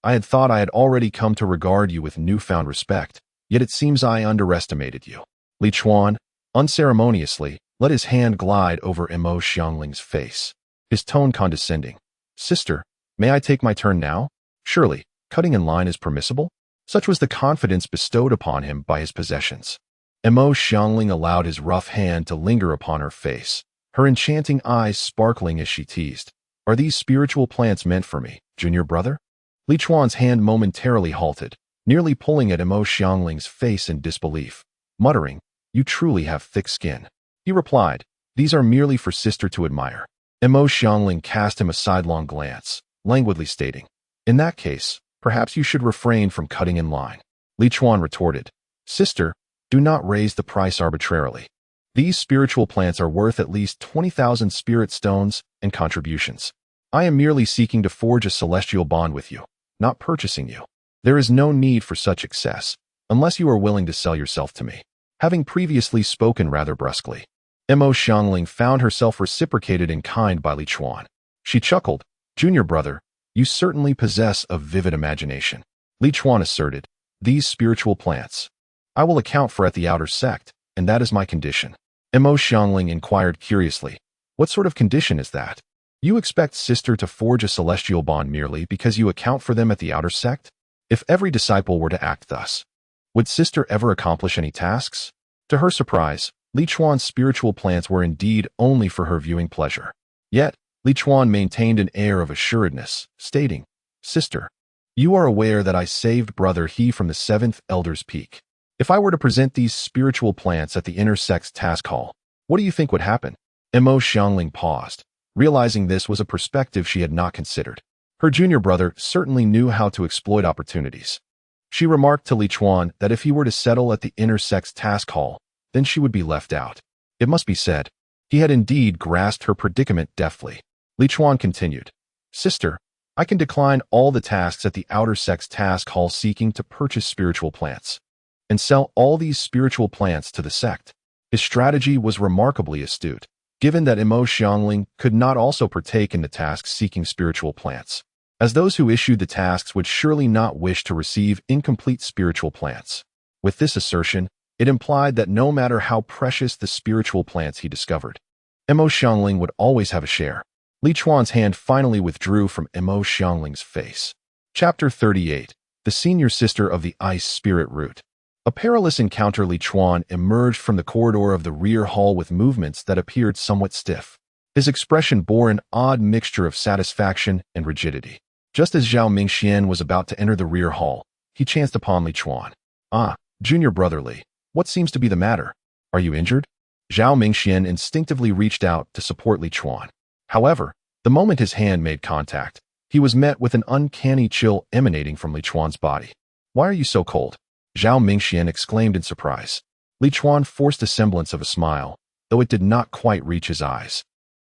Speaker 1: I had thought I had already come to regard you with newfound respect, yet it seems I underestimated you. Li Chuan, unceremoniously, let his hand glide over Mo Xiangling's face, his tone condescending. Sister, may I take my turn now? Surely, cutting in line is permissible? Such was the confidence bestowed upon him by his possessions. Mo Xiangling allowed his rough hand to linger upon her face, her enchanting eyes sparkling as she teased. Are these spiritual plants meant for me, Junior brother? Li Chuan's hand momentarily halted, nearly pulling at Mo Xiangling's face in disbelief, muttering, You truly have thick skin. He replied, These are merely for sister to admire. Mo Xiangling cast him a sidelong glance, languidly stating, In that case, perhaps you should refrain from cutting in line. Li Chuan retorted, Sister, do not raise the price arbitrarily. These spiritual plants are worth at least 20,000 spirit stones and contributions. I am merely seeking to forge a celestial bond with you, not purchasing you. There is no need for such excess, unless you are willing to sell yourself to me. Having previously spoken rather brusquely, Mo Xiangling found herself reciprocated in kind by Li Chuan. She chuckled, Junior brother, you certainly possess a vivid imagination. Li Chuan asserted, These spiritual plants I will account for at the outer sect, and that is my condition. Mo Xiangling inquired curiously, What sort of condition is that? You expect sister to forge a celestial bond merely because you account for them at the outer sect? If every disciple were to act thus, would sister ever accomplish any tasks? To her surprise, Li Chuan's spiritual plants were indeed only for her viewing pleasure. Yet, Li Chuan maintained an air of assuredness, stating, Sister, you are aware that I saved brother He from the 7th Elder's Peak. If I were to present these spiritual plants at the inner sect's task hall, what do you think would happen? Mo Xiangling paused, realizing this was a perspective she had not considered. Her junior brother certainly knew how to exploit opportunities. She remarked to Li Chuan that if he were to settle at the inner sect's task hall, then she would be left out. It must be said, he had indeed grasped her predicament deftly. Li Chuan continued, Sister, I can decline all the tasks at the outer sect's task hall seeking to purchase spiritual plants, and sell all these spiritual plants to the sect. His strategy was remarkably astute, given that Mo Xiangling could not also partake in the tasks seeking spiritual plants, as those who issued the tasks would surely not wish to receive incomplete spiritual plants. With this assertion, it implied that no matter how precious the spiritual plants he discovered, Mo Xiangling would always have a share. Li Chuan's hand finally withdrew from Mo Xiangling's face. Chapter 38. The Senior Sister of the Ice Spirit Root. A perilous encounter. Li Chuan emerged from the corridor of the rear hall with movements that appeared somewhat stiff. His expression bore an odd mixture of satisfaction and rigidity. Just as Zhao Mingxian was about to enter the rear hall, he chanced upon Li Chuan. Ah, junior brother Li, what seems to be the matter? Are you injured? Zhao Mingxian instinctively reached out to support Li Chuan. However, the moment his hand made contact, he was met with an uncanny chill emanating from Li Chuan's body. Why are you so cold? Zhao Mingxian exclaimed in surprise. Li Chuan forced a semblance of a smile, though it did not quite reach his eyes.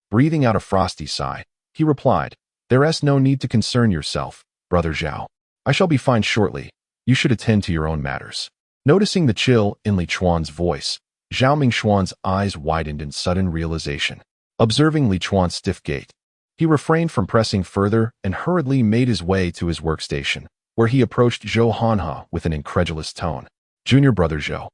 Speaker 1: Breathing out a frosty sigh, he replied, There's no need to concern yourself, Brother Zhao. I shall be fine shortly. You should attend to your own matters. Noticing the chill in Li Chuan's voice, Zhao Mingxuan's eyes widened in sudden realization. Observing Li Chuan's stiff gait, he refrained from pressing further and hurriedly made his way to his workstation, where he approached Zhou Hanhe with an incredulous tone. Junior Brother Zhou,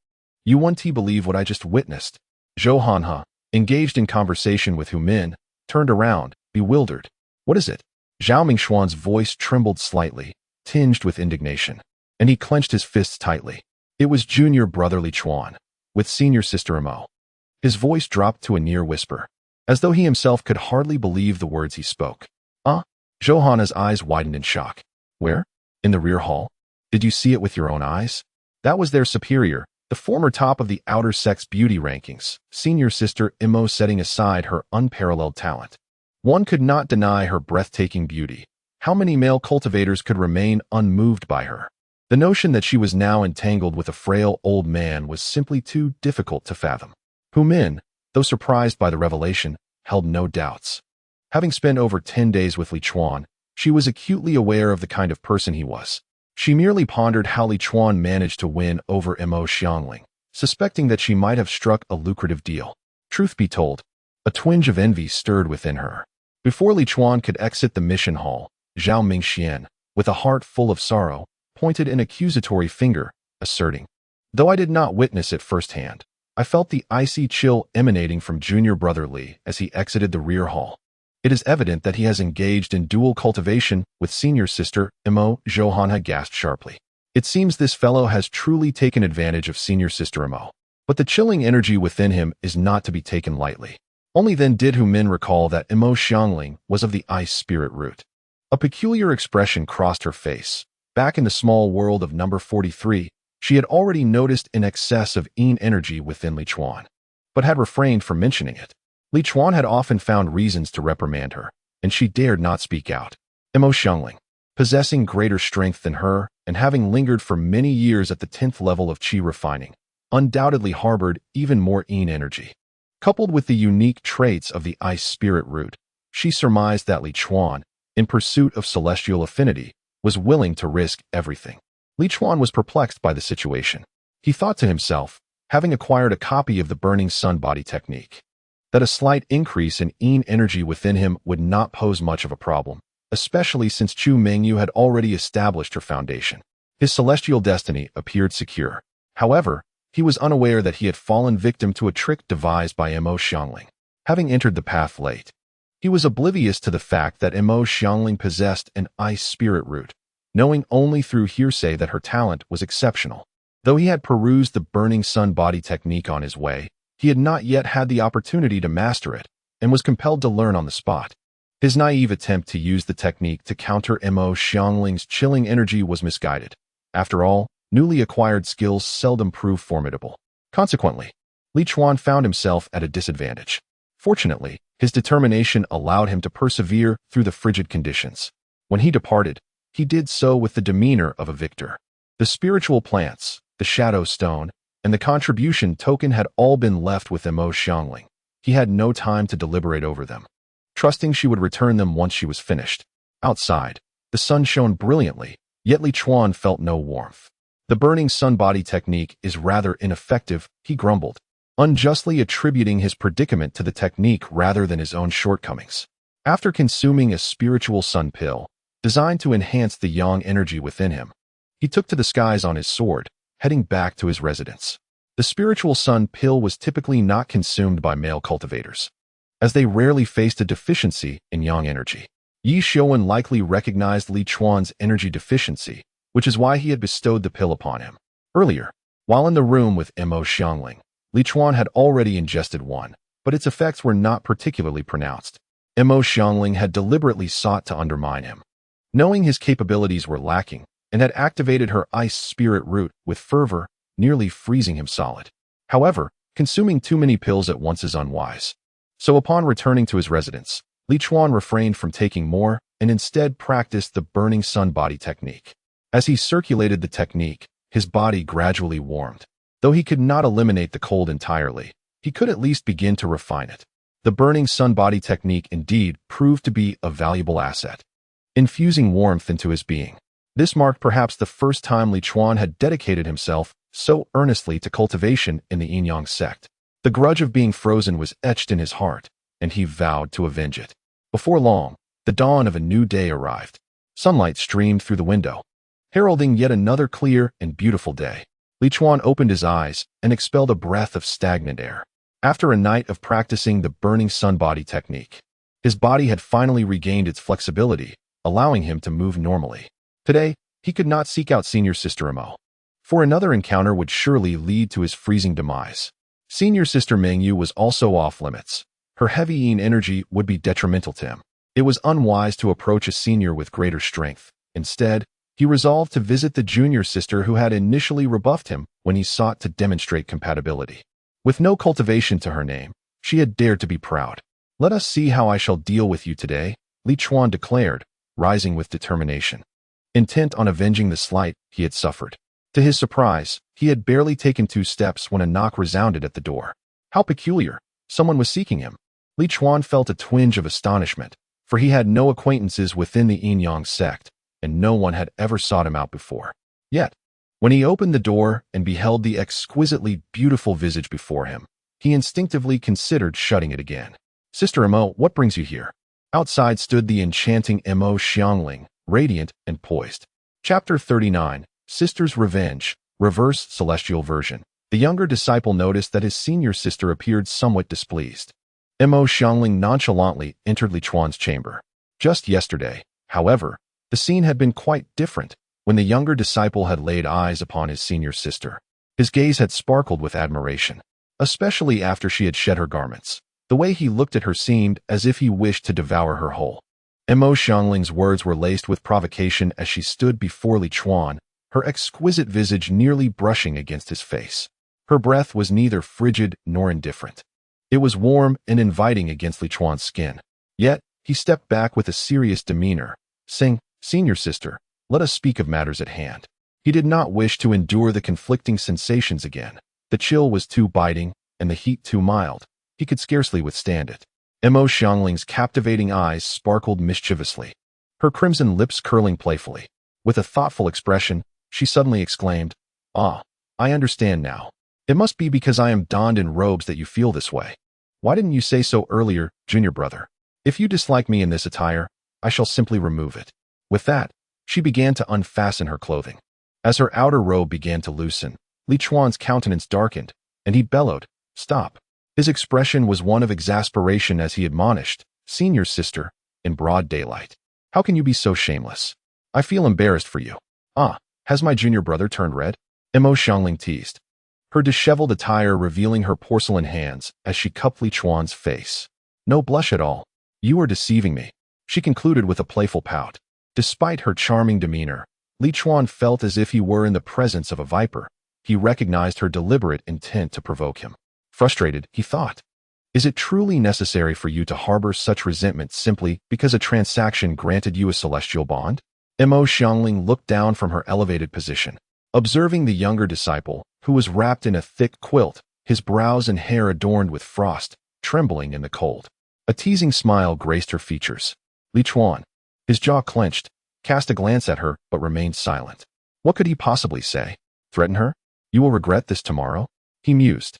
Speaker 1: you won't believe what I just witnessed. Zhou Hanhe, engaged in conversation with Hu Min, turned around, bewildered. What is it? Zhao Mingxuan's voice trembled slightly, tinged with indignation, and he clenched his fists tightly. It was Junior Brother Li Chuan, with Senior Sister Mo. His voice dropped to a near whisper, as though he himself could hardly believe the words he spoke. Zhou Hanhe's eyes widened in shock. Where? In the rear hall? Did you see it with your own eyes? That was their superior, the former top of the outer sex beauty rankings, Senior Sister Mo, setting aside her unparalleled talent. One could not deny her breathtaking beauty. How many male cultivators could remain unmoved by her? The notion that she was now entangled with a frail old man was simply too difficult to fathom. Hu Min, though surprised by the revelation, held no doubts. Having spent over 10 days with Li Chuan, she was acutely aware of the kind of person he was. She merely pondered how Li Chuan managed to win over Mo Xiangling, suspecting that she might have struck a lucrative deal. Truth be told, a twinge of envy stirred within her. Before Li Chuan could exit the mission hall, Zhao Mingxian, with a heart full of sorrow, pointed an accusatory finger, asserting, "Though I did not witness it firsthand, I felt the icy chill emanating from Junior Brother Li as he exited the rear hall. It is evident that he has engaged in dual cultivation with Senior Sister Mo." Zhou Hanhe gasped sharply. It seems this fellow has truly taken advantage of Senior Sister Mo. But the chilling energy within him is not to be taken lightly. Only then did Hu Min recall that Mo Xiangling was of the ice spirit root. A peculiar expression crossed her face. Back in the small world of number 43, she had already noticed an excess of yin energy within Li Chuan, but had refrained from mentioning it. Li Chuan had often found reasons to reprimand her, and she dared not speak out. Mo Xiangling, possessing greater strength than her and having lingered for many years at the 10th level of qi refining, undoubtedly harbored even more yin energy. Coupled with the unique traits of the ice spirit root, she surmised that Li Chuan, in pursuit of celestial affinity, was willing to risk everything. Li Chuan was perplexed by the situation. He thought to himself, having acquired a copy of the Burning Sun body technique, that a slight increase in yin energy within him would not pose much of a problem, especially since Chu Mingyu had already established her foundation. His celestial destiny appeared secure. However, he was unaware that he had fallen victim to a trick devised by Mo Xiangling. Having entered the path late, he was oblivious to the fact that Mo Xiangling possessed an ice spirit root, knowing only through hearsay that her talent was exceptional. Though he had perused the Burning Sun body technique on his way, he had not yet had the opportunity to master it, and was compelled to learn on the spot. His naive attempt to use the technique to counter Mo Xiangling's chilling energy was misguided. After all, newly acquired skills seldom prove formidable. Consequently, Li Chuan found himself at a disadvantage. Fortunately, his determination allowed him to persevere through the frigid conditions. When he departed, he did so with the demeanor of a victor. The spiritual plants, the shadow stone, and the contribution token had all been left with Mo Xiangling. He had no time to deliberate over them, trusting she would return them once she was finished. Outside, the sun shone brilliantly, yet Li Chuan felt no warmth. The Burning Sun body technique is rather ineffective, he grumbled, unjustly attributing his predicament to the technique rather than his own shortcomings. After consuming a spiritual sun pill, designed to enhance the yang energy within him, he took to the skies on his sword, heading back to his residence. The spiritual sun pill was typically not consumed by male cultivators, as they rarely faced a deficiency in yang energy. Yi Xiuwen likely recognized Li Chuan's energy deficiency, which is why he had bestowed the pill upon him. Earlier, while in the room with Mo Xiangling, Li Chuan had already ingested one, but its effects were not particularly pronounced. Mo Xiangling had deliberately sought to undermine him, knowing his capabilities were lacking, and had activated her ice spirit root with fervor, nearly freezing him solid. However, consuming too many pills at once is unwise. So upon returning to his residence, Li Chuan refrained from taking more and instead practiced the Burning Sun body technique. As he circulated the technique, his body gradually warmed. Though he could not eliminate the cold entirely, he could at least begin to refine it. The burning sun body technique indeed proved to be a valuable asset, infusing warmth into his being. This marked perhaps the first time Li Chuan had dedicated himself so earnestly to cultivation in the Yin-Yang sect. The grudge of being frozen was etched in his heart, and he vowed to avenge it. Before long, the dawn of a new day arrived. Sunlight streamed through the window, heralding yet another clear and beautiful day. Li Chuan opened his eyes and expelled a breath of stagnant air. After a night of practicing the burning sun body technique, his body had finally regained its flexibility, allowing him to move normally. Today, he could not seek out Senior Sister Mo, for another encounter would surely lead to his freezing demise. Senior Sister Mengyu was also off limits. Her heavy yin energy would be detrimental to him. It was unwise to approach a senior with greater strength. Instead, he resolved to visit the junior sister who had initially rebuffed him when he sought to demonstrate compatibility. With no cultivation to her name, she had dared to be proud. "Let us see how I shall deal with you today," Li Chuan declared, rising with determination, intent on avenging the slight he had suffered. To his surprise, he had barely taken 2 steps when a knock resounded at the door. How peculiar! Someone was seeking him. Li Chuan felt a twinge of astonishment, for he had no acquaintances within the Yin-Yang sect, and no one had ever sought him out before. Yet, when he opened the door and beheld the exquisitely beautiful visage before him, he instinctively considered shutting it again. "Sister Mo, what brings you here?" Outside stood the enchanting Mo Xiangling, radiant and poised. Chapter 39, Sister's Revenge, Reverse Celestial Version. The younger disciple noticed that his senior sister appeared somewhat displeased. Mo Xiangling nonchalantly entered Li Chuan's chamber. Just yesterday, however, the scene had been quite different. When the younger disciple had laid eyes upon his senior sister, his gaze had sparkled with admiration, especially after she had shed her garments. The way he looked at her seemed as if he wished to devour her whole. Mo Xiangling's words were laced with provocation as she stood before Li Chuan, her exquisite visage nearly brushing against his face. Her breath was neither frigid nor indifferent. It was warm and inviting against Li Chuan's skin. Yet, he stepped back with a serious demeanor, saying, "Senior sister, let us speak of matters at hand." He did not wish to endure the conflicting sensations again. The chill was too biting, and the heat too mild. He could scarcely withstand it. Mo Xiangling's captivating eyes sparkled mischievously, her crimson lips curling playfully. With a thoughtful expression, she suddenly exclaimed, "Ah, I understand now. It must be because I am donned in robes that you feel this way. Why didn't you say so earlier, junior brother? If you dislike me in this attire, I shall simply remove it." With that, she began to unfasten her clothing. As her outer robe began to loosen, Li Chuan's countenance darkened, and he bellowed, "Stop." His expression was one of exasperation as he admonished, "Senior sister," in broad daylight. "How can you be so shameless? I feel embarrassed for you." "Ah, has my junior brother turned red?" Mo Xiangling teased, her disheveled attire revealing her porcelain hands as she cupped Li Chuan's face. "No blush at all. You are deceiving me," she concluded with a playful pout. Despite her charming demeanor, Li Chuan felt as if he were in the presence of a viper. He recognized her deliberate intent to provoke him. Frustrated, he thought, "Is it truly necessary for you to harbor such resentment simply because a transaction granted you a celestial bond?" Mo Xiangling looked down from her elevated position, observing the younger disciple, who was wrapped in a thick quilt, his brows and hair adorned with frost, trembling in the cold. A teasing smile graced her features. Li Chuan, his jaw clenched, cast a glance at her but remained silent. What could he possibly say? Threaten her? "You will regret this tomorrow?" he mused.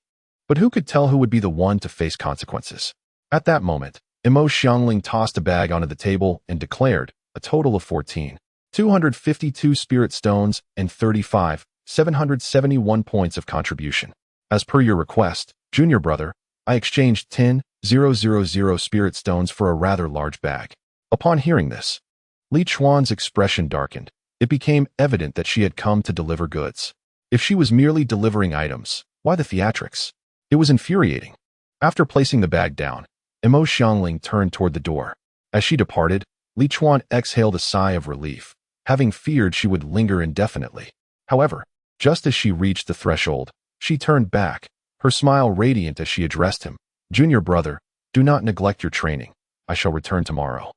Speaker 1: But who could tell who would be the one to face consequences? At that moment, Mo Xiangling tossed a bag onto the table and declared, a total of 14,252 spirit stones and 35,771 points of contribution. "As per your request, junior brother, I exchanged 10,000 spirit stones for a rather large bag." Upon hearing this, Li Chuan's expression darkened. It became evident that she had come to deliver goods. If she was merely delivering items, why the theatrics? It was infuriating. After placing the bag down, Mo Xiangling turned toward the door. As she departed, Li Chuan exhaled a sigh of relief, having feared she would linger indefinitely. However, just as she reached the threshold, she turned back, her smile radiant as she addressed him. "Junior brother, do not neglect your training. I shall return tomorrow."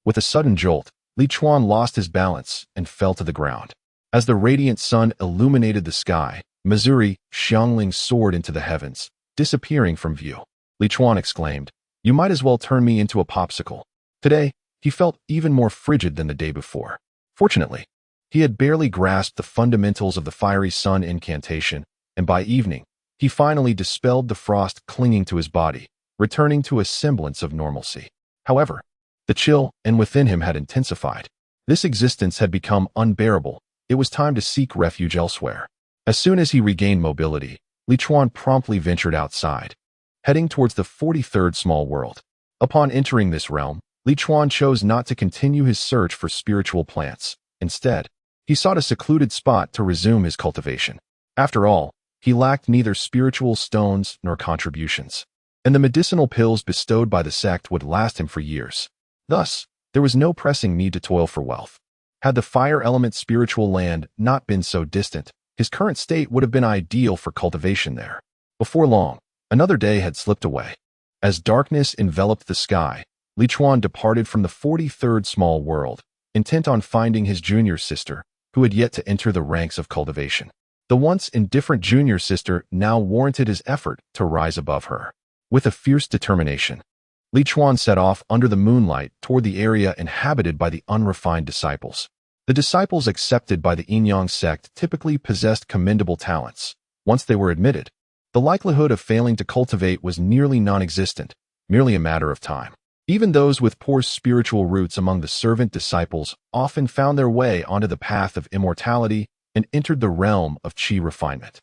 Speaker 1: With a sudden jolt, Li Chuan lost his balance and fell to the ground. As the radiant sun illuminated the sky, Missouri Xiangling soared into the heavens, disappearing from view. Li Chuan exclaimed, You might as well turn me into a popsicle. Today, he felt even more frigid than the day before. Fortunately, he had barely grasped the fundamentals of the fiery sun incantation, and by evening, he finally dispelled the frost clinging to his body, returning to a semblance of normalcy. However, the chill and within him had intensified. This existence had become unbearable. It was time to seek refuge elsewhere. As soon as he regained mobility, Li Chuan promptly ventured outside, heading towards the 43rd small world. Upon entering this realm, Li Chuan chose not to continue his search for spiritual plants. Instead, he sought a secluded spot to resume his cultivation. After all, he lacked neither spiritual stones nor contributions, and the medicinal pills bestowed by the sect would last him for years. Thus, there was no pressing need to toil for wealth. Had the fire element spiritual land not been so distant, his current state would have been ideal for cultivation there. Before long, another day had slipped away. As darkness enveloped the sky, Li Chuan departed from the 43rd small world, intent on finding his junior sister, who had yet to enter the ranks of cultivation. The once indifferent junior sister now warranted his effort to rise above her. With a fierce determination, Li Chuan set off under the moonlight toward the area inhabited by the unrefined disciples. The disciples accepted by the Yin-Yang sect typically possessed commendable talents. Once they were admitted, the likelihood of failing to cultivate was nearly non-existent, merely a matter of time. Even those with poor spiritual roots among the servant disciples often found their way onto the path of immortality and entered the realm of qi refinement.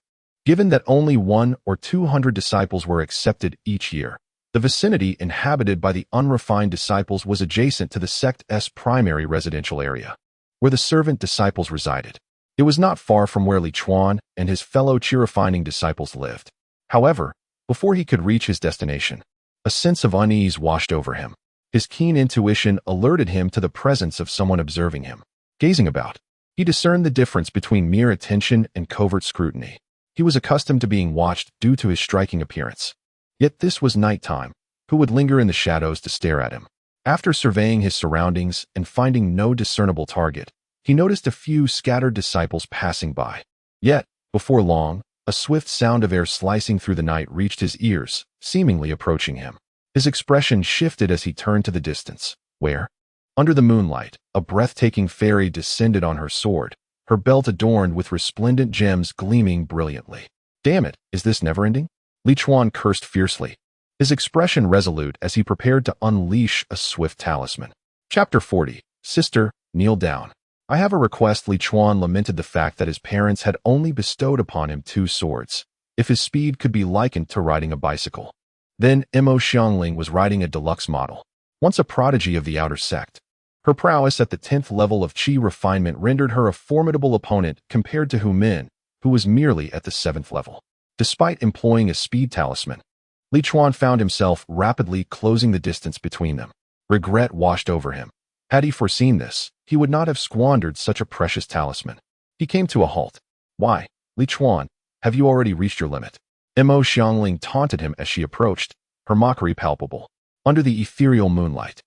Speaker 1: Given that only 100 or 200 disciples were accepted each year, the vicinity inhabited by the unrefined disciples was adjacent to the sect's primary residential area, where the servant disciples resided. It was not far from where Li Chuan and his fellow qi-refining disciples lived. However, before he could reach his destination, a sense of unease washed over him. His keen intuition alerted him to the presence of someone observing him. Gazing about, he discerned the difference between mere attention and covert scrutiny. He was accustomed to being watched due to his striking appearance. Yet this was nighttime. Who would linger in the shadows to stare at him? After surveying his surroundings and finding no discernible target, he noticed a few scattered disciples passing by. Yet, before long, a swift sound of air slicing through the night reached his ears, seemingly approaching him. His expression shifted as he turned to the distance, where, under the moonlight, a breathtaking fairy descended on her sword, her belt adorned with resplendent gems gleaming brilliantly. Damn it, is this never-ending? Li Chuan cursed fiercely, his expression resolute as he prepared to unleash a swift talisman. Chapter 40. Sister, kneel down. I have a request. Li Chuan lamented the fact that his parents had only bestowed upon him 2 swords. If his speed could be likened to riding a bicycle, then Mo Xiangling was riding a deluxe model. Once a prodigy of the outer sect, her prowess at the 10th level of qi refinement rendered her a formidable opponent compared to Hu Min, who was merely at the 7th level. Despite employing a speed talisman, Li Chuan found himself rapidly closing the distance between them. Regret washed over him. Had he foreseen this, he would not have squandered such a precious talisman. He came to a halt. Why, Li Chuan, have you already reached your limit? Mo Xiangling taunted him as she approached, her mockery palpable. Under the ethereal moonlight,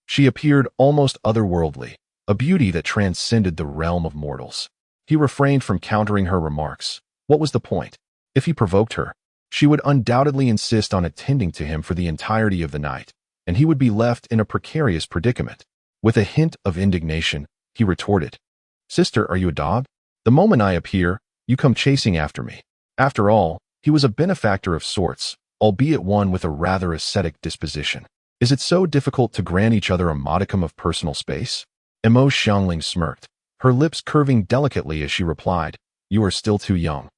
Speaker 1: she appeared almost otherworldly, a beauty that transcended the realm of mortals. He refrained from countering her remarks. What was the point? If he provoked her, she would undoubtedly insist on attending to him for the entirety of the night, and he would be left in a precarious predicament. With a hint of indignation, he retorted, Sister, are you a dog? The moment I appear, you come chasing after me. After all, he was a benefactor of sorts, albeit one with a rather ascetic disposition. Is it so difficult to grant each other a modicum of personal space? Mo Xiangling smirked, her lips curving delicately as she replied, You are still too young.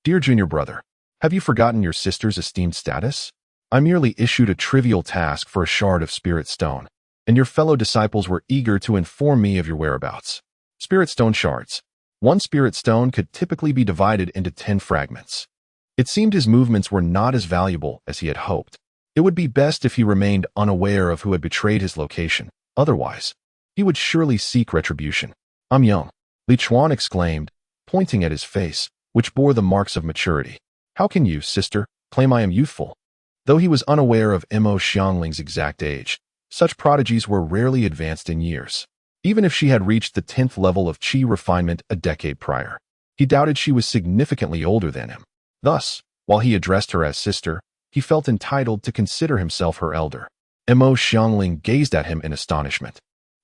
Speaker 1: Dear junior brother, have you forgotten your sister's esteemed status? I merely issued a trivial task for a shard of spirit stone, and your fellow disciples were eager to inform me of your whereabouts. Spirit stone shards. 1 spirit stone could typically be divided into 10 fragments. It seemed his movements were not as valuable as he had hoped. It would be best if he remained unaware of who had betrayed his location. Otherwise, he would surely seek retribution. I'm young, Li Chuan exclaimed, pointing at his face, which bore the marks of maturity. How can you, sister, claim I am youthful? Though he was unaware of Mo Xiangling's exact age, such prodigies were rarely advanced in years. Even if she had reached the 10th level of qi refinement a decade prior, he doubted she was significantly older than him. Thus, while he addressed her as sister, he felt entitled to consider himself her elder. Mo Xiangling gazed at him in astonishment,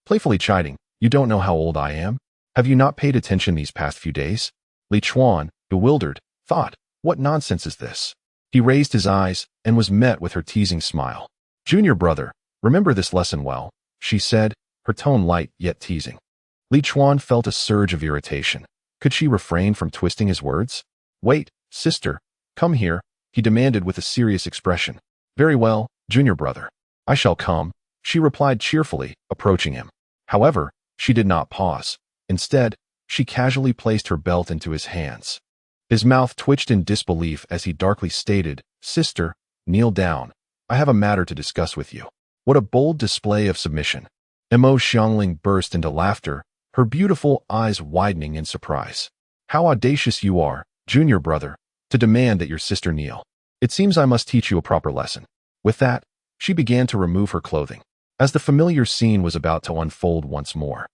Speaker 1: playfully chiding, "You don't know how old I am? Have you not paid attention these past few days?" Li Chuan, bewildered, thought, "What nonsense is this?" He raised his eyes and was met with her teasing smile. "Junior brother, remember this lesson well," she said, her tone light yet teasing. Li Chuan felt a surge of irritation. Could she refrain from twisting his words? "Wait, sister, come here," he demanded with a serious expression. "Very well, junior brother. I shall come," she replied cheerfully, approaching him. However, she did not pause. Instead, she casually placed her belt into his hands. His mouth twitched in disbelief as he darkly stated, "Sister, kneel down. I have a matter to discuss with you." What a bold display of submission. Mo Xiangling burst into laughter, her beautiful eyes widening in surprise. "How audacious you are, junior brother, to demand that your sister kneel. It seems I must teach you a proper lesson." With that, she began to remove her clothing. As the familiar scene was about to unfold once more,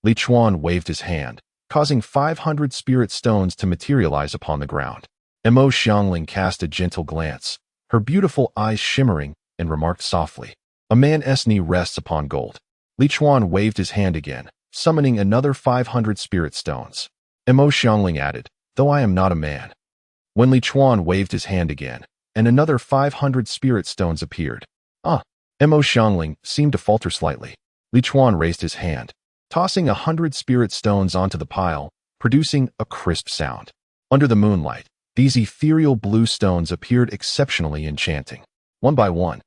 Speaker 1: Li Chuan waved his hand, causing 500 spirit stones to materialize upon the ground. Mo Xiangling cast a gentle glance, her beautiful eyes shimmering, and remarked softly, "A man's knee rests upon gold." Li Chuan waved his hand again, summoning another 500 spirit stones. Mo Xiangling added, "Though I am not a man." When Li Chuan waved his hand again, and another 500 spirit stones appeared. Mo Xiangling seemed to falter slightly. Li Chuan raised his hand, tossing 100 spirit stones onto the pile, producing a crisp sound. Under the moonlight, these ethereal blue stones appeared exceptionally enchanting. One by one,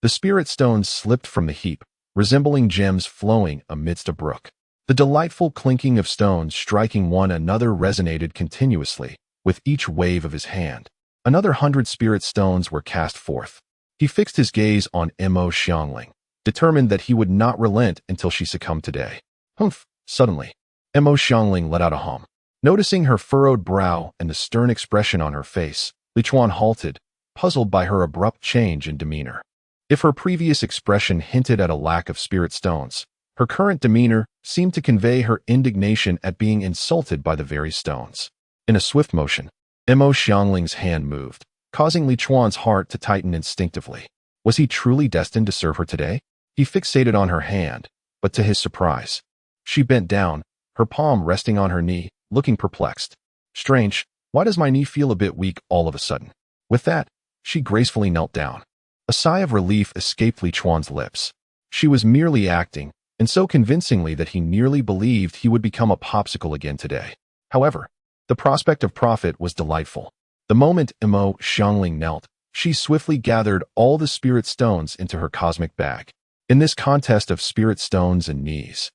Speaker 1: the spirit stones slipped from the heap, resembling gems flowing amidst a brook. The delightful clinking of stones striking one another resonated continuously with each wave of his hand. Another 100 spirit stones were cast forth. He fixed his gaze on Mo Xiangling, determined that he would not relent until she succumbed today. Humph! Suddenly, Mo Xiangling let out a hum. Noticing her furrowed brow and the stern expression on her face, Li Chuan halted, puzzled by her abrupt change in demeanor. If her previous expression hinted at a lack of spirit stones, her current demeanor seemed to convey her indignation at being insulted by the very stones. In a swift motion, Mo Xiangling's hand moved, causing Li Chuan's heart to tighten instinctively. Was he truly destined to serve her today? He fixated on her hand, but to his surprise, she bent down, her palm resting on her knee, looking perplexed. "Strange, why does my knee feel a bit weak all of a sudden?" With that, she gracefully knelt down. A sigh of relief escaped Li Chuan's lips. She was merely acting, and so convincingly that he nearly believed he would become a popsicle again today. However, the prospect of profit was delightful. The moment Mo Xiangling knelt, she swiftly gathered all the spirit stones into her cosmic bag. In this contest of spirit stones and knees,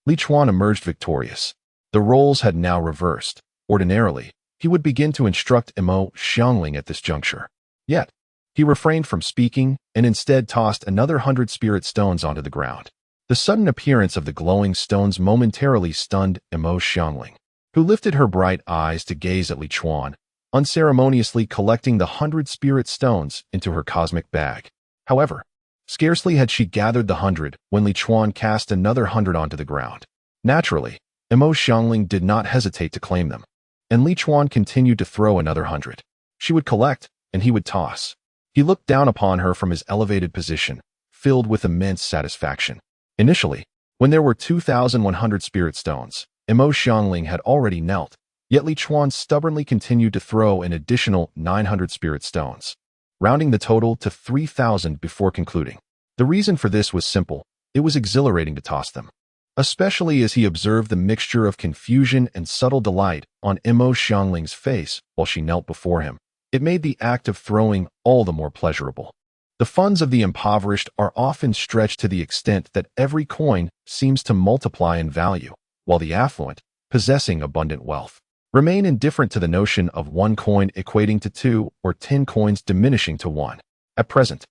Speaker 1: Li Chuan emerged victorious. The roles had now reversed. Ordinarily, he would begin to instruct Mo Xiangling at this juncture. Yet, he refrained from speaking and instead tossed another 100 spirit stones onto the ground. The sudden appearance of the glowing stones momentarily stunned Mo Xiangling, who lifted her bright eyes to gaze at Li Chuan, unceremoniously collecting the 100 spirit stones into her cosmic bag. However, scarcely had she gathered the 100 when Li Chuan cast another 100 onto the ground. Naturally, Mo Xiangling did not hesitate to claim them, and Li Chuan continued to throw another 100. She would collect, and he would toss. He looked down upon her from his elevated position, filled with immense satisfaction. Initially, when there were 2,100 spirit stones, Mo Xiangling had already knelt, yet Li Chuan stubbornly continued to throw an additional 900 spirit stones, rounding the total to 3,000 before concluding. The reason for this was simple. It was exhilarating to toss them, especially as he observed the mixture of confusion and subtle delight on Mo Xiangling's face while she knelt before him. It made the act of throwing all the more pleasurable. The funds of the impoverished are often stretched to the extent that every coin seems to multiply in value, while the affluent, possessing abundant wealth, remain indifferent to the notion of one coin equating to 2 or 10 coins diminishing to 1. At present,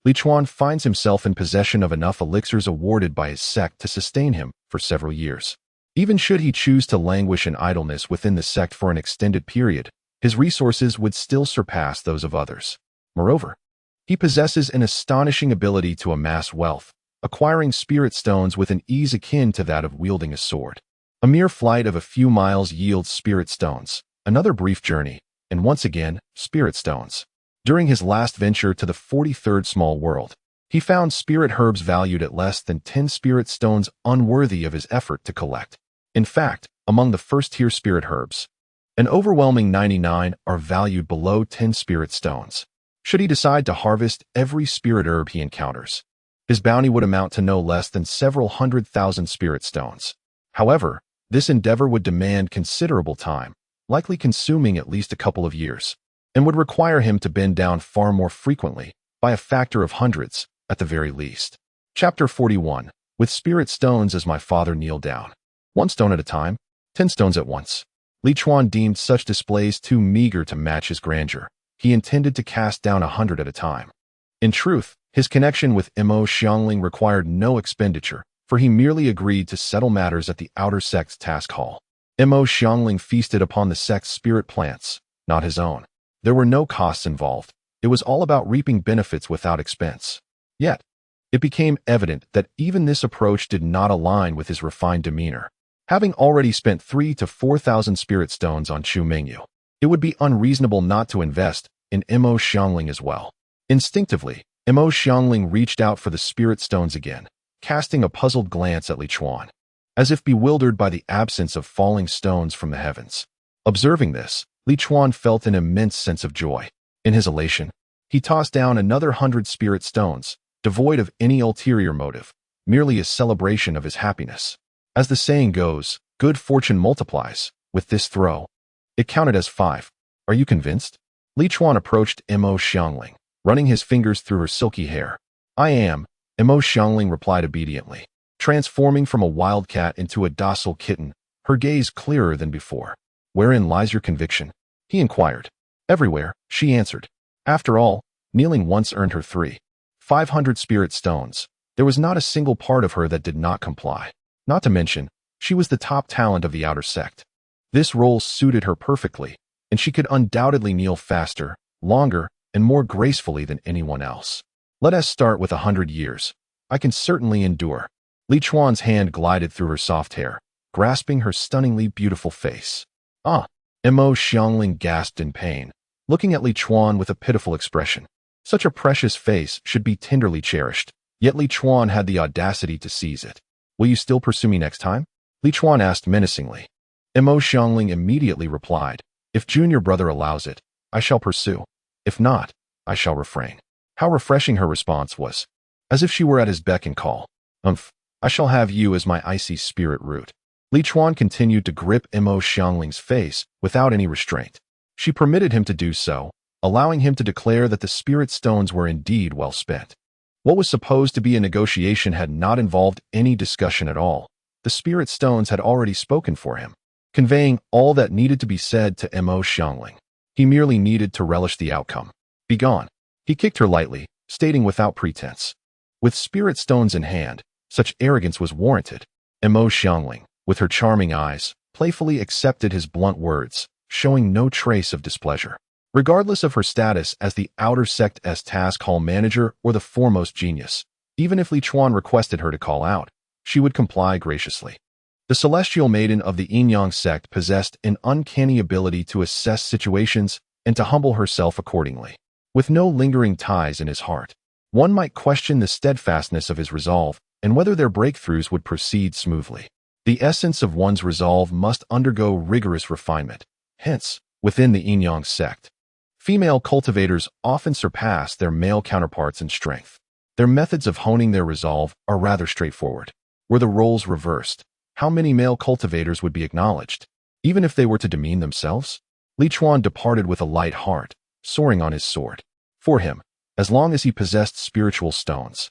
Speaker 1: Li Chuan finds himself in possession of enough elixirs awarded by his sect to sustain him for several years. Even should he choose to languish in idleness within the sect for an extended period, his resources would still surpass those of others. Moreover, he possesses an astonishing ability to amass wealth, acquiring spirit stones with an ease akin to that of wielding a sword. A mere flight of a few miles yields spirit stones, another brief journey, and once again, spirit stones. During his last venture to the 43rd small world, He found spirit herbs valued at less than 10 spirit stones unworthy of his effort to collect. In fact, among the first-tier spirit herbs, an overwhelming 99 are valued below 10 spirit stones. Should he decide to harvest every spirit herb he encounters, his bounty would amount to no less than several 100,000 spirit stones. However, this endeavor would demand considerable time, likely consuming at least a couple of years, and would require him to bend down far more frequently, by a factor of hundreds, at the very least. Chapter 41. With spirit stones as my father kneeled down. 1 stone at a time, 10 stones at once. Li Chuan deemed such displays too meager to match his grandeur. He intended to cast down 100 at a time. In truth, his connection with Mo Xiangling required no expenditure, for he merely agreed to settle matters at the outer sect's task hall. Mo Xiangling feasted upon the sect's spirit plants, not his own. There were no costs involved. It was all about reaping benefits without expense. Yet, it became evident that even this approach did not align with his refined demeanor. Having already spent 3,000 to 4,000 spirit stones on Chu Mingyu, it would be unreasonable not to invest in Mo Xiangling as well. Instinctively, Mo Xiangling reached out for the spirit stones again, casting a puzzled glance at Li Chuan, as if bewildered by the absence of falling stones from the heavens. Observing this, Li Chuan felt an immense sense of joy. In his elation, he tossed down another 100 spirit stones, devoid of any ulterior motive, merely a celebration of his happiness. As the saying goes, good fortune multiplies. With this throw, it counted as 5. Are you convinced? Li Chuan approached Mo Xiangling, running his fingers through her silky hair. I am, Mo Xiangling replied obediently, transforming from a wildcat into a docile kitten, her gaze clearer than before. Wherein lies your conviction? He inquired. Everywhere, she answered. After all, kneeling once earned her 500 spirit stones. There was not a single part of her that did not comply. Not to mention, she was the top talent of the outer sect. This role suited her perfectly, and she could undoubtedly kneel faster, longer, and more gracefully than anyone else. Let us start with 100 years. I can certainly endure. Li Chuan's hand glided through her soft hair, grasping her stunningly beautiful face. Ah! Mo Xiangling gasped in pain, looking at Li Chuan with a pitiful expression. Such a precious face should be tenderly cherished, yet Li Chuan had the audacity to seize it. Will you still pursue me next time? Li Chuan asked menacingly. Mo Xiangling immediately replied, if junior brother allows it, I shall pursue. If not, I shall refrain. How refreshing her response was, as if she were at his beck and call. I shall have you as my icy spirit root. Li Chuan continued to grip Mo Xiangling's face without any restraint. She permitted him to do so, allowing him to declare that the spirit stones were indeed well spent. What was supposed to be a negotiation had not involved any discussion at all. The spirit stones had already spoken for him, conveying all that needed to be said to Mo Xiangling. He merely needed to relish the outcome. Begone. He kicked her lightly, stating without pretense. With spirit stones in hand, such arrogance was warranted. Mo Xiangling, with her charming eyes, playfully accepted his blunt words, showing no trace of displeasure. Regardless of her status as the outer sect's task hall manager or the foremost genius, even if Li Chuan requested her to call out, she would comply graciously. The celestial maiden of the Yin-Yang sect possessed an uncanny ability to assess situations and to humble herself accordingly. With no lingering ties in his heart, one might question the steadfastness of his resolve and whether their breakthroughs would proceed smoothly. The essence of one's resolve must undergo rigorous refinement. Hence, within the Yin-Yang sect, female cultivators often surpass their male counterparts in strength. Their methods of honing their resolve are rather straightforward. Were the roles reversed, how many male cultivators would be acknowledged, even if they were to demean themselves? Li Chuan departed with a light heart, soaring on his sword. For him, as long as he possessed spiritual stones,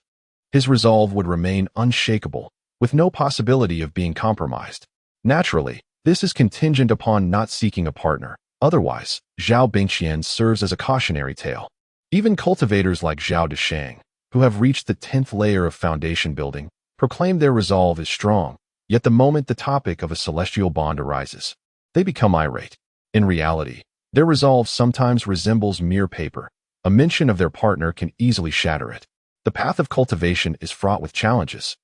Speaker 1: his resolve would remain unshakable, with no possibility of being compromised. Naturally, this is contingent upon not seeking a partner. Otherwise, Zhao Bingxian serves as a cautionary tale. Even cultivators like Zhao Deshang, who have reached the 10th layer of foundation building, proclaim their resolve is strong, yet the moment the topic of a celestial bond arises, they become irate. In reality, their resolve sometimes resembles mere paper. A mention of their partner can easily shatter it. The path of cultivation is fraught with challenges,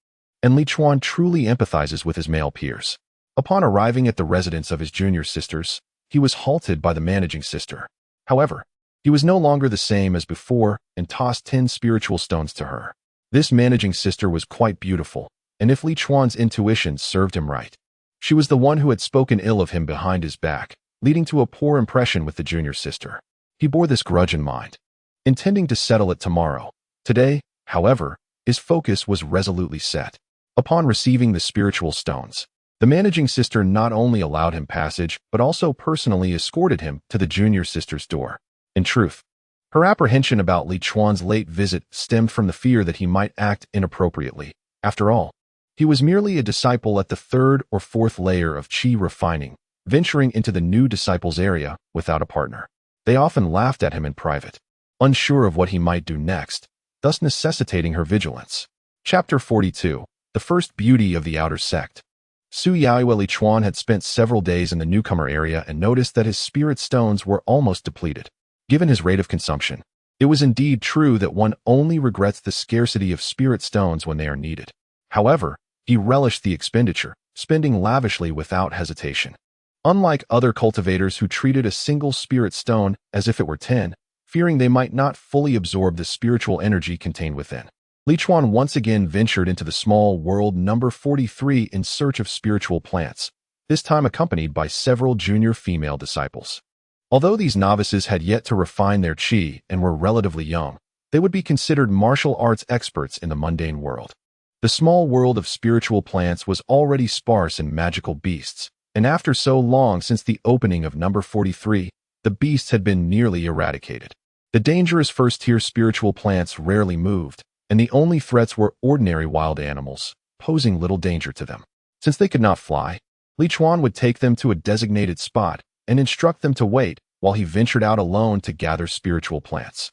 Speaker 1: and Li Chuan truly empathizes with his male peers. Upon arriving at the residence of his junior sisters, he was halted by the managing sister. However, he was no longer the same as before and tossed 10 spiritual stones to her. This managing sister was quite beautiful, and if Li Chuan's intuition served him right, she was the one who had spoken ill of him behind his back, leading to a poor impression with the junior sister. He bore this grudge in mind, intending to settle it tomorrow. Today, however, his focus was resolutely set. Upon receiving the spiritual stones, the managing sister not only allowed him passage, but also personally escorted him to the junior sister's door. In truth, her apprehension about Li Chuan's late visit stemmed from the fear that he might act inappropriately. After all, he was merely a disciple at the third or fourth layer of qi refining, venturing into the new disciples area without a partner. They often laughed at him in private, unsure of what he might do next, thus necessitating her vigilance. Chapter 42. The First Beauty of the Outer Sect. Su Yaoyue Li Chuan had spent several days in the newcomer area and noticed that his spirit stones were almost depleted. Given his rate of consumption, it was indeed true that one only regrets the scarcity of spirit stones when they are needed. However, he relished the expenditure, spending lavishly without hesitation. Unlike other cultivators who treated a single spirit stone as if it were 10, fearing they might not fully absorb the spiritual energy contained within, Li Chuan once again ventured into the small world number 43 in search of spiritual plants, this time accompanied by several junior female disciples. Although these novices had yet to refine their qi and were relatively young, they would be considered martial arts experts in the mundane world. The small world of spiritual plants was already sparse in magical beasts, and after so long since the opening of number 43, the beasts had been nearly eradicated. The dangerous first-tier spiritual plants rarely moved, and the only threats were ordinary wild animals, posing little danger to them. Since they could not fly, Li Chuan would take them to a designated spot and instruct them to wait while he ventured out alone to gather spiritual plants.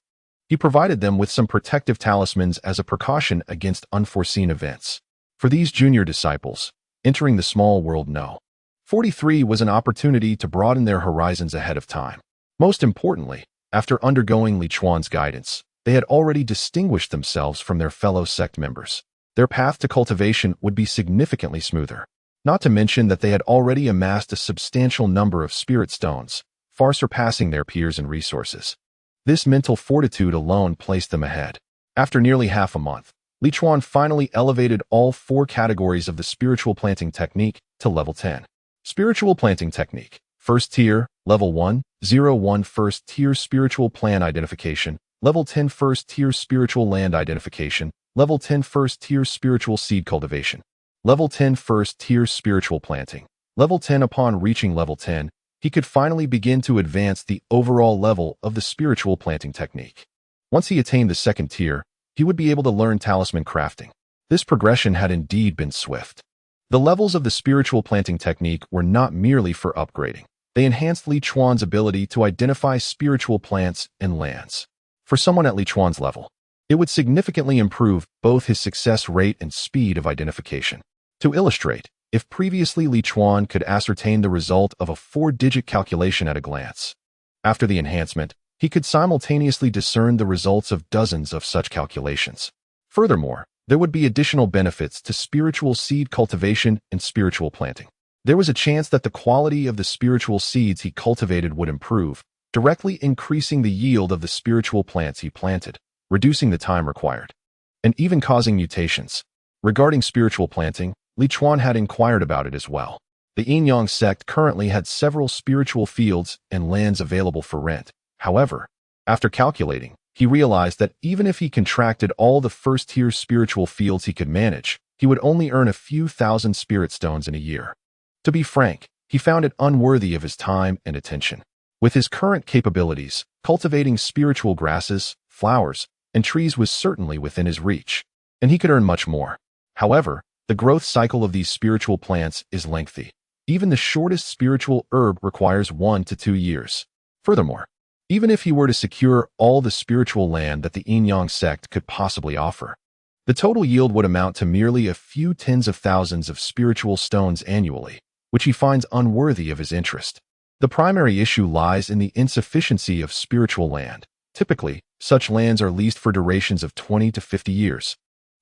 Speaker 1: He provided them with some protective talismans as a precaution against unforeseen events. For these junior disciples, entering the small world No. 43 was an opportunity to broaden their horizons ahead of time. Most importantly, after undergoing Li Chuan's guidance, they had already distinguished themselves from their fellow sect members. Their path to cultivation would be significantly smoother. Not to mention that they had already amassed a substantial number of spirit stones, far surpassing their peers in resources. This mental fortitude alone placed them ahead. After nearly half a month, Li Chuan finally elevated all 4 categories of the spiritual planting technique to level 10. Spiritual planting technique. First tier, level 1, 01 first tier spiritual plant identification, level 10 first tier spiritual land identification, level 10 first tier spiritual seed cultivation, level 10 first tier spiritual planting. Level 10. Upon reaching level 10, he could finally begin to advance the overall level of the spiritual planting technique. Once he attained the second tier, he would be able to learn talisman crafting. This progression had indeed been swift. The levels of the spiritual planting technique were not merely for upgrading. They enhanced Li Chuan's ability to identify spiritual plants and lands. For someone at Li Chuan's level, it would significantly improve both his success rate and speed of identification. To illustrate, if previously Li Chuan could ascertain the result of a 4-digit calculation at a glance, after the enhancement, he could simultaneously discern the results of dozens of such calculations. Furthermore, there would be additional benefits to spiritual seed cultivation and spiritual planting. There was a chance that the quality of the spiritual seeds he cultivated would improve, directly increasing the yield of the spiritual plants he planted, reducing the time required, and even causing mutations. Regarding spiritual planting, Li Chuan had inquired about it as well. The Yin-Yang sect currently had several spiritual fields and lands available for rent. However, after calculating, he realized that even if he contracted all the first-tier spiritual fields he could manage, he would only earn a few thousand spirit stones in a year. To be frank, he found it unworthy of his time and attention. With his current capabilities, cultivating spiritual grasses, flowers, and trees was certainly within his reach, and he could earn much more. However, the growth cycle of these spiritual plants is lengthy. Even the shortest spiritual herb requires 1 to 2 years. Furthermore, even if he were to secure all the spiritual land that the Yin-Yang sect could possibly offer, the total yield would amount to merely a few tens of thousands of spiritual stones annually, which he finds unworthy of his interest. The primary issue lies in the insufficiency of spiritual land. Typically, such lands are leased for durations of 20 to 50 years,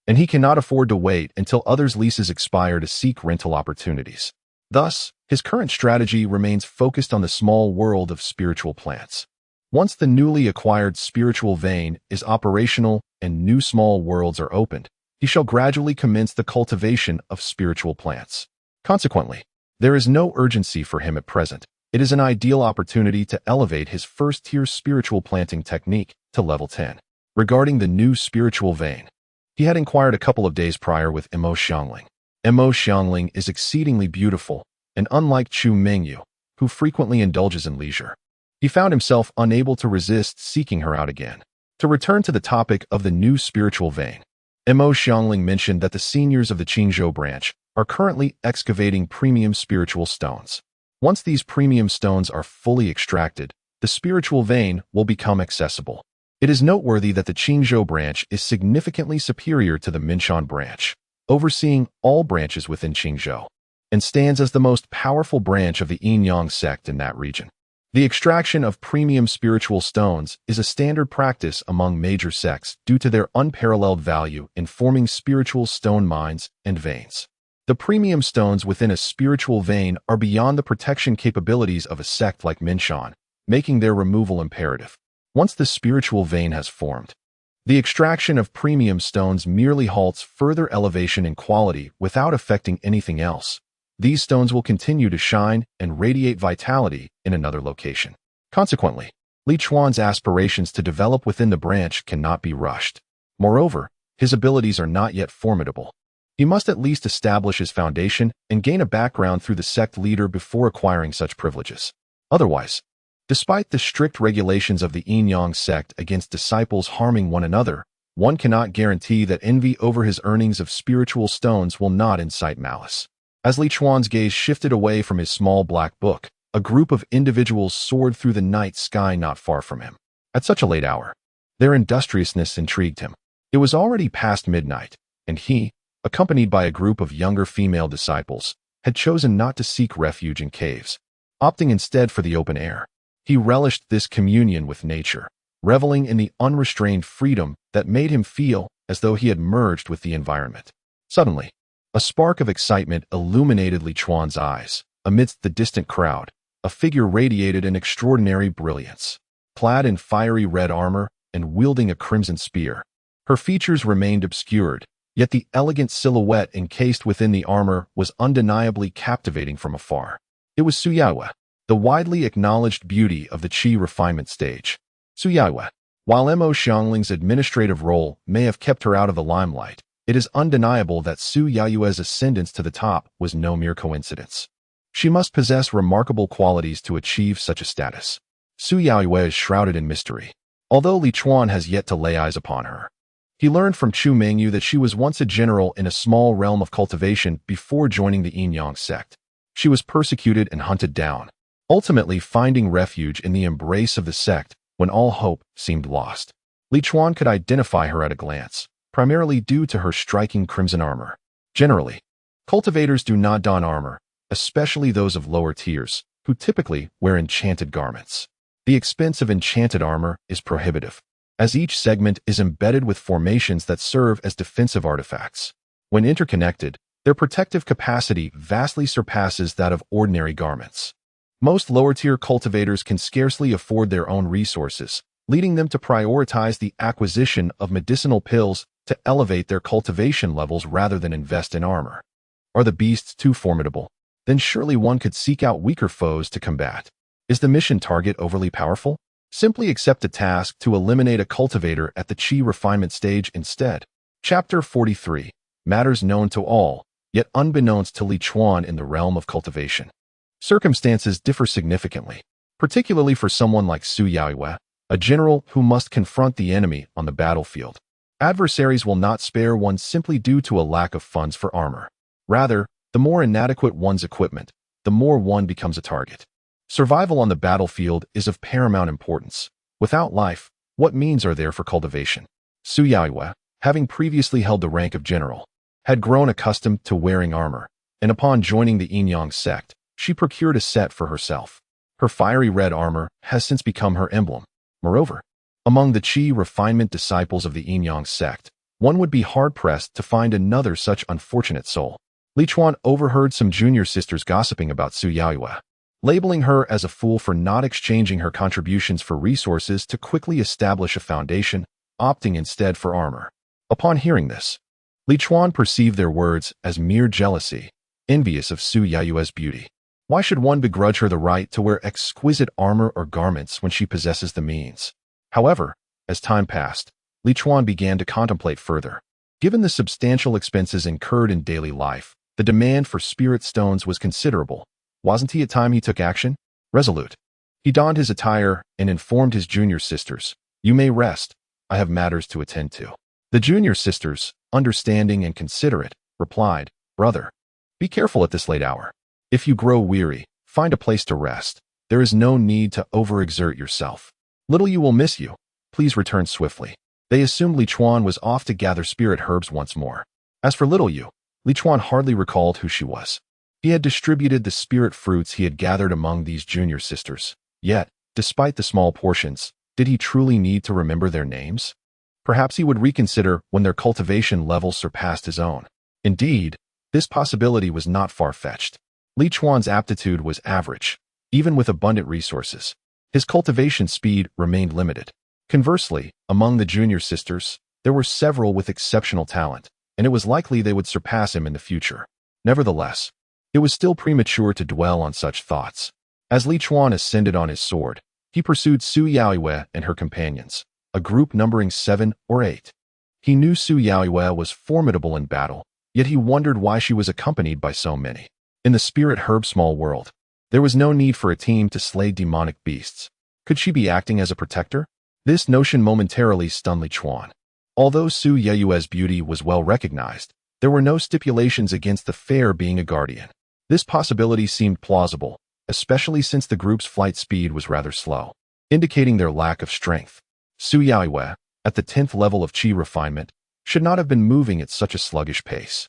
Speaker 1: and he cannot afford to wait until others' leases expire to seek rental opportunities. Thus, his current strategy remains focused on the small world of spiritual plants. Once the newly acquired spiritual vein is operational and new small worlds are opened, he shall gradually commence the cultivation of spiritual plants. Consequently, there is no urgency for him at present. It is an ideal opportunity to elevate his first-tier spiritual planting technique to level 10. Regarding the new spiritual vein, he had inquired a couple of days prior with Mo Xiangling. Mo Xiangling is exceedingly beautiful, and unlike Chu Mingyu, who frequently indulges in leisure, he found himself unable to resist seeking her out again. To return to the topic of the new spiritual vein, Mo Xiangling mentioned that the seniors of the Qingzhou branch are currently excavating premium spiritual stones. Once these premium stones are fully extracted, the spiritual vein will become accessible. It is noteworthy that the Qingzhou branch is significantly superior to the Minshan branch, overseeing all branches within Qingzhou, and stands as the most powerful branch of the Yin-Yang sect in that region. The extraction of premium spiritual stones is a standard practice among major sects due to their unparalleled value in forming spiritual stone mines and veins. The premium stones within a spiritual vein are beyond the protection capabilities of a sect like Minshan, making their removal imperative. Once the spiritual vein has formed, the extraction of premium stones merely halts further elevation in quality without affecting anything else. These stones will continue to shine and radiate vitality in another location. Consequently, Li Chuan's aspirations to develop within the branch cannot be rushed. Moreover, his abilities are not yet formidable. He must at least establish his foundation and gain a background through the sect leader before acquiring such privileges. Otherwise, despite the strict regulations of the Yin-Yang sect against disciples harming one another, one cannot guarantee that envy over his earnings of spiritual stones will not incite malice. As Li Chuan's gaze shifted away from his small black book, a group of individuals soared through the night sky not far from him. At such a late hour, their industriousness intrigued him. It was already past midnight, and he, accompanied by a group of younger female disciples, had chosen not to seek refuge in caves, opting instead for the open air. He relished this communion with nature, reveling in the unrestrained freedom that made him feel as though he had merged with the environment. Suddenly, a spark of excitement illuminated Li Chuan's eyes. Amidst the distant crowd, a figure radiated an extraordinary brilliance. Clad in fiery red armor and wielding a crimson spear, her features remained obscured, yet the elegant silhouette encased within the armor was undeniably captivating from afar. It was Su Yaiyue, the widely acknowledged beauty of the Qi refinement stage. Su Yaiyue, while Mo Xiangling's administrative role may have kept her out of the limelight, it is undeniable that Su Yaiyue's ascendance to the top was no mere coincidence. She must possess remarkable qualities to achieve such a status. Su Yaiyue is shrouded in mystery, although Li Chuan has yet to lay eyes upon her. He learned from Chu Mingyu that she was once a general in a small realm of cultivation before joining the Yin-Yang sect. She was persecuted and hunted down, ultimately finding refuge in the embrace of the sect when all hope seemed lost. Li Chuan could identify her at a glance, primarily due to her striking crimson armor. Generally, cultivators do not don armor, especially those of lower tiers, who typically wear enchanted garments. The expense of enchanted armor is prohibitive, as each segment is embedded with formations that serve as defensive artifacts. When interconnected, their protective capacity vastly surpasses that of ordinary garments. Most lower-tier cultivators can scarcely afford their own resources, leading them to prioritize the acquisition of medicinal pills to elevate their cultivation levels rather than invest in armor. Are the beasts too formidable? Then surely one could seek out weaker foes to combat. Is the mission target overly powerful? Simply accept a task to eliminate a cultivator at the Qi refinement stage instead. Chapter 43. Matters known to all, yet unbeknownst to Li Chuan in the realm of cultivation. Circumstances differ significantly, particularly for someone like Su Yaiyue, a general who must confront the enemy on the battlefield. Adversaries will not spare one simply due to a lack of funds for armor. Rather, the more inadequate one's equipment, the more one becomes a target. Survival on the battlefield is of paramount importance. Without life, what means are there for cultivation? Su Yaiyue, having previously held the rank of general, had grown accustomed to wearing armor, and upon joining the Yin-Yang sect, she procured a set for herself. Her fiery red armor has since become her emblem. Moreover, among the Qi refinement disciples of the Yin-Yang sect, one would be hard-pressed to find another such unfortunate soul. Li Chuan overheard some junior sisters gossiping about Su Yaiyue. labeling her as a fool for not exchanging her contributions for resources to quickly establish a foundation, opting instead for armor. Upon hearing this, Li Chuan perceived their words as mere jealousy, envious of Su Yaoyue's beauty. Why should one begrudge her the right to wear exquisite armor or garments when she possesses the means? However, as time passed, Li Chuan began to contemplate further. Given the substantial expenses incurred in daily life, the demand for spirit stones was considerable. Wasn't he at time he took action? Resolute. He donned his attire and informed his junior sisters, "You may rest. I have matters to attend to." The junior sisters, understanding and considerate, replied, "Brother, be careful at this late hour. If you grow weary, find a place to rest. There is no need to overexert yourself. Little you will miss you. Please return swiftly." They assumed Li Chuan was off to gather spirit herbs once more. As for little Yu, Li Chuan hardly recalled who she was. He had distributed the spirit fruits he had gathered among these junior sisters. Yet, despite the small portions, did he truly need to remember their names? Perhaps he would reconsider when their cultivation levels surpassed his own. Indeed, this possibility was not far-fetched. Li Chuan's aptitude was average, even with abundant resources. His cultivation speed remained limited. Conversely, among the junior sisters, there were several with exceptional talent, and it was likely they would surpass him in the future. Nevertheless, it was still premature to dwell on such thoughts. As Li Chuan ascended on his sword, he pursued Su Yaoyue and her companions, a group numbering 7 or 8. He knew Su Yaoyue was formidable in battle, yet he wondered why she was accompanied by so many. In the spirit herb small world, there was no need for a team to slay demonic beasts. Could she be acting as a protector? This notion momentarily stunned Li Chuan. Although Su Yaoyue's beauty was well recognized, there were no stipulations against the fair being a guardian. This possibility seemed plausible, especially since the group's flight speed was rather slow, indicating their lack of strength. Su Yaoyue, at the 10th level of qi refinement, should not have been moving at such a sluggish pace.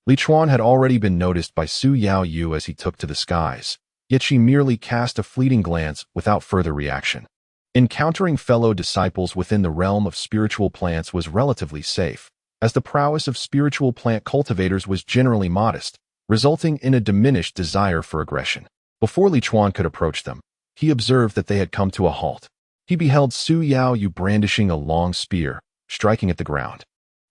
Speaker 1: Li Chuan had already been noticed by Su Yaoyu as he took to the skies, yet she merely cast a fleeting glance without further reaction. Encountering fellow disciples within the realm of spiritual plants was relatively safe, as the prowess of spiritual plant cultivators was generally modest, resulting in a diminished desire for aggression. Before Li Chuan could approach them, he observed that they had come to a halt. He beheld Su Yaoyu brandishing a long spear, striking at the ground.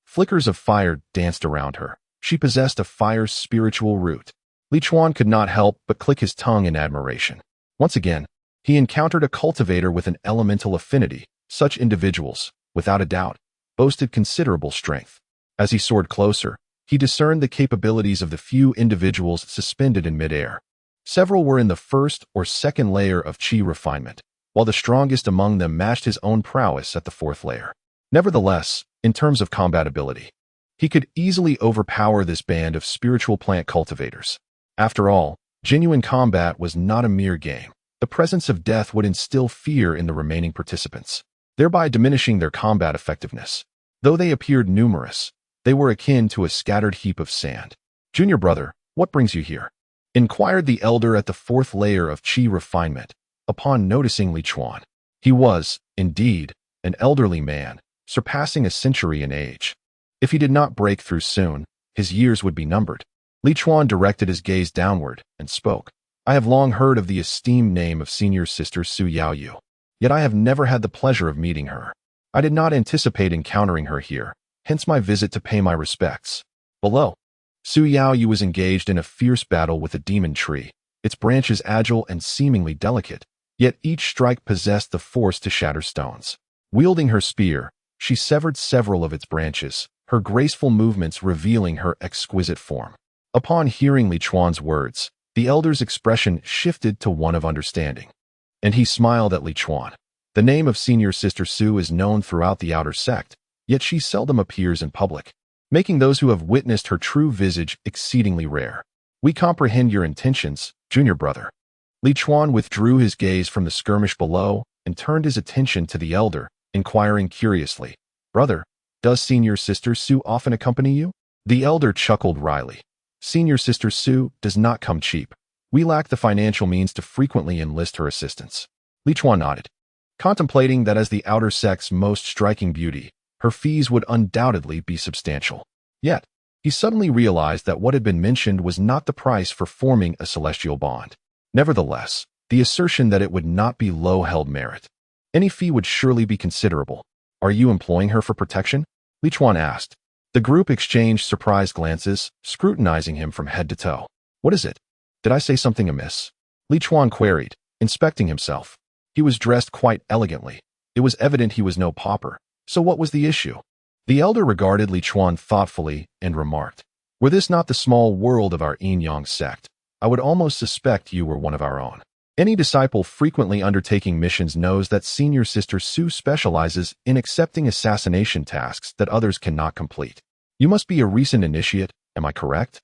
Speaker 1: Flickers of fire danced around her. She possessed a fire's spiritual root. Li Chuan could not help but click his tongue in admiration. Once again, he encountered a cultivator with an elemental affinity. Such individuals, without a doubt, boasted considerable strength. As he soared closer, he discerned the capabilities of the few individuals suspended in midair. Several were in the first or second layer of qi refinement, while the strongest among them matched his own prowess at the 4th layer. Nevertheless, in terms of combatability, he could easily overpower this band of spiritual plant cultivators. After all, genuine combat was not a mere game. The presence of death would instill fear in the remaining participants, thereby diminishing their combat effectiveness. Though they appeared numerous, they were akin to a scattered heap of sand. "Junior brother, what brings you here?" inquired the elder at the 4th layer of qi refinement, upon noticing Li Chuan. He was, indeed, an elderly man, surpassing a century in age. If he did not break through soon, his years would be numbered. Li Chuan directed his gaze downward and spoke. "I have long heard of the esteemed name of senior sister Su Yaoyu, yet I have never had the pleasure of meeting her. I did not anticipate encountering her here, hence my visit to pay my respects." Below, Su Yaoyu was engaged in a fierce battle with a demon tree, its branches agile and seemingly delicate, yet each strike possessed the force to shatter stones. Wielding her spear, she severed several of its branches, her graceful movements revealing her exquisite form. Upon hearing Li Chuan's words, the elder's expression shifted to one of understanding, and he smiled at Li Chuan. The name of senior sister Su is known throughout the outer sect, yet she seldom appears in public, making those who have witnessed her true visage exceedingly rare. "We comprehend your intentions, junior brother." Li Chuan withdrew his gaze from the skirmish below and turned his attention to the elder, inquiring curiously, "Brother, does senior sister Su often accompany you?" The elder chuckled wryly. "Senior sister Su does not come cheap. We lack the financial means to frequently enlist her assistance." Li Chuan nodded, contemplating that as the outer sect's most striking beauty, her fees would undoubtedly be substantial. Yet, he suddenly realized that what had been mentioned was not the price for forming a celestial bond. Nevertheless, the assertion that it would not be low held merit. Any fee would surely be considerable. Are you employing her for protection? Li Chuan asked. The group exchanged surprised glances, scrutinizing him from head to toe. What is it? Did I say something amiss? Li Chuan queried, inspecting himself. He was dressed quite elegantly. It was evident he was no pauper. So what was the issue? The elder regarded Li Chuan thoughtfully and remarked, were this not the small world of our Yin-Yang sect, I would almost suspect you were one of our own. Any disciple frequently undertaking missions knows that Senior Sister Su specializes in accepting assassination tasks that others cannot complete. You must be a recent initiate, am I correct?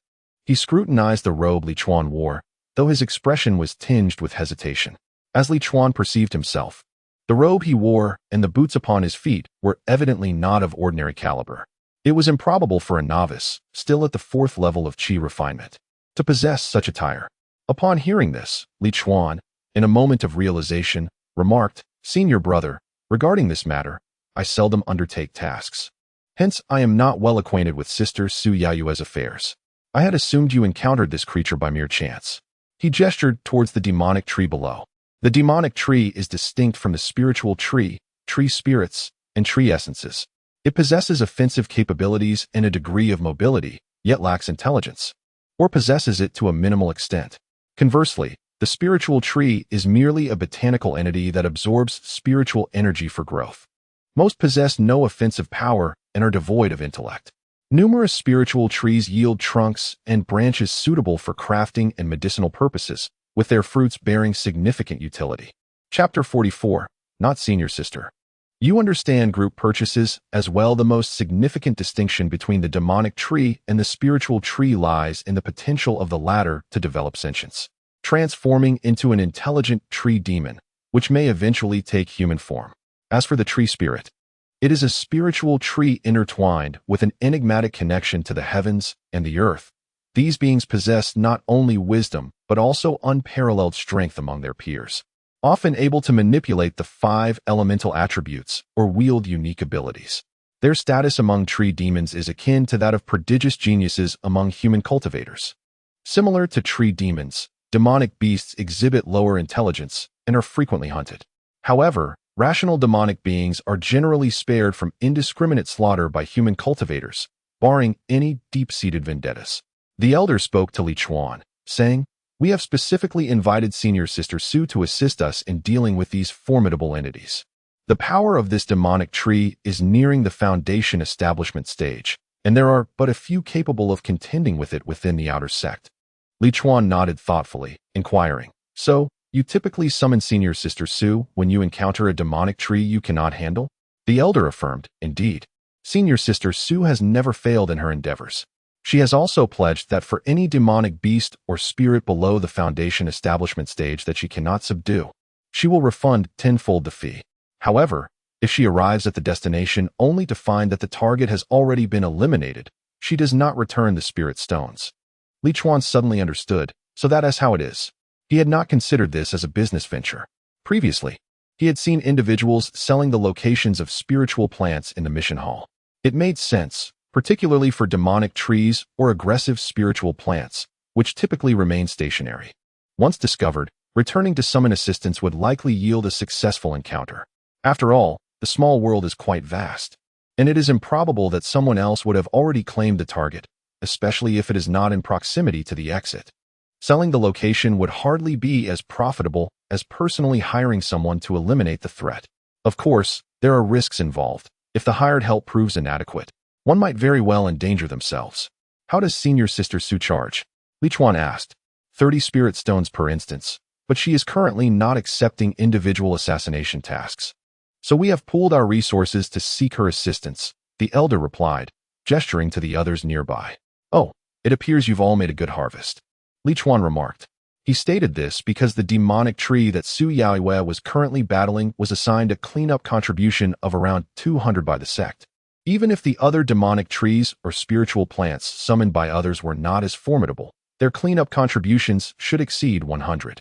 Speaker 1: He scrutinized the robe Li Chuan wore, though his expression was tinged with hesitation. As Li Chuan perceived himself, the robe he wore and the boots upon his feet were evidently not of ordinary caliber. It was improbable for a novice, still at the 4th level of Qi refinement, to possess such attire. Upon hearing this, Li Chuan, in a moment of realization, remarked, Senior brother, regarding this matter, I seldom undertake tasks. Hence, I am not well acquainted with Sister Su Yaoyue's affairs. I had assumed you encountered this creature by mere chance. He gestured towards the demonic tree below. The demonic tree is distinct from the spiritual tree, tree spirits, and tree essences. It possesses offensive capabilities and a degree of mobility, yet lacks intelligence, or possesses it to a minimal extent. Conversely, the spiritual tree is merely a botanical entity that absorbs spiritual energy for growth. Most possess no offensive power and are devoid of intellect. Numerous spiritual trees yield trunks and branches suitable for crafting and medicinal purposes, with their fruits bearing significant utility. Chapter 44, Not Senior Sister. You understand group purchases as well. The most significant distinction between the demonic tree and the spiritual tree lies in the potential of the latter to develop sentience, transforming into an intelligent tree demon, which may eventually take human form. As for the tree spirit, it is a spiritual tree intertwined with an enigmatic connection to the heavens and the earth. These beings possess not only wisdom, but also unparalleled strength among their peers, often able to manipulate the 5 elemental attributes or wield unique abilities. Their status among tree demons is akin to that of prodigious geniuses among human cultivators. Similar to tree demons, demonic beasts exhibit lower intelligence and are frequently hunted. However, rational demonic beings are generally spared from indiscriminate slaughter by human cultivators, barring any deep-seated vendettas. The elder spoke to Li Chuan, saying, We have specifically invited Senior Sister Su to assist us in dealing with these formidable entities. The power of this demonic tree is nearing the foundation establishment stage, and there are but a few capable of contending with it within the outer sect. Li Chuan nodded thoughtfully, inquiring, So, you typically summon Senior Sister Su when you encounter a demonic tree you cannot handle? The elder affirmed, Indeed. Senior Sister Su has never failed in her endeavors. She has also pledged that for any demonic beast or spirit below the foundation establishment stage that she cannot subdue, she will refund tenfold the fee. However, if she arrives at the destination only to find that the target has already been eliminated, she does not return the spirit stones. Li Chuan suddenly understood, so that is how it is. He had not considered this as a business venture. Previously, he had seen individuals selling the locations of spiritual plants in the mission hall. It made sense, particularly for demonic trees or aggressive spiritual plants, which typically remain stationary. Once discovered, returning to summon assistance would likely yield a successful encounter. After all, the small world is quite vast, and it is improbable that someone else would have already claimed the target, especially if it is not in proximity to the exit. Selling the location would hardly be as profitable as personally hiring someone to eliminate the threat. Of course, there are risks involved. If the hired help proves inadequate, one might very well endanger themselves. How does Senior Sister Su charge? Li Chuan asked. 30 spirit stones per instance, but she is currently not accepting individual assassination tasks. So we have pooled our resources to seek her assistance, the elder replied, gesturing to the others nearby. Oh, it appears you've all made a good harvest. Li Chuan remarked. He stated this because the demonic tree that Su Yaoyue was currently battling was assigned a cleanup contribution of around 200 by the sect. Even if the other demonic trees or spiritual plants summoned by others were not as formidable, their cleanup contributions should exceed 100.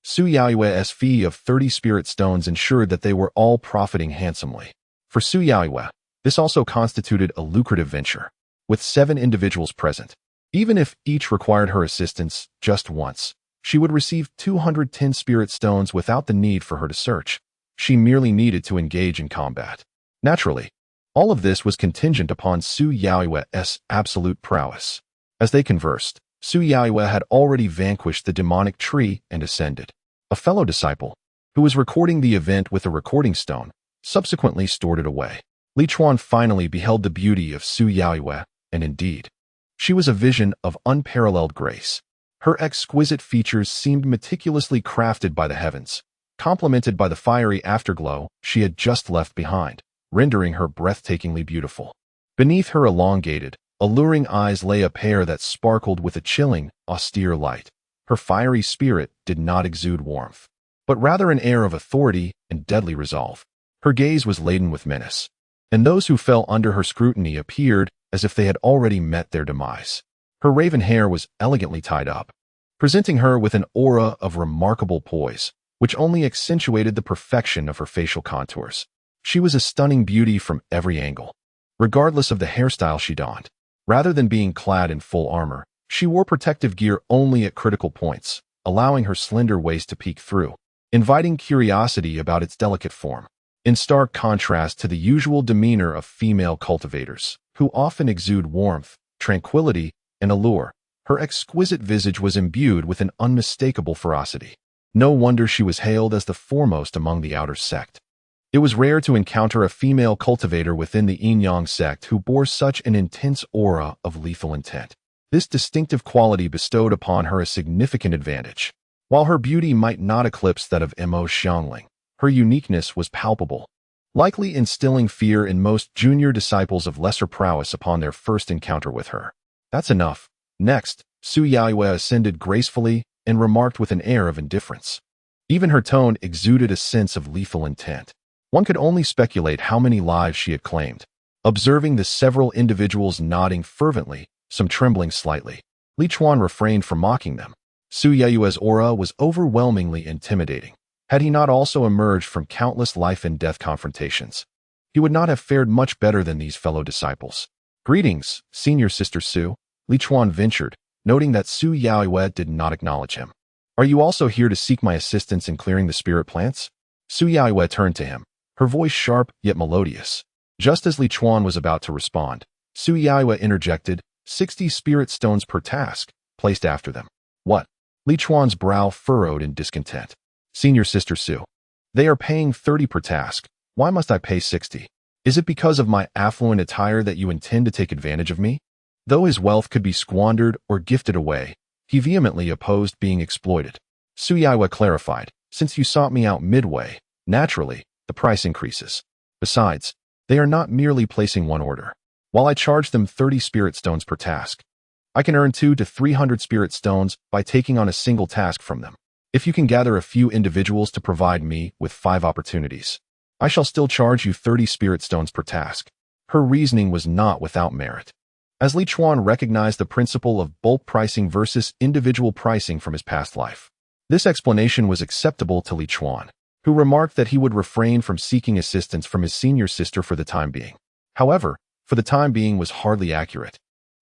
Speaker 1: Su Yaoyue's fee of 30 spirit stones ensured that they were all profiting handsomely. For Su Yaoyue, this also constituted a lucrative venture, with 7 individuals present. Even if each required her assistance just once, She would receive 210 spirit stones without the need for her to search. She merely needed to engage in combat. Naturally, all of this was contingent upon Su Yaoyue's absolute prowess. As they conversed, Su Yaoyue had already vanquished the demonic tree and ascended. A fellow disciple, who was recording the event with a recording stone, subsequently stored it away. Li Chuan finally beheld the beauty of Su Yaoyue, and indeed, she was a vision of unparalleled grace. Her exquisite features seemed meticulously crafted by the heavens, complemented by the fiery afterglow she had just left behind, rendering her breathtakingly beautiful. Beneath her elongated, alluring eyes lay a pair that sparkled with a chilling, austere light. Her fiery spirit did not exude warmth, but rather an air of authority and deadly resolve. Her gaze was laden with menace, and those who fell under her scrutiny appeared as if they had already met their demise. Her raven hair was elegantly tied up, presenting her with an aura of remarkable poise, which only accentuated the perfection of her facial contours. She was a stunning beauty from every angle, regardless of the hairstyle she donned. Rather than being clad in full armor, she wore protective gear only at critical points, allowing her slender waist to peek through, inviting curiosity about its delicate form. In stark contrast to the usual demeanor of female cultivators, who often exude warmth, tranquility, and allure, her exquisite visage was imbued with an unmistakable ferocity. No wonder she was hailed as the foremost among the outer sect. It was rare to encounter a female cultivator within the Yin-Yang sect who bore such an intense aura of lethal intent. This distinctive quality bestowed upon her a significant advantage. While her beauty might not eclipse that of Mo Xiangling, her uniqueness was palpable, likely instilling fear in most junior disciples of lesser prowess upon their first encounter with her. That's enough. Next, Su Yaoyue ascended gracefully and remarked with an air of indifference. Even her tone exuded a sense of lethal intent. One could only speculate how many lives she had claimed. Observing the several individuals nodding fervently, some trembling slightly, Li Chuan refrained from mocking them. Su Yaoyue's aura was overwhelmingly intimidating. Had he not also emerged from countless life-and-death confrontations, he would not have fared much better than these fellow disciples. "Greetings, Senior Sister Su," Li Chuan ventured, noting that Su Yaoyue did not acknowledge him. "Are you also here to seek my assistance in clearing the spirit plants?" Su Yaoyue turned to him, her voice sharp yet melodious. Just as Li Chuan was about to respond, Su Yaoyue interjected, 60 spirit stones per task, placed after them. "What?" Li Chuan's brow furrowed in discontent. "Senior Sister Su, they are paying 30 per task. Why must I pay 60? Is it because of my affluent attire that you intend to take advantage of me?" Though his wealth could be squandered or gifted away, he vehemently opposed being exploited. Su Yaoyue clarified, "Since you sought me out midway, naturally, the price increases. Besides, they are not merely placing one order. While I charge them 30 spirit stones per task, I can earn 200 to 300 spirit stones by taking on a single task from them. If you can gather a few individuals to provide me with 5 opportunities, I shall still charge you 30 spirit stones per task." Her reasoning was not without merit, as Li Chuan recognized the principle of bulk pricing versus individual pricing from his past life. This explanation was acceptable to Li Chuan, who remarked that he would refrain from seeking assistance from his senior sister for the time being. However, for the time being was hardly accurate.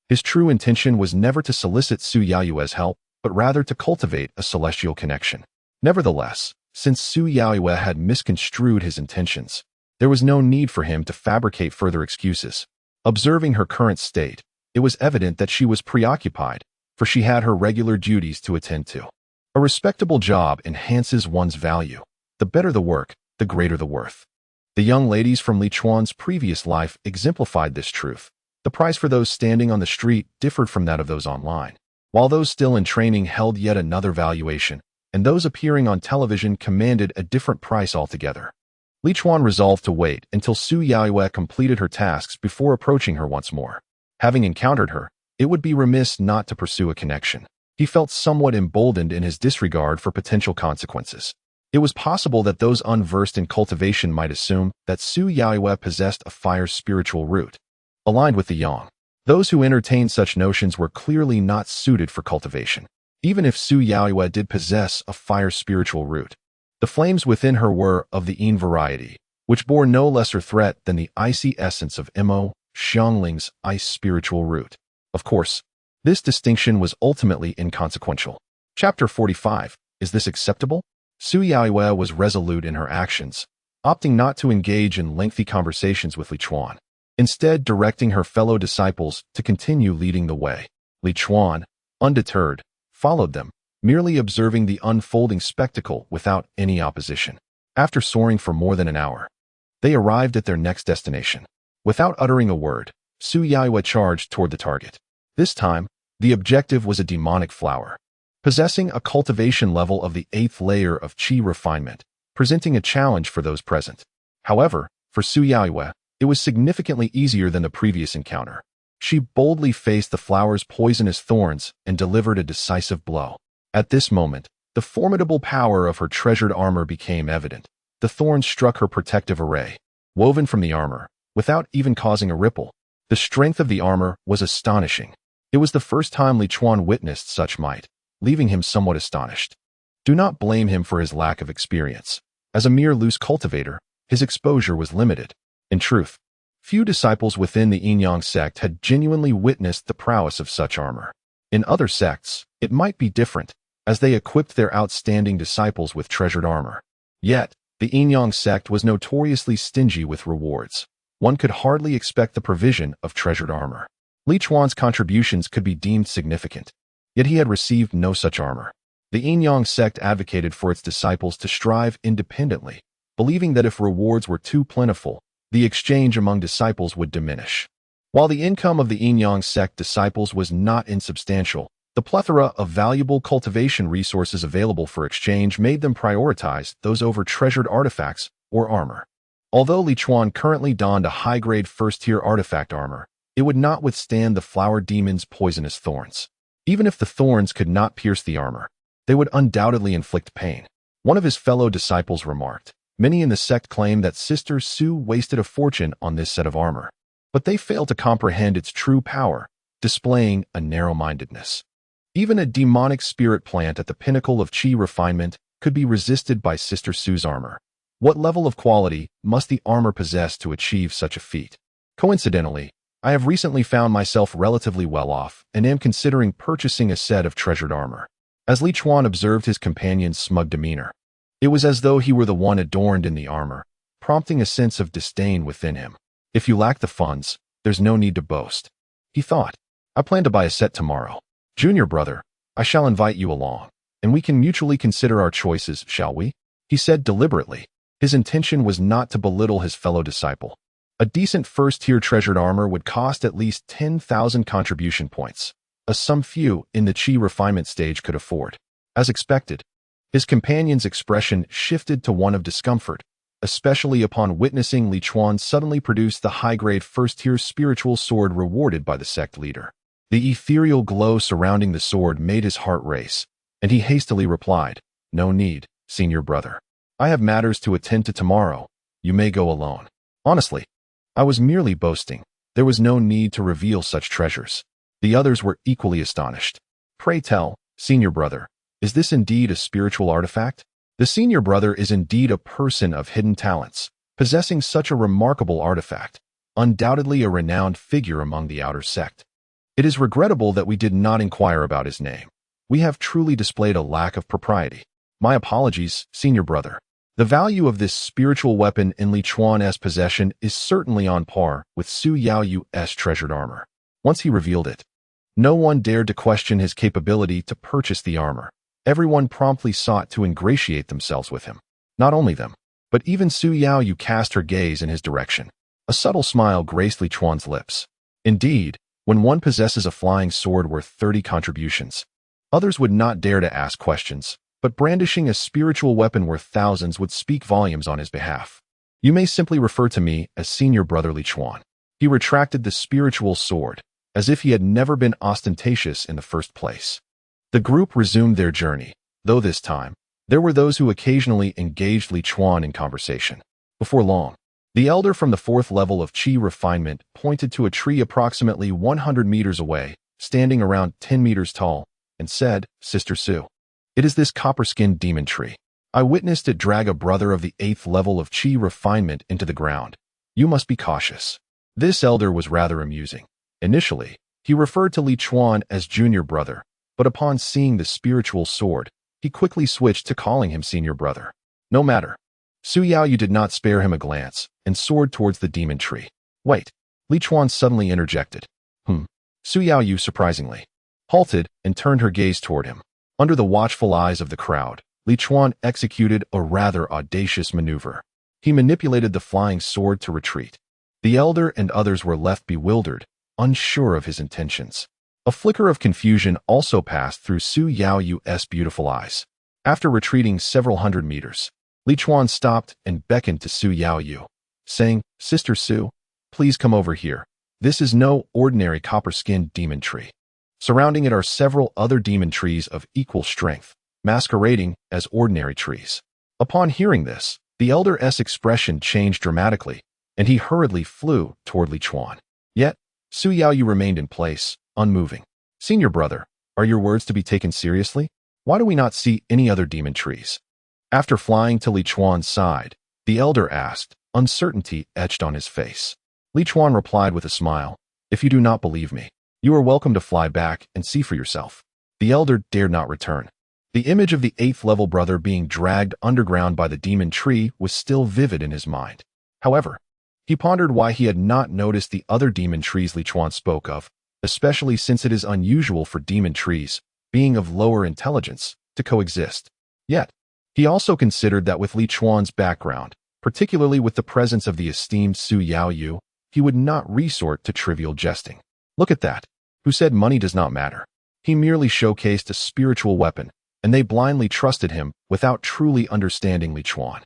Speaker 1: His true intention was never to solicit Su Yaoyue's help, but rather to cultivate a celestial connection. Nevertheless, since Su Yaoyue had misconstrued his intentions, there was no need for him to fabricate further excuses. Observing her current state, it was evident that she was preoccupied, for she had her regular duties to attend to. A respectable job enhances one's value. The better the work, the greater the worth. The young ladies from Li Chuan's previous life exemplified this truth. The price for those standing on the street differed from that of those online, while those still in training held yet another valuation, and those appearing on television commanded a different price altogether. Li Chuan resolved to wait until Su Yaoyue completed her tasks before approaching her once more. Having encountered her, it would be remiss not to pursue a connection. He felt somewhat emboldened in his disregard for potential consequences. It was possible that those unversed in cultivation might assume that Su Yaoyue possessed a fire spiritual root, aligned with the yang. Those who entertained such notions were clearly not suited for cultivation. Even if Su Yaoyue did possess a fire spiritual root, the flames within her were of the Yin variety, which bore no lesser threat than the icy essence of Mo Xiangling's ice spiritual root. Of course, this distinction was ultimately inconsequential. Chapter 45. Is this acceptable? Su Yaoyue was resolute in her actions, opting not to engage in lengthy conversations with Li Chuan, instead directing her fellow disciples to continue leading the way. Li Chuan, undeterred, followed them, merely observing the unfolding spectacle without any opposition. After soaring for more than an hour, they arrived at their next destination. Without uttering a word, Su Yaoyue charged toward the target. This time, the objective was a demonic flower, possessing a cultivation level of the 8th layer of qi refinement, presenting a challenge for those present. However, for Su Yaoyue, it was significantly easier than the previous encounter. She boldly faced the flower's poisonous thorns and delivered a decisive blow. At this moment, the formidable power of her treasured armor became evident. The thorns struck her protective array, woven from the armor, without even causing a ripple. The strength of the armor was astonishing. It was the first time Li Chuan witnessed such might, leaving him somewhat astonished. Do not blame him for his lack of experience. As a mere loose cultivator, his exposure was limited. In truth, few disciples within the Yin-Yang sect had genuinely witnessed the prowess of such armor. In other sects, it might be different, as they equipped their outstanding disciples with treasured armor. Yet, the Yin-Yang sect was notoriously stingy with rewards. One could hardly expect the provision of treasured armor. Li Chuan's contributions could be deemed significant, yet he had received no such armor. The Yin-Yang sect advocated for its disciples to strive independently, believing that if rewards were too plentiful, the exchange among disciples would diminish. While the income of the Yin-Yang sect disciples was not insubstantial, the plethora of valuable cultivation resources available for exchange made them prioritize those over treasured artifacts or armor. Although Li Chuan currently donned a high-grade first-tier artifact armor, it would not withstand the flower demon's poisonous thorns. Even if the thorns could not pierce the armor, they would undoubtedly inflict pain. One of his fellow disciples remarked, "Many in the sect claim that Sister Su wasted a fortune on this set of armor, but they fail to comprehend its true power, displaying a narrow-mindedness. Even a demonic spirit plant at the pinnacle of qi refinement could be resisted by Sister Su's armor. What level of quality must the armor possess to achieve such a feat? Coincidentally, I have recently found myself relatively well off and am considering purchasing a set of treasured armor." As Li Chuan observed his companion's smug demeanor, it was as though he were the one adorned in the armor, prompting a sense of disdain within him. If you lack the funds, there's no need to boast, he thought. I plan to buy a set tomorrow. Junior brother, I shall invite you along, and we can mutually consider our choices, shall we? He said deliberately. His intention was not to belittle his fellow disciple. A decent first-tier treasured armor would cost at least 10,000 contribution points, a sum few in the qi refinement stage could afford. As expected, his companion's expression shifted to one of discomfort, especially upon witnessing Li Chuan suddenly produce the high-grade first-tier spiritual sword rewarded by the sect leader. The ethereal glow surrounding the sword made his heart race, and he hastily replied, "No need, senior brother. I have matters to attend to tomorrow. You may go alone." Honestly, I was merely boasting. There was no need to reveal such treasures. The others were equally astonished. Pray tell, senior brother, is this indeed a spiritual artifact? The senior brother is indeed a person of hidden talents, possessing such a remarkable artifact, undoubtedly a renowned figure among the outer sect. It is regrettable that we did not inquire about his name. We have truly displayed a lack of propriety. My apologies, senior brother. The value of this spiritual weapon in Li Chuan's possession is certainly on par with Su Yaoyue's treasured armor. Once he revealed it, no one dared to question his capability to purchase the armor. Everyone promptly sought to ingratiate themselves with him. Not only them, but even Su Yaoyue cast her gaze in his direction. A subtle smile graced Li Chuan's lips. Indeed, when one possesses a flying sword worth 30 contributions, others would not dare to ask questions, but brandishing a spiritual weapon worth thousands would speak volumes on his behalf. You may simply refer to me as Senior Brother Li Chuan. He retracted the spiritual sword, as if he had never been ostentatious in the first place. The group resumed their journey, though this time, there were those who occasionally engaged Li Chuan in conversation. Before long, the elder from the 4th level of qi refinement pointed to a tree approximately 100 meters away, standing around 10 meters tall, and said, "Sister Su, it is this copper-skinned demon tree. I witnessed it drag a brother of the 8th level of qi refinement into the ground. You must be cautious." This elder was rather amusing. Initially, he referred to Li Chuan as junior brother, but upon seeing the spiritual sword, he quickly switched to calling him senior brother. No matter. Su Yaoyu did not spare him a glance and soared towards the demon tree. Wait. Li Chuan suddenly interjected. Su Yaoyu surprisingly halted and turned her gaze toward him. Under the watchful eyes of the crowd, Li Chuan executed a rather audacious maneuver. He manipulated the flying sword to retreat. The elder and others were left bewildered, unsure of his intentions. A flicker of confusion also passed through Su Yaoyu's beautiful eyes. After retreating several hundred meters, Li Chuan stopped and beckoned to Su Yaoyu, saying, "Sister Su, please come over here. This is no ordinary copper-skinned demon tree. Surrounding it are several other demon trees of equal strength, masquerading as ordinary trees." Upon hearing this, the elder's expression changed dramatically, and he hurriedly flew toward Li Chuan. Yet, Su Yaoyu remained in place, unmoving. "Senior brother, are your words to be taken seriously? Why do we not see any other demon trees?" After flying to Li Chuan's side, the elder asked, uncertainty etched on his face. Li Chuan replied with a smile, "If you do not believe me, you are welcome to fly back and see for yourself." The elder dared not return. The image of the 8th-level brother being dragged underground by the demon tree was still vivid in his mind. However, he pondered why he had not noticed the other demon trees Li Chuan spoke of, especially since it is unusual for demon trees, being of lower intelligence, to coexist. Yet, he also considered that with Li Chuan's background, particularly with the presence of the esteemed Su Yaoyu, he would not resort to trivial jesting. Look at that. Who said money does not matter? He merely showcased a spiritual weapon, and they blindly trusted him without truly understanding Li Chuan.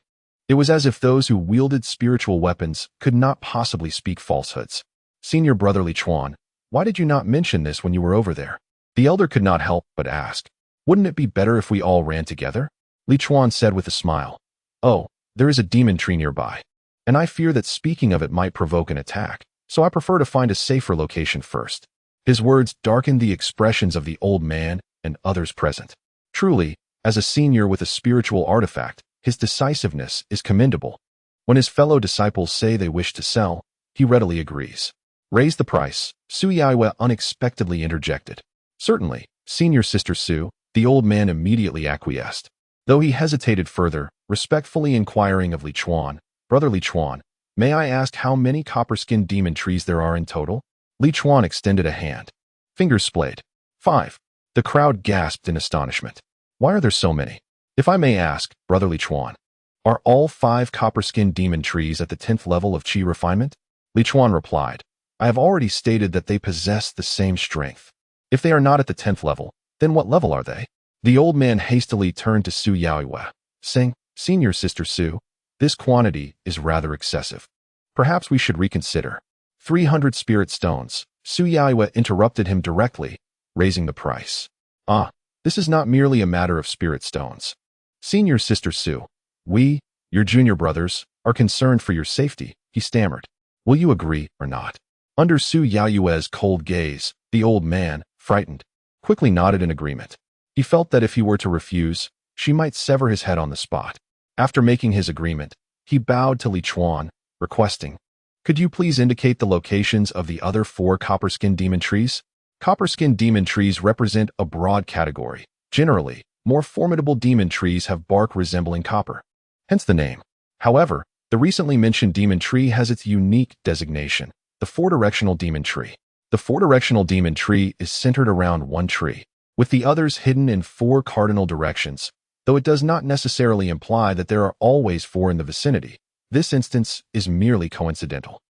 Speaker 1: It was as if those who wielded spiritual weapons could not possibly speak falsehoods. "Senior brother Li Chuan, why did you not mention this when you were over there?" The elder could not help but ask. "Wouldn't it be better if we all ran together?" Li Chuan said with a smile. "Oh, there is a demon tree nearby, and I fear that speaking of it might provoke an attack, so I prefer to find a safer location first." His words darkened the expressions of the old man and others present. Truly, as a senior with a spiritual artifact, his decisiveness is commendable. When his fellow disciples say they wish to sell, he readily agrees. "Raise the price," Su Yaoyu unexpectedly interjected. "Certainly, senior sister Su," the old man immediately acquiesced. Though he hesitated further, respectfully inquiring of Li Chuan, "Brother Li Chuan, may I ask how many copper-skinned demon trees there are in total?" Li Chuan extended a hand. Fingers splayed. 5. The crowd gasped in astonishment. "Why are there so many? If I may ask, Brother Li Chuan, are all 5 copper-skinned demon trees at the 10th level of Qi refinement?" Li Chuan replied, "I have already stated that they possess the same strength. If they are not at the 10th level, then what level are they?" The old man hastily turned to Su Yaoyu, saying, "Senior sister Su, this quantity is rather excessive. Perhaps we should reconsider." 300 spirit stones. Su Yaoyu interrupted him directly, raising the price. "Ah, this is not merely a matter of spirit stones. Senior sister Su, we, your junior brothers, are concerned for your safety," he stammered. "Will you agree or not?" Under Su Yaoyu's cold gaze, the old man, frightened, quickly nodded in agreement. He felt that if he were to refuse, she might sever his head on the spot. After making his agreement, he bowed to Li Chuan, requesting, "Could you please indicate the locations of the other 4 copper-skinned demon trees?" Copper-skinned demon trees represent a broad category. Generally, more formidable demon trees have bark resembling copper, hence the name. However, the recently mentioned demon tree has its unique designation, the 4-directional demon tree. The 4-directional demon tree is centered around one tree, with the others hidden in 4 cardinal directions, though it does not necessarily imply that there are always 4 in the vicinity. This instance is merely coincidental.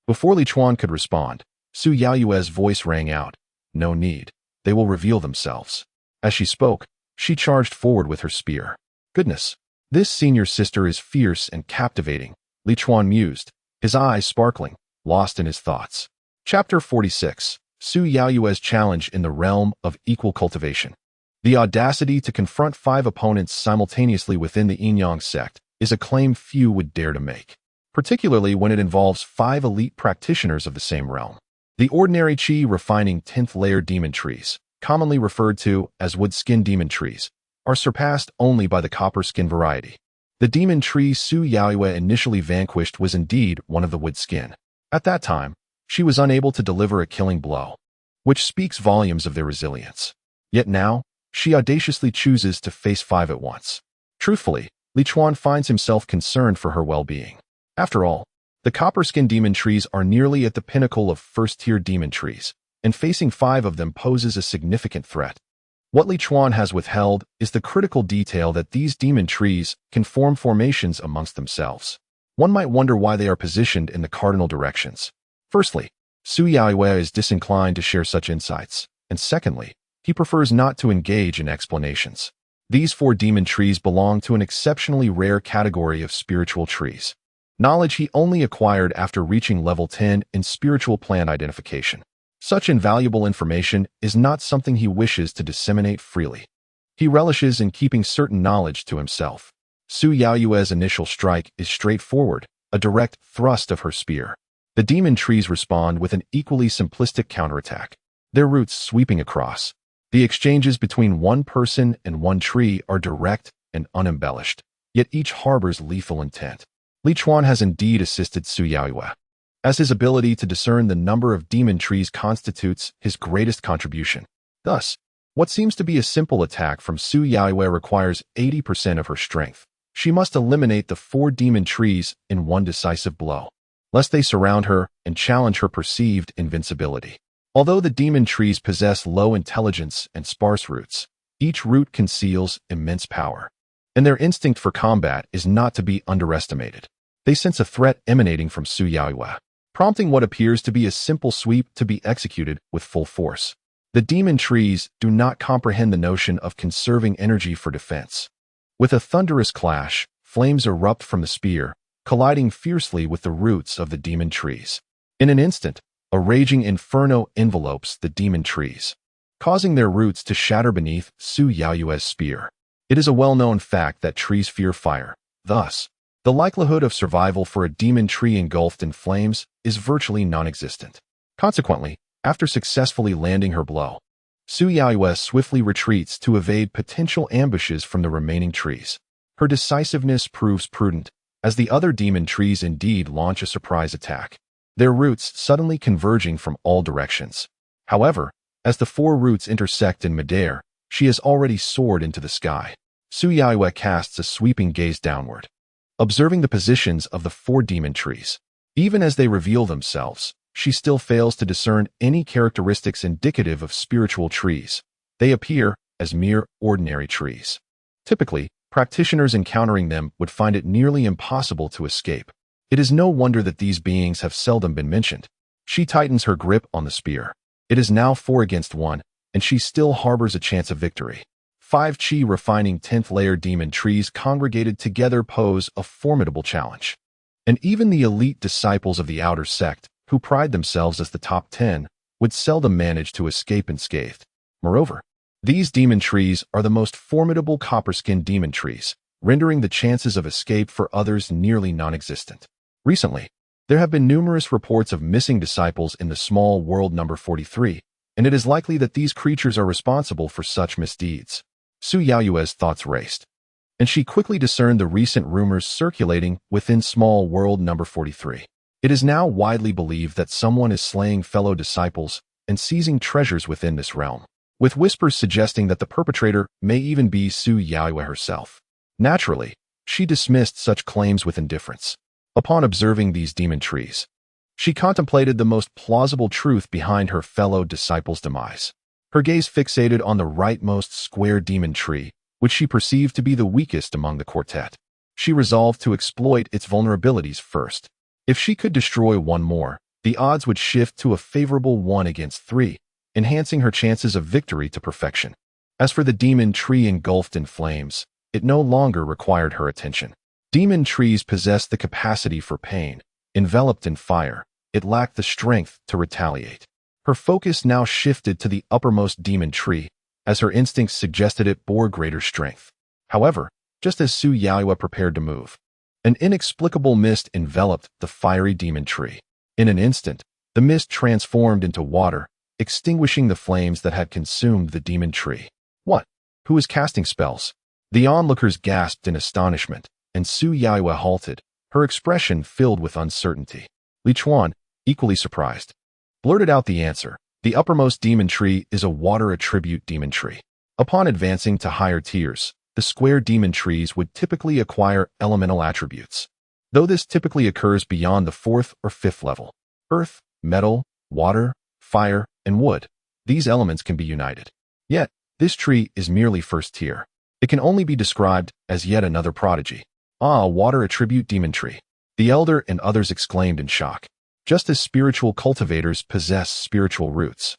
Speaker 1: Before Li Chuan could respond, Su Yaoyu's voice rang out, "No need. They will reveal themselves." As she spoke, she charged forward with her spear. "Goodness, this senior sister is fierce and captivating," Li Chuan mused, his eyes sparkling, lost in his thoughts. Chapter 46. Su Yaoyu's challenge in the realm of equal cultivation. The audacity to confront 5 opponents simultaneously within the Yin-Yang sect is a claim few would dare to make, particularly when it involves 5 elite practitioners of the same realm. The ordinary Qi refining 10th layer demon trees, commonly referred to as wood-skin demon trees, are surpassed only by the copper-skin variety. The demon tree Su Yaoyu initially vanquished was indeed one of the wood-skin. At that time, she was unable to deliver a killing blow, which speaks volumes of their resilience. Yet now, she audaciously chooses to face 5 at once. Truthfully, Li Chuan finds himself concerned for her well-being. After all, the copper-skin demon trees are nearly at the pinnacle of first-tier demon trees, and facing 5 of them poses a significant threat. What Li Chuan has withheld is the critical detail that these demon trees can form formations amongst themselves. One might wonder why they are positioned in the cardinal directions. Firstly, Su Yaoyue is disinclined to share such insights, and secondly, he prefers not to engage in explanations. These 4 demon trees belong to an exceptionally rare category of spiritual trees. Knowledge he only acquired after reaching level 10 in spiritual plant identification. Such invaluable information is not something he wishes to disseminate freely. He relishes in keeping certain knowledge to himself. Su Yaoyue's initial strike is straightforward, a direct thrust of her spear. The demon trees respond with an equally simplistic counterattack, their roots sweeping across. The exchanges between one person and one tree are direct and unembellished, yet each harbors lethal intent. Li Chuan has indeed assisted Su Yaoyue, as his ability to discern the number of demon trees constitutes his greatest contribution. Thus, what seems to be a simple attack from Su Yaoyue requires 80% of her strength. She must eliminate the 4 demon trees in one decisive blow, lest they surround her and challenge her perceived invincibility. Although the demon trees possess low intelligence and sparse roots, each root conceals immense power, and their instinct for combat is not to be underestimated. They sense a threat emanating from Su Yaoyue, prompting what appears to be a simple sweep to be executed with full force. The demon trees do not comprehend the notion of conserving energy for defense. With a thunderous clash, flames erupt from the spear, colliding fiercely with the roots of the demon trees. In an instant, a raging inferno envelopes the demon trees, causing their roots to shatter beneath Su Yaoyue's spear. It is a well-known fact that trees fear fire. Thus, the likelihood of survival for a demon tree engulfed in flames is virtually non-existent. Consequently, after successfully landing her blow, Su Yaoyue swiftly retreats to evade potential ambushes from the remaining trees. Her decisiveness proves prudent, as the other demon trees indeed launch a surprise attack, their roots suddenly converging from all directions. However, as the 4 roots intersect in midair, she has already soared into the sky. Su Yaoyue casts a sweeping gaze downward, observing the positions of the 4 demon trees. Even as they reveal themselves, she still fails to discern any characteristics indicative of spiritual trees. They appear as mere ordinary trees. Typically, practitioners encountering them would find it nearly impossible to escape. It is no wonder that these beings have seldom been mentioned. She tightens her grip on the spear. It is now 4 against 1, and she still harbors a chance of victory. 5 chi-refining 10th-layer demon trees congregated together pose a formidable challenge. And even the elite disciples of the outer sect, who pride themselves as the top 10, would seldom manage to escape unscathed. Moreover, these demon trees are the most formidable copper-skinned demon trees, rendering the chances of escape for others nearly non-existent. Recently, there have been numerous reports of missing disciples in the small world number 43, and it is likely that these creatures are responsible for such misdeeds. Su Yaoyue's thoughts raced, and she quickly discerned the recent rumors circulating within small world number 43. It is now widely believed that someone is slaying fellow disciples and seizing treasures within this realm, with whispers suggesting that the perpetrator may even be Su Yaoyue herself. Naturally, she dismissed such claims with indifference. Upon observing these demon trees, she contemplated the most plausible truth behind her fellow disciples' demise. Her gaze fixated on the rightmost square demon tree, which she perceived to be the weakest among the quartet. She resolved to exploit its vulnerabilities first. If she could destroy one more, the odds would shift to a favorable 1 against 3, enhancing her chances of victory to perfection. As for the demon tree engulfed in flames, it no longer required her attention. Demon trees possess the capacity for pain. Enveloped in fire, it lacked the strength to retaliate. Her focus now shifted to the uppermost demon tree, as her instincts suggested it bore greater strength. However, just as Su Yaoyue prepared to move, an inexplicable mist enveloped the fiery demon tree. In an instant, the mist transformed into water, extinguishing the flames that had consumed the demon tree. What? Who is casting spells? The onlookers gasped in astonishment, and Su Yaoyue halted, her expression filled with uncertainty. Li Chuan, equally surprised, blurted out the answer, The uppermost demon tree is a water attribute demon tree. Upon advancing to higher tiers, the square demon trees would typically acquire elemental attributes. Though this typically occurs beyond the 4th or 5th level, earth, metal, water, fire, and wood, these elements can be united. Yet, this tree is merely first tier. It can only be described as yet another prodigy. Ah, water attribute demon tree. The elder and others exclaimed in shock. Just as spiritual cultivators possess spiritual roots,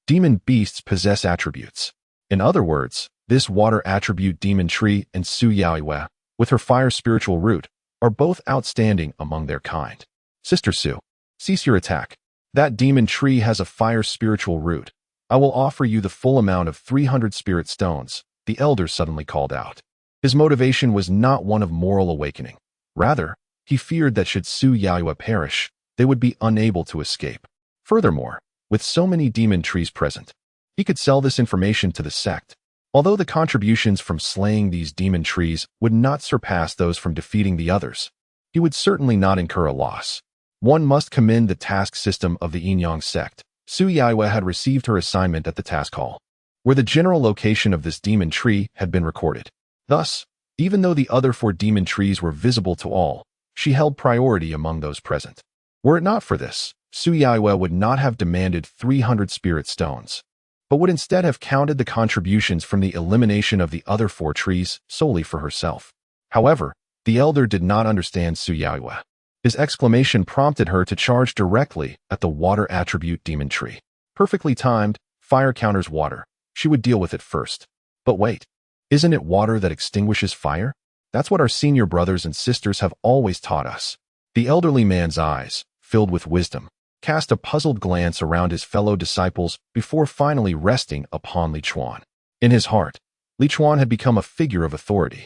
Speaker 1: demon beasts possess attributes. In other words, this water attribute demon tree and Su Yaoyue, with her fire spiritual root, are both outstanding among their kind. Sister Su, cease your attack. That demon tree has a fire spiritual root. I will offer you the full amount of 300 spirit stones, the elder suddenly called out. His motivation was not one of moral awakening. Rather, he feared that should Su Yaoyue perish, they would be unable to escape. Furthermore, with so many demon trees present, he could sell this information to the sect. Although the contributions from slaying these demon trees would not surpass those from defeating the others, he would certainly not incur a loss. One must commend the task system of the Yin-Yang sect. Su Yaoyue had received her assignment at the task hall, where the general location of this demon tree had been recorded. Thus, even though the other 4 demon trees were visible to all, she held priority among those present. Were it not for this, Su Yaoyue would not have demanded 300 spirit stones, but would instead have counted the contributions from the elimination of the other 4 trees solely for herself. However, the elder did not understand Su Yaoyue. His exclamation prompted her to charge directly at the water attribute demon tree. Perfectly timed, fire counters water. She would deal with it first. But wait, isn't it water that extinguishes fire? That's what our senior brothers and sisters have always taught us. The elderly man's eyes, filled with wisdom, cast a puzzled glance around his fellow disciples before finally resting upon Li Chuan. In his heart, Li Chuan had become a figure of authority.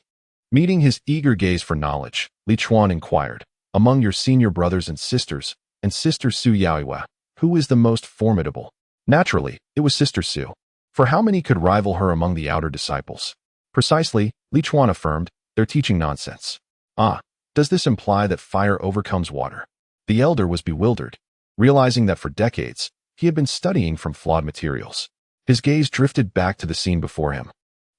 Speaker 1: Meeting his eager gaze for knowledge, Li Chuan inquired, among your senior brothers and Sister Su Yaoyue, who is the most formidable? Naturally, it was Sister Su. For how many could rival her among the outer disciples? Precisely, Li Chuan affirmed, they're teaching nonsense. Ah, does this imply that fire overcomes water? The elder was bewildered, realizing that for decades, he had been studying from flawed materials. His gaze drifted back to the scene before him,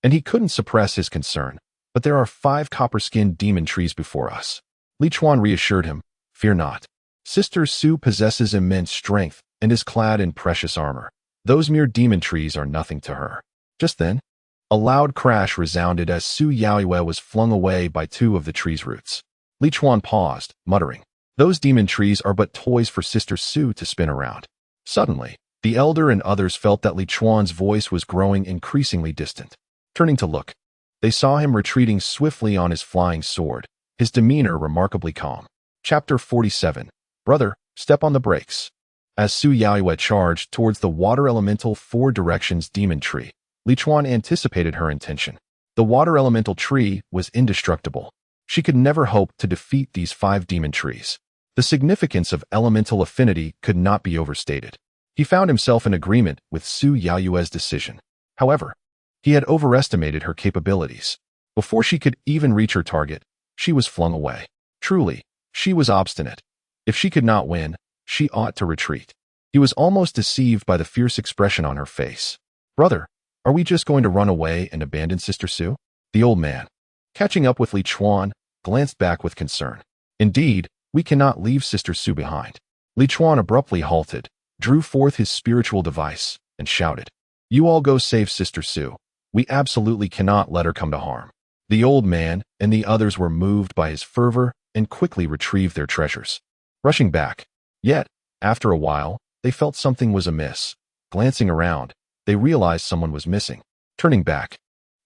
Speaker 1: and he couldn't suppress his concern. But there are 5 copper-skinned demon trees before us. Li Chuan reassured him, fear not. Sister Su possesses immense strength and is clad in precious armor. Those mere demon trees are nothing to her. Just then, a loud crash resounded as Su Yaoyue was flung away by 2 of the tree's roots. Li Chuan paused, muttering, those demon trees are but toys for Sister Su to spin around. Suddenly, the elder and others felt that Li Chuan's voice was growing increasingly distant. Turning to look, they saw him retreating swiftly on his flying sword, his demeanor remarkably calm. Chapter 47. Brother, step on the brakes. As Su Yaoyue charged towards the water elemental 4 directions demon tree, Li Chuan anticipated her intention. The water elemental tree was indestructible. She could never hope to defeat these 5 demon trees. The significance of elemental affinity could not be overstated. He found himself in agreement with Su Yaoyue's decision. However, he had overestimated her capabilities. Before she could even reach her target, she was flung away. Truly, she was obstinate. If she could not win, she ought to retreat. He was almost deceived by the fierce expression on her face. Brother, are we just going to run away and abandon Sister Su? The old man, catching up with Li Chuan, glanced back with concern. Indeed, we cannot leave Sister Su behind. Li Chuan abruptly halted, drew forth his spiritual device, and shouted, you all go save Sister Su. We absolutely cannot let her come to harm. The old man and the others were moved by his fervor and quickly retrieved their treasures, rushing back. Yet, after a while, they felt something was amiss. Glancing around, they realized someone was missing. Turning back,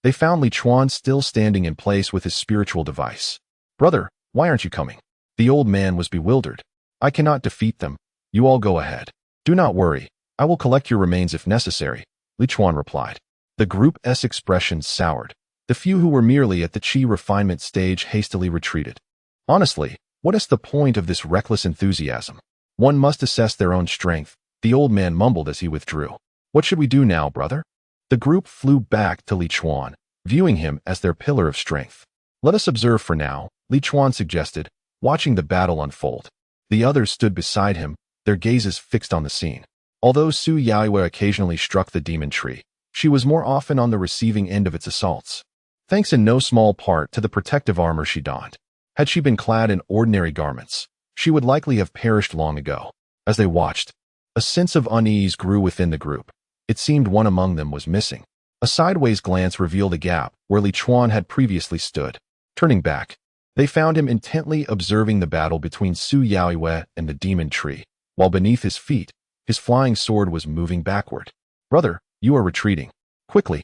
Speaker 1: they found Li Chuan still standing in place with his spiritual device. Brother, why aren't you coming? The old man was bewildered. I cannot defeat them. You all go ahead. Do not worry. I will collect your remains if necessary, Li Chuan replied. The group's expression soured. The few who were merely at the chi refinement stage hastily retreated. Honestly, what is the point of this reckless enthusiasm? One must assess their own strength, the old man mumbled as he withdrew. What should we do now, brother? The group flew back to Li Chuan, viewing him as their pillar of strength. Let us observe for now, Li Chuan suggested, watching the battle unfold. The others stood beside him, their gazes fixed on the scene. Although Su Yaoyue occasionally struck the demon tree, she was more often on the receiving end of its assaults, thanks in no small part to the protective armor she donned. Had she been clad in ordinary garments, she would likely have perished long ago. As they watched, a sense of unease grew within the group. It seemed one among them was missing. A sideways glance revealed a gap where Li Chuan had previously stood. Turning back, they found him intently observing the battle between Su Yaoyue and the demon tree, while beneath his feet, his flying sword was moving backward. "Brother, you are retreating. Quickly,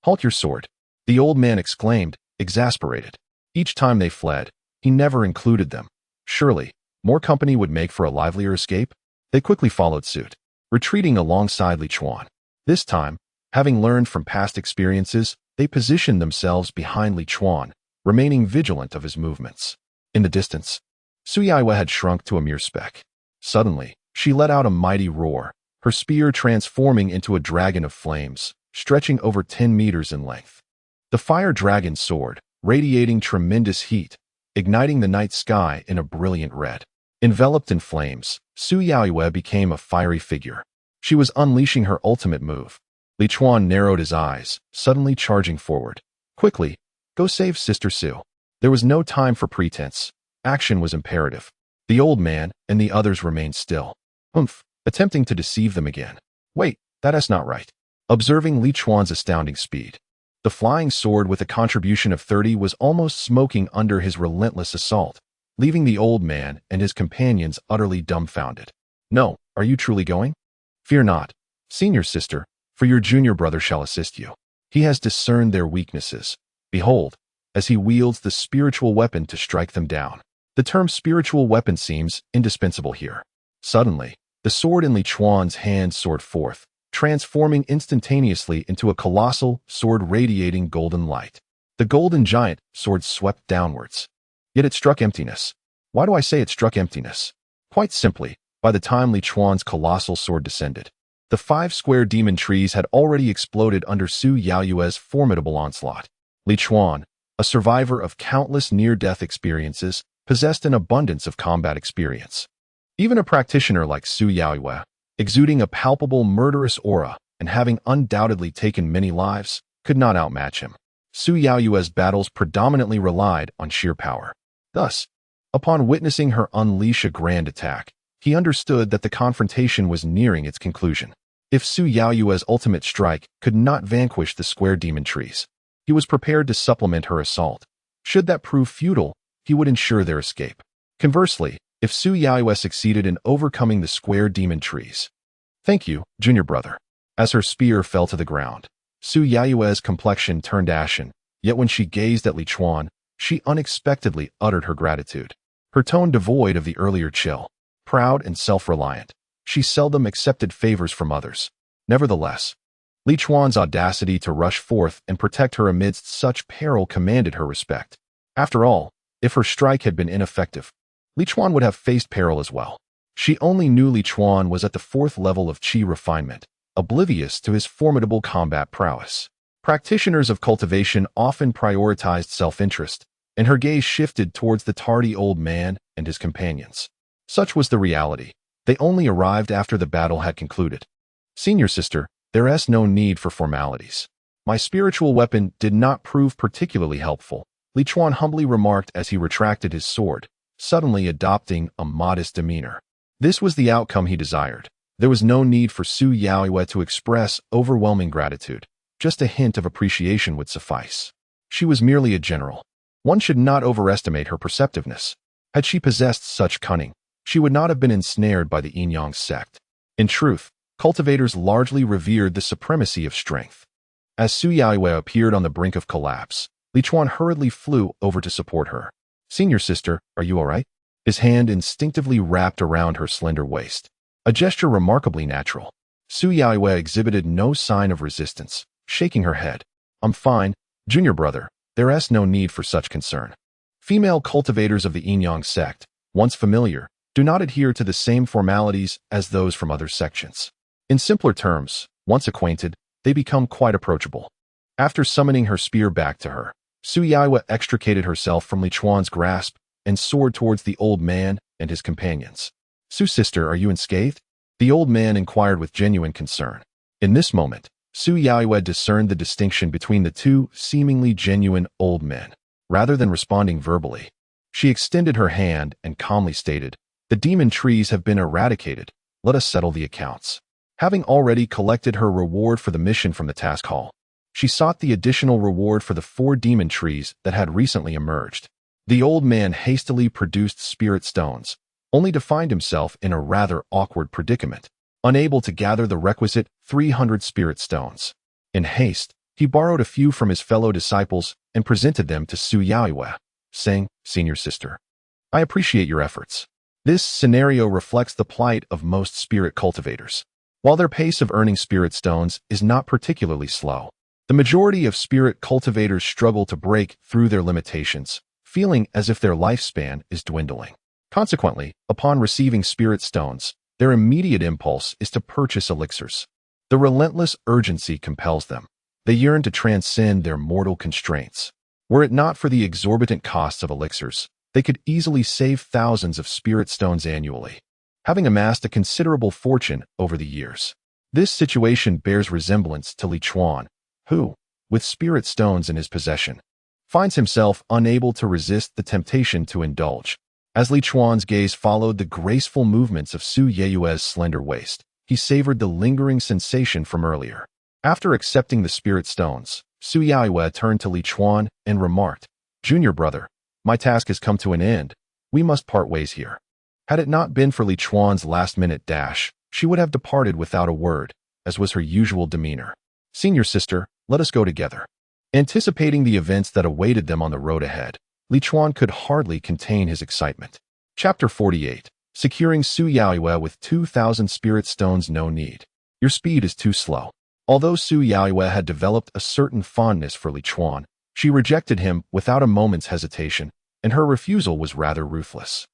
Speaker 1: halt your sword," the old man exclaimed, exasperated. Each time they fled, he never included them. Surely, more company would make for a livelier escape? They quickly followed suit, retreating alongside Li Chuan. This time, having learned from past experiences, they positioned themselves behind Li Chuan, remaining vigilant of his movements. In the distance, Su Yaoyue had shrunk to a mere speck. Suddenly, she let out a mighty roar, her spear transforming into a dragon of flames, stretching over 10 meters in length. The fire dragon soared, radiating tremendous heat, igniting the night sky in a brilliant red. Enveloped in flames, Su Yaoyue became a fiery figure. She was unleashing her ultimate move. Li Chuan narrowed his eyes, suddenly charging forward. "Quickly, go save Sister Su." There was no time for pretense. Action was imperative. The old man and the others remained still, attempting to deceive them again. "Wait, that is not right." Observing Li Chuan's astounding speed, the flying sword with a contribution of 30 was almost smoking under his relentless assault, leaving the old man and his companions utterly dumbfounded. "No, are you truly going?" "Fear not, senior sister, for your junior brother shall assist you. He has discerned their weaknesses. Behold, as he wields the spiritual weapon to strike them down." The term spiritual weapon seems indispensable here. Suddenly, the sword in Li Chuan's hand soared forth, transforming instantaneously into a colossal sword radiating golden light. The golden giant sword swept downwards. Yet it struck emptiness. Why do I say it struck emptiness? Quite simply, by the time Li Chuan's colossal sword descended, the 5 square demon trees had already exploded under Su Yaoyue's formidable onslaught. Li Chuan, a survivor of countless near-death experiences, possessed an abundance of combat experience. Even a practitioner like Su Yaoyue, exuding a palpable murderous aura and having undoubtedly taken many lives, could not outmatch him. Su Yaoyue's battles predominantly relied on sheer power. Thus, upon witnessing her unleash a grand attack, he understood that the confrontation was nearing its conclusion. If Su Yaoyue's ultimate strike could not vanquish the square demon trees, he was prepared to supplement her assault. Should that prove futile, he would ensure their escape. Conversely, if Su Yaoyue succeeded in overcoming the square demon trees. "Thank you, junior brother." As her spear fell to the ground, Su Yaoyue's complexion turned ashen, yet when she gazed at Li Chuan, she unexpectedly uttered her gratitude. Her tone devoid of the earlier chill. Proud and self-reliant, she seldom accepted favors from others. Nevertheless, Li Chuan's audacity to rush forth and protect her amidst such peril commanded her respect. After all, if her strike had been ineffective, Li Chuan would have faced peril as well. She only knew Li Chuan was at the 4th level of qi refinement, oblivious to his formidable combat prowess. Practitioners of cultivation often prioritized self-interest, and her gaze shifted towards the tardy old man and his companions. Such was the reality. They only arrived after the battle had concluded. "Senior sister, there is no need for formalities. My spiritual weapon did not prove particularly helpful," Li Chuan humbly remarked as he retracted his sword, suddenly adopting a modest demeanor. This was the outcome he desired. There was no need for Su Yaoyue to express overwhelming gratitude. Just a hint of appreciation would suffice. She was merely a general. One should not overestimate her perceptiveness. Had she possessed such cunning, she would not have been ensnared by the Yin-Yang sect. In truth, cultivators largely revered the supremacy of strength. As Su Yaoyue appeared on the brink of collapse, Li Chuan hurriedly flew over to support her. "Senior sister, are you all right?" His hand instinctively wrapped around her slender waist, a gesture remarkably natural. Su Yaoyue exhibited no sign of resistance, shaking her head. "I'm fine, junior brother. There is no need for such concern." Female cultivators of the Yin-Yang sect, once familiar, do not adhere to the same formalities as those from other sections. In simpler terms, once acquainted, they become quite approachable. After summoning her spear back to her, Su Yaoyue extricated herself from Li Chuan's grasp and soared towards the old man and his companions. "Su sister, are you unscathed?" The old man inquired with genuine concern. In this moment, Su Yaoyue discerned the distinction between the two seemingly genuine old men. Rather than responding verbally, she extended her hand and calmly stated, "The demon trees have been eradicated. Let us settle the accounts." Having already collected her reward for the mission from the task hall, she sought the additional reward for the 4 demon trees that had recently emerged. The old man hastily produced spirit stones, only to find himself in a rather awkward predicament, unable to gather the requisite 300 spirit stones. In haste, he borrowed a few from his fellow disciples and presented them to Su Yaoyue, saying, "Senior sister, I appreciate your efforts." This scenario reflects the plight of most spirit cultivators. While their pace of earning spirit stones is not particularly slow, the majority of spirit cultivators struggle to break through their limitations, feeling as if their lifespan is dwindling. Consequently, upon receiving spirit stones, their immediate impulse is to purchase elixirs. The relentless urgency compels them. They yearn to transcend their mortal constraints. Were it not for the exorbitant costs of elixirs, they could easily save thousands of spirit stones annually, having amassed a considerable fortune over the years. This situation bears resemblance to Li Chuan, who, with spirit stones in his possession, finds himself unable to resist the temptation to indulge. As Li Chuan's gaze followed the graceful movements of Su Yaoyue's slender waist, he savored the lingering sensation from earlier. After accepting the spirit stones, Su Yaoyue turned to Li Chuan and remarked, "Junior brother, my task has come to an end. We must part ways here." Had it not been for Li Chuan's last-minute dash, she would have departed without a word, as was her usual demeanor. "Senior sister, let us go together." Anticipating the events that awaited them on the road ahead, Li Chuan could hardly contain his excitement. Chapter 48. Securing Su Yaoyue with 2,000 spirit stones. No need. Your speed is too slow. Although Su Yaoyue had developed a certain fondness for Li Chuan, she rejected him without a moment's hesitation, and her refusal was rather ruthless.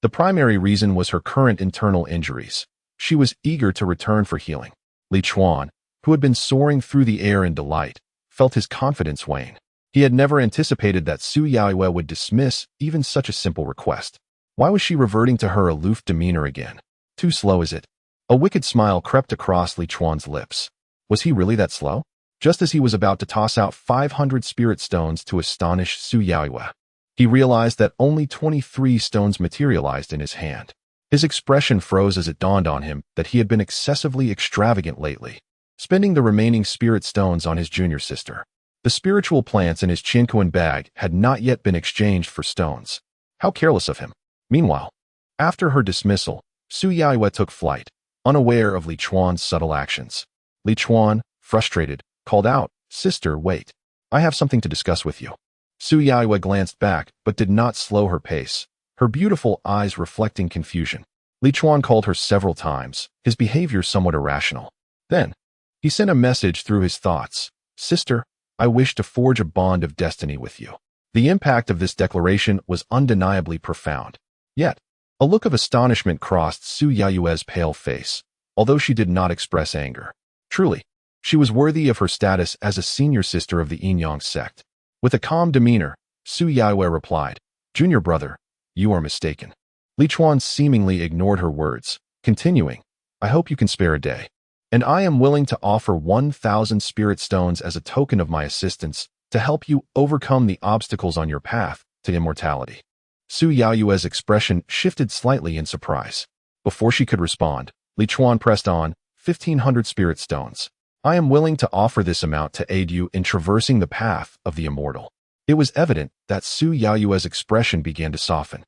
Speaker 1: The primary reason was her current internal injuries. She was eager to return for healing. Li Chuan, who had been soaring through the air in delight, felt his confidence wane. He had never anticipated that Su Yaoyue would dismiss even such a simple request. Why was she reverting to her aloof demeanor again? Too slow, is it? A wicked smile crept across Li Chuan's lips. Was he really that slow? Just as he was about to toss out 500 spirit stones to astonish Su Yaoyue, he realized that only 23 stones materialized in his hand. His expression froze as it dawned on him that he had been excessively extravagant lately, spending the remaining spirit stones on his junior sister. The spiritual plants in his Qinkuan bag had not yet been exchanged for stones. How careless of him. Meanwhile, after her dismissal, Su Yaoyue took flight, unaware of Li Chuan's subtle actions. Li Chuan, frustrated, called out, "Sister, wait. I have something to discuss with you." Su Yaoyue glanced back but did not slow her pace, her beautiful eyes reflecting confusion. Li Chuan called her several times, his behavior somewhat irrational. Then, he sent a message through his thoughts, "Sister, I wish to forge a bond of destiny with you." The impact of this declaration was undeniably profound. Yet, a look of astonishment crossed Su Yaoyue's pale face, although she did not express anger. Truly, she was worthy of her status as a senior sister of the Yin-Yang sect. With a calm demeanor, Su Yaoyue replied, "Junior brother, you are mistaken." Li Chuan seemingly ignored her words, continuing, "I hope you can spare a day, and I am willing to offer 1,000 spirit stones as a token of my assistance to help you overcome the obstacles on your path to immortality." Su Yaoyue's expression shifted slightly in surprise. Before she could respond, Li Chuan pressed on, 1,500 spirit stones. I am willing to offer this amount to aid you in traversing the path of the immortal. It was evident that Su Yaoyue's expression began to soften,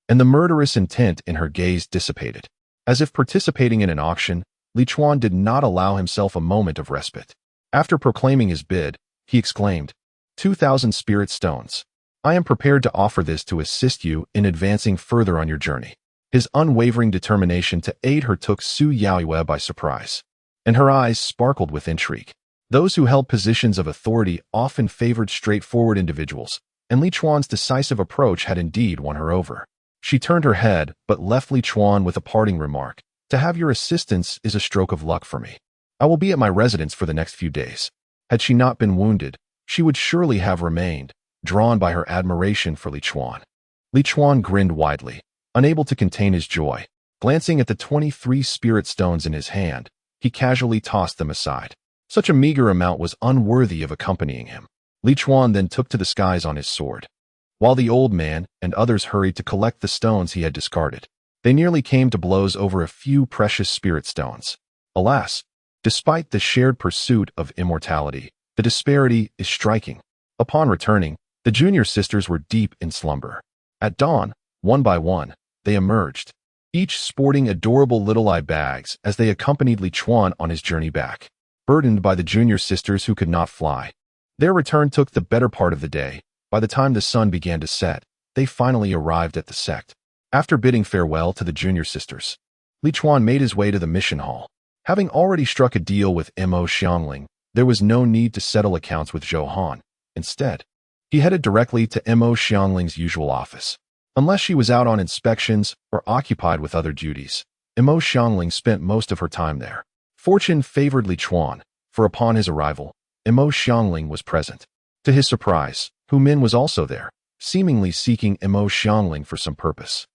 Speaker 1: and the murderous intent in her gaze dissipated. As if participating in an auction, Li Chuan did not allow himself a moment of respite. After proclaiming his bid, he exclaimed, 2,000 spirit stones. I am prepared to offer this to assist you in advancing further on your journey. His unwavering determination to aid her took Su Yaoyue by surprise, and her eyes sparkled with intrigue. Those who held positions of authority often favored straightforward individuals, and Li Chuan's decisive approach had indeed won her over. She turned her head but left Li Chuan with a parting remark. To have your assistance is a stroke of luck for me. I will be at my residence for the next few days. Had she not been wounded, she would surely have remained, drawn by her admiration for Li Chuan. Li Chuan grinned widely, unable to contain his joy, Glancing at the 23 spirit stones in his hand, he casually tossed them aside. Such a meager amount was unworthy of accompanying him. Li Chuan then took to the skies on his sword. While the old man and others hurried to collect the stones he had discarded, they nearly came to blows over a few precious spirit stones. Alas, despite the shared pursuit of immortality, the disparity is striking. Upon returning, the junior sisters were deep in slumber. At dawn, one by one, they emerged, each sporting adorable little eye bags as they accompanied Li Chuan on his journey back, burdened by the junior sisters who could not fly. Their return took the better part of the day. By the time the sun began to set, they finally arrived at the sect. After bidding farewell to the junior sisters, Li Chuan made his way to the mission hall. Having already struck a deal with Mo Xiangling, there was no need to settle accounts with Zhou Han. Instead, he headed directly to Mo Xiangling's usual office. Unless she was out on inspections or occupied with other duties, Mo Xiangling spent most of her time there. Fortune favored Li Chuan, for upon his arrival, Mo Xiangling was present. To his surprise, Hu Min was also there, seemingly seeking Mo Xiangling for some purpose.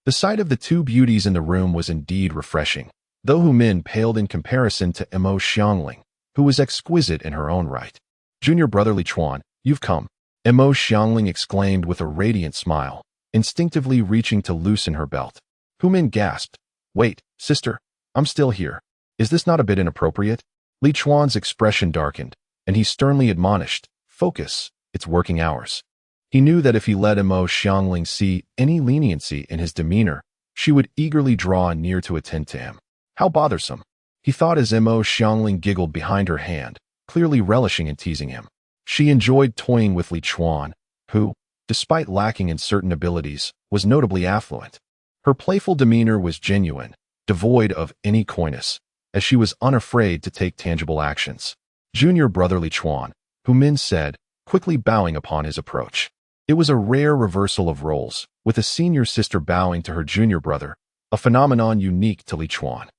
Speaker 1: The sight of the two beauties in the room was indeed refreshing, though Hu Min paled in comparison to Mo Xiangling, who was exquisite in her own right. "Junior brother Li Chuan, you've come," Mo Xiangling exclaimed with a radiant smile, instinctively reaching to loosen her belt. Hu Min gasped, "Wait, sister, I'm still here. Is this not a bit inappropriate?" Li Chuan's expression darkened, and he sternly admonished, "Focus, it's working hours." He knew that if he let Mo Xiangling see any leniency in his demeanor, she would eagerly draw near to attend to him. How bothersome, he thought as Mo Xiangling giggled behind her hand, clearly relishing in teasing him. She enjoyed toying with Li Chuan, who, despite lacking in certain abilities, was notably affluent. Her playful demeanor was genuine, devoid of any coyness, as she was unafraid to take tangible actions. "Junior brother Li Chuan," Hu Min said, quickly bowing upon his approach. It was a rare reversal of roles, with a senior sister bowing to her junior brother, a phenomenon unique to Li Chuan.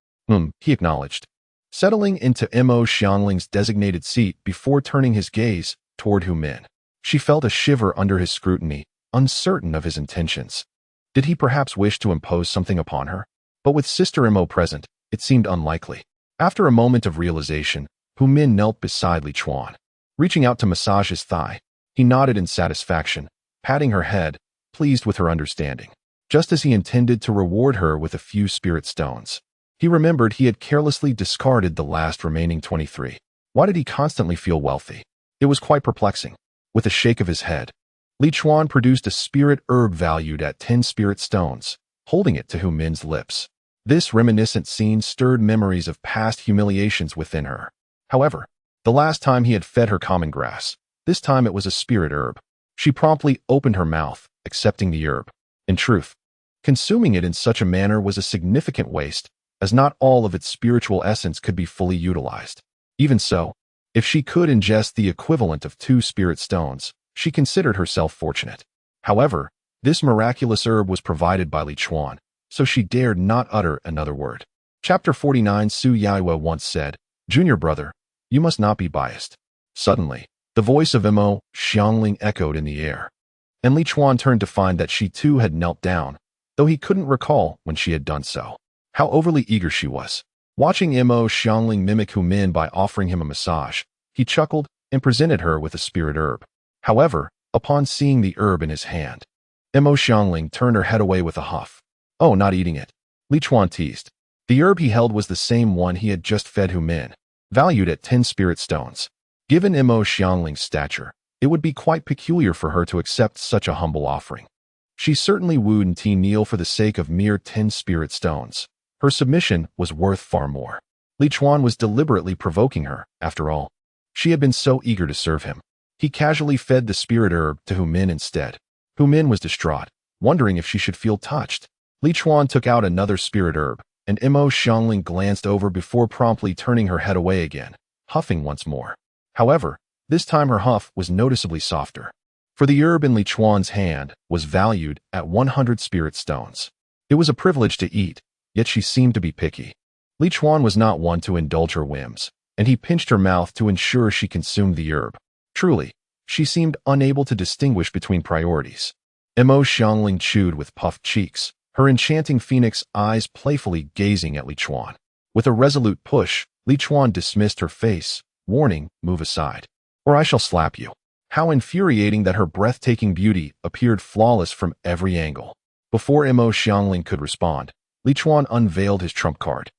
Speaker 1: He acknowledged, settling into Mo Xiangling's designated seat before turning his gaze toward Hu Min. She felt a shiver under his scrutiny, uncertain of his intentions. Did he perhaps wish to impose something upon her? But with Sister Mo present, it seemed unlikely. After a moment of realization, Hu Min knelt beside Li Chuan. Reaching out to massage his thigh, he nodded in satisfaction, patting her head, pleased with her understanding. Just as he intended to reward her with a few spirit stones, he remembered he had carelessly discarded the last remaining 23. Why did he constantly feel wealthy? It was quite perplexing. With a shake of his head, Li Chuan produced a spirit herb valued at 10 spirit stones, holding it to Hu Min's lips. This reminiscent scene stirred memories of past humiliations within her. However, the last time he had fed her common grass, this time it was a spirit herb. She promptly opened her mouth, accepting the herb. In truth, consuming it in such a manner was a significant waste, as not all of its spiritual essence could be fully utilized. Even so, if she could ingest the equivalent of 2 spirit stones, she considered herself fortunate. However, this miraculous herb was provided by Li Chuan, so she dared not utter another word. Chapter 49. Su Yaiwe once said, "Junior brother, you must not be biased." Suddenly, the voice of Mo Xiangling echoed in the air, and Li Chuan turned to find that she too had knelt down, though he couldn't recall when she had done so. How overly eager she was. Watching Mo Xiangling mimic Hu Min by offering him a massage, he chuckled and presented her with a spirit herb. However, upon seeing the herb in his hand, Mo Xiangling turned her head away with a huff. "Oh, not eating it," Li Chuan teased. The herb he held was the same one he had just fed Hu Min, valued at 10 spirit stones. Given Mo Xiangling's stature, it would be quite peculiar for her to accept such a humble offering. She certainly wouldn't kneel for the sake of mere 10 spirit stones. Her submission was worth far more. Li Chuan was deliberately provoking her, after all. She had been so eager to serve him. He casually fed the spirit herb to Hu Min instead. Hu Min was distraught, wondering if she should feel touched. Li Chuan took out another spirit herb, and Mo Xiangling glanced over before promptly turning her head away again, huffing once more. However, this time her huff was noticeably softer, for the herb in Li Chuan's hand was valued at 100 spirit stones. It was a privilege to eat, yet she seemed to be picky. Li Chuan was not one to indulge her whims, and he pinched her mouth to ensure she consumed the herb. Truly, she seemed unable to distinguish between priorities. Mo Xiangling chewed with puffed cheeks, her enchanting phoenix eyes playfully gazing at Li Chuan. With a resolute push, Li Chuan dismissed her face, warning, "Move aside, or I shall slap you." How infuriating that her breathtaking beauty appeared flawless from every angle. Before Mo Xiangling could respond, Li Chuan unveiled his trump card.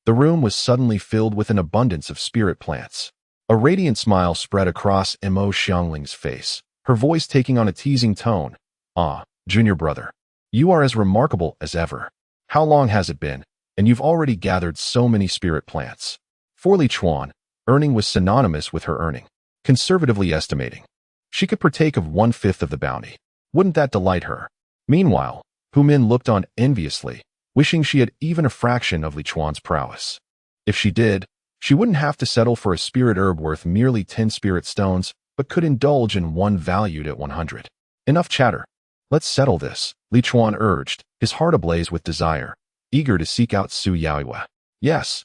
Speaker 1: The room was suddenly filled with an abundance of spirit plants. A radiant smile spread across Mo Xiangling's face, her voice taking on a teasing tone. "Ah, junior brother, you are as remarkable as ever. How long has it been, and you've already gathered so many spirit plants?" For Li Chuan, earning was synonymous with her earning. Conservatively estimating, she could partake of 1/5 of the bounty. Wouldn't that delight her? Meanwhile, Hu Min looked on enviously, wishing she had even a fraction of Li Chuan's prowess. If she did, she wouldn't have to settle for a spirit herb worth merely 10 spirit stones, but could indulge in one valued at 100. Enough chatter. Let's settle this, Li Chuan urged, his heart ablaze with desire, eager to seek out Su Yaoyue. Yes,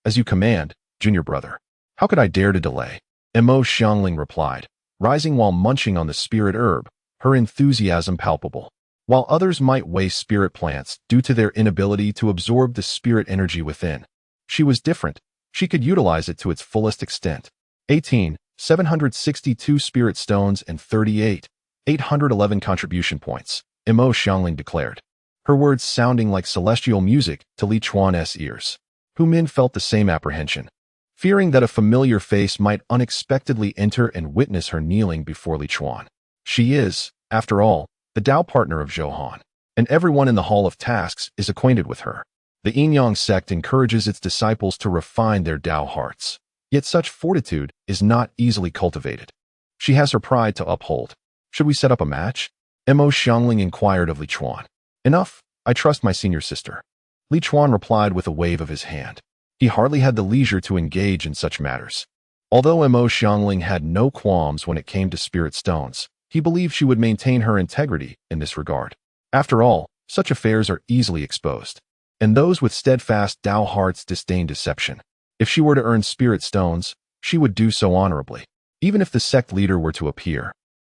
Speaker 1: as you command, junior brother. How could I dare to delay? Mo Xiangling replied, rising while munching on the spirit herb, her enthusiasm palpable. While others might waste spirit plants due to their inability to absorb the spirit energy within, she was different. She could utilize it to its fullest extent. 762 spirit stones and 811 contribution points, Mo Xiangling declared, her words sounding like celestial music to Li Chuan's ears. Hu Min felt the same apprehension, fearing that a familiar face might unexpectedly enter and witness her kneeling before Li Chuan. She is, after all, the Tao partner of Zhou Han, and everyone in the Hall of Tasks is acquainted with her. The Yin-Yang sect encourages its disciples to refine their Tao hearts, yet such fortitude is not easily cultivated. She has her pride to uphold. Should we set up a match? Mo Xiangling inquired of Li Chuan. Enough, I trust my senior sister. Li Chuan replied with a wave of his hand. He hardly had the leisure to engage in such matters. Although Mo Xiangling had no qualms when it came to spirit stones, he believed she would maintain her integrity in this regard. After all, such affairs are easily exposed, and those with steadfast Tao hearts disdain deception. If she were to earn spirit stones, she would do so honorably. Even if the sect leader were to appear,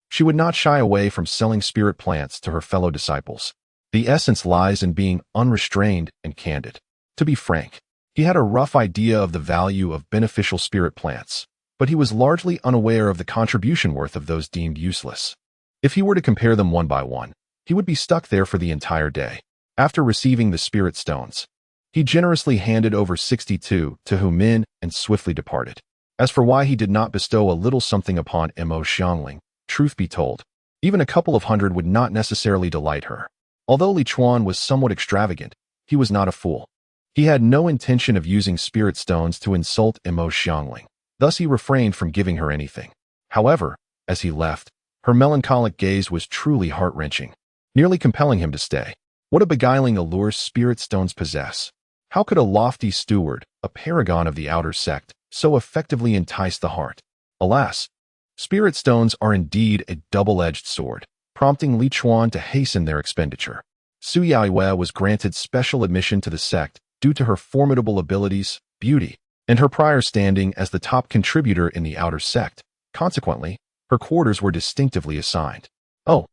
Speaker 1: she would not shy away from selling spirit plants to her fellow disciples. The essence lies in being unrestrained and candid. To be frank, he had a rough idea of the value of beneficial spirit plants, but he was largely unaware of the contribution worth of those deemed useless. If he were to compare them one by one, he would be stuck there for the entire day. After receiving the spirit stones, he generously handed over 62 to Hu Min and swiftly departed. As for why he did not bestow a little something upon Mo Xiangling, truth be told, even a couple of hundred would not necessarily delight her. Although Li Chuan was somewhat extravagant, he was not a fool. He had no intention of using spirit stones to insult Mo Xiangling. Thus he refrained from giving her anything. However, as he left, her melancholic gaze was truly heart-wrenching, nearly compelling him to stay. What a beguiling allure spirit stones possess. How could a lofty steward, a paragon of the outer sect, so effectively entice the heart? Alas, spirit stones are indeed a double-edged sword, prompting Li Chuan to hasten their expenditure. Su Yaoyue was granted special admission to the sect due to her formidable abilities, beauty, and her prior standing as the top contributor in the outer sect. Consequently, her quarters were distinctively assigned. Oh,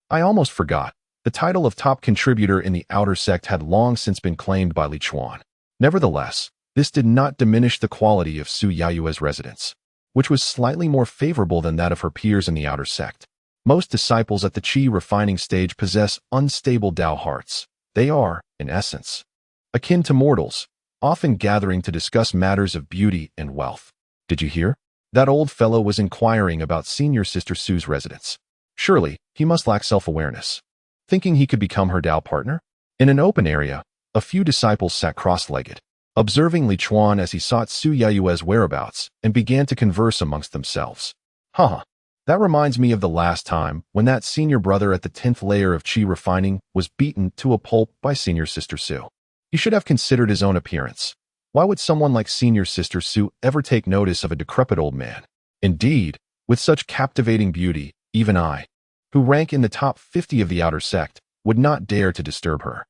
Speaker 1: I almost forgot. The title of top contributor in the outer sect had long since been claimed by Li Chuan. Nevertheless, this did not diminish the quality of Su Yaoyue's residence, which was slightly more favorable than that of her peers in the outer sect. Most disciples at the Qi refining stage possess unstable Tao hearts. They are, in essence, akin to mortals, often gathering to discuss matters of beauty and wealth. Did you hear? That old fellow was inquiring about senior sister Su's residence. Surely, he must lack self-awareness. Thinking he could become her Tao partner? In an open area, a few disciples sat cross-legged, observing Li Chuan as he sought Su Yaoyue's whereabouts and began to converse amongst themselves. That reminds me of the last time when that senior brother at the 10th layer of Qi refining was beaten to a pulp by senior sister Su. He should have considered his own appearance. Why would someone like senior sister Su ever take notice of a decrepit old man? Indeed, with such captivating beauty, even I, who rank in the top 50 of the outer sect, would not dare to disturb her.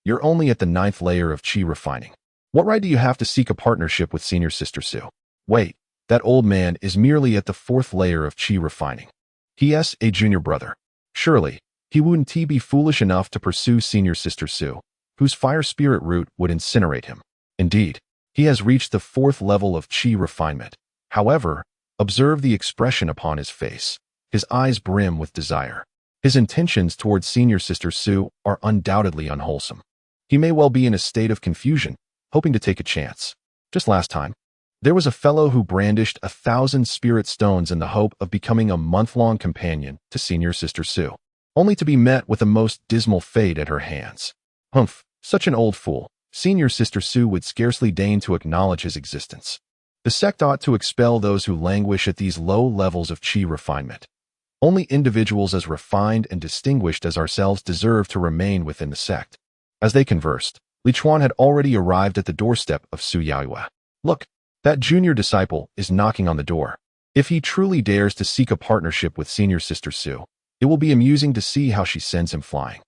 Speaker 1: You're only at the 9th layer of Qi refining. What right do you have to seek a partnership with senior sister Su? Wait, that old man is merely at the 4th layer of Qi refining. He is a junior brother. Surely, He wouldn't be foolish enough to pursue Senior Sister Su, whose fire spirit root would incinerate him. Indeed, he has reached the 4th level of chi refinement. However, observe the expression upon his face. His eyes brim with desire. His intentions towards Senior Sister Su are undoubtedly unwholesome. He may well be in a state of confusion, hoping to take a chance. Just last time, there was a fellow who brandished 1,000 spirit stones in the hope of becoming a month-long companion to Senior Sister Su, only to be met with a most dismal fate at her hands. Humph, such an old fool. Senior Sister Su would scarcely deign to acknowledge his existence. The sect ought to expel those who languish at these low levels of chi refinement. Only individuals as refined and distinguished as ourselves deserve to remain within the sect. As they conversed, Li Chuan had already arrived at the doorstep of Su Yaoyue. Look, that junior disciple is knocking on the door. If he truly dares to seek a partnership with Senior Sister Su, it will be amusing to see how she sends him flying.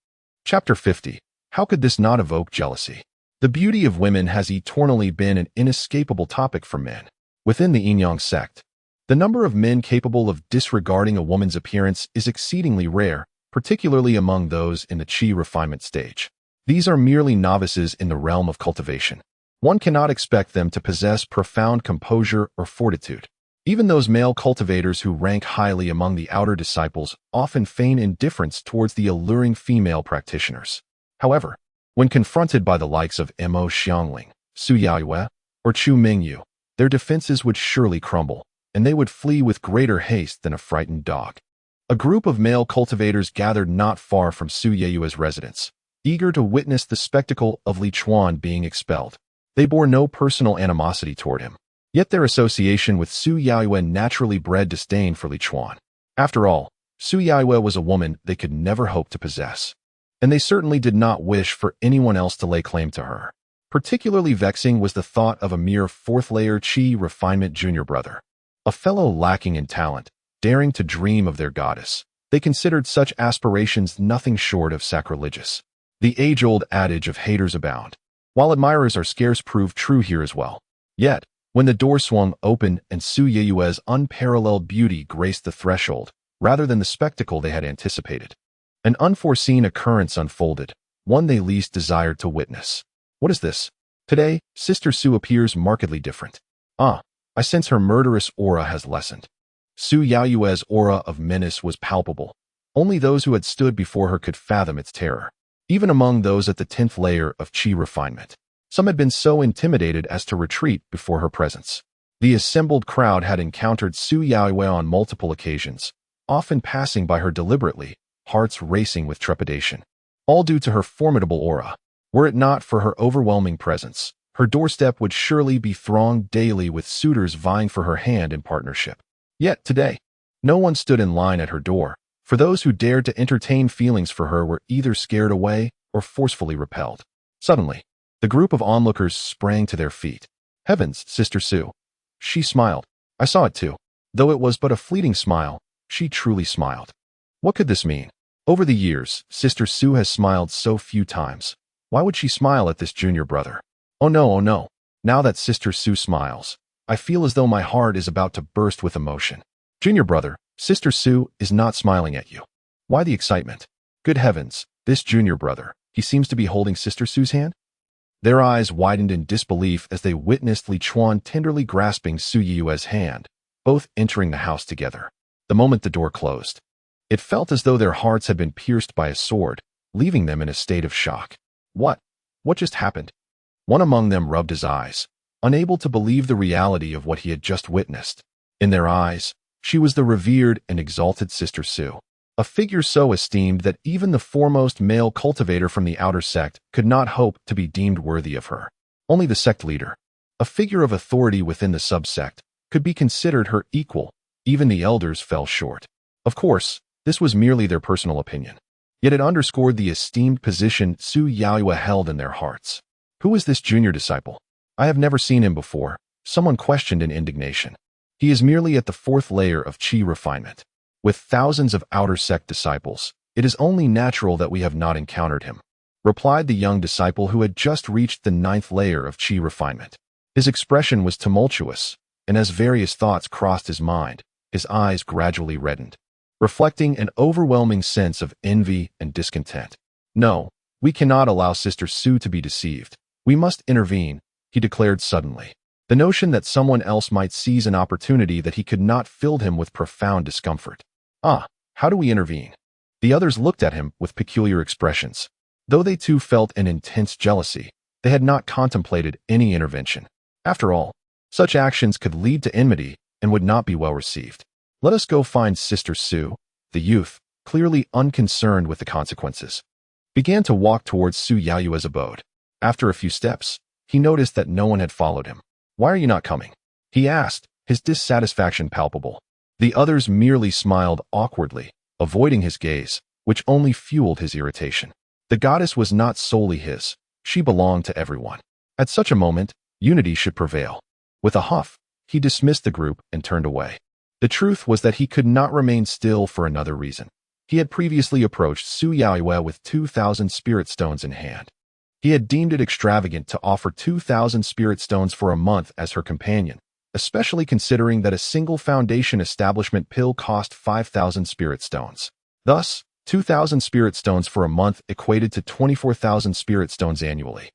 Speaker 1: Chapter 50. How could this not evoke jealousy? The beauty of women has eternally been an inescapable topic for men. Within the Yin-Yang sect, the number of men capable of disregarding a woman's appearance is exceedingly rare, particularly among those in the chi refinement stage. These are merely novices in the realm of cultivation. One cannot expect them to possess profound composure or fortitude. Even those male cultivators who rank highly among the outer disciples often feign indifference towards the alluring female practitioners. However, when confronted by the likes of Mo Xiangling, Su Yaoyue, or Chu Mingyu, their defenses would surely crumble, and they would flee with greater haste than a frightened dog. A group of male cultivators gathered not far from Su Yaoyue's residence, eager to witness the spectacle of Li Chuan being expelled. They bore no personal animosity toward him, yet their association with Su Yaoyue naturally bred disdain for Li Chuan. After all, Su Yaoyue was a woman they could never hope to possess, and they certainly did not wish for anyone else to lay claim to her. Particularly vexing was the thought of a mere 4th-layer chi refinement junior brother, a fellow lacking in talent, daring to dream of their goddess. They considered such aspirations nothing short of sacrilegious. The age-old adage of haters abound, while admirers are scarce, proved true here as well. Yet, when the door swung open and Su Yaoyue's unparalleled beauty graced the threshold, rather than the spectacle they had anticipated, an unforeseen occurrence unfolded, one they least desired to witness. What is this? Today, Sister Su appears markedly different. I sense her murderous aura has lessened. Su Yaoyue's aura of menace was palpable. Only those who had stood before her could fathom its terror. Even among those at the 10th layer of chi refinement, some had been so intimidated as to retreat before her presence. The assembled crowd had encountered Su Yaoyue on multiple occasions, often passing by her deliberately, hearts racing with trepidation. All due to her formidable aura. Were it not for her overwhelming presence, her doorstep would surely be thronged daily with suitors vying for her hand in partnership. Yet today, no one stood in line at her door, for those who dared to entertain feelings for her were either scared away or forcefully repelled. Suddenly, the group of onlookers sprang to their feet. Heavens, Sister Su. She smiled. I saw it too. Though it was but a fleeting smile, she truly smiled. What could this mean? Over the years, Sister Su has smiled so few times. Why would she smile at this junior brother? Oh no. Now that Sister Su smiles, I feel as though my heart is about to burst with emotion. Junior brother, Sister Su is not smiling at you. Why the excitement? Good heavens, this junior brother, he seems to be holding Sister Su's hand? Their eyes widened in disbelief as they witnessed Li Chuan tenderly grasping Su Yaoyue's hand, both entering the house together. The moment the door closed, it felt as though their hearts had been pierced by a sword, leaving them in a state of shock. What just happened? One among them rubbed his eyes, unable to believe the reality of what he had just witnessed. In their eyes, she was the revered and exalted Sister Su, a figure so esteemed that even the foremost male cultivator from the outer sect could not hope to be deemed worthy of her. Only the sect leader, a figure of authority within the subsect, could be considered her equal. Even the elders fell short. Of course, this was merely their personal opinion. Yet it underscored the esteemed position Su Yaoyue held in their hearts. Who is this junior disciple? I have never seen him before, someone questioned in indignation. He is merely at the 4th layer of chi refinement. With thousands of outer sect disciples, it is only natural that we have not encountered him, replied the young disciple who had just reached the 9th layer of chi refinement. His expression was tumultuous, and as various thoughts crossed his mind, his eyes gradually reddened. reflecting an overwhelming sense of envy and discontent. No, we cannot allow Sister Sue to be deceived. We must intervene, he declared suddenly. The notion that someone else might seize an opportunity that he could not filled him with profound discomfort. How do we intervene? The others looked at him with peculiar expressions. Though they too felt an intense jealousy, they had not contemplated any intervention. After all, such actions could lead to enmity and would not be well received. Let us go find Sister Sue. The youth, clearly unconcerned with the consequences, began to walk towards Su Yaoyue's abode. After a few steps, he noticed that no one had followed him. "Why are you not coming?" he asked, his dissatisfaction palpable. The others merely smiled awkwardly, avoiding his gaze, which only fueled his irritation. The goddess was not solely his. She belonged to everyone. At such a moment, unity should prevail. With a huff, he dismissed the group and turned away. The truth was that he could not remain still for another reason. He had previously approached Su Yaoyue with 2,000 spirit stones in hand. He had deemed it extravagant to offer 2,000 spirit stones for a month as her companion, especially considering that a single foundation establishment pill cost 5,000 spirit stones. Thus, 2,000 spirit stones for a month equated to 24,000 spirit stones annually.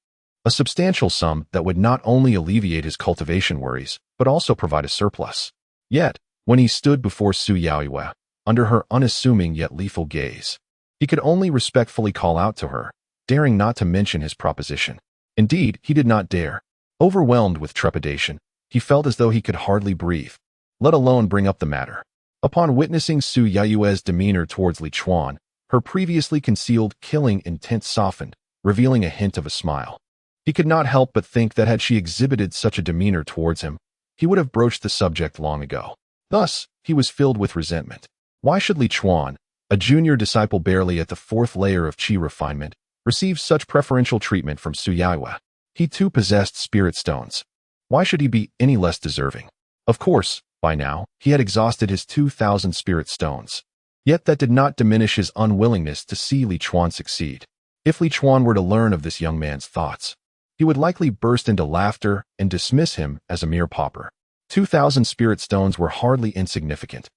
Speaker 1: A substantial sum that would not only alleviate his cultivation worries, but also provide a surplus. Yet, when he stood before Su Yaoyue, under her unassuming yet lethal gaze, he could only respectfully call out to her, daring not to mention his proposition. Indeed, he did not dare. Overwhelmed with trepidation, he felt as though he could hardly breathe, let alone bring up the matter. Upon witnessing Su Yaoyue's demeanor towards Li Chuan, her previously concealed killing intent softened, revealing a hint of a smile. He could not help but think that had she exhibited such a demeanor towards him, he would have broached the subject long ago. Thus, he was filled with resentment. Why should Li Chuan, a junior disciple barely at the 4th layer of qi refinement, receive such preferential treatment from Su Yaoyue? He too possessed spirit stones. Why should he be any less deserving? Of course, by now, he had exhausted his 2,000 spirit stones. Yet that did not diminish his unwillingness to see Li Chuan succeed. If Li Chuan were to learn of this young man's thoughts, he would likely burst into laughter and dismiss him as a mere pauper. 2,000 spirit stones were hardly insignificant.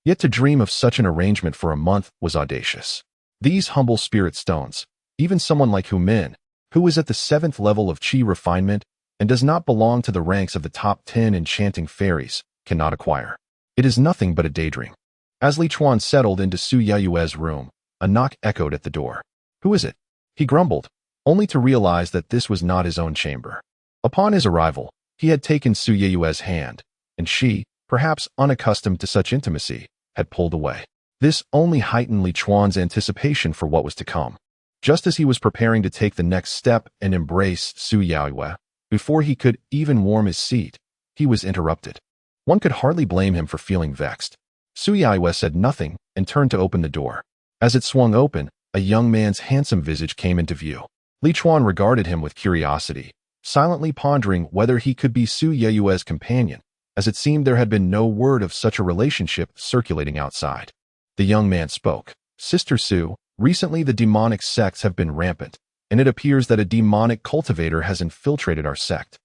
Speaker 1: Yet to dream of such an arrangement for a month was audacious. These humble spirit stones, even someone like Hu Min, who is at the 7th level of qi refinement and does not belong to the ranks of the top 10 enchanting fairies, cannot acquire. It is nothing but a daydream. As Li Chuan settled into Su Yaoyue's room, a knock echoed at the door. "Who is it?" he grumbled, only to realize that this was not his own chamber. Upon his arrival, he had taken Su Yaoyue's hand, and she, perhaps unaccustomed to such intimacy, had pulled away. This only heightened Li Chuan's anticipation for what was to come. Just as he was preparing to take the next step and embrace Su Yaoyue, before he could even warm his seat, he was interrupted. One could hardly blame him for feeling vexed. Su Yaoyue said nothing and turned to open the door. As it swung open, a young man's handsome visage came into view. Li Chuan regarded him with curiosity, silently pondering whether he could be Su Yaoyue's companion, as it seemed there had been no word of such a relationship circulating outside. The young man spoke. "Sister Sue, recently the demonic sects have been rampant, and it appears that a demonic cultivator has infiltrated our sect."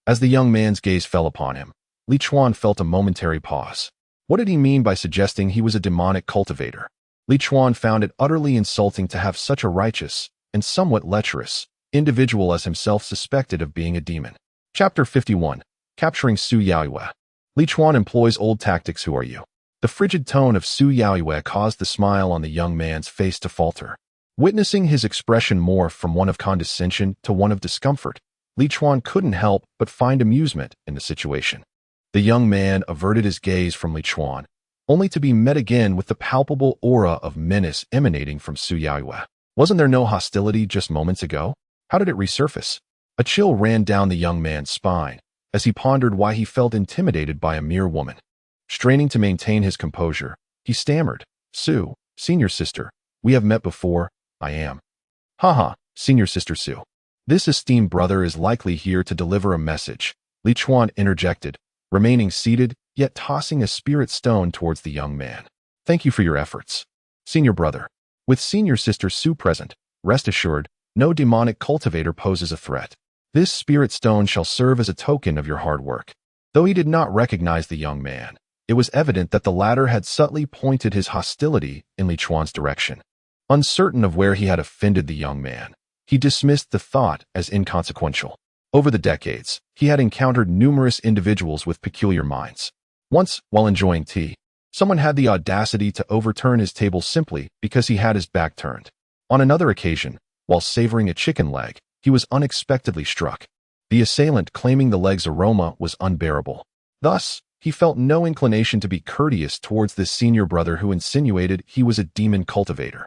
Speaker 1: As the young man's gaze fell upon him, Li Chuan felt a momentary pause. What did he mean by suggesting he was a demonic cultivator? Li Chuan found it utterly insulting to have such a righteous, and somewhat lecherous, individual as himself suspected of being a demon. Chapter 51. Capturing Su Yaoyue. Li Chuan employs old tactics. "Who are you?" The frigid tone of Su Yaoyue caused the smile on the young man's face to falter. Witnessing his expression morph from one of condescension to one of discomfort, Li Chuan couldn't help but find amusement in the situation. The young man averted his gaze from Li Chuan, only to be met again with the palpable aura of menace emanating from Su Yaoyue. Wasn't there no hostility just moments ago? How did it resurface? A chill ran down the young man's spine as he pondered why he felt intimidated by a mere woman. Straining to maintain his composure, he stammered, "Sue, senior sister, we have met before. I am." "Haha, senior sister Sue. This esteemed brother is likely here to deliver a message," Li Chuan interjected, remaining seated, yet tossing a spirit stone towards the young man. "Thank you for your efforts, senior brother. With senior sister Sue present, rest assured, no demonic cultivator poses a threat. This spirit stone shall serve as a token of your hard work." Though he did not recognize the young man, It was evident that the latter had subtly pointed his hostility in Li Chuan's direction. Uncertain of where he had offended the young man, he dismissed the thought as inconsequential. Over the decades, he had encountered numerous individuals with peculiar minds. Once, while enjoying tea, someone had the audacity to overturn his table simply because he had his back turned. On another occasion, while savoring a chicken leg, he was unexpectedly struck. The assailant claiming the leg's aroma was unbearable. Thus, he felt no inclination to be courteous towards this senior brother who insinuated he was a demon cultivator.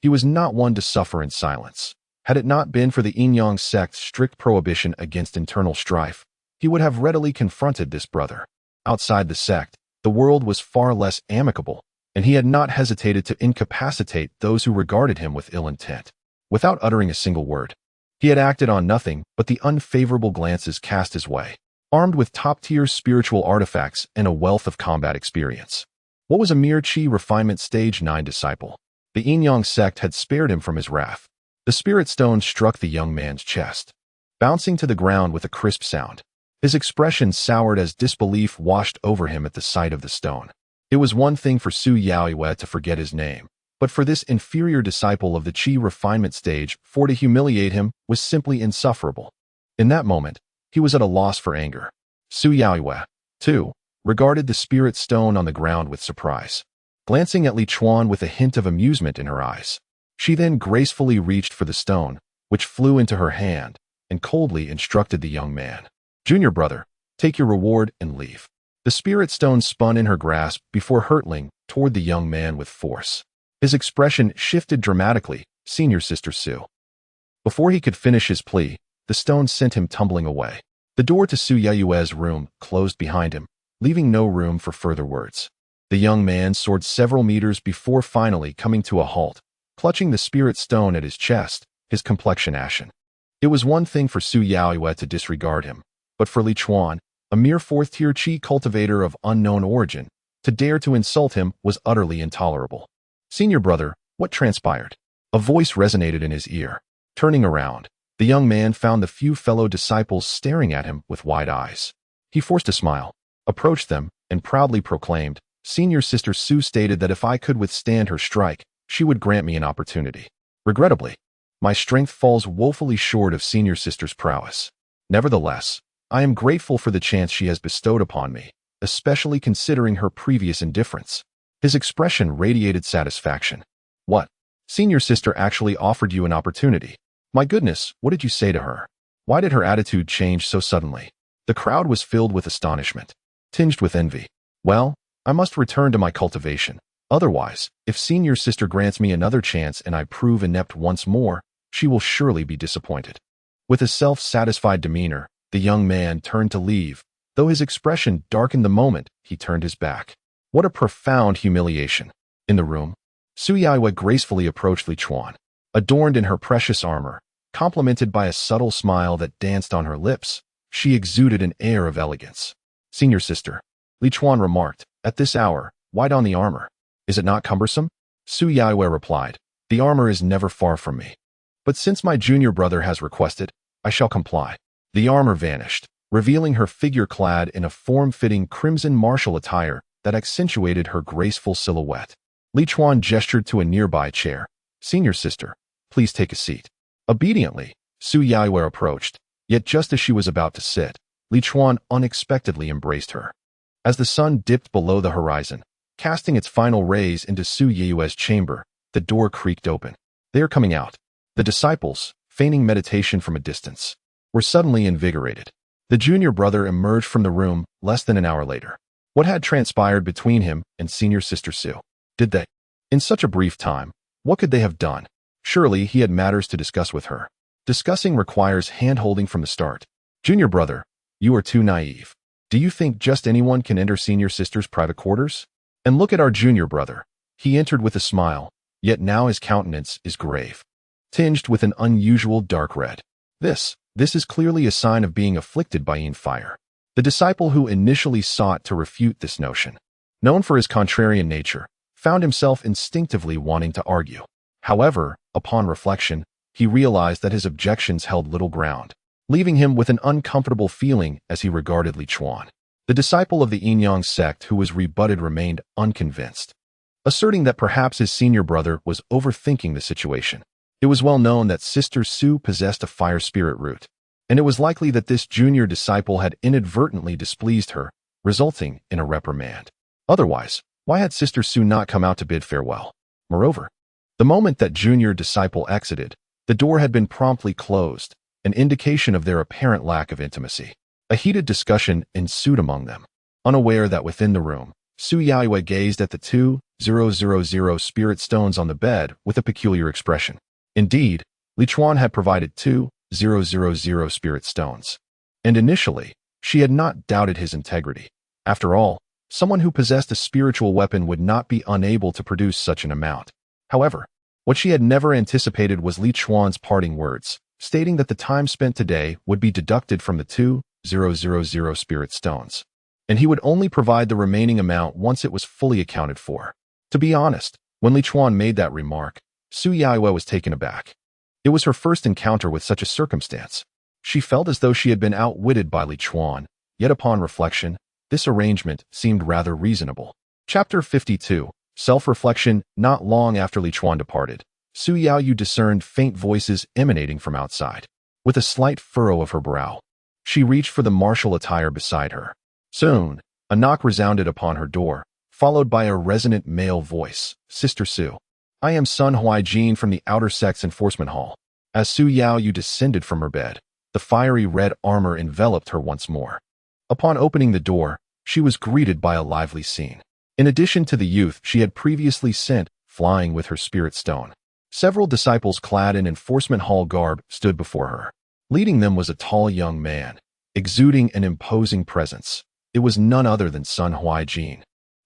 Speaker 1: He was not one to suffer in silence. Had it not been for the Yin-Yang sect's strict prohibition against internal strife, he would have readily confronted this brother. Outside the sect, the world was far less amicable, and he had not hesitated to incapacitate those who regarded him with ill intent. Without uttering a single word, he had acted on nothing but the unfavorable glances cast his way, armed with top-tier spiritual artifacts and a wealth of combat experience. What was a mere Qi refinement stage 9 disciple? The Yin-Yang sect had spared him from his wrath. The spirit stone struck the young man's chest, bouncing to the ground with a crisp sound. His expression soured as disbelief washed over him at the sight of the stone. It was one thing for Su Yaoyue to forget his name, but for this inferior disciple of the Qi refinement stage to humiliate him was simply insufferable. In that moment, he was at a loss for anger. Su Yaoyue, too, regarded the spirit stone on the ground with surprise, glancing at Li Chuan with a hint of amusement in her eyes. She then gracefully reached for the stone, which flew into her hand, and coldly instructed the young man. "Junior brother, take your reward and leave." The spirit stone spun in her grasp before hurtling toward the young man with force. His expression shifted dramatically. "Senior Sister Su." Before he could finish his plea, the stone sent him tumbling away. The door to Su Yaoyue's room closed behind him, leaving no room for further words. The young man soared several meters before finally coming to a halt, clutching the spirit stone at his chest, his complexion ashen. It was one thing for Su Yaoyue to disregard him, but for Li Chuan, a mere fourth-tier Qi cultivator of unknown origin, to dare to insult him was utterly intolerable. "Senior brother, what transpired?" A voice resonated in his ear. Turning around, the young man found the few fellow disciples staring at him with wide eyes. He forced a smile, approached them, and proudly proclaimed, "Senior Sister Su stated that if I could withstand her strike, she would grant me an opportunity. Regrettably, my strength falls woefully short of Senior Sister's prowess. Nevertheless, I am grateful for the chance she has bestowed upon me, especially considering her previous indifference." His expression radiated satisfaction. "What? Senior Sister actually offered you an opportunity? My goodness, what did you say to her? Why did her attitude change so suddenly?" The crowd was filled with astonishment, tinged with envy. "Well, I must return to my cultivation. Otherwise, if Senior Sister grants me another chance and I prove inept once more, she will surely be disappointed." With a self-satisfied demeanor, the young man turned to leave, though his expression darkened the moment he turned his back. What a profound humiliation. In the room, Su Yaoyue gracefully approached Li Chuan, adorned in her precious armor, complemented by a subtle smile that danced on her lips. She exuded an air of elegance. "Senior Sister," Li Chuan remarked, "at this hour, why don the armor? Is it not cumbersome?" Su Yaoyue replied, "The armor is never far from me. But since my junior brother has requested, I shall comply." The armor vanished, revealing her figure clad in a form-fitting crimson martial attire that accentuated her graceful silhouette. Li Chuan gestured to a nearby chair. "Senior Sister, please take a seat." Obediently, Su Yaoyue approached, yet just as she was about to sit, Li Chuan unexpectedly embraced her. As the sun dipped below the horizon, casting its final rays into Su Yaoyue's chamber, the door creaked open. "They are coming out." The disciples, feigning meditation from a distance, were suddenly invigorated. The junior brother emerged from the room less than an hour later. What had transpired between him and Senior Sister Su? Did they? In such a brief time, what could they have done? Surely he had matters to discuss with her. Discussing requires hand-holding from the start. "Junior brother, you are too naive. Do you think just anyone can enter Senior Sister's private quarters? And look at our junior brother." He entered with a smile, yet now his countenance is grave, tinged with an unusual dark red. This is clearly a sign of being afflicted by yin fire. The disciple who initially sought to refute this notion, known for his contrarian nature, found himself instinctively wanting to argue. However, upon reflection, he realized that his objections held little ground, leaving him with an uncomfortable feeling as he regarded Li Chuan. The disciple of the Yin sect who was rebutted remained unconvinced, asserting that perhaps his senior brother was overthinking the situation. It was well known that Sister Su possessed a fire spirit root, and it was likely that this junior disciple had inadvertently displeased her, resulting in a reprimand. Otherwise, why had Sister Su not come out to bid farewell? Moreover, the moment that junior disciple exited, the door had been promptly closed, an indication of their apparent lack of intimacy. A heated discussion ensued among them, unaware that within the room, Su Yaoyue gazed at the 2,000 spirit stones on the bed with a peculiar expression. Indeed, Li Chuan had provided 2,000 spirit stones, and initially, she had not doubted his integrity. After all, someone who possessed a spiritual weapon would not be unable to produce such an amount. However, what she had never anticipated was Li Chuan's parting words, stating that the time spent today would be deducted from the 2,000 spirit stones, and he would only provide the remaining amount once it was fully accounted for. To be honest, when Li Chuan made that remark, Su Yaoyue was taken aback. It was her first encounter with such a circumstance. She felt as though she had been outwitted by Li Chuan, yet upon reflection, this arrangement seemed rather reasonable. Chapter 52. Self-reflection. Not long after Li Chuan departed, Su Yaoyu discerned faint voices emanating from outside. With a slight furrow of her brow, she reached for the martial attire beside her. Soon, a knock resounded upon her door, followed by a resonant male voice. Sister Su. I am Sun Huaijin from the Outer Sect's Enforcement Hall. As Su Yaoyu descended from her bed, the fiery red armor enveloped her once more. Upon opening the door, she was greeted by a lively scene. In addition to the youth she had previously sent flying with her spirit stone, several disciples clad in Enforcement Hall garb stood before her. Leading them was a tall young man, exuding an imposing presence. It was none other than Sun Huaijin,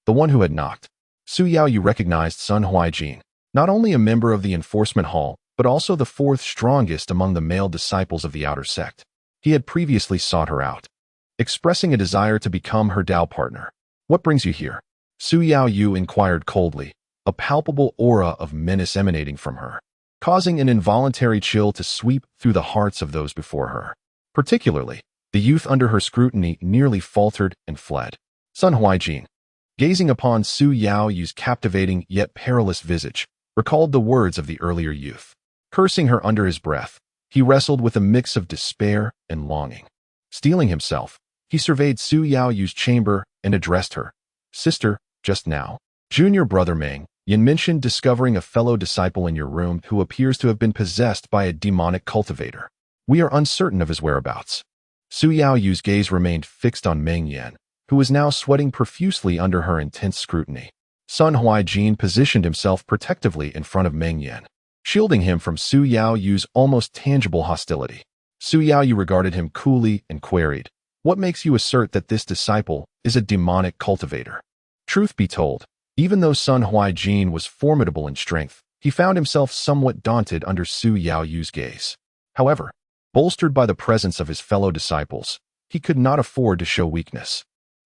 Speaker 1: the one who had knocked. Su Yaoyu recognized Sun Huaijin, not only a member of the Enforcement Hall, but also the fourth strongest among the male disciples of the Outer Sect. He had previously sought her out, expressing a desire to become her Dao partner. What brings you here? Su Yaoyu inquired coldly, a palpable aura of menace emanating from her, causing an involuntary chill to sweep through the hearts of those before her. Particularly, the youth under her scrutiny nearly faltered and fled. Sun Huaijin, gazing upon Su Yaoyu's captivating yet perilous visage, recalled the words of the earlier youth. Cursing her under his breath, he wrestled with a mix of despair and longing. Steeling himself, he surveyed Su Yaoyu's chamber and addressed her. Sister, just now, junior brother Meng, Yin mentioned discovering a fellow disciple in your room who appears to have been possessed by a demonic cultivator. We are uncertain of his whereabouts. Su Yaoyu's gaze remained fixed on Meng Yan, who was now sweating profusely under her intense scrutiny. Sun Huaijin positioned himself protectively in front of Meng Yan, shielding him from Su Yaoyu's almost tangible hostility. Su Yaoyu regarded him coolly and queried, "What makes you assert that this disciple is a demonic cultivator?" Truth be told, even though Sun Huaijin was formidable in strength, he found himself somewhat daunted under Su Yaoyu's gaze. However, bolstered by the presence of his fellow disciples, he could not afford to show weakness.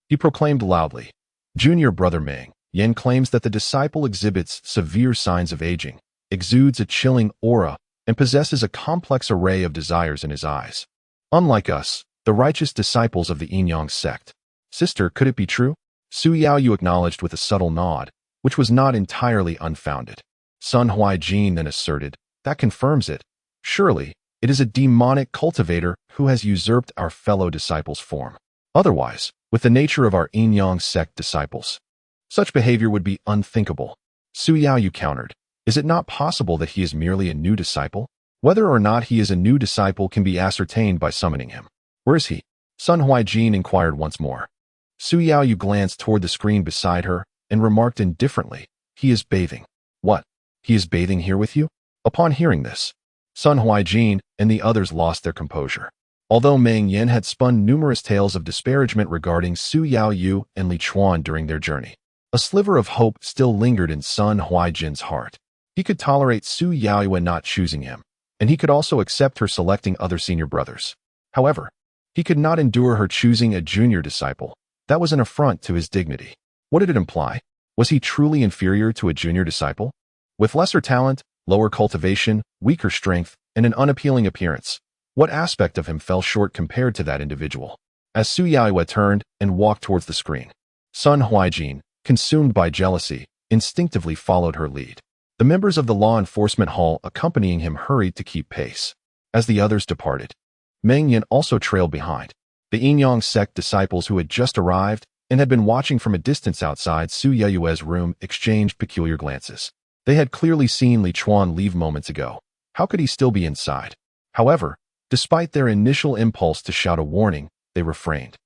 Speaker 1: He proclaimed loudly, "Junior brother Meng, Yen claims that the disciple exhibits severe signs of aging, exudes a chilling aura, and possesses a complex array of desires in his eyes. Unlike us, the righteous disciples of the Yin sect. Sister, could it be true?" Su Yaoyu acknowledged with a subtle nod, which was not entirely unfounded. Sun Huaijin then asserted, "That confirms it. Surely, it is a demonic cultivator who has usurped our fellow disciples' form. Otherwise, with the nature of our Yin sect disciples, such behavior would be unthinkable." Su Yaoyu countered, "Is it not possible that he is merely a new disciple? Whether or not he is a new disciple can be ascertained by summoning him." "Where is he?" Sun Huaijin inquired once more. Su Yaoyu glanced toward the screen beside her and remarked indifferently, "He is bathing." "What? He is bathing here with you?" Upon hearing this, Sun Huaijin and the others lost their composure. Although Meng Yan had spun numerous tales of disparagement regarding Su Yaoyu and Li Chuan during their journey, a sliver of hope still lingered in Sun Huaijin's heart. He could tolerate Su Yaoyu not choosing him, and he could also accept her selecting other senior brothers. However, he could not endure her choosing a junior disciple. That was an affront to his dignity. What did it imply? Was he truly inferior to a junior disciple? With lesser talent, lower cultivation, weaker strength, and an unappealing appearance, what aspect of him fell short compared to that individual? as Su Yaoyue turned and walked towards the screen. Sun Huaijin, consumed by jealousy, instinctively followed her lead. The members of the law enforcement hall accompanying him hurried to keep pace. As the others departed, Meng Yan also trailed behind. The Yinyang sect disciples who had just arrived and had been watching from a distance outside Su Yaoyue's room exchanged peculiar glances. They had clearly seen Li Chuan leave moments ago. How could he still be inside? However, despite their initial impulse to shout a warning, they refrained.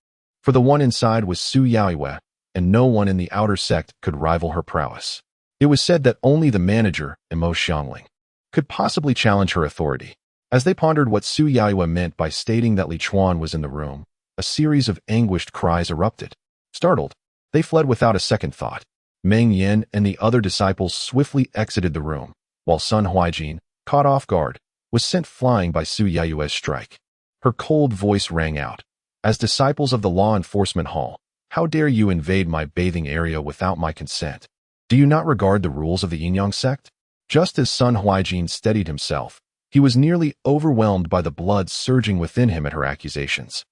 Speaker 1: For the one inside was Su Yaoyue, and no one in the outer sect could rival her prowess. It was said that only the manager, Mo Xiangling, could possibly challenge her authority. As they pondered what Su Yaoyue meant by stating that Li Chuan was in the room, a series of anguished cries erupted. Startled, they fled without a second thought. Meng Yan and the other disciples swiftly exited the room, while Sun Huaijin, caught off guard, was sent flying by Su Yaoyue's strike. Her cold voice rang out. As disciples of the law enforcement hall, how dare you invade my bathing area without my consent? Do you not regard the rules of the Yinyang sect? Just as Sun Huaijin steadied himself, he was nearly overwhelmed by the blood surging within him at her accusations.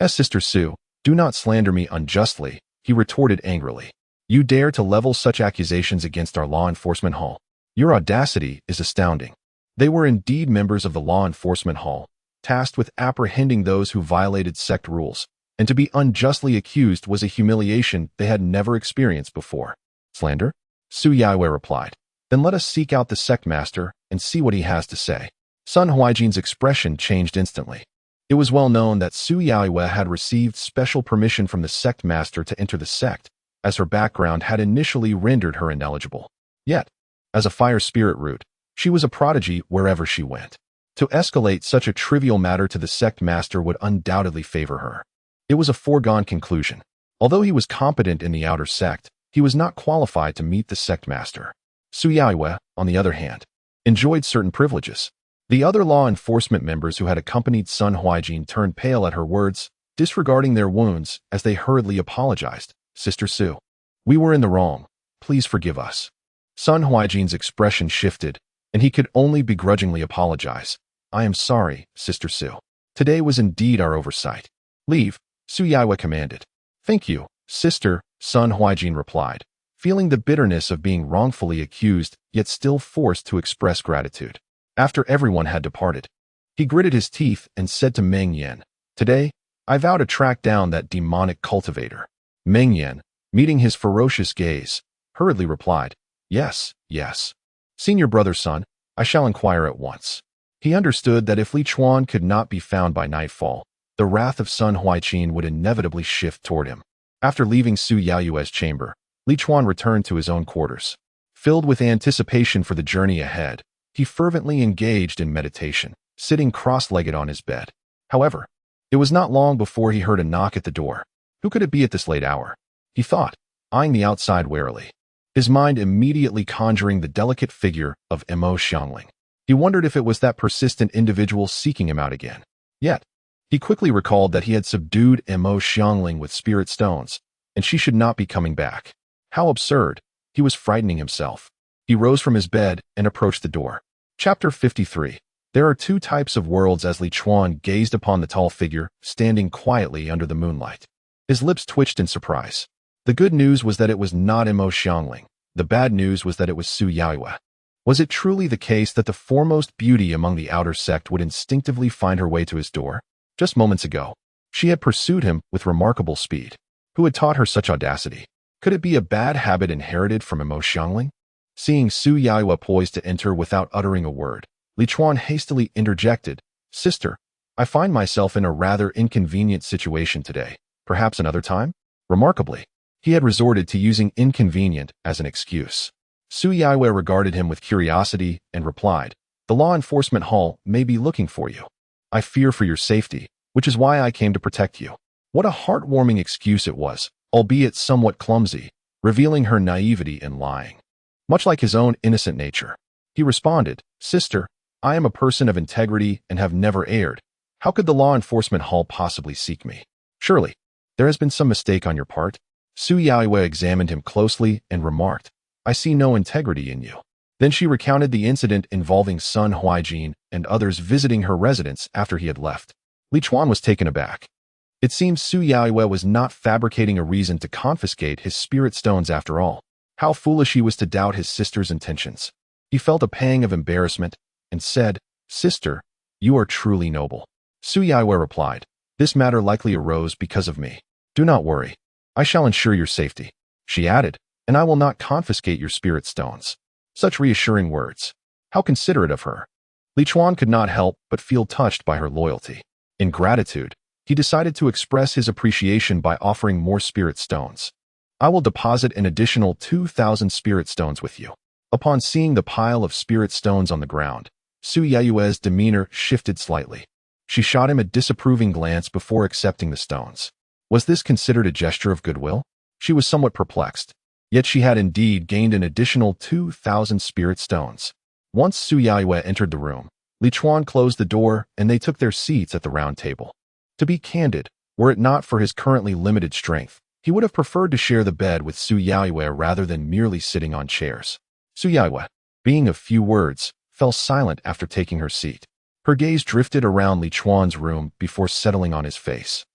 Speaker 1: Sister Su, do not slander me unjustly, he retorted angrily. You dare to level such accusations against our law enforcement hall? Your audacity is astounding. They were indeed members of the law enforcement hall, tasked with apprehending those who violated sect rules, and to be unjustly accused was a humiliation they had never experienced before. Slander? Su Yaoyue replied. Then let us seek out the sect master and see what he has to say. Sun Huaijin's expression changed instantly. It was well known that Su Yaoyue had received special permission from the sect master to enter the sect, as her background had initially rendered her ineligible. Yet, as a fire spirit root, she was a prodigy wherever she went. To escalate such a trivial matter to the sect master would undoubtedly favor her. It was a foregone conclusion. Although he was competent in the outer sect, he was not qualified to meet the sect master. Su Yaoyue, on the other hand, enjoyed certain privileges. The other law enforcement members who had accompanied Sun Huaijin turned pale at her words, disregarding their wounds as they hurriedly apologized. Sister Su, we were in the wrong. Please forgive us. Sun Huaijin's expression shifted, and he could only begrudgingly apologize. I am sorry, Sister Su. Today was indeed our oversight. Leave, Su Yaoyue commanded. Thank you, Sister, Sun Huaijin replied, feeling the bitterness of being wrongfully accused, yet still forced to express gratitude. After everyone had departed, he gritted his teeth and said to Meng Yan, Today, I vow to track down that demonic cultivator. Meng Yan, meeting his ferocious gaze, hurriedly replied, Yes, yes. Senior brother Sun, I shall inquire at once. He understood that if Li Chuan could not be found by nightfall, the wrath of Sun Huaijin would inevitably shift toward him. After leaving Su Yaoyue's chamber, Li Chuan returned to his own quarters. Filled with anticipation for the journey ahead, he fervently engaged in meditation, sitting cross-legged on his bed. However, it was not long before he heard a knock at the door. Who could it be at this late hour? He thought, eyeing the outside warily, his mind immediately conjuring the delicate figure of Mo Xiangling. He wondered if it was that persistent individual seeking him out again. Yet, he quickly recalled that he had subdued Mo Xiangling with spirit stones, and she should not be coming back. How absurd! He was frightening himself. He rose from his bed and approached the door. Chapter 53. There are two types of worlds as Li Chuan gazed upon the tall figure, standing quietly under the moonlight. His lips twitched in surprise. The good news was that it was not Mo Xiangling. The bad news was that it was Su Yaoyue. Was it truly the case that the foremost beauty among the outer sect would instinctively find her way to his door? Just moments ago, she had pursued him with remarkable speed. Who had taught her such audacity? Could it be a bad habit inherited from Mo Xiangling? Seeing Su Yaoyue poised to enter without uttering a word, Li Chuan hastily interjected, Sister, I find myself in a rather inconvenient situation today. Perhaps another time? Remarkably, he had resorted to using inconvenient as an excuse. Su Yaoyue regarded him with curiosity and replied, The law enforcement hall may be looking for you. I fear for your safety, which is why I came to protect you. What a heartwarming excuse it was, albeit somewhat clumsy, revealing her naivety in lying. Much like his own innocent nature, he responded, Sister, I am a person of integrity and have never erred. How could the law enforcement hall possibly seek me? Surely, there has been some mistake on your part. Su Yaoyue examined him closely and remarked, I see no integrity in you. Then she recounted the incident involving Sun Huaijin and others visiting her residence after he had left. Li Chuan was taken aback. It seems Su Yaoyue was not fabricating a reason to confiscate his spirit stones after all. How foolish he was to doubt his sister's intentions. He felt a pang of embarrassment and said, "Sister, you are truly noble." Su Yaoyue replied, "This matter likely arose because of me. Do not worry. I shall ensure your safety." She added, "And I will not confiscate your spirit stones." Such reassuring words. How considerate of her. Li Chuan could not help but feel touched by her loyalty. In gratitude, he decided to express his appreciation by offering more spirit stones. "I will deposit an additional 2,000 spirit stones with you." Upon seeing the pile of spirit stones on the ground, Su Yaoyue's demeanor shifted slightly. She shot him a disapproving glance before accepting the stones. Was this considered a gesture of goodwill? She was somewhat perplexed. Yet she had indeed gained an additional 2,000 spirit stones. Once Su Yaoyue entered the room, Li Chuan closed the door and they took their seats at the round table. To be candid, were it not for his currently limited strength, he would have preferred to share the bed with Su Yaoyue rather than merely sitting on chairs. Su Yaoyue, being of few words, fell silent after taking her seat. Her gaze drifted around Li Chuan's room before settling on his face.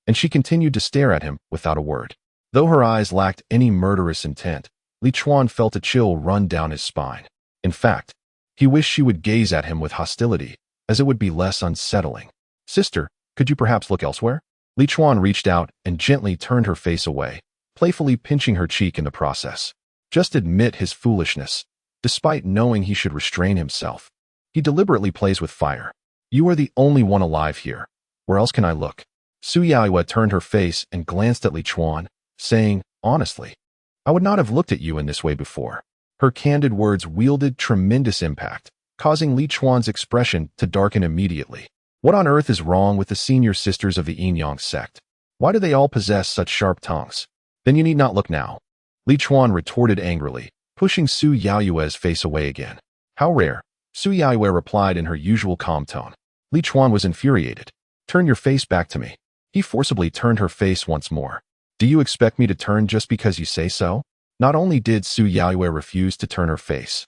Speaker 1: And she continued to stare at him without a word. Though her eyes lacked any murderous intent, Li Chuan felt a chill run down his spine. In fact, he wished she would gaze at him with hostility, as it would be less unsettling. "Sister, could you perhaps look elsewhere?" Li Chuan reached out and gently turned her face away, playfully pinching her cheek in the process. Just admit his foolishness, despite knowing he should restrain himself. He deliberately plays with fire. "You are the only one alive here. Where else can I look?" Su Yaoyue turned her face and glanced at Li Chuan, saying, "Honestly, I would not have looked at you in this way before." Her candid words wielded tremendous impact, causing Li Chuan's expression to darken immediately. What on earth is wrong with the senior sisters of the Yin Yang sect? Why do they all possess such sharp tongues? Then you need not look now. Li Chuan retorted angrily, pushing Su Yaoyue's face away again. "How rare," Su Yaoyue replied in her usual calm tone. Li Chuan was infuriated. "Turn your face back to me." He forcibly turned her face once more. "Do you expect me to turn just because you say so?" Not only did Su Yaoyue refuse to turn her face,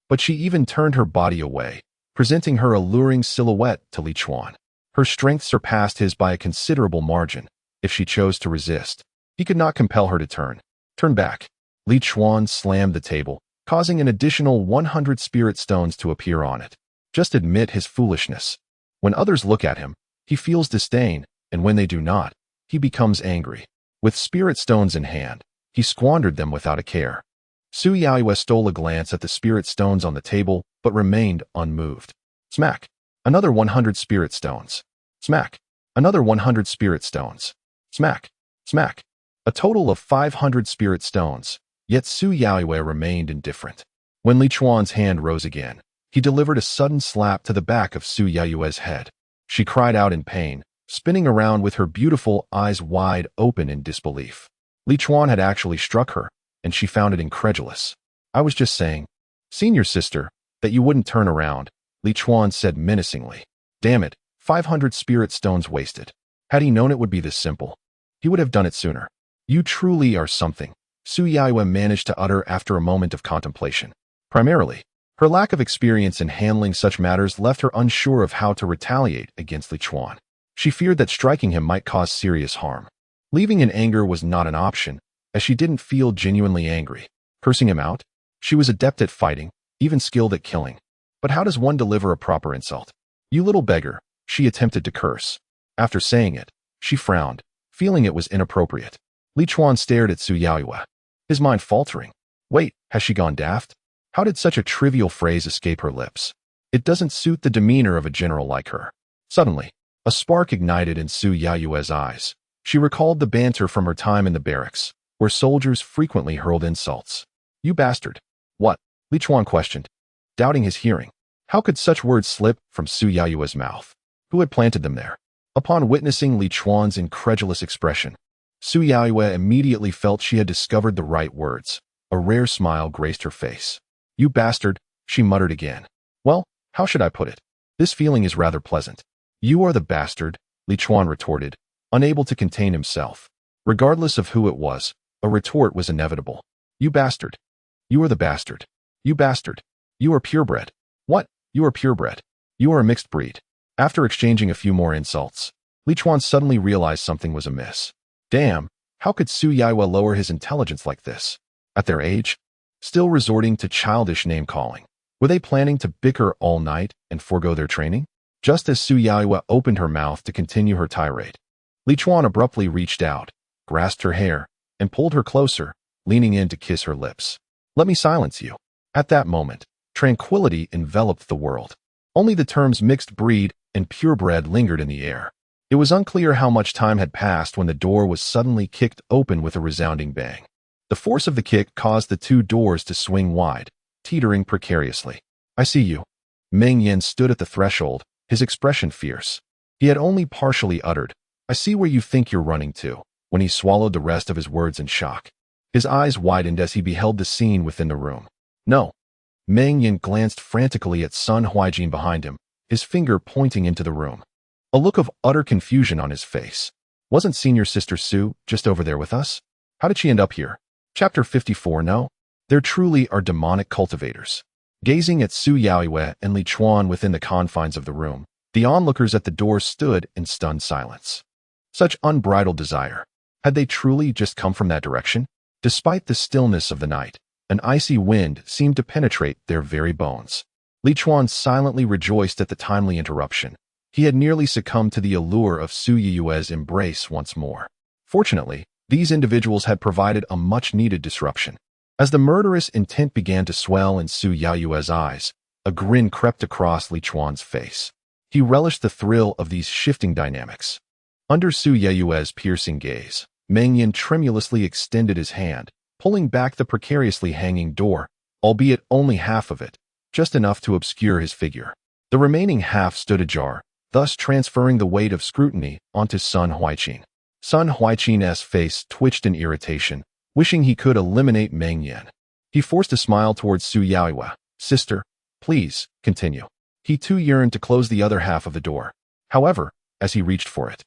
Speaker 1: but she even turned her body away, presenting her alluring silhouette to Li Chuan. Her strength surpassed his by a considerable margin. If she chose to resist, he could not compel her to turn. "Turn back." Li Chuan slammed the table, causing an additional 100 spirit stones to appear on it. Just admit his foolishness. When others look at him, he feels disdain, and when they do not, he becomes angry. With spirit stones in hand, he squandered them without a care. Su Yaoyue stole a glance at the spirit stones on the table, but remained unmoved. Smack. Another 100 spirit stones. Smack. Another 100 spirit stones. Smack. Smack. A total of 500 spirit stones, yet Su Yaoyue remained indifferent. When Li Chuan's hand rose again, he delivered a sudden slap to the back of Su Yaoyue's head. She cried out in pain, spinning around with her beautiful eyes wide open in disbelief. Li Chuan had actually struck her, and she found it incredulous. "I was just saying, senior sister, that you wouldn't turn around," Li Chuan said menacingly. "Damn it, 500 spirit stones wasted. Had he known it would be this simple, he would have done it sooner." "You truly are something," Su Yaoyue managed to utter after a moment of contemplation. Primarily, her lack of experience in handling such matters left her unsure of how to retaliate against Li Chuan. She feared that striking him might cause serious harm. Leaving in anger was not an option, as she didn't feel genuinely angry. Cursing him out? She was adept at fighting, even skilled at killing. But how does one deliver a proper insult? "You little beggar," she attempted to curse. After saying it, she frowned, feeling it was inappropriate. Li Chuan stared at Su Yaoyue, his mind faltering. Wait, has she gone daft? How did such a trivial phrase escape her lips? It doesn't suit the demeanor of a general like her. Suddenly, a spark ignited in Su Yaoyue's eyes. She recalled the banter from her time in the barracks, where soldiers frequently hurled insults. "You bastard." "What?" Li Chuan questioned, doubting his hearing. How could such words slip from Su Yaoyue's mouth? Who had planted them there? Upon witnessing Li Chuan's incredulous expression, Su Yaoyue immediately felt she had discovered the right words. A rare smile graced her face. "You bastard," she muttered again. "Well, how should I put it? This feeling is rather pleasant." "You are the bastard," Li Chuan retorted, unable to contain himself. Regardless of who it was, a retort was inevitable. "You bastard. You are the bastard. You bastard. You are purebred." "What? You are purebred. You are a mixed breed." After exchanging a few more insults, Li Chuan suddenly realized something was amiss. Damn, how could Su Yaiwe lower his intelligence like this? At their age? Still resorting to childish name-calling. Were they planning to bicker all night and forego their training? Just as Su Yaiwe opened her mouth to continue her tirade, Li Chuan abruptly reached out, grasped her hair, and pulled her closer, leaning in to kiss her lips. Let me silence you. At that moment, tranquility enveloped the world. Only the terms mixed breed and purebred lingered in the air. It was unclear how much time had passed when the door was suddenly kicked open with a resounding bang. The force of the kick caused the two doors to swing wide, teetering precariously. I see you. Meng Yan stood at the threshold, his expression fierce. He had only partially uttered, I see where you think you're running to, when he swallowed the rest of his words in shock. His eyes widened as he beheld the scene within the room. No. Meng Yan glanced frantically at Sun Huaijin behind him, his finger pointing into the room. A look of utter confusion on his face. Wasn't senior sister Su just over there with us? How did she end up here? Chapter 54. No. There truly are demonic cultivators. Gazing at Su Yaiwe and Li Chuan within the confines of the room, the onlookers at the door stood in stunned silence. Such unbridled desire. Had they truly just come from that direction? Despite the stillness of the night, an icy wind seemed to penetrate their very bones. Li Chuan silently rejoiced at the timely interruption. He had nearly succumbed to the allure of Su Yaiwe's embrace once more. Fortunately, these individuals had provided a much-needed disruption. As the murderous intent began to swell in Su Yaiwe's eyes, a grin crept across Li Chuan's face. He relished the thrill of these shifting dynamics. Under Su Yaiwe's piercing gaze, Meng Yan tremulously extended his hand, pulling back the precariously hanging door, albeit only half of it, just enough to obscure his figure. The remaining half stood ajar, thus transferring the weight of scrutiny onto Sun Huaijin. Sun Huaijin's face twitched in irritation, wishing he could eliminate Meng Yan. He forced a smile towards Su Yaiwe. Sister, please, continue. He too yearned to close the other half of the door. However, as he reached for it,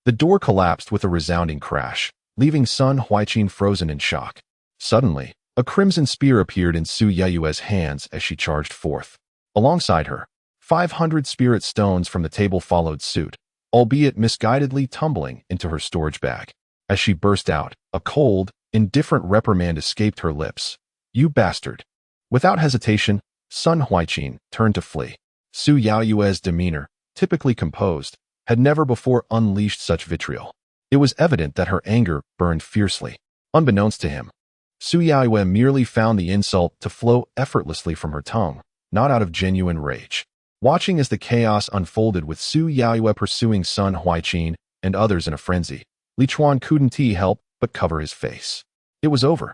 Speaker 1: the door collapsed with a resounding crash, leaving Sun Huaijin frozen in shock. Suddenly, a crimson spear appeared in Su Yaiwe's hands as she charged forth. Alongside her, 500 spirit stones from the table followed suit, albeit misguidedly tumbling into her storage bag. As she burst out, a cold, indifferent reprimand escaped her lips. You bastard. Without hesitation, Sun Huaijin turned to flee. Su Yaiwe's demeanor, typically composed, had never before unleashed such vitriol. It was evident that her anger burned fiercely. Unbeknownst to him, Su Yaiwe merely found the insult to flow effortlessly from her tongue, not out of genuine rage. Watching as the chaos unfolded with Su Yaiwe pursuing Sun Huaijin and others in a frenzy, Li Chuan couldn't help but cover his face. It was over.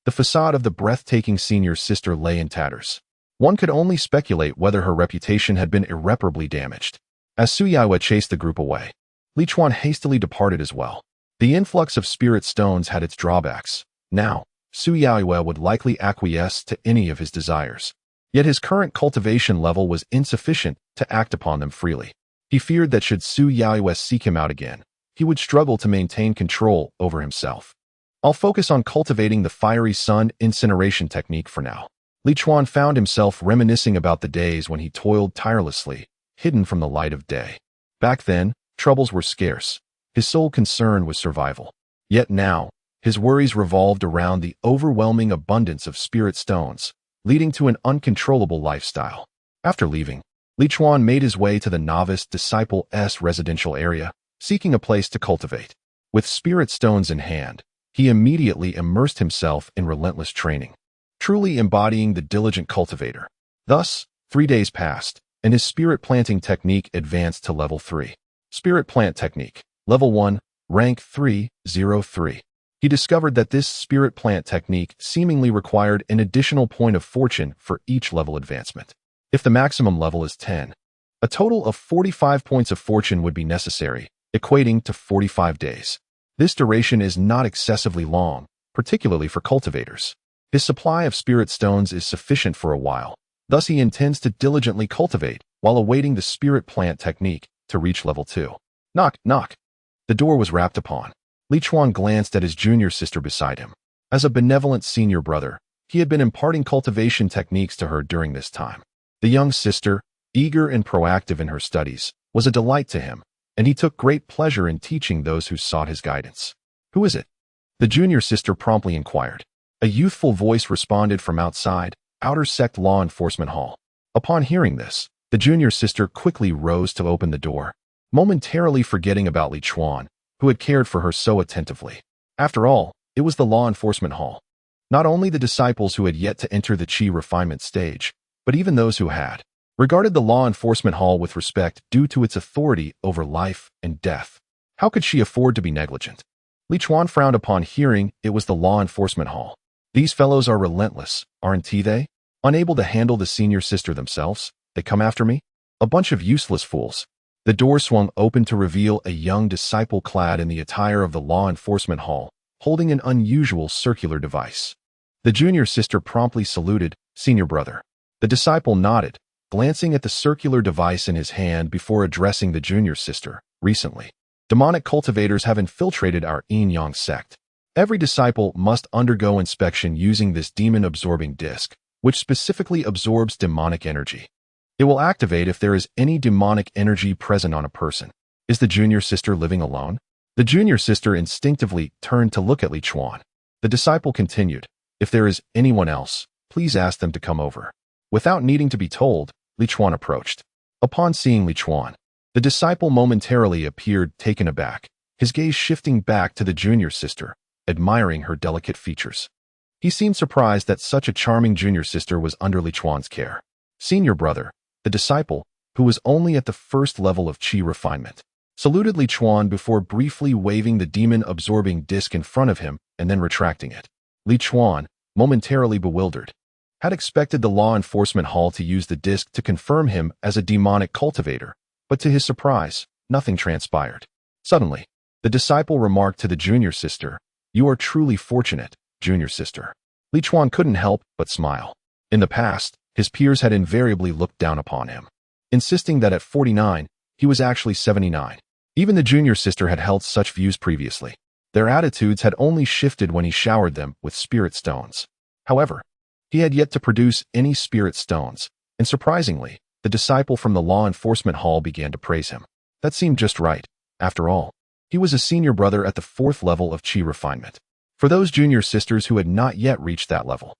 Speaker 1: The facade of the breathtaking senior sister lay in tatters. One could only speculate whether her reputation had been irreparably damaged. As Su Yaiwe chased the group away, Li Chuan hastily departed as well. The influx of spirit stones had its drawbacks. Now, Su Yaiwe would likely acquiesce to any of his desires. Yet his current cultivation level was insufficient to act upon them freely. He feared that should Su Yaiwe seek him out again, he would struggle to maintain control over himself. I'll focus on cultivating the fiery sun incineration technique for now. Li Chuan found himself reminiscing about the days when he toiled tirelessly, hidden from the light of day. Back then, troubles were scarce. His sole concern was survival. Yet now, his worries revolved around the overwhelming abundance of spirit stones, leading to an uncontrollable lifestyle. After leaving, Li Chuan made his way to the novice disciple-s residential area, seeking a place to cultivate. With spirit stones in hand, he immediately immersed himself in relentless training, truly embodying the diligent cultivator. Thus, 3 days passed, and his spirit planting technique advanced to level 3. Spirit plant technique, level 1, rank 303. He discovered that this spirit plant technique seemingly required an additional point of fortune for each level advancement. If the maximum level is 10, a total of 45 points of fortune would be necessary, equating to 45 days. This duration is not excessively long, particularly for cultivators. His supply of spirit stones is sufficient for a while, thus he intends to diligently cultivate while awaiting the spirit plant technique to reach level 2. Knock, knock. The door was rapped upon. Li Chuan glanced at his junior sister beside him. As a benevolent senior brother, he had been imparting cultivation techniques to her during this time. The young sister, eager and proactive in her studies, was a delight to him, and he took great pleasure in teaching those who sought his guidance. "Who is it?" the junior sister promptly inquired. A youthful voice responded from outside, Outer Sect Law Enforcement Hall. Upon hearing this, the junior sister quickly rose to open the door, momentarily forgetting about Li Chuan, who had cared for her so attentively. After all, it was the law enforcement hall. Not only the disciples who had yet to enter the Qi refinement stage, but even those who had, regarded the law enforcement hall with respect due to its authority over life and death. How could she afford to be negligent? Li Chuan frowned upon hearing it was the law enforcement hall. These fellows are relentless, aren't they? Unable to handle the senior sister themselves, they come after me? A bunch of useless fools. The door swung open to reveal a young disciple clad in the attire of the law enforcement hall, holding an unusual circular device. The junior sister promptly saluted, "Senior brother." The disciple nodded, glancing at the circular device in his hand before addressing the junior sister. "Recently, demonic cultivators have infiltrated our Yin-Yang sect. Every disciple must undergo inspection using this demon-absorbing disc, which specifically absorbs demonic energy. It will activate if there is any demonic energy present on a person." Is the junior sister living alone? The junior sister instinctively turned to look at Li Chuan. The disciple continued, "If there is anyone else, please ask them to come over." Without needing to be told, Li Chuan approached. Upon seeing Li Chuan, the disciple momentarily appeared taken aback, his gaze shifting back to the junior sister, admiring her delicate features. He seemed surprised that such a charming junior sister was under Li Chuan's care. "Senior brother," the disciple, who was only at the first level of Qi refinement, saluted Li Chuan before briefly waving the demon-absorbing disc in front of him and then retracting it. Li Chuan, momentarily bewildered, had expected the law enforcement hall to use the disc to confirm him as a demonic cultivator, but to his surprise, nothing transpired. Suddenly, the disciple remarked to the junior sister, "You are truly fortunate, junior sister." Li Chuan couldn't help but smile. In the past, his peers had invariably looked down upon him, insisting that at 49, he was actually 79. Even the junior sister had held such views previously. Their attitudes had only shifted when he showered them with spirit stones. However, he had yet to produce any spirit stones, and surprisingly, the disciple from the law enforcement hall began to praise him. That seemed just right. After all, he was a senior brother at the 4th level of Qi refinement. For those junior sisters who had not yet reached that level,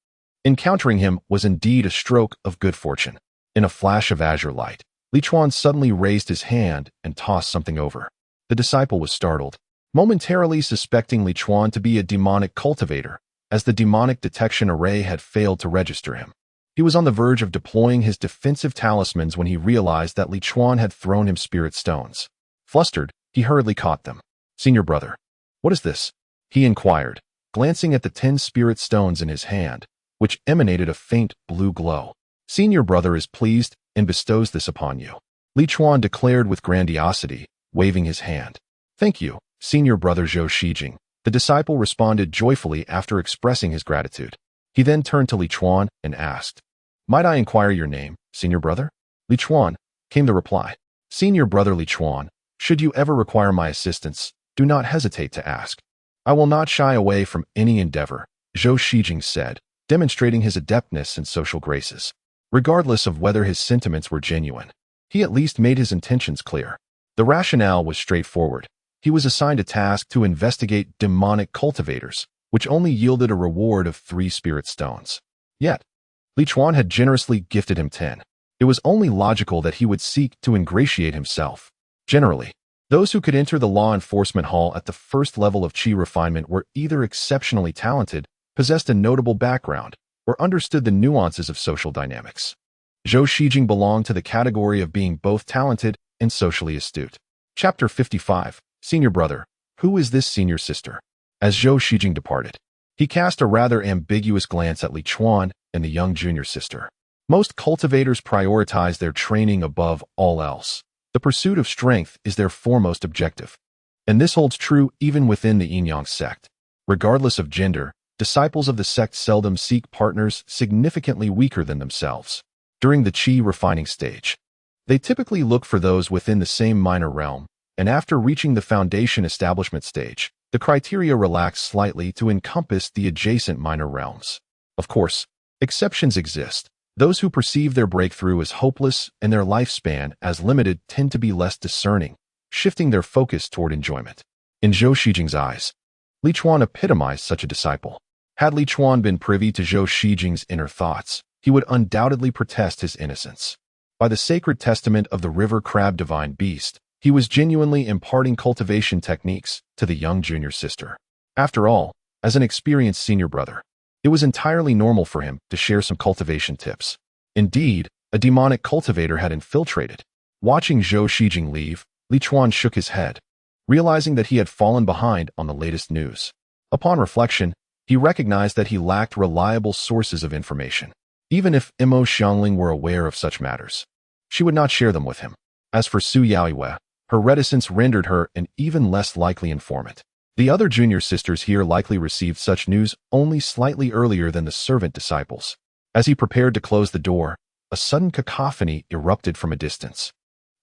Speaker 1: encountering him was indeed a stroke of good fortune. In a flash of azure light, Li Chuan suddenly raised his hand and tossed something over. The disciple was startled, momentarily suspecting Li Chuan to be a demonic cultivator, as the demonic detection array had failed to register him. He was on the verge of deploying his defensive talismans when he realized that Li Chuan had thrown him spirit stones. Flustered, he hurriedly caught them. "Senior brother, what is this?" he inquired, glancing at the 10 spirit stones in his hand, which emanated a faint blue glow. "Senior brother is pleased and bestows this upon you," Li Chuan declared with grandiosity, waving his hand. "Thank you, senior brother Zhou Shijing," the disciple responded joyfully after expressing his gratitude. He then turned to Li Chuan and asked, "Might I inquire your name, senior brother?" "Li Chuan," came the reply. "Senior brother Li Chuan, should you ever require my assistance, do not hesitate to ask. I will not shy away from any endeavor," Zhou Shijing said, demonstrating his adeptness in social graces. Regardless of whether his sentiments were genuine, he at least made his intentions clear. The rationale was straightforward. He was assigned a task to investigate demonic cultivators, which only yielded a reward of 3 spirit stones. Yet, Li Chuan had generously gifted him 10. It was only logical that he would seek to ingratiate himself. Generally, those who could enter the law enforcement hall at the 1st level of Qi refinement were either exceptionally talented, possessed a notable background, or understood the nuances of social dynamics. Zhou Shijing belonged to the category of being both talented and socially astute. Chapter 55, Senior Brother, Who is this senior sister? As Zhou Shijing departed, he cast a rather ambiguous glance at Li Chuan and the young junior sister. Most cultivators prioritize their training above all else. The pursuit of strength is their foremost objective. And this holds true even within the Yin-Yang sect. Regardless of gender, disciples of the sect seldom seek partners significantly weaker than themselves. During the Qi refining stage, they typically look for those within the same minor realm, and after reaching the foundation establishment stage, the criteria relax slightly to encompass the adjacent minor realms. Of course, exceptions exist. Those who perceive their breakthrough as hopeless and their lifespan as limited tend to be less discerning, shifting their focus toward enjoyment. In Zhou Shijing's eyes, Li Chuan epitomized such a disciple. Had Li Chuan been privy to Zhou Shijing's inner thoughts, he would undoubtedly protest his innocence. By the sacred testament of the river crab divine beast, he was genuinely imparting cultivation techniques to the young junior sister. After all, as an experienced senior brother, it was entirely normal for him to share some cultivation tips. Indeed, a demonic cultivator had infiltrated. Watching Zhou Shijing leave, Li Chuan shook his head, realizing that he had fallen behind on the latest news. Upon reflection, he recognized that he lacked reliable sources of information. Even if Imo Xiangling were aware of such matters, she would not share them with him. As for Su Yaoyue, her reticence rendered her an even less likely informant. The other junior sisters here likely received such news only slightly earlier than the servant disciples. As he prepared to close the door, a sudden cacophony erupted from a distance,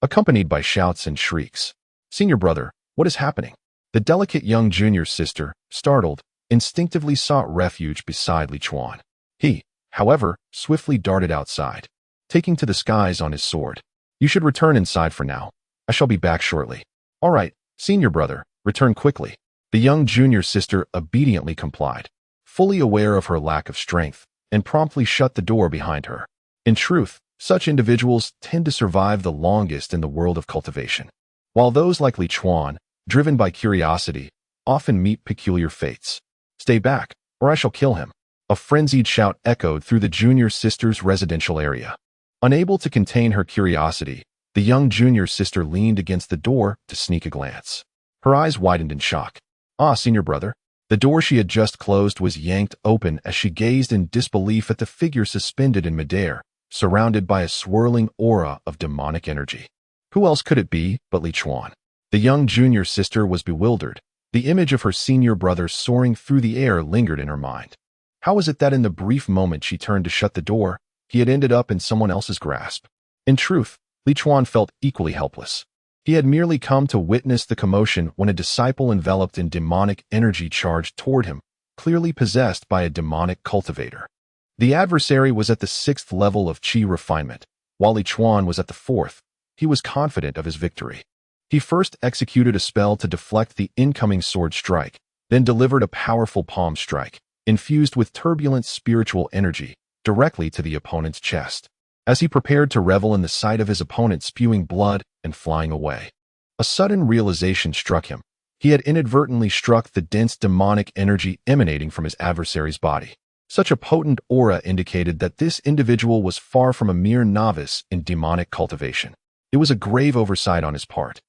Speaker 1: accompanied by shouts and shrieks. "Senior brother, what is happening?" The delicate young junior sister, startled, instinctively sought refuge beside Li Chuan. He, however, swiftly darted outside, taking to the skies on his sword. "You should return inside for now. I shall be back shortly." "All right, senior brother, return quickly." The young junior sister obediently complied, fully aware of her lack of strength, and promptly shut the door behind her. In truth, such individuals tend to survive the longest in the world of cultivation, while those like Li Chuan, driven by curiosity, often meet peculiar fates. "Stay back, or I shall kill him." A frenzied shout echoed through the junior sister's residential area. Unable to contain her curiosity, the young junior sister leaned against the door to sneak a glance. Her eyes widened in shock. "Ah, senior brother." The door she had just closed was yanked open as she gazed in disbelief at the figure suspended in midair, surrounded by a swirling aura of demonic energy. Who else could it be but Li Chuan? The young junior sister was bewildered. The image of her senior brother soaring through the air lingered in her mind. How was it that in the brief moment she turned to shut the door, he had ended up in someone else's grasp? In truth, Li Chuan felt equally helpless. He had merely come to witness the commotion when a disciple enveloped in demonic energy charged toward him, clearly possessed by a demonic cultivator. The adversary was at the 6th level of Qi refinement, while Li Chuan was at the 4th. He was confident of his victory. He first executed a spell to deflect the incoming sword strike, then delivered a powerful palm strike, infused with turbulent spiritual energy, directly to the opponent's chest. As he prepared to revel in the sight of his opponent spewing blood and flying away, a sudden realization struck him. He had inadvertently struck the dense demonic energy emanating from his adversary's body. Such a potent aura indicated that this individual was far from a mere novice in demonic cultivation. It was a grave oversight on his part.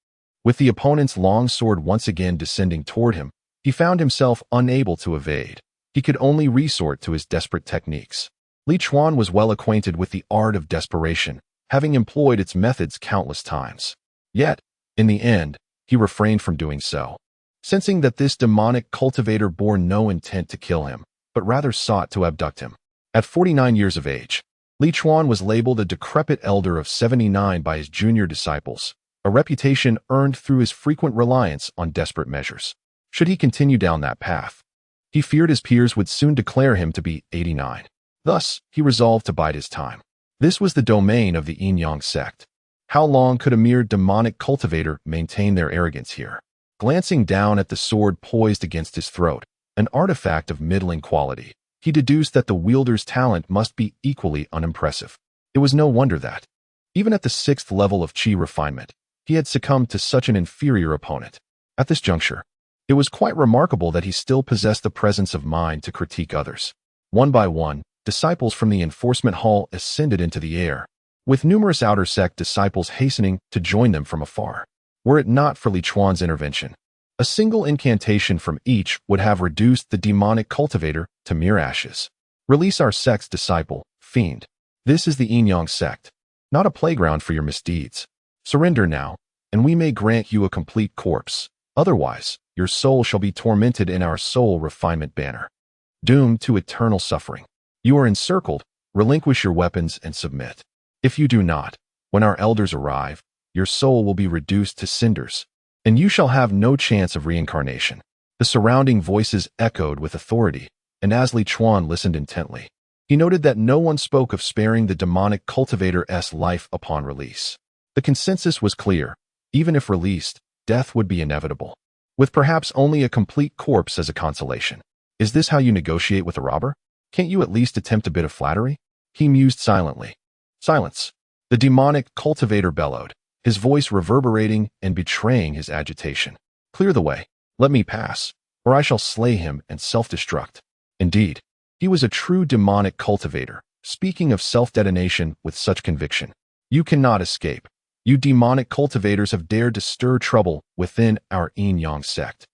Speaker 1: With the opponent's long sword once again descending toward him, he found himself unable to evade. He could only resort to his desperate techniques. Li Chuan was well acquainted with the art of desperation, having employed its methods countless times. Yet, in the end, he refrained from doing so. Sensing that this demonic cultivator bore no intent to kill him, but rather sought to abduct him. At 49 years of age, Li Chuan was labeled a decrepit elder of 79 by his junior disciples, a reputation earned through his frequent reliance on desperate measures. Should he continue down that path, he feared his peers would soon declare him to be 89. Thus, he resolved to bide his time. This was the domain of the Yin-Yang sect. How long could a mere demonic cultivator maintain their arrogance here? Glancing down at the sword poised against his throat, an artifact of middling quality, he deduced that the wielder's talent must be equally unimpressive. It was no wonder that, even at the 6th level of Qi refinement, he had succumbed to such an inferior opponent. At this juncture, it was quite remarkable that he still possessed the presence of mind to critique others. One by one, disciples from the enforcement hall ascended into the air, with numerous outer sect disciples hastening to join them from afar. Were it not for Li Chuan's intervention, a single incantation from each would have reduced the demonic cultivator to mere ashes. Release our sect's disciple, fiend. This is the Yin-Yang sect, not a playground for your misdeeds. Surrender now, and we may grant you a complete corpse. Otherwise, your soul shall be tormented in our soul refinement banner, doomed to eternal suffering. You are encircled, relinquish your weapons and submit. If you do not, when our elders arrive, your soul will be reduced to cinders, and you shall have no chance of reincarnation. The surrounding voices echoed with authority, and as Li Chuan listened intently, he noted that no one spoke of sparing the demonic cultivator's life upon release. The consensus was clear. Even if released, death would be inevitable, with perhaps only a complete corpse as a consolation. Is this how you negotiate with a robber? Can't you at least attempt a bit of flattery? He mused silently. Silence. The demonic cultivator bellowed, his voice reverberating and betraying his agitation. Clear the way. Let me pass, or I shall slay him and self-destruct. Indeed, he was a true demonic cultivator, speaking of self-detonation with such conviction. You cannot escape. You demonic cultivators have dared to stir trouble within our Yin-Yang sect.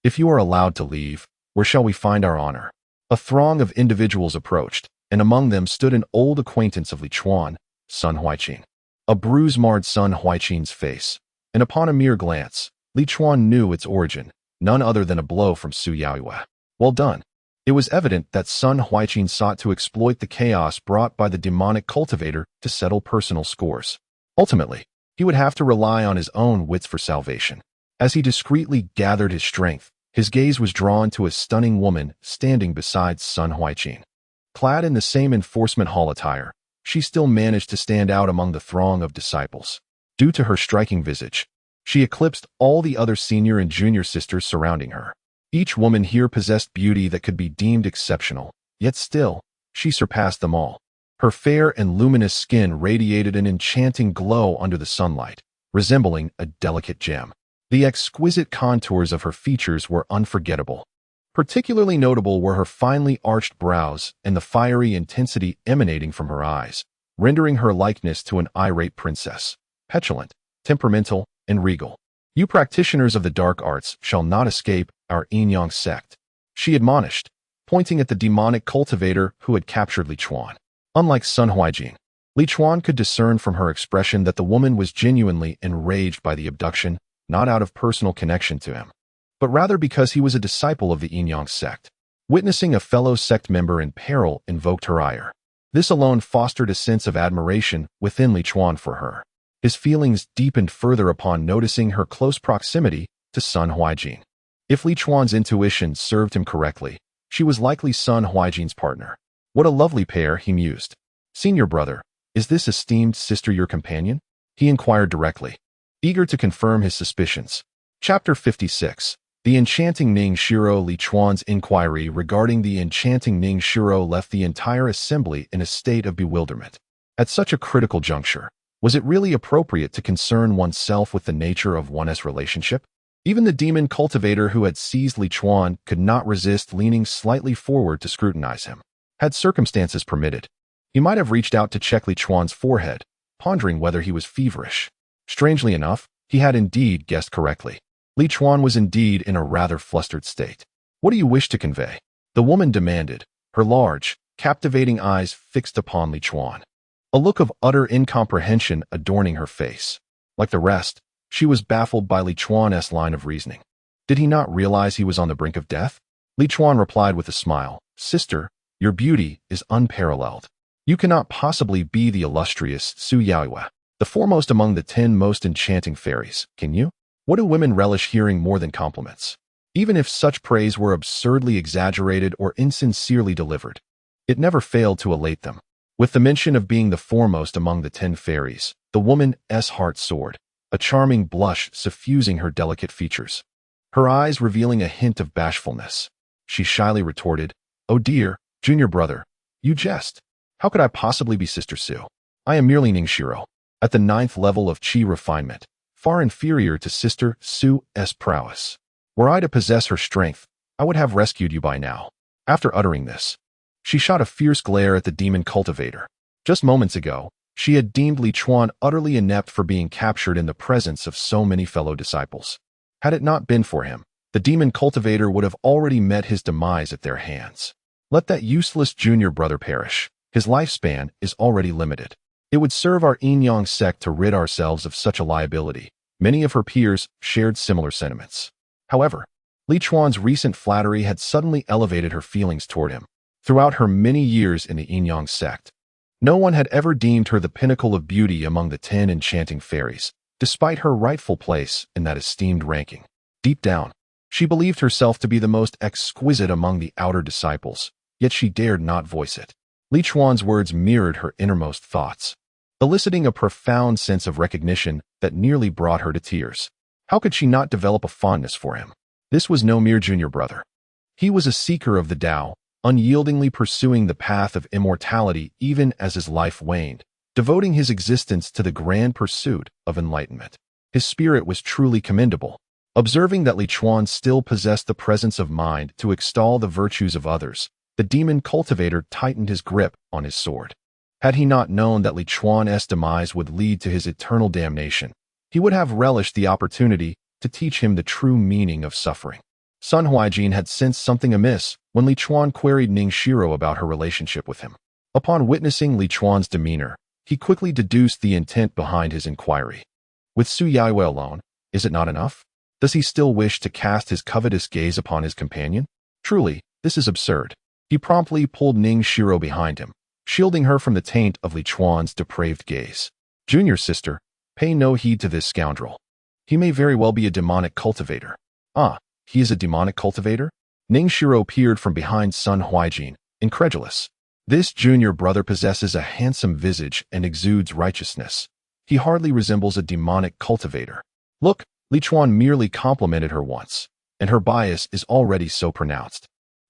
Speaker 1: If you are allowed to leave, where shall we find our honor? A throng of individuals approached, and among them stood an old acquaintance of Li Chuan, Sun Huaiqin. A bruise marred Sun Huaiqin's face, and upon a mere glance, Li Chuan knew its origin, none other than a blow from Su Yaoyue. Well done. It was evident that Sun Huaiqin sought to exploit the chaos brought by the demonic cultivator to settle personal scores. Ultimately, he would have to rely on his own wits for salvation. As he discreetly gathered his strength, his gaze was drawn to a stunning woman standing beside Sun Huaiqin. Clad in the same enforcement hall attire, she still managed to stand out among the throng of disciples. Due to her striking visage, she eclipsed all the other senior and junior sisters surrounding her. Each woman here possessed beauty that could be deemed exceptional, yet still, she surpassed them all. Her fair and luminous skin radiated an enchanting glow under the sunlight, resembling a delicate gem. The exquisite contours of her features were unforgettable. Particularly notable were her finely arched brows and the fiery intensity emanating from her eyes, rendering her likeness to an irate princess, petulant, temperamental, and regal. You practitioners of the dark arts shall not escape our Yin-Yang sect, she admonished, pointing at the demonic cultivator who had captured Li Chuan. Unlike Sun Huaiqin, Li Chuan could discern from her expression that the woman was genuinely enraged by the abduction, not out of personal connection to him, but rather because he was a disciple of the Yin-Yang sect. Witnessing a fellow sect member in peril invoked her ire. This alone fostered a sense of admiration within Li Chuan for her. His feelings deepened further upon noticing her close proximity to Sun Huaiqin. If Li Chuan's intuition served him correctly, she was likely Sun Huaiqin's partner. What a lovely pair, he mused. Senior brother, is this esteemed sister your companion? He inquired directly, eager to confirm his suspicions. Chapter 56. The Enchanting Ning Shiro. Li Chuan's inquiry regarding the enchanting Ning Shiro left the entire assembly in a state of bewilderment. At such a critical juncture, was it really appropriate to concern oneself with the nature of one's relationship? Even the demon cultivator who had seized Li Chuan could not resist leaning slightly forward to scrutinize him. Had circumstances permitted, he might have reached out to check Li Chuan's forehead, pondering whether he was feverish. Strangely enough, he had indeed guessed correctly. Li Chuan was indeed in a rather flustered state. What do you wish to convey? The woman demanded, her large, captivating eyes fixed upon Li Chuan. A look of utter incomprehension adorning her face. Like the rest, she was baffled by Li Chuan's line of reasoning. Did he not realize he was on the brink of death? Li Chuan replied with a smile, Sister, your beauty is unparalleled. You cannot possibly be the illustrious Su Yaoyue, the foremost among the 10 most enchanting fairies, can you? What do women relish hearing more than compliments? Even if such praise were absurdly exaggerated or insincerely delivered, it never failed to elate them. With the mention of being the foremost among the 10 fairies, the woman's heart soared, a charming blush suffusing her delicate features. Her eyes revealing a hint of bashfulness. She shyly retorted, Oh dear, junior brother, you jest. How could I possibly be Sister Su? I am merely Ning Shiro, at the 9th level of Qi refinement, far inferior to Sister Su's prowess. Were I to possess her strength, I would have rescued you by now. After uttering this, she shot a fierce glare at the demon cultivator. Just moments ago, she had deemed Li Chuan utterly inept for being captured in the presence of so many fellow disciples. Had it not been for him, the demon cultivator would have already met his demise at their hands. Let that useless junior brother perish. His lifespan is already limited. It would serve our Yin-Yang sect to rid ourselves of such a liability. Many of her peers shared similar sentiments. However, Li Chuan's recent flattery had suddenly elevated her feelings toward him. Throughout her many years in the Yin-Yang sect, no one had ever deemed her the pinnacle of beauty among the 10 enchanting fairies, despite her rightful place in that esteemed ranking. Deep down, she believed herself to be the most exquisite among the outer disciples, yet she dared not voice it. Li Chuan's words mirrored her innermost thoughts, eliciting a profound sense of recognition that nearly brought her to tears. How could she not develop a fondness for him? This was no mere junior brother. He was a seeker of the Tao, unyieldingly pursuing the path of immortality even as his life waned, devoting his existence to the grand pursuit of enlightenment. His spirit was truly commendable. Observing that Li Chuan still possessed the presence of mind to extol the virtues of others, the demon cultivator tightened his grip on his sword. Had he not known that Li Chuan's demise would lead to his eternal damnation, he would have relished the opportunity to teach him the true meaning of suffering. Sun Huaijin had sensed something amiss when Li Chuan queried Ning Shiro about her relationship with him. Upon witnessing Li Chuan's demeanor, he quickly deduced the intent behind his inquiry. With Su Yaiyue alone, is it not enough? Does he still wish to cast his covetous gaze upon his companion? Truly, this is absurd. He promptly pulled Ning Shiro behind him, shielding her from the taint of Li Chuan's depraved gaze. Junior sister, pay no heed to this scoundrel. He may very well be a demonic cultivator. Ah, he is a demonic cultivator? Ning Shiro peered from behind Sun Huaijin, incredulous. This junior brother possesses a handsome visage and exudes righteousness. He hardly resembles a demonic cultivator. Look, Li Chuan merely complimented her once, and her bias is already so pronounced.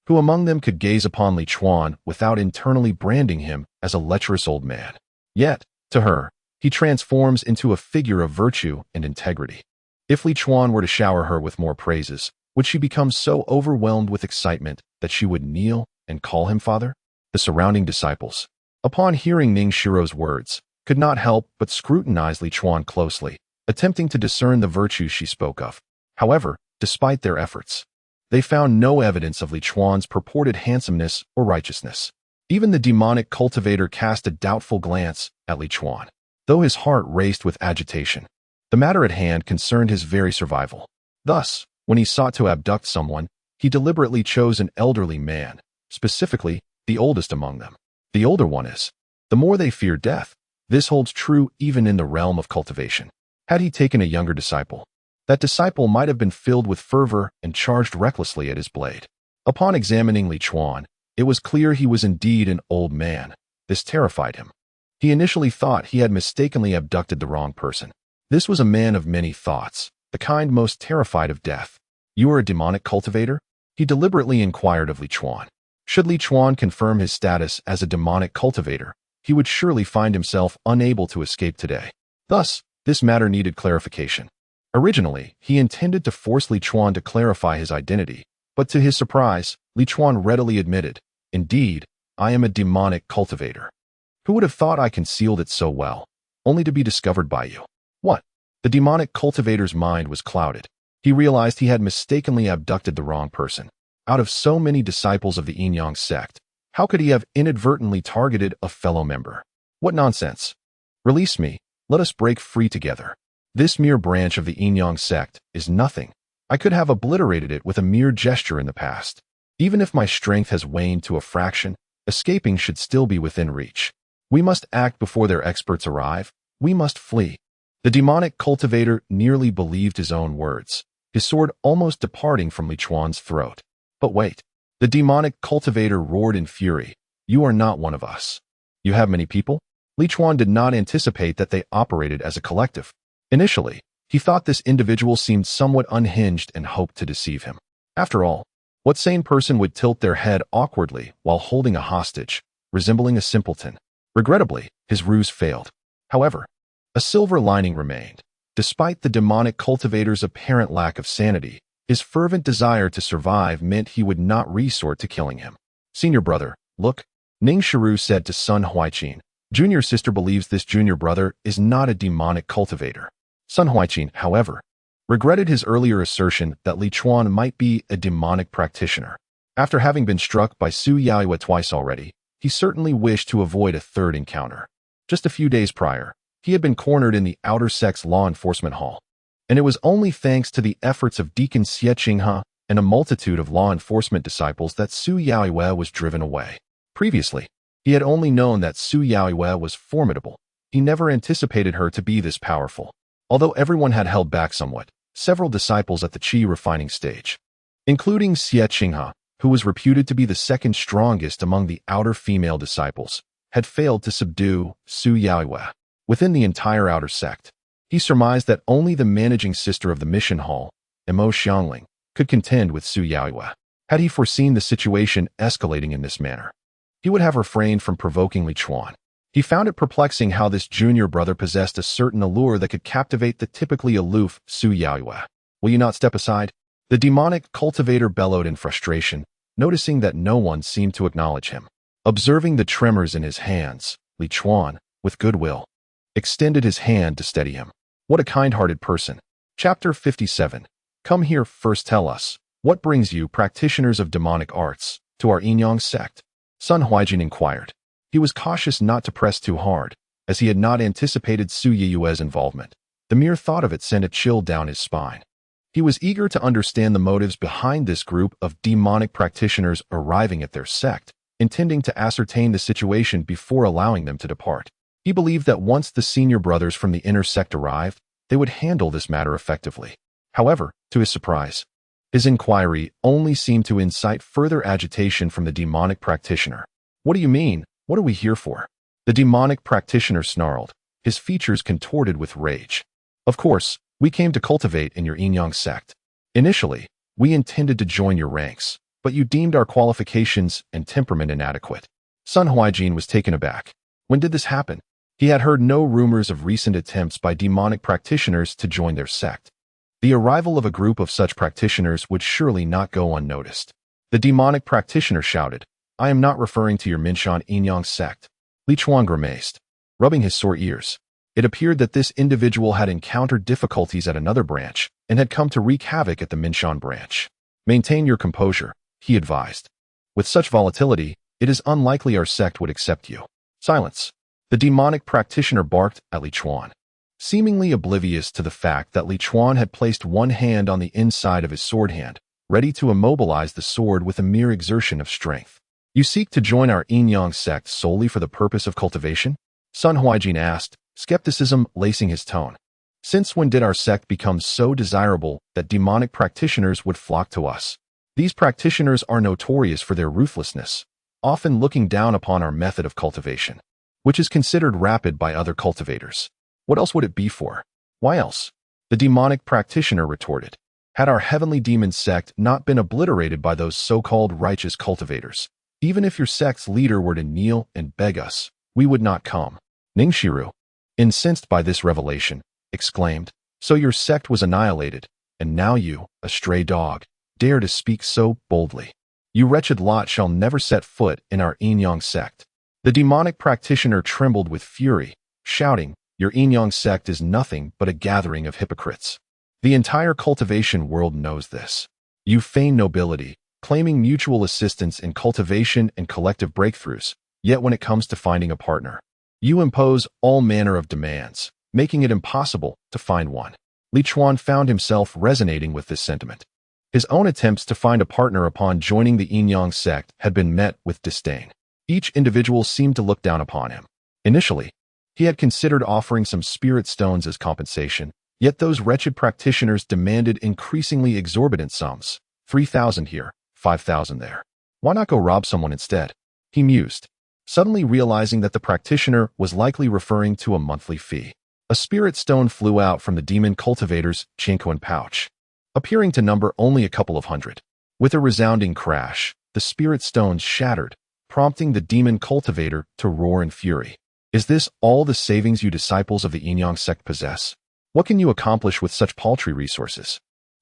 Speaker 1: Who among them could gaze upon Li Chuan without internally branding him as a lecherous old man? Yet, to her, he transforms into a figure of virtue and integrity. If Li Chuan were to shower her with more praises, would she become so overwhelmed with excitement that she would kneel and call him father? The surrounding disciples, upon hearing Ning Shiro's words, could not help but scrutinize Li Chuan closely, attempting to discern the virtues she spoke of. However, despite their efforts, they found no evidence of Li Chuan's purported handsomeness or righteousness. Even the demonic cultivator cast a doubtful glance at Li Chuan, though his heart raced with agitation. The matter at hand concerned his very survival. Thus, when he sought to abduct someone, he deliberately chose an elderly man, specifically the oldest among them. The older one is. The more they fear death. This holds true even in the realm of cultivation. Had he taken a younger disciple, that disciple might have been filled with fervor and charged recklessly at his blade. Upon examining Li Chuan, it was clear he was indeed an old man. This terrified him. He initially thought he had mistakenly abducted the wrong person. This was a man of many thoughts, the kind most terrified of death. You are a demonic cultivator? He deliberately inquired of Li Chuan. Should Li Chuan confirm his status as a demonic cultivator, he would surely find himself unable to escape today. Thus, this matter needed clarification. Originally, he intended to force Li Chuan to clarify his identity, but to his surprise, Li Chuan readily admitted, "Indeed, I am a demonic cultivator. Who would have thought I concealed it so well, only to be discovered by you?" What? The demonic cultivator's mind was clouded. He realized he had mistakenly abducted the wrong person. Out of so many disciples of the Yin Yang sect, how could he have inadvertently targeted a fellow member? What nonsense! Release me, let us break free together. This mere branch of the Yin Yang sect is nothing. I could have obliterated it with a mere gesture in the past. Even if my strength has waned to a fraction, escaping should still be within reach. We must act before their experts arrive. We must flee. The demonic cultivator nearly believed his own words, his sword almost departing from Li Chuan's throat. But wait. The demonic cultivator roared in fury. You are not one of us. You have many people? Li Chuan did not anticipate that they operated as a collective. Initially, he thought this individual seemed somewhat unhinged and hoped to deceive him. After all, what sane person would tilt their head awkwardly while holding a hostage, resembling a simpleton? Regrettably, his ruse failed. However, a silver lining remained. Despite the demonic cultivator's apparent lack of sanity, his fervent desire to survive meant he would not resort to killing him. Senior brother, look, Ning Shiro said to Sun Huaijin. Junior sister believes this junior brother is not a demonic cultivator. Sun Huaijin, however, regretted his earlier assertion that Li Chuan might be a demonic practitioner. After having been struck by Su Yaiyue twice already, he certainly wished to avoid a third encounter. Just a few days prior, he had been cornered in the Outer Sect's law enforcement hall. And it was only thanks to the efforts of Deacon Xie Qinghe and a multitude of law enforcement disciples that Su Yaiyue was driven away. Previously, he had only known that Su Yaiyue was formidable. He never anticipated her to be this powerful. Although everyone had held back somewhat, several disciples at the Qi refining stage, including Xie Qinghe, who was reputed to be the second strongest among the outer female disciples, had failed to subdue Su Yaiyue. Within the entire outer sect, He surmised that only the managing sister of the mission hall, Mo Xiangling, could contend with Su Yaoyue. Had he foreseen the situation escalating in this manner, he would have refrained from provoking Li Chuan. He found it perplexing how this junior brother possessed a certain allure that could captivate the typically aloof Su Yaoyue. "Will you not step aside?" The demonic cultivator bellowed in frustration, noticing that no one seemed to acknowledge him. Observing the tremors in his hands, Li Chuan, with goodwill, extended his hand to steady him. What a kind-hearted person. Chapter 57. Come here, first tell us, what brings you, practitioners of demonic arts, to our Yin-Yang sect? Sun Huaijin inquired. He was cautious not to press too hard, as he had not anticipated Su Yaoyue's involvement. The mere thought of it sent a chill down his spine. He was eager to understand the motives behind this group of demonic practitioners arriving at their sect, intending to ascertain the situation before allowing them to depart. He believed that once the senior brothers from the inner sect arrived, they would handle this matter effectively. However, to his surprise, his inquiry only seemed to incite further agitation from the demonic practitioner. "What do you mean? What are we here for?" The demonic practitioner snarled, his features contorted with rage. "Of course, we came to cultivate in your Yin-Yang sect. Initially, we intended to join your ranks, but you deemed our qualifications and temperament inadequate." Sun Huaijin was taken aback. When did this happen? He had heard no rumors of recent attempts by demonic practitioners to join their sect. The arrival of a group of such practitioners would surely not go unnoticed. The demonic practitioner shouted, "I am not referring to your Minshan Yin-Yang sect." Li Chuan grimaced, rubbing his sore ears. It appeared that this individual had encountered difficulties at another branch and had come to wreak havoc at the Minshan branch. "Maintain your composure," he advised. "With such volatility, it is unlikely our sect would accept you." "Silence." The demonic practitioner barked at Li Chuan, seemingly oblivious to the fact that Li Chuan had placed one hand on the inside of his sword hand, ready to immobilize the sword with a mere exertion of strength. "You seek to join our Yin-Yang sect solely for the purpose of cultivation?" Sun Huaijin asked, skepticism lacing his tone. "Since when did our sect become so desirable that demonic practitioners would flock to us? These practitioners are notorious for their ruthlessness, often looking down upon our method of cultivation, which is considered rapid by other cultivators. What else would it be for? Why else?" The demonic practitioner retorted. "Had our heavenly demon sect not been obliterated by those so-called righteous cultivators, even if your sect's leader were to kneel and beg us, we would not come." Ningxiru, incensed by this revelation, exclaimed, "So your sect was annihilated, and now you, a stray dog, dare to speak so boldly? You wretched lot shall never set foot in our Yin-Yang sect." The demonic practitioner trembled with fury, shouting, "Your Yin-Yang sect is nothing but a gathering of hypocrites. The entire cultivation world knows this. You feign nobility, claiming mutual assistance in cultivation and collective breakthroughs, yet when it comes to finding a partner, you impose all manner of demands, making it impossible to find one." Li Chuan found himself resonating with this sentiment. His own attempts to find a partner upon joining the Yin-Yang sect had been met with disdain. Each individual seemed to look down upon him. Initially, he had considered offering some spirit stones as compensation, yet those wretched practitioners demanded increasingly exorbitant sums, 3,000 here, 5,000 there. Why not go rob someone instead? He mused, suddenly realizing that the practitioner was likely referring to a monthly fee. A spirit stone flew out from the demon cultivator's Chinquan pouch, appearing to number only a couple of hundred. With a resounding crash, the spirit stones shattered, prompting the demon cultivator to roar in fury. "Is this all the savings you disciples of the Yin-Yang sect possess? What can you accomplish with such paltry resources?"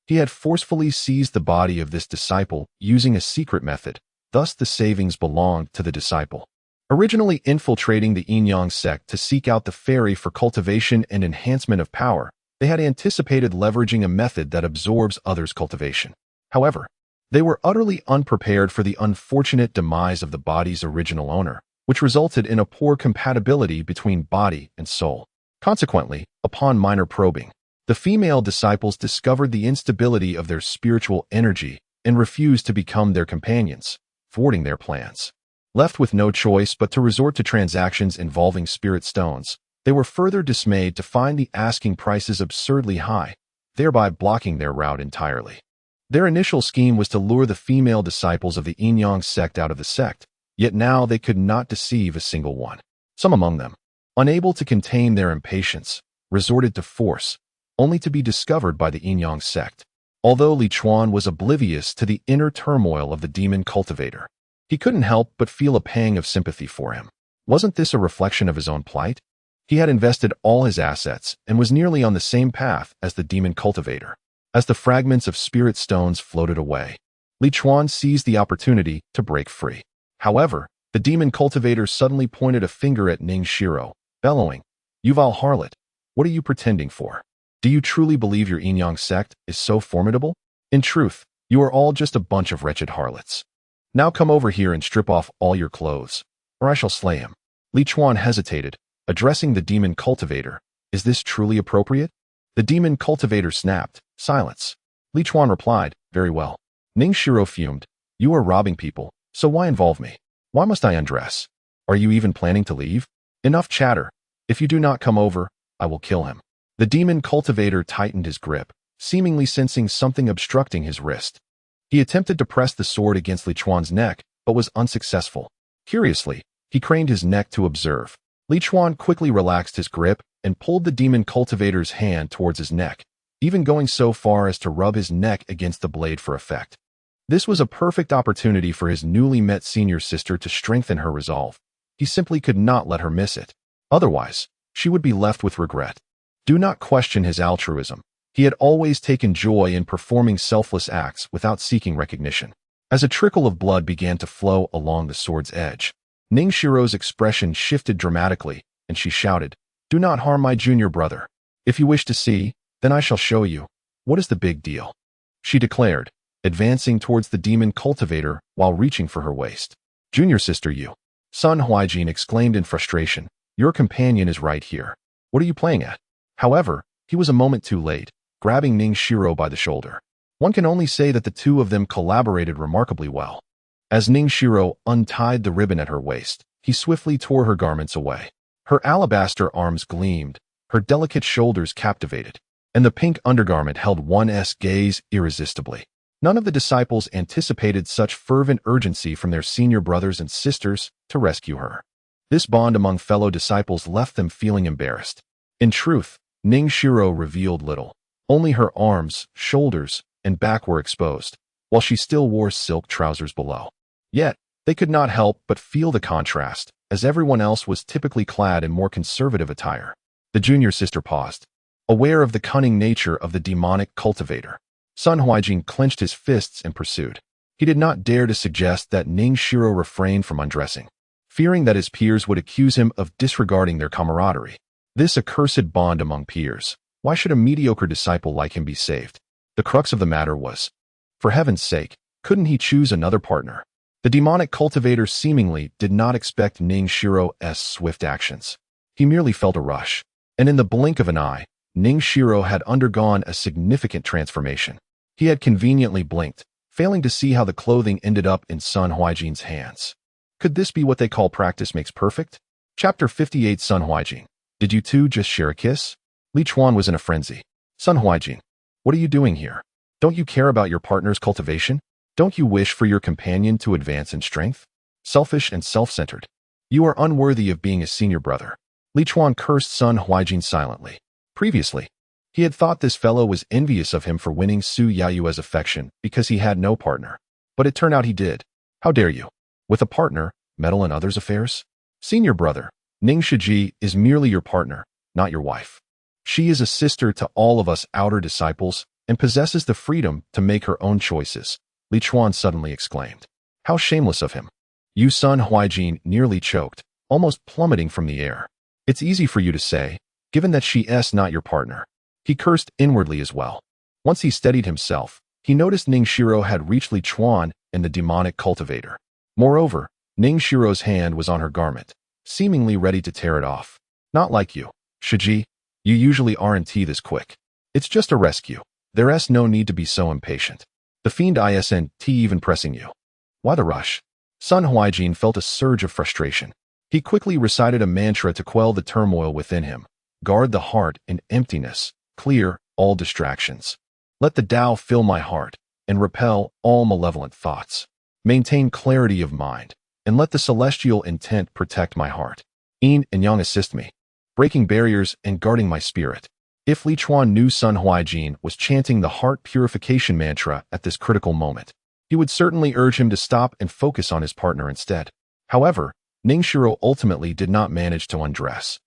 Speaker 1: He had forcefully seized the body of this disciple using a secret method, thus the savings belonged to the disciple. Originally infiltrating the Yin-Yang sect to seek out the fairy for cultivation and enhancement of power, they had anticipated leveraging a method that absorbs others' cultivation. However, they were utterly unprepared for the unfortunate demise of the body's original owner, which resulted in a poor compatibility between body and soul. Consequently, upon minor probing, the female disciples discovered the instability of their spiritual energy and refused to become their companions, thwarting their plans. Left with no choice but to resort to transactions involving spirit stones, they were further dismayed to find the asking prices absurdly high, thereby blocking their route entirely. Their initial scheme was to lure the female disciples of the Yin-Yang sect out of the sect, yet now they could not deceive a single one. Some among them, unable to contain their impatience, resorted to force, only to be discovered by the Yin-Yang sect. Although Li Chuan was oblivious to the inner turmoil of the demon cultivator, he couldn't help but feel a pang of sympathy for him. Wasn't this a reflection of his own plight? He had invested all his assets and was nearly on the same path as the demon cultivator. As the fragments of spirit stones floated away, Li Chuan seized the opportunity to break free. However, the demon cultivator suddenly pointed a finger at Ning Shiro, bellowing, "You vile harlot, what are you pretending for? Do you truly believe your Yin-Yang sect is so formidable? In truth, you are all just a bunch of wretched harlots. Now come over here and strip off all your clothes, or I shall slay him." Li Chuan hesitated, addressing the demon cultivator. "Is this truly appropriate?" The demon cultivator snapped, "Silence." Li Chuan replied, "Very well." Ning Shiro fumed, "You are robbing people, so why involve me? Why must I undress? Are you even planning to leave? Enough chatter. If you do not come over, I will kill him." The demon cultivator tightened his grip, seemingly sensing something obstructing his wrist. He attempted to press the sword against Li Chuan's neck, but was unsuccessful. Curiously, he craned his neck to observe. Li Chuan quickly relaxed his grip and pulled the demon cultivator's hand towards his neck, even going so far as to rub his neck against the blade for effect. This was a perfect opportunity for his newly met senior sister to strengthen her resolve. He simply could not let her miss it. Otherwise, she would be left with regret. Do not question his altruism. He had always taken joy in performing selfless acts without seeking recognition. As a trickle of blood began to flow along the sword's edge, Ning Shiro's expression shifted dramatically, and she shouted, "Do not harm my junior brother. If you wish to see, then I shall show you. What is the big deal?" she declared, advancing towards the demon cultivator while reaching for her waist. "Junior sister, you." Sun Huaijin exclaimed in frustration, "Your companion is right here. What are you playing at?" However, he was a moment too late, grabbing Ning Shiro by the shoulder. One can only say that the two of them collaborated remarkably well. As Ning Shiro untied the ribbon at her waist, he swiftly tore her garments away. Her alabaster arms gleamed, her delicate shoulders captivated, and the pink undergarment held one's gaze irresistibly. None of the disciples anticipated such fervent urgency from their senior brothers and sisters to rescue her. This bond among fellow disciples left them feeling embarrassed. In truth, Ning Shiro revealed little. Only her arms, shoulders, and back were exposed, while she still wore silk trousers below. Yet, they could not help but feel the contrast, as everyone else was typically clad in more conservative attire. The junior sister paused, aware of the cunning nature of the demonic cultivator. Sun Huaijin clenched his fists and pursued. He did not dare to suggest that Ning Shiro refrain from undressing, fearing that his peers would accuse him of disregarding their camaraderie. This accursed bond among peers. Why should a mediocre disciple like him be saved? The crux of the matter was, for heaven's sake, couldn't he choose another partner? The demonic cultivator seemingly did not expect Ning Shiro's swift actions. He merely felt a rush, and in the blink of an eye, Ning Shiro had undergone a significant transformation. He had conveniently blinked, failing to see how the clothing ended up in Sun Huaijin's hands. Could this be what they call practice makes perfect? Chapter 58. Sun Huaijin. Did you two just share a kiss? Li Chuan was in a frenzy. Sun Huaijin, what are you doing here? Don't you care about your partner's cultivation? Don't you wish for your companion to advance in strength? Selfish and self-centered. You are unworthy of being a senior brother. Li Chuan cursed Sun Huaijin silently. Previously, he had thought this fellow was envious of him for winning Su Yayue's affection because he had no partner. But it turned out he did. How dare you? With a partner, meddle in others' affairs? Senior brother, Ning Shiji is merely your partner, not your wife. She is a sister to all of us outer disciples and possesses the freedom to make her own choices, Li Chuan suddenly exclaimed. How shameless of him. Yu Sun Huaijin nearly choked, almost plummeting from the air. It's easy for you to say, given that she's not your partner. He cursed inwardly as well. Once he steadied himself, he noticed Ning Shiro had reached Li Chuan and the demonic cultivator. Moreover, Ning Shiro's hand was on her garment, seemingly ready to tear it off. Not like you, Shiji. You usually aren't this quick. It's just a rescue. There's no need to be so impatient. The fiend isn't even pressing you. Why the rush? Sun Huaijin felt a surge of frustration. He quickly recited a mantra to quell the turmoil within him. Guard the heart in emptiness, clear all distractions. Let the Tao fill my heart and repel all malevolent thoughts. Maintain clarity of mind and let the celestial intent protect my heart. Yin and Yang assist me. breaking barriers and guarding my spirit. If Li Chuan knew Sun Huaijin was chanting the heart purification mantra at this critical moment, he would certainly urge him to stop and focus on his partner instead. However, Ning Shiro ultimately did not manage to undress.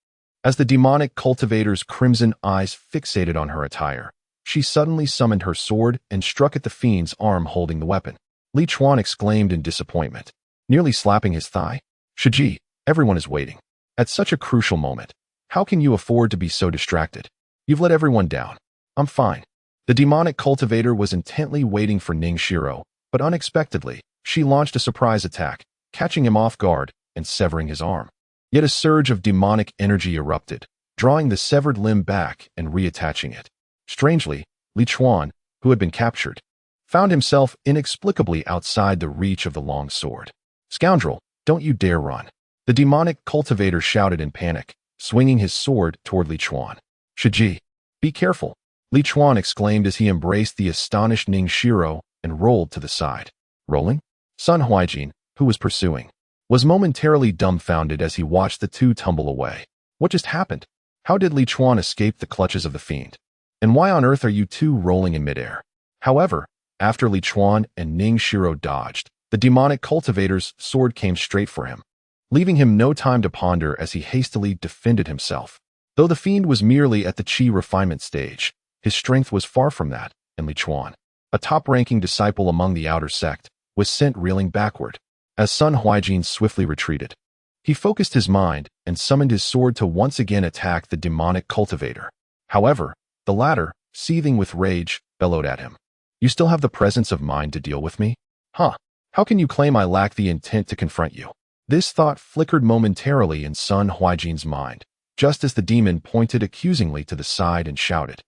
Speaker 1: As the demonic cultivator's crimson eyes fixated on her attire, she suddenly summoned her sword and struck at the fiend's arm holding the weapon. Li Chuan exclaimed in disappointment, nearly slapping his thigh. Shiji, everyone is waiting. At such a crucial moment, how can you afford to be so distracted? You've let everyone down. I'm fine. The demonic cultivator was intently waiting for Ning Shiro, but unexpectedly, she launched a surprise attack, catching him off guard and severing his arm. Yet a surge of demonic energy erupted, drawing the severed limb back and reattaching it. Strangely, Li Chuan, who had been captured, found himself inexplicably outside the reach of the long sword. Scoundrel, don't you dare run. The demonic cultivator shouted in panic, swinging his sword toward Li Chuan. Shiji, be careful, Li Chuan exclaimed as he embraced the astonished Ning Shiro and rolled to the side. Rolling? Sun Huaijin, who was pursuing, was momentarily dumbfounded as he watched the two tumble away. What just happened? How did Li Chuan escape the clutches of the fiend? And why on earth are you two rolling in midair? However, after Li Chuan and Ning Shiro dodged, the demonic cultivator's sword came straight for him, leaving him no time to ponder as he hastily defended himself. Though the fiend was merely at the chi refinement stage, his strength was far from that, and Li Chuan, a top-ranking disciple among the outer sect, was sent reeling backward. As Sun Huaijin swiftly retreated, he focused his mind and summoned his sword to once again attack the demonic cultivator. However, the latter, seething with rage, bellowed at him. You still have the presence of mind to deal with me? Huh? How can you claim I lack the intent to confront you? This thought flickered momentarily in Sun Huaijin's mind, just as the demon pointed accusingly to the side and shouted.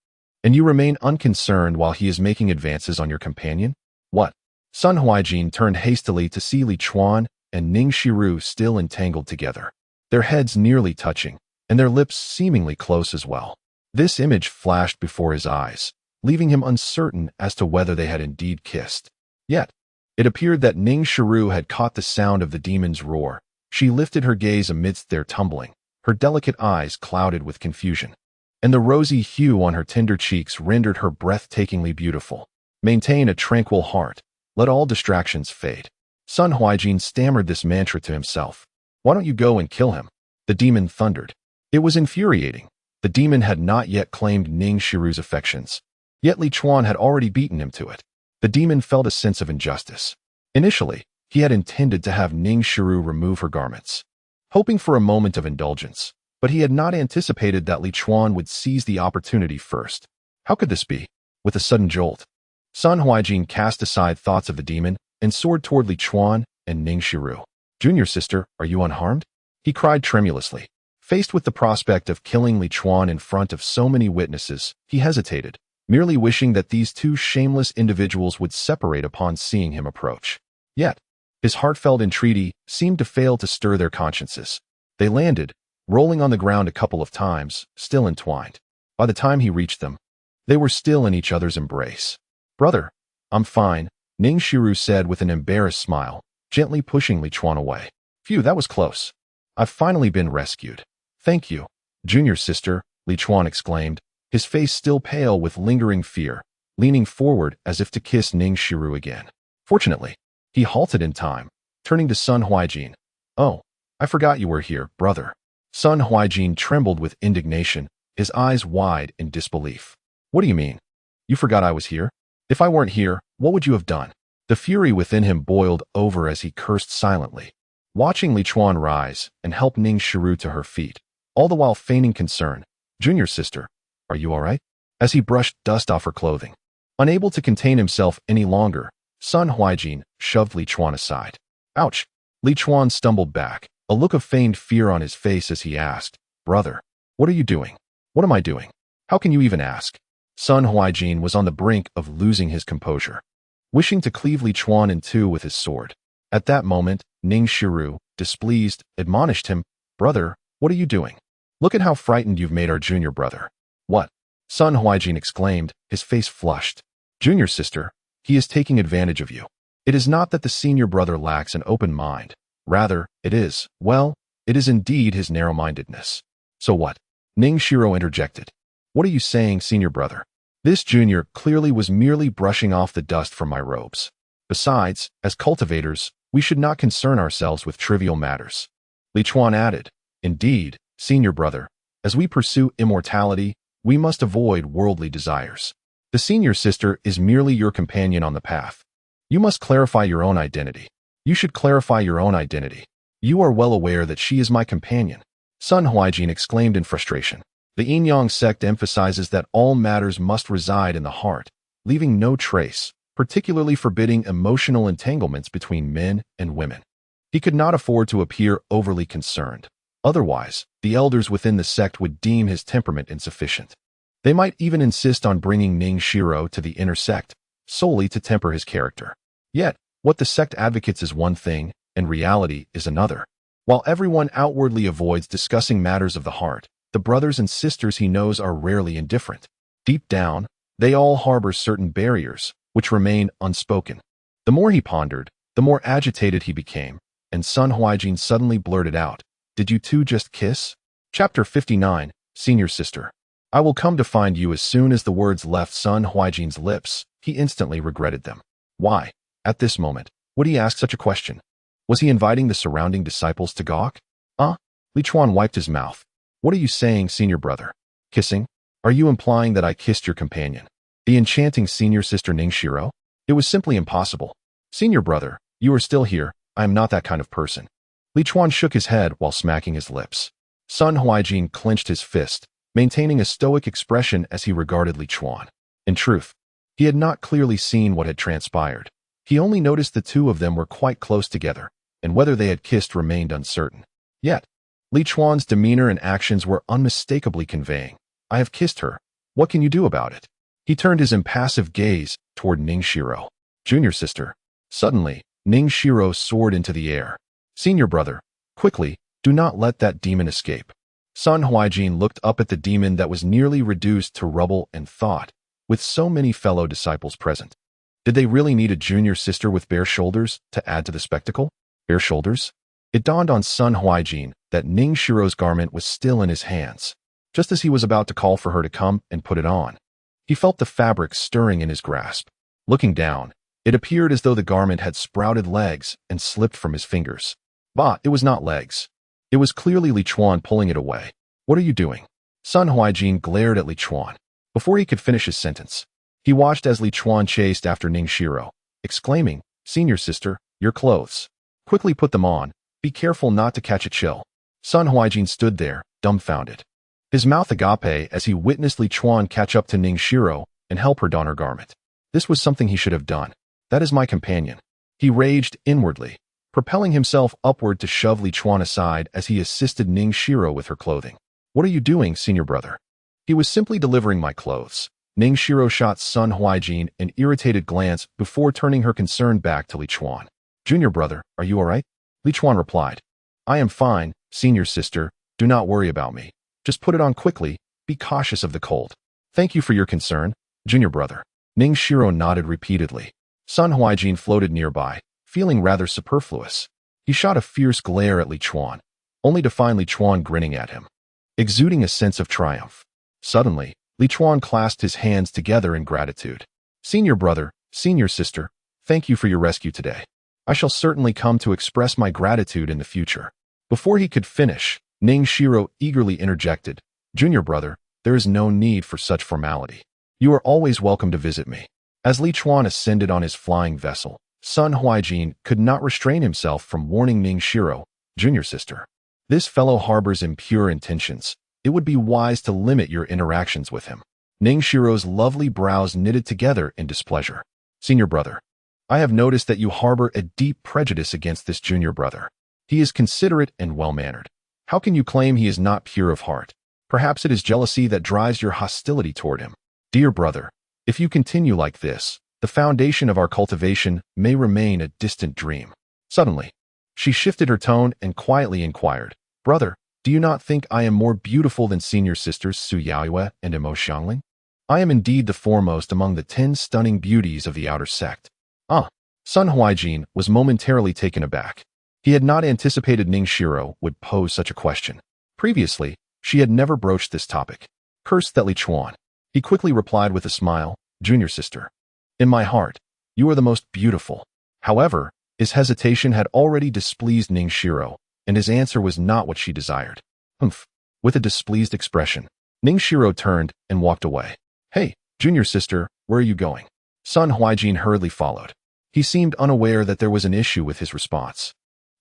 Speaker 1: And you remain unconcerned while he is making advances on your companion? What? Sun Huaijin turned hastily to see Li Chuan and Ning Shiro still entangled together, their heads nearly touching, and their lips seemingly close as well. This image flashed before his eyes, leaving him uncertain as to whether they had indeed kissed. Yet, it appeared that Ning Shiro had caught the sound of the demon's roar. She lifted her gaze amidst their tumbling, her delicate eyes clouded with confusion, and the rosy hue on her tender cheeks rendered her breathtakingly beautiful. Maintain a tranquil heart. Let all distractions fade. Sun Huaijin stammered this mantra to himself. Why don't you go and kill him? The demon thundered. It was infuriating. The demon had not yet claimed Ning Shiro's affections. Yet Li Chuan had already beaten him to it. The demon felt a sense of injustice. Initially, he had intended to have Ning Shiro remove her garments, hoping for a moment of indulgence, but he had not anticipated that Li Chuan would seize the opportunity first. How could this be? With a sudden jolt, Sun Huaijin cast aside thoughts of the demon and soared toward Li Chuan and Ning Shiro. Junior sister, are you unharmed? He cried tremulously. Faced with the prospect of killing Li Chuan in front of so many witnesses, he hesitated, merely wishing that these two shameless individuals would separate upon seeing him approach. Yet, his heartfelt entreaty seemed to fail to stir their consciences. They landed, rolling on the ground a couple of times, still entwined. By the time he reached them, they were still in each other's embrace. Brother, I'm fine, Ning Shiro said with an embarrassed smile, gently pushing Li Chuan away. Phew, that was close. I've finally been rescued. Thank you, junior sister, Li Chuan exclaimed, his face still pale with lingering fear, leaning forward as if to kiss Ning Shiro again. Fortunately, he halted in time, turning to Sun Huaijin. Oh, I forgot you were here, brother. Sun Huaijin trembled with indignation, his eyes wide in disbelief. What do you mean? You forgot I was here? If I weren't here, what would you have done? The fury within him boiled over as he cursed silently, watching Li Chuan rise and help Ning Shiro to her feet, all the while feigning concern. Junior sister, are you all right? As he brushed dust off her clothing. Unable to contain himself any longer, Sun Huaijin shoved Li Chuan aside. Ouch! Li Chuan stumbled back, a look of feigned fear on his face as he asked, Brother, what are you doing? What am I doing? How can you even ask? Sun Huaijin was on the brink of losing his composure, wishing to cleave Li Chuan in two with his sword. At that moment, Ning Shiro, displeased, admonished him, Brother, what are you doing? Look at how frightened you've made our junior brother. What? Sun Huaijin exclaimed, his face flushed. Junior sister, he is taking advantage of you. It is not that the senior brother lacks an open mind. Rather, it is, well, it is indeed his narrow-mindedness. So what? Ning Shiro interjected. What are you saying, senior brother? This junior clearly was merely brushing off the dust from my robes. Besides, as cultivators, we should not concern ourselves with trivial matters. Li Chuan added, Indeed, senior brother, as we pursue immortality, we must avoid worldly desires. The senior sister is merely your companion on the path. You must clarify your own identity. You should clarify your own identity. You are well aware that she is my companion. Sun Huaijin exclaimed in frustration. The Yin-Yang sect emphasizes that all matters must reside in the heart, leaving no trace, particularly forbidding emotional entanglements between men and women. He could not afford to appear overly concerned. Otherwise, the elders within the sect would deem his temperament insufficient. They might even insist on bringing Ning Shiro to the inner sect, solely to temper his character. Yet, what the sect advocates is one thing, and reality is another. While everyone outwardly avoids discussing matters of the heart, the brothers and sisters he knows are rarely indifferent. Deep down, they all harbor certain barriers, which remain unspoken. The more he pondered, the more agitated he became, and Sun Huaijin suddenly blurted out, Did you two just kiss? Chapter 59, Senior Sister. I will come to find you. As soon as the words left Sun Huaijin's lips, he instantly regretted them. Why, at this moment, would he ask such a question? Was he inviting the surrounding disciples to gawk? Li Chuan wiped his mouth. What are you saying, senior brother? Kissing? Are you implying that I kissed your companion, the enchanting senior sister Ning Shiro? It was simply impossible. Senior brother, you are still here. I am not that kind of person. Li Chuan shook his head while smacking his lips. Sun Huaijin clenched his fist, maintaining a stoic expression as he regarded Li Chuan. In truth, he had not clearly seen what had transpired. He only noticed the two of them were quite close together, and whether they had kissed remained uncertain. Yet, Li Chuan's demeanor and actions were unmistakably conveying, I have kissed her. What can you do about it? He turned his impassive gaze toward Ning Shiro. Junior sister. Suddenly, Ning Shiro soared into the air. Senior brother, quickly, do not let that demon escape. Sun Huaijin looked up at the demon that was nearly reduced to rubble and thought, with so many fellow disciples present. Did they really need a junior sister with bare shoulders to add to the spectacle? Bare shoulders? It dawned on Sun Huaijin that Ning Shiro's garment was still in his hands. Just as he was about to call for her to come and put it on, he felt the fabric stirring in his grasp. Looking down, it appeared as though the garment had sprouted legs and slipped from his fingers. But it was not legs. It was clearly Li Chuan pulling it away. What are you doing? Sun Huaijin glared at Li Chuan. Before he could finish his sentence, he watched as Li Chuan chased after Ning Shiro, exclaiming, Senior sister, your clothes. Quickly put them on. Be careful not to catch a chill. Sun Huaijin stood there, dumbfounded. His mouth agape as he witnessed Li Chuan catch up to Ning Shiro and help her don her garment. This was something he should have done. That is my companion. He raged inwardly, propelling himself upward to shove Li Chuan aside as he assisted Ning Shiro with her clothing. What are you doing, senior brother? He was simply delivering my clothes. Ning Shiro shot Sun Huaijin an irritated glance before turning her concern back to Li Chuan. Junior brother, are you all right? Li Chuan replied. I am fine, senior sister. Do not worry about me. Just put it on quickly. Be cautious of the cold. Thank you for your concern, junior brother. Ning Shiro nodded repeatedly. Sun Huaijin floated nearby, feeling rather superfluous. He shot a fierce glare at Li Chuan, only to find Li Chuan grinning at him, exuding a sense of triumph. Suddenly, Li Chuan clasped his hands together in gratitude. Senior brother, senior sister, thank you for your rescue today. I shall certainly come to express my gratitude in the future. Before he could finish, Ning Shiro eagerly interjected, Junior brother, there is no need for such formality. You are always welcome to visit me. As Li Chuan ascended on his flying vessel, Sun Huaijin could not restrain himself from warning Ning Shiro, Junior sister. This fellow harbors impure intentions. It would be wise to limit your interactions with him. Ning Shiro's lovely brows knitted together in displeasure. Senior brother, I have noticed that you harbor a deep prejudice against this junior brother. He is considerate and well-mannered. How can you claim he is not pure of heart? Perhaps it is jealousy that drives your hostility toward him. Dear brother, if you continue like this, the foundation of our cultivation may remain a distant dream. Suddenly, she shifted her tone and quietly inquired, Brother, do you not think I am more beautiful than senior sisters Su Yaoyue and Imo Xiangling? I am indeed the foremost among the 10 stunning beauties of the outer sect. Sun Huaijin was momentarily taken aback. He had not anticipated Ning Shiro would pose such a question. Previously, She had never broached this topic. Cursed that Li Chuan. He quickly replied with a smile, "Junior sister. In my heart, you are the most beautiful." However, his hesitation had already displeased Ning Shiro, and his answer was not what she desired. Humph. With a displeased expression, Ning Shiro turned and walked away. "Hey, junior sister, where are you going?" Sun Huijin hurriedly followed. He seemed unaware that there was an issue with his response.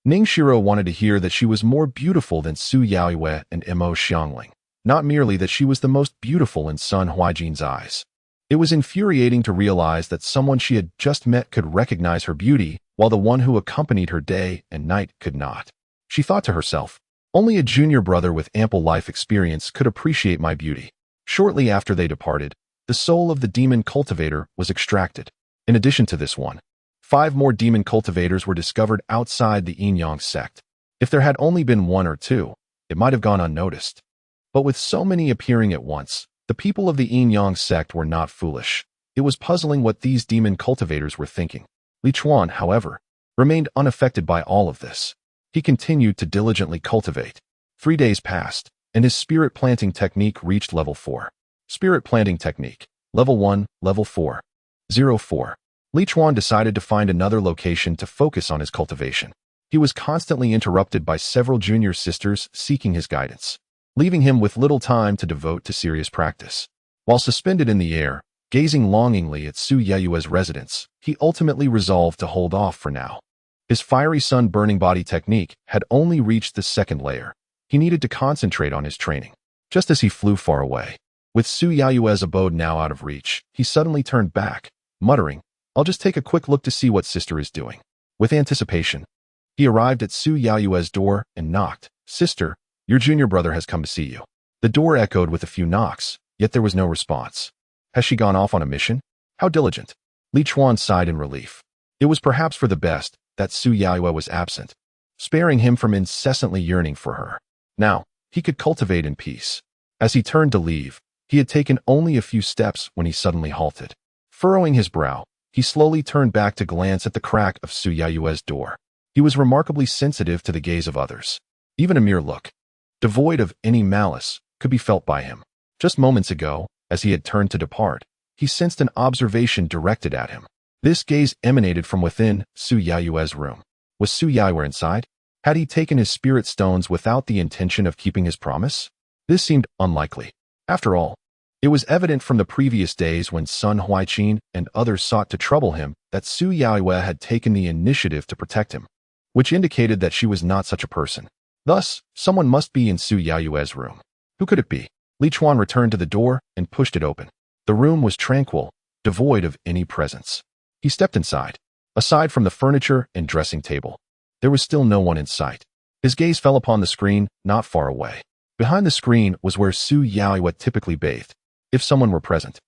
Speaker 1: Ning Shiro wanted to hear that she was more beautiful than Su Yaoyue and Mo Xiangling, not merely that she was the most beautiful in Sun Huijin's eyes. It was infuriating to realize that someone she had just met could recognize her beauty, while the one who accompanied her day and night could not. She thought to herself, "Only a junior brother with ample life experience could appreciate my beauty." Shortly after they departed, the soul of the demon cultivator was extracted. In addition to this one, 5 more demon cultivators were discovered outside the Yin-Yang sect. If there had only been 1 or 2, it might have gone unnoticed. But with so many appearing at once, the people of the Yin-Yang sect were not foolish. It was puzzling what these demon cultivators were thinking. Li Chuan, however, remained unaffected by all of this. He continued to diligently cultivate. 3 days passed, and his spirit planting technique reached level 4. Spirit planting technique, level 1, level 4. 04. Li Chuan decided to find another location to focus on his cultivation. He was constantly interrupted by several junior sisters seeking his guidance, leaving him with little time to devote to serious practice. While suspended in the air, gazing longingly at Su Yaoyue's residence, he ultimately resolved to hold off for now. His fiery sun-burning body technique had only reached the 2nd layer. He needed to concentrate on his training. Just as he flew far away, with Su Yaoyue's abode now out of reach, he suddenly turned back, muttering, "I'll just take a quick look to see what sister is doing." With anticipation, he arrived at Su Yaoyue's door and knocked. "Sister, your junior brother has come to see you." The door echoed with a few knocks, yet there was no response. Has she gone off on a mission? How diligent. Li Chuan sighed in relief. It was perhaps for the best that Su Yaoyue was absent, sparing him from incessantly yearning for her. Now, he could cultivate in peace. As he turned to leave, he had taken only a few steps when he suddenly halted. Furrowing his brow, he slowly turned back to glance at the crack of Su Yaoyue's door. He was remarkably sensitive to the gaze of others. Even a mere look, devoid of any malice, could be felt by him. Just moments ago, as he had turned to depart, he sensed an observation directed at him. This gaze emanated from within Su Yaoyue's room. Was Su Yaoyue inside? Had he taken his spirit stones without the intention of keeping his promise? This seemed unlikely. After all, it was evident from the previous days when Sun Huijin and others sought to trouble him that Su Yaoyue had taken the initiative to protect him, which indicated that she was not such a person. Thus, someone must be in Su Yaoyue's room. Who could it be? Li Chuan returned to the door and pushed it open. The room was tranquil, devoid of any presence. He stepped inside. Aside from the furniture and dressing table, there was still no one in sight. His gaze fell upon the screen not far away. Behind the screen was where Su Yaoyue typically bathed. If someone were present,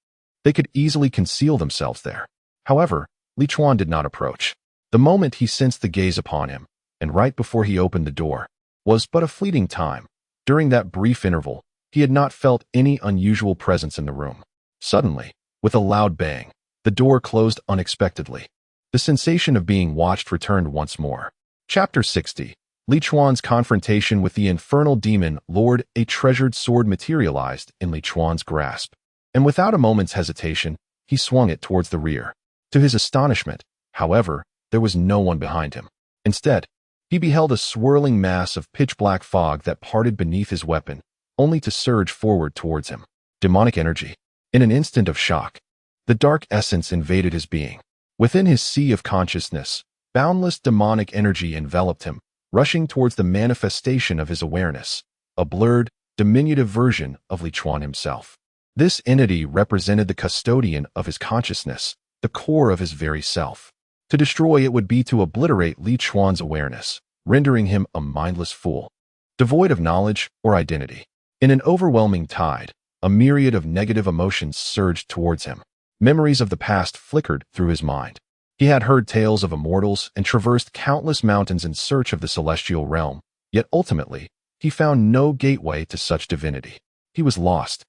Speaker 1: they could easily conceal themselves there. However, Li Chuan did not approach. The moment he sensed the gaze upon him, and right before he opened the door, was but a fleeting time. During that brief interval, he had not felt any unusual presence in the room. Suddenly, with a loud bang, the door closed unexpectedly. The sensation of being watched returned once more. Chapter 60. Li Chuan's confrontation with the infernal demon lord. A treasured sword materialized in Li Chuan's grasp, and without a moment's hesitation, he swung it towards the rear. To his astonishment, however, there was no one behind him. Instead, he beheld a swirling mass of pitch-black fog that parted beneath his weapon, only to surge forward towards him. Demonic energy. In an instant of shock, the dark essence invaded his being. Within his sea of consciousness, boundless demonic energy enveloped him, rushing towards the manifestation of his awareness, a blurred, diminutive version of Li Chuan himself. This entity represented the custodian of his consciousness, the core of his very self. To destroy it would be to obliterate Li Chuan's awareness, rendering him a mindless fool, devoid of knowledge or identity. In an overwhelming tide, a myriad of negative emotions surged towards him. Memories of the past flickered through his mind. He had heard tales of immortals and traversed countless mountains in search of the celestial realm, yet ultimately, he found no gateway to such divinity. He was lost,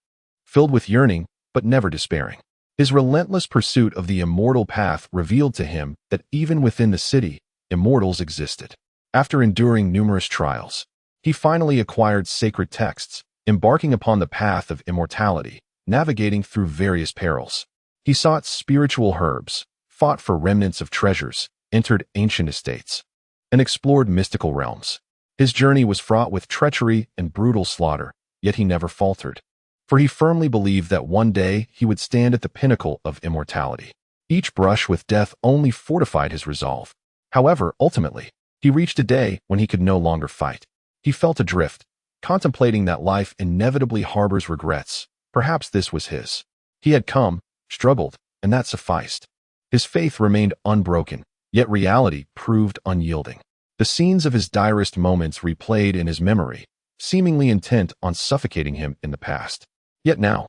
Speaker 1: filled with yearning, but never despairing. His relentless pursuit of the immortal path revealed to him that even within the city, immortals existed. After enduring numerous trials, he finally acquired sacred texts, embarking upon the path of immortality, navigating through various perils. He sought spiritual herbs, fought for remnants of treasures, entered ancient estates, and explored mystical realms. His journey was fraught with treachery and brutal slaughter, yet he never faltered, for he firmly believed that one day he would stand at the pinnacle of immortality. Each brush with death only fortified his resolve. However, ultimately, he reached a day when he could no longer fight. He felt adrift, contemplating that life inevitably harbors regrets. Perhaps this was his. He had come, struggled, and that sufficed. His faith remained unbroken, yet reality proved unyielding. The scenes of his direst moments replayed in his memory, seemingly intent on suffocating him in the past. Yet now,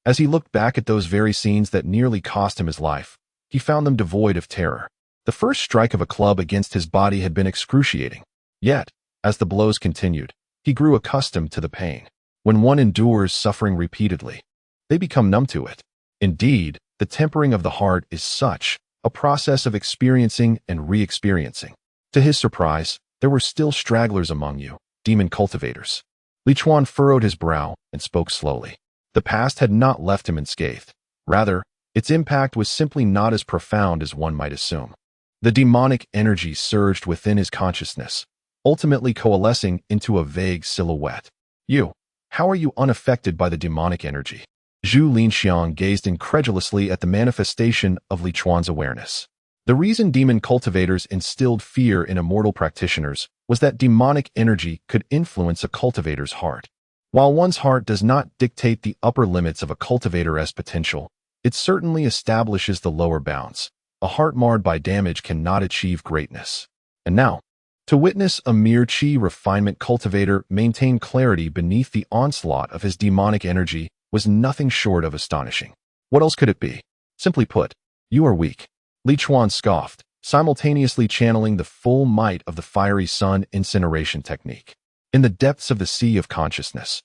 Speaker 1: as he looked back at those very scenes that nearly cost him his life, he found them devoid of terror. The first strike of a club against his body had been excruciating. Yet, as the blows continued, he grew accustomed to the pain. When one endures suffering repeatedly, they become numb to it. Indeed, the tempering of the heart is such a process of experiencing and re-experiencing. To his surprise, there were still stragglers among you, demon cultivators. Li Chuan furrowed his brow and spoke slowly. The past had not left him unscathed. Rather, its impact was simply not as profound as one might assume. The demonic energy surged within his consciousness, ultimately coalescing into a vague silhouette. You, how are you unaffected by the demonic energy? Zhu Linxiang gazed incredulously at the manifestation of Li Chuan's awareness. The reason demon cultivators instilled fear in immortal practitioners was that demonic energy could influence a cultivator's heart. While one's heart does not dictate the upper limits of a cultivator's potential, it certainly establishes the lower bounds. A heart marred by damage cannot achieve greatness. And now, to witness a mere chi refinement cultivator maintain clarity beneath the onslaught of his demonic energy was nothing short of astonishing. What else could it be? Simply put, you are weak. Li Chuan scoffed, simultaneously channeling the full might of the fiery sun incineration technique. In the depths of the sea of consciousness,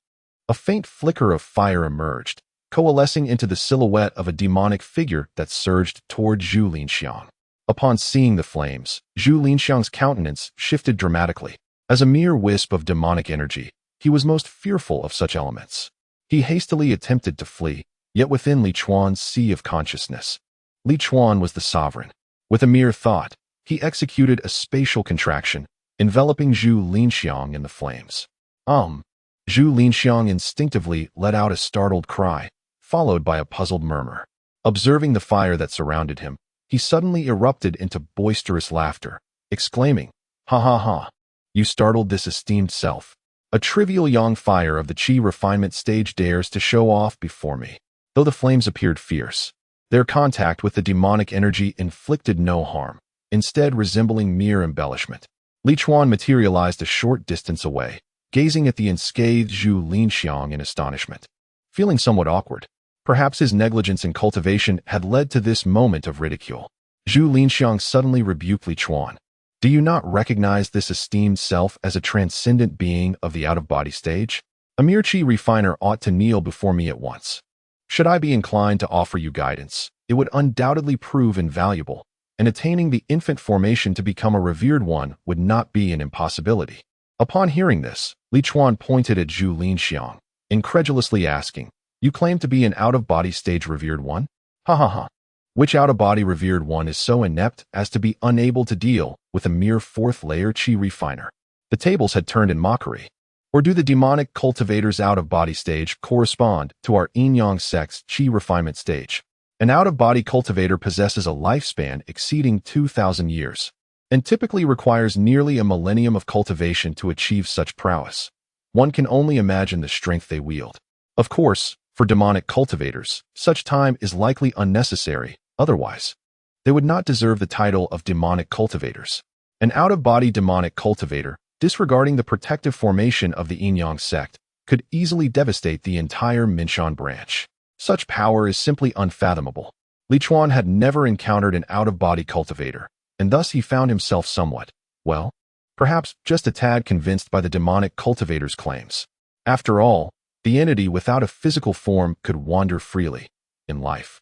Speaker 1: a faint flicker of fire emerged, coalescing into the silhouette of a demonic figure that surged toward Zhu Linxiang. Upon seeing the flames, Zhu Linxiang's countenance shifted dramatically. As a mere wisp of demonic energy, he was most fearful of such elements. He hastily attempted to flee, yet within Li Chuan's sea of consciousness, Li Chuan was the sovereign. With a mere thought, he executed a spatial contraction, enveloping Zhu Linxiang in the flames. Zhu Linxiang instinctively let out a startled cry, followed by a puzzled murmur. Observing the fire that surrounded him, he suddenly erupted into boisterous laughter, exclaiming, "Ha ha ha! You startled this esteemed self. A trivial yang fire of the chi refinement stage dares to show off before me." Though the flames appeared fierce, their contact with the demonic energy inflicted no harm, instead resembling mere embellishment. Li Chuan materialized a short distance away, gazing at the unscathed Zhu Linxiang in astonishment. Feeling somewhat awkward, perhaps his negligence in cultivation had led to this moment of ridicule, Zhu Linxiang suddenly rebuked Li Chuan. "Do you not recognize this esteemed self as a transcendent being of the out-of-body stage? A mere chi refiner ought to kneel before me at once. Should I be inclined to offer you guidance, it would undoubtedly prove invaluable, and attaining the infant formation to become a revered one would not be an impossibility." Upon hearing this, Li Chuan pointed at Zhu Linxiang, incredulously asking, "You claim to be an out-of-body stage revered one? Ha ha ha. Which out-of-body revered one is so inept as to be unable to deal with a mere fourth-layer chi refiner?" The tables had turned in mockery. Or do the demonic cultivator's out-of-body stage correspond to our yin-yang sect's chi refinement stage? An out-of-body cultivator possesses a lifespan exceeding 2,000 years, and typically requires nearly a millennium of cultivation to achieve such prowess. One can only imagine the strength they wield. Of course, for demonic cultivators, such time is likely unnecessary, otherwise, they would not deserve the title of demonic cultivators. An out-of-body demonic cultivator, disregarding the protective formation of the yin-yang sect, could easily devastate the entire Minshan branch. Such power is simply unfathomable. Li Chuan had never encountered an out-of-body cultivator, and thus he found himself somewhat, well, perhaps just a tad convinced by the demonic cultivator's claims. After all, the entity without a physical form could wander freely in life.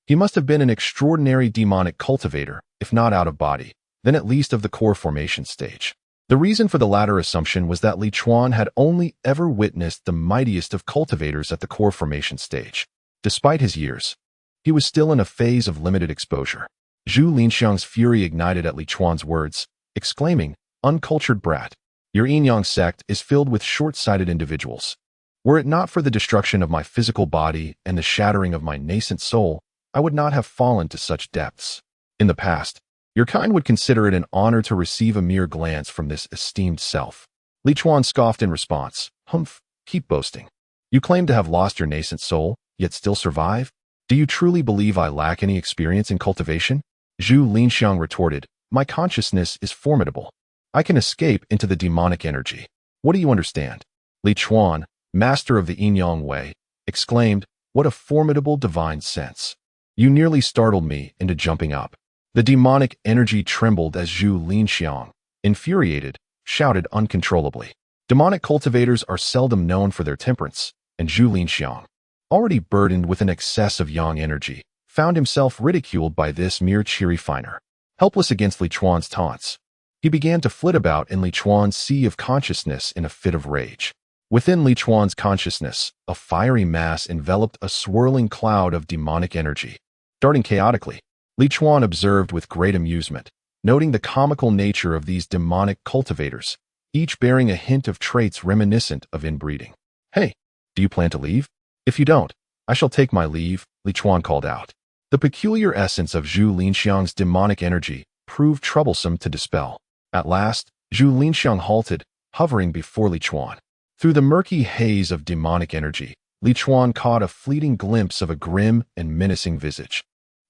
Speaker 1: He must have been an extraordinary demonic cultivator, if not out of body, then at least of the core formation stage. The reason for the latter assumption was that Li Chuan had only ever witnessed the mightiest of cultivators at the core formation stage. Despite his years, he was still in a phase of limited exposure. Zhu Linxiang's fury ignited at Li Chuan's words, exclaiming, "Uncultured brat! Your yin-yang sect is filled with short-sighted individuals. Were it not for the destruction of my physical body and the shattering of my nascent soul, I would not have fallen to such depths. In the past, your kind would consider it an honor to receive a mere glance from this esteemed self." Li Chuan scoffed in response. "Humph, keep boasting. You claim to have lost your nascent soul, yet still survive? Do you truly believe I lack any experience in cultivation?" Zhu Linxiang retorted, "My consciousness is formidable. I can escape into the demonic energy. What do you understand?" Li Chuan, master of the yin-yang way, exclaimed, "What a formidable divine sense. You nearly startled me into jumping up." The demonic energy trembled as Zhu Linxiang, infuriated, shouted uncontrollably. Demonic cultivators are seldom known for their temperance, and Zhu Linxiang, already burdened with an excess of yang energy, found himself ridiculed by this mere cheery finer. Helpless against Li Chuan's taunts, he began to flit about in Li Chuan's sea of consciousness in a fit of rage. Within Li Chuan's consciousness, a fiery mass enveloped a swirling cloud of demonic energy. Darting chaotically, Li Chuan observed with great amusement, noting the comical nature of these demonic cultivators, each bearing a hint of traits reminiscent of inbreeding. "Hey, do you plan to leave? If you don't, I shall take my leave," Li Chuan called out. The peculiar essence of Zhu Linxiang's demonic energy proved troublesome to dispel. At last, Zhu Linxiang halted, hovering before Li Chuan. Through the murky haze of demonic energy, Li Chuan caught a fleeting glimpse of a grim and menacing visage,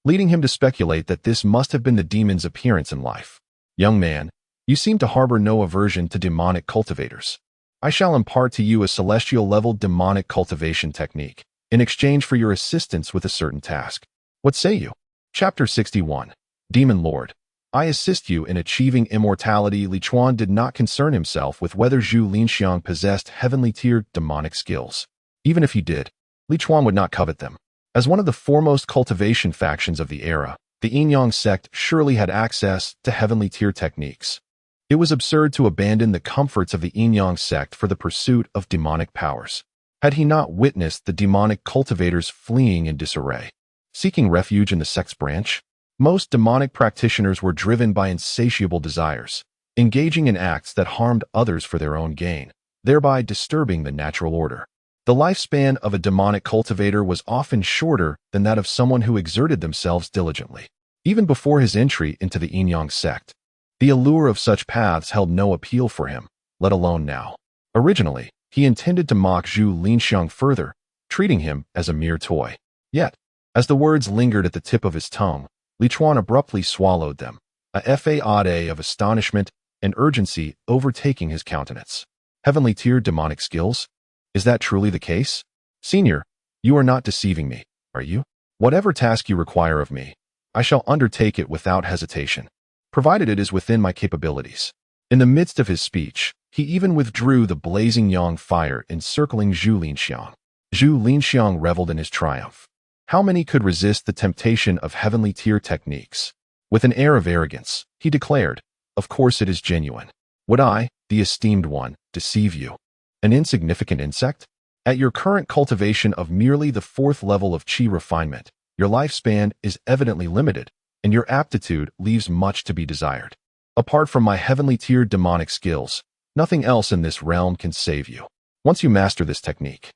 Speaker 1: leading him to speculate that this must have been the demon's appearance in life. "Young man, you seem to harbor no aversion to demonic cultivators. I shall impart to you a celestial-level demonic cultivation technique in exchange for your assistance with a certain task. What say you?" Chapter 61. Demon Lord. I assist you in achieving immortality. Li Chuan did not concern himself with whether Zhu Linxiang possessed heavenly-tiered demonic skills. Even if he did, Li Chuan would not covet them. As one of the foremost cultivation factions of the era, the yin-yang sect surely had access to heavenly-tier techniques. It was absurd to abandon the comforts of the yin-yang sect for the pursuit of demonic powers. Had he not witnessed the demonic cultivators fleeing in disarray, seeking refuge in the sect's branch? Most demonic practitioners were driven by insatiable desires, engaging in acts that harmed others for their own gain, thereby disturbing the natural order. The lifespan of a demonic cultivator was often shorter than that of someone who exerted themselves diligently. Even before his entry into the yin-yang sect, the allure of such paths held no appeal for him, let alone now. Originally, he intended to mock Zhu Linxiang further, treating him as a mere toy. Yet, as the words lingered at the tip of his tongue, Li Chuan abruptly swallowed them, a fade of astonishment and urgency overtaking his countenance. Heavenly-tiered demonic skills? Is that truly the case? Senior, you are not deceiving me, are you? Whatever task you require of me, I shall undertake it without hesitation, provided it is within my capabilities. In the midst of his speech, he even withdrew the blazing yang fire encircling Zhu Linxiang. Zhu Linxiang reveled in his triumph. How many could resist the temptation of heavenly-tier techniques? With an air of arrogance, he declared, "Of course it is genuine. Would I, the esteemed one, deceive you? An insignificant insect? At your current cultivation of merely the 4th level of qi refinement, your lifespan is evidently limited, and your aptitude leaves much to be desired. Apart from my heavenly-tiered demonic skills, nothing else in this realm can save you. Once you master this technique,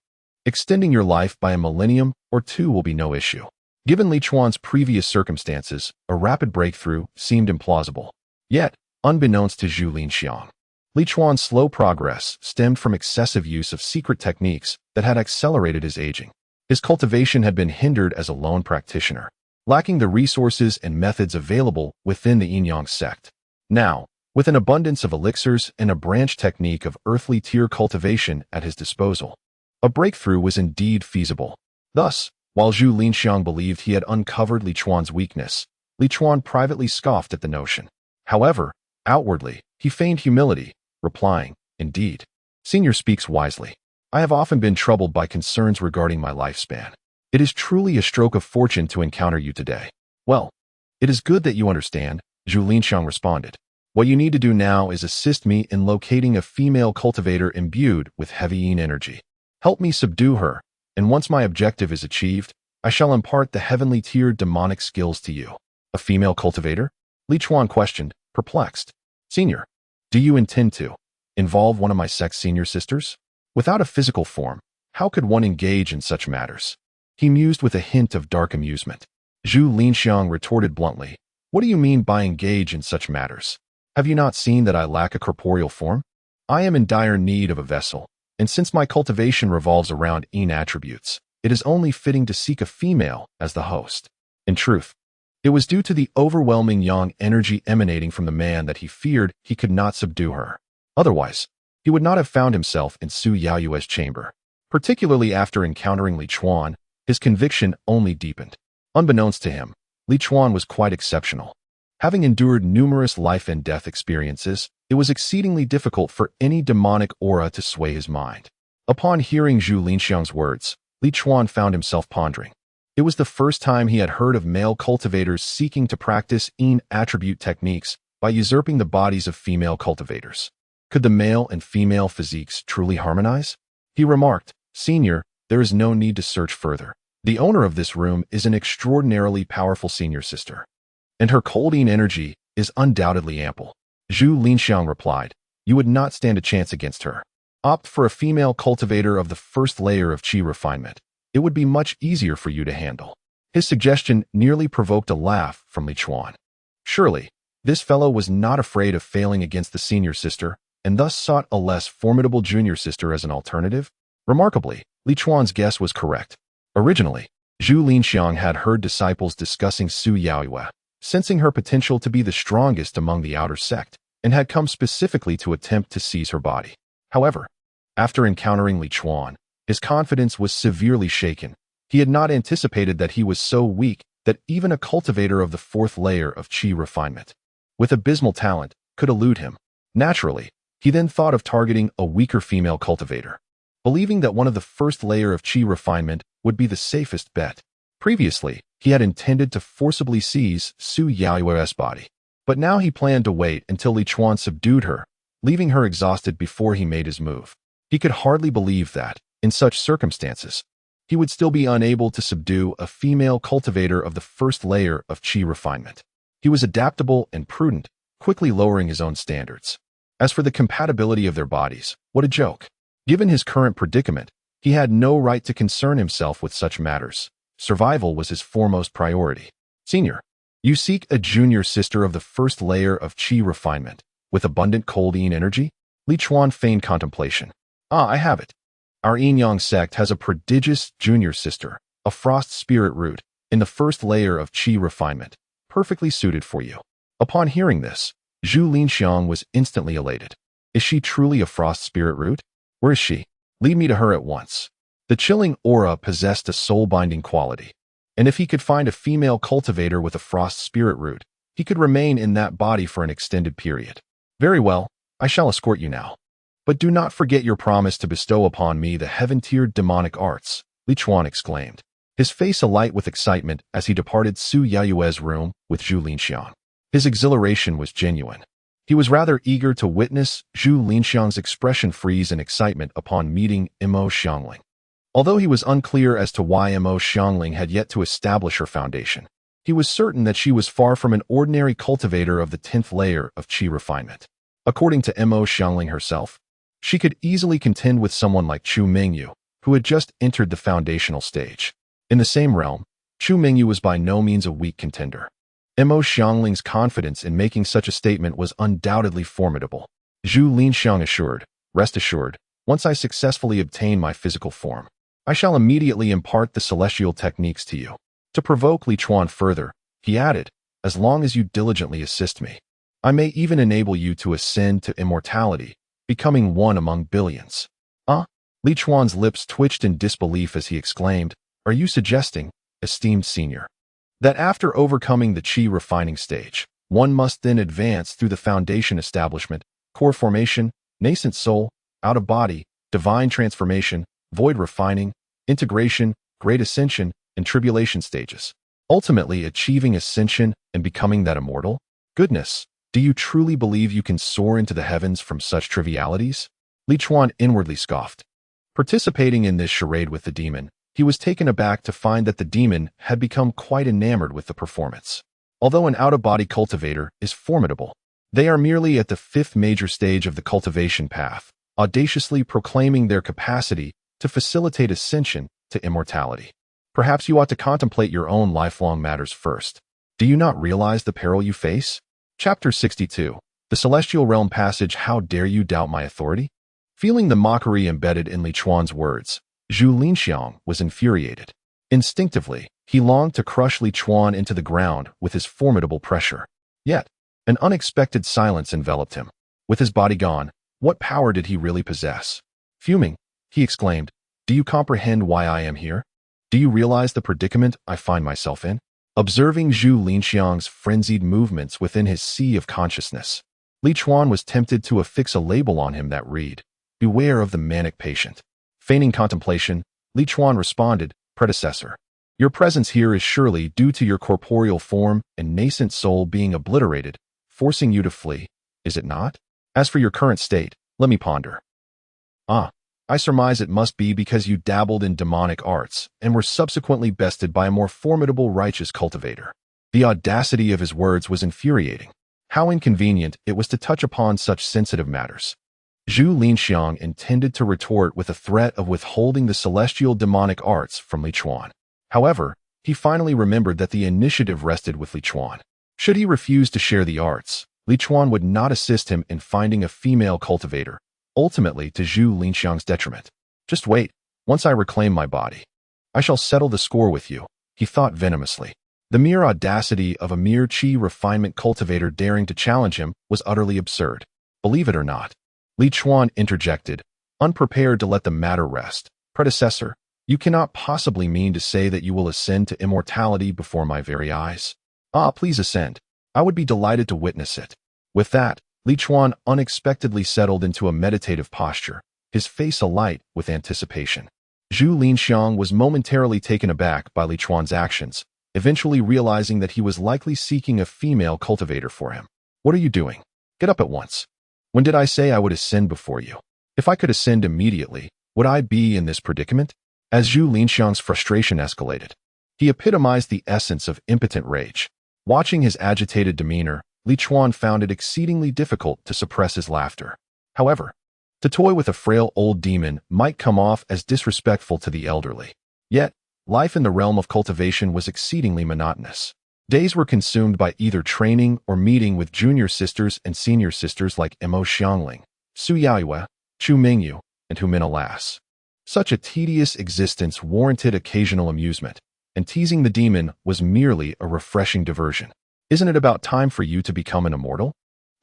Speaker 1: extending your life by a millennium or two will be no issue." Given Li Chuan's previous circumstances, a rapid breakthrough seemed implausible. Yet, unbeknownst to Zhu Linxiang, Li Chuan's slow progress stemmed from excessive use of secret techniques that had accelerated his aging. His cultivation had been hindered as a lone practitioner, lacking the resources and methods available within the yin-yang sect. Now, with an abundance of elixirs and a branch technique of earthly tier cultivation at his disposal, a breakthrough was indeed feasible. Thus, while Zhu Linxiang believed he had uncovered Li Chuan's weakness, Li Chuan privately scoffed at the notion. However, outwardly, he feigned humility, replying, "Indeed, Senior speaks wisely. I have often been troubled by concerns regarding my lifespan. It is truly a stroke of fortune to encounter you today." "Well, it is good that you understand," Zhu Linxiang responded. What you need to do now is assist me in locating a female cultivator imbued with heavy yin energy. Help me subdue her, and once my objective is achieved, I shall impart the heavenly tiered demonic skills to you. A female cultivator? Li Chuan questioned, perplexed. Senior, do you intend to involve one of my sex senior sisters? Without a physical form, how could one engage in such matters? He mused with a hint of dark amusement. Zhu Linxiang retorted bluntly, what do you mean by engage in such matters? Have you not seen that I lack a corporeal form? I am in dire need of a vessel, and since my cultivation revolves around yin attributes, it is only fitting to seek a female as the host. In truth, it was due to the overwhelming yang energy emanating from the man that he feared he could not subdue her. Otherwise, he would not have found himself in Su Yaoyue's chamber. Particularly after encountering Li Chuan, his conviction only deepened. Unbeknownst to him, Li Chuan was quite exceptional. Having endured numerous life and death experiences, it was exceedingly difficult for any demonic aura to sway his mind. Upon hearing Zhu Linxiang's words, Li Chuan found himself pondering. It was the first time he had heard of male cultivators seeking to practice yin attribute techniques by usurping the bodies of female cultivators. Could the male and female physiques truly harmonize? He remarked, Senior, there is no need to search further. The owner of this room is an extraordinarily powerful senior sister, and her cold yin energy is undoubtedly ample. Zhu Linxiang replied, you would not stand a chance against her. Opt for a female cultivator of the first layer of qi refinement. It would be much easier for you to handle. His suggestion nearly provoked a laugh from Li Chuan. Surely, this fellow was not afraid of failing against the senior sister, and thus sought a less formidable junior sister as an alternative? Remarkably, Li Chuan's guess was correct. Originally, Zhu Linxiang had heard disciples discussing Su Yaoyue, sensing her potential to be the strongest among the outer sect, and had come specifically to attempt to seize her body. However, after encountering Li Chuan, his confidence was severely shaken. He had not anticipated that he was so weak that even a cultivator of the fourth layer of qi refinement, with abysmal talent, could elude him. Naturally, he then thought of targeting a weaker female cultivator, believing that one of the first layer of qi refinement would be the safest bet. Previously, he had intended to forcibly seize Su Yaoyue's body, but now he planned to wait until Li Chuan subdued her, leaving her exhausted before he made his move. He could hardly believe that, in such circumstances, he would still be unable to subdue a female cultivator of the first layer of qi refinement. He was adaptable and prudent, quickly lowering his own standards. As for the compatibility of their bodies, what a joke. Given his current predicament, he had no right to concern himself with such matters. Survival was his foremost priority. Senior, you seek a junior sister of the first layer of qi refinement, with abundant cold yin energy? Li Chuan feigned contemplation. I have it. Our yin-yang sect has a prodigious junior sister, a frost spirit root, in the first layer of qi refinement, perfectly suited for you. Upon hearing this, Zhu Linxiang was instantly elated. Is she truly a frost spirit root? Where is she? Lead me to her at once. The chilling aura possessed a soul-binding quality, and if he could find a female cultivator with a frost spirit root, he could remain in that body for an extended period. Very well, I shall escort you now. But do not forget your promise to bestow upon me the heaven-tiered demonic arts, Li Chuan exclaimed, his face alight with excitement as he departed Su Yaoyue's room with Zhu Linxiang. His exhilaration was genuine. He was rather eager to witness Zhu Linxiang's expression freeze in excitement upon meeting Mo Xiangling. Although he was unclear as to why Mo Xiangling had yet to establish her foundation, he was certain that she was far from an ordinary cultivator of the 10th layer of qi refinement. According to Mo Xiangling herself, she could easily contend with someone like Chu Mingyu, who had just entered the foundational stage. In the same realm, Chu Mingyu was by no means a weak contender. Mo Xiangling's confidence in making such a statement was undoubtedly formidable. Zhu Linxiang assured, rest assured, once I successfully obtain my physical form, I shall immediately impart the celestial techniques to you. To provoke Li Chuan further, he added, as long as you diligently assist me, I may even enable you to ascend to immortality, becoming one among billions. Li Chuan's lips twitched in disbelief as he exclaimed, are you suggesting, esteemed senior, that after overcoming the qi refining stage, one must then advance through the foundation establishment, core formation, nascent soul, out-of-body, divine transformation, void refining, integration, great ascension, and tribulation stages, ultimately achieving ascension and becoming that immortal? Goodness, Do you truly believe you can soar into the heavens from such trivialities? Li Chuan inwardly scoffed. Participating in this charade with the demon, he was taken aback to find that the demon had become quite enamored with the performance. Although an out-of-body cultivator is formidable, they are merely at the fifth major stage of the cultivation path, audaciously proclaiming their capacity to facilitate ascension to immortality. Perhaps you ought to contemplate your own lifelong matters first. Do you not realize the peril you face? Chapter 62. The Celestial Realm Passage. How dare you doubt my authority? Feeling the mockery embedded in Li Chuan's words, Zhu Linxiang was infuriated. Instinctively, he longed to crush Li Chuan into the ground with his formidable pressure. Yet, an unexpected silence enveloped him. With his body gone, what power did he really possess? Fuming, he exclaimed, "Do you comprehend why I am here? Do you realize the predicament I find myself in?" Observing Zhu Linxiang's frenzied movements within his sea of consciousness, Li Chuan was tempted to affix a label on him that read, "Beware of the manic patient." Feigning contemplation, Li Chuan responded, "Predecessor, your presence here is surely due to your corporeal form and nascent soul being obliterated, forcing you to flee, is it not? As for your current state, let me ponder. I surmise it must be because you dabbled in demonic arts and were subsequently bested by a more formidable righteous cultivator." The audacity of his words was infuriating. How inconvenient it was to touch upon such sensitive matters. Zhu Linxiang intended to retort with a threat of withholding the celestial demonic arts from Li Chuan. However, he finally remembered that the initiative rested with Li Chuan. Should he refuse to share the arts, Li Chuan would not assist him in finding a female cultivator, ultimately to Zhu Linxiang's detriment. "Just wait. Once I reclaim my body, I shall settle the score with you," he thought venomously. The mere audacity of a mere qi refinement cultivator daring to challenge him was utterly absurd. "Believe it or not," Li Chuan interjected, unprepared to let the matter rest. "Predecessor, you cannot possibly mean to say that you will ascend to immortality before my very eyes." Please ascend. I would be delighted to witness it." With that, Li Chuan unexpectedly settled into a meditative posture, his face alight with anticipation. Zhu Linxiang was momentarily taken aback by Li Chuan's actions, eventually realizing that he was likely seeking a female cultivator for him. "What are you doing? Get up at once. When did I say I would ascend before you? If I could ascend immediately, would I be in this predicament?" As Zhu Linxiang's frustration escalated, he epitomized the essence of impotent rage. Watching his agitated demeanor, Li Chuan found it exceedingly difficult to suppress his laughter. However, to toy with a frail old demon might come off as disrespectful to the elderly. Yet, life in the realm of cultivation was exceedingly monotonous. Days were consumed by either training or meeting with junior sisters and senior sisters like Mo Xiangling, Su Yaoyue, Chu Mingyu, and Humina Lass. Such a tedious existence warranted occasional amusement, and teasing the demon was merely a refreshing diversion. "Isn't it about time for you to become an immortal?"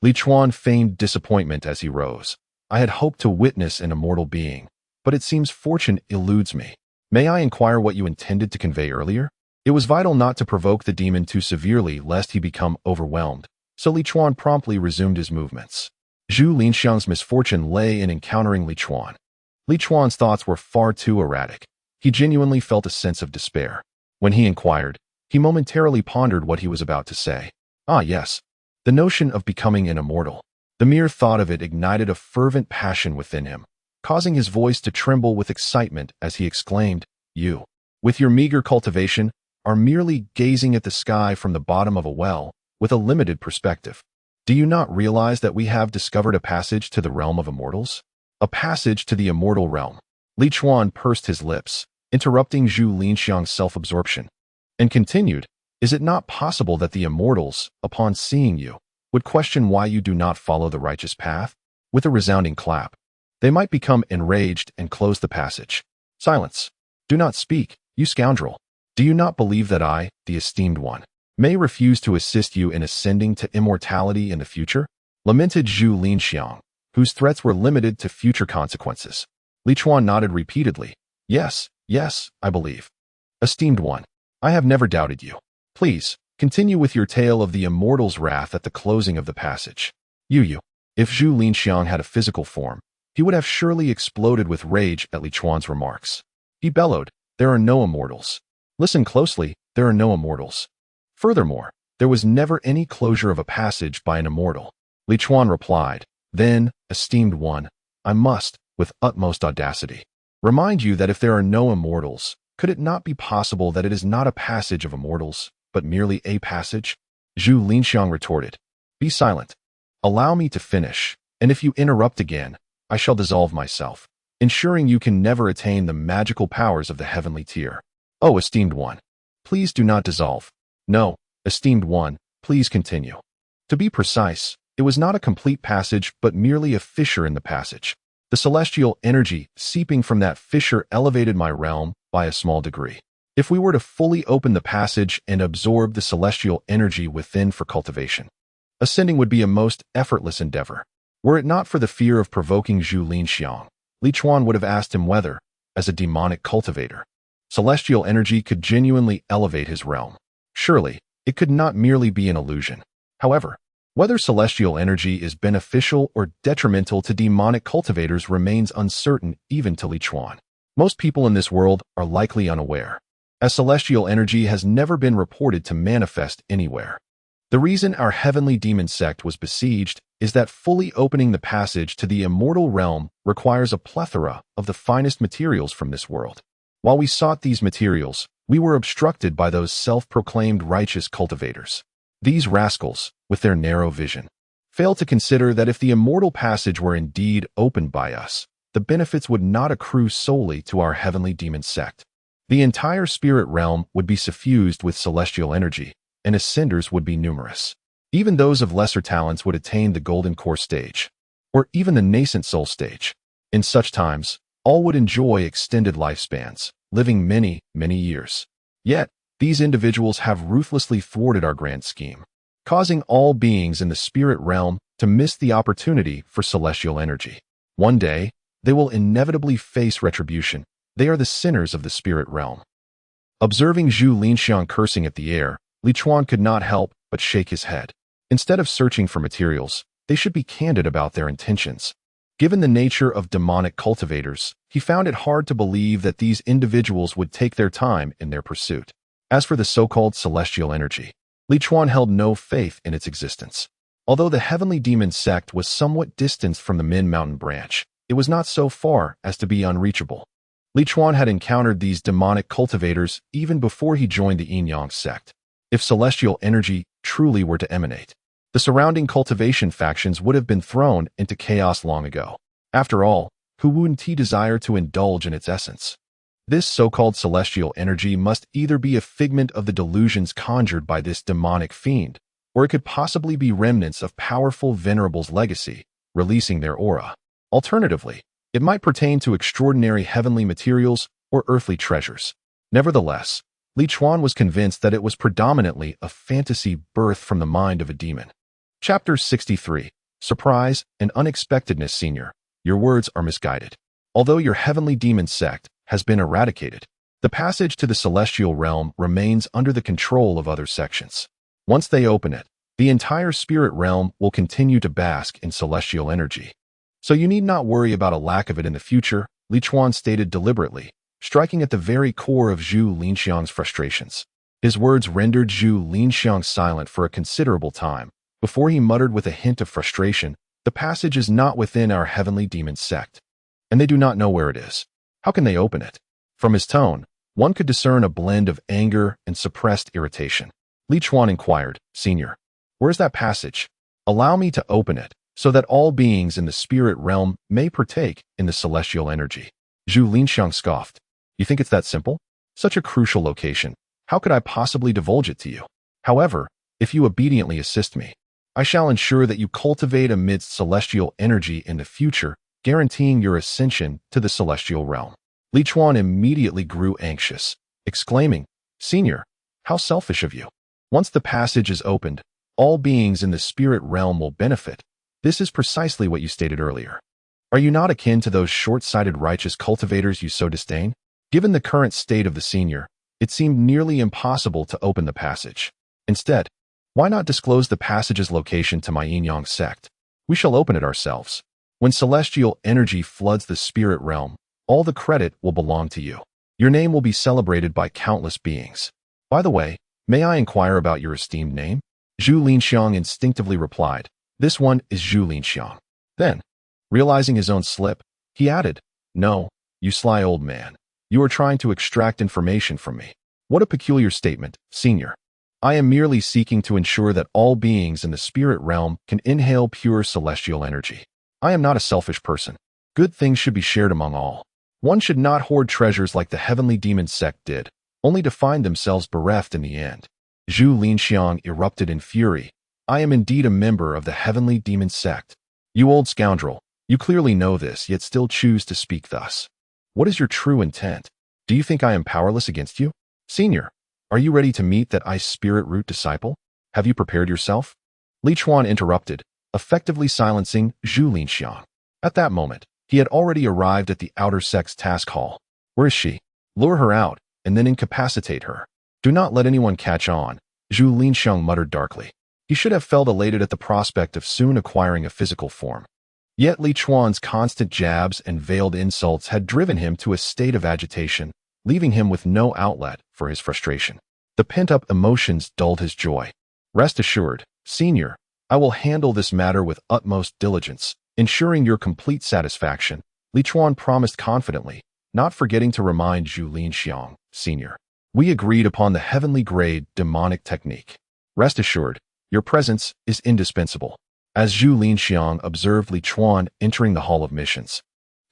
Speaker 1: Li Chuan feigned disappointment as he rose. "I had hoped to witness an immortal being, but it seems fortune eludes me. May I inquire what you intended to convey earlier?" It was vital not to provoke the demon too severely lest he become overwhelmed, so Li Chuan promptly resumed his movements. Zhu Linxiang's misfortune lay in encountering Li Chuan. Li Chuan's thoughts were far too erratic. He genuinely felt a sense of despair. When he inquired, he momentarily pondered what he was about to say. Yes, the notion of becoming an immortal. The mere thought of it ignited a fervent passion within him, causing his voice to tremble with excitement as he exclaimed, "You, with your meager cultivation, are merely gazing at the sky from the bottom of a well, with a limited perspective. Do you not realize that we have discovered a passage to the realm of immortals? A passage to the immortal realm." Li Chuan pursed his lips, interrupting Zhu Linxiang's self-absorption, and continued, "Is it not possible that the immortals, upon seeing you, would question why you do not follow the righteous path?" With a resounding clap, they might become enraged and close the passage. "Silence! Do not speak, you scoundrel! Do you not believe that I, the esteemed one, may refuse to assist you in ascending to immortality in the future?" lamented Zhu Linxiang, whose threats were limited to future consequences. Li Chuan nodded repeatedly. Yes, I believe. Esteemed one, I have never doubted you. Please, continue with your tale of the immortal's wrath at the closing of the passage." If Zhu Linxiang had a physical form, he would have surely exploded with rage at Li Chuan's remarks. He bellowed, "There are no immortals. Listen closely, there are no immortals. Furthermore, There was never any closure of a passage by an immortal. Li Chuan replied, "Then, esteemed one, I must, with utmost audacity, remind you that if there are no immortals, could it not be possible that it is not a passage of immortals, but merely a passage?" Zhu Linxiang retorted, "Be silent. Allow me to finish, and if you interrupt again, I shall dissolve myself, ensuring you can never attain the magical powers of the heavenly tier. Oh, esteemed one, please do not dissolve. No, esteemed one, please continue." To be precise, it was not a complete passage, but merely a fissure in the passage. The celestial energy seeping from that fissure elevated my realm by a small degree. If we were to fully open the passage and absorb the celestial energy within for cultivation, ascending would be a most effortless endeavor. Were it not for the fear of provoking Zhu Linxiang, Li Chuan would have asked him whether, as a demonic cultivator, celestial energy could genuinely elevate his realm. Surely, it could not merely be an illusion. However, whether celestial energy is beneficial or detrimental to demonic cultivators remains uncertain even to Li Chuan. Most people in this world are likely unaware, as celestial energy has never been reported to manifest anywhere. The reason our heavenly demon sect was besieged is that fully opening the passage to the immortal realm requires a plethora of the finest materials from this world. While we sought these materials, we were obstructed by those self-proclaimed righteous cultivators. These rascals, with their narrow vision, failed to consider that if the immortal passage were indeed opened by us, the benefits would not accrue solely to our heavenly demon sect. The entire spirit realm would be suffused with celestial energy, and ascenders would be numerous. Even those of lesser talents would attain the golden core stage, or even the nascent soul stage. In such times, all would enjoy extended lifespans, living many, many years. Yet, these individuals have ruthlessly thwarted our grand scheme, causing all beings in the spirit realm to miss the opportunity for celestial energy. One day, they will inevitably face retribution. They are the sinners of the spirit realm. Observing Zhu Linxiang cursing at the air, Li Chuan could not help but shake his head. Instead of searching for materials, they should be candid about their intentions. Given the nature of demonic cultivators, he found it hard to believe that these individuals would take their time in their pursuit. As for the so-called celestial energy, Li Chuan held no faith in its existence. Although the heavenly demon sect was somewhat distanced from the Min Mountain branch, it was not so far as to be unreachable. Li Chuan had encountered these demonic cultivators even before he joined the Yin-Yang sect. If celestial energy truly were to emanate, the surrounding cultivation factions would have been thrown into chaos long ago. After all, who wouldn't he desire to indulge in its essence? This so-called celestial energy must either be a figment of the delusions conjured by this demonic fiend, or it could possibly be remnants of powerful venerables' legacy, releasing their aura. Alternatively, it might pertain to extraordinary heavenly materials or earthly treasures. Nevertheless, Li Chuan was convinced that it was predominantly a fantasy birthed from the mind of a demon. Chapter 63. Surprise and Unexpectedness. Senior, your words are misguided. Although your heavenly demon sect has been eradicated, the passage to the celestial realm remains under the control of other sections. Once they open it, the entire spirit realm will continue to bask in celestial energy. So you need not worry about a lack of it in the future, Li Chuan stated deliberately, striking at the very core of Zhu Linxiang's frustrations. His words rendered Zhu Linxiang silent for a considerable time, before he muttered with a hint of frustration, "The passage is not within our heavenly demon sect, and they do not know where it is. How can they open it?" From his tone, one could discern a blend of anger and suppressed irritation. Li Chuan inquired, "Senior, where's that passage? Allow me to open it, so that all beings in the spirit realm may partake in the celestial energy." Zhu Linxiang scoffed. "You think it's that simple? Such a crucial location. How could I possibly divulge it to you? However, if you obediently assist me, I shall ensure that you cultivate amidst celestial energy in the future, guaranteeing your ascension to the celestial realm." Li Chuan immediately grew anxious, exclaiming, "Senior, how selfish of you. Once the passage is opened, all beings in the spirit realm will benefit. This is precisely what you stated earlier. Are you not akin to those short-sighted righteous cultivators you so disdain?" Given the current state of the senior, it seemed nearly impossible to open the passage. Instead, why not disclose the passage's location to my Yin-Yang sect? We shall open it ourselves. When celestial energy floods the spirit realm, all the credit will belong to you. Your name will be celebrated by countless beings. By the way, may I inquire about your esteemed name? Zhu Linxiang instinctively replied, "This one is Zhu Linxiang." Then, realizing his own slip, he added, "No, you sly old man. You are trying to extract information from me." What a peculiar statement, senior. I am merely seeking to ensure that all beings in the spirit realm can inhale pure celestial energy. I am not a selfish person. Good things should be shared among all. One should not hoard treasures like the heavenly demon sect did, only to find themselves bereft in the end. Zhu Linxiang erupted in fury. "I am indeed a member of the heavenly demon sect. You old scoundrel, you clearly know this, yet still choose to speak thus. What is your true intent? Do you think I am powerless against you? Senior, are you ready to meet that ice spirit root disciple? Have you prepared yourself?" Li Chuan interrupted, effectively silencing Zhu Linxiang. At that moment, he had already arrived at the outer sect's task hall. "Where is she? Lure her out, and then incapacitate her. Do not let anyone catch on," Zhu Linxiang muttered darkly. He should have felt elated at the prospect of soon acquiring a physical form. Yet Li Chuan's constant jabs and veiled insults had driven him to a state of agitation, leaving him with no outlet for his frustration. The pent-up emotions dulled his joy. "Rest assured, senior, I will handle this matter with utmost diligence, ensuring your complete satisfaction," Li Chuan promised confidently, not forgetting to remind Zhu Linxiang, "Senior, we agreed upon the heavenly grade demonic technique. Rest assured, your presence is indispensable." As Zhu Linxiang observed Li Chuan entering the Hall of Missions,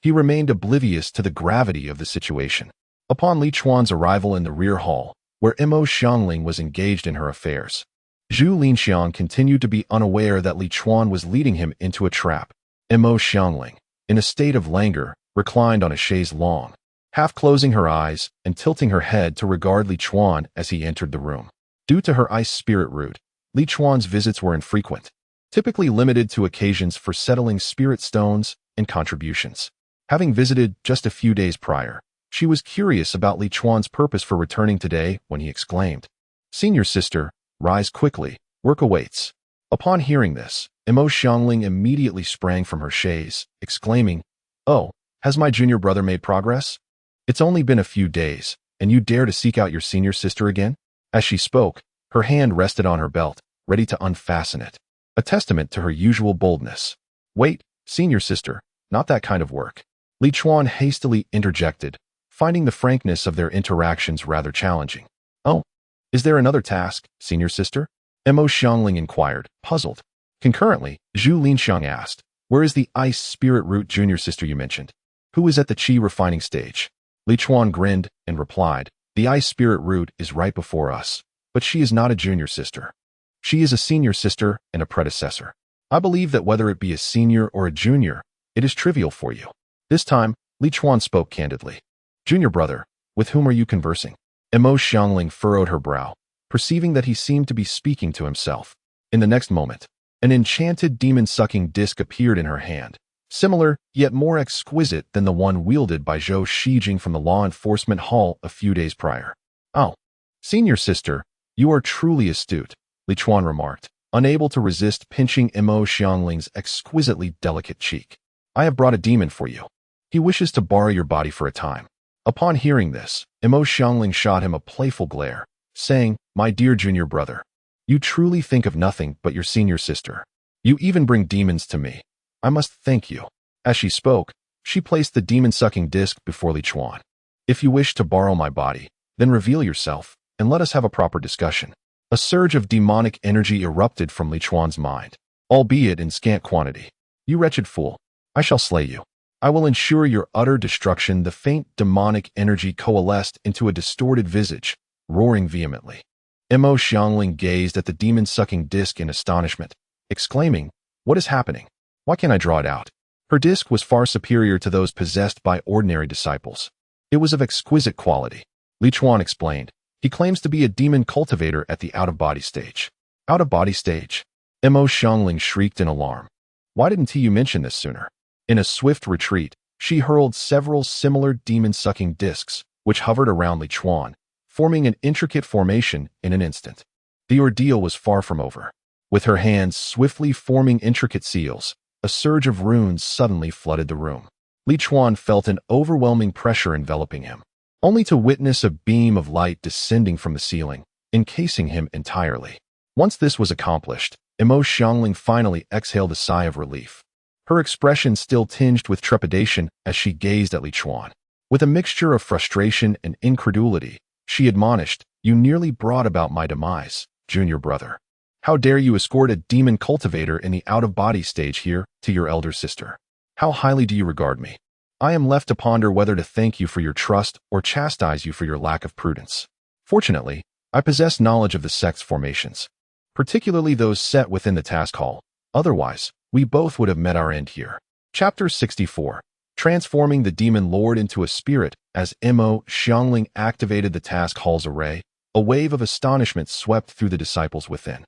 Speaker 1: he remained oblivious to the gravity of the situation. Upon Li Chuan's arrival in the rear hall, where Mo Xiangling was engaged in her affairs, Zhu Linxiang continued to be unaware that Li Chuan was leading him into a trap. Mo Xiangling, in a state of languor, reclined on a chaise longue, half closing her eyes and tilting her head to regard Li Chuan as he entered the room. Due to her ice spirit root, Li Chuan's visits were infrequent, typically limited to occasions for settling spirit stones and contributions. Having visited just a few days prior, she was curious about Li Chuan's purpose for returning today when he exclaimed, "Senior sister, rise quickly, work awaits." Upon hearing this, Mo Xiangling immediately sprang from her chaise, exclaiming, "Oh, has my junior brother made progress? It's only been a few days, and you dare to seek out your senior sister again?" As she spoke, her hand rested on her belt, ready to unfasten it, a testament to her usual boldness. "Wait, senior sister, not that kind of work," Li Chuan hastily interjected, finding the frankness of their interactions rather challenging. "Oh, is there another task, senior sister?" Mo Xiangling inquired, puzzled. Concurrently, Zhu Linxiang asked, "Where is the ice spirit root junior sister you mentioned? Who is at the qi refining stage?" Li Chuan grinned and replied, "The ice spirit root is right before us, but she is not a junior sister. She is a senior sister and a predecessor. I believe that whether it be a senior or a junior, it is trivial for you." This time, Li Chuan spoke candidly. "Junior brother, with whom are you conversing?" Mo Xiangling furrowed her brow, perceiving that he seemed to be speaking to himself. In the next moment, an enchanted demon-sucking disc appeared in her hand, similar yet more exquisite than the one wielded by Zhou Shijing from the law enforcement hall a few days prior. "Oh, senior sister, you are truly astute," Li Chuan remarked, unable to resist pinching Mo Xiangling's exquisitely delicate cheek. "I have brought a demon for you. He wishes to borrow your body for a time." Upon hearing this, Mo Xiangling shot him a playful glare, saying, "My dear junior brother, you truly think of nothing but your senior sister. You even bring demons to me. I must thank you." As she spoke, she placed the demon-sucking disc before Li Chuan. "If you wish to borrow my body, then reveal yourself, and let us have a proper discussion." A surge of demonic energy erupted from Li Chuan's mind, albeit in scant quantity. "You wretched fool, I shall slay you. I will ensure your utter destruction." The faint demonic energy coalesced into a distorted visage, roaring vehemently. Mo Xiangling gazed at the demon-sucking disc in astonishment, exclaiming, "What is happening? Why can't I draw it out?" Her disc was far superior to those possessed by ordinary disciples. It was of exquisite quality. Li Chuan explained, "He claims to be a demon cultivator at the out-of-body stage." "Out-of-body stage?" Mo Xiangling shrieked in alarm. "Why didn't you mention this sooner?" In a swift retreat, she hurled several similar demon-sucking discs, which hovered around Li Chuan, forming an intricate formation in an instant. The ordeal was far from over. With her hands swiftly forming intricate seals, a surge of runes suddenly flooded the room. Li Chuan felt an overwhelming pressure enveloping him, only to witness a beam of light descending from the ceiling, encasing him entirely. Once this was accomplished, Emo Xiangling finally exhaled a sigh of relief. Her expression still tinged with trepidation as she gazed at Li Chuan. With a mixture of frustration and incredulity, she admonished, "You nearly brought about my demise, junior brother. How dare you escort a demon cultivator in the out-of-body stage here to your elder sister? How highly do you regard me? I am left to ponder whether to thank you for your trust or chastise you for your lack of prudence. Fortunately, I possess knowledge of the sect's formations, particularly those set within the task hall. Otherwise, we both would have met our end here." Chapter 64. Transforming the Demon Lord into a Spirit. As Emo Xiangling activated the task hall's array, a wave of astonishment swept through the disciples within,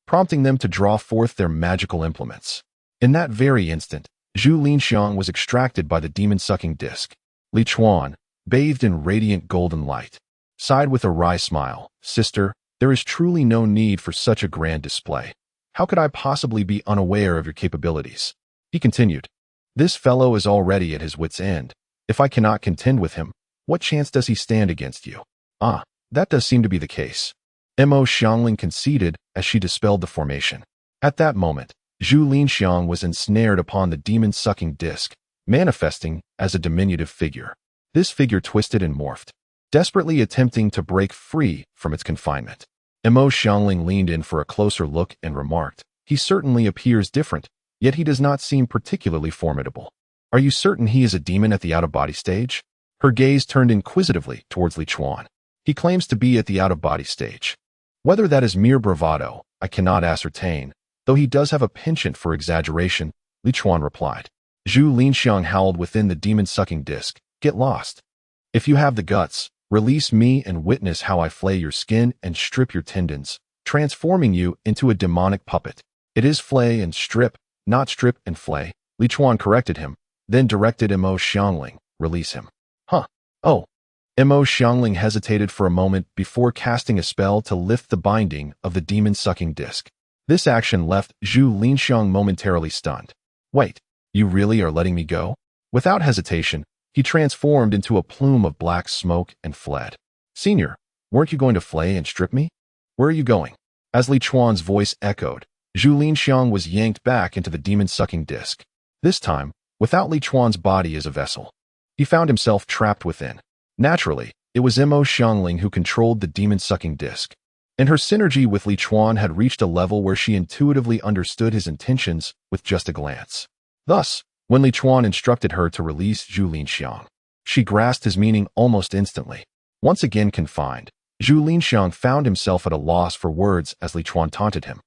Speaker 1: prompting them to draw forth their magical implements. In that very instant, Zhu Linxiang was extracted by the demon-sucking disc. Li Chuan, bathed in radiant golden light, sighed with a wry smile. "Sister, there is truly no need for such a grand display. How could I possibly be unaware of your capabilities?" He continued. "This fellow is already at his wit's end. If I cannot contend with him, what chance does he stand against you?" "Ah, that does seem to be the case," Emo Xiangling conceded as she dispelled the formation. At that moment, Zhu Linxiang was ensnared upon the demon-sucking disc, manifesting as a diminutive figure. This figure twisted and morphed, desperately attempting to break free from its confinement. Emo Xiangling leaned in for a closer look and remarked, "He certainly appears different, yet he does not seem particularly formidable. Are you certain he is a demon at the out-of-body stage?" Her gaze turned inquisitively towards Li Chuan. "He claims to be at the out-of-body stage. Whether that is mere bravado, I cannot ascertain, though he does have a penchant for exaggeration," Li Chuan replied. Zhu Linxiang howled within the demon-sucking disc, "Get lost. If you have the guts, release me and witness how I flay your skin and strip your tendons, transforming you into a demonic puppet." "It is flay and strip, not strip and flay," Li Chuan corrected him, then directed Emo Xiangling, "Release him." "Huh. Oh." Emo Xiangling hesitated for a moment before casting a spell to lift the binding of the demon-sucking disc. This action left Zhu Linxiang momentarily stunned. "Wait, you really are letting me go?" Without hesitation, he transformed into a plume of black smoke and fled. "Senior, weren't you going to flay and strip me? Where are you going?" As Li Chuan's voice echoed, Zhu Linxiang was yanked back into the demon-sucking disc. This time, without Li Chuan's body as a vessel. He found himself trapped within. Naturally, it was Emo Xiangling who controlled the demon-sucking disc, and her synergy with Li Chuan had reached a level where she intuitively understood his intentions with just a glance. Thus, when Li Chuan instructed her to release Zhu Linxiang, she grasped his meaning almost instantly. Once again confined, Zhu Linxiang found himself at a loss for words as Li Chuan taunted him.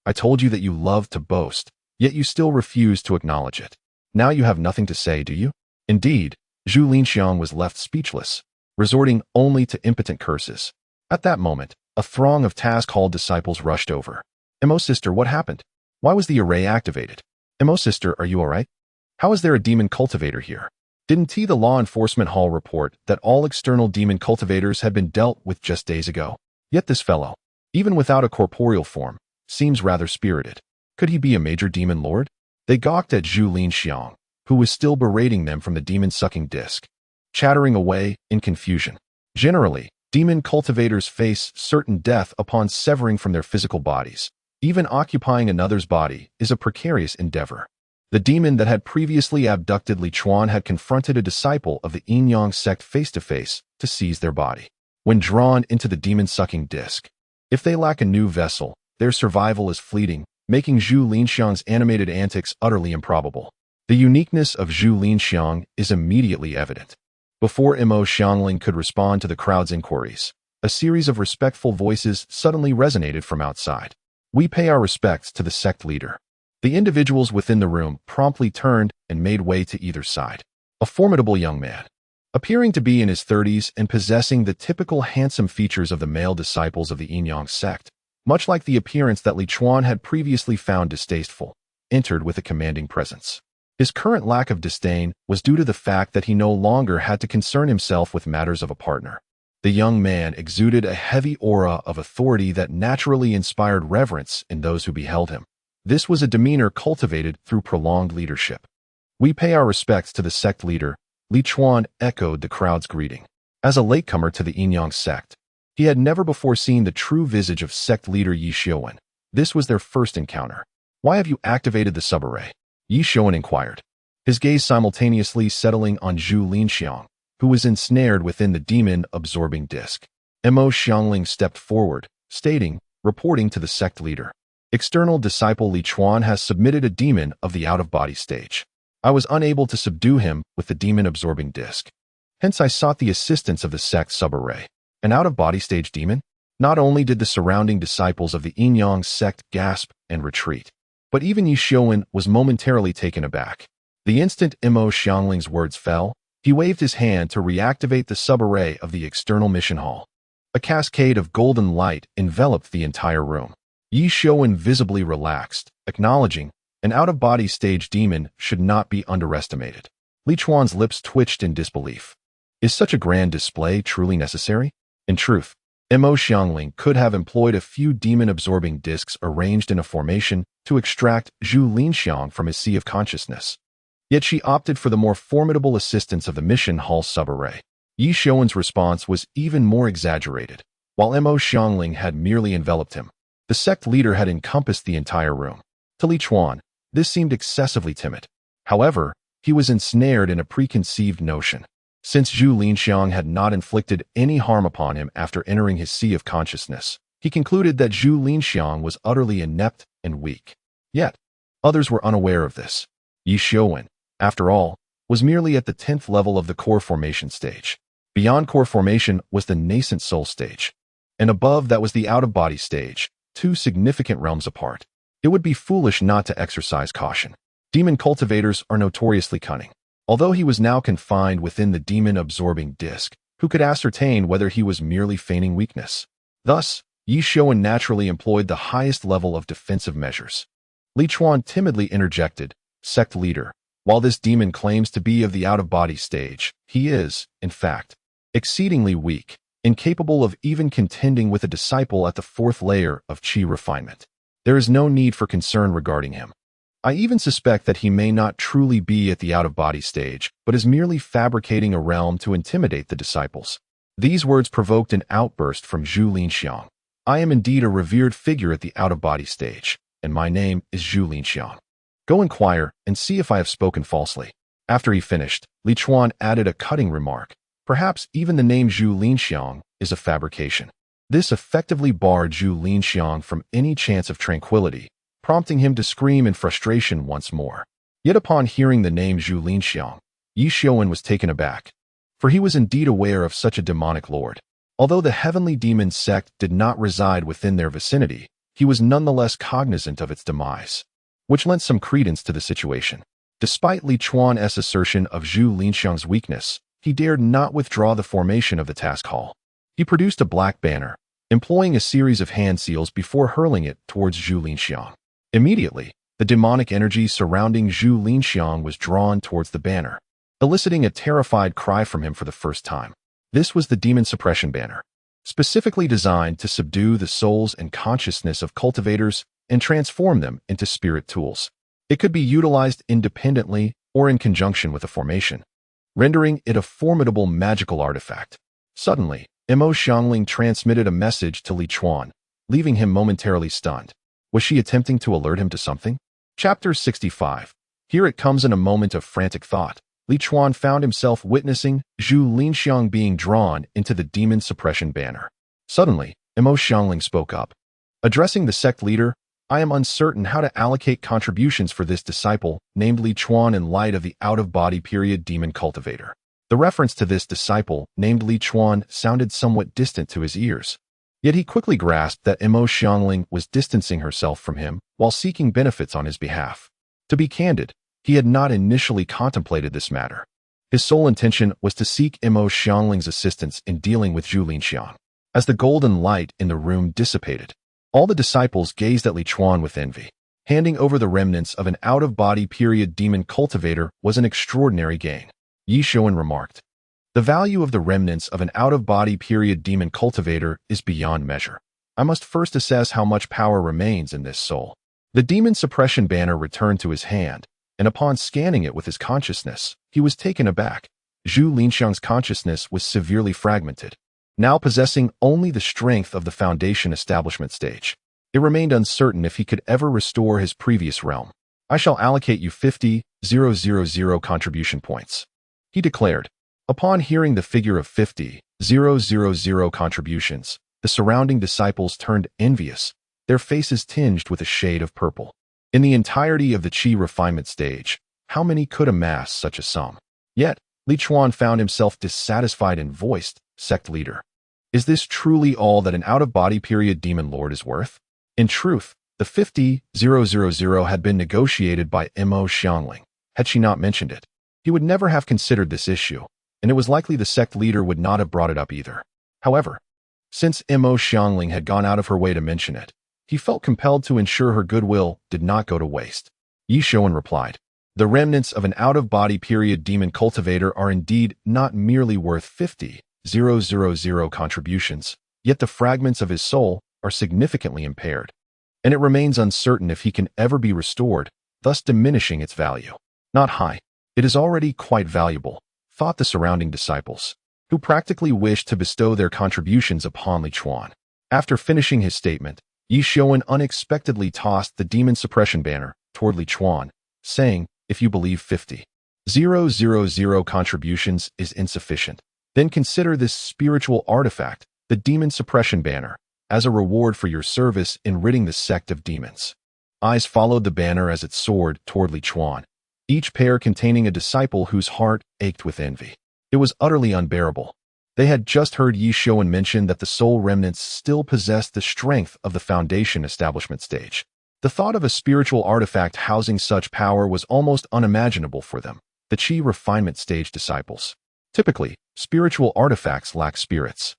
Speaker 1: "I told you that you loved to boast, yet you still refuse to acknowledge it. Now you have nothing to say, do you?" Indeed, Zhu Linxiang was left speechless, resorting only to impotent curses. At that moment, a throng of task hall disciples rushed over. "Emo sister, what happened? Why was the array activated? Emo sister, are you alright? How is there a demon cultivator here? Didn't the law enforcement hall report that all external demon cultivators had been dealt with just days ago? Yet this fellow, even without a corporeal form, seems rather spirited. Could he be a major demon lord?" They gawked at Zhu Linxiang, who was still berating them from the demon-sucking disc, chattering away in confusion. Generally, demon cultivators face certain death upon severing from their physical bodies. Even occupying another's body is a precarious endeavor. The demon that had previously abducted Li Chuan had confronted a disciple of the Yin-Yang sect face-to-face to seize their body. When drawn into the demon-sucking disc, if they lack a new vessel, their survival is fleeting, making Zhu Linxiang's animated antics utterly improbable. The uniqueness of Zhu Linxiang is immediately evident. Before Emo Xiangling could respond to the crowd's inquiries, a series of respectful voices suddenly resonated from outside. "We pay our respects to the sect leader." The individuals within the room promptly turned and made way to either side. A formidable young man, appearing to be in his 30s and possessing the typical handsome features of the male disciples of the Yin-Yang sect, much like the appearance that Li Chuan had previously found distasteful, entered with a commanding presence. His current lack of disdain was due to the fact that he no longer had to concern himself with matters of a partner. The young man exuded a heavy aura of authority that naturally inspired reverence in those who beheld him. This was a demeanor cultivated through prolonged leadership. "We pay our respects to the sect leader," Li Chuan echoed the crowd's greeting. As a latecomer to the Yin-Yang sect, he had never before seen the true visage of sect leader Yi Xiuwen, This was their first encounter. "Why have you activated the subarray?" Yi Shouwen inquired, his gaze simultaneously settling on Zhu Linxiang, who was ensnared within the demon-absorbing disc. Mo Xiangling stepped forward, stating, reporting to the sect leader, "External disciple Li Chuan has submitted a demon of the out-of-body stage. I was unable to subdue him with the demon-absorbing disc. Hence I sought the assistance of the sect subarray." An out-of-body stage demon? Not only did the surrounding disciples of the Yinyang sect gasp and retreat, but even Yi Shouwen was momentarily taken aback. The instant Mo Xiangling's words fell, he waved his hand to reactivate the subarray of the external mission hall. A cascade of golden light enveloped the entire room. Yi Shouwen visibly relaxed, acknowledging an out-of-body stage demon should not be underestimated. Li Chuan's lips twitched in disbelief. Is such a grand display truly necessary? In truth, Mo Xiangling could have employed a few demon-absorbing discs arranged in a formation to extract Zhu Linxiang from his sea of consciousness. Yet she opted for the more formidable assistance of the mission hall subarray. Yi Shouwen's response was even more exaggerated. While Mo Xiangling had merely enveloped him, the sect leader had encompassed the entire room. To Li Chuan, this seemed excessively timid. However, he was ensnared in a preconceived notion. Since Zhu Linxiang had not inflicted any harm upon him after entering his sea of consciousness, he concluded that Zhu Linxiang was utterly inept and weak. Yet, others were unaware of this. Yi Shouwen, after all, was merely at the 10th level of the core formation stage. Beyond core formation was the nascent soul stage. And above that was the out-of-body stage, two significant realms apart. It would be foolish not to exercise caution. Demon cultivators are notoriously cunning. Although he was now confined within the demon-absorbing disc, who could ascertain whether he was merely feigning weakness? Thus, Yi Shouwen naturally employed the highest level of defensive measures. Li Chuan timidly interjected, "Sect leader, while this demon claims to be of the out-of-body stage, he is, in fact, exceedingly weak, incapable of even contending with a disciple at the 4th layer of Qi refinement. There is no need for concern regarding him. I even suspect that he may not truly be at the out-of-body stage, but is merely fabricating a realm to intimidate the disciples." These words provoked an outburst from Zhu Linxiang. "I am indeed a revered figure at the out-of-body stage, and my name is Zhu Linxiang. Go inquire and see if I have spoken falsely." After he finished, Li Chuan added a cutting remark. "Perhaps even the name Zhu Linxiang is a fabrication." This effectively barred Zhu Linxiang from any chance of tranquility, prompting him to scream in frustration once more. Yet upon hearing the name Zhu Linxiang, Yi Shouwen was taken aback, for he was indeed aware of such a demonic lord. Although the heavenly demon sect did not reside within their vicinity, he was nonetheless cognizant of its demise, which lent some credence to the situation. Despite Li Chuan's assertion of Zhu Linxiang's weakness, he dared not withdraw the formation of the task hall. He produced a black banner, employing a series of hand seals before hurling it towards Zhu Linxiang. Immediately, the demonic energy surrounding Zhu Linxiang was drawn towards the banner, eliciting a terrified cry from him for the first time. This was the demon suppression banner, specifically designed to subdue the souls and consciousness of cultivators and transform them into spirit tools. It could be utilized independently or in conjunction with a formation, rendering it a formidable magical artifact. Suddenly, Mo Xiangling transmitted a message to Li Chuan, leaving him momentarily stunned. Was she attempting to alert him to something? Chapter 65. Here it comes in a moment of frantic thought. Li Chuan found himself witnessing Zhu Linxiang being drawn into the demon suppression banner. Suddenly, Mo Xiangling spoke up. Addressing the sect leader, "I am uncertain how to allocate contributions for this disciple named Li Chuan in light of the out-of-body period demon cultivator." The reference to this disciple named Li Chuan sounded somewhat distant to his ears. Yet he quickly grasped that Mo Xiangling was distancing herself from him while seeking benefits on his behalf. To be candid, he had not initially contemplated this matter. His sole intention was to seek Mo Xiangling's assistance in dealing with Zhu Linxiang. As the golden light in the room dissipated, all the disciples gazed at Li Chuan with envy. Handing over the remnants of an out-of-body period demon cultivator was an extraordinary gain. Yi Shouwen remarked, "The value of the remnants of an out-of-body period demon cultivator is beyond measure. I must first assess how much power remains in this soul." The demon suppression banner returned to his hand, and upon scanning it with his consciousness, he was taken aback. Zhu Linxiang's consciousness was severely fragmented, now possessing only the strength of the foundation establishment stage. It remained uncertain if he could ever restore his previous realm. "I shall allocate you 50,000 contribution points," he declared. Upon hearing the figure of 50,000 contributions, the surrounding disciples turned envious, their faces tinged with a shade of purple. In the entirety of the Qi refinement stage, how many could amass such a sum? Yet, Li Chuan found himself dissatisfied and voiced, "Sect leader, is this truly all that an out-of-body period demon lord is worth?" In truth, the 50,000 had been negotiated by Mo Xiangling. Had she not mentioned it, he would never have considered this issue, and it was likely the sect leader would not have brought it up either. However, since Mo Xiangling had gone out of her way to mention it, he felt compelled to ensure her goodwill did not go to waste. Yi Shouwen replied, "The remnants of an out-of-body period demon cultivator are indeed not merely worth 50,000 contributions, yet the fragments of his soul are significantly impaired, and it remains uncertain if he can ever be restored, thus diminishing its value." "Not high. It is already quite valuable," thought the surrounding disciples, who practically wished to bestow their contributions upon Li Chuan. After finishing his statement, Yi Shouwen unexpectedly tossed the demon suppression banner toward Li Chuan, saying, "If you believe 50,000 contributions is insufficient, then consider this spiritual artifact, the demon suppression banner, as a reward for your service in ridding the sect of demons." Eyes followed the banner as it soared toward Li Chuan, each pair containing a disciple whose heart ached with envy. It was utterly unbearable. They had just heard Yi Shouwen mention that the soul remnants still possessed the strength of the foundation establishment stage. The thought of a spiritual artifact housing such power was almost unimaginable for them, the Qi refinement stage disciples. Typically, spiritual artifacts lack spirits.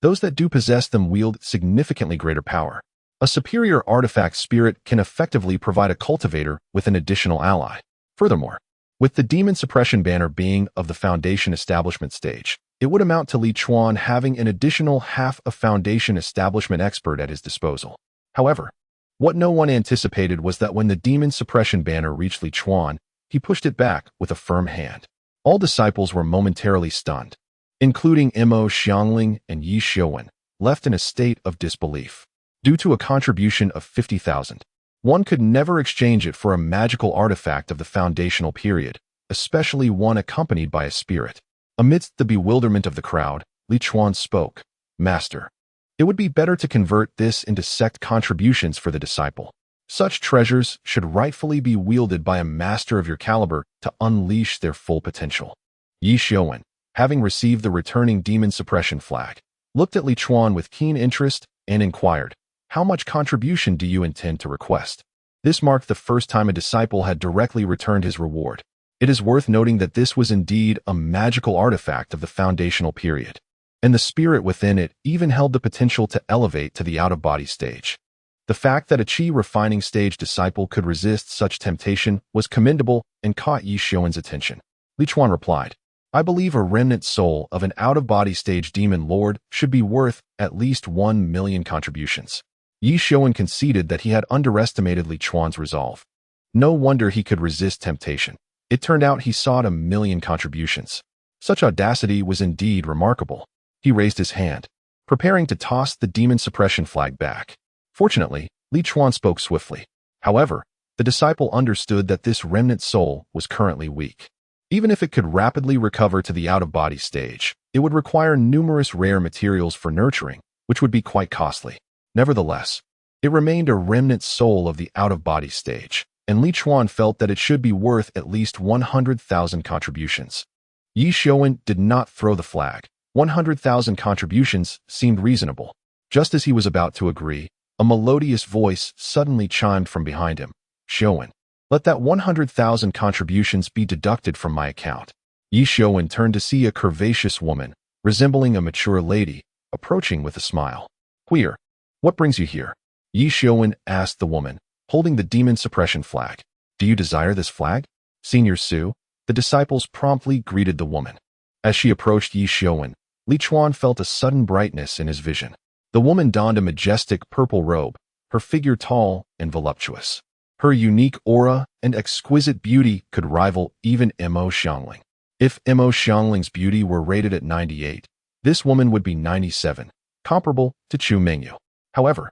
Speaker 1: Those that do possess them wield significantly greater power. A superior artifact spirit can effectively provide a cultivator with an additional ally. Furthermore, with the demon suppression banner being of the foundation establishment stage, it would amount to Li Chuan having an additional half a foundation establishment expert at his disposal. However, what no one anticipated was that when the demon suppression banner reached Li Chuan, he pushed it back with a firm hand. All disciples were momentarily stunned, including Mo Xiangling and Yi Shouwen, left in a state of disbelief. Due to a contribution of 50,000, one could never exchange it for a magical artifact of the foundational period, especially one accompanied by a spirit. Amidst the bewilderment of the crowd, Li Chuan spoke, "Master, it would be better to convert this into sect contributions for the disciple. Such treasures should rightfully be wielded by a master of your caliber to unleash their full potential." Yi Shouwen, having received the returning demon suppression flag, looked at Li Chuan with keen interest and inquired, "How much contribution do you intend to request?" This marked the first time a disciple had directly returned his reward. It is worth noting that this was indeed a magical artifact of the foundational period, and the spirit within it even held the potential to elevate to the out-of-body stage. The fact that a Qi refining stage disciple could resist such temptation was commendable and caught Yi Shouwen's attention. Li Chuan replied, "I believe a remnant soul of an out-of-body stage demon lord should be worth at least 1,000,000 contributions." Yi Shouwen conceded that he had underestimated Li Chuan's resolve. No wonder he could resist temptation. It turned out he sought 1,000,000 contributions. Such audacity was indeed remarkable. He raised his hand, preparing to toss the demon suppression flag back. Fortunately, Li Chuan spoke swiftly. However, the disciple understood that this remnant soul was currently weak. Even if it could rapidly recover to the out-of-body stage, it would require numerous rare materials for nurturing, which would be quite costly. Nevertheless, it remained a remnant soul of the out-of-body stage, and Li Chuan felt that it should be worth at least 100,000 contributions. Yi Shouwen did not throw the flag. 100,000 contributions seemed reasonable. Just as he was about to agree, a melodious voice suddenly chimed from behind him. "Shouwen, let that 100,000 contributions be deducted from my account." Yi Shouwen turned to see a curvaceous woman, resembling a mature lady, approaching with a smile. "Queer, what brings you here?" Yi Shouwen asked the woman, holding the demon suppression flag. "Do you desire this flag, Senior Su?" The disciples promptly greeted the woman. As she approached Yi Shouwen, Li Chuan felt a sudden brightness in his vision. The woman donned a majestic purple robe, her figure tall and voluptuous. Her unique aura and exquisite beauty could rival even Mo Xiangling. If Mo Xiangling's beauty were rated at 98, this woman would be 97, comparable to Chu Mengyu. However,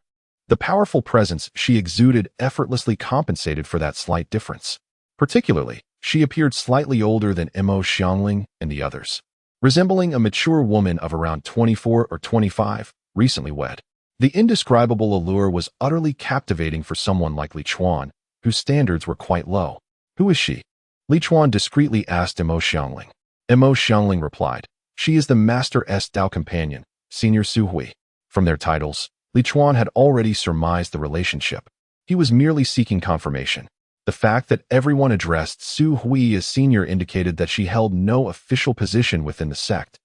Speaker 1: The powerful presence she exuded effortlessly compensated for that slight difference. Particularly, she appeared slightly older than Mo Xiangling and the others, resembling a mature woman of around 24 or 25, recently wed. The indescribable allure was utterly captivating for someone like Li Chuan, whose standards were quite low. "Who is she?" Li Chuan discreetly asked Mo Xiangling. Mo Xiangling replied, "She is the Master S Dao companion, Senior Su Hui." From their titles, Li Chuan had already surmised the relationship. He was merely seeking confirmation. The fact that everyone addressed Su Hui as senior indicated that she held no official position within the sect,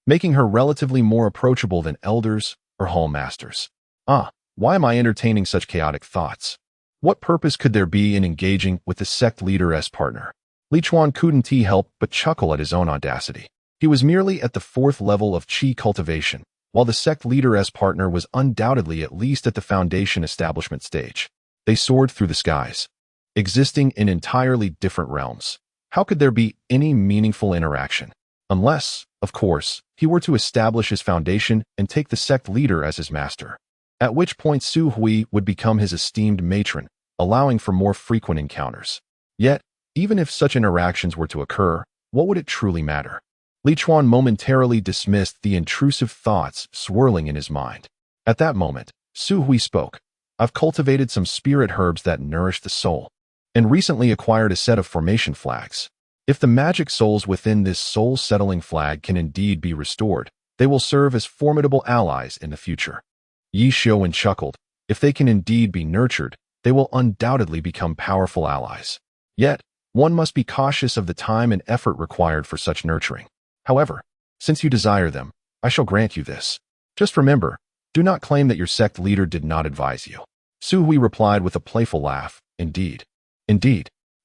Speaker 1: making her relatively more approachable than elders or hall masters. Why am I entertaining such chaotic thoughts? What purpose could there be in engaging with the sect leader as partner? Li Chuan couldn't help but chuckle at his own audacity. He was merely at the 4th level of Qi cultivation, while the sect leader as partner was undoubtedly at least at the foundation establishment stage. They soared through the skies, existing in entirely different realms. How could there be any meaningful interaction? Unless, of course, he were to establish his foundation and take the sect leader as his master, at which point Su Hui would become his esteemed matron, allowing for more frequent encounters. Yet, even if such interactions were to occur, what would it truly matter? Li Chuan momentarily dismissed the intrusive thoughts swirling in his mind. At that moment, Su Hui spoke. "I've cultivated some spirit herbs that nourish the soul, and recently acquired a set of formation flags. If the magic souls within this soul-settling flag can indeed be restored, they will serve as formidable allies in the future." Yi Xiuwen chuckled. If they can indeed be nurtured, they will undoubtedly become powerful allies. Yet, one must be cautious of the time and effort required for such nurturing. However, since you desire them, I shall grant you this. Just remember, do not claim that your sect leader did not advise you. Su Hui replied with a playful laugh. Indeed.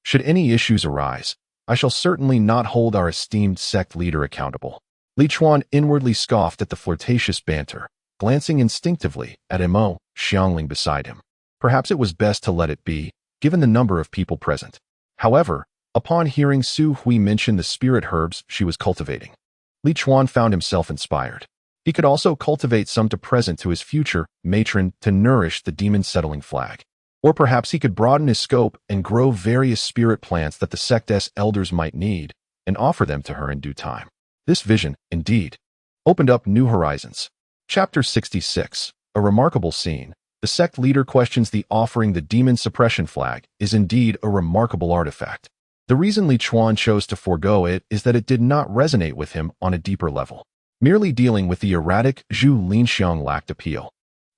Speaker 1: Should any issues arise, I shall certainly not hold our esteemed sect leader accountable. Li Chuan inwardly scoffed at the flirtatious banter, glancing instinctively at Mo Xiangling beside him. Perhaps it was best to let it be, given the number of people present. However, upon hearing Su Hui mention the spirit herbs she was cultivating, Li Chuan found himself inspired. He could also cultivate some to present to his future matron to nourish the demon-settling flag. Or perhaps he could broaden his scope and grow various spirit plants that the sect's elders might need, and offer them to her in due time. This vision, indeed, opened up new horizons. Chapter 66. A remarkable scene. The sect leader questions the offering the demon suppression flag is indeed a remarkable artifact. The reason Li Chuan chose to forego it is that it did not resonate with him on a deeper level. Merely dealing with the erratic Zhu Linxiang lacked appeal.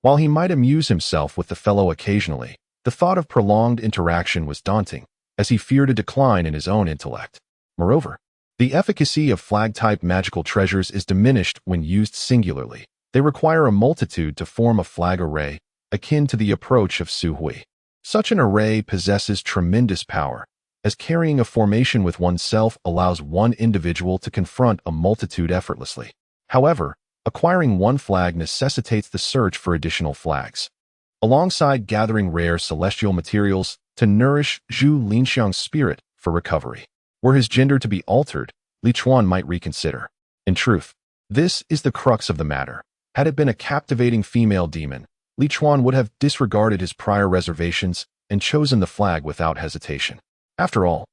Speaker 1: While he might amuse himself with the fellow occasionally, the thought of prolonged interaction was daunting, as he feared a decline in his own intellect. Moreover, the efficacy of flag-type magical treasures is diminished when used singularly. They require a multitude to form a flag array, akin to the approach of Su Hui. Such an array possesses tremendous power, as carrying a formation with oneself allows one individual to confront a multitude effortlessly. However, acquiring one flag necessitates the search for additional flags, alongside gathering rare celestial materials to nourish Zhu Linxiang's spirit for recovery. Were his gender to be altered, Li Chuan might reconsider. In truth, this is the crux of the matter. Had it been a captivating female demon, Li Chuan would have disregarded his prior reservations and chosen the flag without hesitation. After all,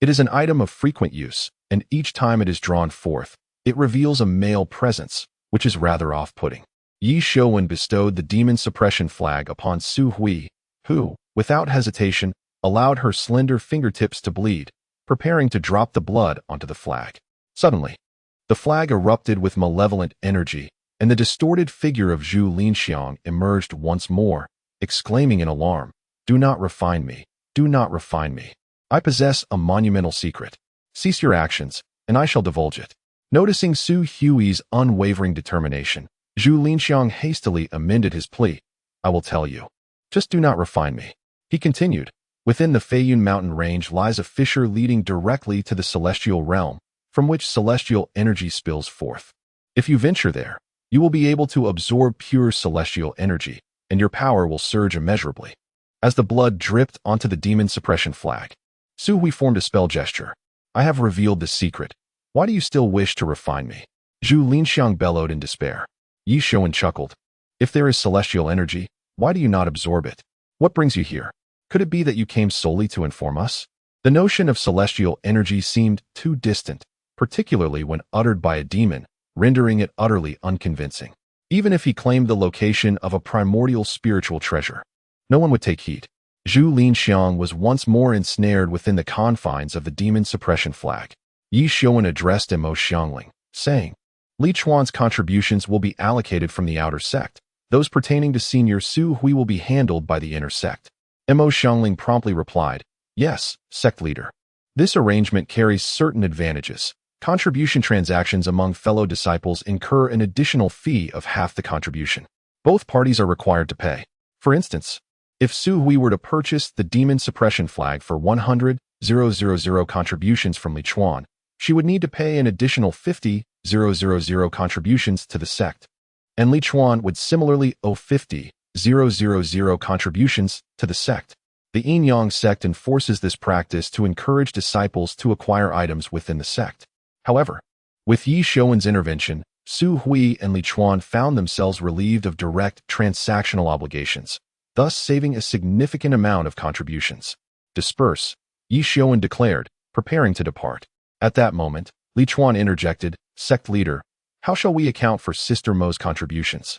Speaker 1: it is an item of frequent use, and each time it is drawn forth, it reveals a male presence, which is rather off-putting. Yi Xiuwen bestowed the demon suppression flag upon Su Hui, who, without hesitation, allowed her slender fingertips to bleed, preparing to drop the blood onto the flag. Suddenly, the flag erupted with malevolent energy, and the distorted figure of Zhu Linxiang emerged once more, exclaiming in alarm, "Do not refine me, do not refine me. I possess a monumental secret. Cease your actions, and I shall divulge it." Noticing Su Hui's unwavering determination, Zhu Linxiang hastily amended his plea. "I will tell you. Just do not refine me." He continued, "Within the Feiyun mountain range lies a fissure leading directly to the celestial realm, from which celestial energy spills forth. If you venture there, you will be able to absorb pure celestial energy, and your power will surge immeasurably." As the blood dripped onto the demon suppression flag, Su Hui formed a spell gesture. "I have revealed the secret. Why do you still wish to refine me?" Zhu Linxiang bellowed in despair. Yi Xiuwen chuckled. "If there is celestial energy, Why do you not absorb it? What brings you here? Could it be that you came solely to inform us? The notion of celestial energy seemed too distant, particularly when uttered by a demon, rendering it utterly unconvincing. Even if he claimed the location of a primordial spiritual treasure, no one would take heed. Zhu Linxiang was once more ensnared within the confines of the demon suppression flag. Yi Xiuan addressed Mo Xiangling, saying, Li Chuan's contributions will be allocated from the outer sect. Those pertaining to Senior Su Hui will be handled by the inner sect. Mo Xiangling promptly replied, Yes, sect leader. This arrangement carries certain advantages. Contribution transactions among fellow disciples incur an additional fee of half the contribution. Both parties are required to pay. For instance, if Su Hui were to purchase the demon suppression flag for 100,000 contributions from Li Chuan, she would need to pay an additional 50,000 contributions to the sect, and Li Chuan would similarly owe 50,000 contributions to the sect. The Yin Yang sect enforces this practice to encourage disciples to acquire items within the sect. However, with Yi Xiuan's intervention, Su Hui and Li Chuan found themselves relieved of direct transactional obligations, thus saving a significant amount of contributions. Disperse, Yi Xiuan declared, preparing to depart. At that moment, Li Chuan interjected, Sect leader, how shall we account for Sister Mo's contributions?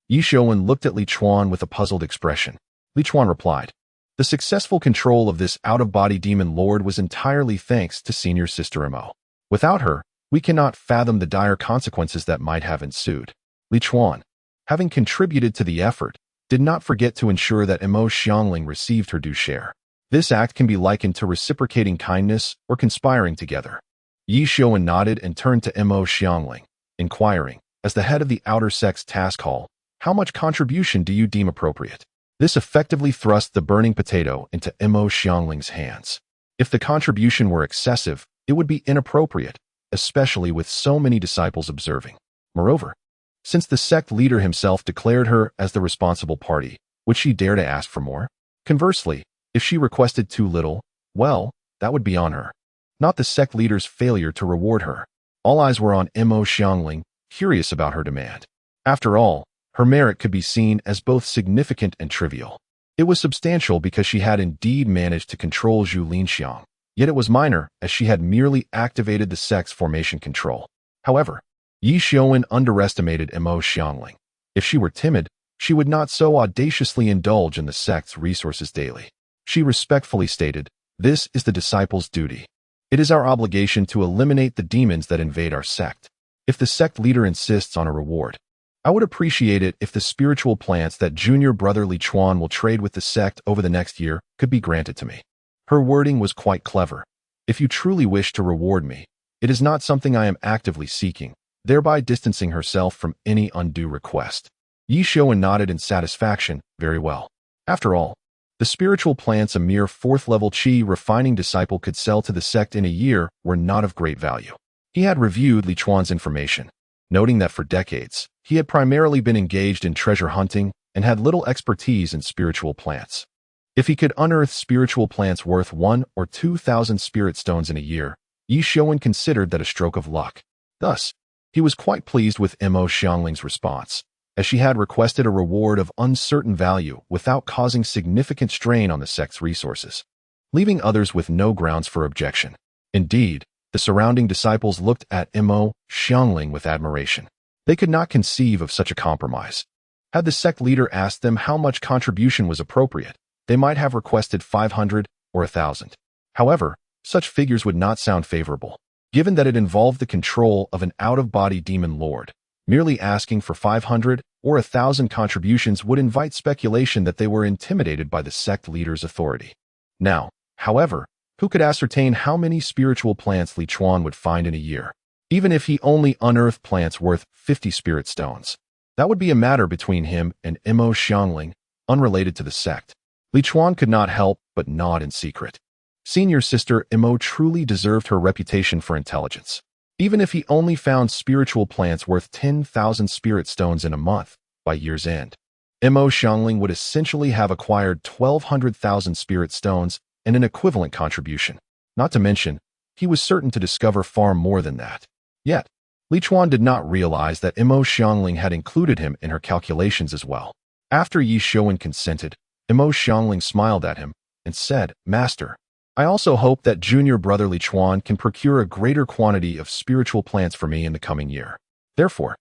Speaker 1: Yi Xiuan looked at Li Chuan with a puzzled expression. Li Chuan replied, The successful control of this out-of-body demon lord was entirely thanks to Senior Sister Mo. Without her, we cannot fathom the dire consequences that might have ensued. Li Chuan, having contributed to the effort, did not forget to ensure that Mo Xiangling received her due share. This act can be likened to reciprocating kindness or conspiring together. Yi Xiuan nodded and turned to Mo Xiangling, inquiring, as the head of the outer sect's task hall, how much contribution do you deem appropriate? This effectively thrust the burning potato into Mo Xiangling's hands. If the contribution were excessive, it would be inappropriate, especially with so many disciples observing. Moreover, since the sect leader himself declared her as the responsible party, would she dare to ask for more? Conversely, if she requested too little, well, that would be on her, not the sect leader's failure to reward her. All eyes were on Mo Xiangling, curious about her demand. After all, her merit could be seen as both significant and trivial. It was substantial because she had indeed managed to control Zhu Linxiang, yet it was minor as she had merely activated the sect's formation control. However, Yi Xiuan underestimated Mo Xiangling. If she were timid, she would not so audaciously indulge in the sect's resources daily. She respectfully stated, This is the disciple's duty. It is our obligation to eliminate the demons that invade our sect. If the sect leader insists on a reward, I would appreciate it if the spiritual plants that junior brother Li Chuan will trade with the sect over the next year could be granted to me. Her wording was quite clever. If you truly wish to reward me, it is not something I am actively seeking, thereby distancing herself from any undue request. Yi Xiuan nodded in satisfaction, very well. After all, the spiritual plants a mere fourth-level qi refining disciple could sell to the sect in a year were not of great value. He had reviewed Li Chuan's information, noting that for decades, he had primarily been engaged in treasure hunting and had little expertise in spiritual plants. If he could unearth spiritual plants worth 1,000 or 2,000 spirit stones in a year, Yi Xiuan considered that a stroke of luck. Thus, he was quite pleased with Mo Xiangling's response, as she had requested a reward of uncertain value without causing significant strain on the sect's resources, leaving others with no grounds for objection. Indeed, the surrounding disciples looked at Mo Xiangling with admiration. They could not conceive of such a compromise. Had the sect leader asked them how much contribution was appropriate, they might have requested 500 or 1,000. However, such figures would not sound favorable, given that it involved the control of an out-of-body demon lord. Merely asking for 500 or 1,000 contributions would invite speculation that they were intimidated by the sect leader's authority. Now, however, who could ascertain how many spiritual plants Li Chuan would find in a year? Even if he only unearthed plants worth 50 spirit stones, that would be a matter between him and Mo Xiangling, unrelated to the sect. Li Chuan could not help but nod in secret. Senior Sister Mo truly deserved her reputation for intelligence. Even if he only found spiritual plants worth 10,000 spirit stones in a month, by year's end, Mo Xiangling would essentially have acquired 1,200,000 spirit stones and an equivalent contribution. Not to mention, he was certain to discover far more than that. Yet, Li Chuan did not realize that Mo Xiangling had included him in her calculations as well. After Yi Shouwen consented, Imo Xiangling smiled at him and said, "Master, I also hope that junior brother Li Chuan can procure a greater quantity of spiritual plants for me in the coming year. Therefore,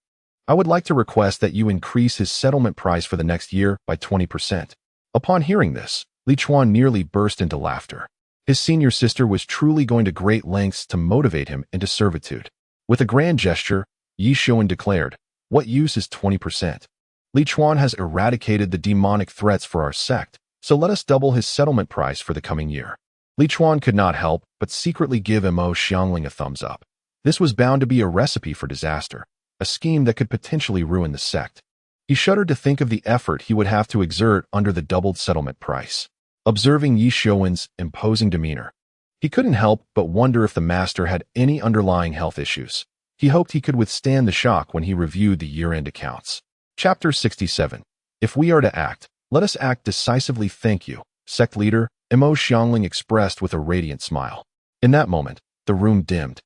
Speaker 1: I would like to request that you increase his settlement price for the next year by 20%. Upon hearing this, Li Chuan nearly burst into laughter. His senior sister was truly going to great lengths to motivate him into servitude. With a grand gesture, Yi Shouwen declared, "What use is 20%? Li Chuan has eradicated the demonic threats for our sect, so let us double his settlement price for the coming year." Li Chuan could not help but secretly give Imo Xiangling a thumbs up. This was bound to be a recipe for disaster, a scheme that could potentially ruin the sect. He shuddered to think of the effort he would have to exert under the doubled settlement price. Observing Yi Shouwen's imposing demeanor, he couldn't help but wonder if the master had any underlying health issues. He hoped he could withstand the shock when he reviewed the year-end accounts. Chapter 67. If we are to act, let us act decisively. Thank you, sect leader, Imo Xiangling expressed with a radiant smile. In that moment, the room dimmed,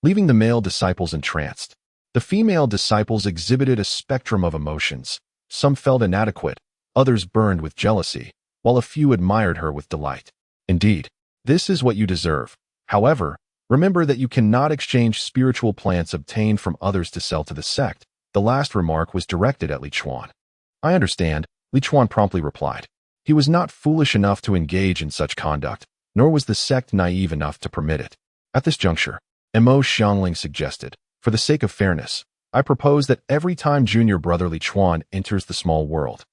Speaker 1: leaving the male disciples entranced. The female disciples exhibited a spectrum of emotions. Some felt inadequate, others burned with jealousy, while a few admired her with delight. Indeed, this is what you deserve. However, remember that you cannot exchange spiritual plants obtained from others to sell to the sect. The last remark was directed at Li Chuan. I understand, Li Chuan promptly replied. He was not foolish enough to engage in such conduct, nor was the sect naive enough to permit it. At this juncture, Imo Xiangling suggested, "For the sake of fairness, I propose that every time junior brother Li Chuan enters the small world,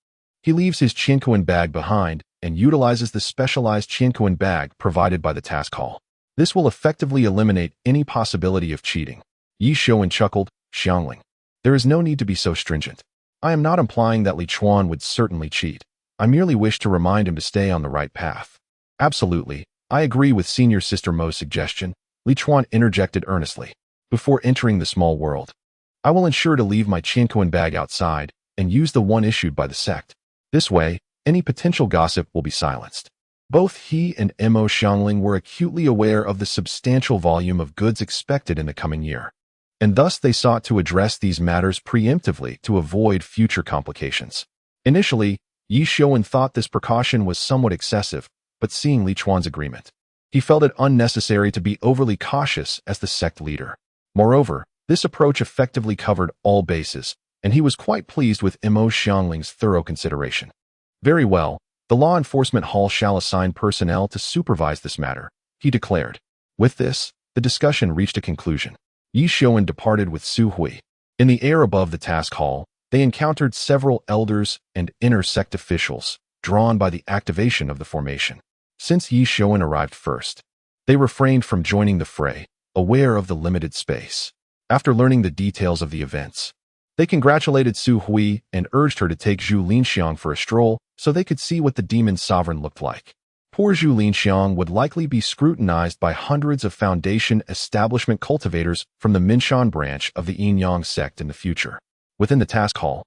Speaker 1: he leaves his Qiankuan bag behind and utilizes the specialized Qiankuan bag provided by the task hall. This will effectively eliminate any possibility of cheating." Yi Shouwen chuckled, "Xiangling, there is no need to be so stringent. I am not implying that Li Chuan would certainly cheat. I merely wish to remind him to stay on the right path." "Absolutely, I agree with senior sister Mo's suggestion," Li Chuan interjected earnestly. "Before entering the small world, I will ensure to leave my Qiankuan bag outside and use the one issued by the sect. This way, any potential gossip will be silenced." Both he and Imo Xiangling were acutely aware of the substantial volume of goods expected in the coming year, and thus they sought to address these matters preemptively to avoid future complications. Initially, Yi Shouwen thought this precaution was somewhat excessive, but seeing Li Chuan's agreement, he felt it unnecessary to be overly cautious as the sect leader. Moreover, this approach effectively covered all bases, and he was quite pleased with Imo Xiangling's thorough consideration. "Very well, the law enforcement hall shall assign personnel to supervise this matter," he declared. With this, the discussion reached a conclusion. Yi Shouwen departed with Su Hui. In the air above the task hall, they encountered several elders and inner sect officials, drawn by the activation of the formation. Since Yi Shouwen arrived first, they refrained from joining the fray, aware of the limited space. After learning the details of the events, they congratulated Su Hui and urged her to take Zhu Linxiang for a stroll so they could see what the demon sovereign looked like. Poor Zhu Linxiang would likely be scrutinized by hundreds of Foundation establishment cultivators from the Minshan branch of the Yin Yang sect in the future. Within the task hall,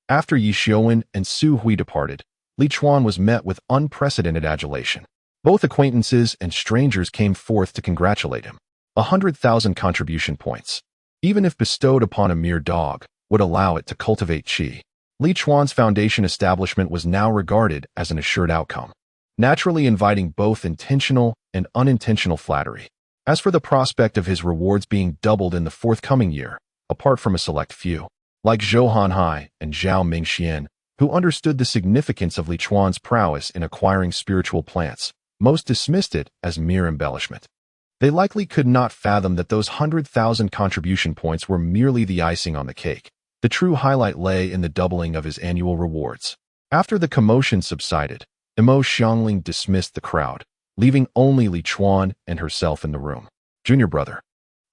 Speaker 1: after Yi Shouwen and Su Hui departed, Li Chuan was met with unprecedented adulation. Both acquaintances and strangers came forth to congratulate him. 100,000 contribution points, even if bestowed upon a mere dog, would allow it to cultivate qi. Li Chuan's Foundation establishment was now regarded as an assured outcome, naturally inviting both intentional and unintentional flattery. As for the prospect of his rewards being doubled in the forthcoming year, apart from a select few, like Zhou Hanhai and Zhao Mingxian, who understood the significance of Li Chuan's prowess in acquiring spiritual plants, most dismissed it as mere embellishment. They likely could not fathom that those 100,000 contribution points were merely the icing on the cake. The true highlight lay in the doubling of his annual rewards. After the commotion subsided, Imo Xiangling dismissed the crowd, leaving only Li Chuan and herself in the room. "Junior brother,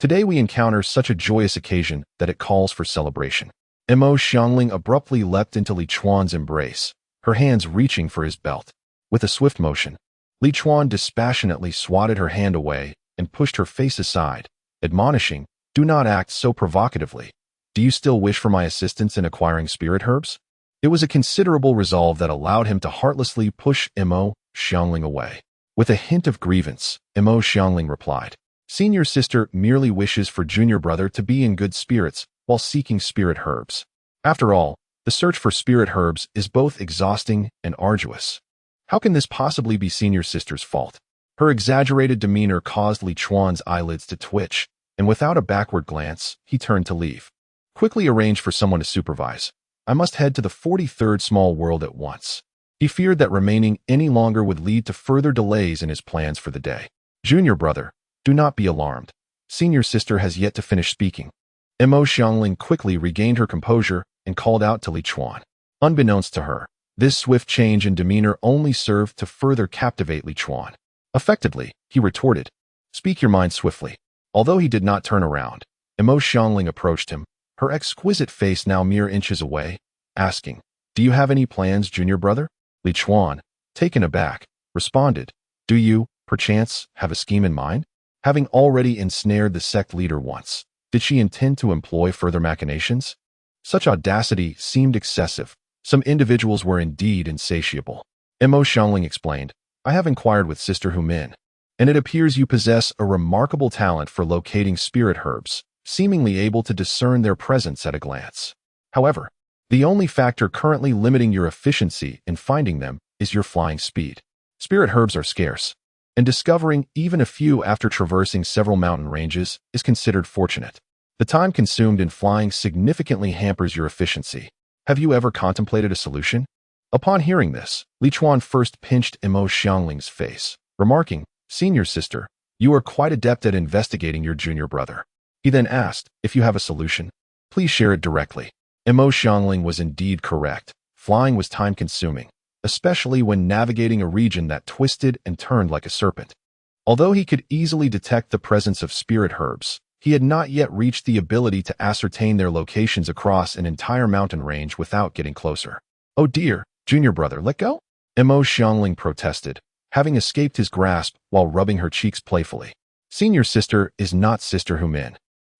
Speaker 1: today we encounter such a joyous occasion that it calls for celebration." Imo Xiangling abruptly leapt into Li Chuan's embrace, her hands reaching for his belt. With a swift motion, Li Chuan dispassionately swatted her hand away and pushed her face aside, admonishing, "Do not act so provocatively. Do you still wish for my assistance in acquiring spirit herbs?" It was a considerable resolve that allowed him to heartlessly push Imo Xiangling away. With a hint of grievance, Imo Xiangling replied, "Senior sister merely wishes for junior brother to be in good spirits while seeking spirit herbs. After all, The search for spirit herbs is both exhausting and arduous. How can this possibly be senior sister's fault? Her exaggerated demeanor caused Li Chuan's eyelids to twitch, and without a backward glance, he turned to leave. Quickly arrange for someone to supervise. I must head to the 43rd small world at once. He feared that remaining any longer would lead to further delays in his plans for the day. Junior brother, do not be alarmed. Senior sister has yet to finish speaking. Mo Xiangling quickly regained her composure and called out to Li Chuan. Unbeknownst to her, this swift change in demeanor only served to further captivate Li Chuan. Affectedly, he retorted, "Speak your mind swiftly." Although he did not turn around, Mo Xiangling approached him, her exquisite face now mere inches away, asking, "Do you have any plans, junior brother?" Li Chuan, taken aback, responded, "Do you, perchance, have a scheme in mind?" Having already ensnared the sect leader once, did she intend to employ further machinations? Such audacity seemed excessive. Some individuals were indeed insatiable. Mo Xiangling explained, "I have inquired with Sister Humin, and it appears you possess a remarkable talent for locating spirit herbs, seemingly able to discern their presence at a glance. However, the only factor currently limiting your efficiency in finding them is your flying speed. Spirit herbs are scarce, and discovering even a few after traversing several mountain ranges is considered fortunate. The time consumed in flying significantly hampers your efficiency. Have you ever contemplated a solution?" Upon hearing this, Li Chuan first pinched Mo Xiangling's face, remarking, "Senior sister, you are quite adept at investigating your junior brother." He then asked, "If you have a solution, please share it directly." Mo Xiangling was indeed correct. Flying was time-consuming, especially when navigating a region that twisted and turned like a serpent. Although he could easily detect the presence of spirit herbs, he had not yet reached the ability to ascertain their locations across an entire mountain range without getting closer. "Oh dear, junior brother, let go?" Mo Xiangling protested, having escaped his grasp while rubbing her cheeks playfully. "Senior sister is not Sister Humin.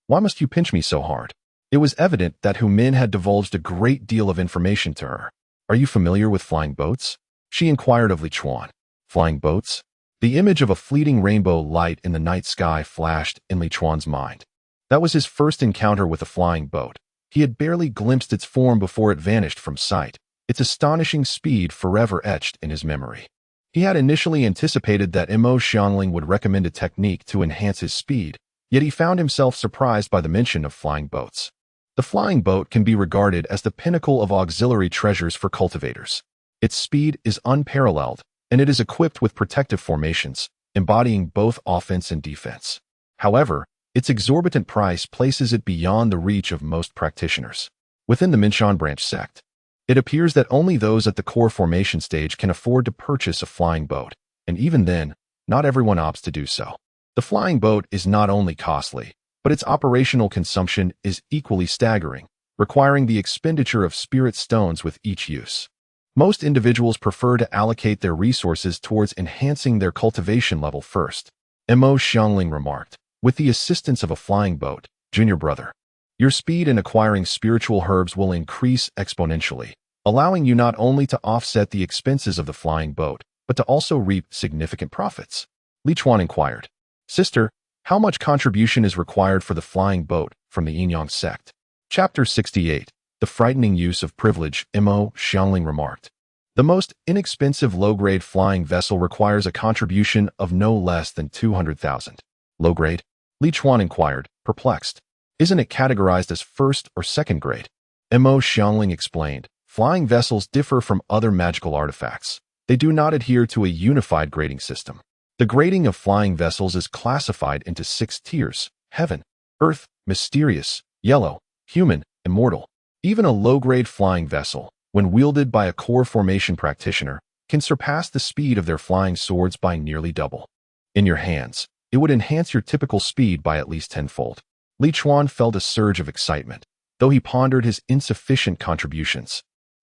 Speaker 1: Why must you pinch me so hard?" It was evident that Humin had divulged a great deal of information to her. "Are you familiar with flying boats?" she inquired of Li Chuan. Flying boats? The image of a fleeting rainbow light in the night sky flashed in Li Chuan's mind. That was his first encounter with a flying boat. He had barely glimpsed its form before it vanished from sight, its astonishing speed forever etched in his memory. He had initially anticipated that Mo Xiangling would recommend a technique to enhance his speed, yet he found himself surprised by the mention of flying boats. The flying boat can be regarded as the pinnacle of auxiliary treasures for cultivators. Its speed is unparalleled, and it is equipped with protective formations, embodying both offense and defense. However, its exorbitant price places it beyond the reach of most practitioners. Within the Minshan branch sect, it appears that only those at the core formation stage can afford to purchase a flying boat, and even then, not everyone opts to do so. The flying boat is not only costly, but its operational consumption is equally staggering, requiring the expenditure of spirit stones with each use. Most individuals prefer to allocate their resources towards enhancing their cultivation level first. Mo Xiangling remarked, "With the assistance of a flying boat, junior brother, your speed in acquiring spiritual herbs will increase exponentially, allowing you not only to offset the expenses of the flying boat, but to also reap significant profits." Li Chuan inquired, "Sister, how much contribution is required for the flying boat from the Yin-Yang sect?" Chapter 68. The Frightening Use of Privilege. Mo Xiangling remarked, "The most inexpensive low-grade flying vessel requires a contribution of no less than 200,000. Low-grade? Li Chuan inquired, perplexed. "Isn't it categorized as first or second grade?" Mo Xiangling explained, "Flying vessels differ from other magical artifacts. They do not adhere to a unified grading system. The grading of flying vessels is classified into 6 tiers: heaven, earth, mysterious, yellow, human, immortal. Even a low-grade flying vessel, when wielded by a core formation practitioner, can surpass the speed of their flying swords by nearly double. In your hands, it would enhance your typical speed by at least tenfold." Li Chuan felt a surge of excitement, though he pondered his insufficient contributions.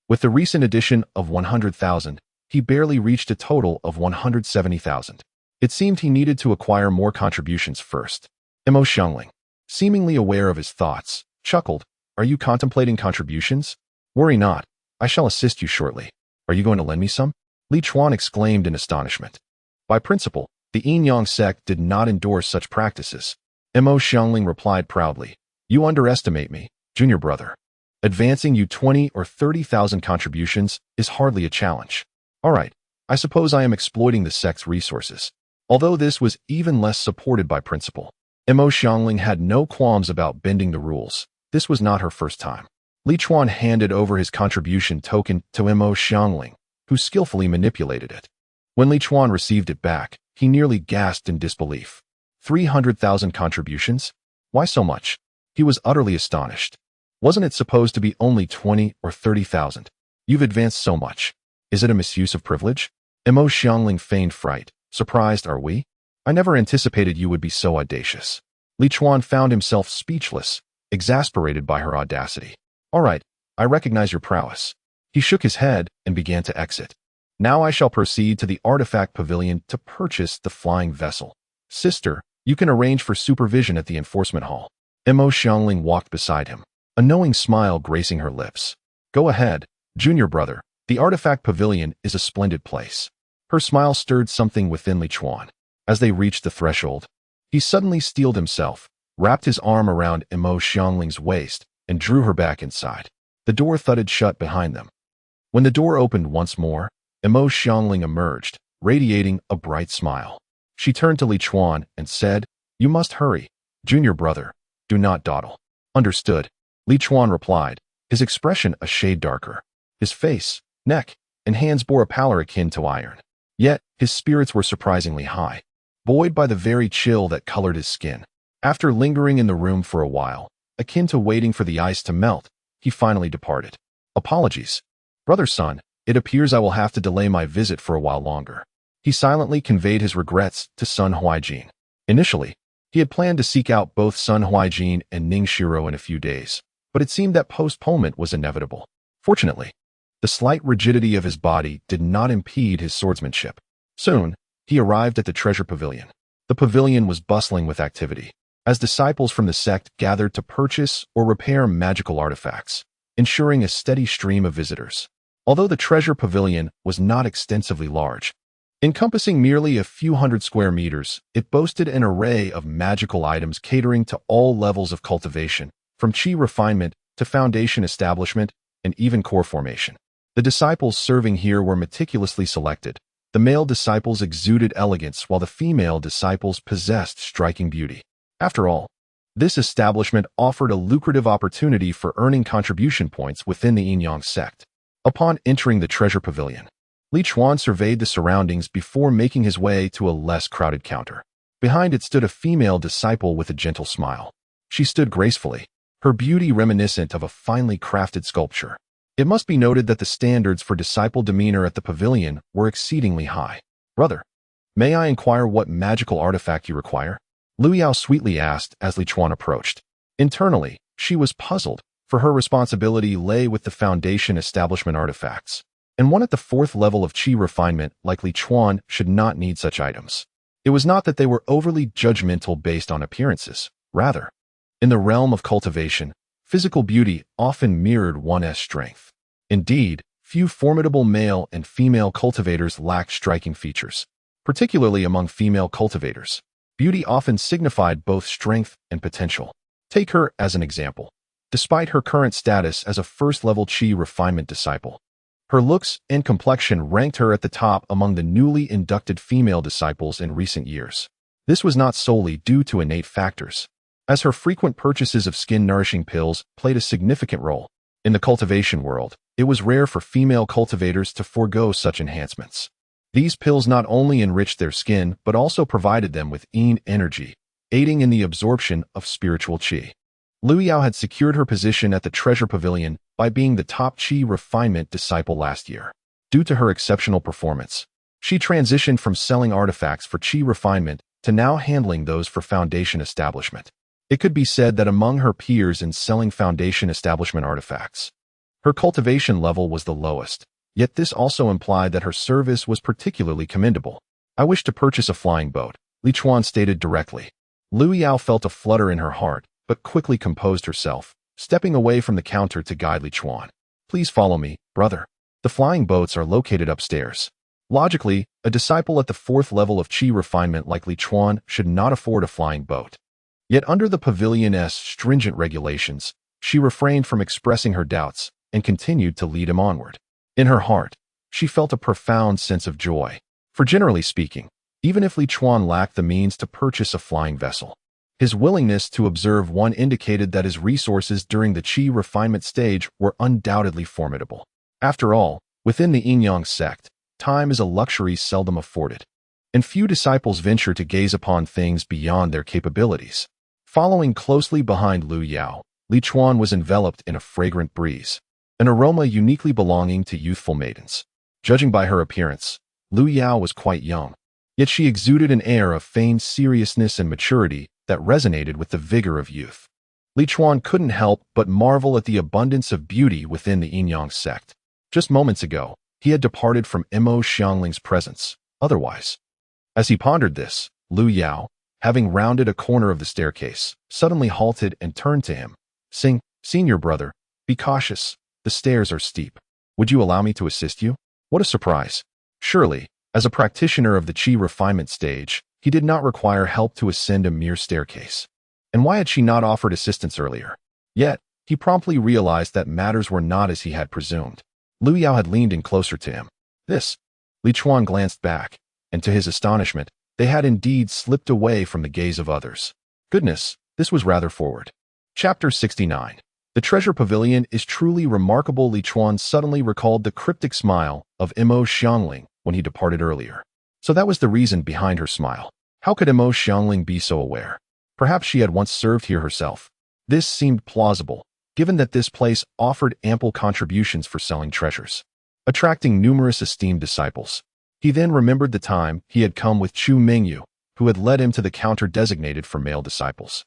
Speaker 1: With the recent addition of 100,000, he barely reached a total of 170,000. It seemed he needed to acquire more contributions first. Mo Xiangling, seemingly aware of his thoughts, chuckled, "Are you contemplating contributions? Worry not, I shall assist you shortly. Are you going to lend me some?" Li Chuan exclaimed in astonishment. By principle, the Yin-Yang sect did not endorse such practices. Mo Xiangling replied proudly, "You underestimate me, junior brother. Advancing you 20 or 30,000 contributions is hardly a challenge. All right, I suppose I am exploiting the sect's resources. Although this was even less supported by principle. Mo Xiangling had no qualms about bending the rules. This was not her first time. Li Chuan handed over his contribution token to Mo Xiangling, who skillfully manipulated it. When Li Chuan received it back, he nearly gasped in disbelief. 300,000 contributions? Why so much? He was utterly astonished. Wasn't it supposed to be only 20 or 30,000? You've advanced so much. Is it a misuse of privilege? Mo Xiangling feigned fright. Surprised, are we? I never anticipated you would be so audacious. Li Chuan found himself speechless, exasperated by her audacity. All right, I recognize your prowess. He shook his head and began to exit. Now I shall proceed to the artifact pavilion to purchase the flying vessel. Sister, you can arrange for supervision at the enforcement hall. Mo Xiangling walked beside him, a knowing smile gracing her lips. Go ahead, junior brother. The artifact pavilion is a splendid place. Her smile stirred something within Li Chuan. As they reached the threshold, he suddenly steeled himself, wrapped his arm around Mo Xiangling's waist, and drew her back inside. The door thudded shut behind them. When the door opened once more, Mo Xiangling emerged, radiating a bright smile. She turned to Li Chuan and said, You must hurry. Junior brother, do not dawdle. Understood. Li Chuan replied, his expression a shade darker. His face, neck, and hands bore a pallor akin to iron. Yet, his spirits were surprisingly high, buoyed by the very chill that colored his skin. After lingering in the room for a while, akin to waiting for the ice to melt, he finally departed. Apologies. Brother son, it appears I will have to delay my visit for a while longer. He silently conveyed his regrets to Sun Huaijin. Initially, he had planned to seek out both Sun Huaijin and Ning Shiro in a few days, but it seemed that postponement was inevitable. Fortunately, the slight rigidity of his body did not impede his swordsmanship. Soon, he arrived at the treasure pavilion. The pavilion was bustling with activity, as disciples from the sect gathered to purchase or repair magical artifacts, ensuring a steady stream of visitors. Although the treasure pavilion was not extensively large, encompassing merely a few hundred square meters, it boasted an array of magical items catering to all levels of cultivation, from chi refinement to foundation establishment and even core formation. The disciples serving here were meticulously selected. The male disciples exuded elegance while the female disciples possessed striking beauty. After all, this establishment offered a lucrative opportunity for earning contribution points within the Yin-Yang sect. Upon entering the treasure pavilion, Li Chuan surveyed the surroundings before making his way to a less crowded counter. Behind it stood a female disciple with a gentle smile. She stood gracefully, her beauty reminiscent of a finely crafted sculpture. It must be noted that the standards for disciple demeanor at the pavilion were exceedingly high. Brother, may I inquire what magical artifact you require? Lu Yao sweetly asked as Li Chuan approached. Internally, she was puzzled, for her responsibility lay with the foundation establishment artifacts, and one at the 4th level of chi refinement like Li Chuan should not need such items. It was not that they were overly judgmental based on appearances. Rather, in the realm of cultivation, physical beauty often mirrored one's strength. Indeed, few formidable male and female cultivators lacked striking features. Particularly among female cultivators, beauty often signified both strength and potential. Take her as an example. Despite her current status as a first-level chi refinement disciple, her looks and complexion ranked her at the top among the newly inducted female disciples in recent years. This was not solely due to innate factors, as her frequent purchases of skin-nourishing pills played a significant role. In the cultivation world, it was rare for female cultivators to forego such enhancements. These pills not only enriched their skin but also provided them with yin energy, aiding in the absorption of spiritual qi. Lu Yao had secured her position at the treasure pavilion by being the top chi refinement disciple last year. Due to her exceptional performance, she transitioned from selling artifacts for chi refinement to now handling those for foundation establishment. It could be said that among her peers in selling foundation establishment artifacts, her cultivation level was the lowest, yet this also implied that her service was particularly commendable. I wish to purchase a flying boat, Li Chuan stated directly. Lu Yao felt a flutter in her heart, but quickly composed herself, stepping away from the counter to guide Li Chuan. Please follow me, brother. The flying boats are located upstairs. Logically, a disciple at the 4th level of chi refinement like Li Chuan should not afford a flying boat. Yet under the pavilion's stringent regulations, She refrained from expressing her doubts and continued to lead him onward. In her heart, she felt a profound sense of joy. For generally speaking, even if Li Chuan lacked the means to purchase a flying vessel, his willingness to observe one indicated that his resources during the Qi refinement stage were undoubtedly formidable. After all, within the Yin-Yang sect, time is a luxury seldom afforded, and few disciples venture to gaze upon things beyond their capabilities. Following closely behind Lu Yao, Li Chuan was enveloped in a fragrant breeze, an aroma uniquely belonging to youthful maidens. Judging by her appearance, Lu Yao was quite young, yet she exuded an air of feigned seriousness and maturity that resonated with the vigor of youth. Li Chuan couldn't help but marvel at the abundance of beauty within the Yin-Yang sect. Just moments ago, he had departed from Mo Xiangling's presence. Otherwise, as he pondered this, Lu Yao, having rounded a corner of the staircase, suddenly halted and turned to him. Senior brother, be cautious. The stairs are steep. Would you allow me to assist you? What a surprise. Surely, as a practitioner of the Qi refinement stage, he did not require help to ascend a mere staircase. And why had she not offered assistance earlier? Yet, he promptly realized that matters were not as he had presumed. Lu Yao had leaned in closer to him. Li Chuan glanced back, and to his astonishment, they had indeed slipped away from the gaze of others. Goodness, this was rather forward. Chapter 69. The treasure pavilion is truly remarkable. Li Chuan suddenly recalled the cryptic smile of Mo Xiangling when he departed earlier. So that was the reason behind her smile. How could Mo Xiangling be so aware? Perhaps she had once served here herself. This seemed plausible, given that this place offered ample contributions for selling treasures, attracting numerous esteemed disciples. He then remembered the time he had come with Chu Mingyu, who had led him to the counter designated for male disciples.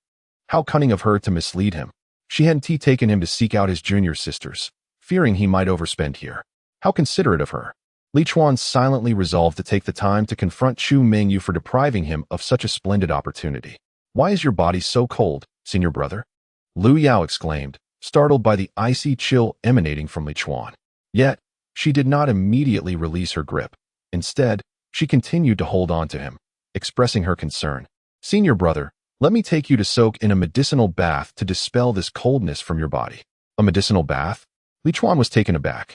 Speaker 1: How cunning of her to mislead him. She hadn't taken him to seek out his junior sisters, fearing he might overspend here. How considerate of her. Li Chuan silently resolved to take the time to confront Chu Mingyu for depriving him of such a splendid opportunity. Why is your body so cold, senior brother? Lu Yao exclaimed, startled by the icy chill emanating from Li Chuan. Yet, she did not immediately release her grip. Instead, she continued to hold on to him, expressing her concern. Senior brother, let me take you to soak in a medicinal bath to dispel this coldness from your body. A medicinal bath? Li Chuan was taken aback.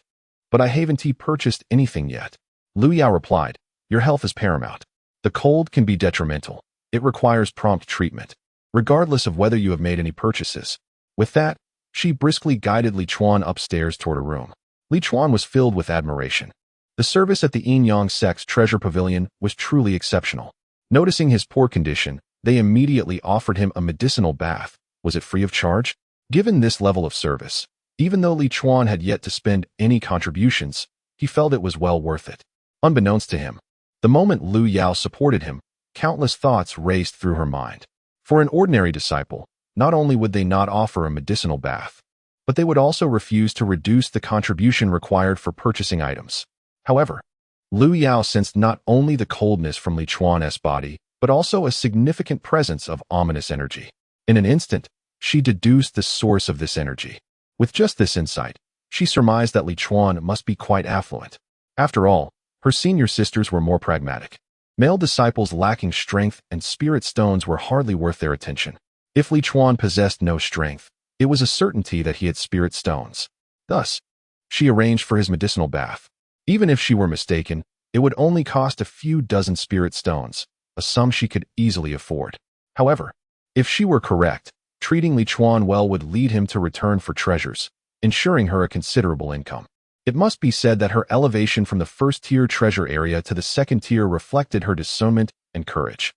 Speaker 1: But I haven't purchased anything yet. Lu Yao replied, your health is paramount. The cold can be detrimental. It requires prompt treatment, regardless of whether you have made any purchases. With that, she briskly guided Li Chuan upstairs toward a room. Li Chuan was filled with admiration. The service at the Yin-Yang sect's treasure pavilion was truly exceptional. Noticing his poor condition, they immediately offered him a medicinal bath. Was it free of charge? Given this level of service, even though Li Chuan had yet to spend any contributions, he felt it was well worth it. Unbeknownst to him, the moment Lu Yao supported him, countless thoughts raced through her mind. For an ordinary disciple, not only would they not offer a medicinal bath, but they would also refuse to reduce the contribution required for purchasing items. However, Lu Yao sensed not only the coldness from Li Chuan's body, but also a significant presence of ominous energy. In an instant, she deduced the source of this energy. With just this insight, she surmised that Li Chuan must be quite affluent. After all, her senior sisters were more pragmatic. Male disciples lacking strength and spirit stones were hardly worth their attention. If Li Chuan possessed no strength, it was a certainty that he had spirit stones. Thus, she arranged for his medicinal bath. Even if she were mistaken, it would only cost a few dozen spirit stones, a sum she could easily afford. However, if she were correct, treating Li Chuan well would lead him to return for treasures, ensuring her a considerable income. It must be said that her elevation from the first-tier treasure area to the second tier reflected her discernment and courage.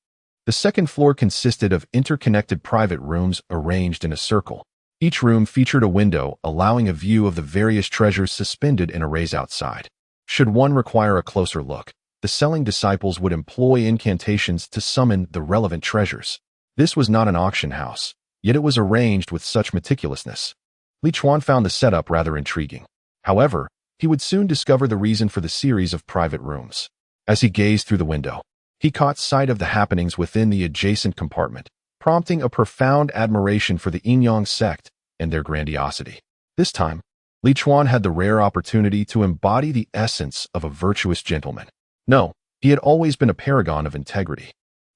Speaker 1: The second floor consisted of interconnected private rooms arranged in a circle. Each room featured a window allowing a view of the various treasures suspended in arrays outside. Should one require a closer look, the selling disciples would employ incantations to summon the relevant treasures. This was not an auction house, yet it was arranged with such meticulousness. Li Chuan found the setup rather intriguing. However, he would soon discover the reason for the series of private rooms. As he gazed through the window, he caught sight of the happenings within the adjacent compartment, prompting a profound admiration for the Yin-Yang sect and their grandiosity. This time, Li Chuan had the rare opportunity to embody the essence of a virtuous gentleman. No, he had always been a paragon of integrity.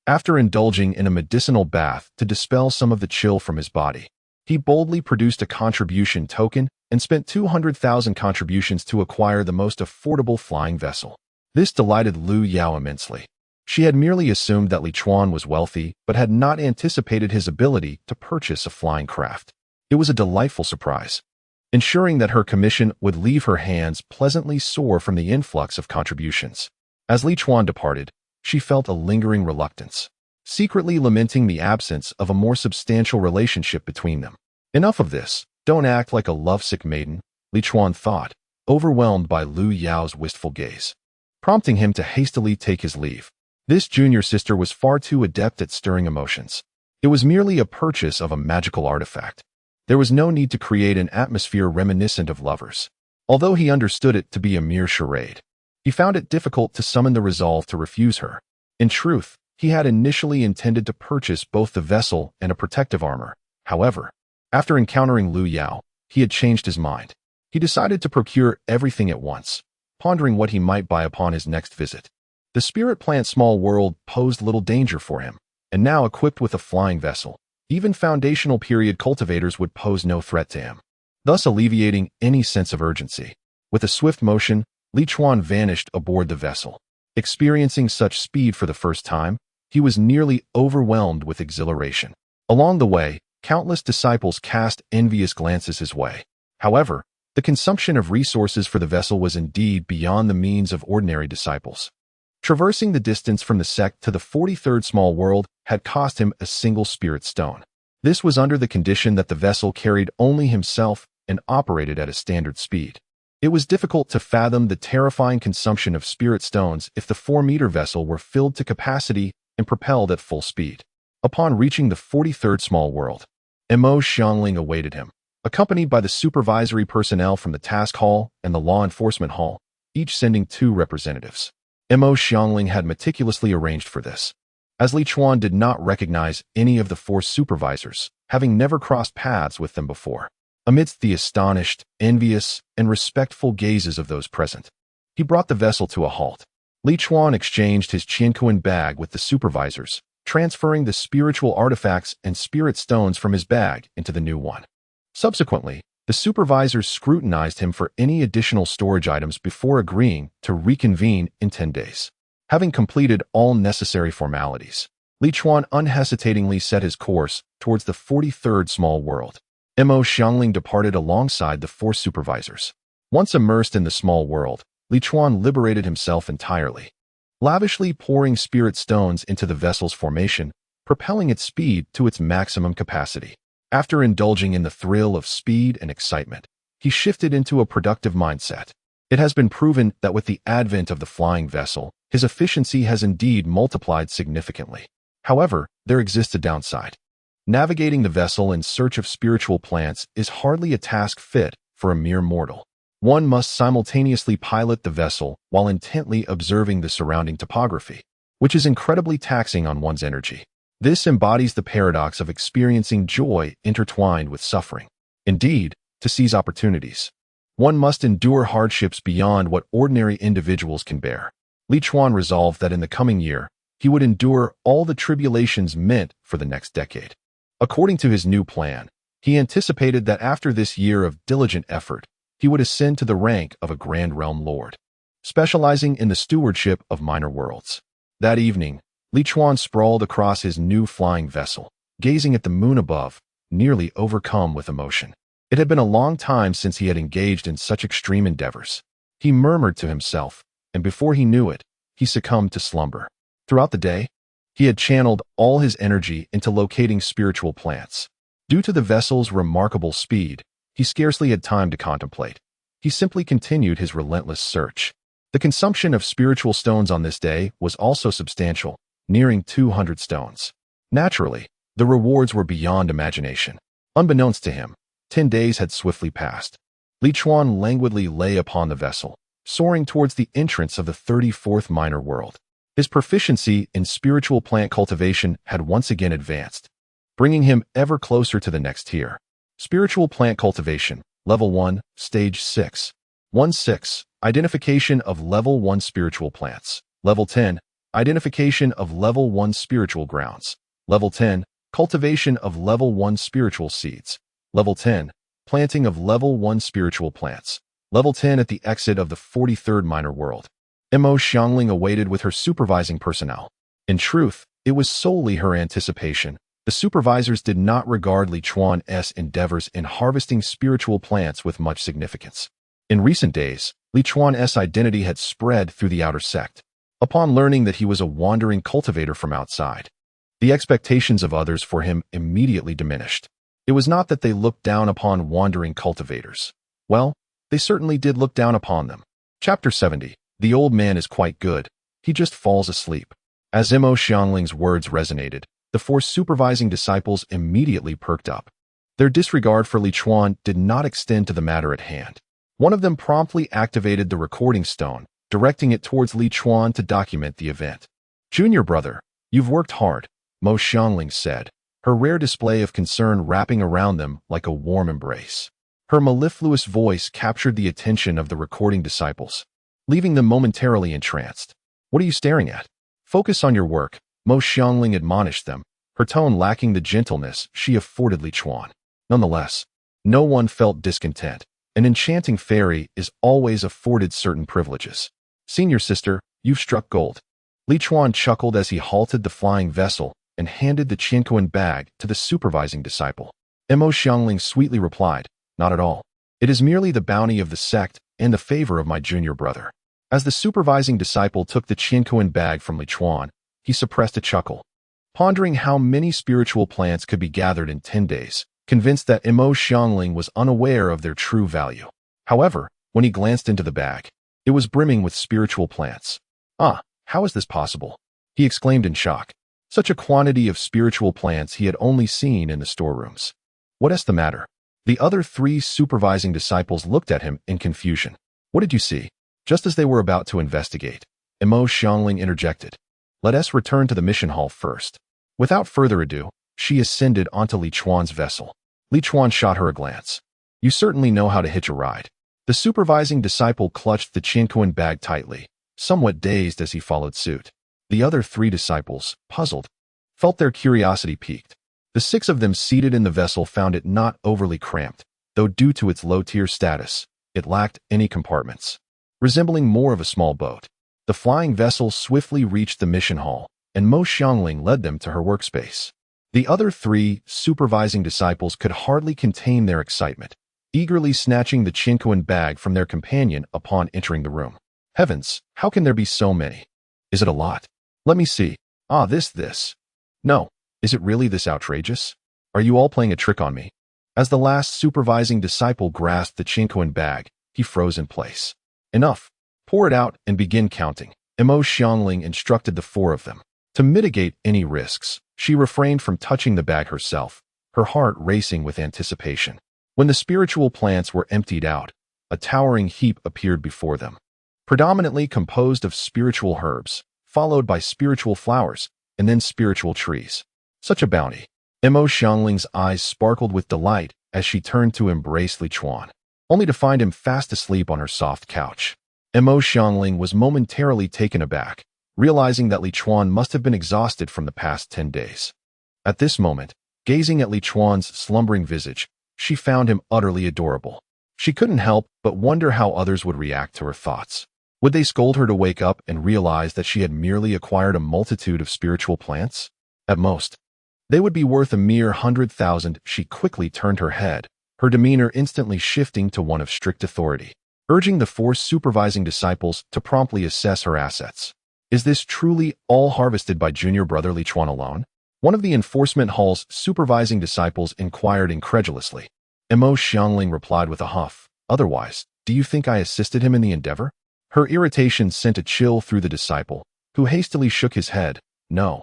Speaker 1: After indulging in a medicinal bath to dispel some of the chill from his body, He boldly produced a contribution token and spent 200,000 contributions to acquire the most affordable flying vessel. This delighted Lu Yao immensely. She had merely assumed that Li Chuan was wealthy, but had not anticipated his ability to purchase a flying craft. It was a delightful surprise, ensuring that her commission would leave her hands pleasantly sore from the influx of contributions. As Li Chuan departed, she felt a lingering reluctance, secretly lamenting the absence of a more substantial relationship between them. Enough of this. Don't act like a lovesick maiden, Li Chuan thought, overwhelmed by Lu Yao's wistful gaze, prompting him to hastily take his leave. This junior sister was far too adept at stirring emotions. It was merely a purchase of a magical artifact. There was no need to create an atmosphere reminiscent of lovers. Although he understood it to be a mere charade, he found it difficult to summon the resolve to refuse her. In truth, he had initially intended to purchase both the vessel and a protective armor. However, after encountering Lu Yao, he had changed his mind. He decided to procure everything at once, pondering what he might buy upon his next visit. The spirit plant small world posed little danger for him, and now equipped with a flying vessel, even foundational period cultivators would pose no threat to him, thus alleviating any sense of urgency. With a swift motion, Li Chuan vanished aboard the vessel. Experiencing such speed for the first time, he was nearly overwhelmed with exhilaration. Along the way, countless disciples cast envious glances his way. However, the consumption of resources for the vessel was indeed beyond the means of ordinary disciples. Traversing the distance from the sect to the 43rd small world had cost him a single spirit stone. This was under the condition that the vessel carried only himself and operated at a standard speed. It was difficult to fathom the terrifying consumption of spirit stones if the 4-meter vessel were filled to capacity and propelled at full speed. Upon reaching the 43rd small world, Mo Xiangling awaited him, accompanied by the supervisory personnel from the task hall and the law enforcement hall, each sending 2 representatives. Mo Xiangling had meticulously arranged for this, as Li Chuan did not recognize any of the 4 supervisors, having never crossed paths with them before. Amidst the astonished, envious, and respectful gazes of those present, he brought the vessel to a halt. Li Chuan exchanged his Qiankuan bag with the supervisors, transferring the spiritual artifacts and spirit stones from his bag into the new one. Subsequently, the supervisors scrutinized him for any additional storage items before agreeing to reconvene in 10 days. Having completed all necessary formalities, Li Chuan unhesitatingly set his course towards the 43rd small world. Mo Xiangling departed alongside the 4 supervisors. Once immersed in the small world, Li Chuan liberated himself entirely, lavishly pouring spirit stones into the vessel's formation, propelling its speed to its maximum capacity. After indulging in the thrill of speed and excitement, he shifted into a productive mindset. It has been proven that with the advent of the flying vessel, his efficiency has indeed multiplied significantly. However, there exists a downside. Navigating the vessel in search of spiritual plants is hardly a task fit for a mere mortal. One must simultaneously pilot the vessel while intently observing the surrounding topography, which is incredibly taxing on one's energy. This embodies the paradox of experiencing joy intertwined with suffering. Indeed, to seize opportunities, one must endure hardships beyond what ordinary individuals can bear. Li Chuan resolved that in the coming year, he would endure all the tribulations meant for the next decade. According to his new plan, he anticipated that after this year of diligent effort, he would ascend to the rank of a Grand Realm Lord, specializing in the stewardship of minor worlds. That evening, Li Chuan sprawled across his new flying vessel, gazing at the moon above, nearly overcome with emotion. It had been a long time since he had engaged in such extreme endeavors. He murmured to himself, and before he knew it, he succumbed to slumber. Throughout the day, he had channeled all his energy into locating spiritual plants. Due to the vessel's remarkable speed, he scarcely had time to contemplate. He simply continued his relentless search. The consumption of spiritual stones on this day was also substantial, nearing 200 stones. Naturally, the rewards were beyond imagination. Unbeknownst to him, 10 days had swiftly passed. Li Chuan languidly lay upon the vessel, soaring towards the entrance of the 34th minor world. His proficiency in spiritual plant cultivation had once again advanced, bringing him ever closer to the next tier. Spiritual plant cultivation, Level 1, Stage 6. 1-6, Identification of Level 1 spiritual plants. Level 10, Identification of Level 1 spiritual grounds. Level 10, Cultivation of Level 1 spiritual seeds. Level 10. Planting of Level 1 Spiritual Plants. Level 10 at the exit of the 43rd Minor World. Mo Xiangling awaited with her supervising personnel. In truth, it was solely her anticipation. The supervisors did not regard Li Chuan's endeavors in harvesting spiritual plants with much significance. In recent days, Li Chuan's identity had spread through the outer sect. Upon learning that he was a wandering cultivator from outside, the expectations of others for him immediately diminished. It was not that they looked down upon wandering cultivators. Well, they certainly did look down upon them. Chapter 70. The old man is quite good. He just falls asleep. As Mo Xiangling's words resonated, the four supervising disciples immediately perked up. Their disregard for Li Chuan did not extend to the matter at hand. One of them promptly activated the recording stone, directing it towards Li Chuan to document the event. "Junior brother, you've worked hard," Mo Xiangling said, her rare display of concern wrapping around them like a warm embrace. Her mellifluous voice captured the attention of the recording disciples, leaving them momentarily entranced. "What are you staring at? Focus on your work," Mo Xiangling admonished them, her tone lacking the gentleness she afforded Li Chuan. Nonetheless, no one felt discontent. An enchanting fairy is always afforded certain privileges. "Senior sister, you've struck gold." Li Chuan chuckled as he halted the flying vessel and handed the Qianquan bag to the supervising disciple. Mo Xiangling sweetly replied, "Not at all. It is merely the bounty of the sect and the favor of my junior brother." As the supervising disciple took the Qianquan bag from Li Chuan, he suppressed a chuckle. Pondering how many spiritual plants could be gathered in 10 days, convinced that Mo Xiangling was unaware of their true value. However, when he glanced into the bag, it was brimming with spiritual plants. "Ah, how is this possible?" he exclaimed in shock. Such a quantity of spiritual plants he had only seen in the storerooms. "What's the matter?" The other three supervising disciples looked at him in confusion. "What did you see?" Just as they were about to investigate, Mo Xiangling interjected. "Let us return to the mission hall first." Without further ado, she ascended onto Li Chuan's vessel. Li Chuan shot her a glance. "You certainly know how to hitch a ride." The supervising disciple clutched the Qianquan bag tightly, somewhat dazed as he followed suit. The other three disciples, puzzled, felt their curiosity piqued. The 6 of them seated in the vessel found it not overly cramped, though due to its low-tier status, it lacked any compartments. Resembling more of a small boat, the flying vessel swiftly reached the mission hall, and Mo Xiangling led them to her workspace. The other 3 supervising disciples could hardly contain their excitement, eagerly snatching the Qianquan bag from their companion upon entering the room. "Heavens, how can there be so many? Is it a lot? Let me see. Ah, this. No, is it really this outrageous? Are you all playing a trick on me?" As the last supervising disciple grasped the Qianquan bag, he froze in place. "Enough. Pour it out and begin counting," Mo Xiangling instructed the 4 of them. To mitigate any risks, she refrained from touching the bag herself, her heart racing with anticipation. When the spiritual plants were emptied out, a towering heap appeared before them, predominantly composed of spiritual herbs, followed by spiritual flowers, and then spiritual trees. Such a bounty. Mo Xiangling's eyes sparkled with delight as she turned to embrace Li Chuan, only to find him fast asleep on her soft couch. Mo Xiangling was momentarily taken aback, realizing that Li Chuan must have been exhausted from the past 10 days. At this moment, gazing at Li Chuan's slumbering visage, she found him utterly adorable. She couldn't help but wonder how others would react to her thoughts. Would they scold her to wake up and realize that she had merely acquired a multitude of spiritual plants? At most, they would be worth a mere 100,000. She quickly turned her head, her demeanor instantly shifting to one of strict authority, urging the 4 supervising disciples to promptly assess her assets. "Is this truly all harvested by junior brother Li Chuan alone?" One of the enforcement hall's supervising disciples inquired incredulously. Mo Xiangling replied with a huff. "Otherwise, do you think I assisted him in the endeavor?" Her irritation sent a chill through the disciple, who hastily shook his head. No,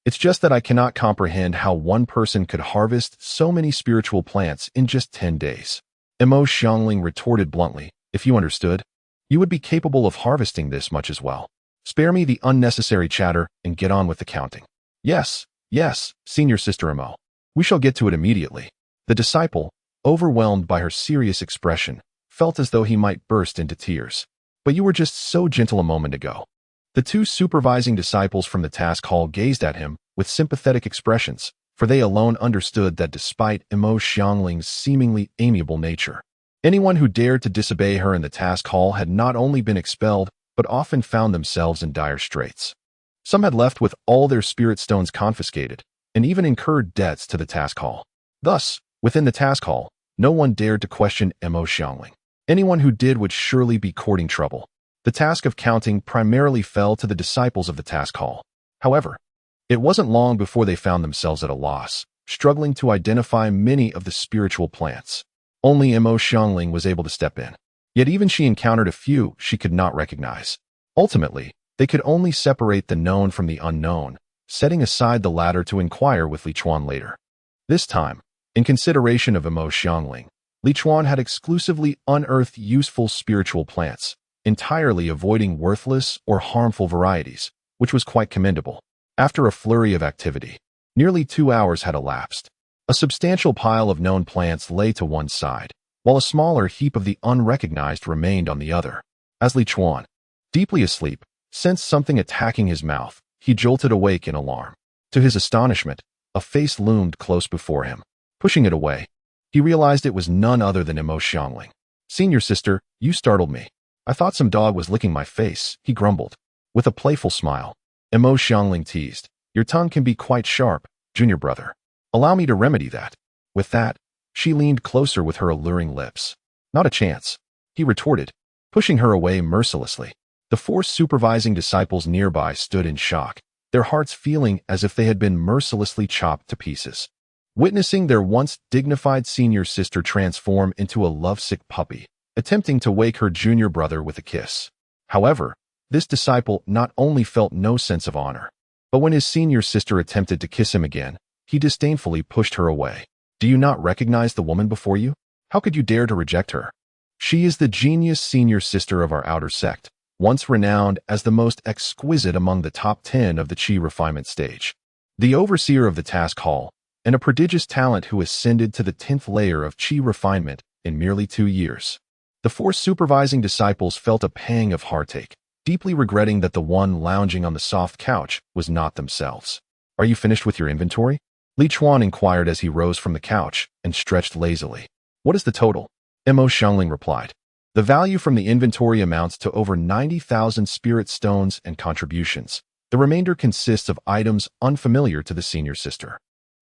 Speaker 1: it's just that I cannot comprehend how one person could harvest so many spiritual plants in just 10 days. Mo Xiangling retorted bluntly, "If you understood, you would be capable of harvesting this much as well. Spare me the unnecessary chatter and get on with the counting." Yes, senior sister Mo. We shall get to it immediately." The disciple, overwhelmed by her serious expression, felt as though he might burst into tears. "But you were just so gentle a moment ago." The 2 supervising disciples from the task hall gazed at him with sympathetic expressions, for they alone understood that despite Imo Xiangling's seemingly amiable nature, anyone who dared to disobey her in the task hall had not only been expelled, but often found themselves in dire straits. Some had left with all their spirit stones confiscated, and even incurred debts to the task hall. Thus, within the task hall, no one dared to question Imo Xiangling. Anyone who did would surely be courting trouble. The task of counting primarily fell to the disciples of the task hall. However, it wasn't long before they found themselves at a loss, struggling to identify many of the spiritual plants. Only Imo Xiangling was able to step in. Yet even she encountered a few she could not recognize. Ultimately, they could only separate the known from the unknown, setting aside the latter to inquire with Li Chuan later. This time, in consideration of Imo Xiangling, Li Chuan had exclusively unearthed useful spiritual plants, entirely avoiding worthless or harmful varieties, which was quite commendable. After a flurry of activity, nearly 2 hours had elapsed. A substantial pile of known plants lay to one side, while a smaller heap of the unrecognized remained on the other. As Li Chuan, deeply asleep, sensed something attacking his mouth, he jolted awake in alarm. To his astonishment, a face loomed close before him. Pushing it away, he realized it was none other than Imo Xiangling. "Senior sister, you startled me. I thought some dog was licking my face," he grumbled. With a playful smile, Imo Xiangling teased, "Your tongue can be quite sharp, junior brother. Allow me to remedy that." With that, she leaned closer with her alluring lips. "Not a chance," he retorted, pushing her away mercilessly. The 4 supervising disciples nearby stood in shock, their hearts feeling as if they had been mercilessly chopped to pieces. Witnessing their once dignified senior sister transform into a lovesick puppy, attempting to wake her junior brother with a kiss. However, this disciple not only felt no sense of honor, but when his senior sister attempted to kiss him again, he disdainfully pushed her away. "Do you not recognize the woman before you? How could you dare to reject her? She is the genius senior sister of our outer sect, once renowned as the most exquisite among the top 10 of the Qi refinement stage. The overseer of the task hall, and a prodigious talent who ascended to the 10th layer of Qi refinement in merely 2 years." The 4 supervising disciples felt a pang of heartache, deeply regretting that the one lounging on the soft couch was not themselves. "Are you finished with your inventory?" Li Chuan inquired as he rose from the couch and stretched lazily. "What is the total?" Imo Xiangling replied. "The value from the inventory amounts to over 90,000 spirit stones and contributions. The remainder consists of items unfamiliar to the senior sister."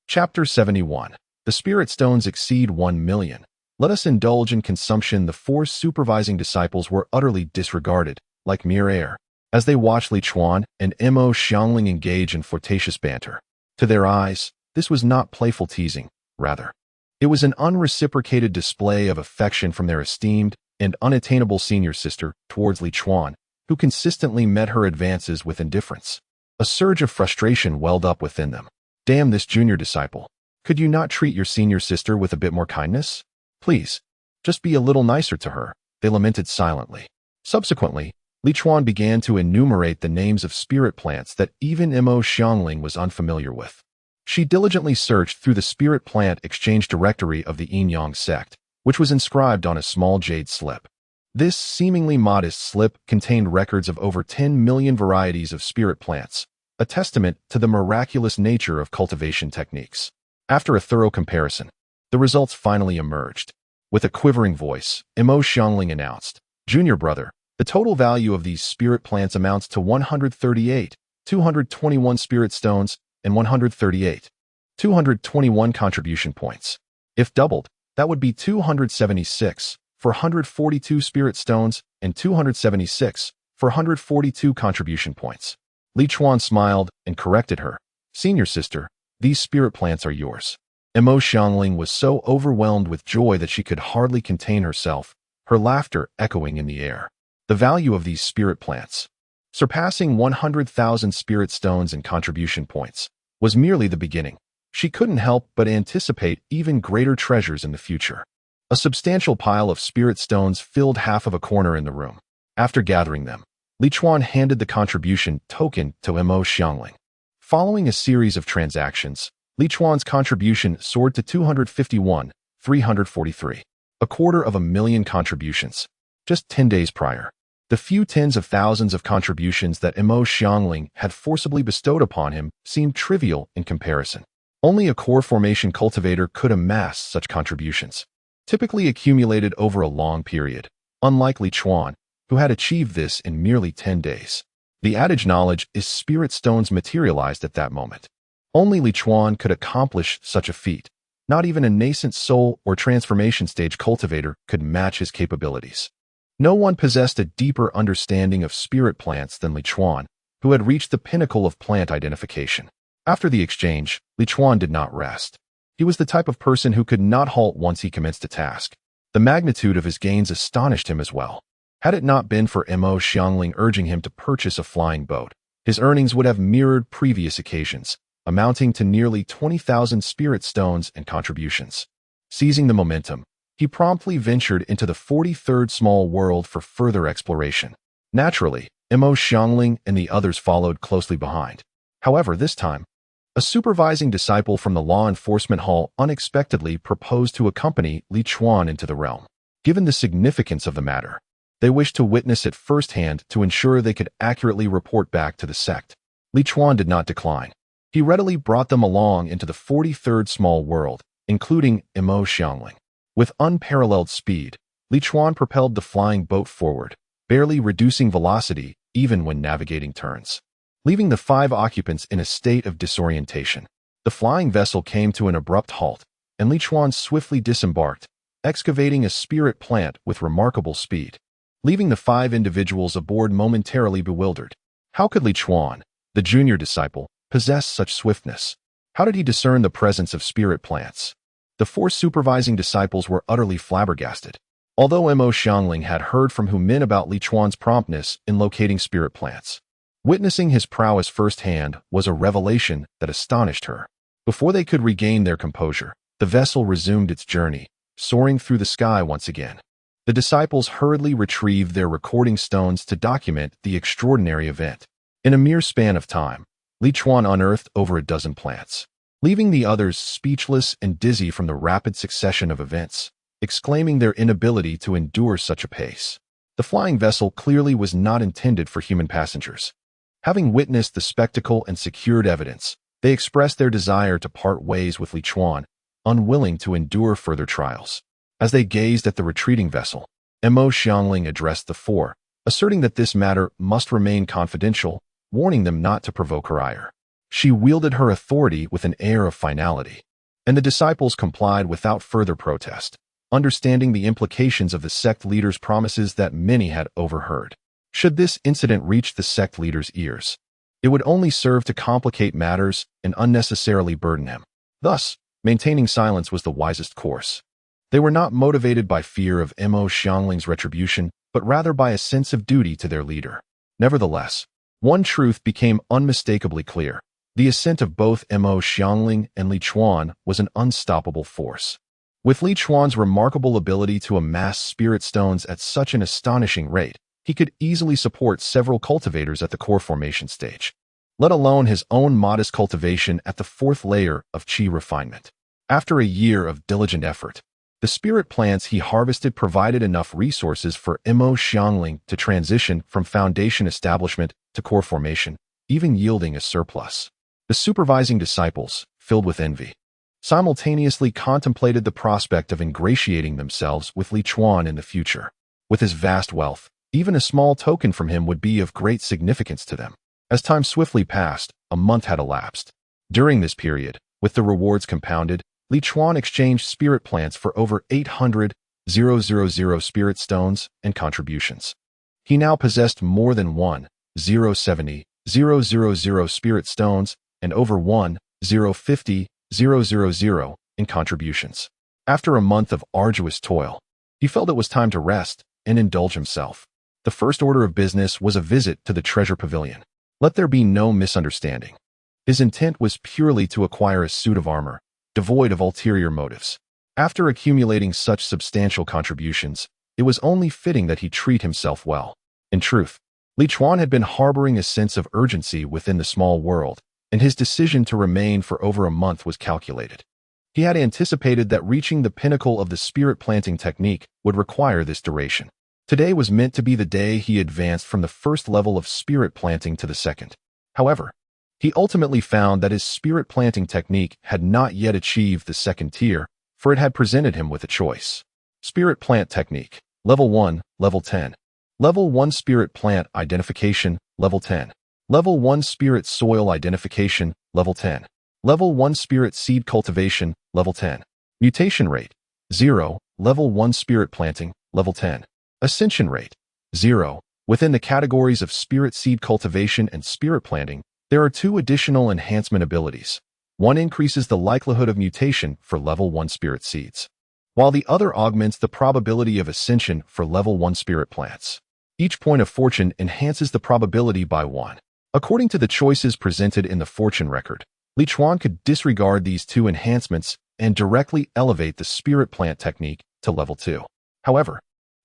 Speaker 1: Chapter 71. The spirit stones exceed 1 million. Let us indulge in consumption. The 4 supervising disciples were utterly disregarded, like mere air, as they watched Li Chuan and Imo Xiangling engage in flirtatious banter. To their eyes, this was not playful teasing, rather, it was an unreciprocated display of affection from their esteemed and unattainable senior sister towards Li Chuan, who consistently met her advances with indifference. A surge of frustration welled up within them. "Damn this junior disciple. Could you not treat your senior sister with a bit more kindness? Please, just be a little nicer to her," they lamented silently. Subsequently, Li Chuan began to enumerate the names of spirit plants that even Imo Xiangling was unfamiliar with. She diligently searched through the spirit plant exchange directory of the Yin Yang sect, which was inscribed on a small jade slip. This seemingly modest slip contained records of over 10 million varieties of spirit plants, a testament to the miraculous nature of cultivation techniques. After a thorough comparison, the results finally emerged. With a quivering voice, Imo Xiangling announced, "Junior brother, the total value of these spirit plants amounts to 138, 221 spirit stones, and 138, 221 contribution points. If doubled, that would be 276, for 142 spirit stones, and 276, for 142 contribution points." Li Chuan smiled and corrected her. "Senior sister, these spirit plants are yours." Imo Xiangling was so overwhelmed with joy that she could hardly contain herself, her laughter echoing in the air. The value of these spirit plants, surpassing 100,000 spirit stones and contribution points, was merely the beginning. She couldn't help but anticipate even greater treasures in the future. A substantial pile of spirit stones filled half of a corner in the room. After gathering them, Li Chuan handed the contribution token to Imo Xiangling. Following a series of transactions, Li Chuan's contribution soared to 251,343, 250,000 contributions. Just 10 days prior, the few tens of thousands of contributions that Imo Xiangling had forcibly bestowed upon him seemed trivial in comparison. Only a core formation cultivator could amass such contributions, typically accumulated over a long period, unlike Li Chuan, who had achieved this in merely 10 days. The adage knowledge is spirit stones materialized at that moment. Only Li Chuan could accomplish such a feat. Not even a nascent soul or transformation stage cultivator could match his capabilities. No one possessed a deeper understanding of spirit plants than Li Chuan, who had reached the pinnacle of plant identification. After the exchange, Li Chuan did not rest. He was the type of person who could not halt once he commenced a task. The magnitude of his gains astonished him as well. Had it not been for Mo Xiangling urging him to purchase a flying boat, his earnings would have mirrored previous occasions, amounting to nearly 20,000 spirit stones and contributions. Seizing the momentum, he promptly ventured into the 43rd small world for further exploration. Naturally, Mo Xiangling and the others followed closely behind. However, this time, a supervising disciple from the law enforcement hall unexpectedly proposed to accompany Li Chuan into the realm. Given the significance of the matter, they wished to witness it firsthand to ensure they could accurately report back to the sect. Li Chuan did not decline. He readily brought them along into the 43rd small world, including Mo Xiangling. With unparalleled speed, Li Chuan propelled the flying boat forward, barely reducing velocity even when navigating turns. Leaving the 5 occupants in a state of disorientation, the flying vessel came to an abrupt halt, and Li Chuan swiftly disembarked, excavating a spirit plant with remarkable speed, leaving the 5 individuals aboard momentarily bewildered. How could Li Chuan, the junior disciple, possess such swiftness? How did he discern the presence of spirit plants? The 4 supervising disciples were utterly flabbergasted. Although Mo Xiangling had heard from Hu Min about Li Chuan's promptness in locating spirit plants, witnessing his prowess firsthand was a revelation that astonished her. Before they could regain their composure, the vessel resumed its journey, soaring through the sky once again. The disciples hurriedly retrieved their recording stones to document the extraordinary event. In a mere span of time, Li Chuan unearthed over a dozen plants, leaving the others speechless and dizzy from the rapid succession of events, exclaiming their inability to endure such a pace. The flying vessel clearly was not intended for human passengers. Having witnessed the spectacle and secured evidence, they expressed their desire to part ways with Li Chuan, unwilling to endure further trials. As they gazed at the retreating vessel, Mo Xiangling addressed the 4, asserting that this matter must remain confidential, warning them not to provoke her ire. She wielded her authority with an air of finality, and the disciples complied without further protest, understanding the implications of the sect leader's promises that many had overheard. Should this incident reach the sect leader's ears, it would only serve to complicate matters and unnecessarily burden him. Thus, maintaining silence was the wisest course. They were not motivated by fear of Mo Xiangling's retribution, but rather by a sense of duty to their leader. Nevertheless, one truth became unmistakably clear. The ascent of both Mo Xiangling and Li Chuan was an unstoppable force. With Li Chuan's remarkable ability to amass spirit stones at such an astonishing rate, he could easily support several cultivators at the core formation stage, let alone his own modest cultivation at the 4th layer of qi refinement. After a year of diligent effort, the spirit plants he harvested provided enough resources for Mo Xiangling to transition from foundation establishment to core formation, even yielding a surplus. The supervising disciples, filled with envy, simultaneously contemplated the prospect of ingratiating themselves with Li Chuan in the future. With his vast wealth, even a small token from him would be of great significance to them. As time swiftly passed, a month had elapsed. During this period, with the rewards compounded, Li Chuan exchanged spirit plants for over 800,000 spirit stones and contributions. He now possessed more than 1,070,000 spirit stones and over 1,050,000 in contributions. After a month of arduous toil, he felt it was time to rest and indulge himself. The first order of business was a visit to the treasure pavilion. Let there be no misunderstanding. His intent was purely to acquire a suit of armor, devoid of ulterior motives. After accumulating such substantial contributions, it was only fitting that he treat himself well. In truth, Li Chuan had been harboring a sense of urgency within the small world, and his decision to remain for over a month was calculated. He had anticipated that reaching the pinnacle of the spirit planting technique would require this duration. Today was meant to be the day he advanced from the first level of spirit planting to the second. However, He ultimately found that his spirit planting technique had not yet achieved the second tier, for it had presented him with a choice. Spirit Plant Technique, Level 1, Level 10. Level 1 Spirit Plant Identification, Level 10. Level 1 Spirit Soil Identification, Level 10. Level 1 Spirit Seed Cultivation, Level 10. Mutation Rate, 0. Level 1 Spirit Planting, Level 10. Ascension Rate, 0. Within the categories of Spirit Seed Cultivation and Spirit Planting, there are two additional enhancement abilities. One increases the likelihood of mutation for Level 1 Spirit Seeds, while the other augments the probability of ascension for Level 1 Spirit Plants. Each point of fortune enhances the probability by 1. According to the choices presented in the fortune record, Li Chuan could disregard these two enhancements and directly elevate the Spirit Plant technique to Level 2. However,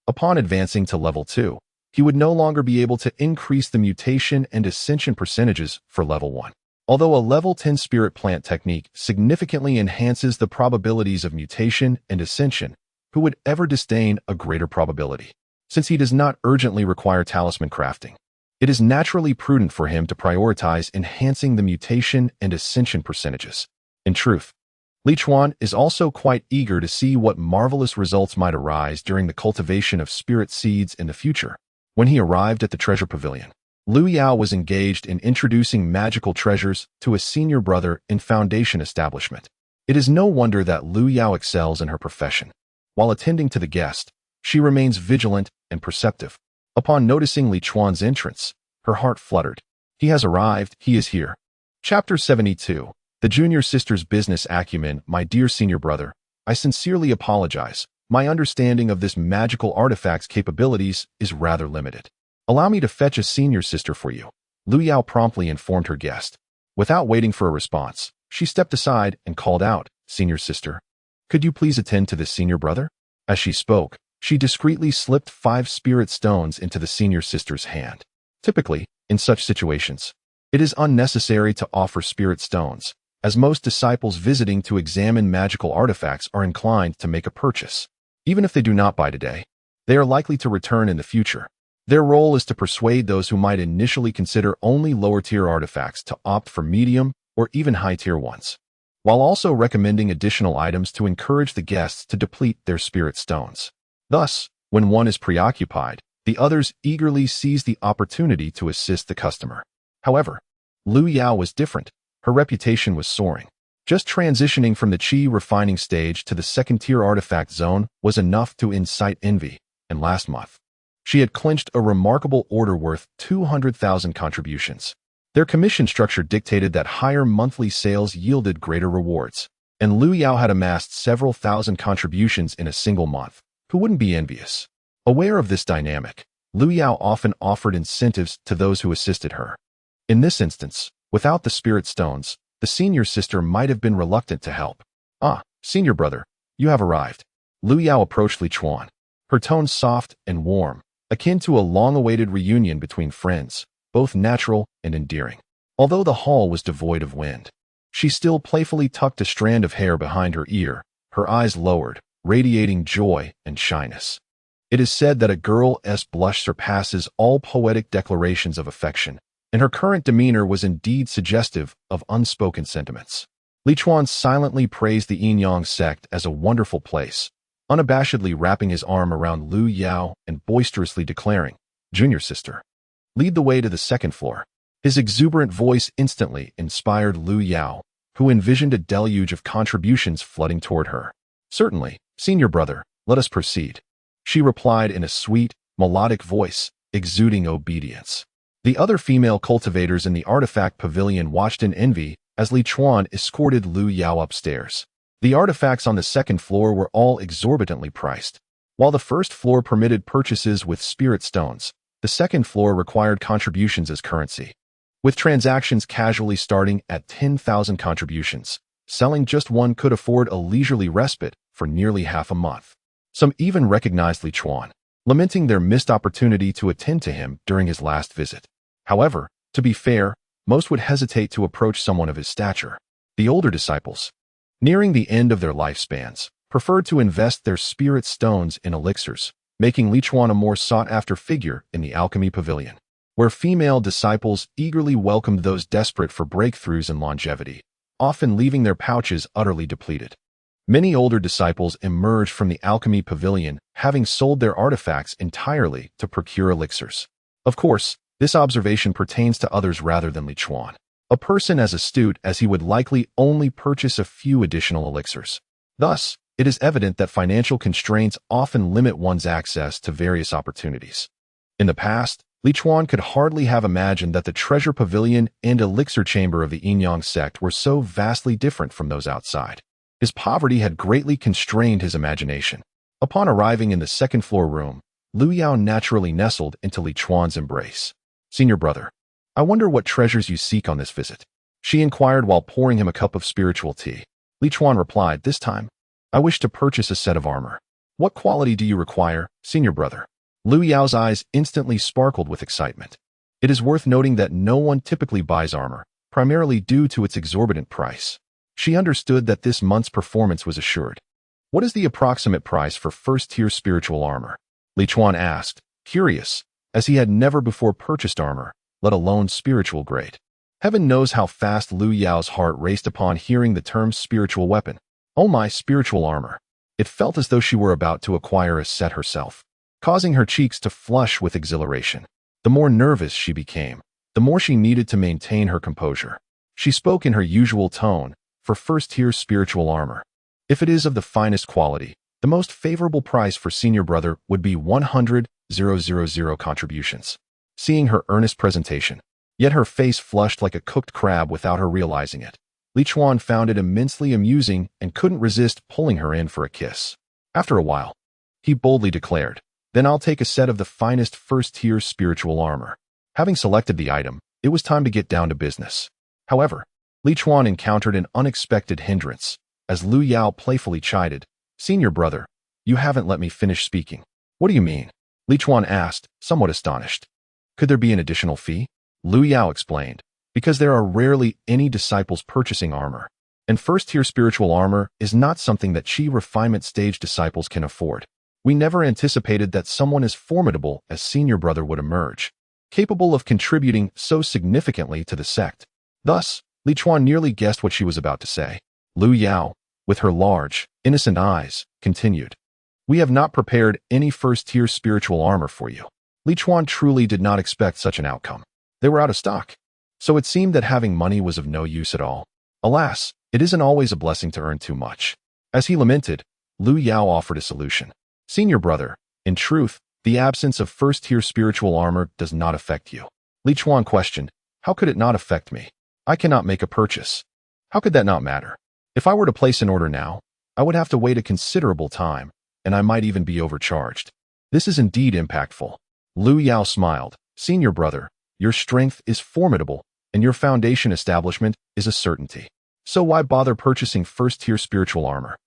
Speaker 1: upon advancing to Level 2, he would no longer be able to increase the mutation and ascension percentages for Level 1. Although a Level 10 Spirit Plant technique significantly enhances the probabilities of mutation and ascension, who would ever disdain a greater probability? Since he does not urgently require talisman crafting, it is naturally prudent for him to prioritize enhancing the mutation and ascension percentages. In truth, Li Chuan is also quite eager to see what marvelous results might arise during the cultivation of spirit seeds in the future. When he arrived at the treasure pavilion, Lu Yao was engaged in introducing magical treasures to a senior brother in Foundation establishment. It is no wonder that Lu Yao excels in her profession. While attending to the guest, she remains vigilant and perceptive. Upon noticing Li Chuan's entrance, her heart fluttered. He has arrived, he is here. Chapter 72. The Junior Sister's Business Acumen. My dear senior brother, I sincerely apologize. My understanding of this magical artifact's capabilities is rather limited. Allow me to fetch a senior sister for you. Lu Yao promptly informed her guest. Without waiting for a response, she stepped aside and called out, Senior sister, could you please attend to this senior brother? As she spoke, she discreetly slipped 5 spirit stones into the senior sister's hand. Typically, in such situations, it is unnecessary to offer spirit stones, as most disciples visiting to examine magical artifacts are inclined to make a purchase. Even if they do not buy today, they are likely to return in the future. Their role is to persuade those who might initially consider only lower-tier artifacts to opt for medium or even high-tier ones, while also recommending additional items to encourage the guests to deplete their spirit stones. Thus, when one is preoccupied, the others eagerly seize the opportunity to assist the customer. However, Lu Yao was different. Her reputation was soaring. Just transitioning from the Qi refining stage to the second-tier artifact zone was enough to incite envy, and last month, she had clinched a remarkable order worth 200,000 contributions. Their commission structure dictated that higher monthly sales yielded greater rewards, and Lu Yao had amassed several thousand contributions in a single month. Who wouldn't be envious? Aware of this dynamic, Lu Yao often offered incentives to those who assisted her. In this instance, without the spirit stones, the senior sister might have been reluctant to help. Ah, senior brother, you have arrived. Lu Yao approached Li Chuan, her tone soft and warm, akin to a long-awaited reunion between friends, both natural and endearing. Although the hall was devoid of wind, she still playfully tucked a strand of hair behind her ear, her eyes lowered, radiating joy and shyness. It is said that a girl's blush surpasses all poetic declarations of affection, and her current demeanor was indeed suggestive of unspoken sentiments. Li Chuan silently praised the Yin-Yang sect as a wonderful place, unabashedly wrapping his arm around Lu Yao and boisterously declaring, Junior sister, lead the way to the second floor. His exuberant voice instantly inspired Lu Yao, who envisioned a deluge of contributions flooding toward her. Certainly, senior brother, let us proceed, she replied in a sweet, melodic voice, exuding obedience. The other female cultivators in the artifact pavilion watched in envy as Li Chuan escorted Lu Yao upstairs. The artifacts on the second floor were all exorbitantly priced. While the first floor permitted purchases with spirit stones, the second floor required contributions as currency. With transactions casually starting at 10,000 contributions, selling just one could afford a leisurely respite for nearly half a month. Some even recognized Li Chuan, lamenting their missed opportunity to attend to him during his last visit. However, to be fair, most would hesitate to approach someone of his stature. The older disciples, nearing the end of their lifespans, preferred to invest their spirit stones in elixirs, making Li Chuan a more sought-after figure in the alchemy pavilion. where female disciples eagerly welcomed those desperate for breakthroughs and longevity, often leaving their pouches utterly depleted. Many older disciples emerged from the alchemy pavilion, having sold their artifacts entirely to procure elixirs. Of course, this observation pertains to others rather than Li Chuan, a person as astute as he would likely only purchase a few additional elixirs. Thus, it is evident that financial constraints often limit one's access to various opportunities. In the past, Li Chuan could hardly have imagined that the treasure pavilion and elixir chamber of the Yin-Yang sect were so vastly different from those outside. His poverty had greatly constrained his imagination. Upon arriving in the second-floor room, Lu Yao naturally nestled into Li Chuan's embrace. "Senior brother, I wonder what treasures you seek on this visit," she inquired while pouring him a cup of spiritual tea. Li Chuan replied, "This time, I wish to purchase a set of armor." "What quality do you require, senior brother?" Lu Yao's eyes instantly sparkled with excitement. It is worth noting that no one typically buys armor, primarily due to its exorbitant price. She understood that this month's performance was assured. "What is the approximate price for first-tier spiritual armor?" Li Chuan asked, curious, as he had never before purchased armor, let alone spiritual grade. Heaven knows how fast Lu Yao's heart raced upon hearing the term spiritual weapon. Oh my, spiritual armor. It felt as though she were about to acquire a set herself, causing her cheeks to flush with exhilaration. The more nervous she became, the more she needed to maintain her composure. She spoke in her usual tone, "For first-tier spiritual armor. If it is of the finest quality, the most favorable price for senior brother would be 100,000 contributions." Seeing her earnest presentation, yet her face flushed like a cooked crab without her realizing it, Li Chuan found it immensely amusing and couldn't resist pulling her in for a kiss. After a while, he boldly declared, "Then I'll take a set of the finest first-tier spiritual armor." Having selected the item, it was time to get down to business. However, Li Chuan encountered an unexpected hindrance, as Lu Yao playfully chided, "Senior brother, you haven't let me finish speaking." "What do you mean?" Li Chuan asked, somewhat astonished. "Could there be an additional fee?" Lu Yao explained, "Because there are rarely any disciples purchasing armor, and first-tier spiritual armor is not something that Qi refinement stage disciples can afford. We never anticipated that someone as formidable as senior brother would emerge, capable of contributing so significantly to the sect." Thus, Li Chuan nearly guessed what she was about to say. Lu Yao, with her large, innocent eyes, continued, "We have not prepared any first-tier spiritual armor for you." Li Chuan truly did not expect such an outcome. They were out of stock. So it seemed that having money was of no use at all. Alas, it isn't always a blessing to earn too much. As he lamented, Lu Yao offered a solution. "Senior brother, in truth, the absence of first-tier spiritual armor does not affect you." Li Chuan questioned, "How could it not affect me? I cannot make a purchase." "How could that not matter? If I were to place an order now, I would have to wait a considerable time, and I might even be overcharged. This is indeed impactful." Lu Yao smiled, "Senior brother, your strength is formidable, and your foundation establishment is a certainty. So why bother purchasing first-tier spiritual armor?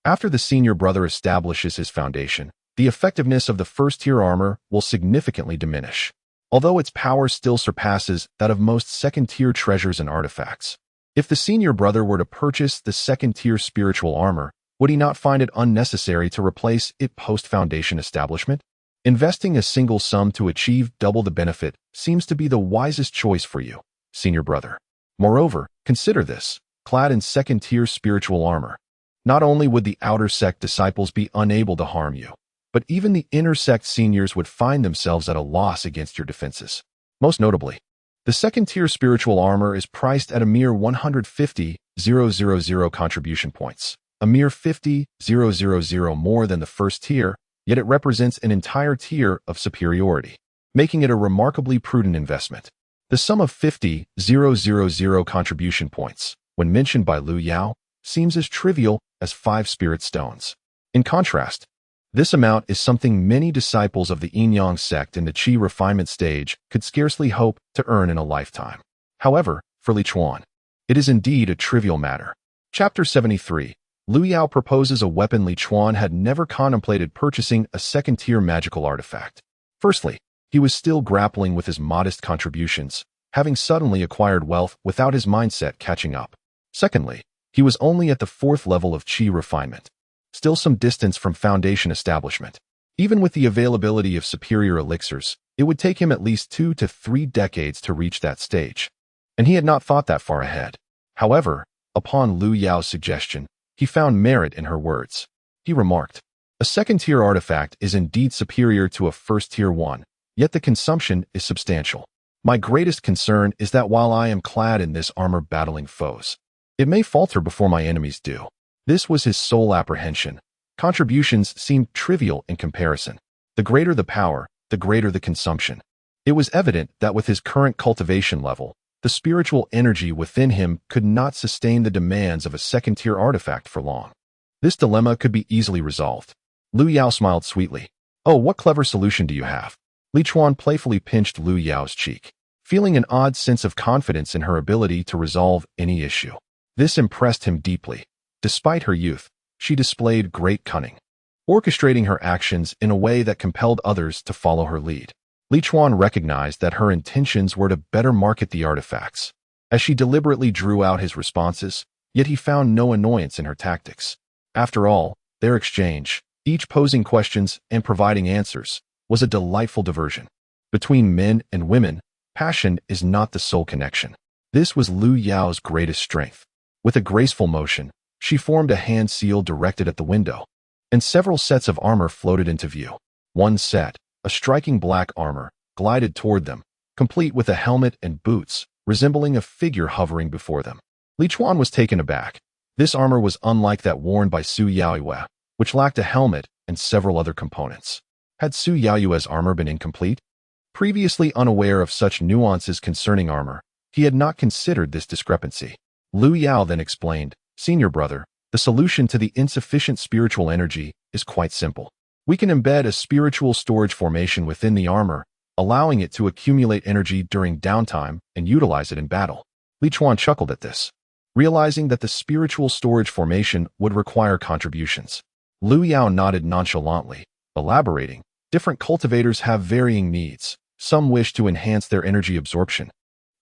Speaker 1: After the senior brother establishes his foundation, the effectiveness of the first-tier armor will significantly diminish, although its power still surpasses that of most second-tier treasures and artifacts. If the senior brother were to purchase the second-tier spiritual armor, would he not find it unnecessary to replace it post-foundation establishment? Investing a single sum to achieve double the benefit seems to be the wisest choice for you, senior brother. Moreover, consider this, clad in second-tier spiritual armor. Not only would the outer sect disciples be unable to harm you, but even the inner sect seniors would find themselves at a loss against your defenses. Most notably, the second-tier spiritual armor is priced at a mere 150,000 contribution points, a mere 50,000 more than the first tier, yet it represents an entire tier of superiority, making it a remarkably prudent investment. The sum of 50,000 contribution points, when mentioned by Lu Yao, seems as trivial as 5 spirit stones. In contrast, this amount is something many disciples of the Yin-Yang sect in the Qi refinement stage could scarcely hope to earn in a lifetime. However, for Li Chuan, it is indeed a trivial matter. Chapter 73. Lu Yao proposes a weapon. Li Chuan had never contemplated purchasing a second-tier magical artifact. Firstly, he was still grappling with his modest contributions, having suddenly acquired wealth without his mindset catching up. Secondly, he was only at the 4th level of Qi refinement, still some distance from foundation establishment. Even with the availability of superior elixirs, it would take him at least 2 to 3 decades to reach that stage. And he had not thought that far ahead. However, upon Lu Yao's suggestion, he found merit in her words. He remarked, "A second-tier artifact is indeed superior to a first-tier one, yet the consumption is substantial. My greatest concern is that while I am clad in this armor battling foes, it may falter before my enemies do." This was his sole apprehension. Contributions seemed trivial in comparison. The greater the power, the greater the consumption. It was evident that with his current cultivation level, the spiritual energy within him could not sustain the demands of a second-tier artifact for long. This dilemma could be easily resolved. Lu Yao smiled sweetly. "Oh, what clever solution do you have?" Li Chuan playfully pinched Lu Yao's cheek, feeling an odd sense of confidence in her ability to resolve any issue. This impressed him deeply. Despite her youth, she displayed great cunning, orchestrating her actions in a way that compelled others to follow her lead. Li Chuan recognized that her intentions were to better market the artifacts. As she deliberately drew out his responses, yet he found no annoyance in her tactics. After all, their exchange, each posing questions and providing answers, was a delightful diversion. Between men and women, passion is not the sole connection. This was Lu Yao's greatest strength. With a graceful motion, she formed a hand seal directed at the window, and several sets of armor floated into view. One set, a striking black armor, glided toward them, complete with a helmet and boots, resembling a figure hovering before them. Li Chuan was taken aback. This armor was unlike that worn by Su Yaoyue, which lacked a helmet and several other components. Had Su Yaoyue's armor been incomplete? Previously unaware of such nuances concerning armor, he had not considered this discrepancy. Lu Yao then explained, "Senior brother, the solution to the insufficient spiritual energy is quite simple. We can embed a spiritual storage formation within the armor, allowing it to accumulate energy during downtime and utilize it in battle." Li Chuan chuckled at this, realizing that the spiritual storage formation would require contributions. Lu Yao nodded nonchalantly, elaborating, "Different cultivators have varying needs. Some wish to enhance their energy absorption.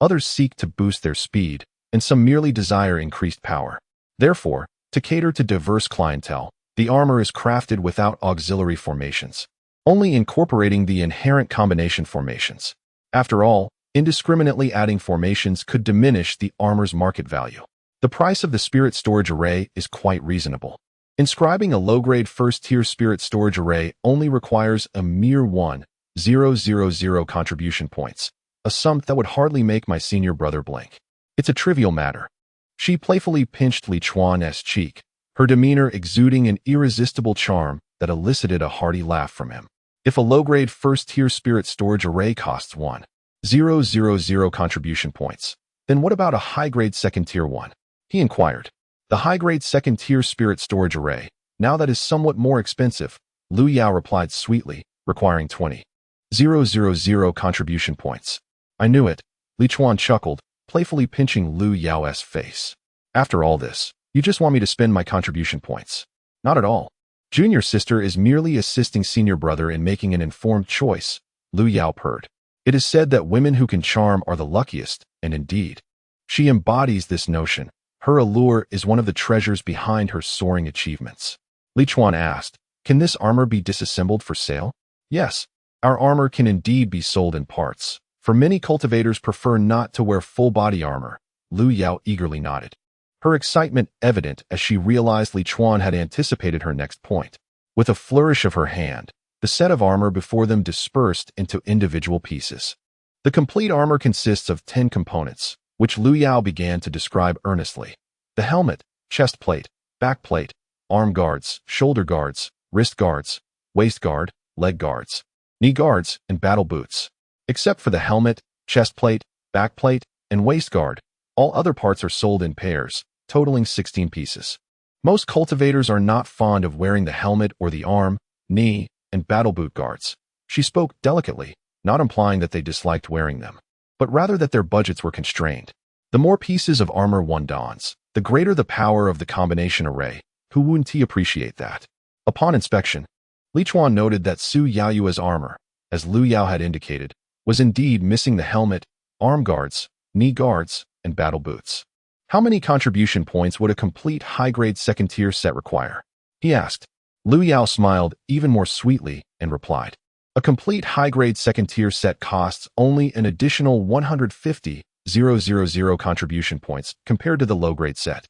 Speaker 1: Others seek to boost their speed, and some merely desire increased power. Therefore, to cater to diverse clientele, the armor is crafted without auxiliary formations, only incorporating the inherent combination formations. After all, indiscriminately adding formations could diminish the armor's market value. The price of the spirit storage array is quite reasonable. Inscribing a low-grade first-tier spirit storage array only requires a mere 1,000 contribution points, a sum that would hardly make my senior brother blink. It's a trivial matter." She playfully pinched Li Chuan's cheek, her demeanor exuding an irresistible charm that elicited a hearty laugh from him. "If a low-grade first-tier spirit storage array costs 1,000 contribution points, then what about a high-grade second-tier one?" he inquired. "The high-grade second-tier spirit storage array, now that is somewhat more expensive," Lu Yao replied sweetly, "requiring 20,000 contribution points." "I knew it," Li Chuan chuckled, playfully pinching Lu Yao's face. "After all this, you just want me to spend my contribution points." "Not at all. Junior sister is merely assisting senior brother in making an informed choice," Lu Yao purred. "It is said that women who can charm are the luckiest, and indeed, she embodies this notion. Her allure is one of the treasures behind her soaring achievements." Li Chuan asked, "Can this armor be disassembled for sale?" "Yes, our armor can indeed be sold in parts. For many cultivators prefer not to wear full-body armor." Lu Yao eagerly nodded, her excitement evident as she realized Li Chuan had anticipated her next point. With a flourish of her hand, the set of armor before them dispersed into individual pieces. The complete armor consists of 10 components, which Lu Yao began to describe earnestly. The helmet, chest plate, back plate, arm guards, shoulder guards, wrist guards, waist guard, leg guards, knee guards, and battle boots. Except for the helmet, chest plate, back plate, and waist guard, all other parts are sold in pairs, totaling 16 pieces. Most cultivators are not fond of wearing the helmet or the arm, knee, and battle boot guards. She spoke delicately, not implying that they disliked wearing them, but rather that their budgets were constrained. The more pieces of armor one dons, the greater the power of the combination array. Who wouldn't appreciate that? Upon inspection, Li Chuan noted that Su Yaoyue's armor, as Lu Yao had indicated, was indeed missing the helmet, arm guards, knee guards, and battle boots. "How many contribution points would a complete high-grade second-tier set require?" he asked. Lu Yao smiled even more sweetly and replied, "A complete high-grade second-tier set costs only an additional 150,000 contribution points compared to the low-grade set.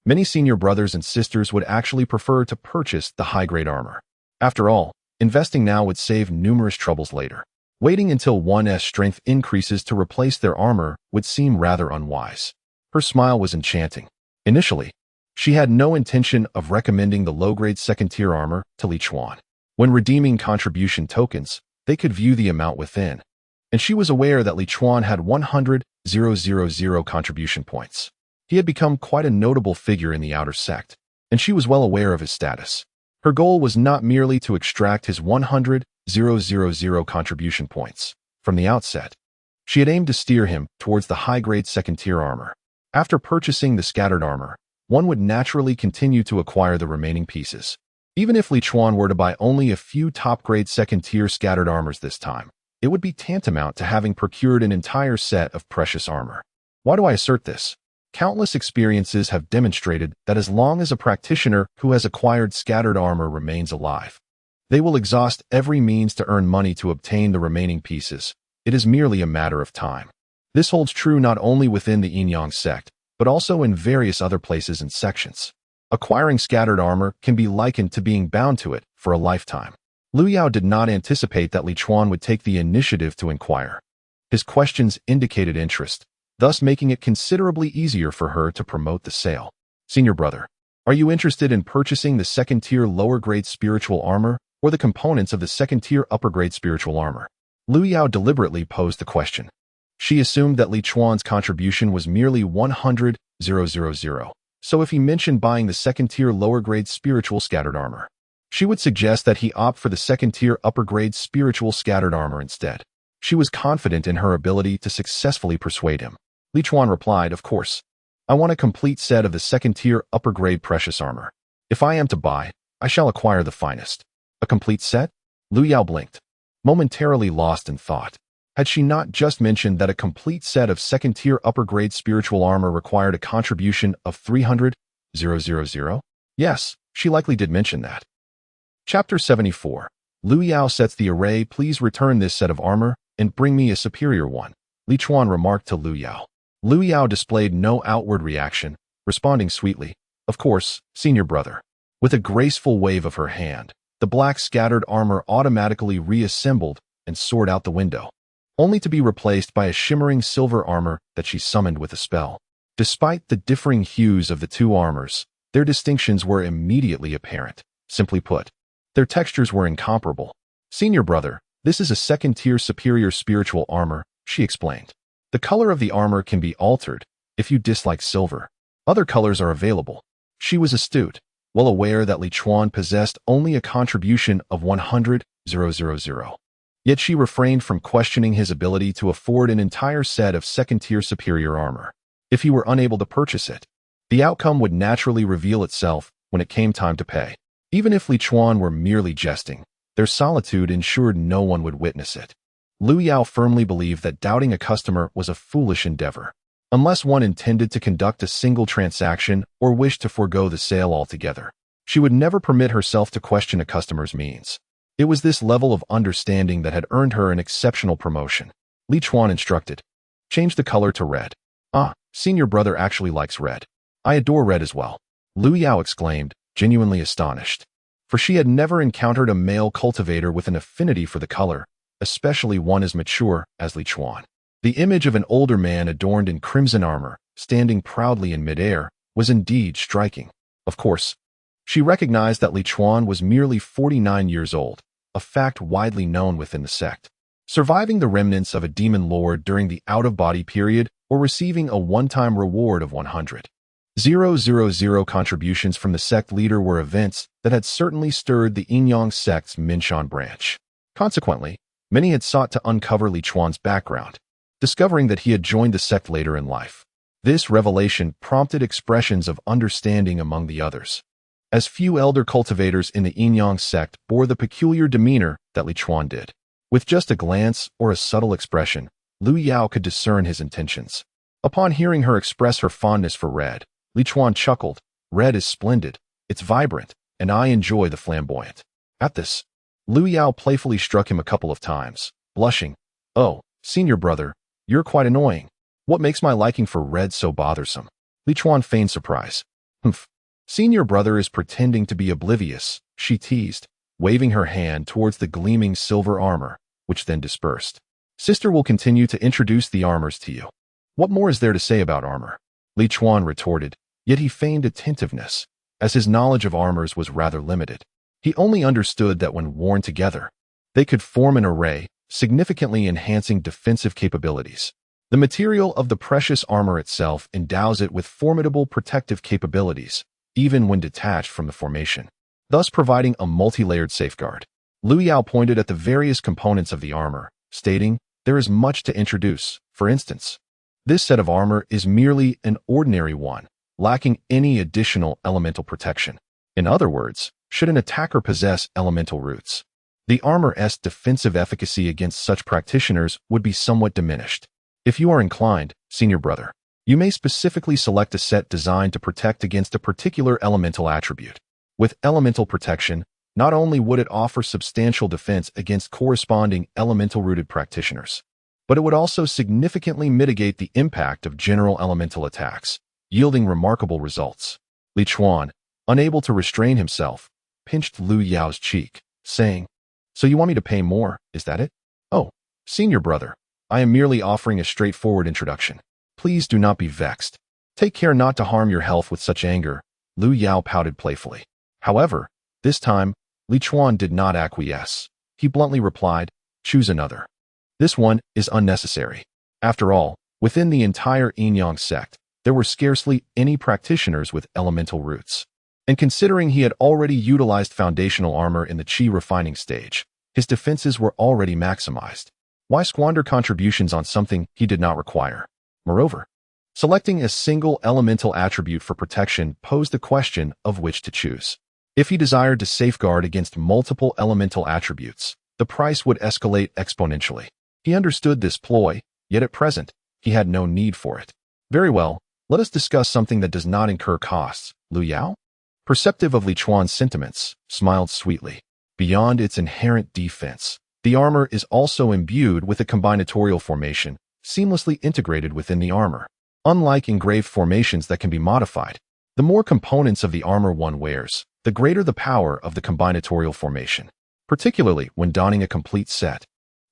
Speaker 1: Many senior brothers and sisters would actually prefer to purchase the high-grade armor. After all, investing now would save numerous troubles later. Waiting until one's strength increases to replace their armor would seem rather unwise." Her smile was enchanting. Initially, she had no intention of recommending the low-grade second-tier armor to Li Chuan. When redeeming contribution tokens, they could view the amount within, and she was aware that Li Chuan had 100,000 contribution points. He had become quite a notable figure in the outer sect, and she was well aware of his status. Her goal was not merely to extract his 100,000 contribution points. From the outset, she had aimed to steer him towards the high-grade second-tier armor. After purchasing the scattered armor, one would naturally continue to acquire the remaining pieces. Even if Li Chuan were to buy only a few top-grade second-tier scattered armors this time, it would be tantamount to having procured an entire set of precious armor. Why do I assert this? Countless experiences have demonstrated that as long as a practitioner who has acquired scattered armor remains alive, they will exhaust every means to earn money to obtain the remaining pieces. It is merely a matter of time. This holds true not only within the Yin-Yang sect, but also in various other places and sections. Acquiring scattered armor can be likened to being bound to it for a lifetime. Liu Yao did not anticipate that Li Chuan would take the initiative to inquire. His questions indicated interest, thus making it considerably easier for her to promote the sale. "Senior brother, are you interested in purchasing the second-tier lower-grade spiritual armor or the components of the second-tier upper-grade spiritual armor?" Liu Yao deliberately posed the question. She assumed that Li Chuan's contribution was merely 100,000. So if he mentioned buying the second-tier lower-grade spiritual scattered armor, she would suggest that he opt for the second-tier upper-grade spiritual scattered armor instead. She was confident in her ability to successfully persuade him. Li Chuan replied, "Of course. I want a complete set of the second-tier upper-grade precious armor. If I am to buy, I shall acquire the finest." A complete set? Liu Yao blinked, momentarily lost in thought. Had she not just mentioned that a complete set of second-tier upper-grade spiritual armor required a contribution of 300,000? Yes, she likely did mention that. Chapter 74. Liu Yao sets the array. "Please return this set of armor and bring me a superior one," Li Chuan remarked to Liu Yao. Liu Yao displayed no outward reaction, responding sweetly, "Of course, senior brother." With a graceful wave of her hand, the black scattered armor automatically reassembled and soared out the window, only to be replaced by a shimmering silver armor that she summoned with a spell. Despite the differing hues of the two armors, their distinctions were immediately apparent. Simply put, their textures were incomparable. "Senior brother, this is a second-tier superior spiritual armor," she explained. "The color of the armor can be altered if you dislike silver. Other colors are available." She was astute, well aware that Li Chuan possessed only a contribution of 100,000. Yet she refrained from questioning his ability to afford an entire set of second-tier superior armor. If he were unable to purchase it, the outcome would naturally reveal itself when it came time to pay. Even if Li Chuan were merely jesting, their solitude ensured no one would witness it. Liu Yao firmly believed that doubting a customer was a foolish endeavor, unless one intended to conduct a single transaction or wished to forego the sale altogether. She would never permit herself to question a customer's means. It was this level of understanding that had earned her an exceptional promotion. Li Chuan instructed, "Change the color to red." "Ah, senior brother actually likes red. I adore red as well," Liu Yao exclaimed, genuinely astonished. For she had never encountered a male cultivator with an affinity for the color, especially one as mature as Li Chuan. The image of an older man adorned in crimson armor, standing proudly in midair, was indeed striking. Of course, she recognized that Li Chuan was merely 49 years old, a fact widely known within the sect. Surviving the remnants of a demon lord during the out-of-body period or receiving a one-time reward of 100,000 contributions from the sect leader were events that had certainly stirred the Yin-Yang sect's Minshan branch. Consequently, many had sought to uncover Li Chuan's background, discovering that he had joined the sect later in life. This revelation prompted expressions of understanding among the others, as few elder cultivators in the Yin-Yang sect bore the peculiar demeanor that Li Chuan did. With just a glance or a subtle expression, Liu Yao could discern his intentions. Upon hearing her express her fondness for red, Li Chuan chuckled. "Red is splendid, it's vibrant, and I enjoy the flamboyant." At this, Lu Yao playfully struck him a couple of times, blushing. "Oh, senior brother, you're quite annoying. What makes my liking for red so bothersome?" Li Chuan feigned surprise. "Humph. Senior brother is pretending to be oblivious," she teased, waving her hand towards the gleaming silver armor, which then dispersed. "Sister will continue to introduce the armors to you." "What more is there to say about armor?" Li Chuan retorted, yet he feigned attentiveness, as his knowledge of armors was rather limited. He only understood that when worn together, they could form an array, significantly enhancing defensive capabilities. The material of the precious armor itself endows it with formidable protective capabilities, even when detached from the formation, thus providing a multi-layered safeguard. Lu Yao pointed at the various components of the armor, stating, "There is much to introduce. For instance, this set of armor is merely an ordinary one, lacking any additional elemental protection. In other words, should an attacker possess elemental roots, the armor's defensive efficacy against such practitioners would be somewhat diminished. If you are inclined, senior brother, you may specifically select a set designed to protect against a particular elemental attribute. With elemental protection, not only would it offer substantial defense against corresponding elemental-rooted practitioners, but it would also significantly mitigate the impact of general elemental attacks, yielding remarkable results." Li Chuan, unable to restrain himself, pinched Lu Yao's cheek, saying, "So you want me to pay more, is that it?" "Oh, senior brother, I am merely offering a straightforward introduction. Please do not be vexed. Take care not to harm your health with such anger," Lu Yao pouted playfully. However, this time, Li Chuan did not acquiesce. He bluntly replied, "Choose another. This one is unnecessary." After all, within the entire Yin-Yang sect, there were scarcely any practitioners with elemental roots. And considering he had already utilized foundational armor in the Qi refining stage, his defenses were already maximized. Why squander contributions on something he did not require? Moreover, selecting a single elemental attribute for protection posed the question of which to choose. If he desired to safeguard against multiple elemental attributes, the price would escalate exponentially. He understood this ploy, yet at present, he had no need for it. "Very well, let us discuss something that does not incur costs," Lu Yao, perceptive of Li Chuan's sentiments, smiled sweetly. "Beyond its inherent defense, the armor is also imbued with a combinatorial formation, seamlessly integrated within the armor. Unlike engraved formations that can be modified, the more components of the armor one wears, the greater the power of the combinatorial formation, particularly when donning a complete set.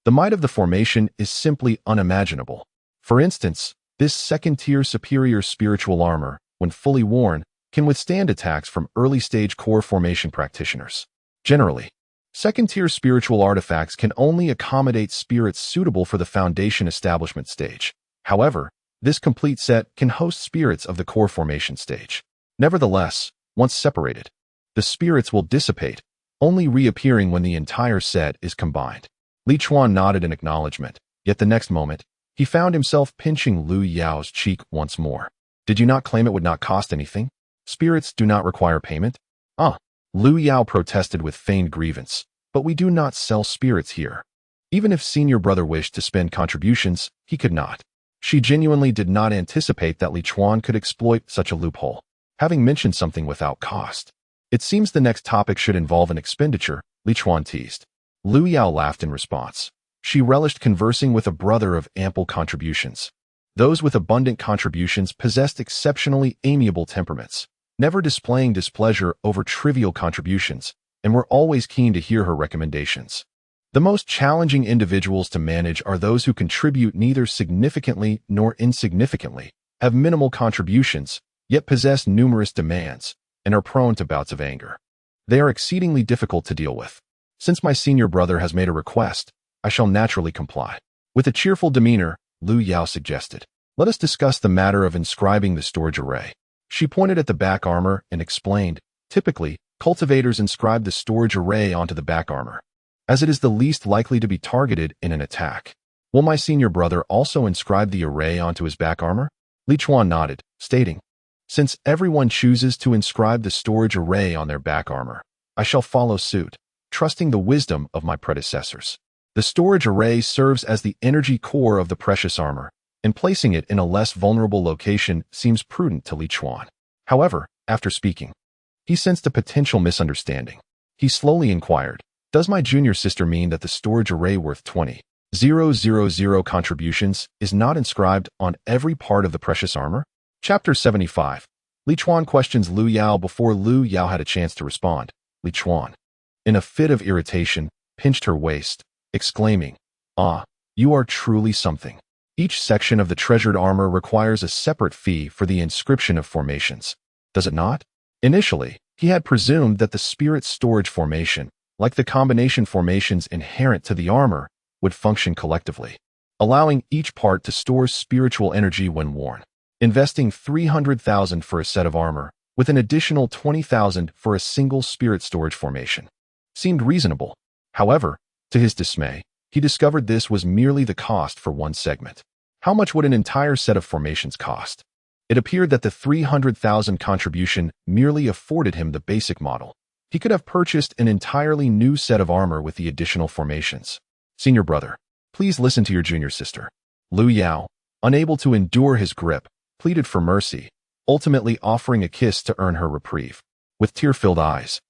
Speaker 1: The might of the formation is simply unimaginable. For instance, this second-tier superior spiritual armor, when fully worn, can withstand attacks from early-stage core formation practitioners. Generally, second-tier spiritual artifacts can only accommodate spirits suitable for the foundation establishment stage. However, this complete set can host spirits of the core formation stage. Nevertheless, once separated, the spirits will dissipate, only reappearing when the entire set is combined." Li Chuan nodded in acknowledgement, yet the next moment, he found himself pinching Lu Yao's cheek once more. "Did you not claim it would not cost anything? Spirits do not require payment?" "Ah," Lu Yao protested with feigned grievance, "but we do not sell spirits here. Even if senior brother wished to spend contributions, he could not." She genuinely did not anticipate that Li Chuan could exploit such a loophole, having mentioned something without cost. "It seems the next topic should involve an expenditure," Li Chuan teased. Lu Yao laughed in response. She relished conversing with a brother of ample contributions. Those with abundant contributions possessed exceptionally amiable temperaments, never displaying displeasure over trivial contributions, and were always keen to hear her recommendations. The most challenging individuals to manage are those who contribute neither significantly nor insignificantly, have minimal contributions, yet possess numerous demands, and are prone to bouts of anger. They are exceedingly difficult to deal with. Since my senior brother has made a request, I shall naturally comply." With a cheerful demeanor, Lu Yao suggested, "Let us discuss the matter of inscribing the storage array." She pointed at the back armor and explained, "Typically, cultivators inscribe the storage array onto the back armor, as it is the least likely to be targeted in an attack. Will my senior brother also inscribe the array onto his back armor?" Li Chuan nodded, stating, "Since everyone chooses to inscribe the storage array on their back armor, I shall follow suit, trusting the wisdom of my predecessors. The storage array serves as the energy core of the precious armor, and placing it in a less vulnerable location seems prudent to Li Chuan." However, after speaking, he sensed a potential misunderstanding. He slowly inquired, Does my junior sister mean that the storage array worth 20,000 contributions is not inscribed on every part of the precious armor? Chapter 75. Li Chuan questions Lu Yao before Lu Yao had a chance to respond. Li Chuan, in a fit of irritation, pinched her waist, exclaiming, "Ah, you are truly something. Each section of the treasured armor requires a separate fee for the inscription of formations, does it not?" Initially, he had presumed that the spirit storage formation, like the combination formations inherent to the armor, would function collectively, allowing each part to store spiritual energy when worn. Investing 300,000 for a set of armor, with an additional 20,000 for a single spirit storage formation, seemed reasonable. However, to his dismay, he discovered this was merely the cost for one segment. How much would an entire set of formations cost? It appeared that the 300,000 contribution merely afforded him the basic model. He could have purchased an entirely new set of armor with the additional formations. Senior brother, please listen to your junior sister. Lu Yao, unable to endure his grip, pleaded for mercy, ultimately offering a kiss to earn her reprieve. With tear-filled eyes,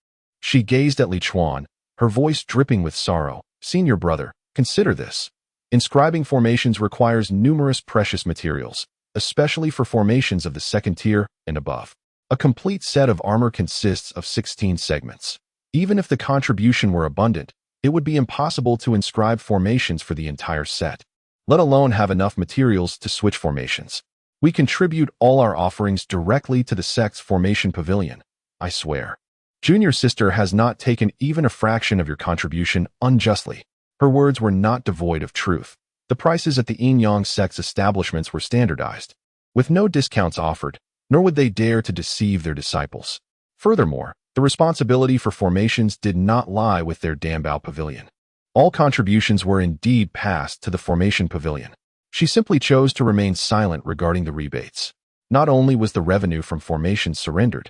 Speaker 1: she gazed at Li Chuan, her voice dripping with sorrow. Senior brother, consider this. Inscribing formations requires numerous precious materials, especially for formations of the second tier and above. A complete set of armor consists of 16 segments. Even if the contribution were abundant, it would be impossible to inscribe formations for the entire set, let alone have enough materials to switch formations. We contribute all our offerings directly to the sect's formation pavilion, I swear. Junior sister has not taken even a fraction of your contribution unjustly. Her words were not devoid of truth. The prices at the Yin Yang sect's establishments were standardized, with no discounts offered, nor would they dare to deceive their disciples. Furthermore, the responsibility for formations did not lie with their Dambao pavilion. All contributions were indeed passed to the formation pavilion. She simply chose to remain silent regarding the rebates. Not only was the revenue from formations surrendered,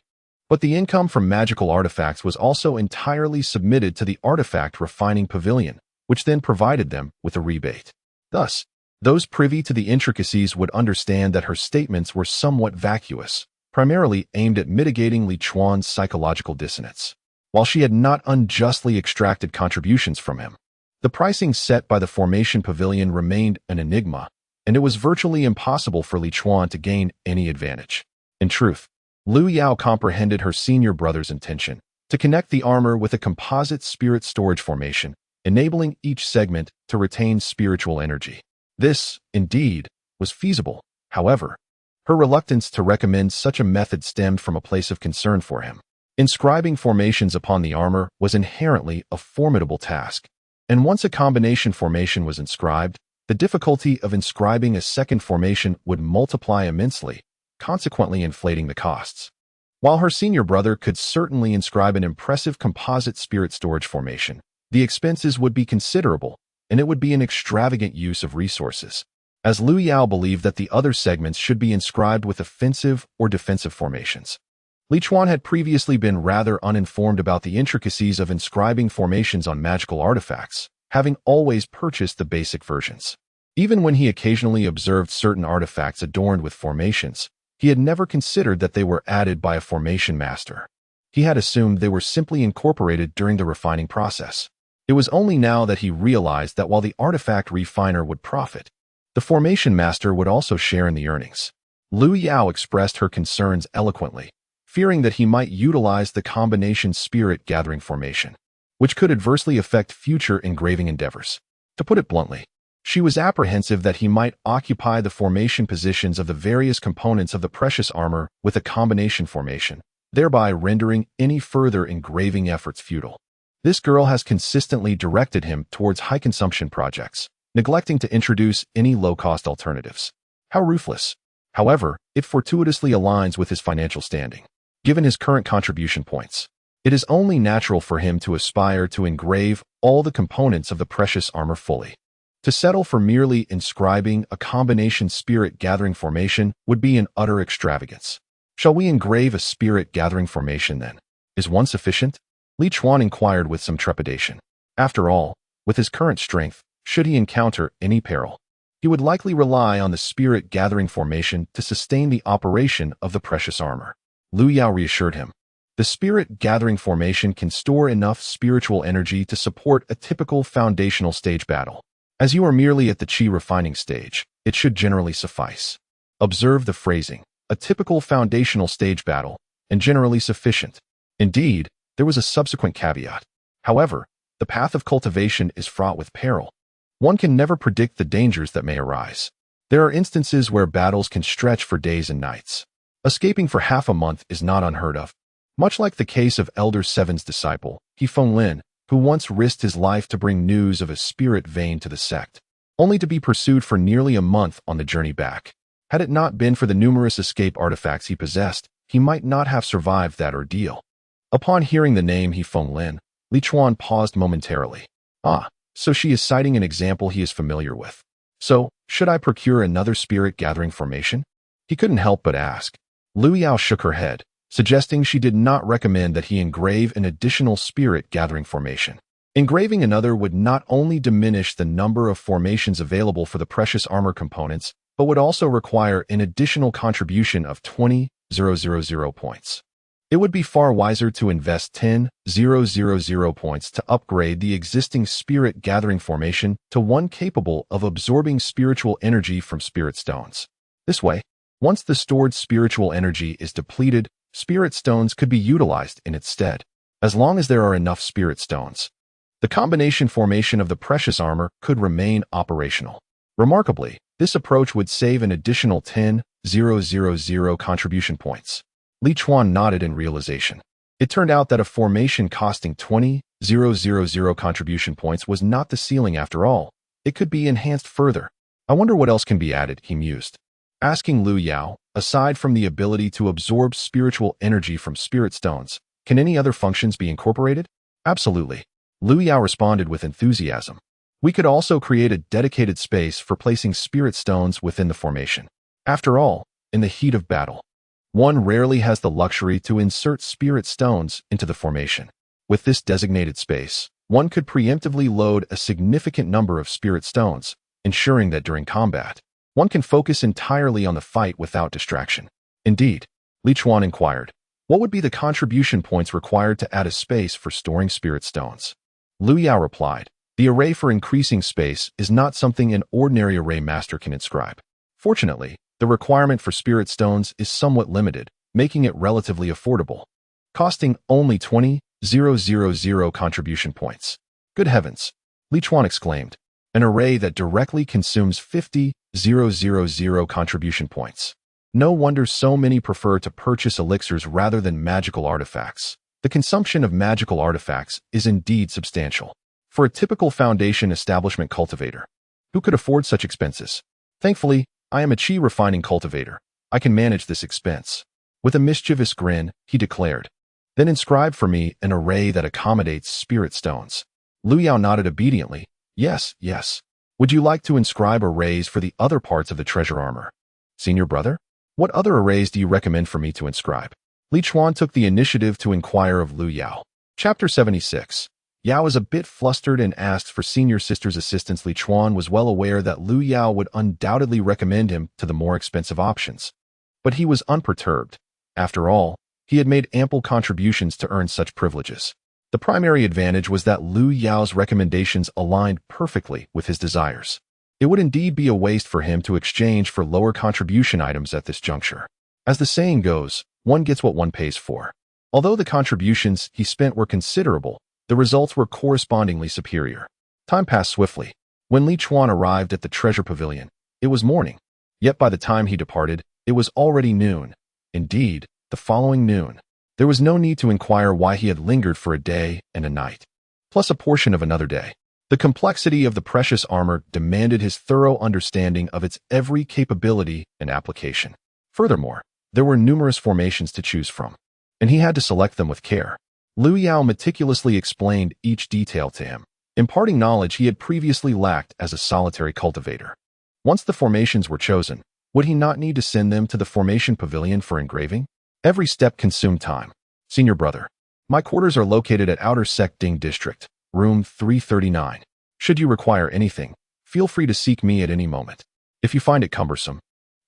Speaker 1: but the income from magical artifacts was also entirely submitted to the artifact refining pavilion, which then provided them with a rebate. Thus, those privy to the intricacies would understand that her statements were somewhat vacuous, primarily aimed at mitigating Li Chuan's psychological dissonance. While she had not unjustly extracted contributions from him, the pricing set by the formation pavilion remained an enigma, and it was virtually impossible for Li Chuan to gain any advantage. In truth, Lu Yao comprehended her senior brother's intention to connect the armor with a composite spirit storage formation, enabling each segment to retain spiritual energy. This, indeed, was feasible. However, her reluctance to recommend such a method stemmed from a place of concern for him. Inscribing formations upon the armor was inherently a formidable task, and once a combination formation was inscribed, the difficulty of inscribing a second formation would multiply immensely, consequently inflating the costs. While her senior brother could certainly inscribe an impressive composite spirit storage formation, the expenses would be considerable, and it would be an extravagant use of resources, as Lu Yao believed that the other segments should be inscribed with offensive or defensive formations. Li Chuan had previously been rather uninformed about the intricacies of inscribing formations on magical artifacts, having always purchased the basic versions. Even when he occasionally observed certain artifacts adorned with formations, he had never considered that they were added by a formation master. He had assumed they were simply incorporated during the refining process. It was only now that he realized that while the artifact refiner would profit, the formation master would also share in the earnings. Lu Yao expressed her concerns eloquently, fearing that he might utilize the combination spirit gathering formation, which could adversely affect future engraving endeavors. To put it bluntly, she was apprehensive that he might occupy the formation positions of the various components of the precious armor with a combination formation, thereby rendering any further engraving efforts futile. This girl has consistently directed him towards high-consumption projects, neglecting to introduce any low-cost alternatives. How ruthless! However, it fortuitously aligns with his financial standing. Given his current contribution points, it is only natural for him to aspire to engrave all the components of the precious armor fully. To settle for merely inscribing a combination spirit gathering formation would be an utter extravagance. Shall we engrave a spirit gathering formation then? Is one sufficient? Li Chuan inquired with some trepidation. After all, with his current strength, should he encounter any peril, he would likely rely on the spirit gathering formation to sustain the operation of the precious armor. Lu Yao reassured him. The spirit-gathering formation can store enough spiritual energy to support a typical foundational stage battle. As you are merely at the chi refining stage, it should generally suffice. Observe the phrasing, a typical foundational stage battle, and generally sufficient. Indeed, there was a subsequent caveat. However, the path of cultivation is fraught with peril. One can never predict the dangers that may arise. There are instances where battles can stretch for days and nights. Escaping for half a month is not unheard of. Much like the case of Elder Seven's disciple, He Feng-lin, who once risked his life to bring news of a spirit vein to the sect, only to be pursued for nearly a month on the journey back. Had it not been for the numerous escape artifacts he possessed, he might not have survived that ordeal. Upon hearing the name He Feng-lin, Li Chuan paused momentarily. Ah, so she is citing an example he is familiar with. So, should I procure another spirit-gathering formation? He couldn't help but ask. Lu Yao shook her head, suggesting she did not recommend that he engrave an additional spirit-gathering formation. Engraving another would not only diminish the number of formations available for the precious armor components, but would also require an additional contribution of 20,000 points. It would be far wiser to invest 10,000 points to upgrade the existing spirit-gathering formation to one capable of absorbing spiritual energy from spirit stones. This way, once the stored spiritual energy is depleted, spirit stones could be utilized in its stead, as long as there are enough spirit stones. The combination formation of the precious armor could remain operational. Remarkably, this approach would save an additional 10,000 contribution points. Li Chuan nodded in realization. It turned out that a formation costing 20,000 contribution points was not the ceiling after all. It could be enhanced further. I wonder what else can be added, he mused. Asking Lu Yao, aside from the ability to absorb spiritual energy from spirit stones, can any other functions be incorporated? Absolutely. Lu Yao responded with enthusiasm. We could also create a dedicated space for placing spirit stones within the formation. After all, in the heat of battle, one rarely has the luxury to insert spirit stones into the formation. With this designated space, one could preemptively load a significant number of spirit stones, ensuring that during combat, one can focus entirely on the fight without distraction. Indeed, Li Chuan inquired, what would be the contribution points required to add a space for storing spirit stones? Lu Yao replied, the array for increasing space is not something an ordinary array master can inscribe. Fortunately, the requirement for spirit stones is somewhat limited, making it relatively affordable, costing only 20,000 contribution points. Good heavens! Li Chuan exclaimed. An array that directly consumes 50,000 contribution points. No wonder so many prefer to purchase elixirs rather than magical artifacts. The consumption of magical artifacts is indeed substantial. For a typical foundation establishment cultivator, who could afford such expenses? Thankfully, I am a chi refining cultivator. I can manage this expense. With a mischievous grin, he declared. Then inscribe for me an array that accommodates spirit stones. Lu Yao nodded obediently. Yes, yes. Would you like to inscribe arrays for the other parts of the treasure armor? Senior brother? What other arrays do you recommend for me to inscribe? Li Chuan took the initiative to inquire of Lu Yao. Chapter 76. Yao is a bit flustered and asked for senior sister's assistance. Li Chuan was well aware that Lu Yao would undoubtedly recommend him to the more expensive options. But he was unperturbed. After all, he had made ample contributions to earn such privileges. The primary advantage was that Lu Yao's recommendations aligned perfectly with his desires. It would indeed be a waste for him to exchange for lower contribution items at this juncture. As the saying goes, one gets what one pays for. Although the contributions he spent were considerable, the results were correspondingly superior. Time passed swiftly. When Li Chuan arrived at the treasure pavilion, it was morning. Yet by the time he departed, it was already noon. Indeed, the following noon. There was no need to inquire why he had lingered for a day and a night, plus a portion of another day. The complexity of the precious armor demanded his thorough understanding of its every capability and application. Furthermore, there were numerous formations to choose from, and he had to select them with care. Lu Yao meticulously explained each detail to him, imparting knowledge he had previously lacked as a solitary cultivator. Once the formations were chosen, would he not need to send them to the formation pavilion for engraving? Every step consumed time. Senior brother, my quarters are located at Outer Sect Ding District, room 339. Should you require anything, feel free to seek me at any moment. If you find it cumbersome,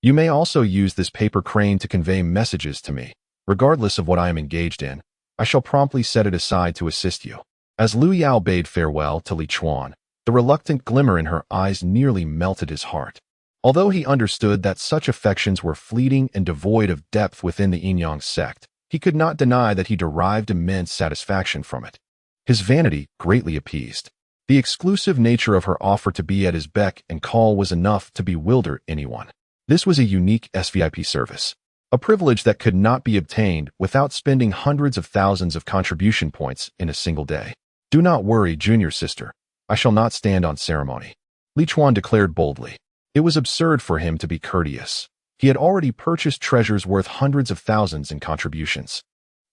Speaker 1: you may also use this paper crane to convey messages to me, regardless of what I am engaged in. I shall promptly set it aside to assist you." As Lu Yao bade farewell to Li Chuan, the reluctant glimmer in her eyes nearly melted his heart. Although he understood that such affections were fleeting and devoid of depth within the Yin Yang sect, he could not deny that he derived immense satisfaction from it. His vanity greatly appeased. The exclusive nature of her offer to be at his beck and call was enough to bewilder anyone. This was a unique SVIP service, a privilege that could not be obtained without spending hundreds of thousands of contribution points in a single day. "Do not worry, junior sister. I shall not stand on ceremony," Li Chuan declared boldly. It was absurd for him to be courteous. He had already purchased treasures worth hundreds of thousands in contributions.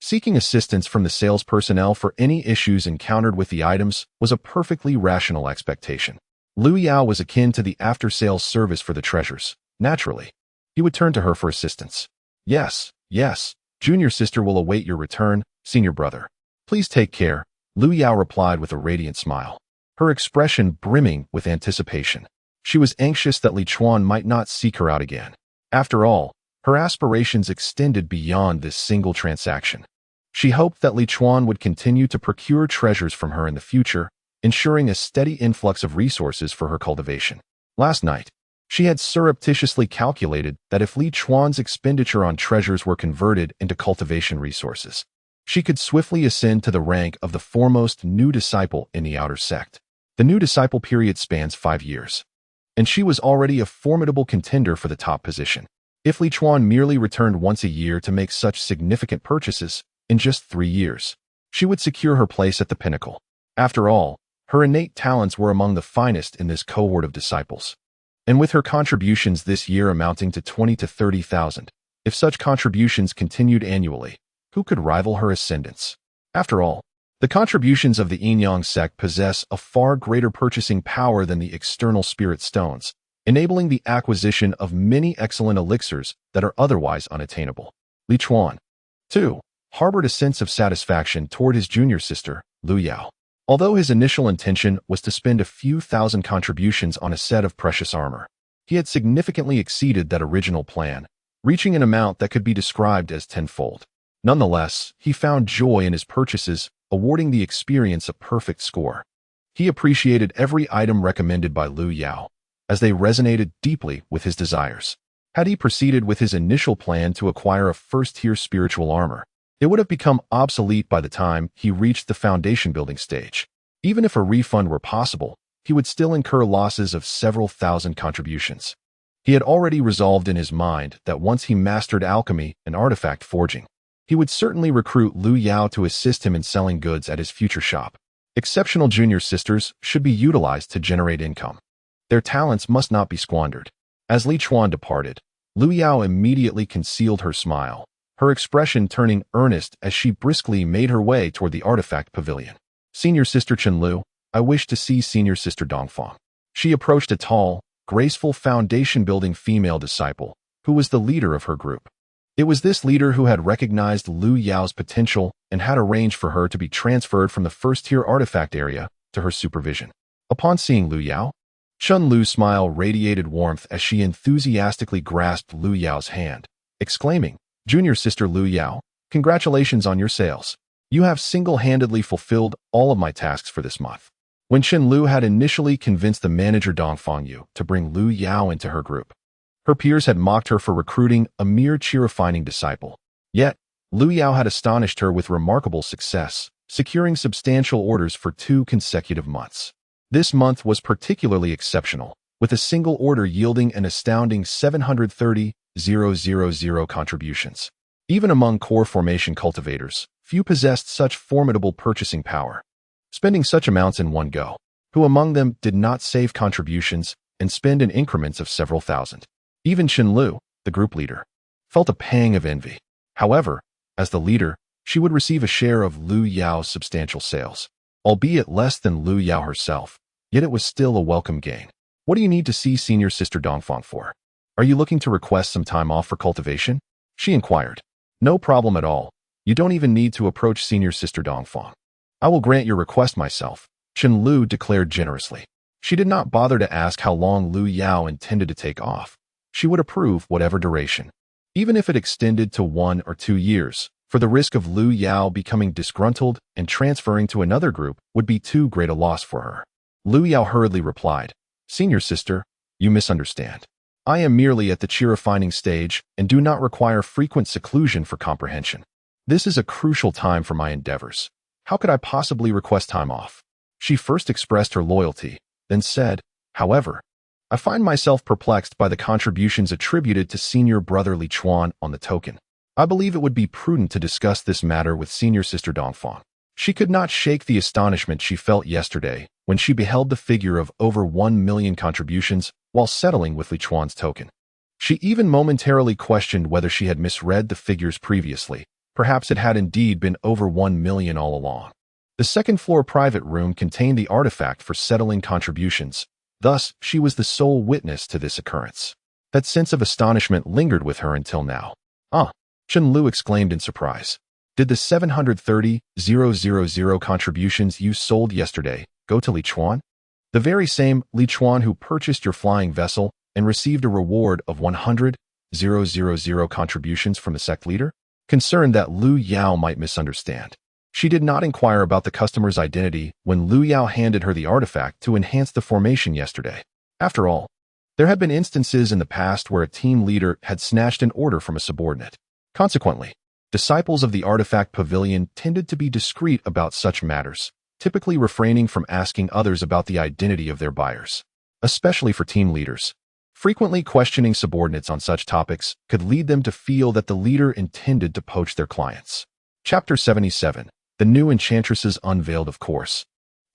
Speaker 1: Seeking assistance from the sales personnel for any issues encountered with the items was a perfectly rational expectation. Lu Yao was akin to the after-sales service for the treasures. Naturally, he would turn to her for assistance. Yes, junior sister will await your return, senior brother. Please take care," Lu Yao replied with a radiant smile, her expression brimming with anticipation. She was anxious that Li Chuan might not seek her out again. After all, her aspirations extended beyond this single transaction. She hoped that Li Chuan would continue to procure treasures from her in the future, ensuring a steady influx of resources for her cultivation. Last night, she had surreptitiously calculated that if Li Chuan's expenditure on treasures were converted into cultivation resources, she could swiftly ascend to the rank of the foremost new disciple in the outer sect. The new disciple period spans 5 years, and she was already a formidable contender for the top position. If Li Chuan merely returned once a year to make such significant purchases, in just 3 years, she would secure her place at the pinnacle. After all, her innate talents were among the finest in this cohort of disciples. And with her contributions this year amounting to 20 to 30,000, if such contributions continued annually, who could rival her ascendance? After all, the contributions of the Yin Yang sect possess a far greater purchasing power than the external spirit stones, enabling the acquisition of many excellent elixirs that are otherwise unattainable. Li Chuan, too, harbored a sense of satisfaction toward his junior sister, Lu Yao. Although his initial intention was to spend a few thousand contributions on a set of precious armor, he had significantly exceeded that original plan, reaching an amount that could be described as tenfold. Nonetheless, he found joy in his purchases, awarding the experience a perfect score. He appreciated every item recommended by Lu Yao, as they resonated deeply with his desires. Had he proceeded with his initial plan to acquire a first-tier spiritual armor, it would have become obsolete by the time he reached the foundation building stage. Even if a refund were possible, he would still incur losses of several thousand contributions. He had already resolved in his mind that once he mastered alchemy and artifact forging, he would certainly recruit Lu Yao to assist him in selling goods at his future shop. Exceptional junior sisters should be utilized to generate income. Their talents must not be squandered. As Li Chuan departed, Lu Yao immediately concealed her smile, her expression turning earnest as she briskly made her way toward the artifact pavilion. "Senior sister Chen Lu, I wish to see senior sister Dongfang." She approached a tall, graceful foundation-building female disciple, who was the leader of her group. It was this leader who had recognized Lu Yao's potential and had arranged for her to be transferred from the first-tier artifact area to her supervision. Upon seeing Lu Yao, Chen Lu's smile radiated warmth as she enthusiastically grasped Lu Yao's hand, exclaiming, "Junior sister Lu Yao, congratulations on your sales. You have single-handedly fulfilled all of my tasks for this month." When Chen Lu had initially convinced the manager Dongfang Yu to bring Lu Yao into her group, her peers had mocked her for recruiting a mere cheer-refining disciple. Yet, Lu Yao had astonished her with remarkable success, securing substantial orders for 2 consecutive months. This month was particularly exceptional, with a single order yielding an astounding 730,000 contributions. Even among core formation cultivators, few possessed such formidable purchasing power, spending such amounts in one go, who among them did not save contributions and spend in increments of several thousand. Even Chen Lu, the group leader, felt a pang of envy. However, as the leader, she would receive a share of Lu Yao's substantial sales, albeit less than Lu Yao herself, yet it was still a welcome gain. "What do you need to see senior sister Dongfang for? Are you looking to request some time off for cultivation?" she inquired. "No problem at all. You don't even need to approach senior sister Dongfang. I will grant your request myself," Chen Lu declared generously. She did not bother to ask how long Lu Yao intended to take off. She would approve whatever duration, even if it extended to 1 or 2 years, for the risk of Lu Yao becoming disgruntled and transferring to another group would be too great a loss for her. Lu Yao hurriedly replied, "Senior sister, you misunderstand. I am merely at the chi refining stage and do not require frequent seclusion for comprehension. This is a crucial time for my endeavors. How could I possibly request time off?" She first expressed her loyalty, then said, "However, I find myself perplexed by the contributions attributed to senior brother Li Chuan on the token. I believe it would be prudent to discuss this matter with senior sister Dongfang." She could not shake the astonishment she felt yesterday when she beheld the figure of over 1 million contributions while settling with Li Chuan's token. She even momentarily questioned whether she had misread the figures previously. Perhaps it had indeed been over 1 million all along. The second-floor private room contained the artifact for settling contributions. Thus, she was the sole witness to this occurrence. That sense of astonishment lingered with her until now. "Ah!" Chen Lu exclaimed in surprise. "Did the 730,000 contributions you sold yesterday go to Li Chuan? The very same Li Chuan who purchased your flying vessel and received a reward of 100,000 contributions from the sect leader?" Concerned that Lu Yao might misunderstand, she did not inquire about the customer's identity when Lu Yao handed her the artifact to enhance the formation yesterday. After all, there had been instances in the past where a team leader had snatched an order from a subordinate. Consequently, disciples of the artifact pavilion tended to be discreet about such matters, typically refraining from asking others about the identity of their buyers, especially for team leaders. Frequently questioning subordinates on such topics could lead them to feel that the leader intended to poach their clients. Chapter 77. The new enchantresses unveiled, of course.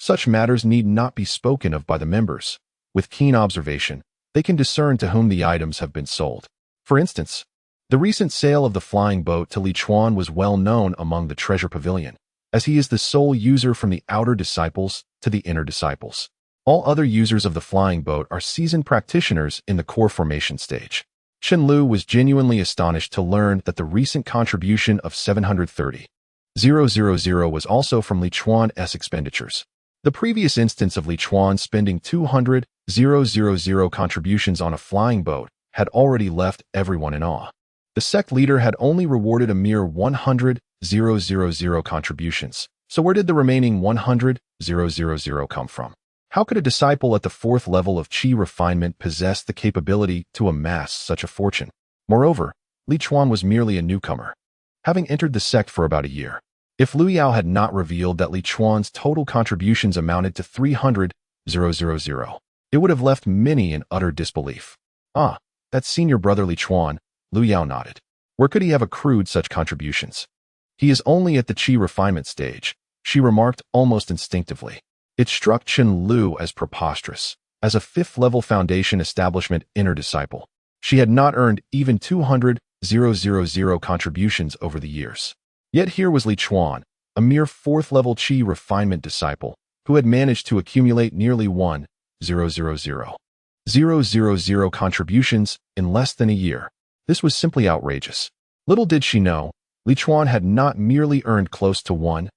Speaker 1: Such matters need not be spoken of by the members. With keen observation, they can discern to whom the items have been sold. For instance, the recent sale of the flying boat to Li Chuan was well known among the treasure pavilion, as he is the sole user from the outer disciples to the inner disciples. All other users of the flying boat are seasoned practitioners in the core formation stage. Chen Lu was genuinely astonished to learn that the recent contribution of 730,000 was also from Li Chuan's expenditures. The previous instance of Li Chuan spending 200,000 contributions on a flying boat had already left everyone in awe. The sect leader had only rewarded a mere 100,000 contributions, so where did the remaining 100,000 come from? How could a disciple at the 4th level of chi refinement possess the capability to amass such a fortune? Moreover, Li Chuan was merely a newcomer, having entered the sect for about a year. If Lu Yao had not revealed that Li Chuan's total contributions amounted to 300,000, it would have left many in utter disbelief. "Ah, that's senior brother Li Chuan," Lu Yao nodded. "Where could he have accrued such contributions?" "He is only at the chi refinement stage," she remarked almost instinctively. It struck Chen Lu as preposterous. As a 5th-level foundation establishment inner disciple, she had not earned even 200,000 contributions over the years. Yet here was Li Chuan, a mere 4th-level chi refinement disciple, who had managed to accumulate nearly 1,000 contributions in less than a year. This was simply outrageous. Little did she know, Li Chuan had not merely earned close to 1,000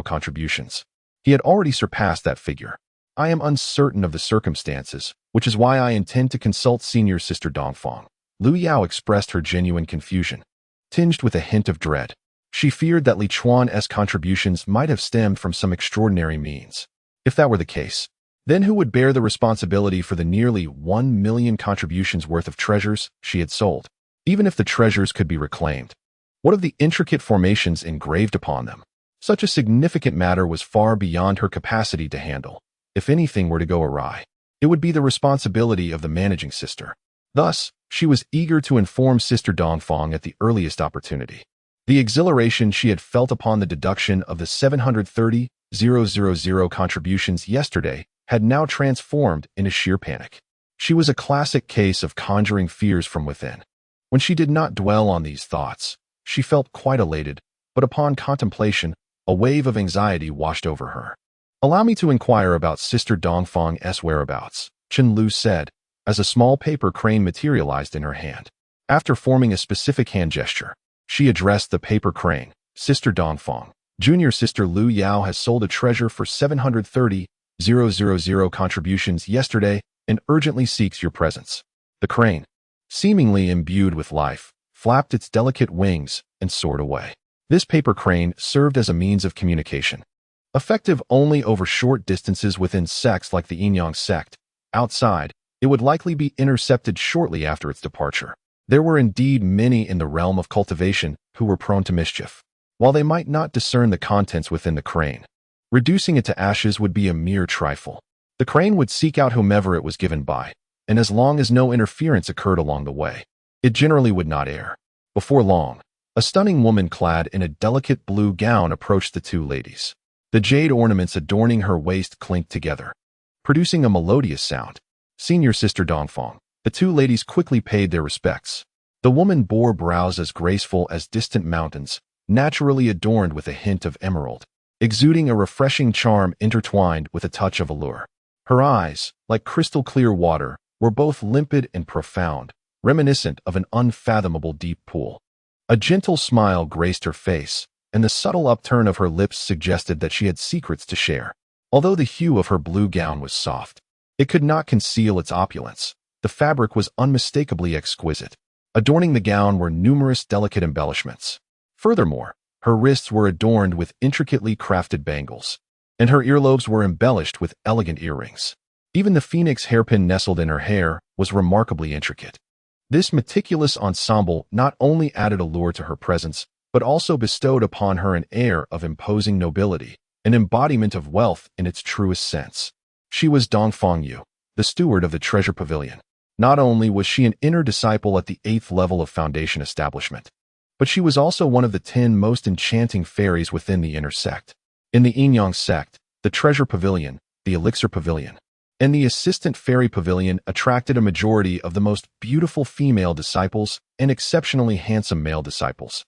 Speaker 1: contributions. He had already surpassed that figure. "I am uncertain of the circumstances, which is why I intend to consult senior sister Dongfang." Lu Yao expressed her genuine confusion, tinged with a hint of dread. She feared that Li Chuan's contributions might have stemmed from some extraordinary means. If that were the case, then who would bear the responsibility for the nearly 1 million contributions worth of treasures she had sold? Even if the treasures could be reclaimed, what of the intricate formations engraved upon them? Such a significant matter was far beyond her capacity to handle. If anything were to go awry, it would be the responsibility of the managing sister. Thus, she was eager to inform Sister Dongfang at the earliest opportunity. The exhilaration she had felt upon the deduction of the 730,000 contributions yesterday had now transformed into sheer panic. She was a classic case of conjuring fears from within. When she did not dwell on these thoughts, she felt quite elated, but upon contemplation, a wave of anxiety washed over her. "Allow me to inquire about Sister Dongfang's whereabouts," Chen Lu said, as a small paper crane materialized in her hand. After forming a specific hand gesture, she addressed the paper crane. "Sister Dongfang, Junior Sister Lu Yao has sold a treasure for 730,000 contributions yesterday and urgently seeks your presence." The crane, seemingly imbued with life, flapped its delicate wings, and soared away. This paper crane served as a means of communication, effective only over short distances within sects like the Yin-Yang sect. Outside, it would likely be intercepted shortly after its departure. There were indeed many in the realm of cultivation who were prone to mischief. While they might not discern the contents within the crane, reducing it to ashes would be a mere trifle. The crane would seek out whomever it was given by, and as long as no interference occurred along the way, it generally would not err. Before long, a stunning woman clad in a delicate blue gown approached the two ladies. The jade ornaments adorning her waist clinked together, producing a melodious sound. Senior Sister Dongfang. The two ladies quickly paid their respects. The woman bore brows as graceful as distant mountains, naturally adorned with a hint of emerald, exuding a refreshing charm intertwined with a touch of allure. Her eyes, like crystal-clear water, were both limpid and profound, reminiscent of an unfathomable deep pool. A gentle smile graced her face, and the subtle upturn of her lips suggested that she had secrets to share. Although the hue of her blue gown was soft, it could not conceal its opulence. The fabric was unmistakably exquisite. Adorning the gown were numerous delicate embellishments. Furthermore, her wrists were adorned with intricately crafted bangles, and her earlobes were embellished with elegant earrings. Even the phoenix hairpin nestled in her hair was remarkably intricate. This meticulous ensemble not only added allure to her presence, but also bestowed upon her an air of imposing nobility, an embodiment of wealth in its truest sense. She was Dongfang Yu, the steward of the Treasure Pavilion. Not only was she an inner disciple at the 8th level of Foundation establishment, but she was also one of the 10 most enchanting fairies within the inner sect. In the Yin-Yang sect, the Treasure Pavilion, the Elixir Pavilion, and the Assistant Fairy Pavilion attracted a majority of the most beautiful female disciples and exceptionally handsome male disciples.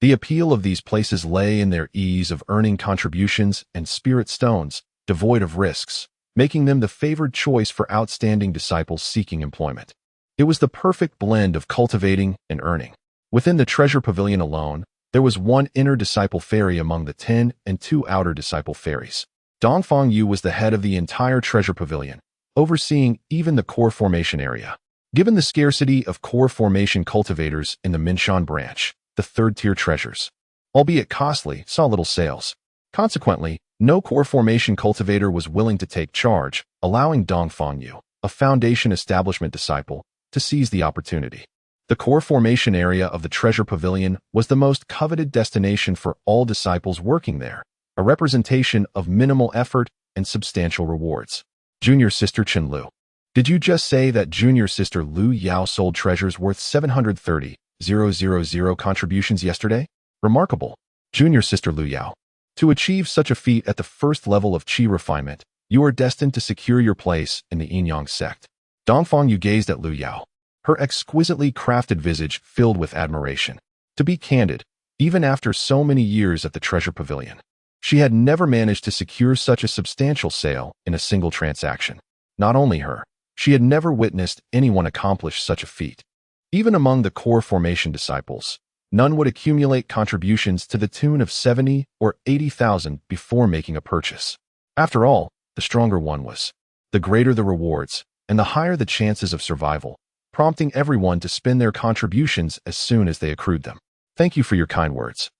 Speaker 1: The appeal of these places lay in their ease of earning contributions and spirit stones, devoid of risks, making them the favored choice for outstanding disciples seeking employment. It was the perfect blend of cultivating and earning. Within the Treasure Pavilion alone, there was one inner disciple fairy among the 10 and 2 outer disciple fairies. Dongfang Yu was the head of the entire Treasure Pavilion, overseeing even the core formation area. Given the scarcity of core formation cultivators in the Minshan branch, the 3rd-tier treasures, albeit costly, saw little sales. Consequently, no core formation cultivator was willing to take charge, allowing Dongfang Yu, a Foundation establishment disciple, to seize the opportunity. The core formation area of the Treasure Pavilion was the most coveted destination for all disciples working there, a representation of minimal effort and substantial rewards. Junior Sister Chen Lu. Did you just say that Junior Sister Lu Yao sold treasures worth 730,000 contributions yesterday? Remarkable. Junior Sister Lu Yao. To achieve such a feat at the 1st level of Qi refinement, you are destined to secure your place in the Yin-Yang sect. Dongfang Yu gazed at Lu Yao, her exquisitely crafted visage filled with admiration. To be candid, even after so many years at the Treasure Pavilion, she had never managed to secure such a substantial sale in a single transaction. Not only her, she had never witnessed anyone accomplish such a feat. Even among the core formation disciples, none would accumulate contributions to the tune of 70 or 80,000 before making a purchase. After all, the stronger one was, the greater the rewards, and the higher the chances of survival, prompting everyone to spend their contributions as soon as they accrued them. Thank you for your kind words.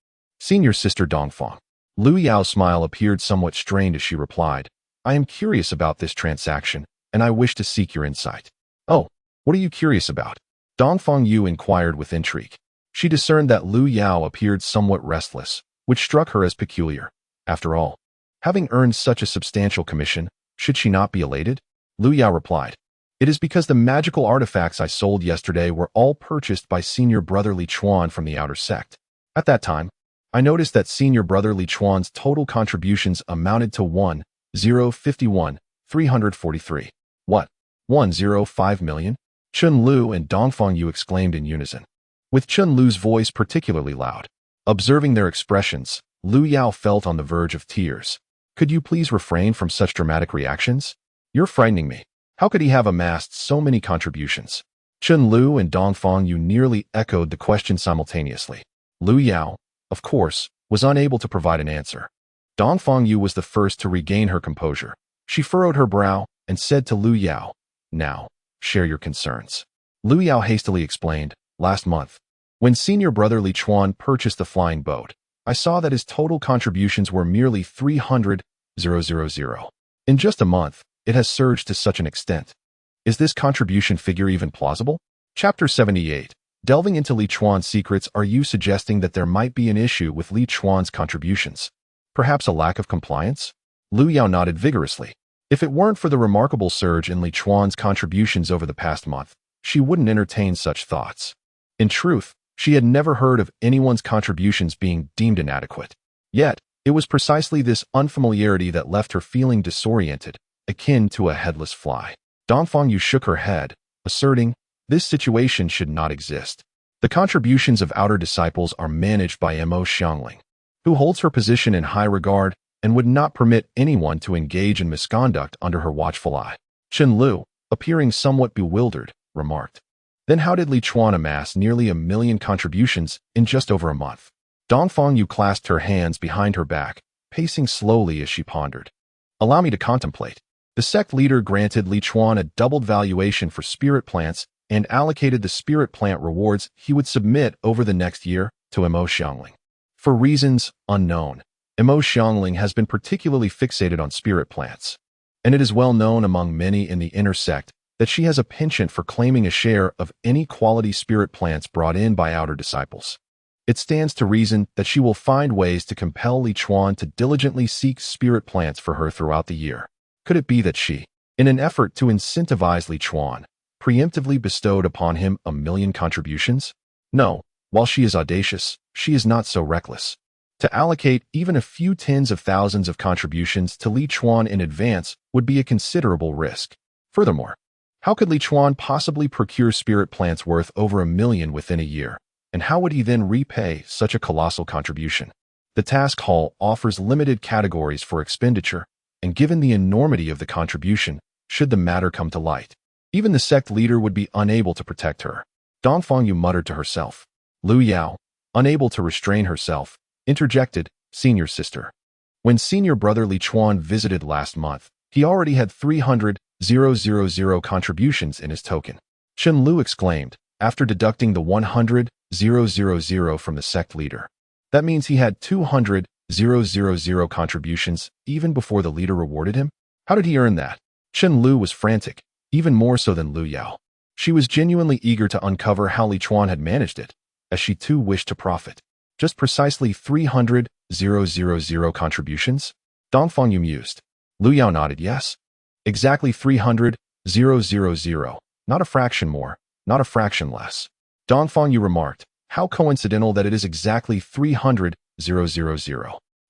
Speaker 1: Senior Sister Dongfang. Lu Yao's smile appeared somewhat strained as she replied, I am curious about this transaction, and I wish to seek your insight. Oh, what are you curious about? Dongfang Yu inquired with intrigue. She discerned that Lu Yao appeared somewhat restless, which struck her as peculiar. After all, having earned such a substantial commission, should she not be elated? Lu Yao replied, It is because the magical artifacts I sold yesterday were all purchased by Senior Brother Li Chuan from the outer sect. At that time, I noticed that Senior Brother Li Chuan's total contributions amounted to 1,051,343. What? 105 million? Chun Lu and Dongfang Yu exclaimed in unison, with Chun Lu's voice particularly loud. Observing their expressions, Lu Yao felt on the verge of tears. Could you please refrain from such dramatic reactions? You're frightening me. How could he have amassed so many contributions? Chun Lu and Dongfang Yu nearly echoed the question simultaneously. Lu Yao, of course, was unable to provide an answer. Dongfang Yu was the first to regain her composure. She furrowed her brow and said to Lu Yao, Now, share your concerns. Lu Yao hastily explained, Last month, When senior brother Li Chuan purchased the flying boat, I saw that his total contributions were merely 300,000. In just a month, it has surged to such an extent. Is this contribution figure even plausible? Chapter 78. Delving into Li Chuan's secrets, are you suggesting that there might be an issue with Li Chuan's contributions? Perhaps a lack of compliance? Lu Yao nodded vigorously. If it weren't for the remarkable surge in Li Chuan's contributions over the past month, she wouldn't entertain such thoughts. In truth, she had never heard of anyone's contributions being deemed inadequate. Yet, it was precisely this unfamiliarity that left her feeling disoriented, akin to a headless fly. Dongfang Yu shook her head, asserting, this situation should not exist. The contributions of outer disciples are managed by Mo Xiangling, who holds her position in high regard and would not permit anyone to engage in misconduct under her watchful eye. Chen Lu, appearing somewhat bewildered, remarked, then how did Li Chuan amass nearly 1 million contributions in just over a month? Dongfang Yu clasped her hands behind her back, pacing slowly as she pondered. Allow me to contemplate. The sect leader granted Li Chuan a doubled valuation for spirit plants and allocated the spirit plant rewards he would submit over the next year to Mo Xiangling. For reasons unknown, Mo Xiangling has been particularly fixated on spirit plants, and it is well known among many in the inner sect that she has a penchant for claiming a share of any quality spirit plants brought in by outer disciples. It stands to reason that she will find ways to compel Li Chuan to diligently seek spirit plants for her throughout the year. Could it be that she, in an effort to incentivize Li Chuan, preemptively bestowed upon him 1 million contributions? No, while she is audacious, she is not so reckless. To allocate even a few tens of thousands of contributions to Li Chuan in advance would be a considerable risk. Furthermore, how could Li Chuan possibly procure spirit plants worth over 1 million within a year? And how would he then repay such a colossal contribution? The task hall offers limited categories for expenditure, and given the enormity of the contribution, should the matter come to light, even the sect leader would be unable to protect her. Dongfang Yu muttered to herself. Lu Yao, unable to restrain herself, interjected, senior sister. When senior brother Li Chuan visited last month, he already had 300,000 contributions in his token. Chen Lu exclaimed, after deducting the 100,000 from the sect leader. That means he had 200,000 contributions even before the leader rewarded him? How did he earn that? Chen Lu was frantic, even more so than Lu Yao. She was genuinely eager to uncover how Li Chuan had managed it, as she too wished to profit. Just precisely 300,000 contributions? Dongfang Yu mused. Lu Yao nodded yes. Exactly 300,000, not a fraction more, not a fraction less. Dongfang Yu remarked, how coincidental that it is exactly 300,000.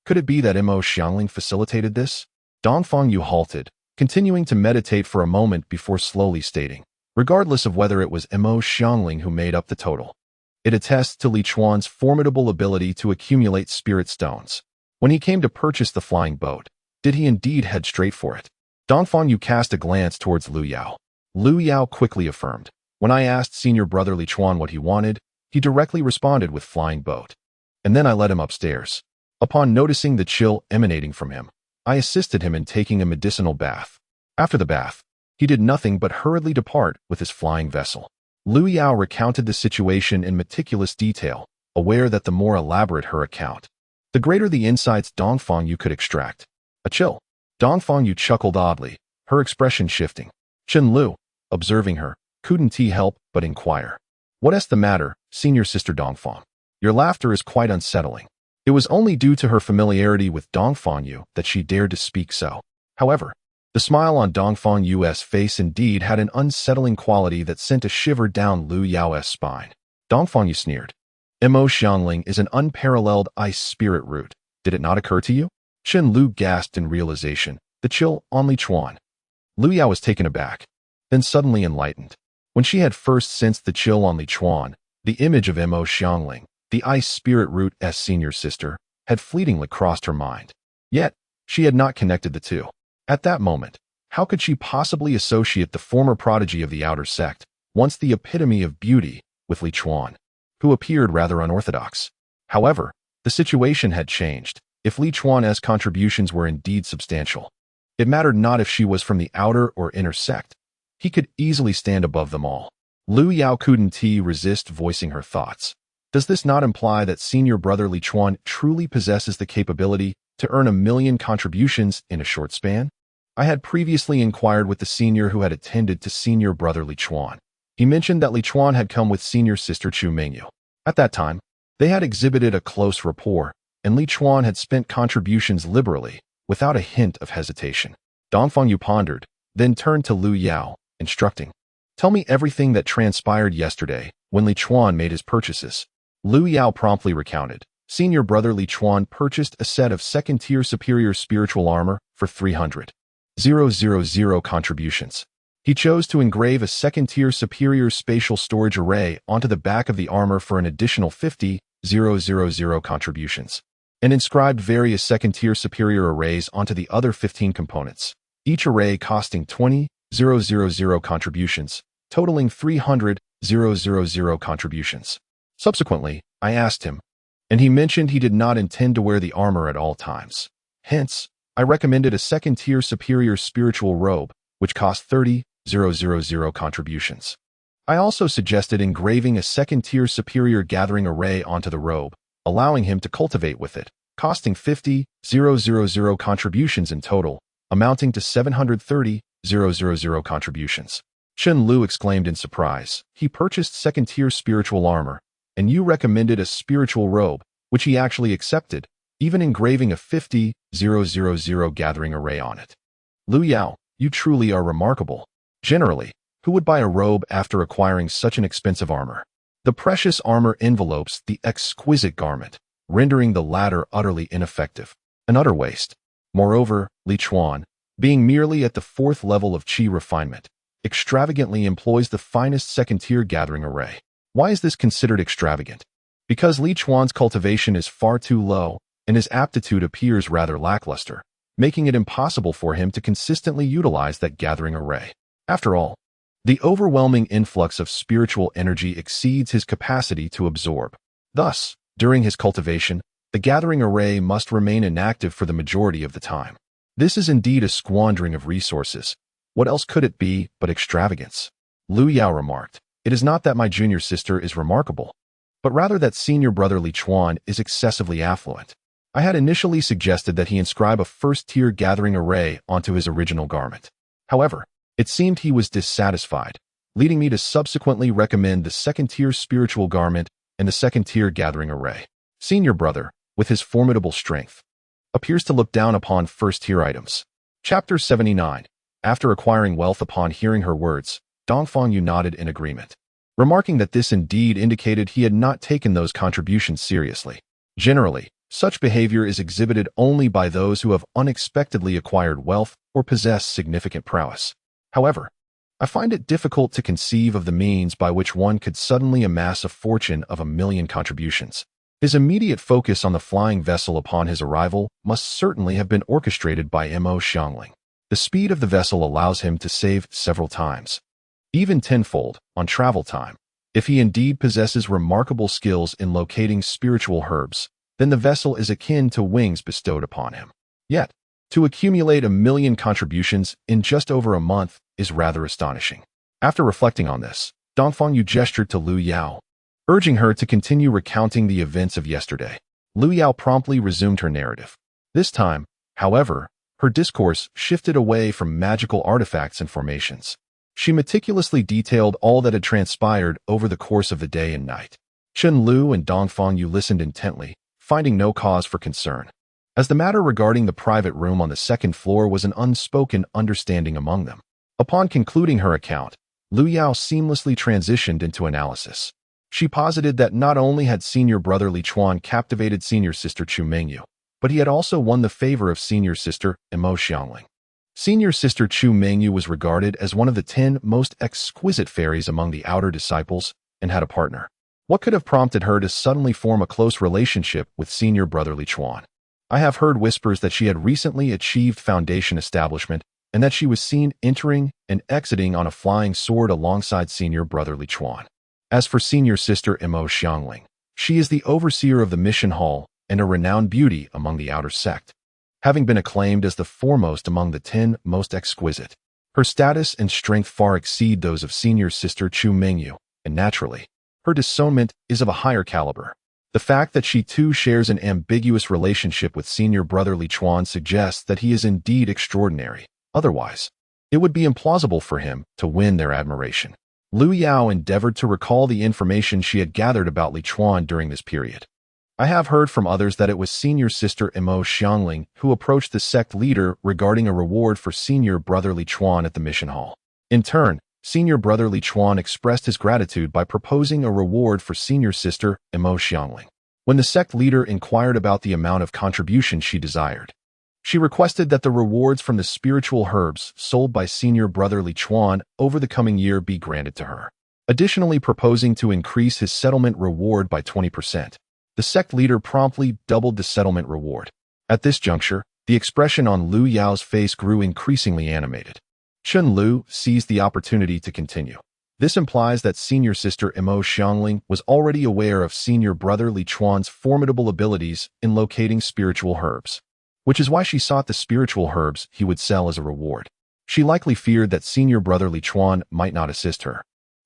Speaker 1: Could it be that Mo Xiangling facilitated this? Dongfang Yu halted, continuing to meditate for a moment before slowly stating, regardless of whether it was Mo Xiangling who made up the total. It attests to Li Chuan's formidable ability to accumulate spirit stones. When he came to purchase the flying boat, did he indeed head straight for it? Dongfang Yu cast a glance towards Lu Yao. Lu Yao quickly affirmed, when I asked senior brother Li Chuan what he wanted, he directly responded with flying boat. And then I led him upstairs. Upon noticing the chill emanating from him, I assisted him in taking a medicinal bath. After the bath, he did nothing but hurriedly depart with his flying vessel. Lu Yao recounted the situation in meticulous detail, aware that the more elaborate her account, the greater the insights Dongfang Yu could extract. A chill. Dongfang Yu chuckled oddly, her expression shifting. Chen Lu, observing her, couldn't he help but inquire. What's the matter, senior sister Dongfang? Your laughter is quite unsettling. It was only due to her familiarity with Dongfang Yu that she dared to speak so. However, the smile on Dongfang Yu's face indeed had an unsettling quality that sent a shiver down Lu Yao's spine. Dongfang Yu sneered. Mo Xiangling is an unparalleled ice spirit root. Did it not occur to you? Chen Lu gasped in realization, the chill on Li Chuan. Lu Yao was taken aback, then suddenly enlightened. When she had first sensed the chill on Li Chuan, the image of Mo Xiangling, the ice spirit root's senior sister, had fleetingly crossed her mind. Yet, she had not connected the two. At that moment, how could she possibly associate the former prodigy of the outer sect, once the epitome of beauty, with Li Chuan, who appeared rather unorthodox? However, the situation had changed. If Li Chuan's contributions were indeed substantial, it mattered not if she was from the outer or inner sect. He could easily stand above them all. Lu Yao couldn't resist voicing her thoughts. Does this not imply that senior brother Li Chuan truly possesses the capability to earn 1,000,000 contributions in a short span? I had previously inquired with the senior who had attended to senior brother Li Chuan. He mentioned that Li Chuan had come with senior sister Chu Mingyu. At that time, they had exhibited a close rapport, and Li Chuan had spent contributions liberally, without a hint of hesitation. Dongfang Yu pondered, then turned to Lu Yao, instructing, "Tell me everything that transpired yesterday when Li Chuan made his purchases." Lu Yao promptly recounted. Senior brother Li Chuan purchased a set of second-tier superior spiritual armor for 300,000 contributions. He chose to engrave a second-tier superior spatial storage array onto the back of the armor for an additional 50,000 contributions, and inscribed various second-tier superior arrays onto the other 15 components, each array costing 20,000 contributions, totaling 300,000 contributions. Subsequently, I asked him, and he mentioned he did not intend to wear the armor at all times. Hence, I recommended a second-tier superior spiritual robe, which cost 30,000 contributions. I also suggested engraving a second-tier superior gathering array onto the robe, allowing him to cultivate with it, costing 50,000 contributions in total, amounting to 730,000 contributions. Chen Lu exclaimed in surprise. He purchased second-tier spiritual armor, and you recommended a spiritual robe, which he actually accepted, even engraving a 50,000 gathering array on it. Lu Yao, you truly are remarkable. Generally, who would buy a robe after acquiring such an expensive armor? The precious armor envelopes the exquisite garment, rendering the latter utterly ineffective, an utter waste. Moreover, Li Chuan, being merely at the 4th level of qi refinement, extravagantly employs the finest second-tier gathering array. Why is this considered extravagant? Because Li Chuan's cultivation is far too low, and his aptitude appears rather lackluster, making it impossible for him to consistently utilize that gathering array. After all, the overwhelming influx of spiritual energy exceeds his capacity to absorb. Thus, during his cultivation, the gathering array must remain inactive for the majority of the time. This is indeed a squandering of resources. What else could it be but extravagance? Lu Yao remarked, "It is not that my junior sister is remarkable, but rather that senior brother Li Chuan is excessively affluent." I had initially suggested that he inscribe a first-tier gathering array onto his original garment. However, it seemed he was dissatisfied, leading me to subsequently recommend the second-tier spiritual garment and the second-tier gathering array. Senior brother, with his formidable strength, appears to look down upon first-tier items. Chapter 79. After acquiring wealth upon hearing her words, Dongfang Yu nodded in agreement, remarking that this indeed indicated he had not taken those contributions seriously. Generally, such behavior is exhibited only by those who have unexpectedly acquired wealth or possess significant prowess. However, I find it difficult to conceive of the means by which one could suddenly amass a fortune of 1,000,000 contributions. His immediate focus on the flying vessel upon his arrival must certainly have been orchestrated by Mo Xiangling. The speed of the vessel allows him to save several times, even tenfold, on travel time. If he indeed possesses remarkable skills in locating spiritual herbs, then the vessel is akin to wings bestowed upon him. Yet, to accumulate 1,000,000 contributions in just over a month is rather astonishing. After reflecting on this, Dongfang Yu gestured to Lu Yao, urging her to continue recounting the events of yesterday. Lu Yao promptly resumed her narrative. This time, however, her discourse shifted away from magical artifacts and formations. She meticulously detailed all that had transpired over the course of the day and night. Chen Lu and Dongfang Yu listened intently, finding no cause for concern, as the matter regarding the private room on the 2nd floor was an unspoken understanding among them. Upon concluding her account, Lu Yao seamlessly transitioned into analysis. She posited that not only had senior brother Li Chuan captivated senior sister Chu Mingyu, but he had also won the favor of senior sister Mo Xiangling. Senior sister Chu Mingyu was regarded as one of the 10 most exquisite fairies among the outer disciples and had a partner. What could have prompted her to suddenly form a close relationship with senior brother Li Chuan? I have heard whispers that she had recently achieved foundation establishment and that she was seen entering and exiting on a flying sword alongside senior brother Li Chuan. As for senior sister Mo Xiangling, she is the overseer of the mission hall and a renowned beauty among the outer sect, having been acclaimed as the foremost among the 10 most exquisite. Her status and strength far exceed those of senior sister Chu Mingyu, and naturally, Her discernment is of a higher caliber. The fact that she too shares an ambiguous relationship with senior brother Li Chuan suggests that he is indeed extraordinary. Otherwise, it would be implausible for him to win their admiration. Lu Yao endeavored to recall the information she had gathered about Li Chuan during this period. I have heard from others that it was senior sister Emo Xiangling who approached the sect leader regarding a reward for senior brother Li Chuan at the mission hall. In turn, senior brother Li Chuan expressed his gratitude by proposing a reward for senior sister Emo Xiangling. When the sect leader inquired about the amount of contribution she desired, she requested that the rewards from the spiritual herbs sold by senior brother Li Chuan over the coming year be granted to her, additionally proposing to increase his settlement reward by 20%. The sect leader promptly doubled the settlement reward. At this juncture, the expression on Lu Yao's face grew increasingly animated. Chun Lu seized the opportunity to continue. This implies that senior sister Emo Xiangling was already aware of senior brother Li Chuan's formidable abilities in locating spiritual herbs, which is why she sought the spiritual herbs he would sell as a reward. She likely feared that senior brother Li Chuan might not assist her.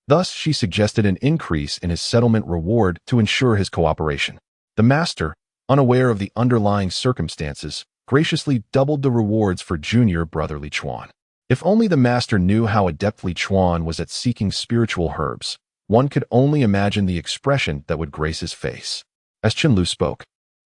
Speaker 1: Thus, she suggested an increase in his settlement reward to ensure his cooperation. The master, unaware of the underlying circumstances, graciously doubled the rewards for junior brother Li Chuan. If only the master knew how adept Li Chuan was at seeking spiritual herbs, one could only imagine the expression that would grace his face. As Chen Lu spoke,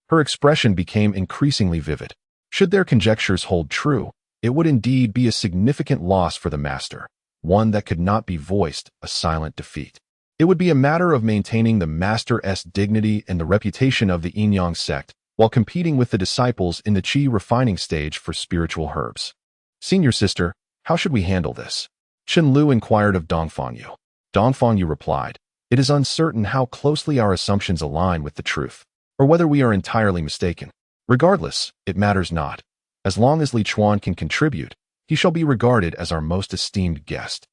Speaker 1: her expression became increasingly vivid. Should their conjectures hold true, it would indeed be a significant loss for the master, one that could not be voiced, a silent defeat. It would be a matter of maintaining the master's dignity and the reputation of the Yin-Yang sect while competing with the disciples in the Qi refining stage for spiritual herbs. Senior sister, how should we handle this? Chen Lu inquired of Dongfang Yu. Dongfang Yu replied, it is uncertain how closely our assumptions align with the truth, or whether we are entirely mistaken. Regardless, it matters not. As long as Li Chuan can contribute, he shall be regarded as our most esteemed guest.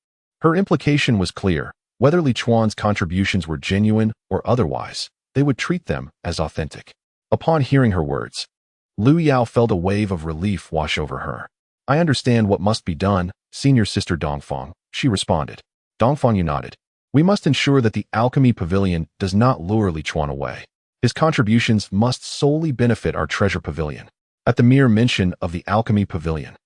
Speaker 1: Her implication was clear. Whether Li Chuan's contributions were genuine or otherwise, they would treat them as authentic. Upon hearing her words, Lu Yao felt a wave of relief wash over her. I understand what must be done, senior sister Dongfang, she responded. Dongfang Yu nodded. We must ensure that the alchemy pavilion does not lure Li Chuan away. His contributions must solely benefit our treasure pavilion. At the mere mention of the alchemy pavilion,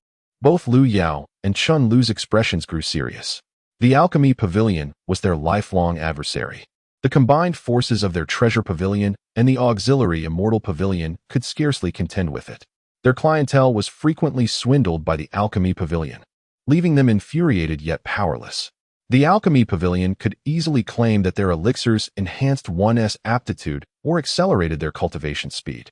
Speaker 1: both Lu Yao and Chun Lu's expressions grew serious. The alchemy pavilion was their lifelong adversary. The combined forces of their treasure pavilion and the auxiliary immortal pavilion could scarcely contend with it. Their clientele was frequently swindled by the alchemy pavilion, leaving them infuriated yet powerless. The alchemy pavilion could easily claim that their elixirs enhanced one's aptitude or accelerated their cultivation speed,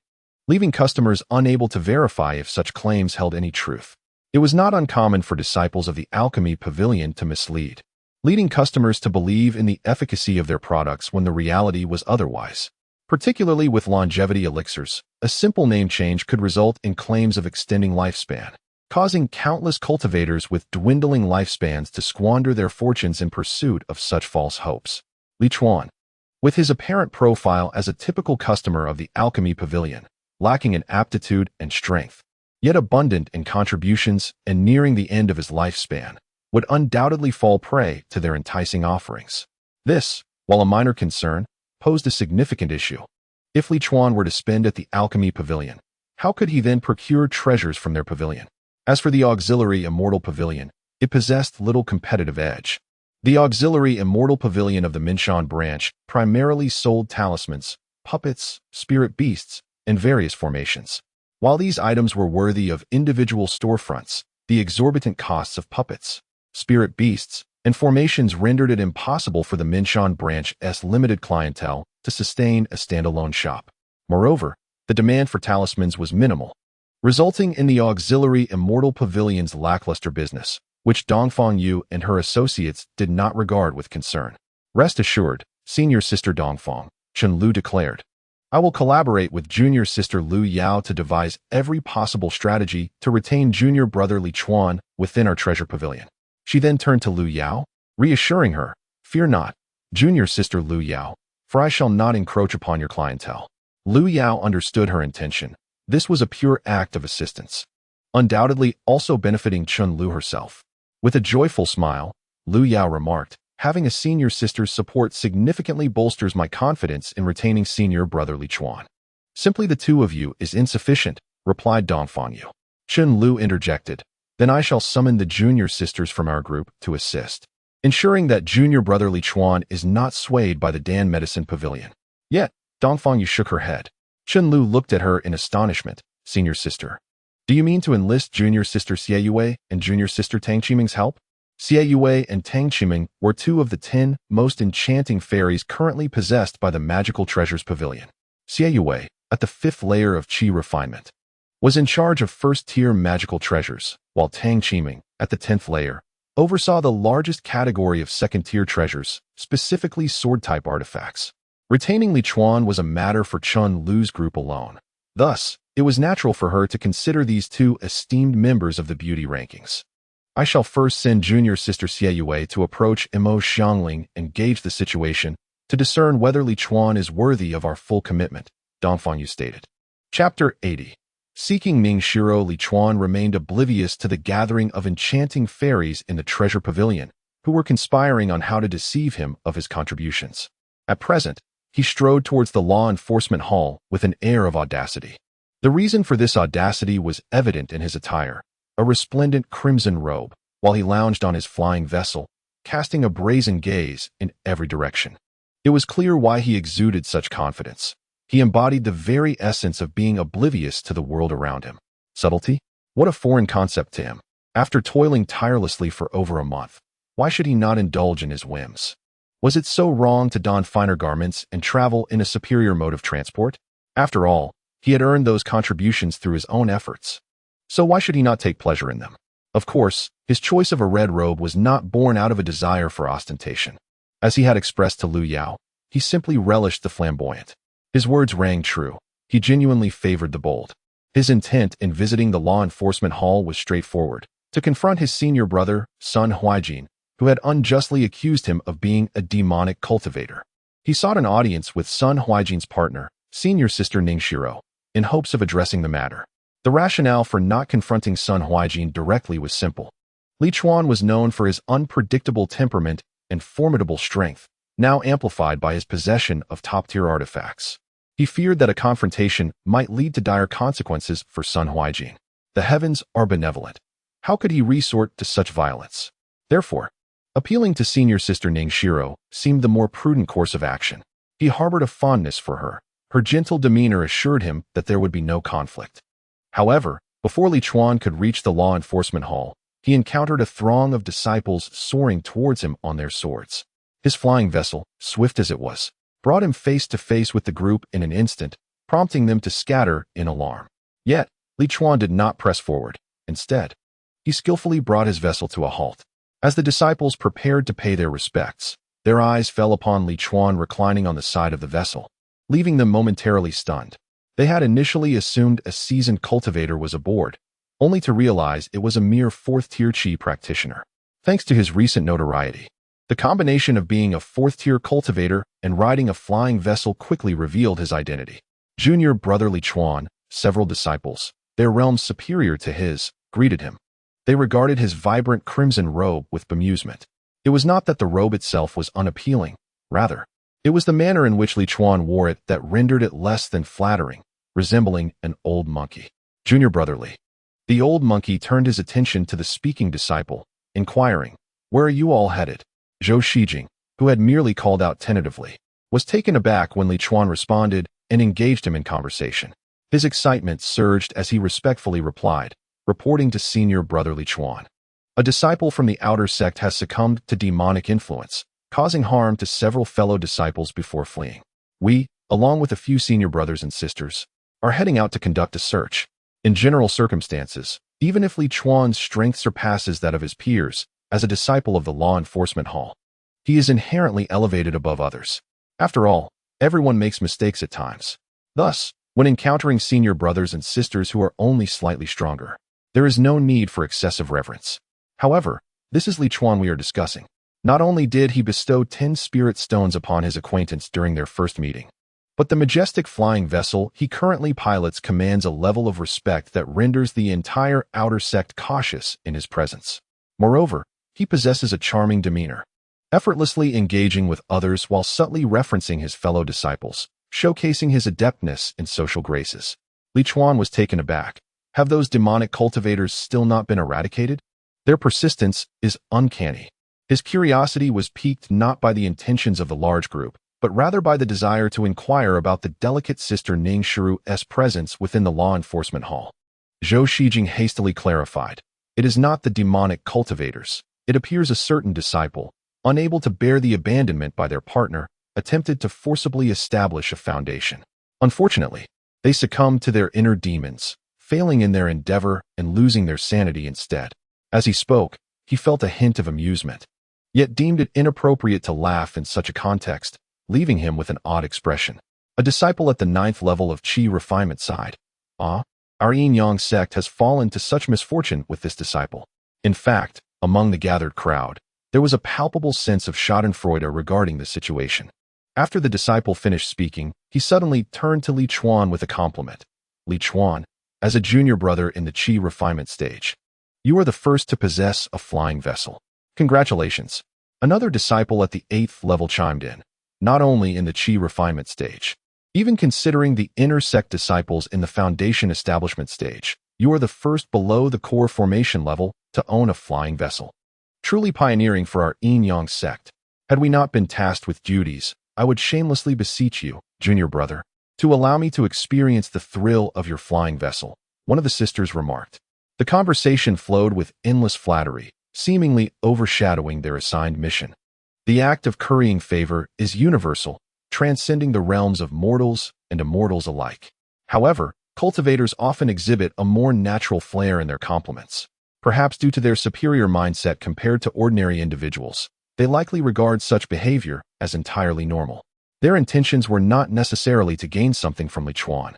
Speaker 1: leaving customers unable to verify if such claims held any truth. It was not uncommon for disciples of the alchemy pavilion to mislead, leading customers to believe in the efficacy of their products when the reality was otherwise. Particularly with longevity elixirs, a simple name change could result in claims of extending lifespan, causing countless cultivators with dwindling lifespans to squander their fortunes in pursuit of such false hopes. Li Chuan, with his apparent profile as a typical customer of the alchemy pavilion, lacking in aptitude and strength, yet abundant in contributions and nearing the end of his lifespan, would undoubtedly fall prey to their enticing offerings. This, while a minor concern, posed a significant issue. If Li Chuan were to spend at the alchemy pavilion, how could he then procure treasures from their pavilion? As for the auxiliary immortal pavilion, it possessed little competitive edge. The auxiliary immortal pavilion of the Minshan branch primarily sold talismans, puppets, spirit beasts, and various formations. While these items were worthy of individual storefronts, the exorbitant costs of puppets, spirit beasts, and formations rendered it impossible for the Minshan branch's limited clientele to sustain a standalone shop. Moreover, the demand for talismans was minimal, resulting in the auxiliary immortal pavilion's lackluster business, which Dongfang Yu and her associates did not regard with concern. Rest assured, senior sister Dongfang, Chen Lu declared, I will collaborate with junior sister Lu Yao to devise every possible strategy to retain junior brother Li Chuan within our treasure pavilion. She then turned to Lu Yao, reassuring her, Fear not, junior sister Lu Yao, for I shall not encroach upon your clientele. Lu Yao understood her intention. This was a pure act of assistance, undoubtedly also benefiting Chun Lu herself. With a joyful smile, Lu Yao remarked, Having a senior sister's support significantly bolsters my confidence in retaining senior brother Li Chuan. Simply the two of you is insufficient, replied Dongfang Yu. Chen Lu interjected. Then I shall summon the junior sisters from our group to assist, ensuring that junior brother Li Chuan is not swayed by the Dan Medicine Pavilion. Yet, Dongfang Yu shook her head. Chen Lu looked at her in astonishment. Senior sister. Do you mean to enlist junior sister Xie Yue and junior sister Tang Qiming's help? Xie Yue and Tang Qiming were two of the 10 most enchanting fairies currently possessed by the Magical Treasures Pavilion. Xie Yue, at the 5th layer of Qi refinement, was in charge of first-tier magical treasures, while Tang Qiming, at the 10th layer, oversaw the largest category of second-tier treasures, specifically sword-type artifacts. Retaining Li Chuan was a matter for Chen Lu's group alone. Thus, it was natural for her to consider these two esteemed members of the beauty rankings. I shall first send junior sister Xie Yue to approach Imo Xiangling and gauge the situation to discern whether Li Chuan is worthy of our full commitment, Dongfang Yu stated. Chapter 80. Seeking Ming Shiro, Li Chuan remained oblivious to the gathering of enchanting fairies in the treasure pavilion, who were conspiring on how to deceive him of his contributions. At present, he strode towards the law enforcement hall with an air of audacity. The reason for this audacity was evident in his attire, a resplendent crimson robe, while he lounged on his flying vessel, casting a brazen gaze in every direction. It was clear why he exuded such confidence. He embodied the very essence of being oblivious to the world around him. Subtlety? What a foreign concept to him. After toiling tirelessly for over a month, why should he not indulge in his whims? Was it so wrong to don finer garments and travel in a superior mode of transport? After all, he had earned those contributions through his own efforts. So why should he not take pleasure in them? Of course, his choice of a red robe was not born out of a desire for ostentation. As he had expressed to Lu Yao, he simply relished the flamboyant. His words rang true. He genuinely favored the bold. His intent in visiting the law enforcement hall was straightforward: to confront his senior brother, Sun Huaijin, who had unjustly accused him of being a demonic cultivator. He sought an audience with Sun Huaijin's partner, senior sister Ning Shiro, in hopes of addressing the matter. The rationale for not confronting Sun Huaijin directly was simple. Li Chuan was known for his unpredictable temperament and formidable strength, now amplified by his possession of top-tier artifacts. He feared that a confrontation might lead to dire consequences for Sun Huaijin. The heavens are benevolent. How could he resort to such violence? Therefore, appealing to senior sister Ning Shiro seemed the more prudent course of action. He harbored a fondness for her. Her gentle demeanor assured him that there would be no conflict. However, before Li Chuan could reach the law enforcement hall, he encountered a throng of disciples soaring towards him on their swords. His flying vessel, swift as it was, brought him face to face with the group in an instant, prompting them to scatter in alarm. Yet, Li Chuan did not press forward. Instead, he skillfully brought his vessel to a halt. As the disciples prepared to pay their respects, their eyes fell upon Li Chuan reclining on the side of the vessel, leaving them momentarily stunned. They had initially assumed a seasoned cultivator was aboard, only to realize it was a mere 4th-tier Qi practitioner. Thanks to his recent notoriety, the combination of being a 4th-tier cultivator and riding a flying vessel quickly revealed his identity. Junior brother Li Chuan, several disciples, their realms superior to his, greeted him. They regarded his vibrant crimson robe with bemusement. It was not that the robe itself was unappealing, rather, it was the manner in which Li Chuan wore it that rendered it less than flattering, resembling an old monkey. Junior brother Li. The old monkey turned his attention to the speaking disciple, inquiring, "Where are you all headed?" Zhou Shijing, who had merely called out tentatively, was taken aback when Li Chuan responded and engaged him in conversation. His excitement surged as he respectfully replied, reporting to senior brother Li Chuan. A disciple from the outer sect has succumbed to demonic influence, causing harm to several fellow disciples before fleeing. We, along with a few senior brothers and sisters, are heading out to conduct a search. In general circumstances, even if Li Chuan's strength surpasses that of his peers, as a disciple of the law enforcement hall, he is inherently elevated above others. After all, everyone makes mistakes at times. Thus, when encountering senior brothers and sisters who are only slightly stronger, there is no need for excessive reverence. However, this is Li Chuan we are discussing. Not only did he bestow 10 spirit stones upon his acquaintance during their first meeting, but the majestic flying vessel he currently pilots commands a level of respect that renders the entire outer sect cautious in his presence. Moreover, he possesses a charming demeanor. effortlessly engaging with others while subtly referencing his fellow disciples, showcasing his adeptness in social graces. Li Chuan was taken aback. Have those demonic cultivators still not been eradicated? Their persistence is uncanny. His curiosity was piqued not by the intentions of the large group, but rather by the desire to inquire about the delicate Sister Ning Shiru's presence within the law enforcement hall. Zhou Shijing hastily clarified, "It is not the demonic cultivators. It appears a certain disciple, unable to bear the abandonment by their partner, attempted to forcibly establish a foundation. Unfortunately, they succumbed to their inner demons, failing in their endeavor and losing their sanity instead." As he spoke, he felt a hint of amusement, yet deemed it inappropriate to laugh in such a context, leaving him with an odd expression. A disciple at the 9th level of Qi refinement sighed, "Ah, our yin-yang sect has fallen to such misfortune with this disciple." In fact, among the gathered crowd, there was a palpable sense of schadenfreude regarding the situation. After the disciple finished speaking, he suddenly turned to Li Chuan with a compliment. "Li Chuan, as a junior brother in the Qi refinement stage, you are the first to possess a flying vessel. Congratulations." Another disciple at the 8th level chimed in, "Not only in the Qi refinement stage, even considering the inner sect disciples in the foundation establishment stage, you are the first below the core formation level to own a flying vessel. Truly pioneering for our yin-yang sect. Had we not been tasked with duties, I would shamelessly beseech you, junior brother, to allow me to experience the thrill of your flying vessel," one of the sisters remarked. The conversation flowed with endless flattery, seemingly overshadowing their assigned mission. The act of currying favor is universal, transcending the realms of mortals and immortals alike. However, cultivators often exhibit a more natural flair in their compliments. Perhaps due to their superior mindset compared to ordinary individuals, they likely regard such behavior as entirely normal. Their intentions were not necessarily to gain something from Li Chuan,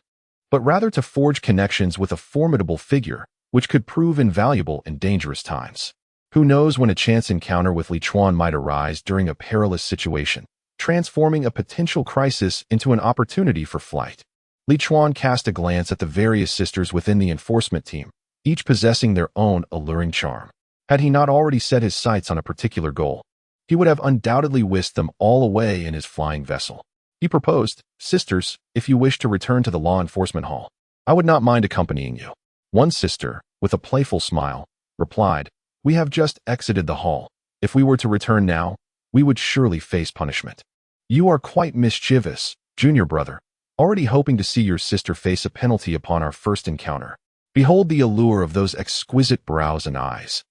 Speaker 1: but rather to forge connections with a formidable figure, which could prove invaluable in dangerous times. Who knows when a chance encounter with Li Chuan might arise during a perilous situation, transforming a potential crisis into an opportunity for flight. Li Chuan cast a glance at the various sisters within the enforcement team, each possessing their own alluring charm. Had he not already set his sights on a particular goal, he would have undoubtedly whisked them all away in his flying vessel. He proposed, "Sisters, if you wish to return to the law enforcement hall, I would not mind accompanying you." One sister, with a playful smile, replied, "We have just exited the hall. If we were to return now, we would surely face punishment." "You are quite mischievous, junior brother, already hoping to see your sister face a penalty upon our first encounter. Behold the allure of those exquisite brows and eyes,"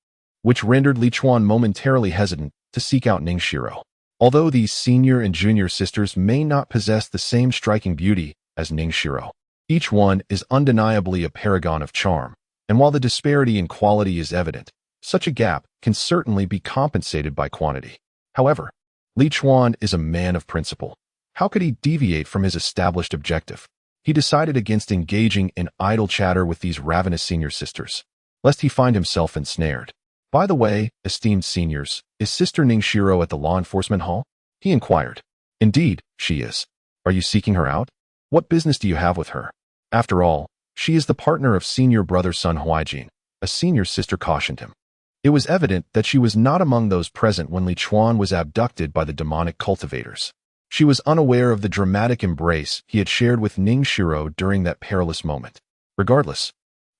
Speaker 1: which rendered Li Chuan momentarily hesitant to seek out Ning Shiro. Although these senior and junior sisters may not possess the same striking beauty as Ning Shiro, each one is undeniably a paragon of charm, and while the disparity in quality is evident, such a gap can certainly be compensated by quantity. However, Li Chuan is a man of principle. How could he deviate from his established objective? He decided against engaging in idle chatter with these ravenous senior sisters, lest he find himself ensnared. "By the way, esteemed seniors, is Sister Ning Shiro at the law enforcement hall?" he inquired. "Indeed, she is. Are you seeking her out? What business do you have with her? After all, she is the partner of senior brother Sun Huaijin," a senior sister cautioned him. It was evident that she was not among those present when Li Chuan was abducted by the demonic cultivators. She was unaware of the dramatic embrace he had shared with Ning Shiro during that perilous moment. Regardless,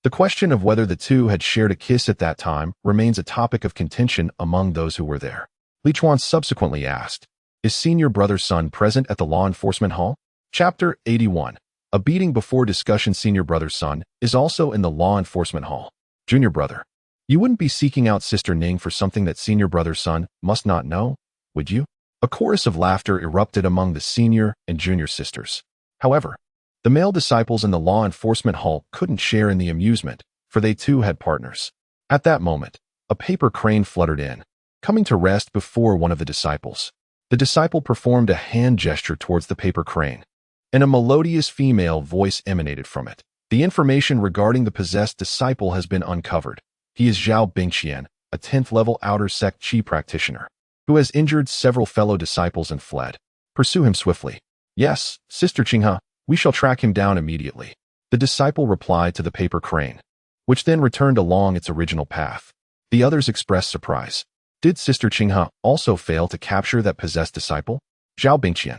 Speaker 1: the question of whether the two had shared a kiss at that time remains a topic of contention among those who were there. Li Chuan subsequently asked, "Is senior brother Sun present at the law enforcement hall?" Chapter 81. A beating before discussion. Senior brother Sun is also in the law enforcement hall. "Junior brother, you wouldn't be seeking out Sister Ning for something that senior brother Sun must not know, would you?" A chorus of laughter erupted among the senior and junior sisters. However, the male disciples in the law enforcement hall couldn't share in the amusement, for they too had partners. At that moment, a paper crane fluttered in, coming to rest before one of the disciples. The disciple performed a hand gesture towards the paper crane, and a melodious female voice emanated from it. "The information regarding the possessed disciple has been uncovered. He is Zhao Bingqian, a 10th level outer sect Qi practitioner, who has injured several fellow disciples and fled. Pursue him swiftly." "Yes, Sister Qinghe, we shall track him down immediately," the disciple replied to the paper crane, which then returned along its original path. The others expressed surprise. Did Sister Qinghe also fail to capture that possessed disciple? Zhao Bingqian.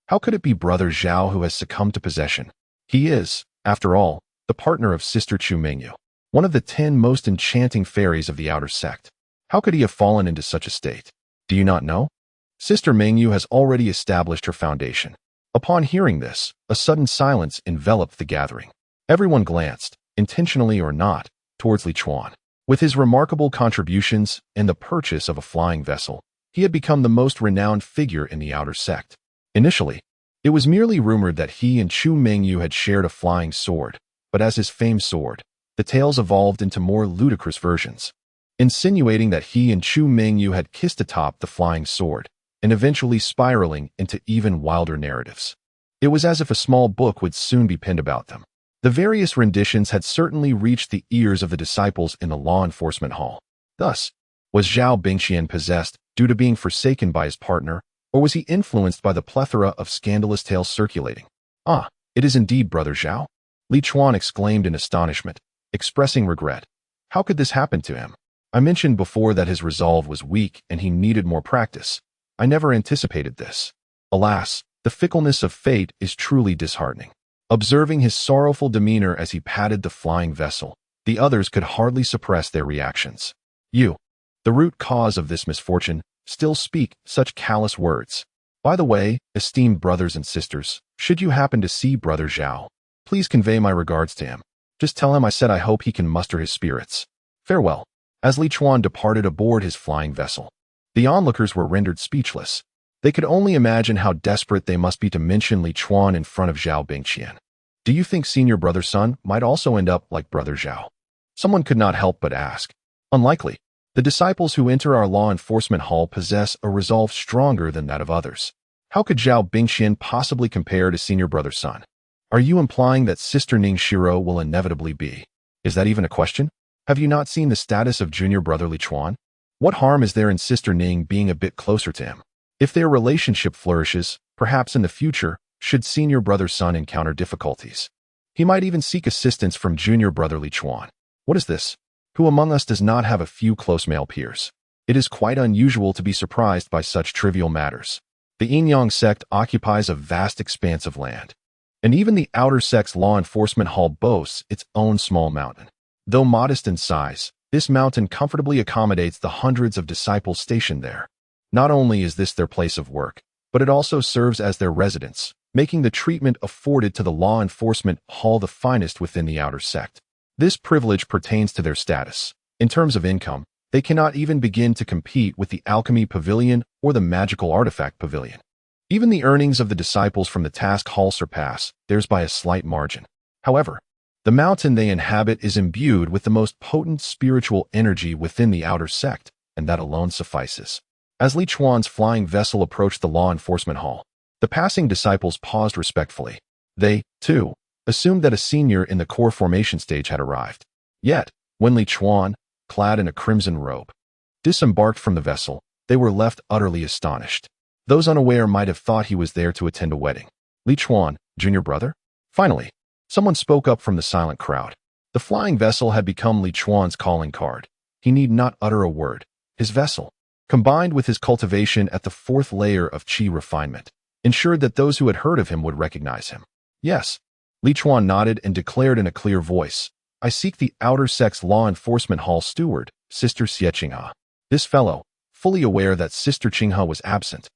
Speaker 1: How could it be Brother Zhao who has succumbed to possession? He is, after all, the partner of Sister Chu Mingyu, one of the 10 most enchanting fairies of the outer sect. How could he have fallen into such a state? Do you not know? Sister Mingyu has already established her foundation. Upon hearing this, a sudden silence enveloped the gathering. Everyone glanced, intentionally or not, towards Li Chuan. With his remarkable contributions and the purchase of a flying vessel, he had become the most renowned figure in the outer sect. Initially, it was merely rumored that he and Chu Mingyu had shared a flying sword, but as his fame soared, the tales evolved into more ludicrous versions, insinuating that he and Chu Mingyu had kissed atop the flying sword, and eventually spiraling into even wilder narratives. It was as if a small book would soon be penned about them. The various renditions had certainly reached the ears of the disciples in the law enforcement hall. Thus, was Zhao Bingqian possessed due to being forsaken by his partner, or was he influenced by the plethora of scandalous tales circulating? Ah, it is indeed Brother Zhao? Li Chuan exclaimed in astonishment, expressing regret. How could this happen to him? I mentioned before that his resolve was weak and he needed more practice. I never anticipated this. Alas, the fickleness of fate is truly disheartening. Observing his sorrowful demeanor as he patted the flying vessel, the others could hardly suppress their reactions. You, the root cause of this misfortune, still speak such callous words. By the way, esteemed brothers and sisters, should you happen to see Brother Zhao, please convey my regards to him. Just tell him I said I hope he can muster his spirits. Farewell. As Li Chuan departed aboard his flying vessel, the onlookers were rendered speechless. They could only imagine how desperate they must be to mention Li Chuan in front of Zhao Bingqian. Do you think Senior Brother Sun might also end up like Brother Zhao? Someone could not help but ask. Unlikely. The disciples who enter our law enforcement hall possess a resolve stronger than that of others. How could Zhao Bingqian possibly compare to Senior Brother Sun? Are you implying that Sister Ning Shiro will inevitably be? Is that even a question? Have you not seen the status of Junior Brother Li Chuan? What harm is there in Sister Ning being a bit closer to him? If their relationship flourishes, perhaps in the future, should Senior Brother Sun encounter difficulties, he might even seek assistance from Junior Brother Li Chuan. What is this? Who among us does not have a few close male peers? It is quite unusual to be surprised by such trivial matters. The Yin-Yang sect occupies a vast expanse of land, and even the outer sect's law enforcement hall boasts its own small mountain. Though modest in size, this mountain comfortably accommodates the hundreds of disciples stationed there. Not only is this their place of work, but it also serves as their residence, making the treatment afforded to the law enforcement hall the finest within the outer sect. This privilege pertains to their status. In terms of income, they cannot even begin to compete with the Alchemy Pavilion or the Magical Artifact Pavilion. Even the earnings of the disciples from the task hall surpass theirs by a slight margin. However, the mountain they inhabit is imbued with the most potent spiritual energy within the outer sect, and that alone suffices. As Li Chuan's flying vessel approached the law enforcement hall, the passing disciples paused respectfully. They, too, assumed that a senior in the core formation stage had arrived. Yet, when Li Chuan, clad in a crimson robe, disembarked from the vessel, they were left utterly astonished. Those unaware might have thought he was there to attend a wedding. Li Chuan, junior brother? Finally, someone spoke up from the silent crowd. The flying vessel had become Li Chuan's calling card. He need not utter a word. His vessel, combined with his cultivation at the 4th layer of qi refinement, ensured that those who had heard of him would recognize him. Yes, Li Chuan nodded and declared in a clear voice, I seek the outer sect's law enforcement hall steward, Sister Xie Qinghe. This fellow, fully aware that Sister Qinghe was absent,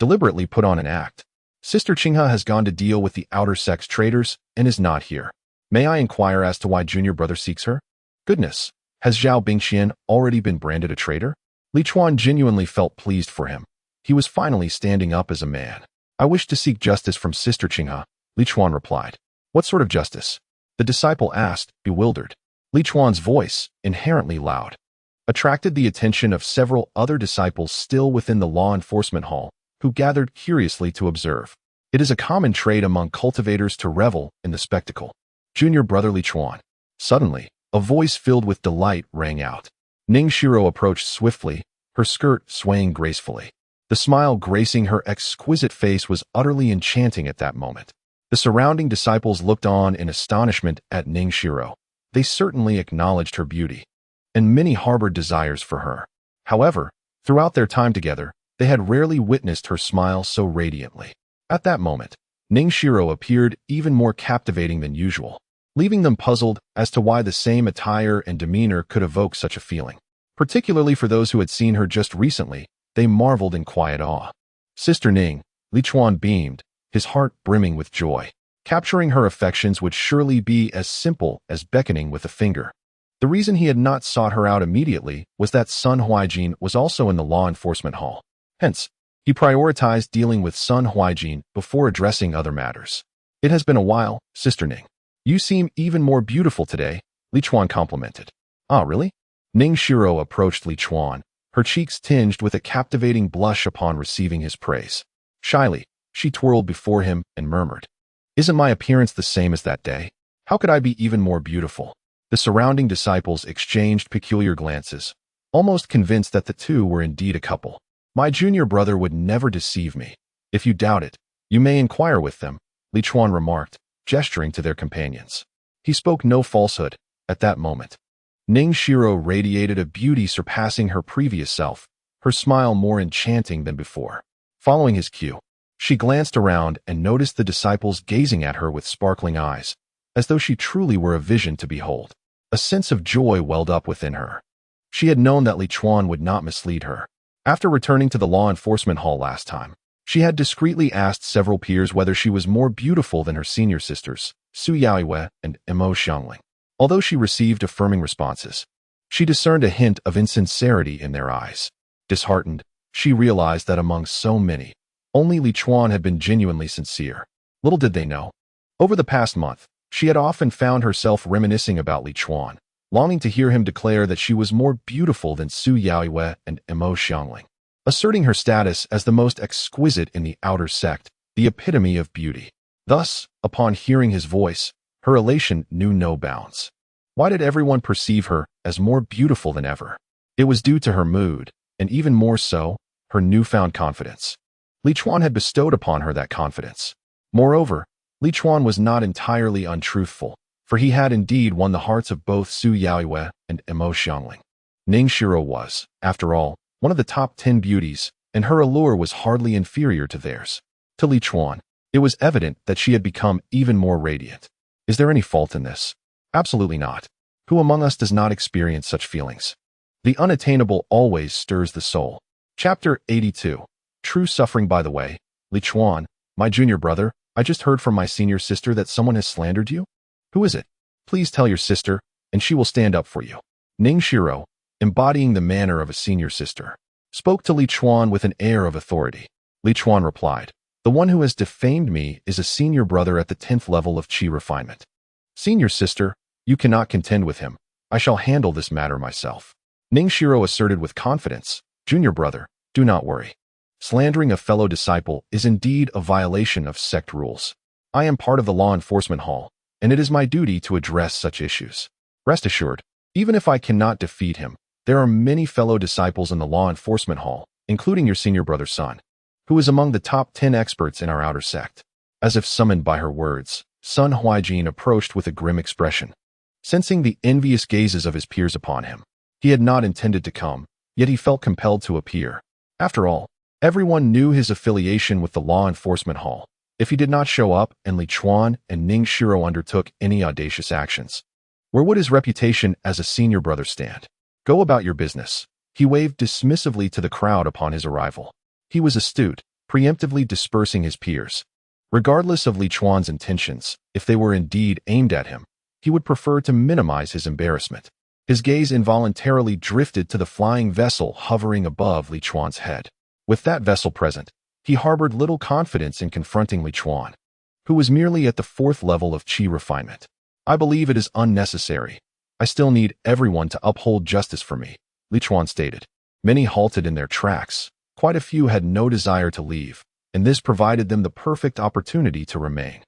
Speaker 1: deliberately put on an act. Sister Qinghe has gone to deal with the outer sect's traitors and is not here. May I inquire as to why junior brother seeks her? Goodness, has Zhao Bingqian already been branded a traitor? Li Chuan genuinely felt pleased for him. He was finally standing up as a man. I wish to seek justice from Sister Qinghe, Li Chuan replied. What sort of justice? The disciple asked, bewildered. Li Chuan's voice, inherently loud, attracted the attention of several other disciples still within the law enforcement hall, who gathered curiously to observe. It is a common trait among cultivators to revel in the spectacle. Junior brother Li Chuan. Suddenly, a voice filled with delight rang out. Ning Shiro approached swiftly, her skirt swaying gracefully. The smile gracing her exquisite face was utterly enchanting at that moment. The surrounding disciples looked on in astonishment at Ning Shiro. They certainly acknowledged her beauty, and many harbored desires for her. However, Throughout their time together, they had rarely witnessed her smile so radiantly. At that moment, Ningshiro appeared even more captivating than usual, leaving them puzzled as to why the same attire and demeanor could evoke such a feeling. Particularly for those who had seen her just recently, they marveled in quiet awe. Sister Ning, Li Chuan beamed, his heart brimming with joy. Capturing her affections would surely be as simple as beckoning with a finger. The reason he had not sought her out immediately was that Sun Huaijin was also in the law enforcement hall. Hence, he prioritized dealing with Sun Huaijin before addressing other matters. It has been a while, Sister Ning. You seem even more beautiful today, Li Chuan complimented. Ah, really? Ningshiro approached Li Chuan, her cheeks tinged with a captivating blush upon receiving his praise. Shyly, she twirled before him and murmured, "Isn't my appearance the same as that day? How could I be even more beautiful?" The surrounding disciples exchanged peculiar glances, almost convinced that the two were indeed a couple. "My junior brother would never deceive me. If you doubt it, you may inquire with them," Li Chuan remarked, gesturing to their companions. He spoke no falsehood at that moment. Ningshiro radiated a beauty surpassing her previous self, her smile more enchanting than before. Following his cue, she glanced around and noticed the disciples gazing at her with sparkling eyes, as though she truly were a vision to behold. A sense of joy welled up within her. She had known that Li Chuan would not mislead her. After returning to the law enforcement hall last time, she had discreetly asked several peers whether she was more beautiful than her senior sisters, Su Yaoyue and Mo Xiangling. Although she received affirming responses, she discerned a hint of insincerity in their eyes. Disheartened, she realized that among so many, only Li Chuan had been genuinely sincere. Little did they know, over the past month, she had often found herself reminiscing about Li Chuan, longing to hear him declare that she was more beautiful than Su Yaoyue and Mo Xiangling, asserting her status as the most exquisite in the outer sect, the epitome of beauty. Thus, upon hearing his voice, her elation knew no bounds. Why did everyone perceive her as more beautiful than ever? It was due to her mood, and even more so, her newfound confidence. Li Chuan had bestowed upon her that confidence. Moreover, Li Chuan was not entirely untruthful, for he had indeed won the hearts of both Su Yaoyue and Mo Xiangling. Ningshiro was, after all, one of the top 10 beauties, and her allure was hardly inferior to theirs. To Li Chuan, it was evident that she had become even more radiant. Is there any fault in this? Absolutely not. Who among us does not experience such feelings? The unattainable always stirs the soul. Chapter 82. True suffering. By the way, Li Chuan, my junior brother, I just heard from my senior sister that someone has slandered you. Who is it? Please tell your sister, and she will stand up for you. Ningshiro, embodying the manner of a senior sister, spoke to Li Chuan with an air of authority. Li Chuan replied, "The one who has defamed me is a senior brother at the 10th level of Qi refinement. Senior sister, you cannot contend with him. I shall handle this matter myself." Ningshiro asserted with confidence, "Junior brother, do not worry. Slandering a fellow disciple is indeed a violation of sect rules. I am part of the law enforcement hall, and it is my duty to address such issues. Rest assured, even if I cannot defeat him, there are many fellow disciples in the law enforcement hall, including your senior brother's son, who is among the top 10 experts in our outer sect." As if summoned by her words, Sun Huaijin approached with a grim expression. Sensing the envious gazes of his peers upon him, he had not intended to come, yet he felt compelled to appear. After all, everyone knew his affiliation with the law enforcement hall. If he did not show up and Li Chuan and Ningshiro undertook any audacious actions, where would his reputation as a senior brother stand? Go about your business. He waved dismissively to the crowd upon his arrival. He was astute, preemptively dispersing his peers. Regardless of Li Chuan's intentions, if they were indeed aimed at him, he would prefer to minimize his embarrassment. His gaze involuntarily drifted to the flying vessel hovering above Li Chuan's head. With that vessel present, he harbored little confidence in confronting Li Chuan, who was merely at the 4th level of Qi refinement. "I believe it is unnecessary. I still need everyone to uphold justice for me," Li Chuan stated. Many halted in their tracks. Quite a few had no desire to leave, and this provided them the perfect opportunity to remain.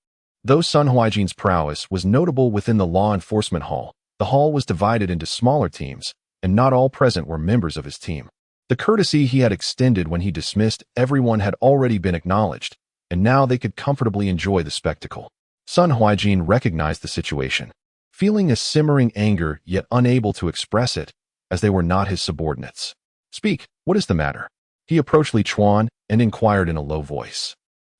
Speaker 1: Though Sun Huaijin's prowess was notable within the law enforcement hall, the hall was divided into smaller teams, and not all present were members of his team. The courtesy he had extended when he dismissed everyone had already been acknowledged, and now they could comfortably enjoy the spectacle. Sun Huaijin recognized the situation, feeling a simmering anger yet unable to express it, as they were not his subordinates. "Speak," What is the matter? He approached Li Chuan and inquired in a low voice.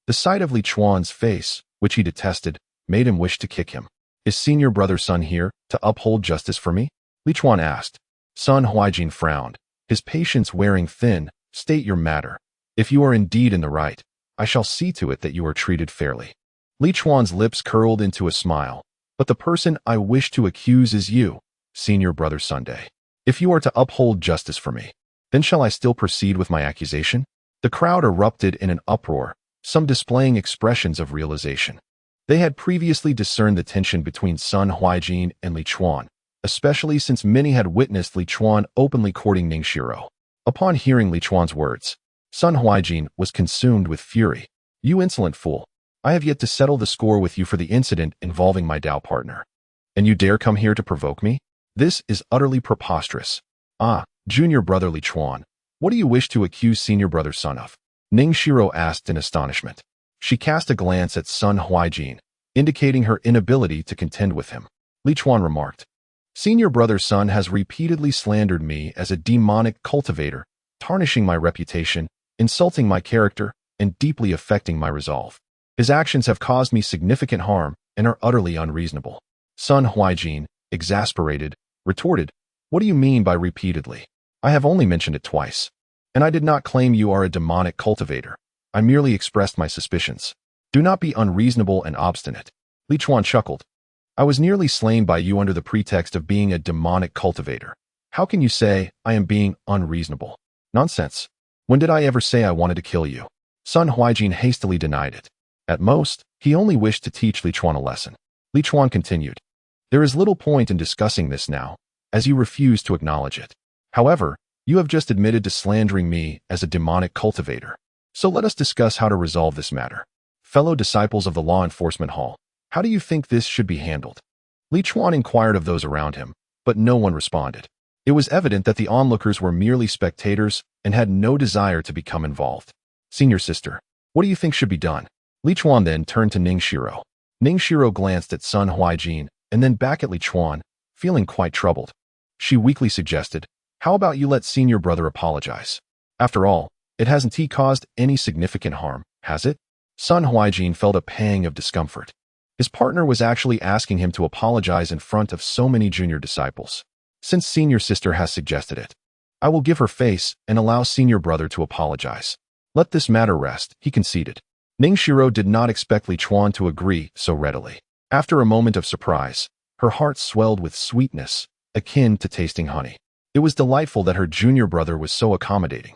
Speaker 1: The sight of Li Chuan's face, which he detested, made him wish to kick him. Is senior brother Sun here to uphold justice for me? Li Chuan asked. Sun Huaijin frowned, his patience wearing thin. State your matter. If you are indeed in the right, I shall see to it that you are treated fairly. Li Chuan's lips curled into a smile. But the person I wish to accuse is you, senior brother Sunday. If you are to uphold justice for me, then shall I still proceed with my accusation? The crowd erupted in an uproar, some displaying expressions of realization. They had previously discerned the tension between Sun Huaijin and Li Chuan, especially since many had witnessed Li Chuan openly courting Ning Shiro. Upon hearing Li Chuan's words, Sun Huaijin was consumed with fury. You insolent fool! I have yet to settle the score with you for the incident involving my Dao partner. And you dare come here to provoke me? This is utterly preposterous. Ah, junior brother Li Chuan, what do you wish to accuse senior brother Sun of? Ning Shiro asked in astonishment. She cast a glance at Sun Huaijin, indicating her inability to contend with him. Li Chuan remarked, Senior brother Sun has repeatedly slandered me as a demonic cultivator, tarnishing my reputation, insulting my character, and deeply affecting my resolve. His actions have caused me significant harm and are utterly unreasonable. Sun Huaijin, exasperated, retorted, What do you mean by repeatedly? I have only mentioned it twice. And I did not claim you are a demonic cultivator. I merely expressed my suspicions. Do not be unreasonable and obstinate. Li Chuan chuckled. I was nearly slain by you under the pretext of being a demonic cultivator. How can you say I am being unreasonable? Nonsense. When did I ever say I wanted to kill you? Sun Huaijin hastily denied it. At most, he only wished to teach Li Chuan a lesson. Li Chuan continued. There is little point in discussing this now, as you refuse to acknowledge it. However, you have just admitted to slandering me as a demonic cultivator. So let us discuss how to resolve this matter. Fellow disciples of the law enforcement hall, how do you think this should be handled? Li Chuan inquired of those around him, but no one responded. It was evident that the onlookers were merely spectators and had no desire to become involved. Senior sister, what do you think should be done? Li Chuan then turned to Ning Shiro. Ning Shiro glanced at Sun Huaijin and then back at Li Chuan, feeling quite troubled. She weakly suggested, How about you let senior brother apologize? After all, it hasn't he caused any significant harm, has it? Sun Huaijin felt a pang of discomfort. His partner was actually asking him to apologize in front of so many junior disciples. Since senior sister has suggested it, I will give her face and allow senior brother to apologize. Let this matter rest, he conceded. Ning Shiro did not expect Li Chuan to agree so readily. After a moment of surprise, her heart swelled with sweetness, akin to tasting honey. It was delightful that her junior brother was so accommodating.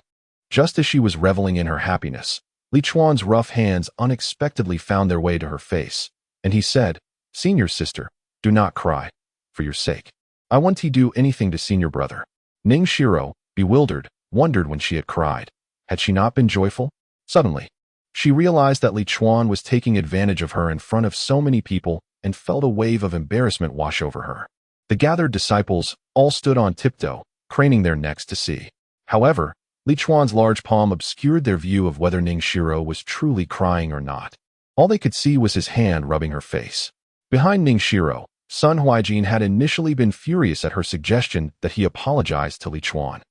Speaker 1: Just as she was reveling in her happiness, Li Chuan's rough hands unexpectedly found their way to her face, and he said, Senior sister, do not cry. For your sake, I want to do anything to senior brother. Ning Shiro, bewildered, wondered when she had cried. Had she not been joyful? Suddenly, she realized that Li Chuan was taking advantage of her in front of so many people and felt a wave of embarrassment wash over her. The gathered disciples all stood on tiptoe, craning their necks to see. However, Li Chuan's large palm obscured their view of whether Ning Shiro was truly crying or not. All they could see was his hand rubbing her face. Behind Ning Shiro, Sun Huaijin had initially been furious at her suggestion that he apologize to Li Chuan.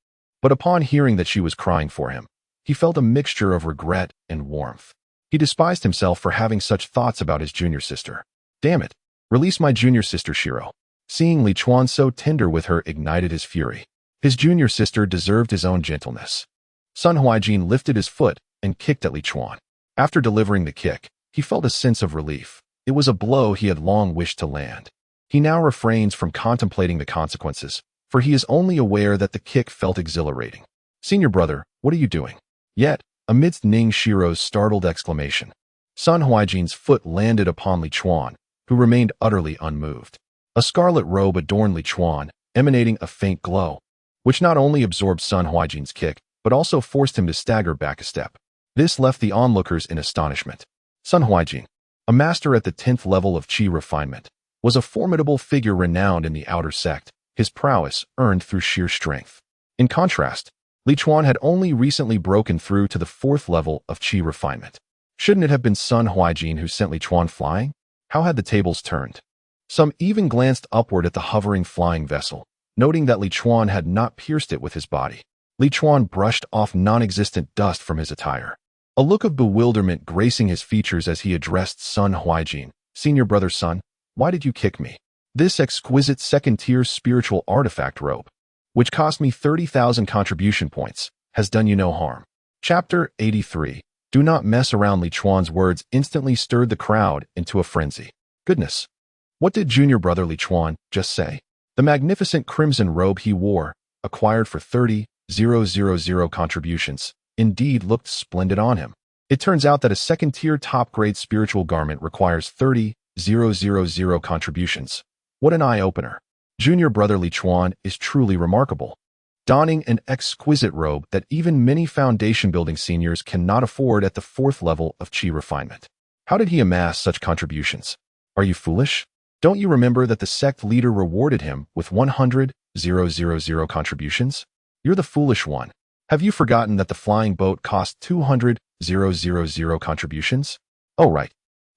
Speaker 1: But upon hearing that she was crying for him, he felt a mixture of regret and warmth. He despised himself for having such thoughts about his junior sister. Damn it! Release my junior sister Shiro. Seeing Li Chuan so tender with her ignited his fury. His junior sister deserved his own gentleness. Sun Huaijin lifted his foot and kicked at Li Chuan. After delivering the kick, he felt a sense of relief. It was a blow he had long wished to land. He now refrains from contemplating the consequences, for he is only aware that the kick felt exhilarating. Senior brother, what are you doing? Yet, amidst Ning Shiro's startled exclamation, Sun Huaijin's foot landed upon Li Chuan, who remained utterly unmoved. A scarlet robe adorned Li Chuan, emanating a faint glow, which not only absorbed Sun Huaijin's kick, but also forced him to stagger back a step. This left the onlookers in astonishment. Sun Huaijin, a master at the 10th level of Qi refinement, was a formidable figure renowned in the outer sect, his prowess earned through sheer strength. In contrast, Li Chuan had only recently broken through to the 4th level of Qi refinement. Shouldn't it have been Sun Huaijin who sent Li Chuan flying? How had the tables turned? Some even glanced upward at the hovering flying vessel, noting that Li Chuan had not pierced it with his body. Li Chuan brushed off non-existent dust from his attire. A look of bewilderment gracing his features as he addressed Sun Huaijin. Senior brother's son, why did you kick me? This exquisite second-tier spiritual artifact robe, which cost me 30,000 contribution points, has done you no harm. Chapter 83. Do not mess around. Li Chuan's words instantly stirred the crowd into a frenzy. Goodness! What did junior brother Li Chuan just say? The magnificent crimson robe he wore, acquired for 30,000 contributions, indeed looked splendid on him. It turns out that a second-tier top-grade spiritual garment requires 30,000 contributions. What an eye-opener. Junior brother Li Chuan is truly remarkable, donning an exquisite robe that even many foundation-building seniors cannot afford at the 4th level of Qi refinement. How did he amass such contributions? Are you foolish? Don't you remember that the sect leader rewarded him with 100,000 contributions? You're the foolish one. Have you forgotten that the flying boat cost 200,000 contributions? Oh, right.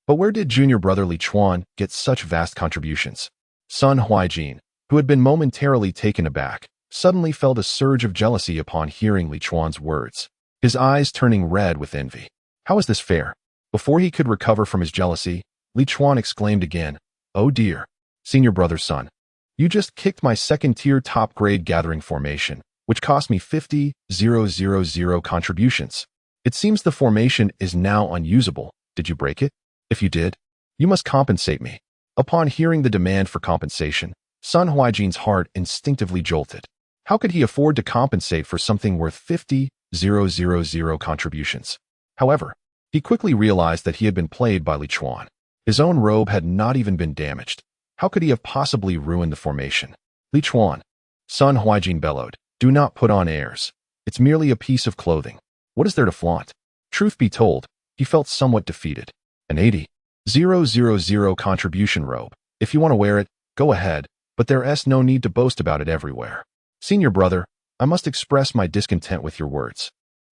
Speaker 1: But where did junior brother Li Chuan get such vast contributions? Sun Huaijin, who had been momentarily taken aback, suddenly felt a surge of jealousy upon hearing Li Chuan's words, his eyes turning red with envy. How is this fair? Before he could recover from his jealousy, Li Chuan exclaimed again, Oh dear, senior brother's son, you just kicked my second-tier top-grade gathering formation, which cost me 50,000 contributions. It seems the formation is now unusable. Did you break it? If you did, you must compensate me. Upon hearing the demand for compensation, Sun Huaijin's heart instinctively jolted. How could he afford to compensate for something worth 50,000 contributions? However, he quickly realized that he had been played by Li Chuan. His own robe had not even been damaged. How could he have possibly ruined the formation? Li Chuan, Sun Huaijin bellowed, do not put on airs. It's merely a piece of clothing. What is there to flaunt? Truth be told, he felt somewhat defeated. An 80,000 contribution robe. If you want to wear it, go ahead, but there's no need to boast about it everywhere. Senior brother, I must express my discontent with your words.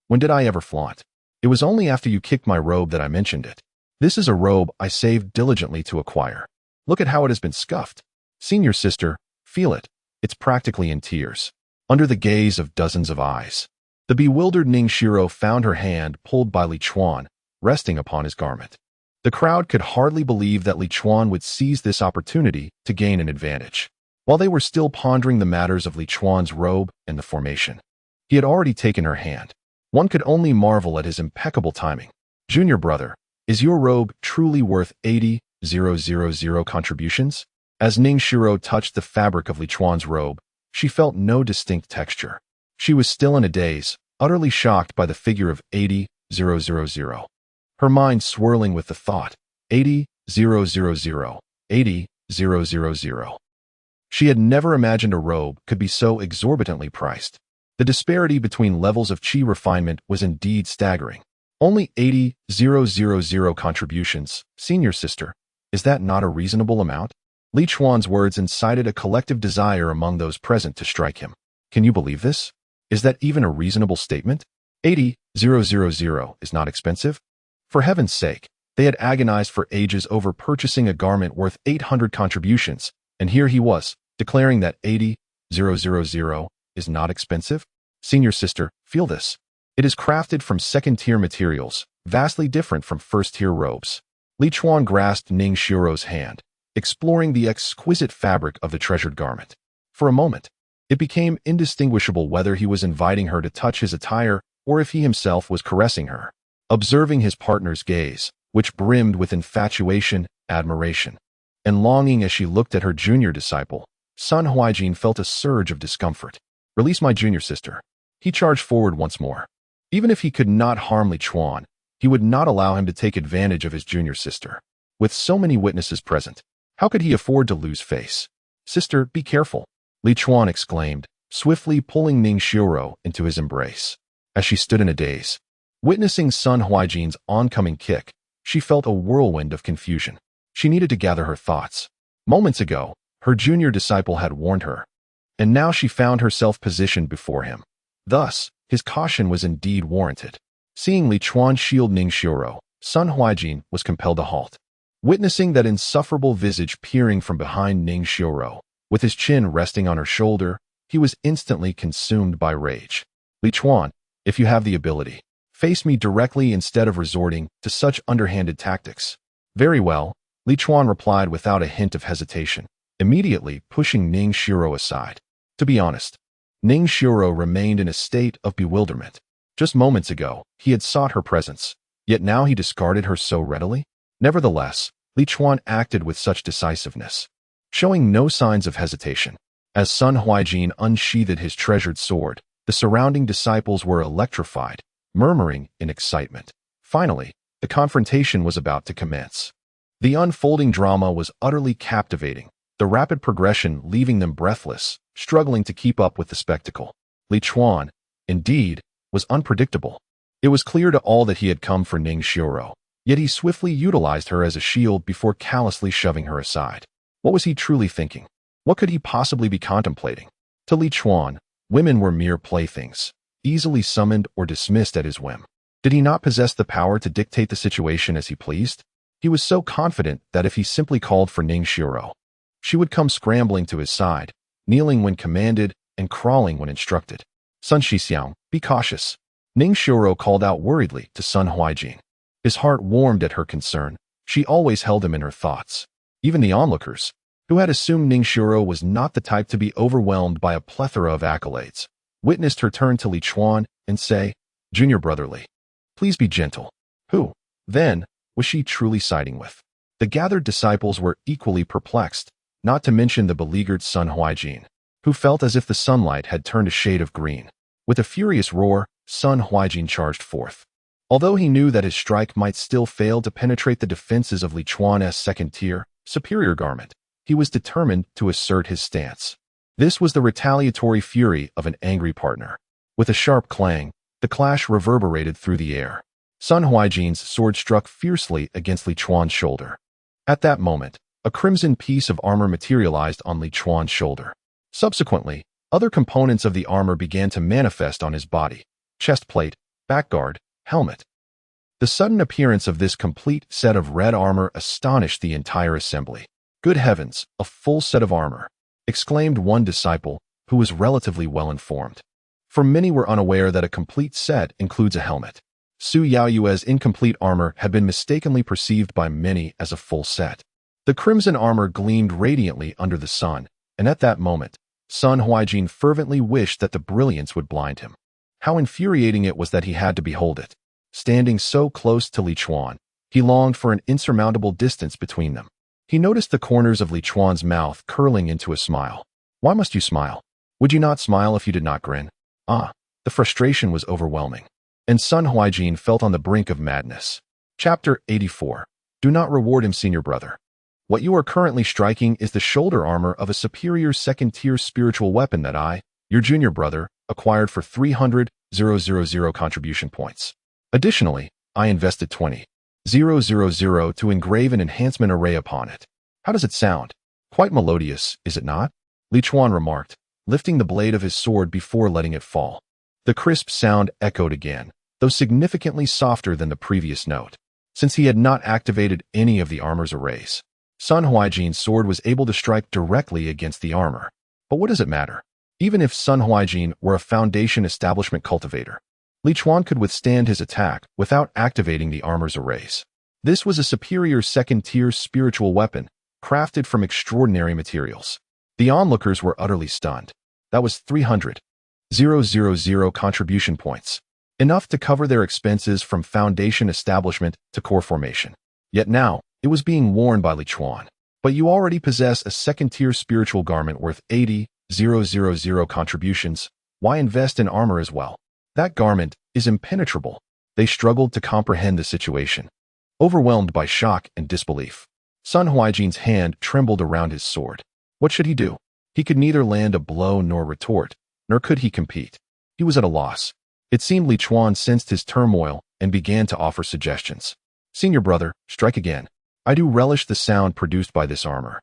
Speaker 1: When did I ever flaunt? It was only after you kicked my robe that I mentioned it. This is a robe I saved diligently to acquire. Look at how it has been scuffed. Senior sister, feel it. It's practically in tears, under the gaze of dozens of eyes. The bewildered Ning Shiro found her hand pulled by Li Chuan, resting upon his garment. The crowd could hardly believe that Li Chuan would seize this opportunity to gain an advantage. While they were still pondering the matters of Li Chuan's robe and the formation, he had already taken her hand. One could only marvel at his impeccable timing. Junior brother, is your robe truly worth 80,000 contributions? As Ning Shiro touched the fabric of Li Chuan's robe, she felt no distinct texture. She was still in a daze, utterly shocked by the figure of 80,000. Her mind swirling with the thought, 80,000, 80,000. She had never imagined a robe could be so exorbitantly priced. The disparity between levels of Qi refinement was indeed staggering. Only 80,000 contributions, senior sister. Is that not a reasonable amount? Li Chuan's words incited a collective desire among those present to strike him. Can you believe this? Is that even a reasonable statement? 80,000 is not expensive? For heaven's sake, they had agonized for ages over purchasing a garment worth 800 contributions, and here he was, declaring that 80,000 is not expensive? Senior sister, feel this. It is crafted from second-tier materials, vastly different from first-tier robes. Li Chuan grasped Ning Shiro's hand, exploring the exquisite fabric of the treasured garment. For a moment, it became indistinguishable whether he was inviting her to touch his attire or if he himself was caressing her. Observing his partner's gaze, which brimmed with infatuation, admiration, and longing as she looked at her junior disciple, Sun Huaijin felt a surge of discomfort. Release my junior sister. He charged forward once more. Even if he could not harm Li Chuan, he would not allow him to take advantage of his junior sister. With so many witnesses present, how could he afford to lose face? Sister, be careful, Li Chuan exclaimed, swiftly pulling Ning Shiro into his embrace. As she stood in a daze, witnessing Sun Huaijin's oncoming kick, she felt a whirlwind of confusion. She needed to gather her thoughts. Moments ago, her junior disciple had warned her, and now she found herself positioned before him. Thus, his caution was indeed warranted. Seeing Li Chuan shield Ning Shiro, Sun Huaijin was compelled to halt. Witnessing that insufferable visage peering from behind Ning Shiro, with his chin resting on her shoulder, he was instantly consumed by rage. Li Chuan, if you have the ability, face me directly instead of resorting to such underhanded tactics. Very well, Li Chuan replied without a hint of hesitation, immediately pushing Ning Shiro aside. To be honest, Ning Shiro remained in a state of bewilderment. Just moments ago, he had sought her presence, yet now he discarded her so readily? Nevertheless, Li Chuan acted with such decisiveness, showing no signs of hesitation. As Sun Huaijin unsheathed his treasured sword, the surrounding disciples were electrified, murmuring in excitement. Finally, the confrontation was about to commence. The unfolding drama was utterly captivating, the rapid progression leaving them breathless, struggling to keep up with the spectacle. Li Chuan, indeed, was unpredictable. It was clear to all that he had come for Ning Shiro, yet he swiftly utilized her as a shield before callously shoving her aside. What was he truly thinking? What could he possibly be contemplating? To Li Chuan, women were mere playthings, easily summoned or dismissed at his whim. Did he not possess the power to dictate the situation as he pleased? He was so confident that if he simply called for Ning Shiro, she would come scrambling to his side, kneeling when commanded and crawling when instructed. Sun Shixiang, be cautious. Ning Shiro called out worriedly to Sun Huaijin. His heart warmed at her concern. She always held him in her thoughts. Even the onlookers, who had assumed Ning Shiro was not the type to be overwhelmed by a plethora of accolades, witnessed her turn to Li Chuan and say, "Junior brotherly, please be gentle." Who, then, was she truly siding with? The gathered disciples were equally perplexed, not to mention the beleaguered Sun Huaijin, who felt as if the sunlight had turned a shade of green. With a furious roar, Sun Huaijin charged forth. Although he knew that his strike might still fail to penetrate the defenses of Li Chuan's second-tier, superior garment, he was determined to assert his stance. This was the retaliatory fury of an angry partner. With a sharp clang, the clash reverberated through the air. Sun Huaijin's sword struck fiercely against Li Chuan's shoulder. At that moment, a crimson piece of armor materialized on Li Chuan's shoulder. Subsequently, other components of the armor began to manifest on his body: chest plate, back guard, helmet. The sudden appearance of this complete set of red armor astonished the entire assembly. "Good heavens, a full set of armor!" exclaimed one disciple who was relatively well informed. For many were unaware that a complete set includes a helmet. Su Yaoyue's incomplete armor had been mistakenly perceived by many as a full set. The crimson armor gleamed radiantly under the sun, and at that moment, Sun Huaijin fervently wished that the brilliance would blind him. How infuriating it was that he had to behold it. Standing so close to Li Chuan, he longed for an insurmountable distance between them. He noticed the corners of Li Chuan's mouth curling into a smile. Why must you smile? Would you not smile if you did not grin? The frustration was overwhelming, and Sun Huaijin felt on the brink of madness. Chapter 84. Do not reward him, senior brother. What you are currently striking is the shoulder armor of a superior second-tier spiritual weapon that I, your junior brother, acquired for 300,000 contribution points. Additionally, I invested 20,000 to engrave an enhancement array upon it. How does it sound? Quite melodious, is it not? Li Chuan remarked, lifting the blade of his sword before letting it fall. The crisp sound echoed again, though significantly softer than the previous note. Since he had not activated any of the armor's arrays, Sun Huaijin's sword was able to strike directly against the armor. But what does it matter? Even if Sun Huaijin were a Foundation establishment cultivator, Li Chuan could withstand his attack without activating the armor's arrays. This was a superior second-tier spiritual weapon, crafted from extraordinary materials. The onlookers were utterly stunned. That was 300,000 contribution points, enough to cover their expenses from Foundation establishment to core formation. Yet now, it was being worn by Li Chuan. But you already possess a second-tier spiritual garment worth 80,000 contributions. Why invest in armor as well? That garment is impenetrable. They struggled to comprehend the situation. Overwhelmed by shock and disbelief, Sun Huaijin's hand trembled around his sword. What should he do? He could neither land a blow nor retort, nor could he compete. He was at a loss. It seemed Li Chuan sensed his turmoil and began to offer suggestions. Senior brother, strike again. I do relish the sound produced by this armor.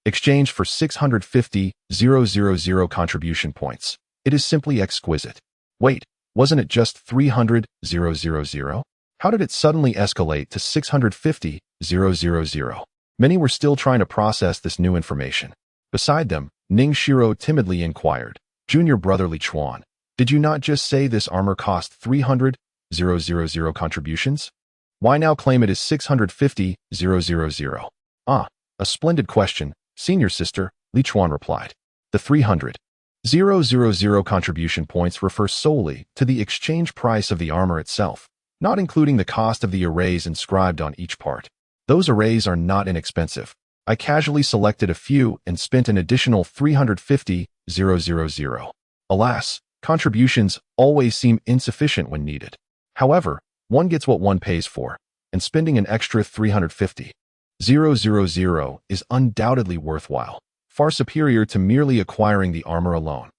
Speaker 1: Exchanged for 650,000 contribution points. It is simply exquisite. Wait, wasn't it just 300,000? How did it suddenly escalate to 650,000? Many were still trying to process this new information. Beside them, Ning Shiro timidly inquired, Junior brother Li Chuan, Did you not just say this armor cost 300,000 contributions? Why now claim it is 650,000? Ah, a splendid question, senior sister, Li Chuan replied. The 300,000 contribution points refer solely to the exchange price of the armor itself, not including the cost of the arrays inscribed on each part. Those arrays are not inexpensive. I casually selected a few and spent an additional 350,000. Alas, contributions always seem insufficient when needed. However, one gets what one pays for, and spending an extra 350,000 is undoubtedly worthwhile, far superior to merely acquiring the armor alone.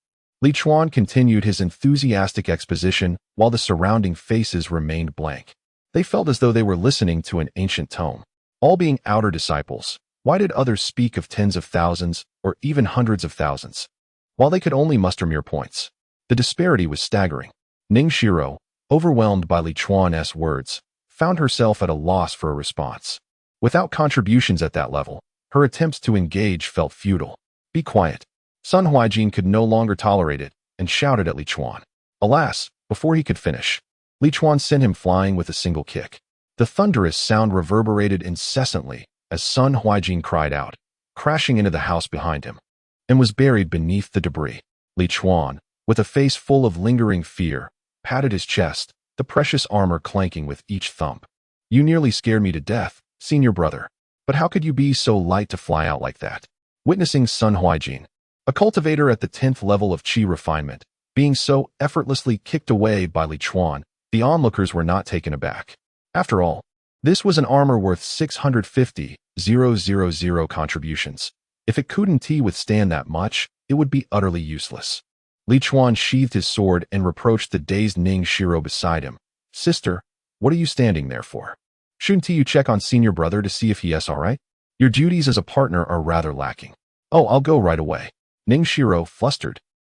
Speaker 1: Li Chuan continued his enthusiastic exposition while the surrounding faces remained blank. They felt as though they were listening to an ancient tome. All being outer disciples, why did others speak of tens of thousands or even hundreds of thousands, while they could only muster mere points? The disparity was staggering. Ning Shiro, overwhelmed by Li Chuan's words, found herself at a loss for a response. Without contributions at that level, her attempts to engage felt futile. Be quiet. Sun Huaijin could no longer tolerate it and shouted at Li Chuan. Alas, before he could finish, Li Chuan sent him flying with a single kick. The thunderous sound reverberated incessantly as Sun Huaijin cried out, crashing into the house behind him, and was buried beneath the debris. Li Chuan, with a face full of lingering fear, patted his chest, the precious armor clanking with each thump. You nearly scared me to death, senior brother. But how could you be so light to fly out like that? Witnessing Sun Huaijin, a cultivator at the 10th level of Qi refinement, being so effortlessly kicked away by Li Chuan, the onlookers were not taken aback. After all, this was an armor worth 650,000 contributions. If it couldn't withstand that much, it would be utterly useless. Li Chuan sheathed his sword and reproached the dazed Ning Shiro beside him. Sister, what are you standing there for? Shouldn't you check on senior brother to see if he is all right? Your duties as a partner are rather lacking. Oh, I'll go right away. Ning Shiro, flustered,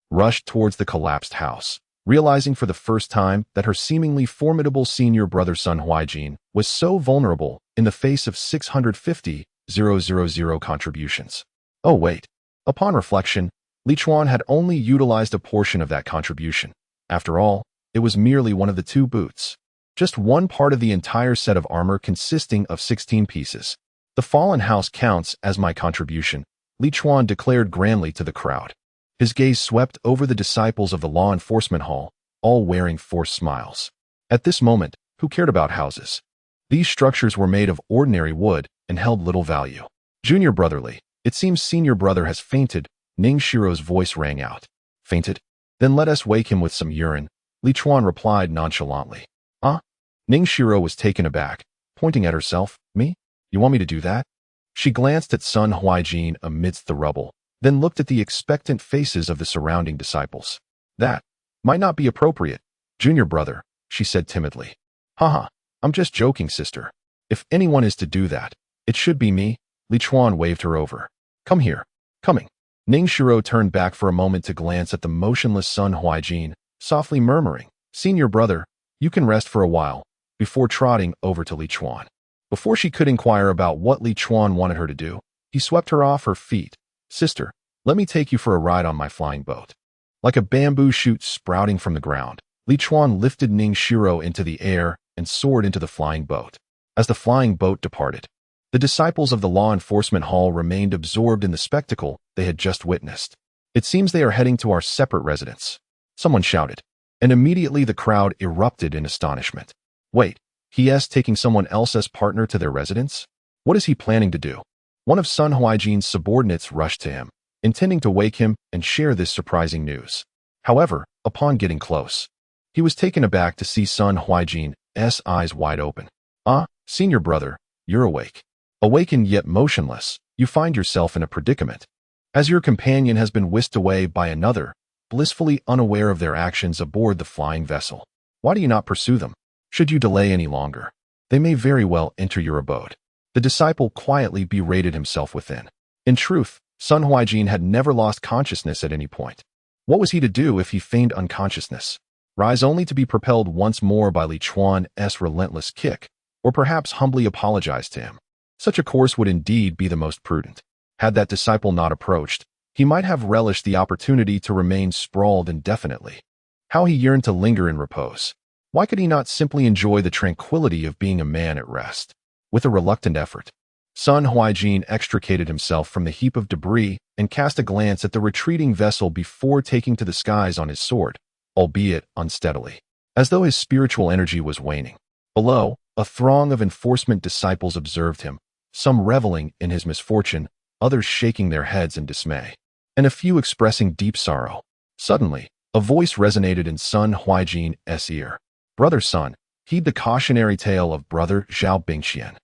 Speaker 1: rushed towards the collapsed house, realizing for the first time that her seemingly formidable senior brother Sun Huaijin was so vulnerable in the face of 650,000 contributions. Oh wait, upon reflection, Li Chuan had only utilized a portion of that contribution. After all, it was merely one of the 2 boots. Just one part of the entire set of armor consisting of 16 pieces. The fallen house counts as my contribution, Li Chuan declared grandly to the crowd. His gaze swept over the disciples of the law enforcement hall, all wearing forced smiles. At this moment, who cared about houses? These structures were made of ordinary wood and held little value. Junior brotherly, it seems senior brother has fainted, Ning Shiro's voice rang out. Fainted? Then let us wake him with some urine, Li Chuan replied nonchalantly. Ah? Ning Shiro was taken aback, pointing at herself. Me? You want me to do that? She glanced at Sun Huaijin amidst the rubble, then looked at the expectant faces of the surrounding disciples. That might not be appropriate, junior brother, she said timidly. Haha, I'm just joking, sister. If anyone is to do that, it should be me, Li Chuan waved her over. Come here. Coming. Ning Shiro turned back for a moment to glance at the motionless Sun Huaijin, softly murmuring, Senior brother, you can rest for a while, before trotting over to Li Chuan. Before she could inquire about what Li Chuan wanted her to do, he swept her off her feet. Sister, let me take you for a ride on my flying boat. Like a bamboo shoot sprouting from the ground, Li Chuan lifted Ning Shiro into the air and soared into the flying boat. As the flying boat departed, the disciples of the law enforcement hall remained absorbed in the spectacle they had just witnessed. It seems they are heading to our separate residence, someone shouted, and immediately the crowd erupted in astonishment. Wait, he is taking someone else as partner to their residence? What is he planning to do? One of Sun Huaijin's subordinates rushed to him, intending to wake him and share this surprising news. However, upon getting close, he was taken aback to see Sun Huaijin's eyes wide open. Ah, senior brother, you're awake. Awakened yet motionless, you find yourself in a predicament. As your companion has been whisked away by another, blissfully unaware of their actions aboard the flying vessel. Why do you not pursue them? Should you delay any longer, they may very well enter your abode. The disciple quietly berated himself within. In truth, Sun Huaijin had never lost consciousness at any point. What was he to do if he feigned unconsciousness? Rise only to be propelled once more by Li Chuan's relentless kick, or perhaps humbly apologize to him. Such a course would indeed be the most prudent. Had that disciple not approached, he might have relished the opportunity to remain sprawled indefinitely. How he yearned to linger in repose. Why could he not simply enjoy the tranquility of being a man at rest? With a reluctant effort, Sun Huaijin extricated himself from the heap of debris and cast a glance at the retreating vessel before taking to the skies on his sword, albeit unsteadily, as though his spiritual energy was waning. Below, a throng of enforcement disciples observed him, some reveling in his misfortune, others shaking their heads in dismay, and a few expressing deep sorrow. Suddenly, a voice resonated in Sun Huaijin's ear. "Brother Sun, heed the cautionary tale of Brother Zhao Bingxian.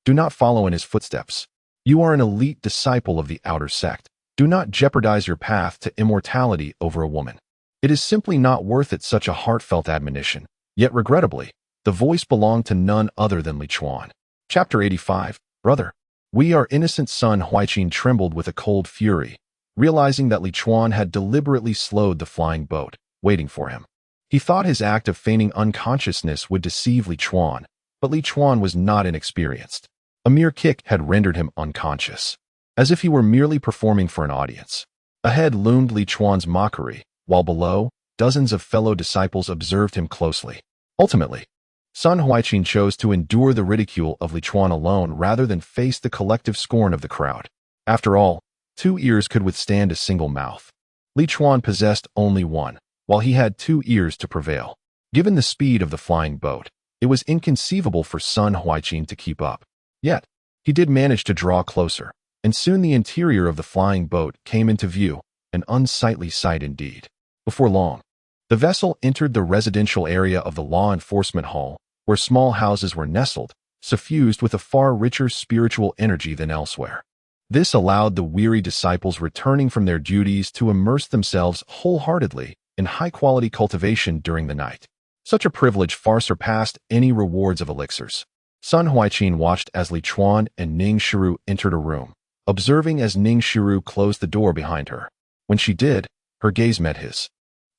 Speaker 1: Do not follow in his footsteps. You are an elite disciple of the outer sect. Do not jeopardize your path to immortality over a woman. It is simply not worth it." Such a heartfelt admonition. Yet regrettably, the voice belonged to none other than Li Chuan. Chapter 85. Brother, we are innocent. Sun Huaijin trembled with a cold fury, realizing that Li Chuan had deliberately slowed the flying boat, waiting for him. He thought his act of feigning unconsciousness would deceive Li Chuan, but Li Chuan was not inexperienced. A mere kick had rendered him unconscious, as if he were merely performing for an audience. Ahead loomed Li Chuan's mockery, while below, dozens of fellow disciples observed him closely. Ultimately, Sun Huaijin chose to endure the ridicule of Li Chuan alone rather than face the collective scorn of the crowd. After all, 2 ears could withstand a single mouth. Li Chuan possessed only one, while he had 2 ears to prevail. Given the speed of the flying boat, it was inconceivable for Sun Huaijin to keep up. Yet, he did manage to draw closer, and soon the interior of the flying boat came into view, an unsightly sight indeed. Before long, the vessel entered the residential area of the law enforcement hall, where small houses were nestled, suffused with a far richer spiritual energy than elsewhere. This allowed the weary disciples returning from their duties to immerse themselves wholeheartedly in high-quality cultivation during the night. Such a privilege far surpassed any rewards of elixirs. Sun Huaijin watched as Li Chuan and Ning Shiru entered a room, observing as Ning Shiru closed the door behind her. When she did, her gaze met his,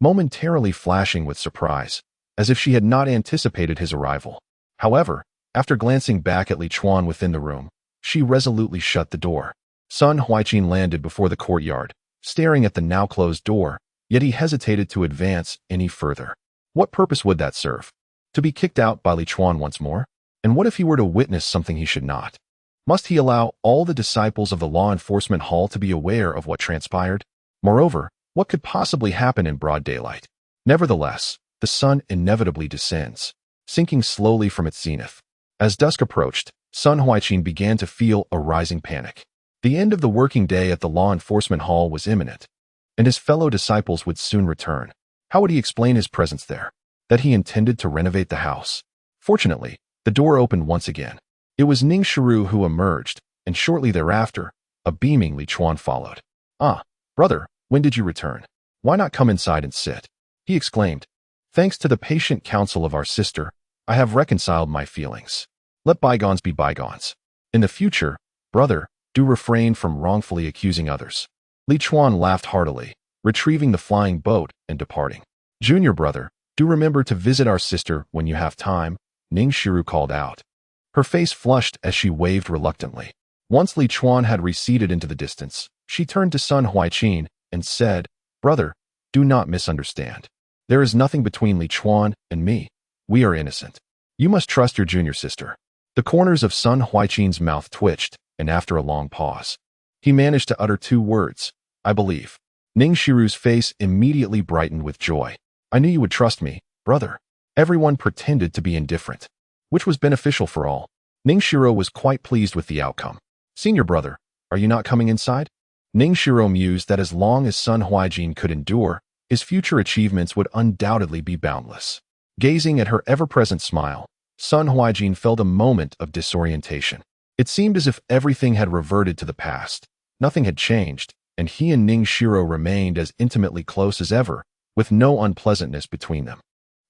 Speaker 1: momentarily flashing with surprise, as if she had not anticipated his arrival. However, after glancing back at Li Chuan within the room, she resolutely shut the door. Sun Huaijin landed before the courtyard, staring at the now closed door, yet he hesitated to advance any further. What purpose would that serve? To be kicked out by Li Chuan once more? And what if he were to witness something he should not? Must he allow all the disciples of the law enforcement hall to be aware of what transpired? Moreover, what could possibly happen in broad daylight? Nevertheless, the sun inevitably descends, sinking slowly from its zenith. As dusk approached, Sun Huaijin began to feel a rising panic. The end of the working day at the law enforcement hall was imminent, and his fellow disciples would soon return. How would he explain his presence there? That he intended to renovate the house? Fortunately, the door opened once again. It was Ning Shiru who emerged, and shortly thereafter, a beaming Li Chuan followed. "Ah, brother, when did you return? Why not come inside and sit?" he exclaimed. "Thanks to the patient counsel of our sister, I have reconciled my feelings. Let bygones be bygones. In the future, brother, do refrain from wrongfully accusing others." Li Chuan laughed heartily, retrieving the flying boat and departing. "Junior brother, do remember to visit our sister when you have time," Ning Shiru called out. Her face flushed as she waved reluctantly. Once Li Chuan had receded into the distance, she turned to Sun Huaijin and said, "Brother, do not misunderstand. There is nothing between Li Chuan and me. We are innocent. You must trust your junior sister." The corners of Sun Huaijin's mouth twitched, and after a long pause, he managed to utter 2 words, "I believe." Ning Shiru's face immediately brightened with joy. "I knew you would trust me, brother." Everyone pretended to be indifferent, which was beneficial for all. Ning Shiru was quite pleased with the outcome. "Senior brother, are you not coming inside?" Ning Shiru mused that as long as Sun Huaijin could endure, his future achievements would undoubtedly be boundless. Gazing at her ever-present smile, Sun Huaijin felt a moment of disorientation. It seemed as if everything had reverted to the past. Nothing had changed, and he and Ning Shiru remained as intimately close as ever, with no unpleasantness between them.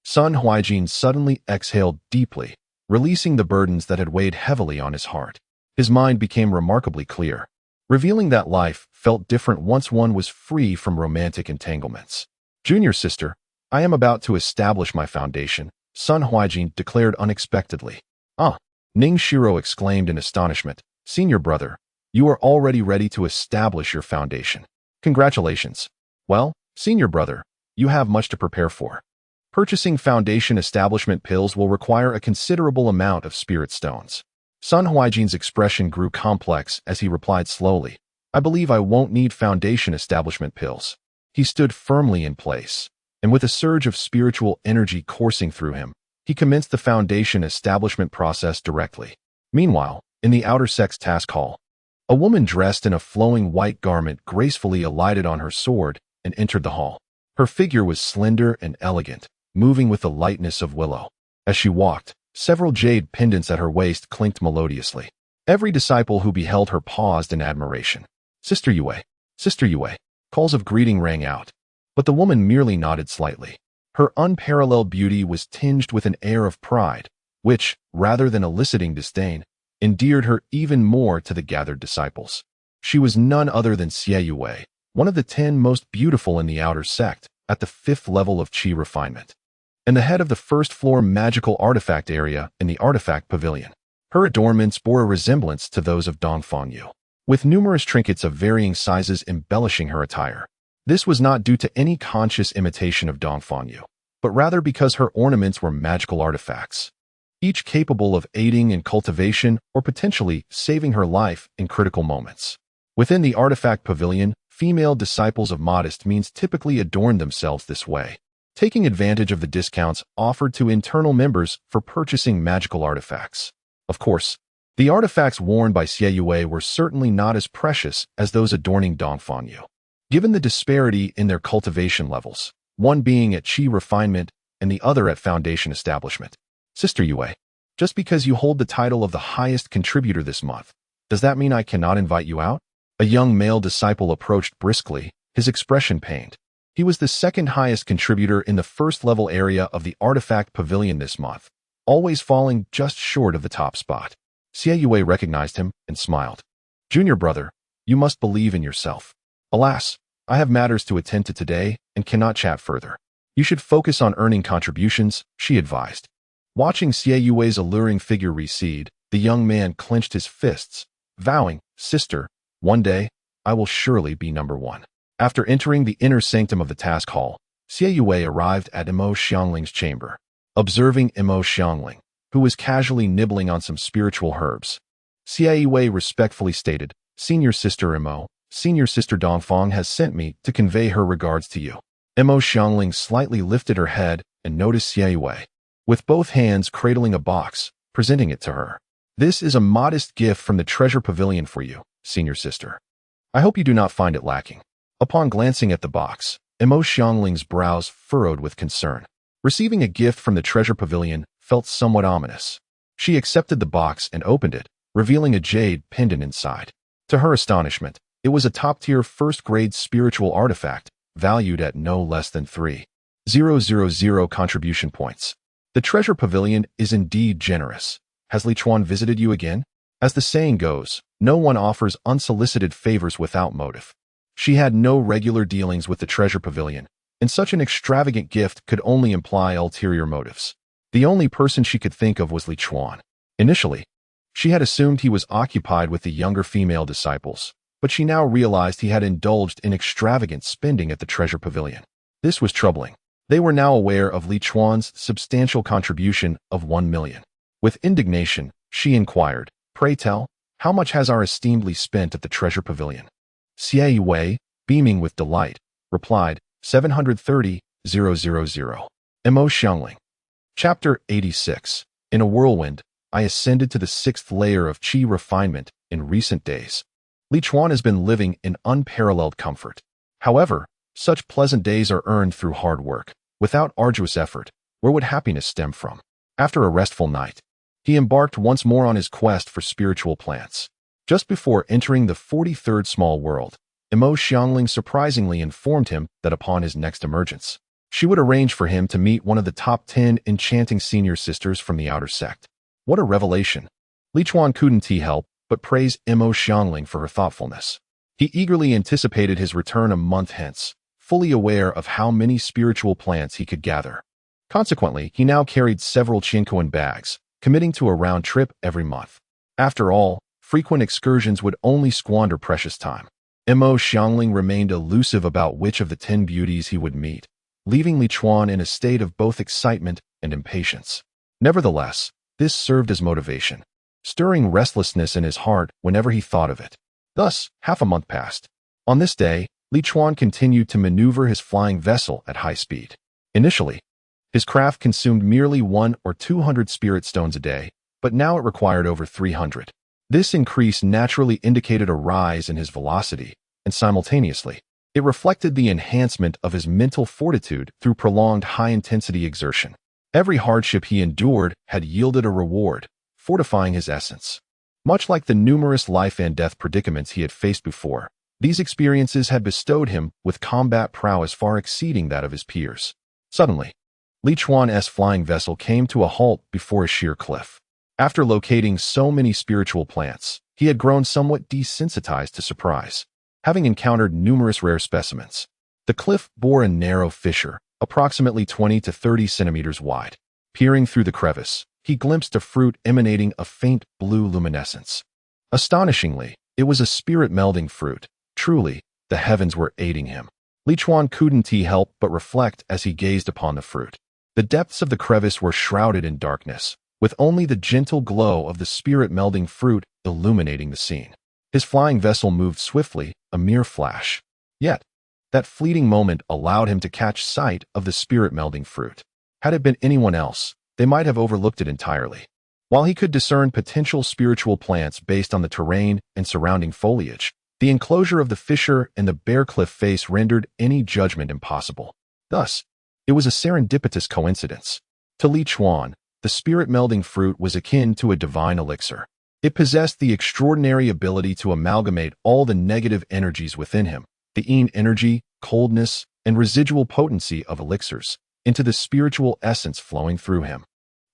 Speaker 1: Sun Huaijin suddenly exhaled deeply, releasing the burdens that had weighed heavily on his heart. His mind became remarkably clear, revealing that life felt different once one was free from romantic entanglements. "Junior sister, I am about to establish my foundation," Sun Huaijin declared unexpectedly. "Ah," Ning Shiru exclaimed in astonishment. "Senior brother, you are already ready to establish your foundation. Congratulations. Well, senior brother, you have much to prepare for." Purchasing foundation establishment pills will require a considerable amount of spirit stones. Sun Huaijian's expression grew complex as he replied slowly, I believe I won't need foundation establishment pills. He stood firmly in place, and with a surge of spiritual energy coursing through him, he commenced the foundation establishment process directly. Meanwhile, in the outer sex task hall, a woman dressed in a flowing white garment gracefully alighted on her sword and entered the hall. Her figure was slender and elegant, moving with the lightness of willow. As she walked, several jade pendants at her waist clinked melodiously. Every disciple who beheld her paused in admiration. Sister Yue, Sister Yue, calls of greeting rang out, but the woman merely nodded slightly. Her unparalleled beauty was tinged with an air of pride, which, rather than eliciting disdain, endeared her even more to the gathered disciples. She was none other than Xie Yue, one of the 10 most beautiful in the outer sect, at the 5th level of Qi refinement, and the head of the first-floor magical artifact area in the artifact pavilion. Her adornments bore a resemblance to those of Dongfang Yu, with numerous trinkets of varying sizes embellishing her attire. This was not due to any conscious imitation of Dongfang Yu, but rather because her ornaments were magical artifacts, each capable of aiding in cultivation or potentially saving her life in critical moments. Within the artifact pavilion, female disciples of modest means typically adorn themselves this way, taking advantage of the discounts offered to internal members for purchasing magical artifacts. Of course, the artifacts worn by Xie Yue were certainly not as precious as those adorning Dongfang Yu. Given the disparity in their cultivation levels, one being at Qi refinement and the other at foundation establishment. Sister Yue, just because you hold the title of the highest contributor this month, does that mean I cannot invite you out? A young male disciple approached briskly, his expression pained. He was the second highest contributor in the first-level area of the artifact pavilion this month, always falling just short of the top spot. Xie Yue recognized him and smiled. Junior brother, you must believe in yourself. Alas, I have matters to attend to today and cannot chat further. You should focus on earning contributions, she advised. Watching Xie Yue's alluring figure recede, the young man clenched his fists, vowing, Sister, one day, I will surely be number one. After entering the inner sanctum of the task hall, Xie Yue arrived at Imo Xiangling's chamber. Observing Imo Xiangling, who was casually nibbling on some spiritual herbs, Xie Yue respectfully stated, Senior Sister Imo, Senior Sister Dongfang has sent me to convey her regards to you. Imo Xiangling slightly lifted her head and noticed Xie Yue, with both hands cradling a box, presenting it to her. This is a modest gift from the treasure pavilion for you, Senior Sister. I hope you do not find it lacking. Upon glancing at the box, Imo Xiangling's brows furrowed with concern. Receiving a gift from the treasure pavilion felt somewhat ominous. She accepted the box and opened it, revealing a jade pendant inside. To her astonishment, it was a top-tier first-grade spiritual artifact, valued at no less than 3,000 contribution points. The treasure pavilion is indeed generous. Has Li Chuan visited you again? As the saying goes, no one offers unsolicited favors without motive. She had no regular dealings with the treasure pavilion, and such an extravagant gift could only imply ulterior motives. The only person she could think of was Li Chuan. Initially, she had assumed he was occupied with the younger female disciples, but she now realized he had indulged in extravagant spending at the treasure pavilion. This was troubling. They were now aware of Li Chuan's substantial contribution of 1 million. With indignation, she inquired, Pray tell, how much has our esteemed Li spent at the treasure pavilion? Xie Yue, beaming with delight, replied, 730,000. Imo Xiangling. Chapter 86. In a whirlwind, I ascended to the 6th layer of Qi refinement in recent days. Li Chuan has been living in unparalleled comfort. However, such pleasant days are earned through hard work. Without arduous effort, where would happiness stem from? After a restful night, he embarked once more on his quest for spiritual plants. Just before entering the 43rd small world, Imo Xiangling surprisingly informed him that upon his next emergence, she would arrange for him to meet one of the top 10 enchanting senior sisters from the outer sect. What a revelation! Li Chuan couldn't help but praise Imo Xiangling for her thoughtfulness. He eagerly anticipated his return a month hence, fully aware of how many spiritual plants he could gather. Consequently, he now carried several Qinkuan bags, committing to a round trip every month. After all, frequent excursions would only squander precious time. Imo Xiangling remained elusive about which of the 10 beauties he would meet, leaving Li Chuan in a state of both excitement and impatience. Nevertheless, this served as motivation, stirring restlessness in his heart whenever he thought of it. Thus, half a month passed. On this day, Li Chuan continued to maneuver his flying vessel at high speed. Initially, his craft consumed merely 1 or 200 spirit stones a day, but now it required over 300. This increase naturally indicated a rise in his velocity, and simultaneously, it reflected the enhancement of his mental fortitude through prolonged high-intensity exertion. Every hardship he endured had yielded a reward, fortifying his essence. Much like the numerous life and death predicaments he had faced before, these experiences had bestowed him with combat prowess far exceeding that of his peers. Suddenly, Li Chuan's flying vessel came to a halt before a sheer cliff. After locating so many spiritual plants, he had grown somewhat desensitized to surprise. Having encountered numerous rare specimens, the cliff bore a narrow fissure, approximately 20 to 30 centimeters wide. Peering through the crevice, he glimpsed a fruit emanating a faint blue luminescence. Astonishingly, it was a spirit-melding fruit. Truly, the heavens were aiding him. Li Chuan couldn't help but reflect as he gazed upon the fruit. The depths of the crevice were shrouded in darkness, with only the gentle glow of the spirit-melding fruit illuminating the scene. His flying vessel moved swiftly, a mere flash. Yet, that fleeting moment allowed him to catch sight of the spirit-melding fruit. Had it been anyone else, they might have overlooked it entirely. While he could discern potential spiritual plants based on the terrain and surrounding foliage, the enclosure of the fissure and the bare cliff face rendered any judgment impossible. Thus, it was a serendipitous coincidence. To Li Chuan, the spirit-melding fruit was akin to a divine elixir. It possessed the extraordinary ability to amalgamate all the negative energies within him, the yin energy, coldness, and residual potency of elixirs, into the spiritual essence flowing through him,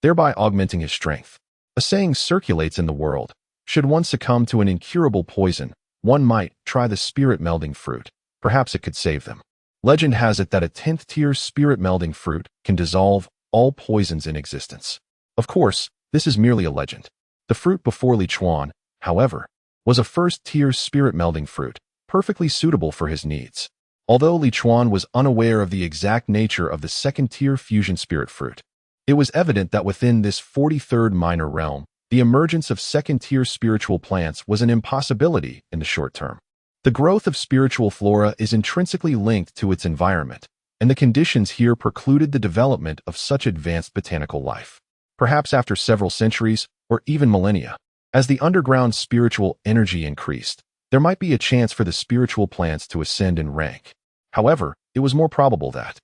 Speaker 1: thereby augmenting his strength. A saying circulates in the world: should one succumb to an incurable poison, one might try the spirit-melding fruit. Perhaps it could save them. Legend has it that a 10th-tier spirit-melding fruit can dissolve all poisons in existence. Of course, this is merely a legend. The fruit before Li Chuan, however, was a first-tier spirit-melding fruit, perfectly suitable for his needs. Although Li Chuan was unaware of the exact nature of the second-tier fusion spirit fruit, it was evident that within this 43rd minor realm, the emergence of second-tier spiritual plants was an impossibility in the short term. The growth of spiritual flora is intrinsically linked to its environment, and the conditions here precluded the development of such advanced botanical life. Perhaps after several centuries, or even millennia, as the underground spiritual energy increased, there might be a chance for the spiritual plants to ascend in rank. However, it was more probable that,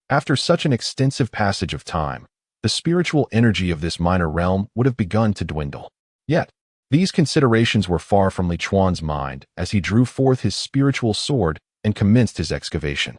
Speaker 1: after such an extensive passage of time, the spiritual energy of this minor realm would have begun to dwindle. Yet, these considerations were far from Li Chuan's mind as he drew forth his spiritual sword and commenced his excavation.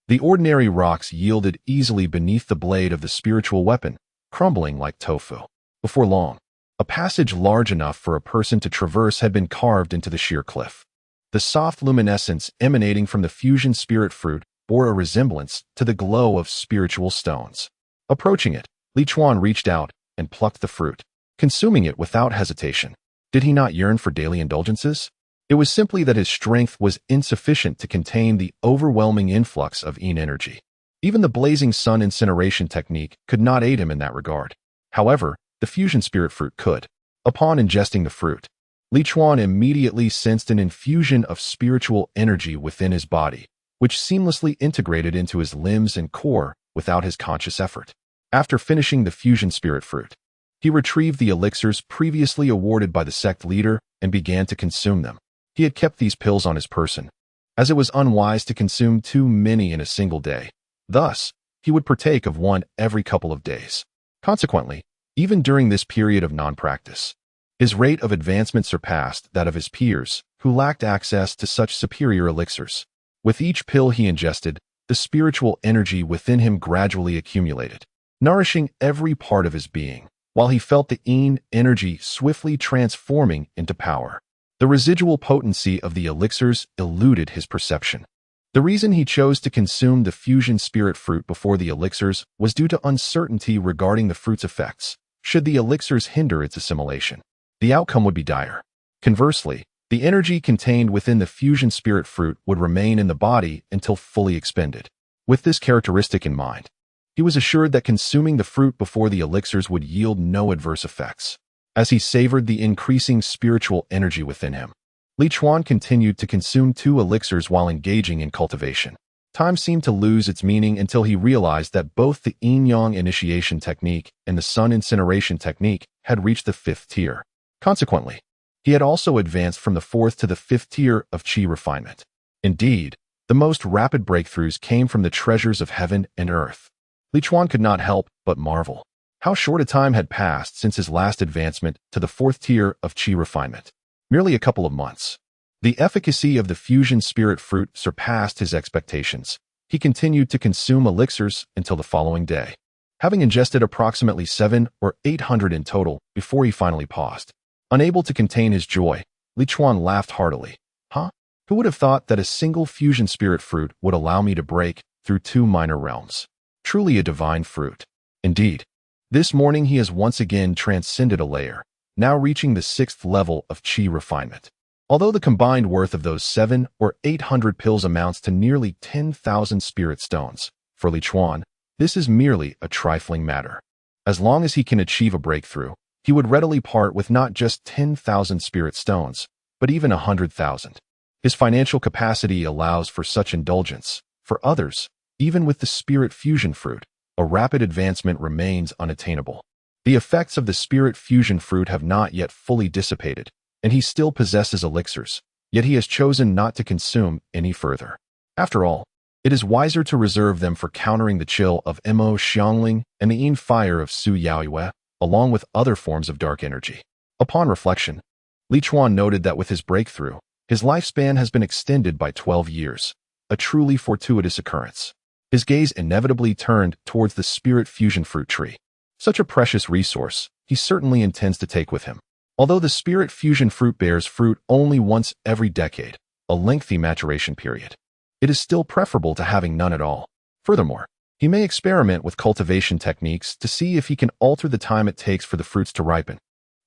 Speaker 1: The ordinary rocks yielded easily beneath the blade of the spiritual weapon, crumbling like tofu. Before long, a passage large enough for a person to traverse had been carved into the sheer cliff. The soft luminescence emanating from the fusion spirit fruit bore a resemblance to the glow of spiritual stones. Approaching it, Li Chuan reached out and plucked the fruit, consuming it without hesitation. Did he not yearn for daily indulgences? It was simply that his strength was insufficient to contain the overwhelming influx of yin energy. Even the blazing sun incineration technique could not aid him in that regard. However, the fusion spirit fruit could. Upon ingesting the fruit, Li Chuan immediately sensed an infusion of spiritual energy within his body, which seamlessly integrated into his limbs and core without his conscious effort. After finishing the fusion spirit fruit, he retrieved the elixirs previously awarded by the sect leader and began to consume them. He had kept these pills on his person, as it was unwise to consume too many in a single day. Thus, he would partake of one every couple of days. Consequently, even during this period of non-practice, his rate of advancement surpassed that of his peers, who lacked access to such superior elixirs. With each pill he ingested, the spiritual energy within him gradually accumulated, nourishing every part of his being, while he felt the yin energy swiftly transforming into power. The residual potency of the elixirs eluded his perception. The reason he chose to consume the fusion spirit fruit before the elixirs was due to uncertainty regarding the fruit's effects. Should the elixirs hinder its assimilation, the outcome would be dire. Conversely, the energy contained within the fusion spirit fruit would remain in the body until fully expended. With this characteristic in mind, he was assured that consuming the fruit before the elixirs would yield no adverse effects. As he savored the increasing spiritual energy within him, Li Chuan continued to consume 2 elixirs while engaging in cultivation. Time seemed to lose its meaning until he realized that both the yin-yang initiation technique and the sun incineration technique had reached the 5th tier. Consequently, he had also advanced from the 4th to the 5th tier of qi refinement. Indeed, the most rapid breakthroughs came from the treasures of heaven and earth. Li Chuan could not help but marvel. How short a time had passed since his last advancement to the 4th tier of qi refinement. Merely a couple of months. The efficacy of the fusion spirit fruit surpassed his expectations. He continued to consume elixirs until the following day, having ingested approximately 700 or 800 in total before he finally paused. Unable to contain his joy, Li Chuan laughed heartily. Huh? Who would have thought that a single fusion spirit fruit would allow me to break through 2 minor realms? Truly a divine fruit. Indeed, this morning he has once again transcended a layer, now reaching the 6th level of qi refinement. Although the combined worth of those 700 or 800 pills amounts to nearly 10,000 spirit stones, for Li Chuan, this is merely a trifling matter. As long as he can achieve a breakthrough, he would readily part with not just 10,000 spirit stones, but even 100,000. His financial capacity allows for such indulgence. For others, even with the spirit fusion fruit, a rapid advancement remains unattainable. The effects of the spirit fusion fruit have not yet fully dissipated, and he still possesses elixirs, yet he has chosen not to consume any further. After all, it is wiser to reserve them for countering the chill of Mo Xiangling and the yin fire of Su Yaoyue, along with other forms of dark energy. Upon reflection, Li Chuan noted that with his breakthrough, his lifespan has been extended by 12 years, a truly fortuitous occurrence. His gaze inevitably turned towards the spirit fusion fruit tree. Such a precious resource, he certainly intends to take with him. Although the spirit fusion fruit bears fruit only once every decade, a lengthy maturation period, it is still preferable to having none at all. Furthermore, he may experiment with cultivation techniques to see if he can alter the time it takes for the fruits to ripen.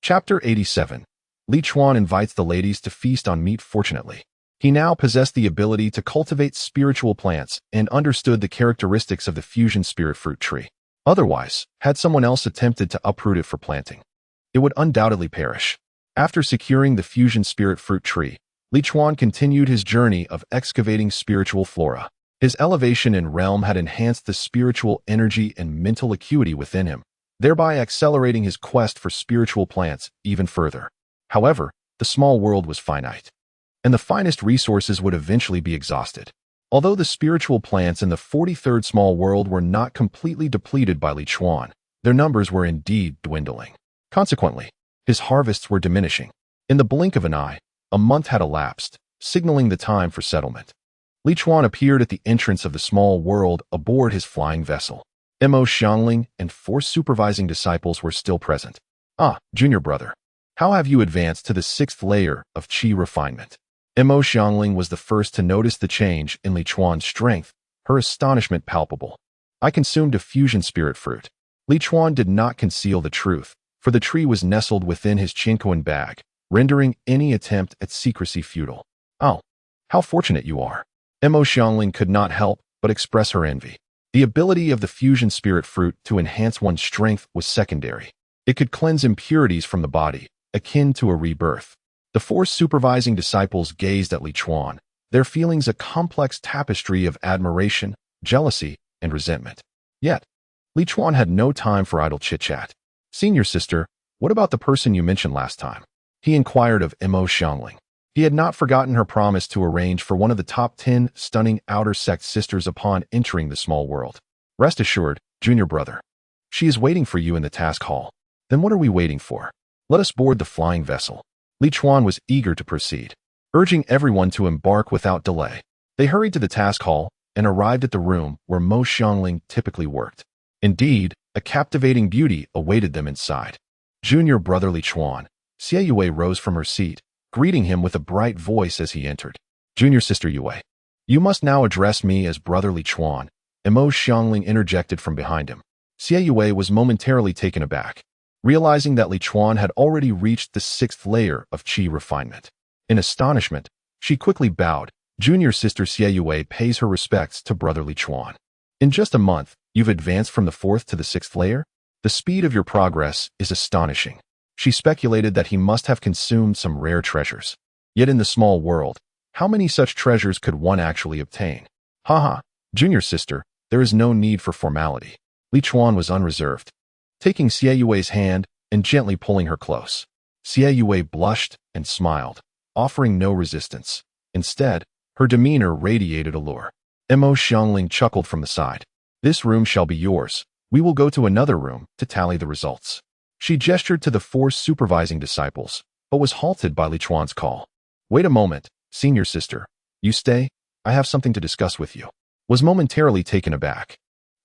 Speaker 1: Chapter 87. Li Chuan invites the ladies to feast on meat. Fortunately, he now possessed the ability to cultivate spiritual plants and understood the characteristics of the fusion spirit fruit tree. Otherwise, had someone else attempted to uproot it for planting, it would undoubtedly perish. After securing the fusion spirit fruit tree, Li Chuan continued his journey of excavating spiritual flora. His elevation in realm had enhanced the spiritual energy and mental acuity within him, thereby accelerating his quest for spiritual plants even further. However, the small world was finite, and the finest resources would eventually be exhausted. Although the spiritual plants in the 43rd small world were not completely depleted by Li Chuan, their numbers were indeed dwindling. Consequently, his harvests were diminishing. In the blink of an eye, a month had elapsed, signaling the time for settlement. Li Chuan appeared at the entrance of the small world aboard his flying vessel. Mo Xiangling and 4 supervising disciples were still present. Ah, junior brother, how have you advanced to the 6th layer of qi refinement? Mo Xiangling was the first to notice the change in Li Chuan's strength, her astonishment palpable. I consumed a fusion spirit fruit. Li Chuan did not conceal the truth, for the tree was nestled within his Qinkuan bag, rendering any attempt at secrecy futile. Oh, how fortunate you are. Mo Xiangling could not help but express her envy. The ability of the fusion spirit fruit to enhance one's strength was secondary. It could cleanse impurities from the body, akin to a rebirth. The 4 supervising disciples gazed at Li Chuan, their feelings a complex tapestry of admiration, jealousy, and resentment. Yet, Li Chuan had no time for idle chit-chat. Senior sister, what about the person you mentioned last time? He inquired of Mo Xiangling. He had not forgotten her promise to arrange for one of the top 10 stunning outer sect sisters upon entering the small world. Rest assured, junior brother. She is waiting for you in the task hall. Then what are we waiting for? Let us board the flying vessel. Li Chuan was eager to proceed, urging everyone to embark without delay. They hurried to the task hall and arrived at the room where Mo Xiangling typically worked. Indeed, a captivating beauty awaited them inside. Junior brother Li Chuan. Xie Yue rose from her seat, greeting him with a bright voice as he entered. Junior sister Yue, you must now address me as brother Li Chuan. Mo Xiangling interjected from behind him. Xie Yue was momentarily taken aback, realizing that Li Chuan had already reached the 6th layer of qi refinement. In astonishment, she quickly bowed. Junior sister Xie Yue pays her respects to brother Li Chuan. In just a month, you've advanced from the 4th to the 6th layer? The speed of your progress is astonishing. She speculated that he must have consumed some rare treasures. Yet in the small world, how many such treasures could one actually obtain? Haha, junior sister, there is no need for formality. Li Chuan was unreserved, taking Xie Yue's hand and gently pulling her close. Xie Yue blushed and smiled, offering no resistance. Instead, her demeanor radiated allure. Mo Xiangling chuckled from the side. This room shall be yours. We will go to another room to tally the results. She gestured to the 4 supervising disciples, but was halted by Li Chuan's call. Wait a moment, senior sister. You stay? I have something to discuss with you. Was momentarily taken aback.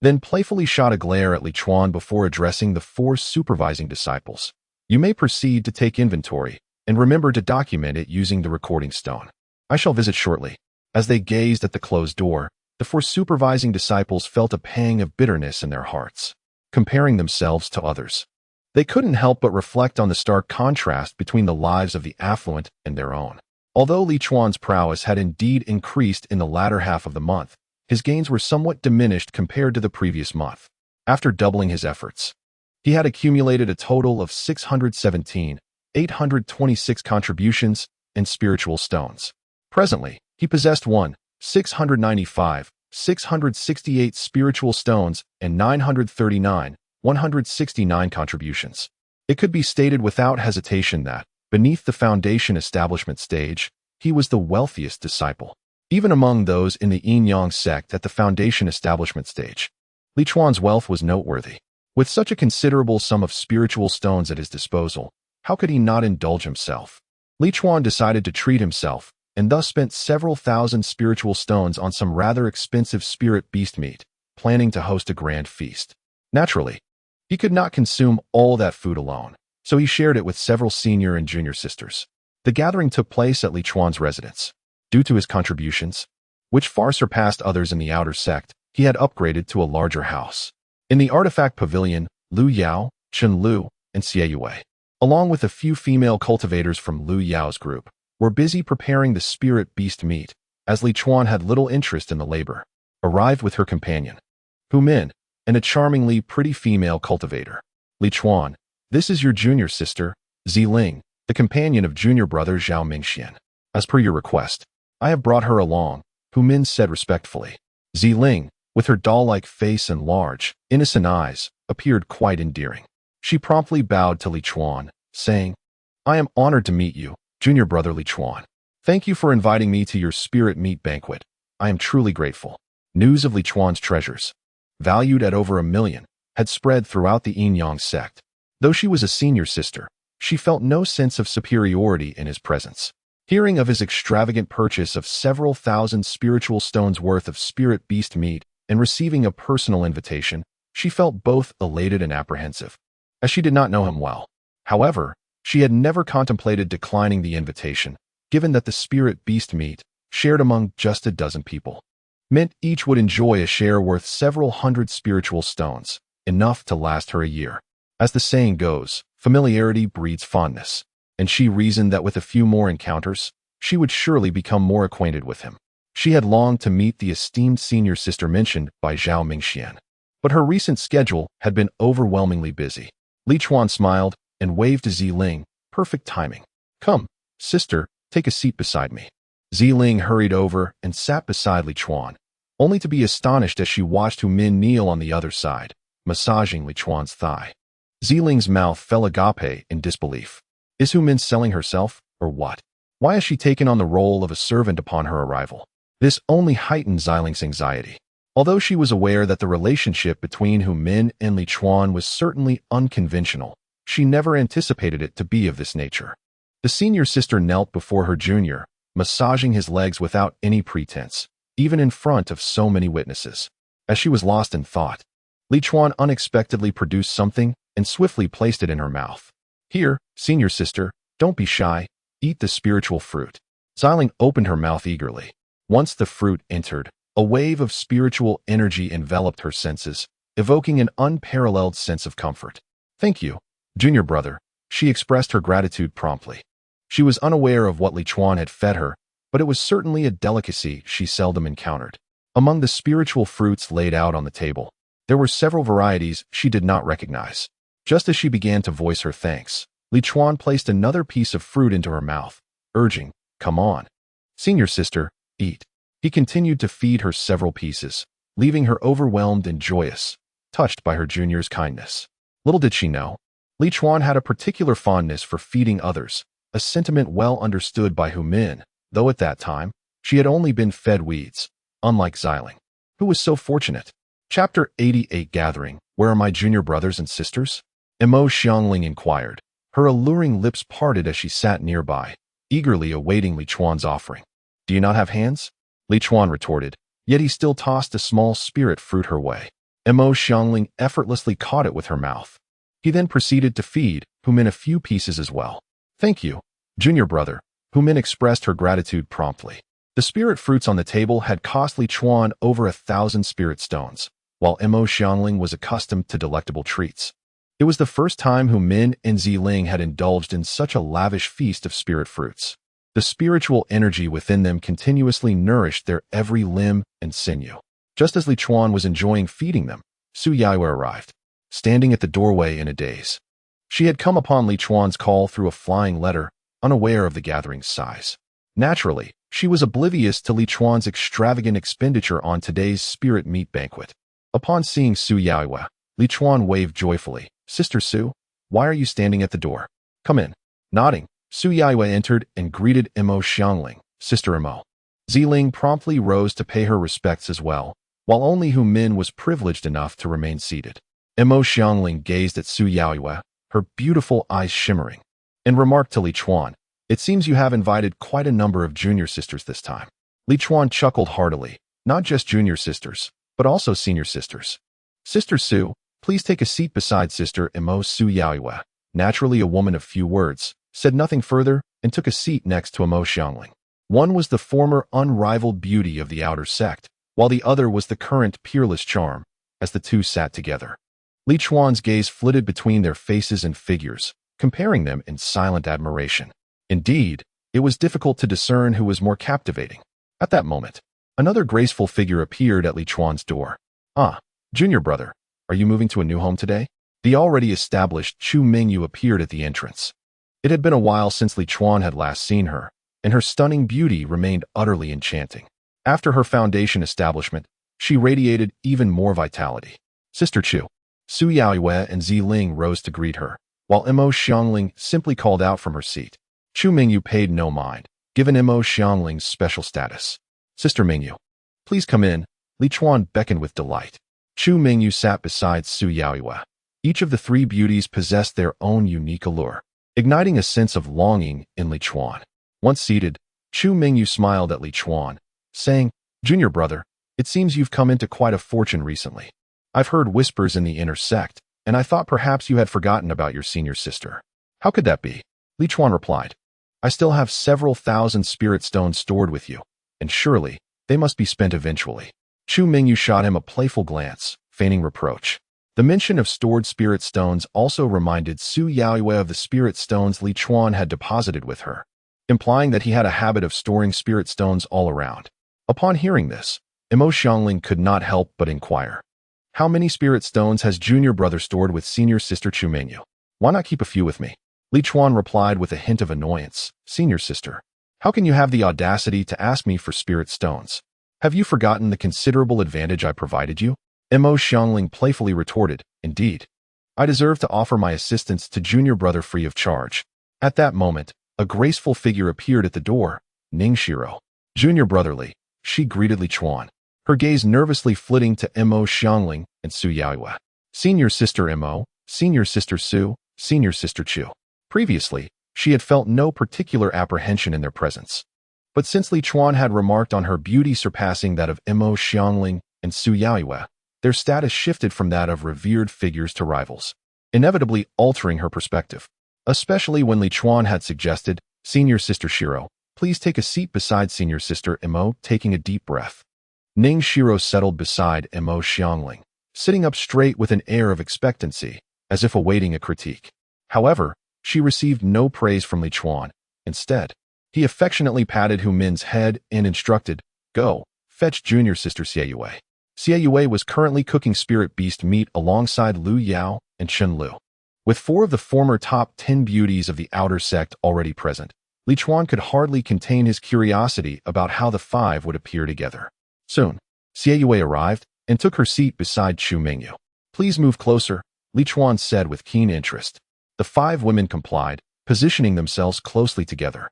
Speaker 1: Then playfully shot a glare at Li Chuan before addressing the 4 supervising disciples. You may proceed to take inventory, and remember to document it using the recording stone. I shall visit shortly. As they gazed at the closed door, the 4 supervising disciples felt a pang of bitterness in their hearts, comparing themselves to others. They couldn't help but reflect on the stark contrast between the lives of the affluent and their own. Although Li Chuan's prowess had indeed increased in the latter half of the month, his gains were somewhat diminished compared to the previous month. After doubling his efforts, he had accumulated a total of 617,826 contributions and spiritual stones. Presently, he possessed 668 spiritual stones and 169 contributions. It could be stated without hesitation that, beneath the foundation establishment stage, he was the wealthiest disciple. Even among those in the Yin-Yang sect at the foundation establishment stage, Li Chuan's wealth was noteworthy. With such a considerable sum of spiritual stones at his disposal, how could he not indulge himself? Li Chuan decided to treat himself, and thus spent several thousand spiritual stones on some rather expensive spirit beast meat, planning to host a grand feast. Naturally, he could not consume all that food alone, so he shared it with several senior and junior sisters. The gathering took place at Li Chuan's residence. Due to his contributions, which far surpassed others in the outer sect, he had upgraded to a larger house. In the artifact pavilion, Lu Yao, Chen Lu, and Xie Yue, along with a few female cultivators from Lu Yao's group, were busy preparing the spirit beast meat, as Li Chuan had little interest in the labor. Arrived with her companion, Hu Min, and a charmingly pretty female cultivator. Li Chuan, this is your junior sister, Ziling, the companion of junior brother Zhao Mingxian. As per your request, I have brought her along, Hu Min said respectfully. Ziling, with her doll-like face and large, innocent eyes, appeared quite endearing. She promptly bowed to Li Chuan, saying, I am honored to meet you, junior brother Li Chuan. Thank you for inviting me to your spirit meat banquet. I am truly grateful. News of Li Chuan's treasures, valued at over 1 million, had spread throughout the Yin-Yang sect. Though she was a senior sister, she felt no sense of superiority in his presence. Hearing of his extravagant purchase of several thousand spiritual stones worth of spirit beast meat and receiving a personal invitation, she felt both elated and apprehensive, as she did not know him well. However, she had never contemplated declining the invitation, given that the spirit beast meat, shared among just a dozen people, meant each would enjoy a share worth several hundred spiritual stones, enough to last her a year. As the saying goes, familiarity breeds fondness, and she reasoned that with a few more encounters, she would surely become more acquainted with him. She had longed to meet the esteemed senior sister mentioned by Zhao Mingxian, but her recent schedule had been overwhelmingly busy. Li Chuan smiled and waved to Ziling, perfect timing. Come, sister, take a seat beside me. Ziling hurried over and sat beside Li Chuan, only to be astonished as she watched Hu Min kneel on the other side, massaging Li Chuan's thigh. Ziling's mouth fell agape in disbelief. Is Hu Min selling herself, or what? Why has she taken on the role of a servant upon her arrival? This only heightened Ziling's anxiety. Although she was aware that the relationship between Hu Min and Li Chuan was certainly unconventional, she never anticipated it to be of this nature. The senior sister knelt before her junior, massaging his legs without any pretense, even in front of so many witnesses. As she was lost in thought, Li Chuan unexpectedly produced something and swiftly placed it in her mouth. Here, senior sister, don't be shy, eat the spiritual fruit. Ziling opened her mouth eagerly. Once the fruit entered, a wave of spiritual energy enveloped her senses, evoking an unparalleled sense of comfort. Thank you, junior brother, she expressed her gratitude promptly. She was unaware of what Li Chuan had fed her, but it was certainly a delicacy she seldom encountered. Among the spiritual fruits laid out on the table, there were several varieties she did not recognize. Just as she began to voice her thanks, Li Chuan placed another piece of fruit into her mouth, urging, "Come on. Senior sister, eat." He continued to feed her several pieces, leaving her overwhelmed and joyous, touched by her junior's kindness. Little did she know, Li Chuan had a particular fondness for feeding others, a sentiment well understood by Hu Min, though at that time, she had only been fed weeds, unlike Xiling, who was so fortunate. Chapter 88 Gathering, Where are my junior brothers and sisters? Mo Xiangling inquired. Her alluring lips parted as she sat nearby, eagerly awaiting Li Chuan's offering. Do you not have hands? Li Chuan retorted, yet he still tossed a small spirit fruit her way. Mo Xiangling effortlessly caught it with her mouth. He then proceeded to feed Hu Min a few pieces as well. Thank you, junior brother. Hu Min expressed her gratitude promptly. The spirit fruits on the table had cost Li Chuan over 1,000 spirit stones, while Mo Xiangling was accustomed to delectable treats. It was the first time Hu Min and Ziling had indulged in such a lavish feast of spirit fruits. The spiritual energy within them continuously nourished their every limb and sinew. Just as Li Chuan was enjoying feeding them, Su Yaiwe arrived, standing at the doorway in a daze. She had come upon Li Chuan's call through a flying letter, unaware of the gathering's size. Naturally, she was oblivious to Li Chuan's extravagant expenditure on today's spirit meat banquet. Upon seeing Su Yaiwe, Li Chuan waved joyfully. Sister Su, why are you standing at the door? Come in. Nodding, Su Yaiwe entered and greeted Mo Xiangling, Sister Mo. Ziling promptly rose to pay her respects as well, while only Hu Min was privileged enough to remain seated. Mo Xiangling gazed at Su Yaiwe, her beautiful eyes shimmering, and remarked to Li Chuan, it seems you have invited quite a number of junior sisters this time. Li Chuan chuckled heartily, not just junior sisters, but also senior sisters. Sister Su, please take a seat beside Sister Mo. Su Yaiwe, naturally a woman of few words, said nothing further and took a seat next to Mo Xiangling. One was the former unrivaled beauty of the outer sect, while the other was the current peerless charm, as the two sat together. Li Chuan's gaze flitted between their faces and figures, comparing them in silent admiration. Indeed, it was difficult to discern who was more captivating. At that moment, another graceful figure appeared at Li Chuan's door. Ah, junior brother, are you moving to a new home today? The already established Chu Mingyu appeared at the entrance. It had been a while since Li Chuan had last seen her, and her stunning beauty remained utterly enchanting. After her foundation establishment, she radiated even more vitality. Sister Chu, Su Yaiwe and Ziling rose to greet her, while Mo Xiangling simply called out from her seat. Chu Mingyu paid no mind, given Mo Xiangling's special status. Sister Mingyu, please come in. Li Chuan beckoned with delight. Chu Mingyu sat beside Su Yaiwe. Each of the three beauties possessed their own unique allure, igniting a sense of longing in Li Chuan. Once seated, Chu Mingyu smiled at Li Chuan, saying, Junior brother, it seems you've come into quite a fortune recently. I've heard whispers in the inner sect, and I thought perhaps you had forgotten about your senior sister. How could that be? Li Chuan replied, I still have several thousand spirit stones stored with you, and surely they must be spent eventually. Chu Mingyu shot him a playful glance, feigning reproach. The mention of stored spirit stones also reminded Su Yaiwe of the spirit stones Li Chuan had deposited with her, implying that he had a habit of storing spirit stones all around. Upon hearing this, Mo Xiangling could not help but inquire. How many spirit stones has junior brother stored with senior sister Chu Mingyu? Why not keep a few with me? Li Chuan replied with a hint of annoyance. Senior sister, how can you have the audacity to ask me for spirit stones? Have you forgotten the considerable advantage I provided you? Mo Xiangling playfully retorted, Indeed. I deserve to offer my assistance to junior brother free of charge. At that moment, a graceful figure appeared at the door, Ningshiro. Junior brotherly, she greeted Li Chuan, her gaze nervously flitting to Mo Xiangling and Su Yaiwe. Senior sister Mo, senior sister Su, senior sister Chu. Previously, she had felt no particular apprehension in their presence. But since Li Chuan had remarked on her beauty surpassing that of Mo Xiangling and Su Yaiwe, their status shifted from that of revered figures to rivals, inevitably altering her perspective. Especially when Li Chuan had suggested, Senior Sister Shiro, please take a seat beside Senior Sister Mo. Taking a deep breath, Ningshiro settled beside Mo Xiangling, sitting up straight with an air of expectancy, as if awaiting a critique. However, she received no praise from Li Chuan. Instead, he affectionately patted Hu Min's head and instructed, Go, fetched junior sister Xie Yue. Xie Yue was currently cooking spirit beast meat alongside Lu Yao and Chen Lu. With 4 of the former top 10 beauties of the outer sect already present, Li Chuan could hardly contain his curiosity about how the 5 would appear together. Soon, Xie Yue arrived and took her seat beside Chu Mingyu. "Please move closer," Li Chuan said with keen interest. The 5 women complied, positioning themselves closely together.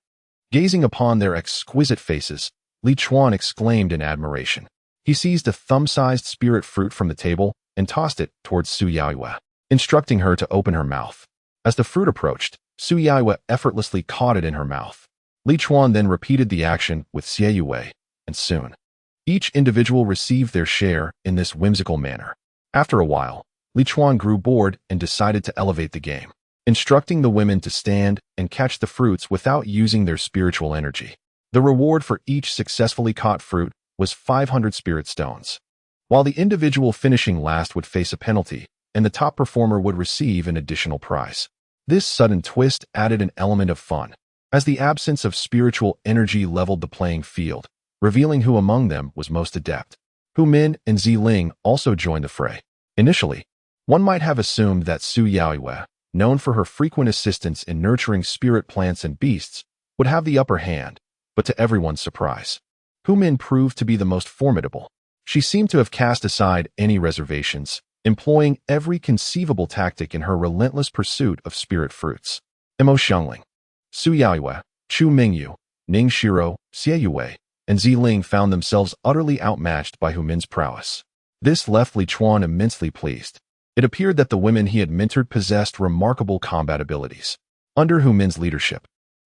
Speaker 1: Gazing upon their exquisite faces, Li Chuan exclaimed in admiration. He seized a thumb-sized spirit fruit from the table and tossed it towards Su Yaoyue, instructing her to open her mouth. As the fruit approached, Su Yaoyue effortlessly caught it in her mouth. Li Chuan then repeated the action with Xie Yue, and soon, each individual received their share in this whimsical manner. After a while, Li Chuan grew bored and decided to elevate the game, instructing the women to stand and catch the fruits without using their spiritual energy. The reward for each successfully caught fruit was 500 spirit stones, while the individual finishing last would face a penalty, and the top performer would receive an additional prize. This sudden twist added an element of fun, as the absence of spiritual energy leveled the playing field, revealing who among them was most adept. Hu Min and Zi Ling also joined the fray. Initially, one might have assumed that Su Yaoyue, known for her frequent assistance in nurturing spirit plants and beasts, would have the upper hand, but to everyone's surprise, Hu Min proved to be the most formidable. She seemed to have cast aside any reservations, employing every conceivable tactic in her relentless pursuit of spirit fruits. Mo Xiangling, Su Yaoyue, Chu Mingyu, Ning Shiro, Xie Yue, and Zi Ling found themselves utterly outmatched by Hu Min's prowess. This left Li Chuan immensely pleased. It appeared that the women he had mentored possessed remarkable combat abilities. Under Hu Min's leadership,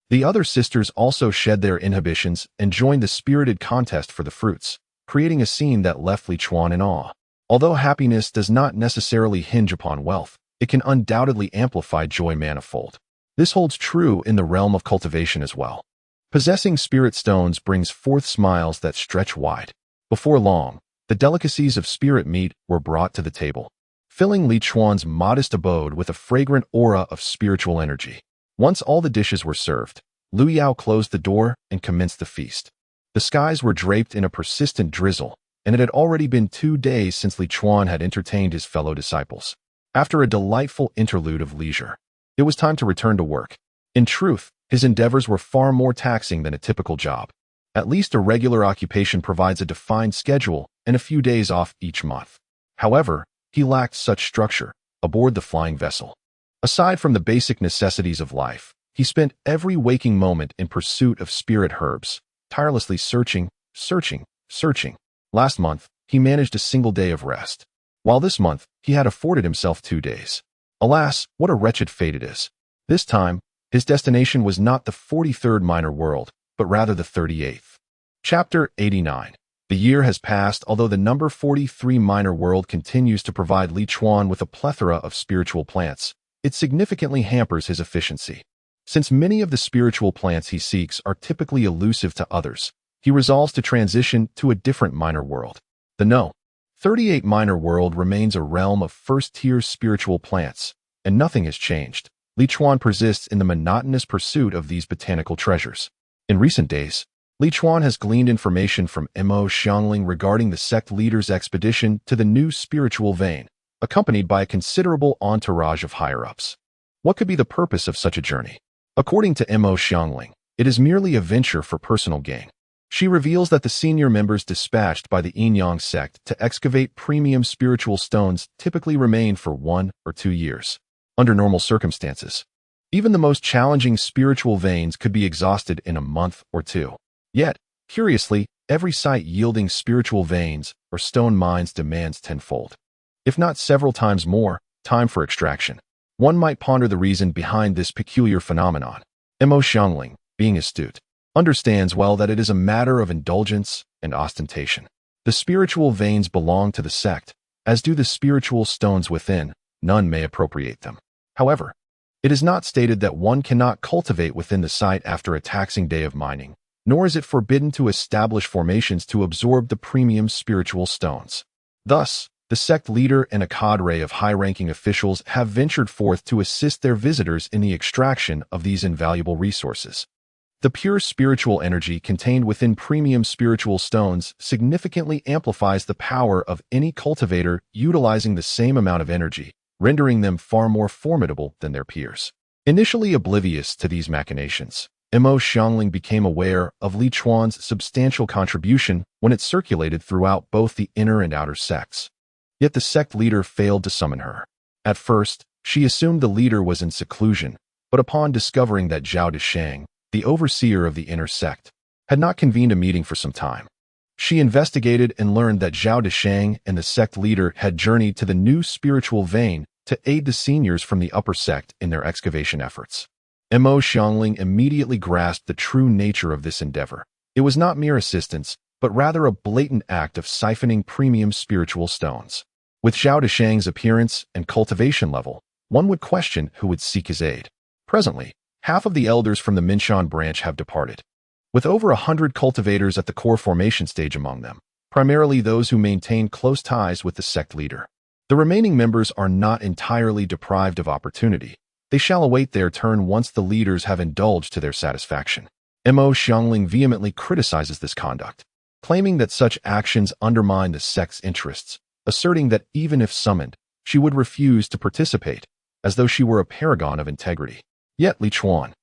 Speaker 1: the other sisters also shed their inhibitions and joined the spirited contest for the fruits, creating a scene that left Li Chuan in awe. Although happiness does not necessarily hinge upon wealth, it can undoubtedly amplify joy manifold. This holds true in the realm of cultivation as well. Possessing spirit stones brings forth smiles that stretch wide. Before long, the delicacies of spirit meat were brought to the table, filling Li Chuan's modest abode with a fragrant aura of spiritual energy. Once all the dishes were served, Lu Yao closed the door and commenced the feast. The skies were draped in a persistent drizzle, and it had already been 2 days since Li Chuan had entertained his fellow disciples. After a delightful interlude of leisure, it was time to return to work. In truth, his endeavors were far more taxing than a typical job. At least a regular occupation provides a defined schedule and a few days off each month. However, he lacked such structure aboard the flying vessel. Aside from the basic necessities of life, he spent every waking moment in pursuit of spirit herbs, tirelessly searching. Last month, he managed a single day of rest, while this month he had afforded himself 2 days. Alas, what a wretched fate it is. This time, his destination was not the 43rd minor world, but rather the 38th. Chapter 89. The year has passed, although the number 43 minor world continues to provide Li Chuan with a plethora of spiritual plants. It significantly hampers his efficiency. Since many of the spiritual plants he seeks are typically elusive to others, he resolves to transition to a different minor world. The No. 38 minor world remains a realm of first-tier spiritual plants, and nothing has changed. Li Chuan persists in the monotonous pursuit of these botanical treasures. In recent days, Li Chuan has gleaned information from Mo Xiangling regarding the sect leader's expedition to the new spiritual vein, accompanied by a considerable entourage of higher-ups. What could be the purpose of such a journey? According to Mo Xiangling, it is merely a venture for personal gain. She reveals that the senior members dispatched by the Yin-Yang sect to excavate premium spiritual stones typically remain for 1 or 2 years. Under normal circumstances, even the most challenging spiritual veins could be exhausted in a month or 2. Yet, curiously, every site yielding spiritual veins or stone mines demands tenfold, if not several times more, time for extraction. One might ponder the reason behind this peculiar phenomenon. Mo Xiangling, being astute, understands well that it is a matter of indulgence and ostentation. The spiritual veins belong to the sect, as do the spiritual stones within. None may appropriate them. However, it is not stated that one cannot cultivate within the site after a taxing day of mining, nor is it forbidden to establish formations to absorb the premium spiritual stones. Thus, the sect leader and a cadre of high-ranking officials have ventured forth to assist their visitors in the extraction of these invaluable resources. The pure spiritual energy contained within premium spiritual stones significantly amplifies the power of any cultivator utilizing the same amount of energy, rendering them far more formidable than their peers. Initially oblivious to these machinations, Mo Xiangling became aware of Li Chuan's substantial contribution when it circulated throughout both the inner and outer sects. Yet the sect leader failed to summon her. At first, she assumed the leader was in seclusion, but upon discovering that Zhao Deshang, the overseer of the inner sect, had not convened a meeting for some time, she investigated and learned that Zhao Deshang and the sect leader had journeyed to the new spiritual vein to aid the seniors from the upper sect in their excavation efforts. Mo Xiangling immediately grasped the true nature of this endeavor. It was not mere assistance, but rather a blatant act of siphoning premium spiritual stones. With Zhao Deshang's appearance and cultivation level, one would question who would seek his aid. Presently, half of the elders from the Minshan branch have departed, with over 100 cultivators at the core formation stage among them, primarily those who maintain close ties with the sect leader. The remaining members are not entirely deprived of opportunity. They shall await their turn once the leaders have indulged to their satisfaction. Mo Xiangling vehemently criticizes this conduct, claiming that such actions undermine the sect's interests, asserting that even if summoned, she would refuse to participate, as though she were a paragon of integrity. Yet Li Chuan,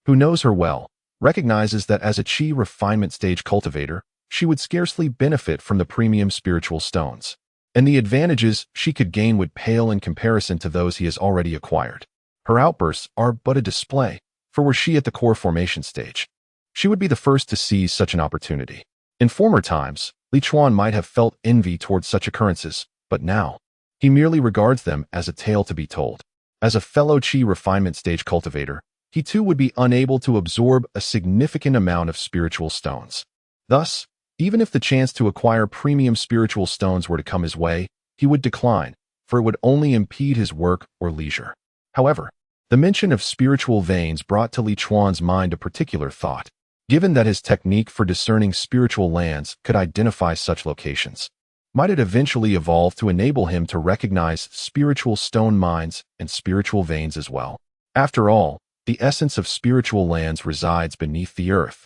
Speaker 1: who knows her well, recognizes that as a Qi refinement stage cultivator, she would scarcely benefit from the premium spiritual stones, and the advantages she could gain would pale in comparison to those he has already acquired. Her outbursts are but a display, for were she at the core formation stage, she would be the first to seize such an opportunity. In former times, Li Chuan might have felt envy towards such occurrences, but now, he merely regards them as a tale to be told. As a fellow Qi refinement stage cultivator, he too would be unable to absorb a significant amount of spiritual stones. Thus, even if the chance to acquire premium spiritual stones were to come his way, he would decline, for it would only impede his work or leisure. However, the mention of spiritual veins brought to Li Chuan's mind a particular thought. Given that his technique for discerning spiritual lands could identify such locations, might it eventually evolve to enable him to recognize spiritual stone mines and spiritual veins as well? After all, the essence of spiritual lands resides beneath the earth.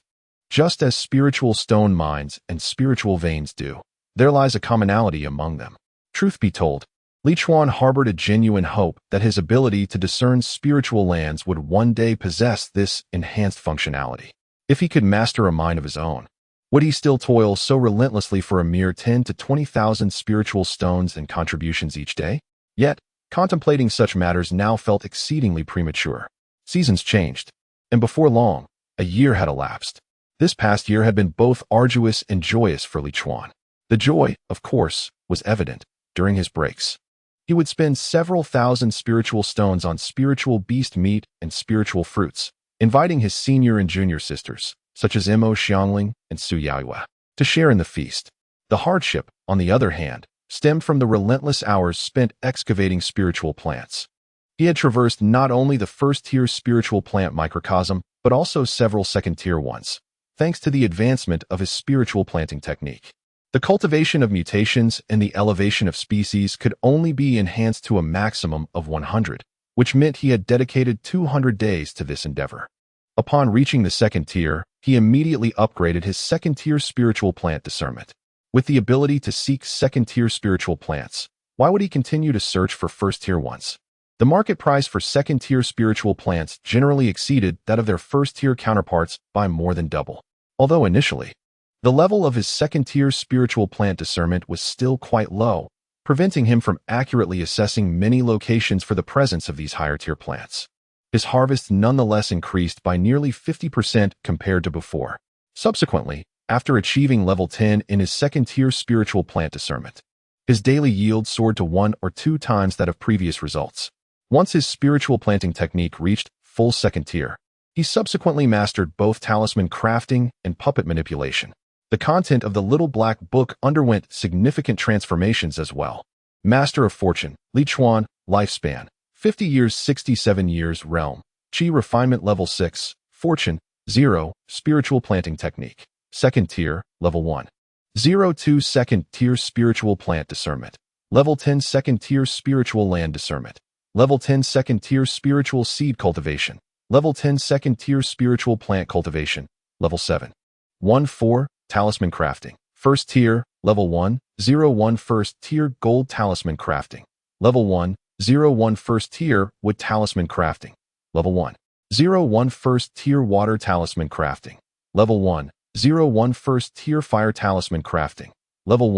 Speaker 1: Just as spiritual stone mines and spiritual veins do, there lies a commonality among them. Truth be told, Li Chuan harbored a genuine hope that his ability to discern spiritual lands would one day possess this enhanced functionality. If he could master a mind of his own, would he still toil so relentlessly for a mere 10 to 20,000 spiritual stones and contributions each day? Yet, contemplating such matters now felt exceedingly premature. Seasons changed, and before long, a year had elapsed. This past year had been both arduous and joyous for Li Chuan. The joy, of course, was evident during his breaks. He would spend several thousand spiritual stones on spiritual beast meat and spiritual fruits, inviting his senior and junior sisters, such as Mo Xiangling and Su Yaoyue, to share in the feast. The hardship, on the other hand, stemmed from the relentless hours spent excavating spiritual plants. He had traversed not only the first-tier spiritual plant microcosm, but also several second-tier ones, thanks to the advancement of his spiritual planting technique. The cultivation of mutations and the elevation of species could only be enhanced to a maximum of 100, which meant he had dedicated 200 days to this endeavor. Upon reaching the second tier, he immediately upgraded his second-tier spiritual plant discernment. With the ability to seek second-tier spiritual plants, why would he continue to search for first-tier ones? The market price for second-tier spiritual plants generally exceeded that of their first-tier counterparts by more than double. Although initially, the level of his second-tier spiritual plant discernment was still quite low, preventing him from accurately assessing many locations for the presence of these higher-tier plants. His harvest nonetheless increased by nearly 50% compared to before. Subsequently, after achieving level 10 in his second-tier spiritual plant discernment, his daily yield soared to 1 or 2 times that of previous results. Once his spiritual planting technique reached full second tier, he subsequently mastered both talisman crafting and puppet manipulation. The content of the Little Black Book underwent significant transformations as well. Master of Fortune, Li Chuan, lifespan, 50 years 67 years realm, Qi refinement level 6, Fortune, 0, spiritual planting technique, second tier, level 1. 02 second tier spiritual plant discernment, level 10 second tier spiritual land discernment, level 10 second tier spiritual seed cultivation, Level 10 Second Tier Spiritual Plant Cultivation. Level 7. 1-4 Talisman Crafting. First Tier, Level 1-0-1 First Tier Gold Talisman Crafting. Level 1-0-1 First Tier Wood Talisman Crafting. Level 1-0-1 First Tier Water Talisman Crafting. Level 1-0-1 First Tier Fire Talisman Crafting. Level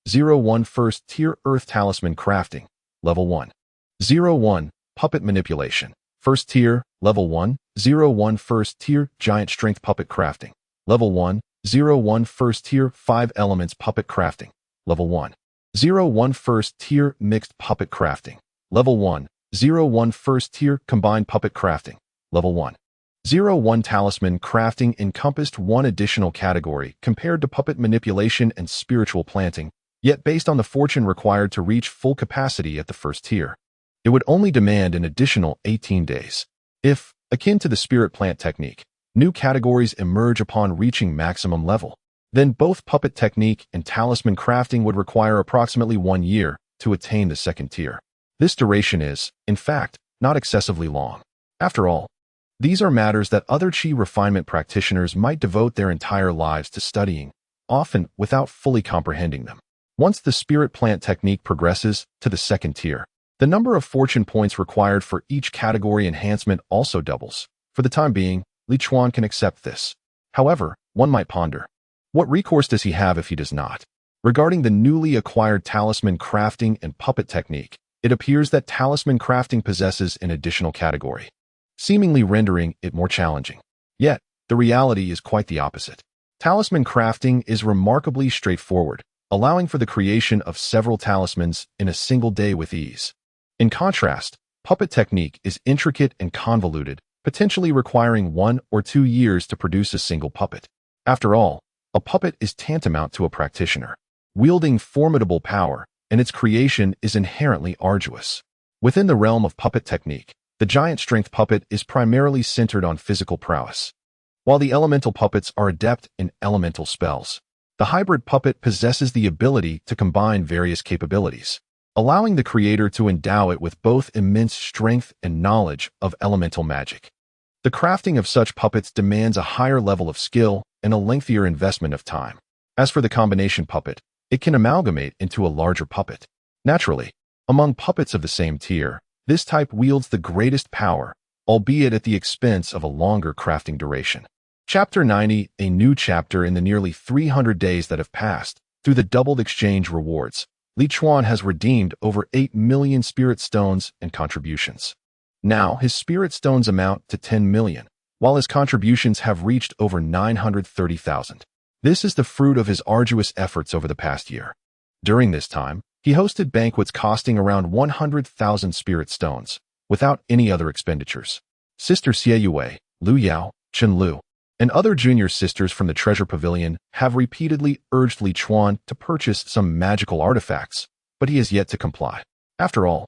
Speaker 1: 1-0-1 First Tier Earth Talisman Crafting. Level 1-0-1 Puppet Manipulation. First Tier, Level 1-0-1 First Tier Giant Strength Puppet Crafting. Level 1-0-1 First Tier 5 Elements Puppet Crafting. Level 1-0-1 First Tier Mixed Puppet Crafting. Level 1-0-1 First Tier Combined Puppet Crafting. Level 1-0-1 Talisman Crafting encompassed one additional category compared to puppet manipulation and spiritual planting, yet based on the fortune required to reach full capacity at the first tier. It would only demand an additional 18 days. If, akin to the spirit plant technique, new categories emerge upon reaching maximum level, then both puppet technique and talisman crafting would require approximately 1 year to attain the second tier. This duration is, in fact, not excessively long. After all, these are matters that other chi refinement practitioners might devote their entire lives to studying, often without fully comprehending them. Once the spirit plant technique progresses to the second tier, the number of fortune points required for each category enhancement also doubles. For the time being, Li Chuan can accept this. However, one might ponder, what recourse does he have if he does not? Regarding the newly acquired talisman crafting and puppet technique, it appears that talisman crafting possesses an additional category, seemingly rendering it more challenging. Yet, the reality is quite the opposite. Talisman crafting is remarkably straightforward, allowing for the creation of several talismans in a single day with ease. In contrast, puppet technique is intricate and convoluted, potentially requiring 1 or 2 years to produce a single puppet. After all, a puppet is tantamount to a practitioner, wielding formidable power, and its creation is inherently arduous. Within the realm of puppet technique, the giant strength puppet is primarily centered on physical prowess, while the elemental puppets are adept in elemental spells. The hybrid puppet possesses the ability to combine various capabilities, allowing the creator to endow it with both immense strength and knowledge of elemental magic. The crafting of such puppets demands a higher level of skill and a lengthier investment of time. As for the combination puppet, it can amalgamate into a larger puppet. Naturally, among puppets of the same tier, this type wields the greatest power, albeit at the expense of a longer crafting duration. Chapter 90, a new chapter in the nearly 300 days that have passed. Through the doubled exchange rewards, Li Chuan has redeemed over 8 million spirit stones and contributions. Now, his spirit stones amount to 10 million, while his contributions have reached over 930,000. This is the fruit of his arduous efforts over the past year. During this time, he hosted banquets costing around 100,000 spirit stones, without any other expenditures. Sister Xie Yue, Lu Yao, Chen Lu, and other junior sisters from the Treasure Pavilion have repeatedly urged Li Chuan to purchase some magical artifacts, but he has yet to comply. After all,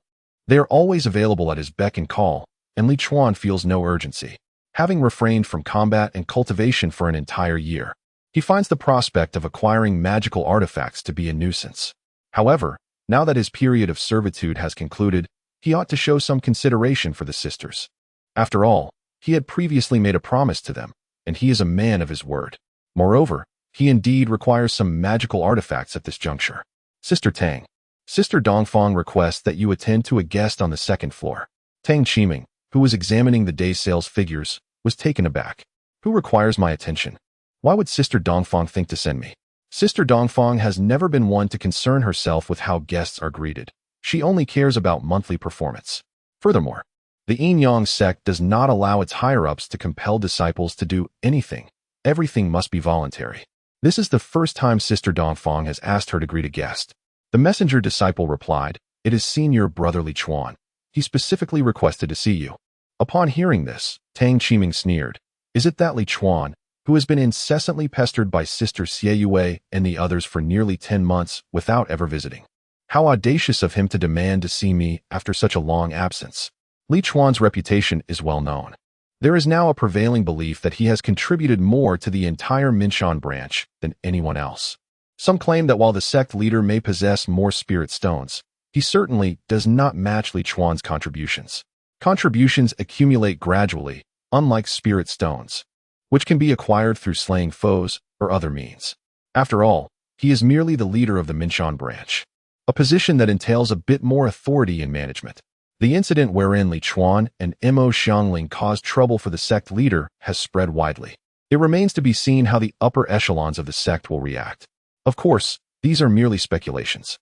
Speaker 1: they are always available at his beck and call, and Li Chuan feels no urgency. Having refrained from combat and cultivation for an entire year, he finds the prospect of acquiring magical artifacts to be a nuisance. However, now that his period of servitude has concluded, he ought to show some consideration for the sisters. After all, he had previously made a promise to them, and he is a man of his word. Moreover, he indeed requires some magical artifacts at this juncture. Sister Tang. Sister Dongfang requests that you attend to a guest on the second floor. Tang Qiming, who was examining the day's sales figures, was taken aback. Who requires my attention? Why would Sister Dongfang think to send me? Sister Dongfang has never been one to concern herself with how guests are greeted. She only cares about monthly performance. Furthermore, the Yin-Yang sect does not allow its higher-ups to compel disciples to do anything. Everything must be voluntary. This is the first time Sister Dongfang has asked her to greet a guest. The messenger disciple replied, "It is Senior Brother Li Chuan. He specifically requested to see you." Upon hearing this, Tang Qiming sneered. Is it that Li Chuan, who has been incessantly pestered by Sister Xie Yue and the others for nearly 10 months without ever visiting? How audacious of him to demand to see me after such a long absence. Li Chuan's reputation is well known. There is now a prevailing belief that he has contributed more to the entire Minshan branch than anyone else. Some claim that while the sect leader may possess more spirit stones, he certainly does not match Li Chuan's contributions. Contributions accumulate gradually, unlike spirit stones, which can be acquired through slaying foes or other means. After all, he is merely the leader of the Minshan branch, a position that entails a bit more authority in management. The incident wherein Li Chuan and Mo Xiangling caused trouble for the sect leader has spread widely. It remains to be seen how the upper echelons of the sect will react. Of course, these are merely speculations.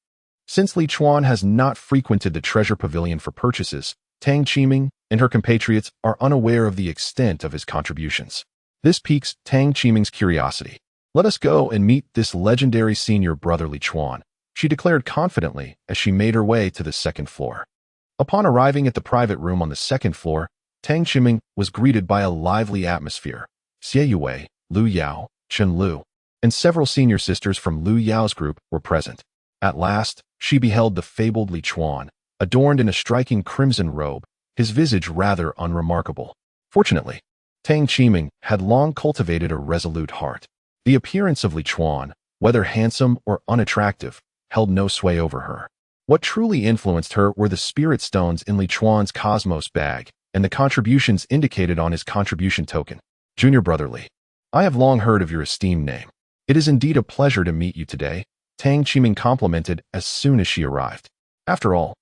Speaker 1: Since Li Chuan has not frequented the treasure pavilion for purchases, Tang Qiming and her compatriots are unaware of the extent of his contributions. This piques Tang Qiming's curiosity. "Let us go and meet this legendary senior brother Li Chuan," she declared confidently as she made her way to the second floor. Upon arriving at the private room on the second floor, Tang Qiming was greeted by a lively atmosphere. Xie Yue, Lu Yao, Chen Lu, and several senior sisters from Lu Yao's group were present. At last, she beheld the fabled Li Chuan, adorned in a striking crimson robe, his visage rather unremarkable. Fortunately, Tang Qiming had long cultivated a resolute heart. The appearance of Li Chuan, whether handsome or unattractive, held no sway over her. What truly influenced her were the spirit stones in Li Chuan's cosmos bag and the contributions indicated on his contribution token. "Junior Brother Li, I have long heard of your esteemed name. It is indeed a pleasure to meet you today," Tang Qiming complimented as soon as she arrived. After all,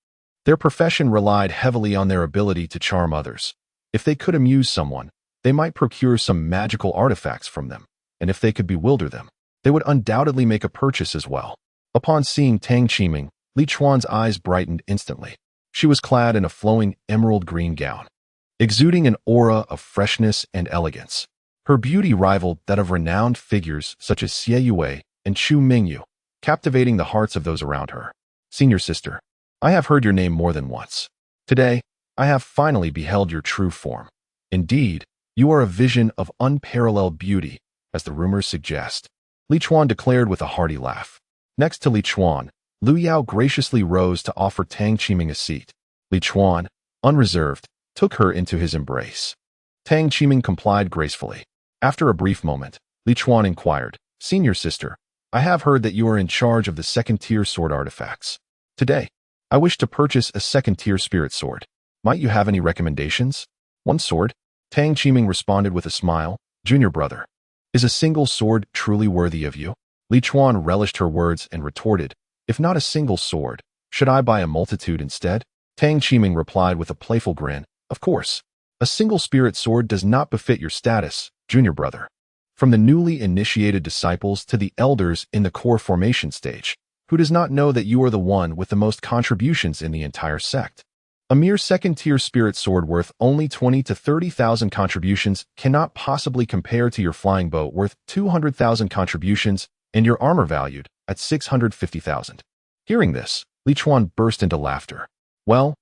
Speaker 1: their profession relied heavily on their ability to charm others. If they could amuse someone, they might procure some magical artifacts from them, and if they could bewilder them, they would undoubtedly make a purchase as well. Upon seeing Tang Qiming, Li Chuan's eyes brightened instantly. She was clad in a flowing emerald green gown, exuding an aura of freshness and elegance. Her beauty rivaled that of renowned figures such as Xie Yue and Chu Mingyu, captivating the hearts of those around her. "Senior sister, I have heard your name more than once. Today, I have finally beheld your true form. Indeed, you are a vision of unparalleled beauty, as the rumors suggest," Li Chuan declared with a hearty laugh. Next to Li Chuan, Lu Yao graciously rose to offer Tang Qiming a seat. Li Chuan, unreserved, took her into his embrace. Tang Qiming complied gracefully. After a brief moment, Li Chuan inquired, "Senior sister, I have heard that you are in charge of the second-tier sword artifacts. Today, I wish to purchase a second-tier spirit sword. Might you have any recommendations?" "One sword?" Tang Qiming responded with a smile. "Junior brother, is a single sword truly worthy of you?" Li Chuan relished her words and retorted, "If not a single sword, should I buy a multitude instead?" Tang Qiming replied with a playful grin, "Of course. A single spirit sword does not befit your status, junior brother." From the newly initiated disciples to the elders in the core formation stage, who does not know that you are the one with the most contributions in the entire sect? A mere second-tier spirit sword worth only 20 to 30,000 contributions cannot possibly compare to your flying bow worth 200,000 contributions and your armor valued at 650,000. Hearing this, Li Chuan burst into laughter. Well,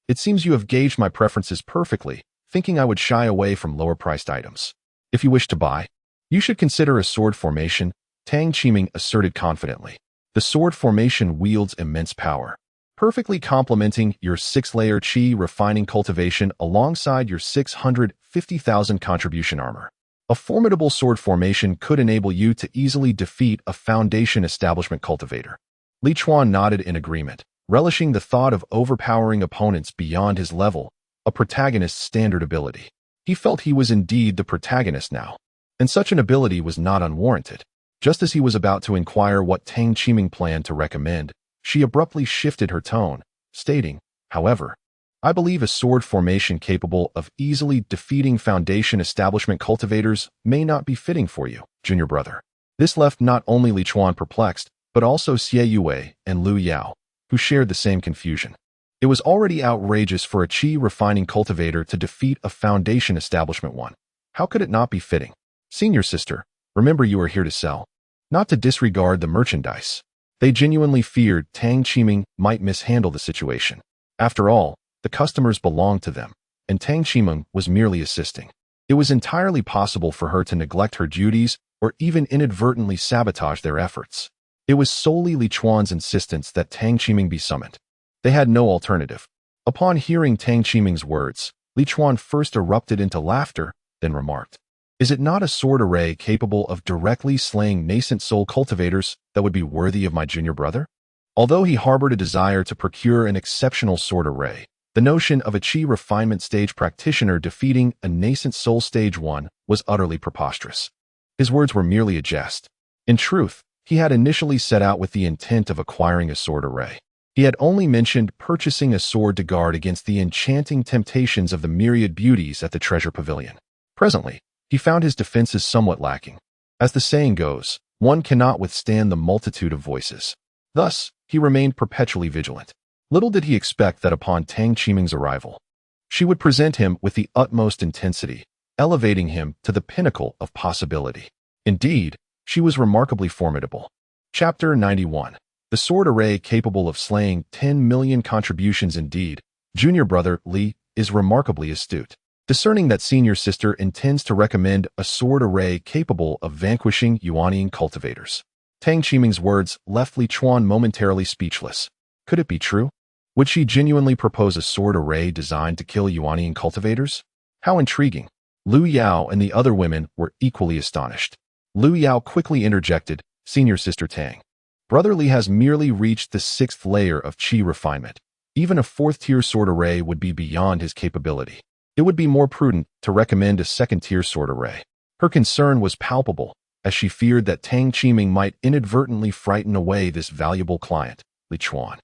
Speaker 1: it seems you have gauged my preferences perfectly, thinking I would shy away from lower-priced items. If you wish to buy, you should consider a sword formation," Tang Qiming asserted confidently. "The sword formation wields immense power, perfectly complementing your 6-layer qi refining cultivation alongside your 650,000 contribution armor. A formidable sword formation could enable you to easily defeat a foundation establishment cultivator." Li Chuan nodded in agreement, relishing the thought of overpowering opponents beyond his level, a protagonist's standard ability. He felt he was indeed the protagonist now, and such an ability was not unwarranted. Just as he was about to inquire what Tang Qiming planned to recommend, she abruptly shifted her tone, stating, "However, I believe a sword formation capable of easily defeating foundation establishment cultivators may not be fitting for you, junior brother." This left not only Li Chuan perplexed, but also Xie Yue and Lu Yao, who shared the same confusion. It was already outrageous for a qi refining cultivator to defeat a foundation establishment one. How could it not be fitting? "Senior sister, remember you are here to sell, not to disregard the merchandise." They genuinely feared Tang Qiming might mishandle the situation. After all, the customers belonged to them, and Tang Qiming was merely assisting. It was entirely possible for her to neglect her duties or even inadvertently sabotage their efforts. It was solely Li Chuan's insistence that Tang Qiming be summoned. They had no alternative. Upon hearing Tang Qiming's words, Li Chuan first erupted into laughter, then remarked, "Is it not a sword array capable of directly slaying nascent soul cultivators that would be worthy of my junior brother?" Although he harbored a desire to procure an exceptional sword array, The notion of a Qi refinement stage practitioner defeating a nascent soul stage 1 was utterly preposterous. His words were merely a jest. In truth, he had initially set out with the intent of acquiring a sword array. He had only mentioned purchasing a sword to guard against the enchanting temptations of the myriad beauties at the treasure pavilion. Presently, he found his defenses somewhat lacking. As the saying goes, one cannot withstand the multitude of voices. Thus, he remained perpetually vigilant. Little did he expect that upon Tang Qiming's arrival, she would present him with the utmost intensity, elevating him to the pinnacle of possibility. Indeed, she was remarkably formidable. Chapter 91. The sword array capable of slaying 10 million contributions. Indeed, junior brother Li is remarkably astute. Discerning that senior sister intends to recommend a sword array capable of vanquishing Yuanian cultivators, Tang Qiming's words left Li Chuan momentarily speechless. Could it be true? Would she genuinely propose a sword array designed to kill Yuanian cultivators? How intriguing! Lu Yao and the other women were equally astonished. Lu Yao quickly interjected, "Senior sister Tang, Brother Li has merely reached the 6th layer of Qi refinement. Even a 4th-tier sword array would be beyond his capability. It would be more prudent to recommend a 2nd-tier sword array." Her concern was palpable, as she feared that Tang Qiming might inadvertently frighten away this valuable client, Li Chuan.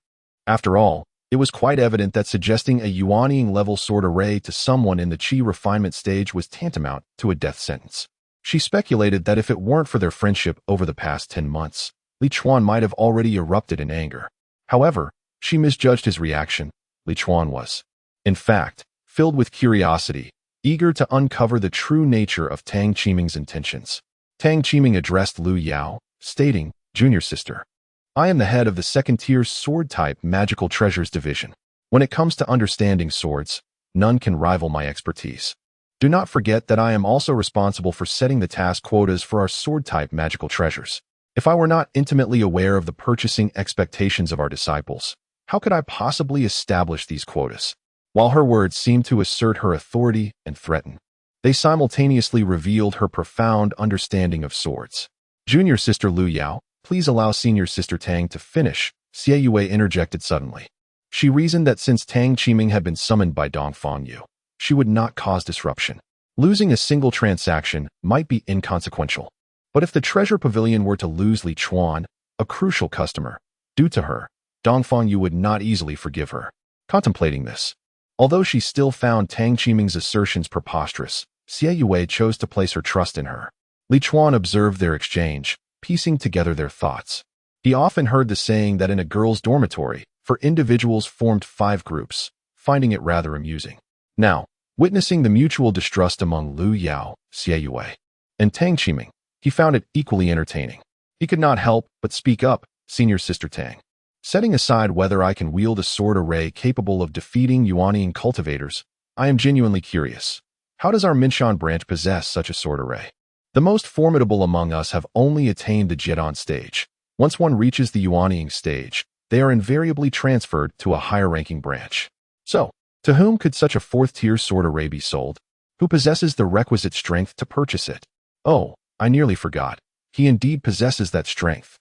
Speaker 1: After all, it was quite evident that suggesting a Yuanian-level sword array to someone in the Qi refinement stage was tantamount to a death sentence. She speculated that if it weren't for their friendship over the past 10 months, Li Chuan might have already erupted in anger. However, she misjudged his reaction. Li Chuan was, in fact, filled with curiosity, eager to uncover the true nature of Tang Qiming's intentions. Tang Qiming addressed Lu Yao, stating, "Junior sister, I am the head of the 2nd-tier sword-type magical treasures division. When it comes to understanding swords, none can rival my expertise. Do not forget that I am also responsible for setting the task quotas for our sword-type magical treasures. If I were not intimately aware of the purchasing expectations of our disciples, how could I possibly establish these quotas?" While her words seemed to assert her authority and threaten, they simultaneously revealed her profound understanding of swords. "Junior sister Lu Yao, please allow senior sister Tang to finish," Xie Yue interjected suddenly. She reasoned that since Tang Qiming had been summoned by Dongfang Yu, she would not cause disruption. Losing a single transaction might be inconsequential. But if the treasure pavilion were to lose Li Chuan, a crucial customer, due to her, Dongfang Yu would not easily forgive her. Contemplating this, although she still found Tang Qiming's assertions preposterous, Xie Yue chose to place her trust in her. Li Chuan observed their exchange, piecing together their thoughts. He often heard the saying that in a girl's dormitory, for individuals formed 5 groups, finding it rather amusing. Now, witnessing the mutual distrust among Lu Yao, Xie Yue, and Tang Qiming, he found it equally entertaining. He could not help but speak up, "Senior sister Tang, setting aside whether I can wield a sword array capable of defeating Yuanian cultivators, I am genuinely curious. How does our Minshan branch possess such a sword array? The most formidable among us have only attained the Jiedan stage. Once one reaches the Yuanian stage, they are invariably transferred to a higher-ranking branch. So, to whom could such a 4th-tier sword array be sold? Who possesses the requisite strength to purchase it? Oh, I nearly forgot. He indeed possesses that strength."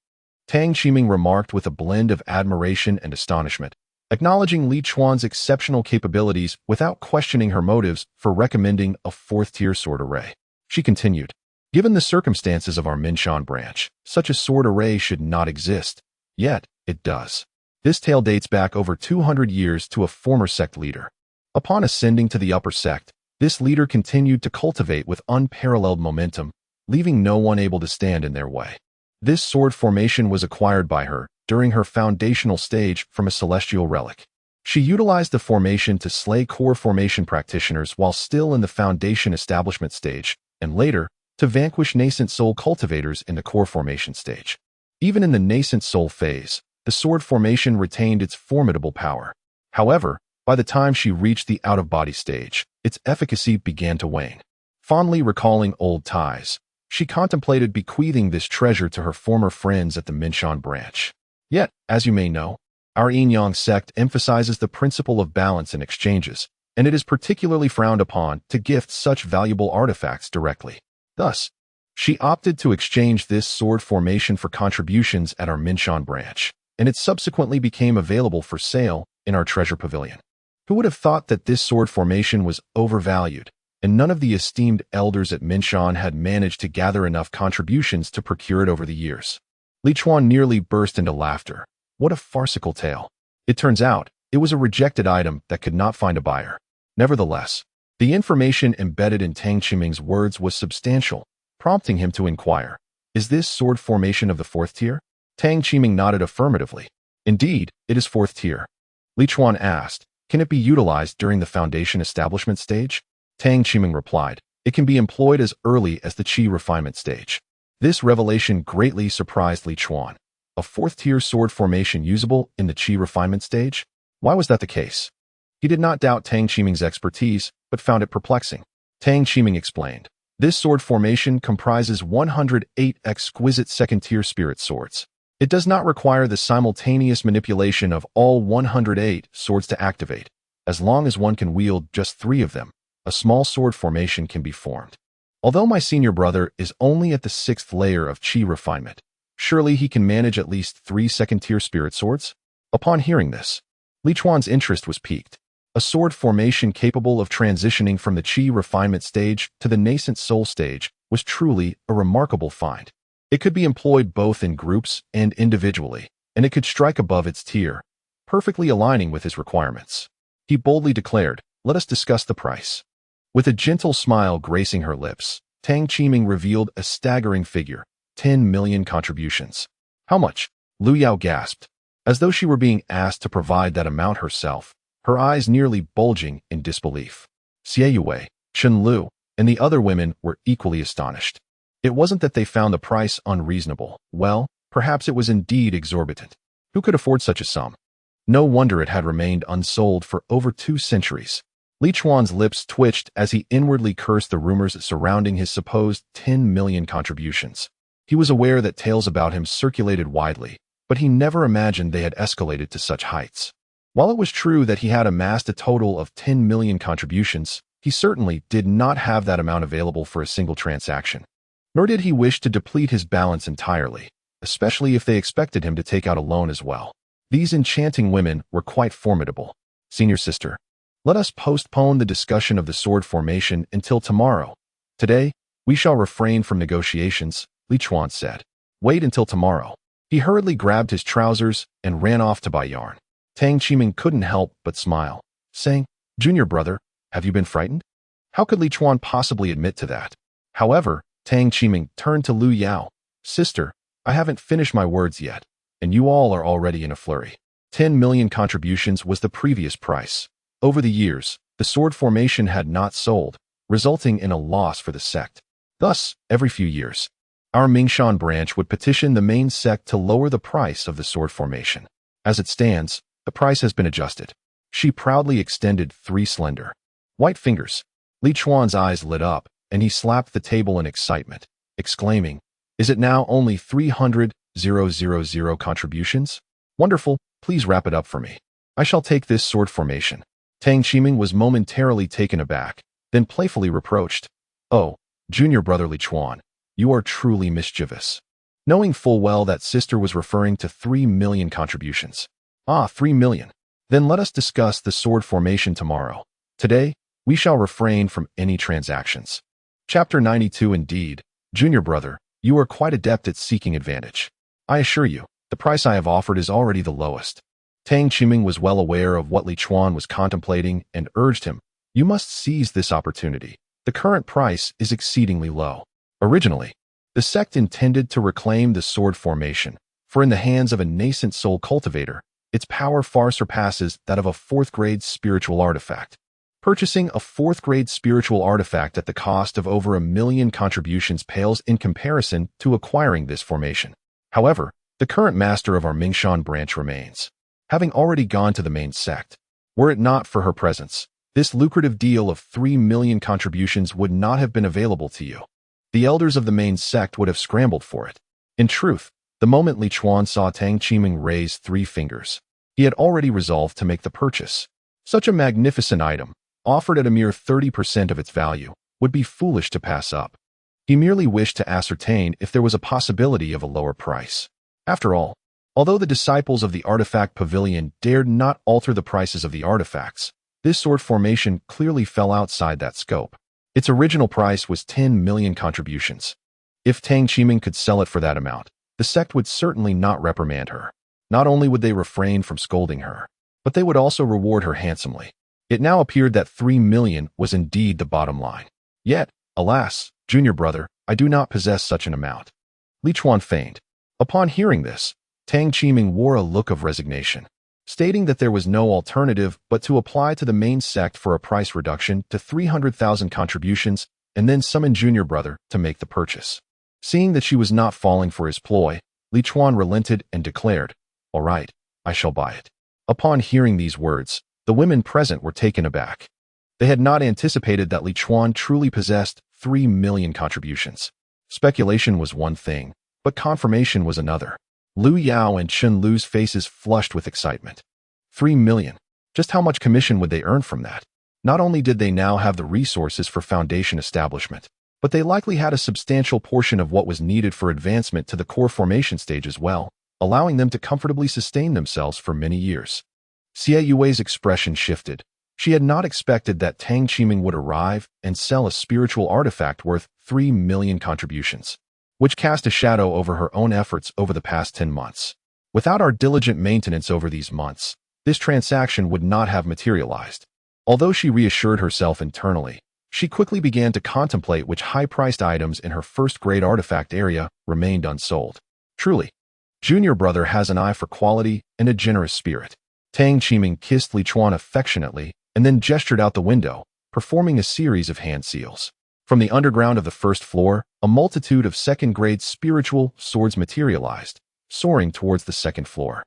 Speaker 1: Tang Qiming remarked with a blend of admiration and astonishment, acknowledging Li Chuan's exceptional capabilities without questioning her motives for recommending a 4th-tier sword array. She continued, "Given the circumstances of our Minshan branch, such a sword array should not exist. Yet, it does. This tale dates back over 200 years to a former sect leader. Upon ascending to the upper sect, this leader continued to cultivate with unparalleled momentum, leaving no one able to stand in their way. This sword formation was acquired by her during her foundational stage from a celestial relic. She utilized the formation to slay core formation practitioners while still in the foundation establishment stage, and later, to vanquish nascent soul cultivators in the core formation stage. Even in the nascent soul phase, the sword formation retained its formidable power. However, by the time she reached the out-of-body stage, its efficacy began to wane. Fondly recalling old ties, she contemplated bequeathing this treasure to her former friends at the Minshan branch. Yet, as you may know, our Yin-Yang sect emphasizes the principle of balance in exchanges, and it is particularly frowned upon to gift such valuable artifacts directly. Thus, she opted to exchange this sword formation for contributions at our Minshan branch, and it subsequently became available for sale in our treasure pavilion. Who would have thought that this sword formation was overvalued, and none of the esteemed elders at Minshan had managed to gather enough contributions to procure it over the years? Li Chuan nearly burst into laughter. What a farcical tale. It turns out, it was a rejected item that could not find a buyer. Nevertheless, the information embedded in Tang Qiming's words was substantial, prompting him to inquire, "Is this sword formation of the 4th tier?" Tang Qiming nodded affirmatively. "Indeed, it is 4th tier." Li Chuan asked, "Can it be utilized during the foundation establishment stage?" Tang Qiming replied, "It can be employed as early as the qi refinement stage." This revelation greatly surprised Li Chuan. A 4th tier sword formation usable in the qi refinement stage? Why was that the case? He did not doubt Tang Qiming's expertise, but found it perplexing. Tang Qiming explained, "This sword formation comprises 108 exquisite 2nd tier spirit swords. It does not require the simultaneous manipulation of all 108 swords to activate. As long as one can wield just 3 of them, a small sword formation can be formed. Although my senior brother is only at the 6th layer of qi refinement, surely he can manage at least 3 2nd-tier spirit swords?" Upon hearing this, Li Chuan's interest was piqued. A sword formation capable of transitioning from the qi refinement stage to the nascent soul stage was truly a remarkable find. It could be employed both in groups and individually, and it could strike above its tier, perfectly aligning with his requirements. He boldly declared, "Let us discuss the price." With a gentle smile gracing her lips, Tang Qiming revealed a staggering figure, 10 million contributions. "How much?" Lu Yao gasped. As though she were being asked to provide that amount herself, her eyes nearly bulging in disbelief. Xie Yue, Chen Lu, and the other women were equally astonished. It wasn't that they found the price unreasonable. Well, perhaps it was indeed exorbitant. Who could afford such a sum? No wonder it had remained unsold for over 2 centuries. Li Chuan's lips twitched as he inwardly cursed the rumors surrounding his supposed 10 million contributions. He was aware that tales about him circulated widely, but he never imagined they had escalated to such heights. While it was true that he had amassed a total of 10 million contributions, he certainly did not have that amount available for a single transaction. Nor did he wish to deplete his balance entirely, especially if they expected him to take out a loan as well. These enchanting women were quite formidable. "Senior sister, let us postpone the discussion of the sword formation until tomorrow. Today, we shall refrain from negotiations," Li Chuan said. "Wait until tomorrow." He hurriedly grabbed his trousers and ran off to buy yarn. Tang Qiming couldn't help but smile, saying, "Junior brother, have you been frightened?" How could Li Chuan possibly admit to that? However, Tang Qiming turned to Lu Yao. "Sister, I haven't finished my words yet, and you all are already in a flurry." 10 million contributions was the previous price. Over the years, the sword formation had not sold, resulting in a loss for the sect. Thus, every few years, our Mingshan branch would petition the main sect to lower the price of the sword formation. As it stands, the price has been adjusted. She proudly extended 3 slender, white fingers. Li Chuan's eyes lit up, and he slapped the table in excitement, exclaiming, "Is it now only 300,000 contributions? Wonderful, please wrap it up for me. I shall take this sword formation." Tang Qiming was momentarily taken aback, then playfully reproached, "Oh, junior brother Li Chuan, you are truly mischievous." Knowing full well that sister was referring to 3 million contributions. "Ah, 3 million. Then let us discuss the sword formation tomorrow. Today, we shall refrain from any transactions." Chapter 92. Indeed, junior brother, you are quite adept at seeking advantage. I assure you, the price I have offered is already the lowest. Tang Qiming was well aware of what Li Chuan was contemplating and urged him, "You must seize this opportunity. The current price is exceedingly low." Originally, the sect intended to reclaim the sword formation, for in the hands of a nascent soul cultivator, its power far surpasses that of a 4th-grade spiritual artifact. Purchasing a 4th-grade spiritual artifact at the cost of over 1 million contributions pales in comparison to acquiring this formation. However, the current master of our Mingshan branch remains, having already gone to the main sect. Were it not for her presence, this lucrative deal of 3 million contributions would not have been available to you. The elders of the main sect would have scrambled for it. In truth, the moment Li Chuan saw Tang Qiming raise 3 fingers, he had already resolved to make the purchase. Such a magnificent item, offered at a mere 30% of its value, would be foolish to pass up. He merely wished to ascertain if there was a possibility of a lower price. After all, although the disciples of the Artifact Pavilion dared not alter the prices of the artifacts, This sword formation clearly fell outside that scope. Its original price was 10 million contributions. If Tang Qiming could sell it for that amount, the sect would certainly not reprimand her. Not only would they refrain from scolding her, but they would also reward her handsomely. It now appeared that 3 million was indeed the bottom line. Yet, alas, junior brother, I do not possess such an amount. Li Chuan feigned. Upon hearing this, Tang Qiming wore a look of resignation, stating that there was no alternative but to apply to the main sect for a price reduction to 300,000 contributions and then summon junior brother to make the purchase. Seeing that she was not falling for his ploy, Li Chuan relented and declared, "All right, I shall buy it." Upon hearing these words, the women present were taken aback. They had not anticipated that Li Chuan truly possessed 3 million contributions. Speculation was one thing, but confirmation was another. Lu Yao and Chen Lu's faces flushed with excitement. 3 million. Just how much commission would they earn from that? Not only did they now have the resources for foundation establishment, but they likely had a substantial portion of what was needed for advancement to the core formation stage as well, allowing them to comfortably sustain themselves for many years. Xie Yui's expression shifted. She had not expected that Tang Qiming would arrive and sell a spiritual artifact worth 3 million contributions, which cast a shadow over her own efforts over the past 10 months. Without our diligent maintenance over these months, this transaction would not have materialized. Although she reassured herself internally, she quickly began to contemplate which high-priced items in her first-grade artifact area remained unsold. Truly, junior brother has an eye for quality and a generous spirit. Tang Qiming kissed Li Chuan affectionately and then gestured out the window, performing a series of hand seals. From the underground of the first floor, a multitude of second-grade spiritual swords materialized, soaring towards the second floor.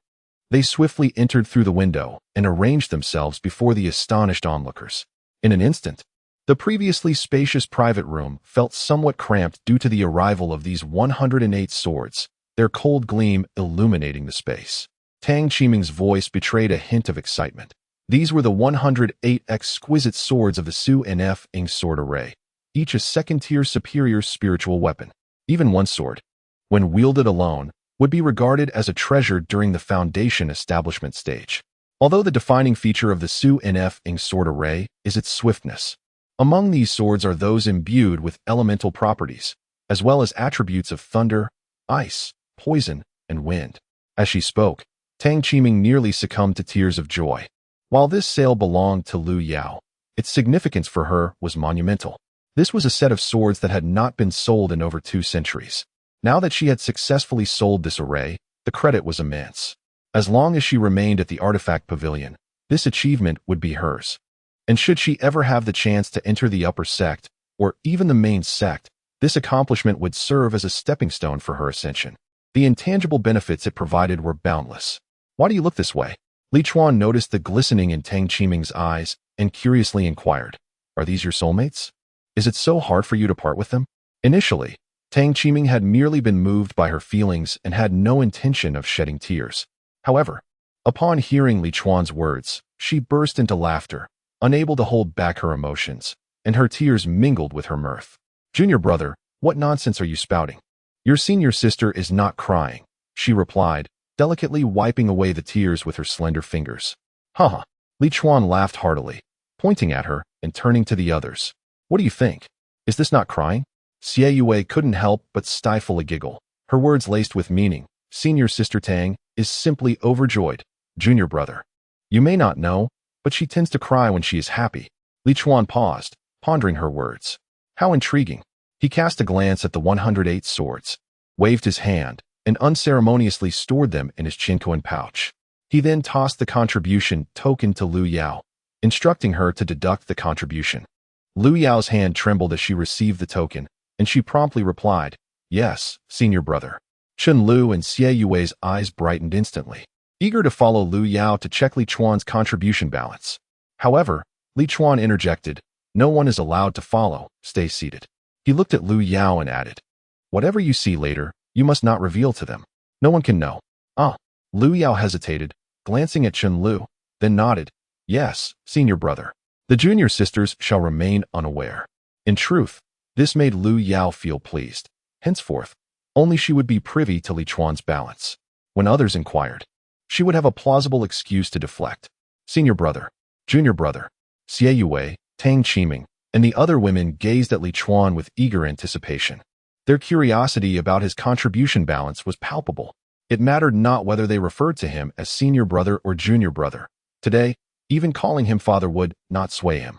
Speaker 1: They swiftly entered through the window and arranged themselves before the astonished onlookers. In an instant, the previously spacious private room felt somewhat cramped due to the arrival of these 108 swords, their cold gleam illuminating the space. Tang Qiming's voice betrayed a hint of excitement. These were the 108 exquisite swords of the Su Nf Ing sword array, each a second-tier superior spiritual weapon. Even one sword, when wielded alone, would be regarded as a treasure during the foundation establishment stage. Although the defining feature of the Su Nf Ing sword array is its swiftness, among these swords are those imbued with elemental properties, as well as attributes of thunder, ice, poison, and wind. As she spoke, Tang Qiming nearly succumbed to tears of joy. While this sale belonged to Lu Yao, its significance for her was monumental. This was a set of swords that had not been sold in over 2 centuries. Now that she had successfully sold this array, the credit was immense. As long as she remained at the artifact pavilion, this achievement would be hers. And should she ever have the chance to enter the upper sect, or even the main sect, this accomplishment would serve as a stepping stone for her ascension. The intangible benefits it provided were boundless. Why do you look this way? Li Chuan noticed the glistening in Tang Qiming's eyes and curiously inquired, "Are these your soulmates? Is it so hard for you to part with them?" Initially, Tang Qiming had merely been moved by her feelings and had no intention of shedding tears. However, upon hearing Li Chuan's words, she burst into laughter, unable to hold back her emotions, and her tears mingled with her mirth. "Junior brother, what nonsense are you spouting? Your senior sister is not crying," she replied, delicately wiping away the tears with her slender fingers. "Haha." Li Chuan laughed heartily, pointing at her and turning to the others. "What do you think? Is this not crying?" Xie Yui couldn't help but stifle a giggle, her words laced with meaning. "Senior sister Tang is simply overjoyed. Junior brother, you may not know, but she tends to cry when she is happy." Li Chuan paused, pondering her words. How intriguing. He cast a glance at the 108 swords, waved his hand, and unceremoniously stored them in his chincoin pouch. He then tossed the contribution token to Lu Yao, instructing her to deduct the contribution. Lu Yao's hand trembled as she received the token, and she promptly replied, "Yes, senior brother." Chen Lu and Xie Yui's eyes brightened instantly, eager to follow Lu Yao to check Li Chuan's contribution balance. However, Li Chuan interjected, "No one is allowed to follow, stay seated." He looked at Lu Yao and added, "Whatever you see later, you must not reveal to them. No one can know." "Ah." Lu Yao hesitated, glancing at Chen Lu, then nodded, "Yes, senior brother. The junior sisters shall remain unaware." In truth, this made Lu Yao feel pleased. Henceforth, only she would be privy to Li Chuan's balance. When others inquired, she would have a plausible excuse to deflect. "Senior brother, junior brother, Xie Yue, Tang Qiming, and the other women gazed at Li Chuan with eager anticipation. Their curiosity about his contribution balance was palpable. It mattered not whether they referred to him as senior brother or junior brother. Today, even calling him father would not sway him.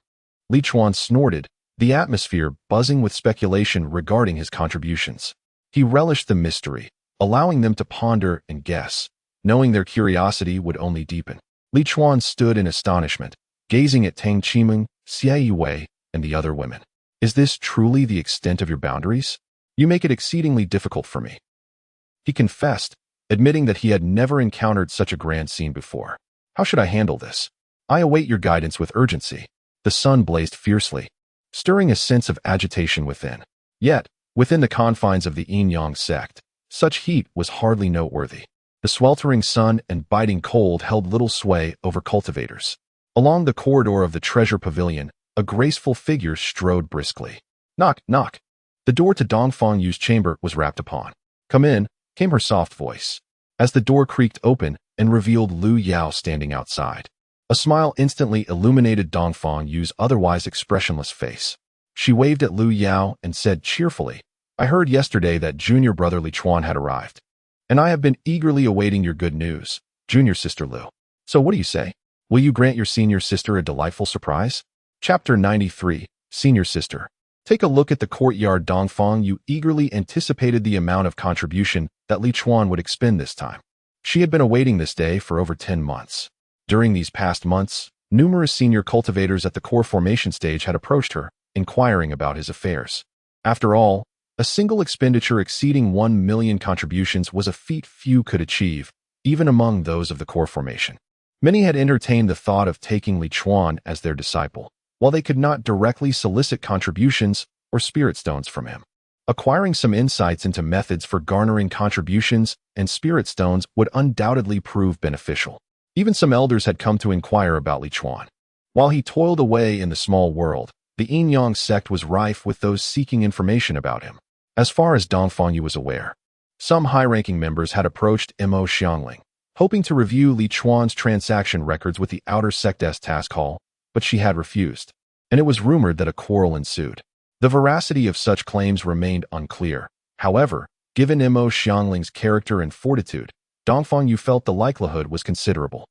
Speaker 1: Li Chuan snorted, the atmosphere buzzing with speculation regarding his contributions. He relished the mystery, allowing them to ponder and guess, knowing their curiosity would only deepen. Li Chuan stood in astonishment, gazing at Tang Qiming, Xie Yue, and the other women. Is this truly the extent of your boundaries? You make it exceedingly difficult for me. He confessed, admitting that he had never encountered such a grand scene before. How should I handle this? I await your guidance with urgency. The sun blazed fiercely, stirring a sense of agitation within. Yet, within the confines of the Yin-Yang sect, such heat was hardly noteworthy. The sweltering sun and biting cold held little sway over cultivators. Along the corridor of the treasure pavilion, a graceful figure strode briskly. Knock, knock. The door to Dongfang Yu's chamber was rapped upon. Come in, came her soft voice, as the door creaked open and revealed Lu Yao standing outside. A smile instantly illuminated Dongfang Yu's otherwise expressionless face. She waved at Lu Yao and said cheerfully, I heard yesterday that junior brother Li Chuan had arrived, and I have been eagerly awaiting your good news, junior sister Lu. So what do you say? Will you grant your senior sister a delightful surprise? Chapter 93, Senior Sister. Take a look at the courtyard. Dongfang Yu eagerly anticipated the amount of contribution that Li Chuan would expend this time. She had been awaiting this day for over 10 months. During these past months, numerous senior cultivators at the core formation stage had approached her, inquiring about his affairs. After all, a single expenditure exceeding 1 million contributions was a feat few could achieve, even among those of the core formation. Many had entertained the thought of taking Li Chuan as their disciple, while they could not directly solicit contributions or spirit stones from him. Acquiring some insights into methods for garnering contributions and spirit stones would undoubtedly prove beneficial. Even some elders had come to inquire about Li Chuan. While he toiled away in the small world, the Yin-Yang sect was rife with those seeking information about him. As far as Dongfang Yu was aware, some high-ranking members had approached Mo Xiangling, hoping to review Li Chuan's transaction records with the outer sect's task hall, but she had refused, and it was rumored that a quarrel ensued. The veracity of such claims remained unclear. However, given Mo Xiangling's character and fortitude, Dongfang Yu felt the likelihood was considerable.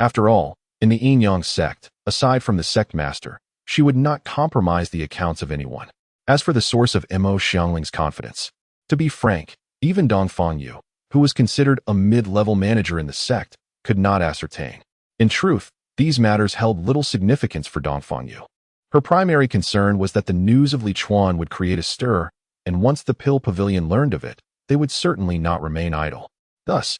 Speaker 1: After all, in the Yin-Yang sect, aside from the sect master, she would not compromise the accounts of anyone. As for the source of Mo Xiangling's confidence, to be frank, even Dongfang Yu, who was considered a mid-level manager in the sect, could not ascertain. In truth, these matters held little significance for Dongfang Yu. Her primary concern was that the news of Li Chuan would create a stir, and once the Pill Pavilion learned of it, they would certainly not remain idle. Thus,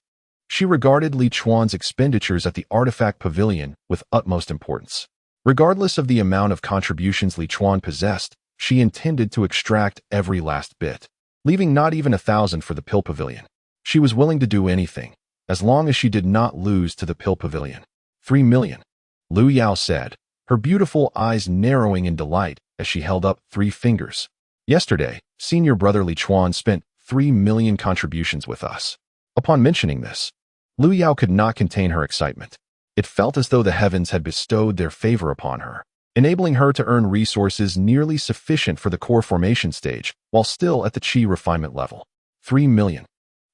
Speaker 1: she regarded Li Chuan's expenditures at the Artifact Pavilion with utmost importance. Regardless of the amount of contributions Li Chuan possessed, she intended to extract every last bit, leaving not even 1,000 for the Pill Pavilion. She was willing to do anything, as long as she did not lose to the Pill Pavilion. 3 million, Lu Yao said, her beautiful eyes narrowing in delight as she held up 3 fingers. Yesterday, senior brother Li Chuan spent 3 million contributions with us. Upon mentioning this, Lu Yao could not contain her excitement. It felt as though the heavens had bestowed their favor upon her, enabling her to earn resources nearly sufficient for the core formation stage, while still at the Qi refinement level. 3 million.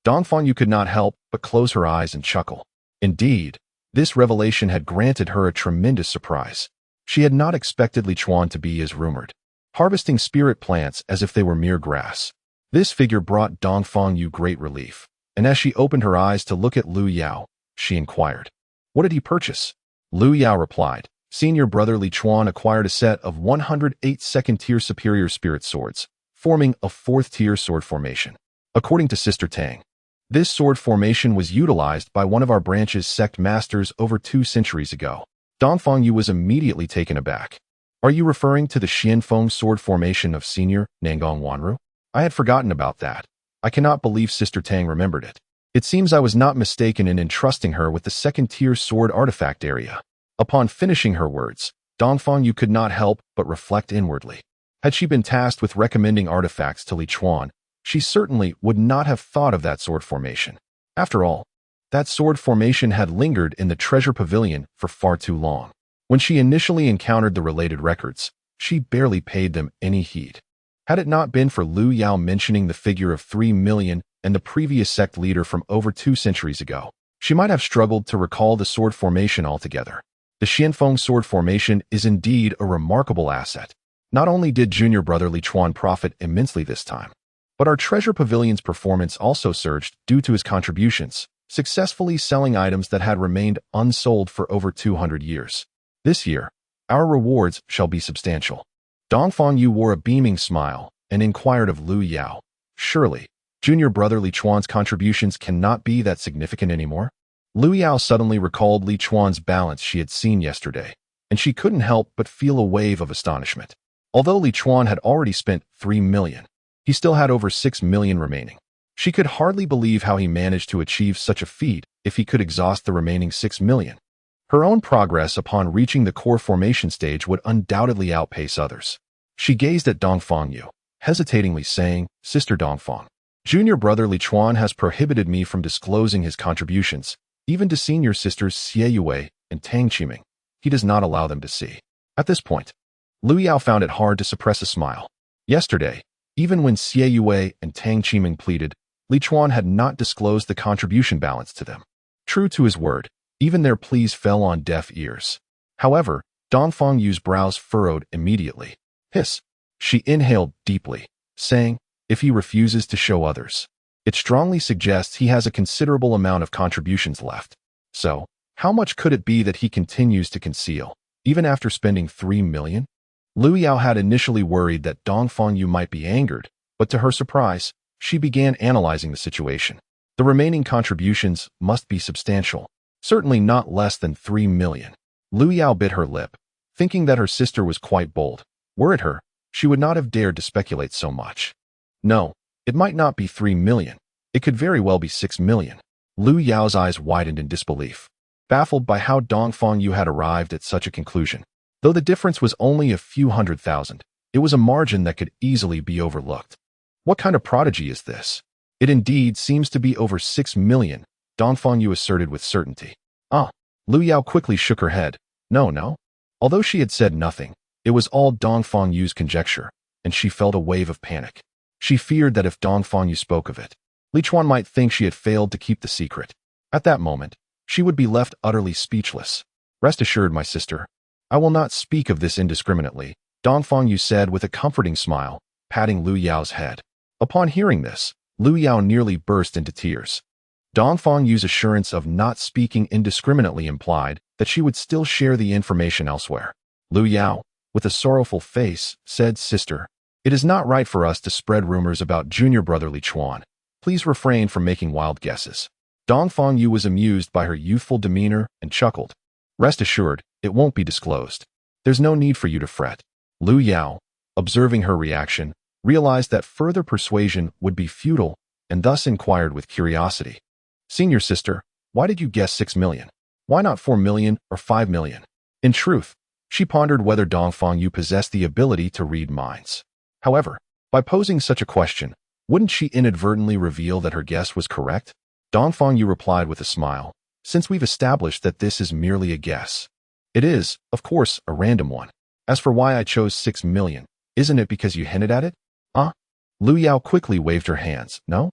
Speaker 1: Dongfang Yu could not help but close her eyes and chuckle. Indeed, this revelation had granted her a tremendous surprise. She had not expected Li Chuan to be as rumored, harvesting spirit plants as if they were mere grass. This figure brought Dongfang Yu great relief, and as she opened her eyes to look at Lu Yao, she inquired, "What did he purchase?" Lu Yao replied, "Senior brother Li Chuan acquired a set of 108 second-tier superior spirit swords, forming a 4th-tier sword formation. According to Sister Tang, this sword formation was utilized by one of our branch's sect masters over 2 centuries ago." Dongfang Yu was immediately taken aback. "Are you referring to the Xianfeng sword formation of Senior Nangong Wanru? I had forgotten about that. I cannot believe Sister Tang remembered it. It seems I was not mistaken in entrusting her with the 2nd-tier sword artifact area." Upon finishing her words, Dongfang Yu could not help but reflect inwardly. Had she been tasked with recommending artifacts to Li Chuan, she certainly would not have thought of that sword formation. After all, that sword formation had lingered in the treasure pavilion for far too long. When she initially encountered the related records, she barely paid them any heed. Had it not been for Lu Yao mentioning the figure of 3 million and the previous sect leader from over 2 centuries ago, she might have struggled to recall the sword formation altogether. The Xianfeng sword formation is indeed a remarkable asset. Not only did junior brother Li Chuan profit immensely this time, but our treasure pavilion's performance also surged due to his contributions, successfully selling items that had remained unsold for over 200 years. This year, our rewards shall be substantial. Dongfang Yu wore a beaming smile and inquired of Lu Yao, "Surely, junior brother Li Chuan's contributions cannot be that significant anymore?" Lu Yao suddenly recalled Li Chuan's balance she had seen yesterday, and she couldn't help but feel a wave of astonishment. Although Li Chuan had already spent 3 million, he still had over 6 million remaining. She could hardly believe how he managed to achieve such a feat if he could exhaust the remaining 6 million. Her own progress upon reaching the core formation stage would undoubtedly outpace others. She gazed at Dongfang Yu, hesitatingly saying, "Sister Dongfang, junior brother Li Chuan has prohibited me from disclosing his contributions, even to senior sisters Xie Yue and Tang Qiming. He does not allow them to see." At this point, Lu Yao found it hard to suppress a smile. Yesterday, even when Xie Yue and Tang Qiming pleaded, Li Chuan had not disclosed the contribution balance to them. True to his word, even their pleas fell on deaf ears. However, Dongfang Yu's brows furrowed immediately. Hiss. She inhaled deeply, saying, "If he refuses to show others, it strongly suggests he has a considerable amount of contributions left. So, how much could it be that he continues to conceal, even after spending 3 million? Lu Yao had initially worried that Dongfang Yu might be angered, but to her surprise, she began analyzing the situation. The remaining contributions must be substantial, certainly not less than 3 million. Lu Yao bit her lip, thinking that her sister was quite bold. Were it her, she would not have dared to speculate so much. No, it might not be 3 million. It could very well be 6 million. Lu Yao's eyes widened in disbelief, baffled by how Dongfang Yu had arrived at such a conclusion. Though the difference was only a few 100,000, it was a margin that could easily be overlooked. What kind of prodigy is this? It indeed seems to be over 6 million, Dongfang Yu asserted with certainty. Lu Yao quickly shook her head. No. Although she had said nothing, it was all Dongfang Yu's conjecture, and she felt a wave of panic. She feared that if Dongfang Yu spoke of it, Li Chuan might think she had failed to keep the secret. At that moment, she would be left utterly speechless. "Rest assured, my sister, I will not speak of this indiscriminately," Dongfang Yu said with a comforting smile, patting Lu Yao's head. Upon hearing this, Lu Yao nearly burst into tears. Dongfang Yu's assurance of not speaking indiscriminately implied that she would still share the information elsewhere. Lu Yao, with a sorrowful face, said, "Sister, it is not right for us to spread rumors about junior brother Li Chuan. Please refrain from making wild guesses." Dongfang Yu was amused by her youthful demeanor and chuckled. "Rest assured, it won't be disclosed. There's no need for you to fret." Lu Yao, observing her reaction, realized that further persuasion would be futile and thus inquired with curiosity, "Senior sister, why did you guess 6 million? Why not 4 million or 5 million? In truth, she pondered whether Dongfang Yu possessed the ability to read minds. However, by posing such a question, wouldn't she inadvertently reveal that her guess was correct? Dongfang Yu replied with a smile, "Since we've established that this is merely a guess, it is, of course, a random one. As for why I chose 6 million, isn't it because you hinted at it?" Lu Yao quickly waved her hands. No,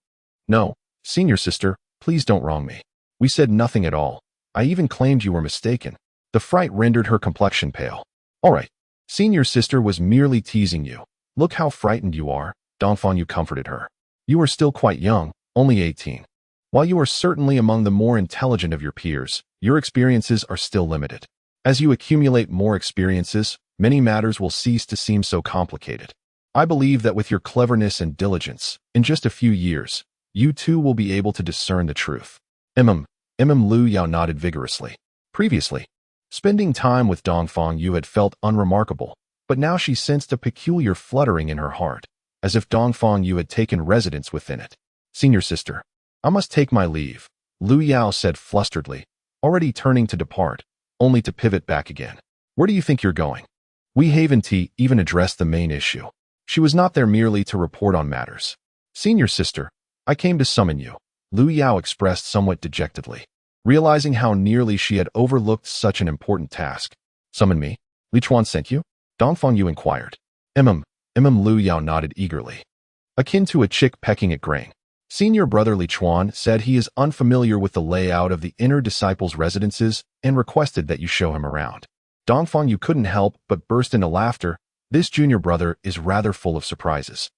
Speaker 1: senior sister, please don't wrong me. We said nothing at all. I even claimed you were mistaken." The fright rendered her complexion pale. "All right, senior sister was merely teasing you. Look how frightened you are," Dongfang Yu comforted her. "You are still quite young, only 18. While you are certainly among the more intelligent of your peers, your experiences are still limited. As you accumulate more experiences, many matters will cease to seem so complicated. I believe that with your cleverness and diligence, in just a few years, you too will be able to discern the truth." Lu Yao nodded vigorously. Previously, spending time with Dongfang Yu had felt unremarkable, but now she sensed a peculiar fluttering in her heart, as if Dongfang Yu had taken residence within it. "Senior sister, I must take my leave," Lu Yao said flusteredly, already turning to depart, only to pivot back again. "Where do you think you're going?" Wei Haventi even addressed the main issue. She was not there merely to report on matters. "Senior sister, I came to summon you," Lu Yao expressed somewhat dejectedly. Realizing how nearly she had overlooked such an important task, Summon me? Li Chuan sent you? Dongfang Yu inquired. Lu Yao nodded eagerly, akin to a chick pecking at grain. Senior brother Li Chuan said he is unfamiliar with the layout of the inner disciples' residences and requested that you show him around. Dongfang Yu couldn't help but burst into laughter. This junior brother is rather full of surprises.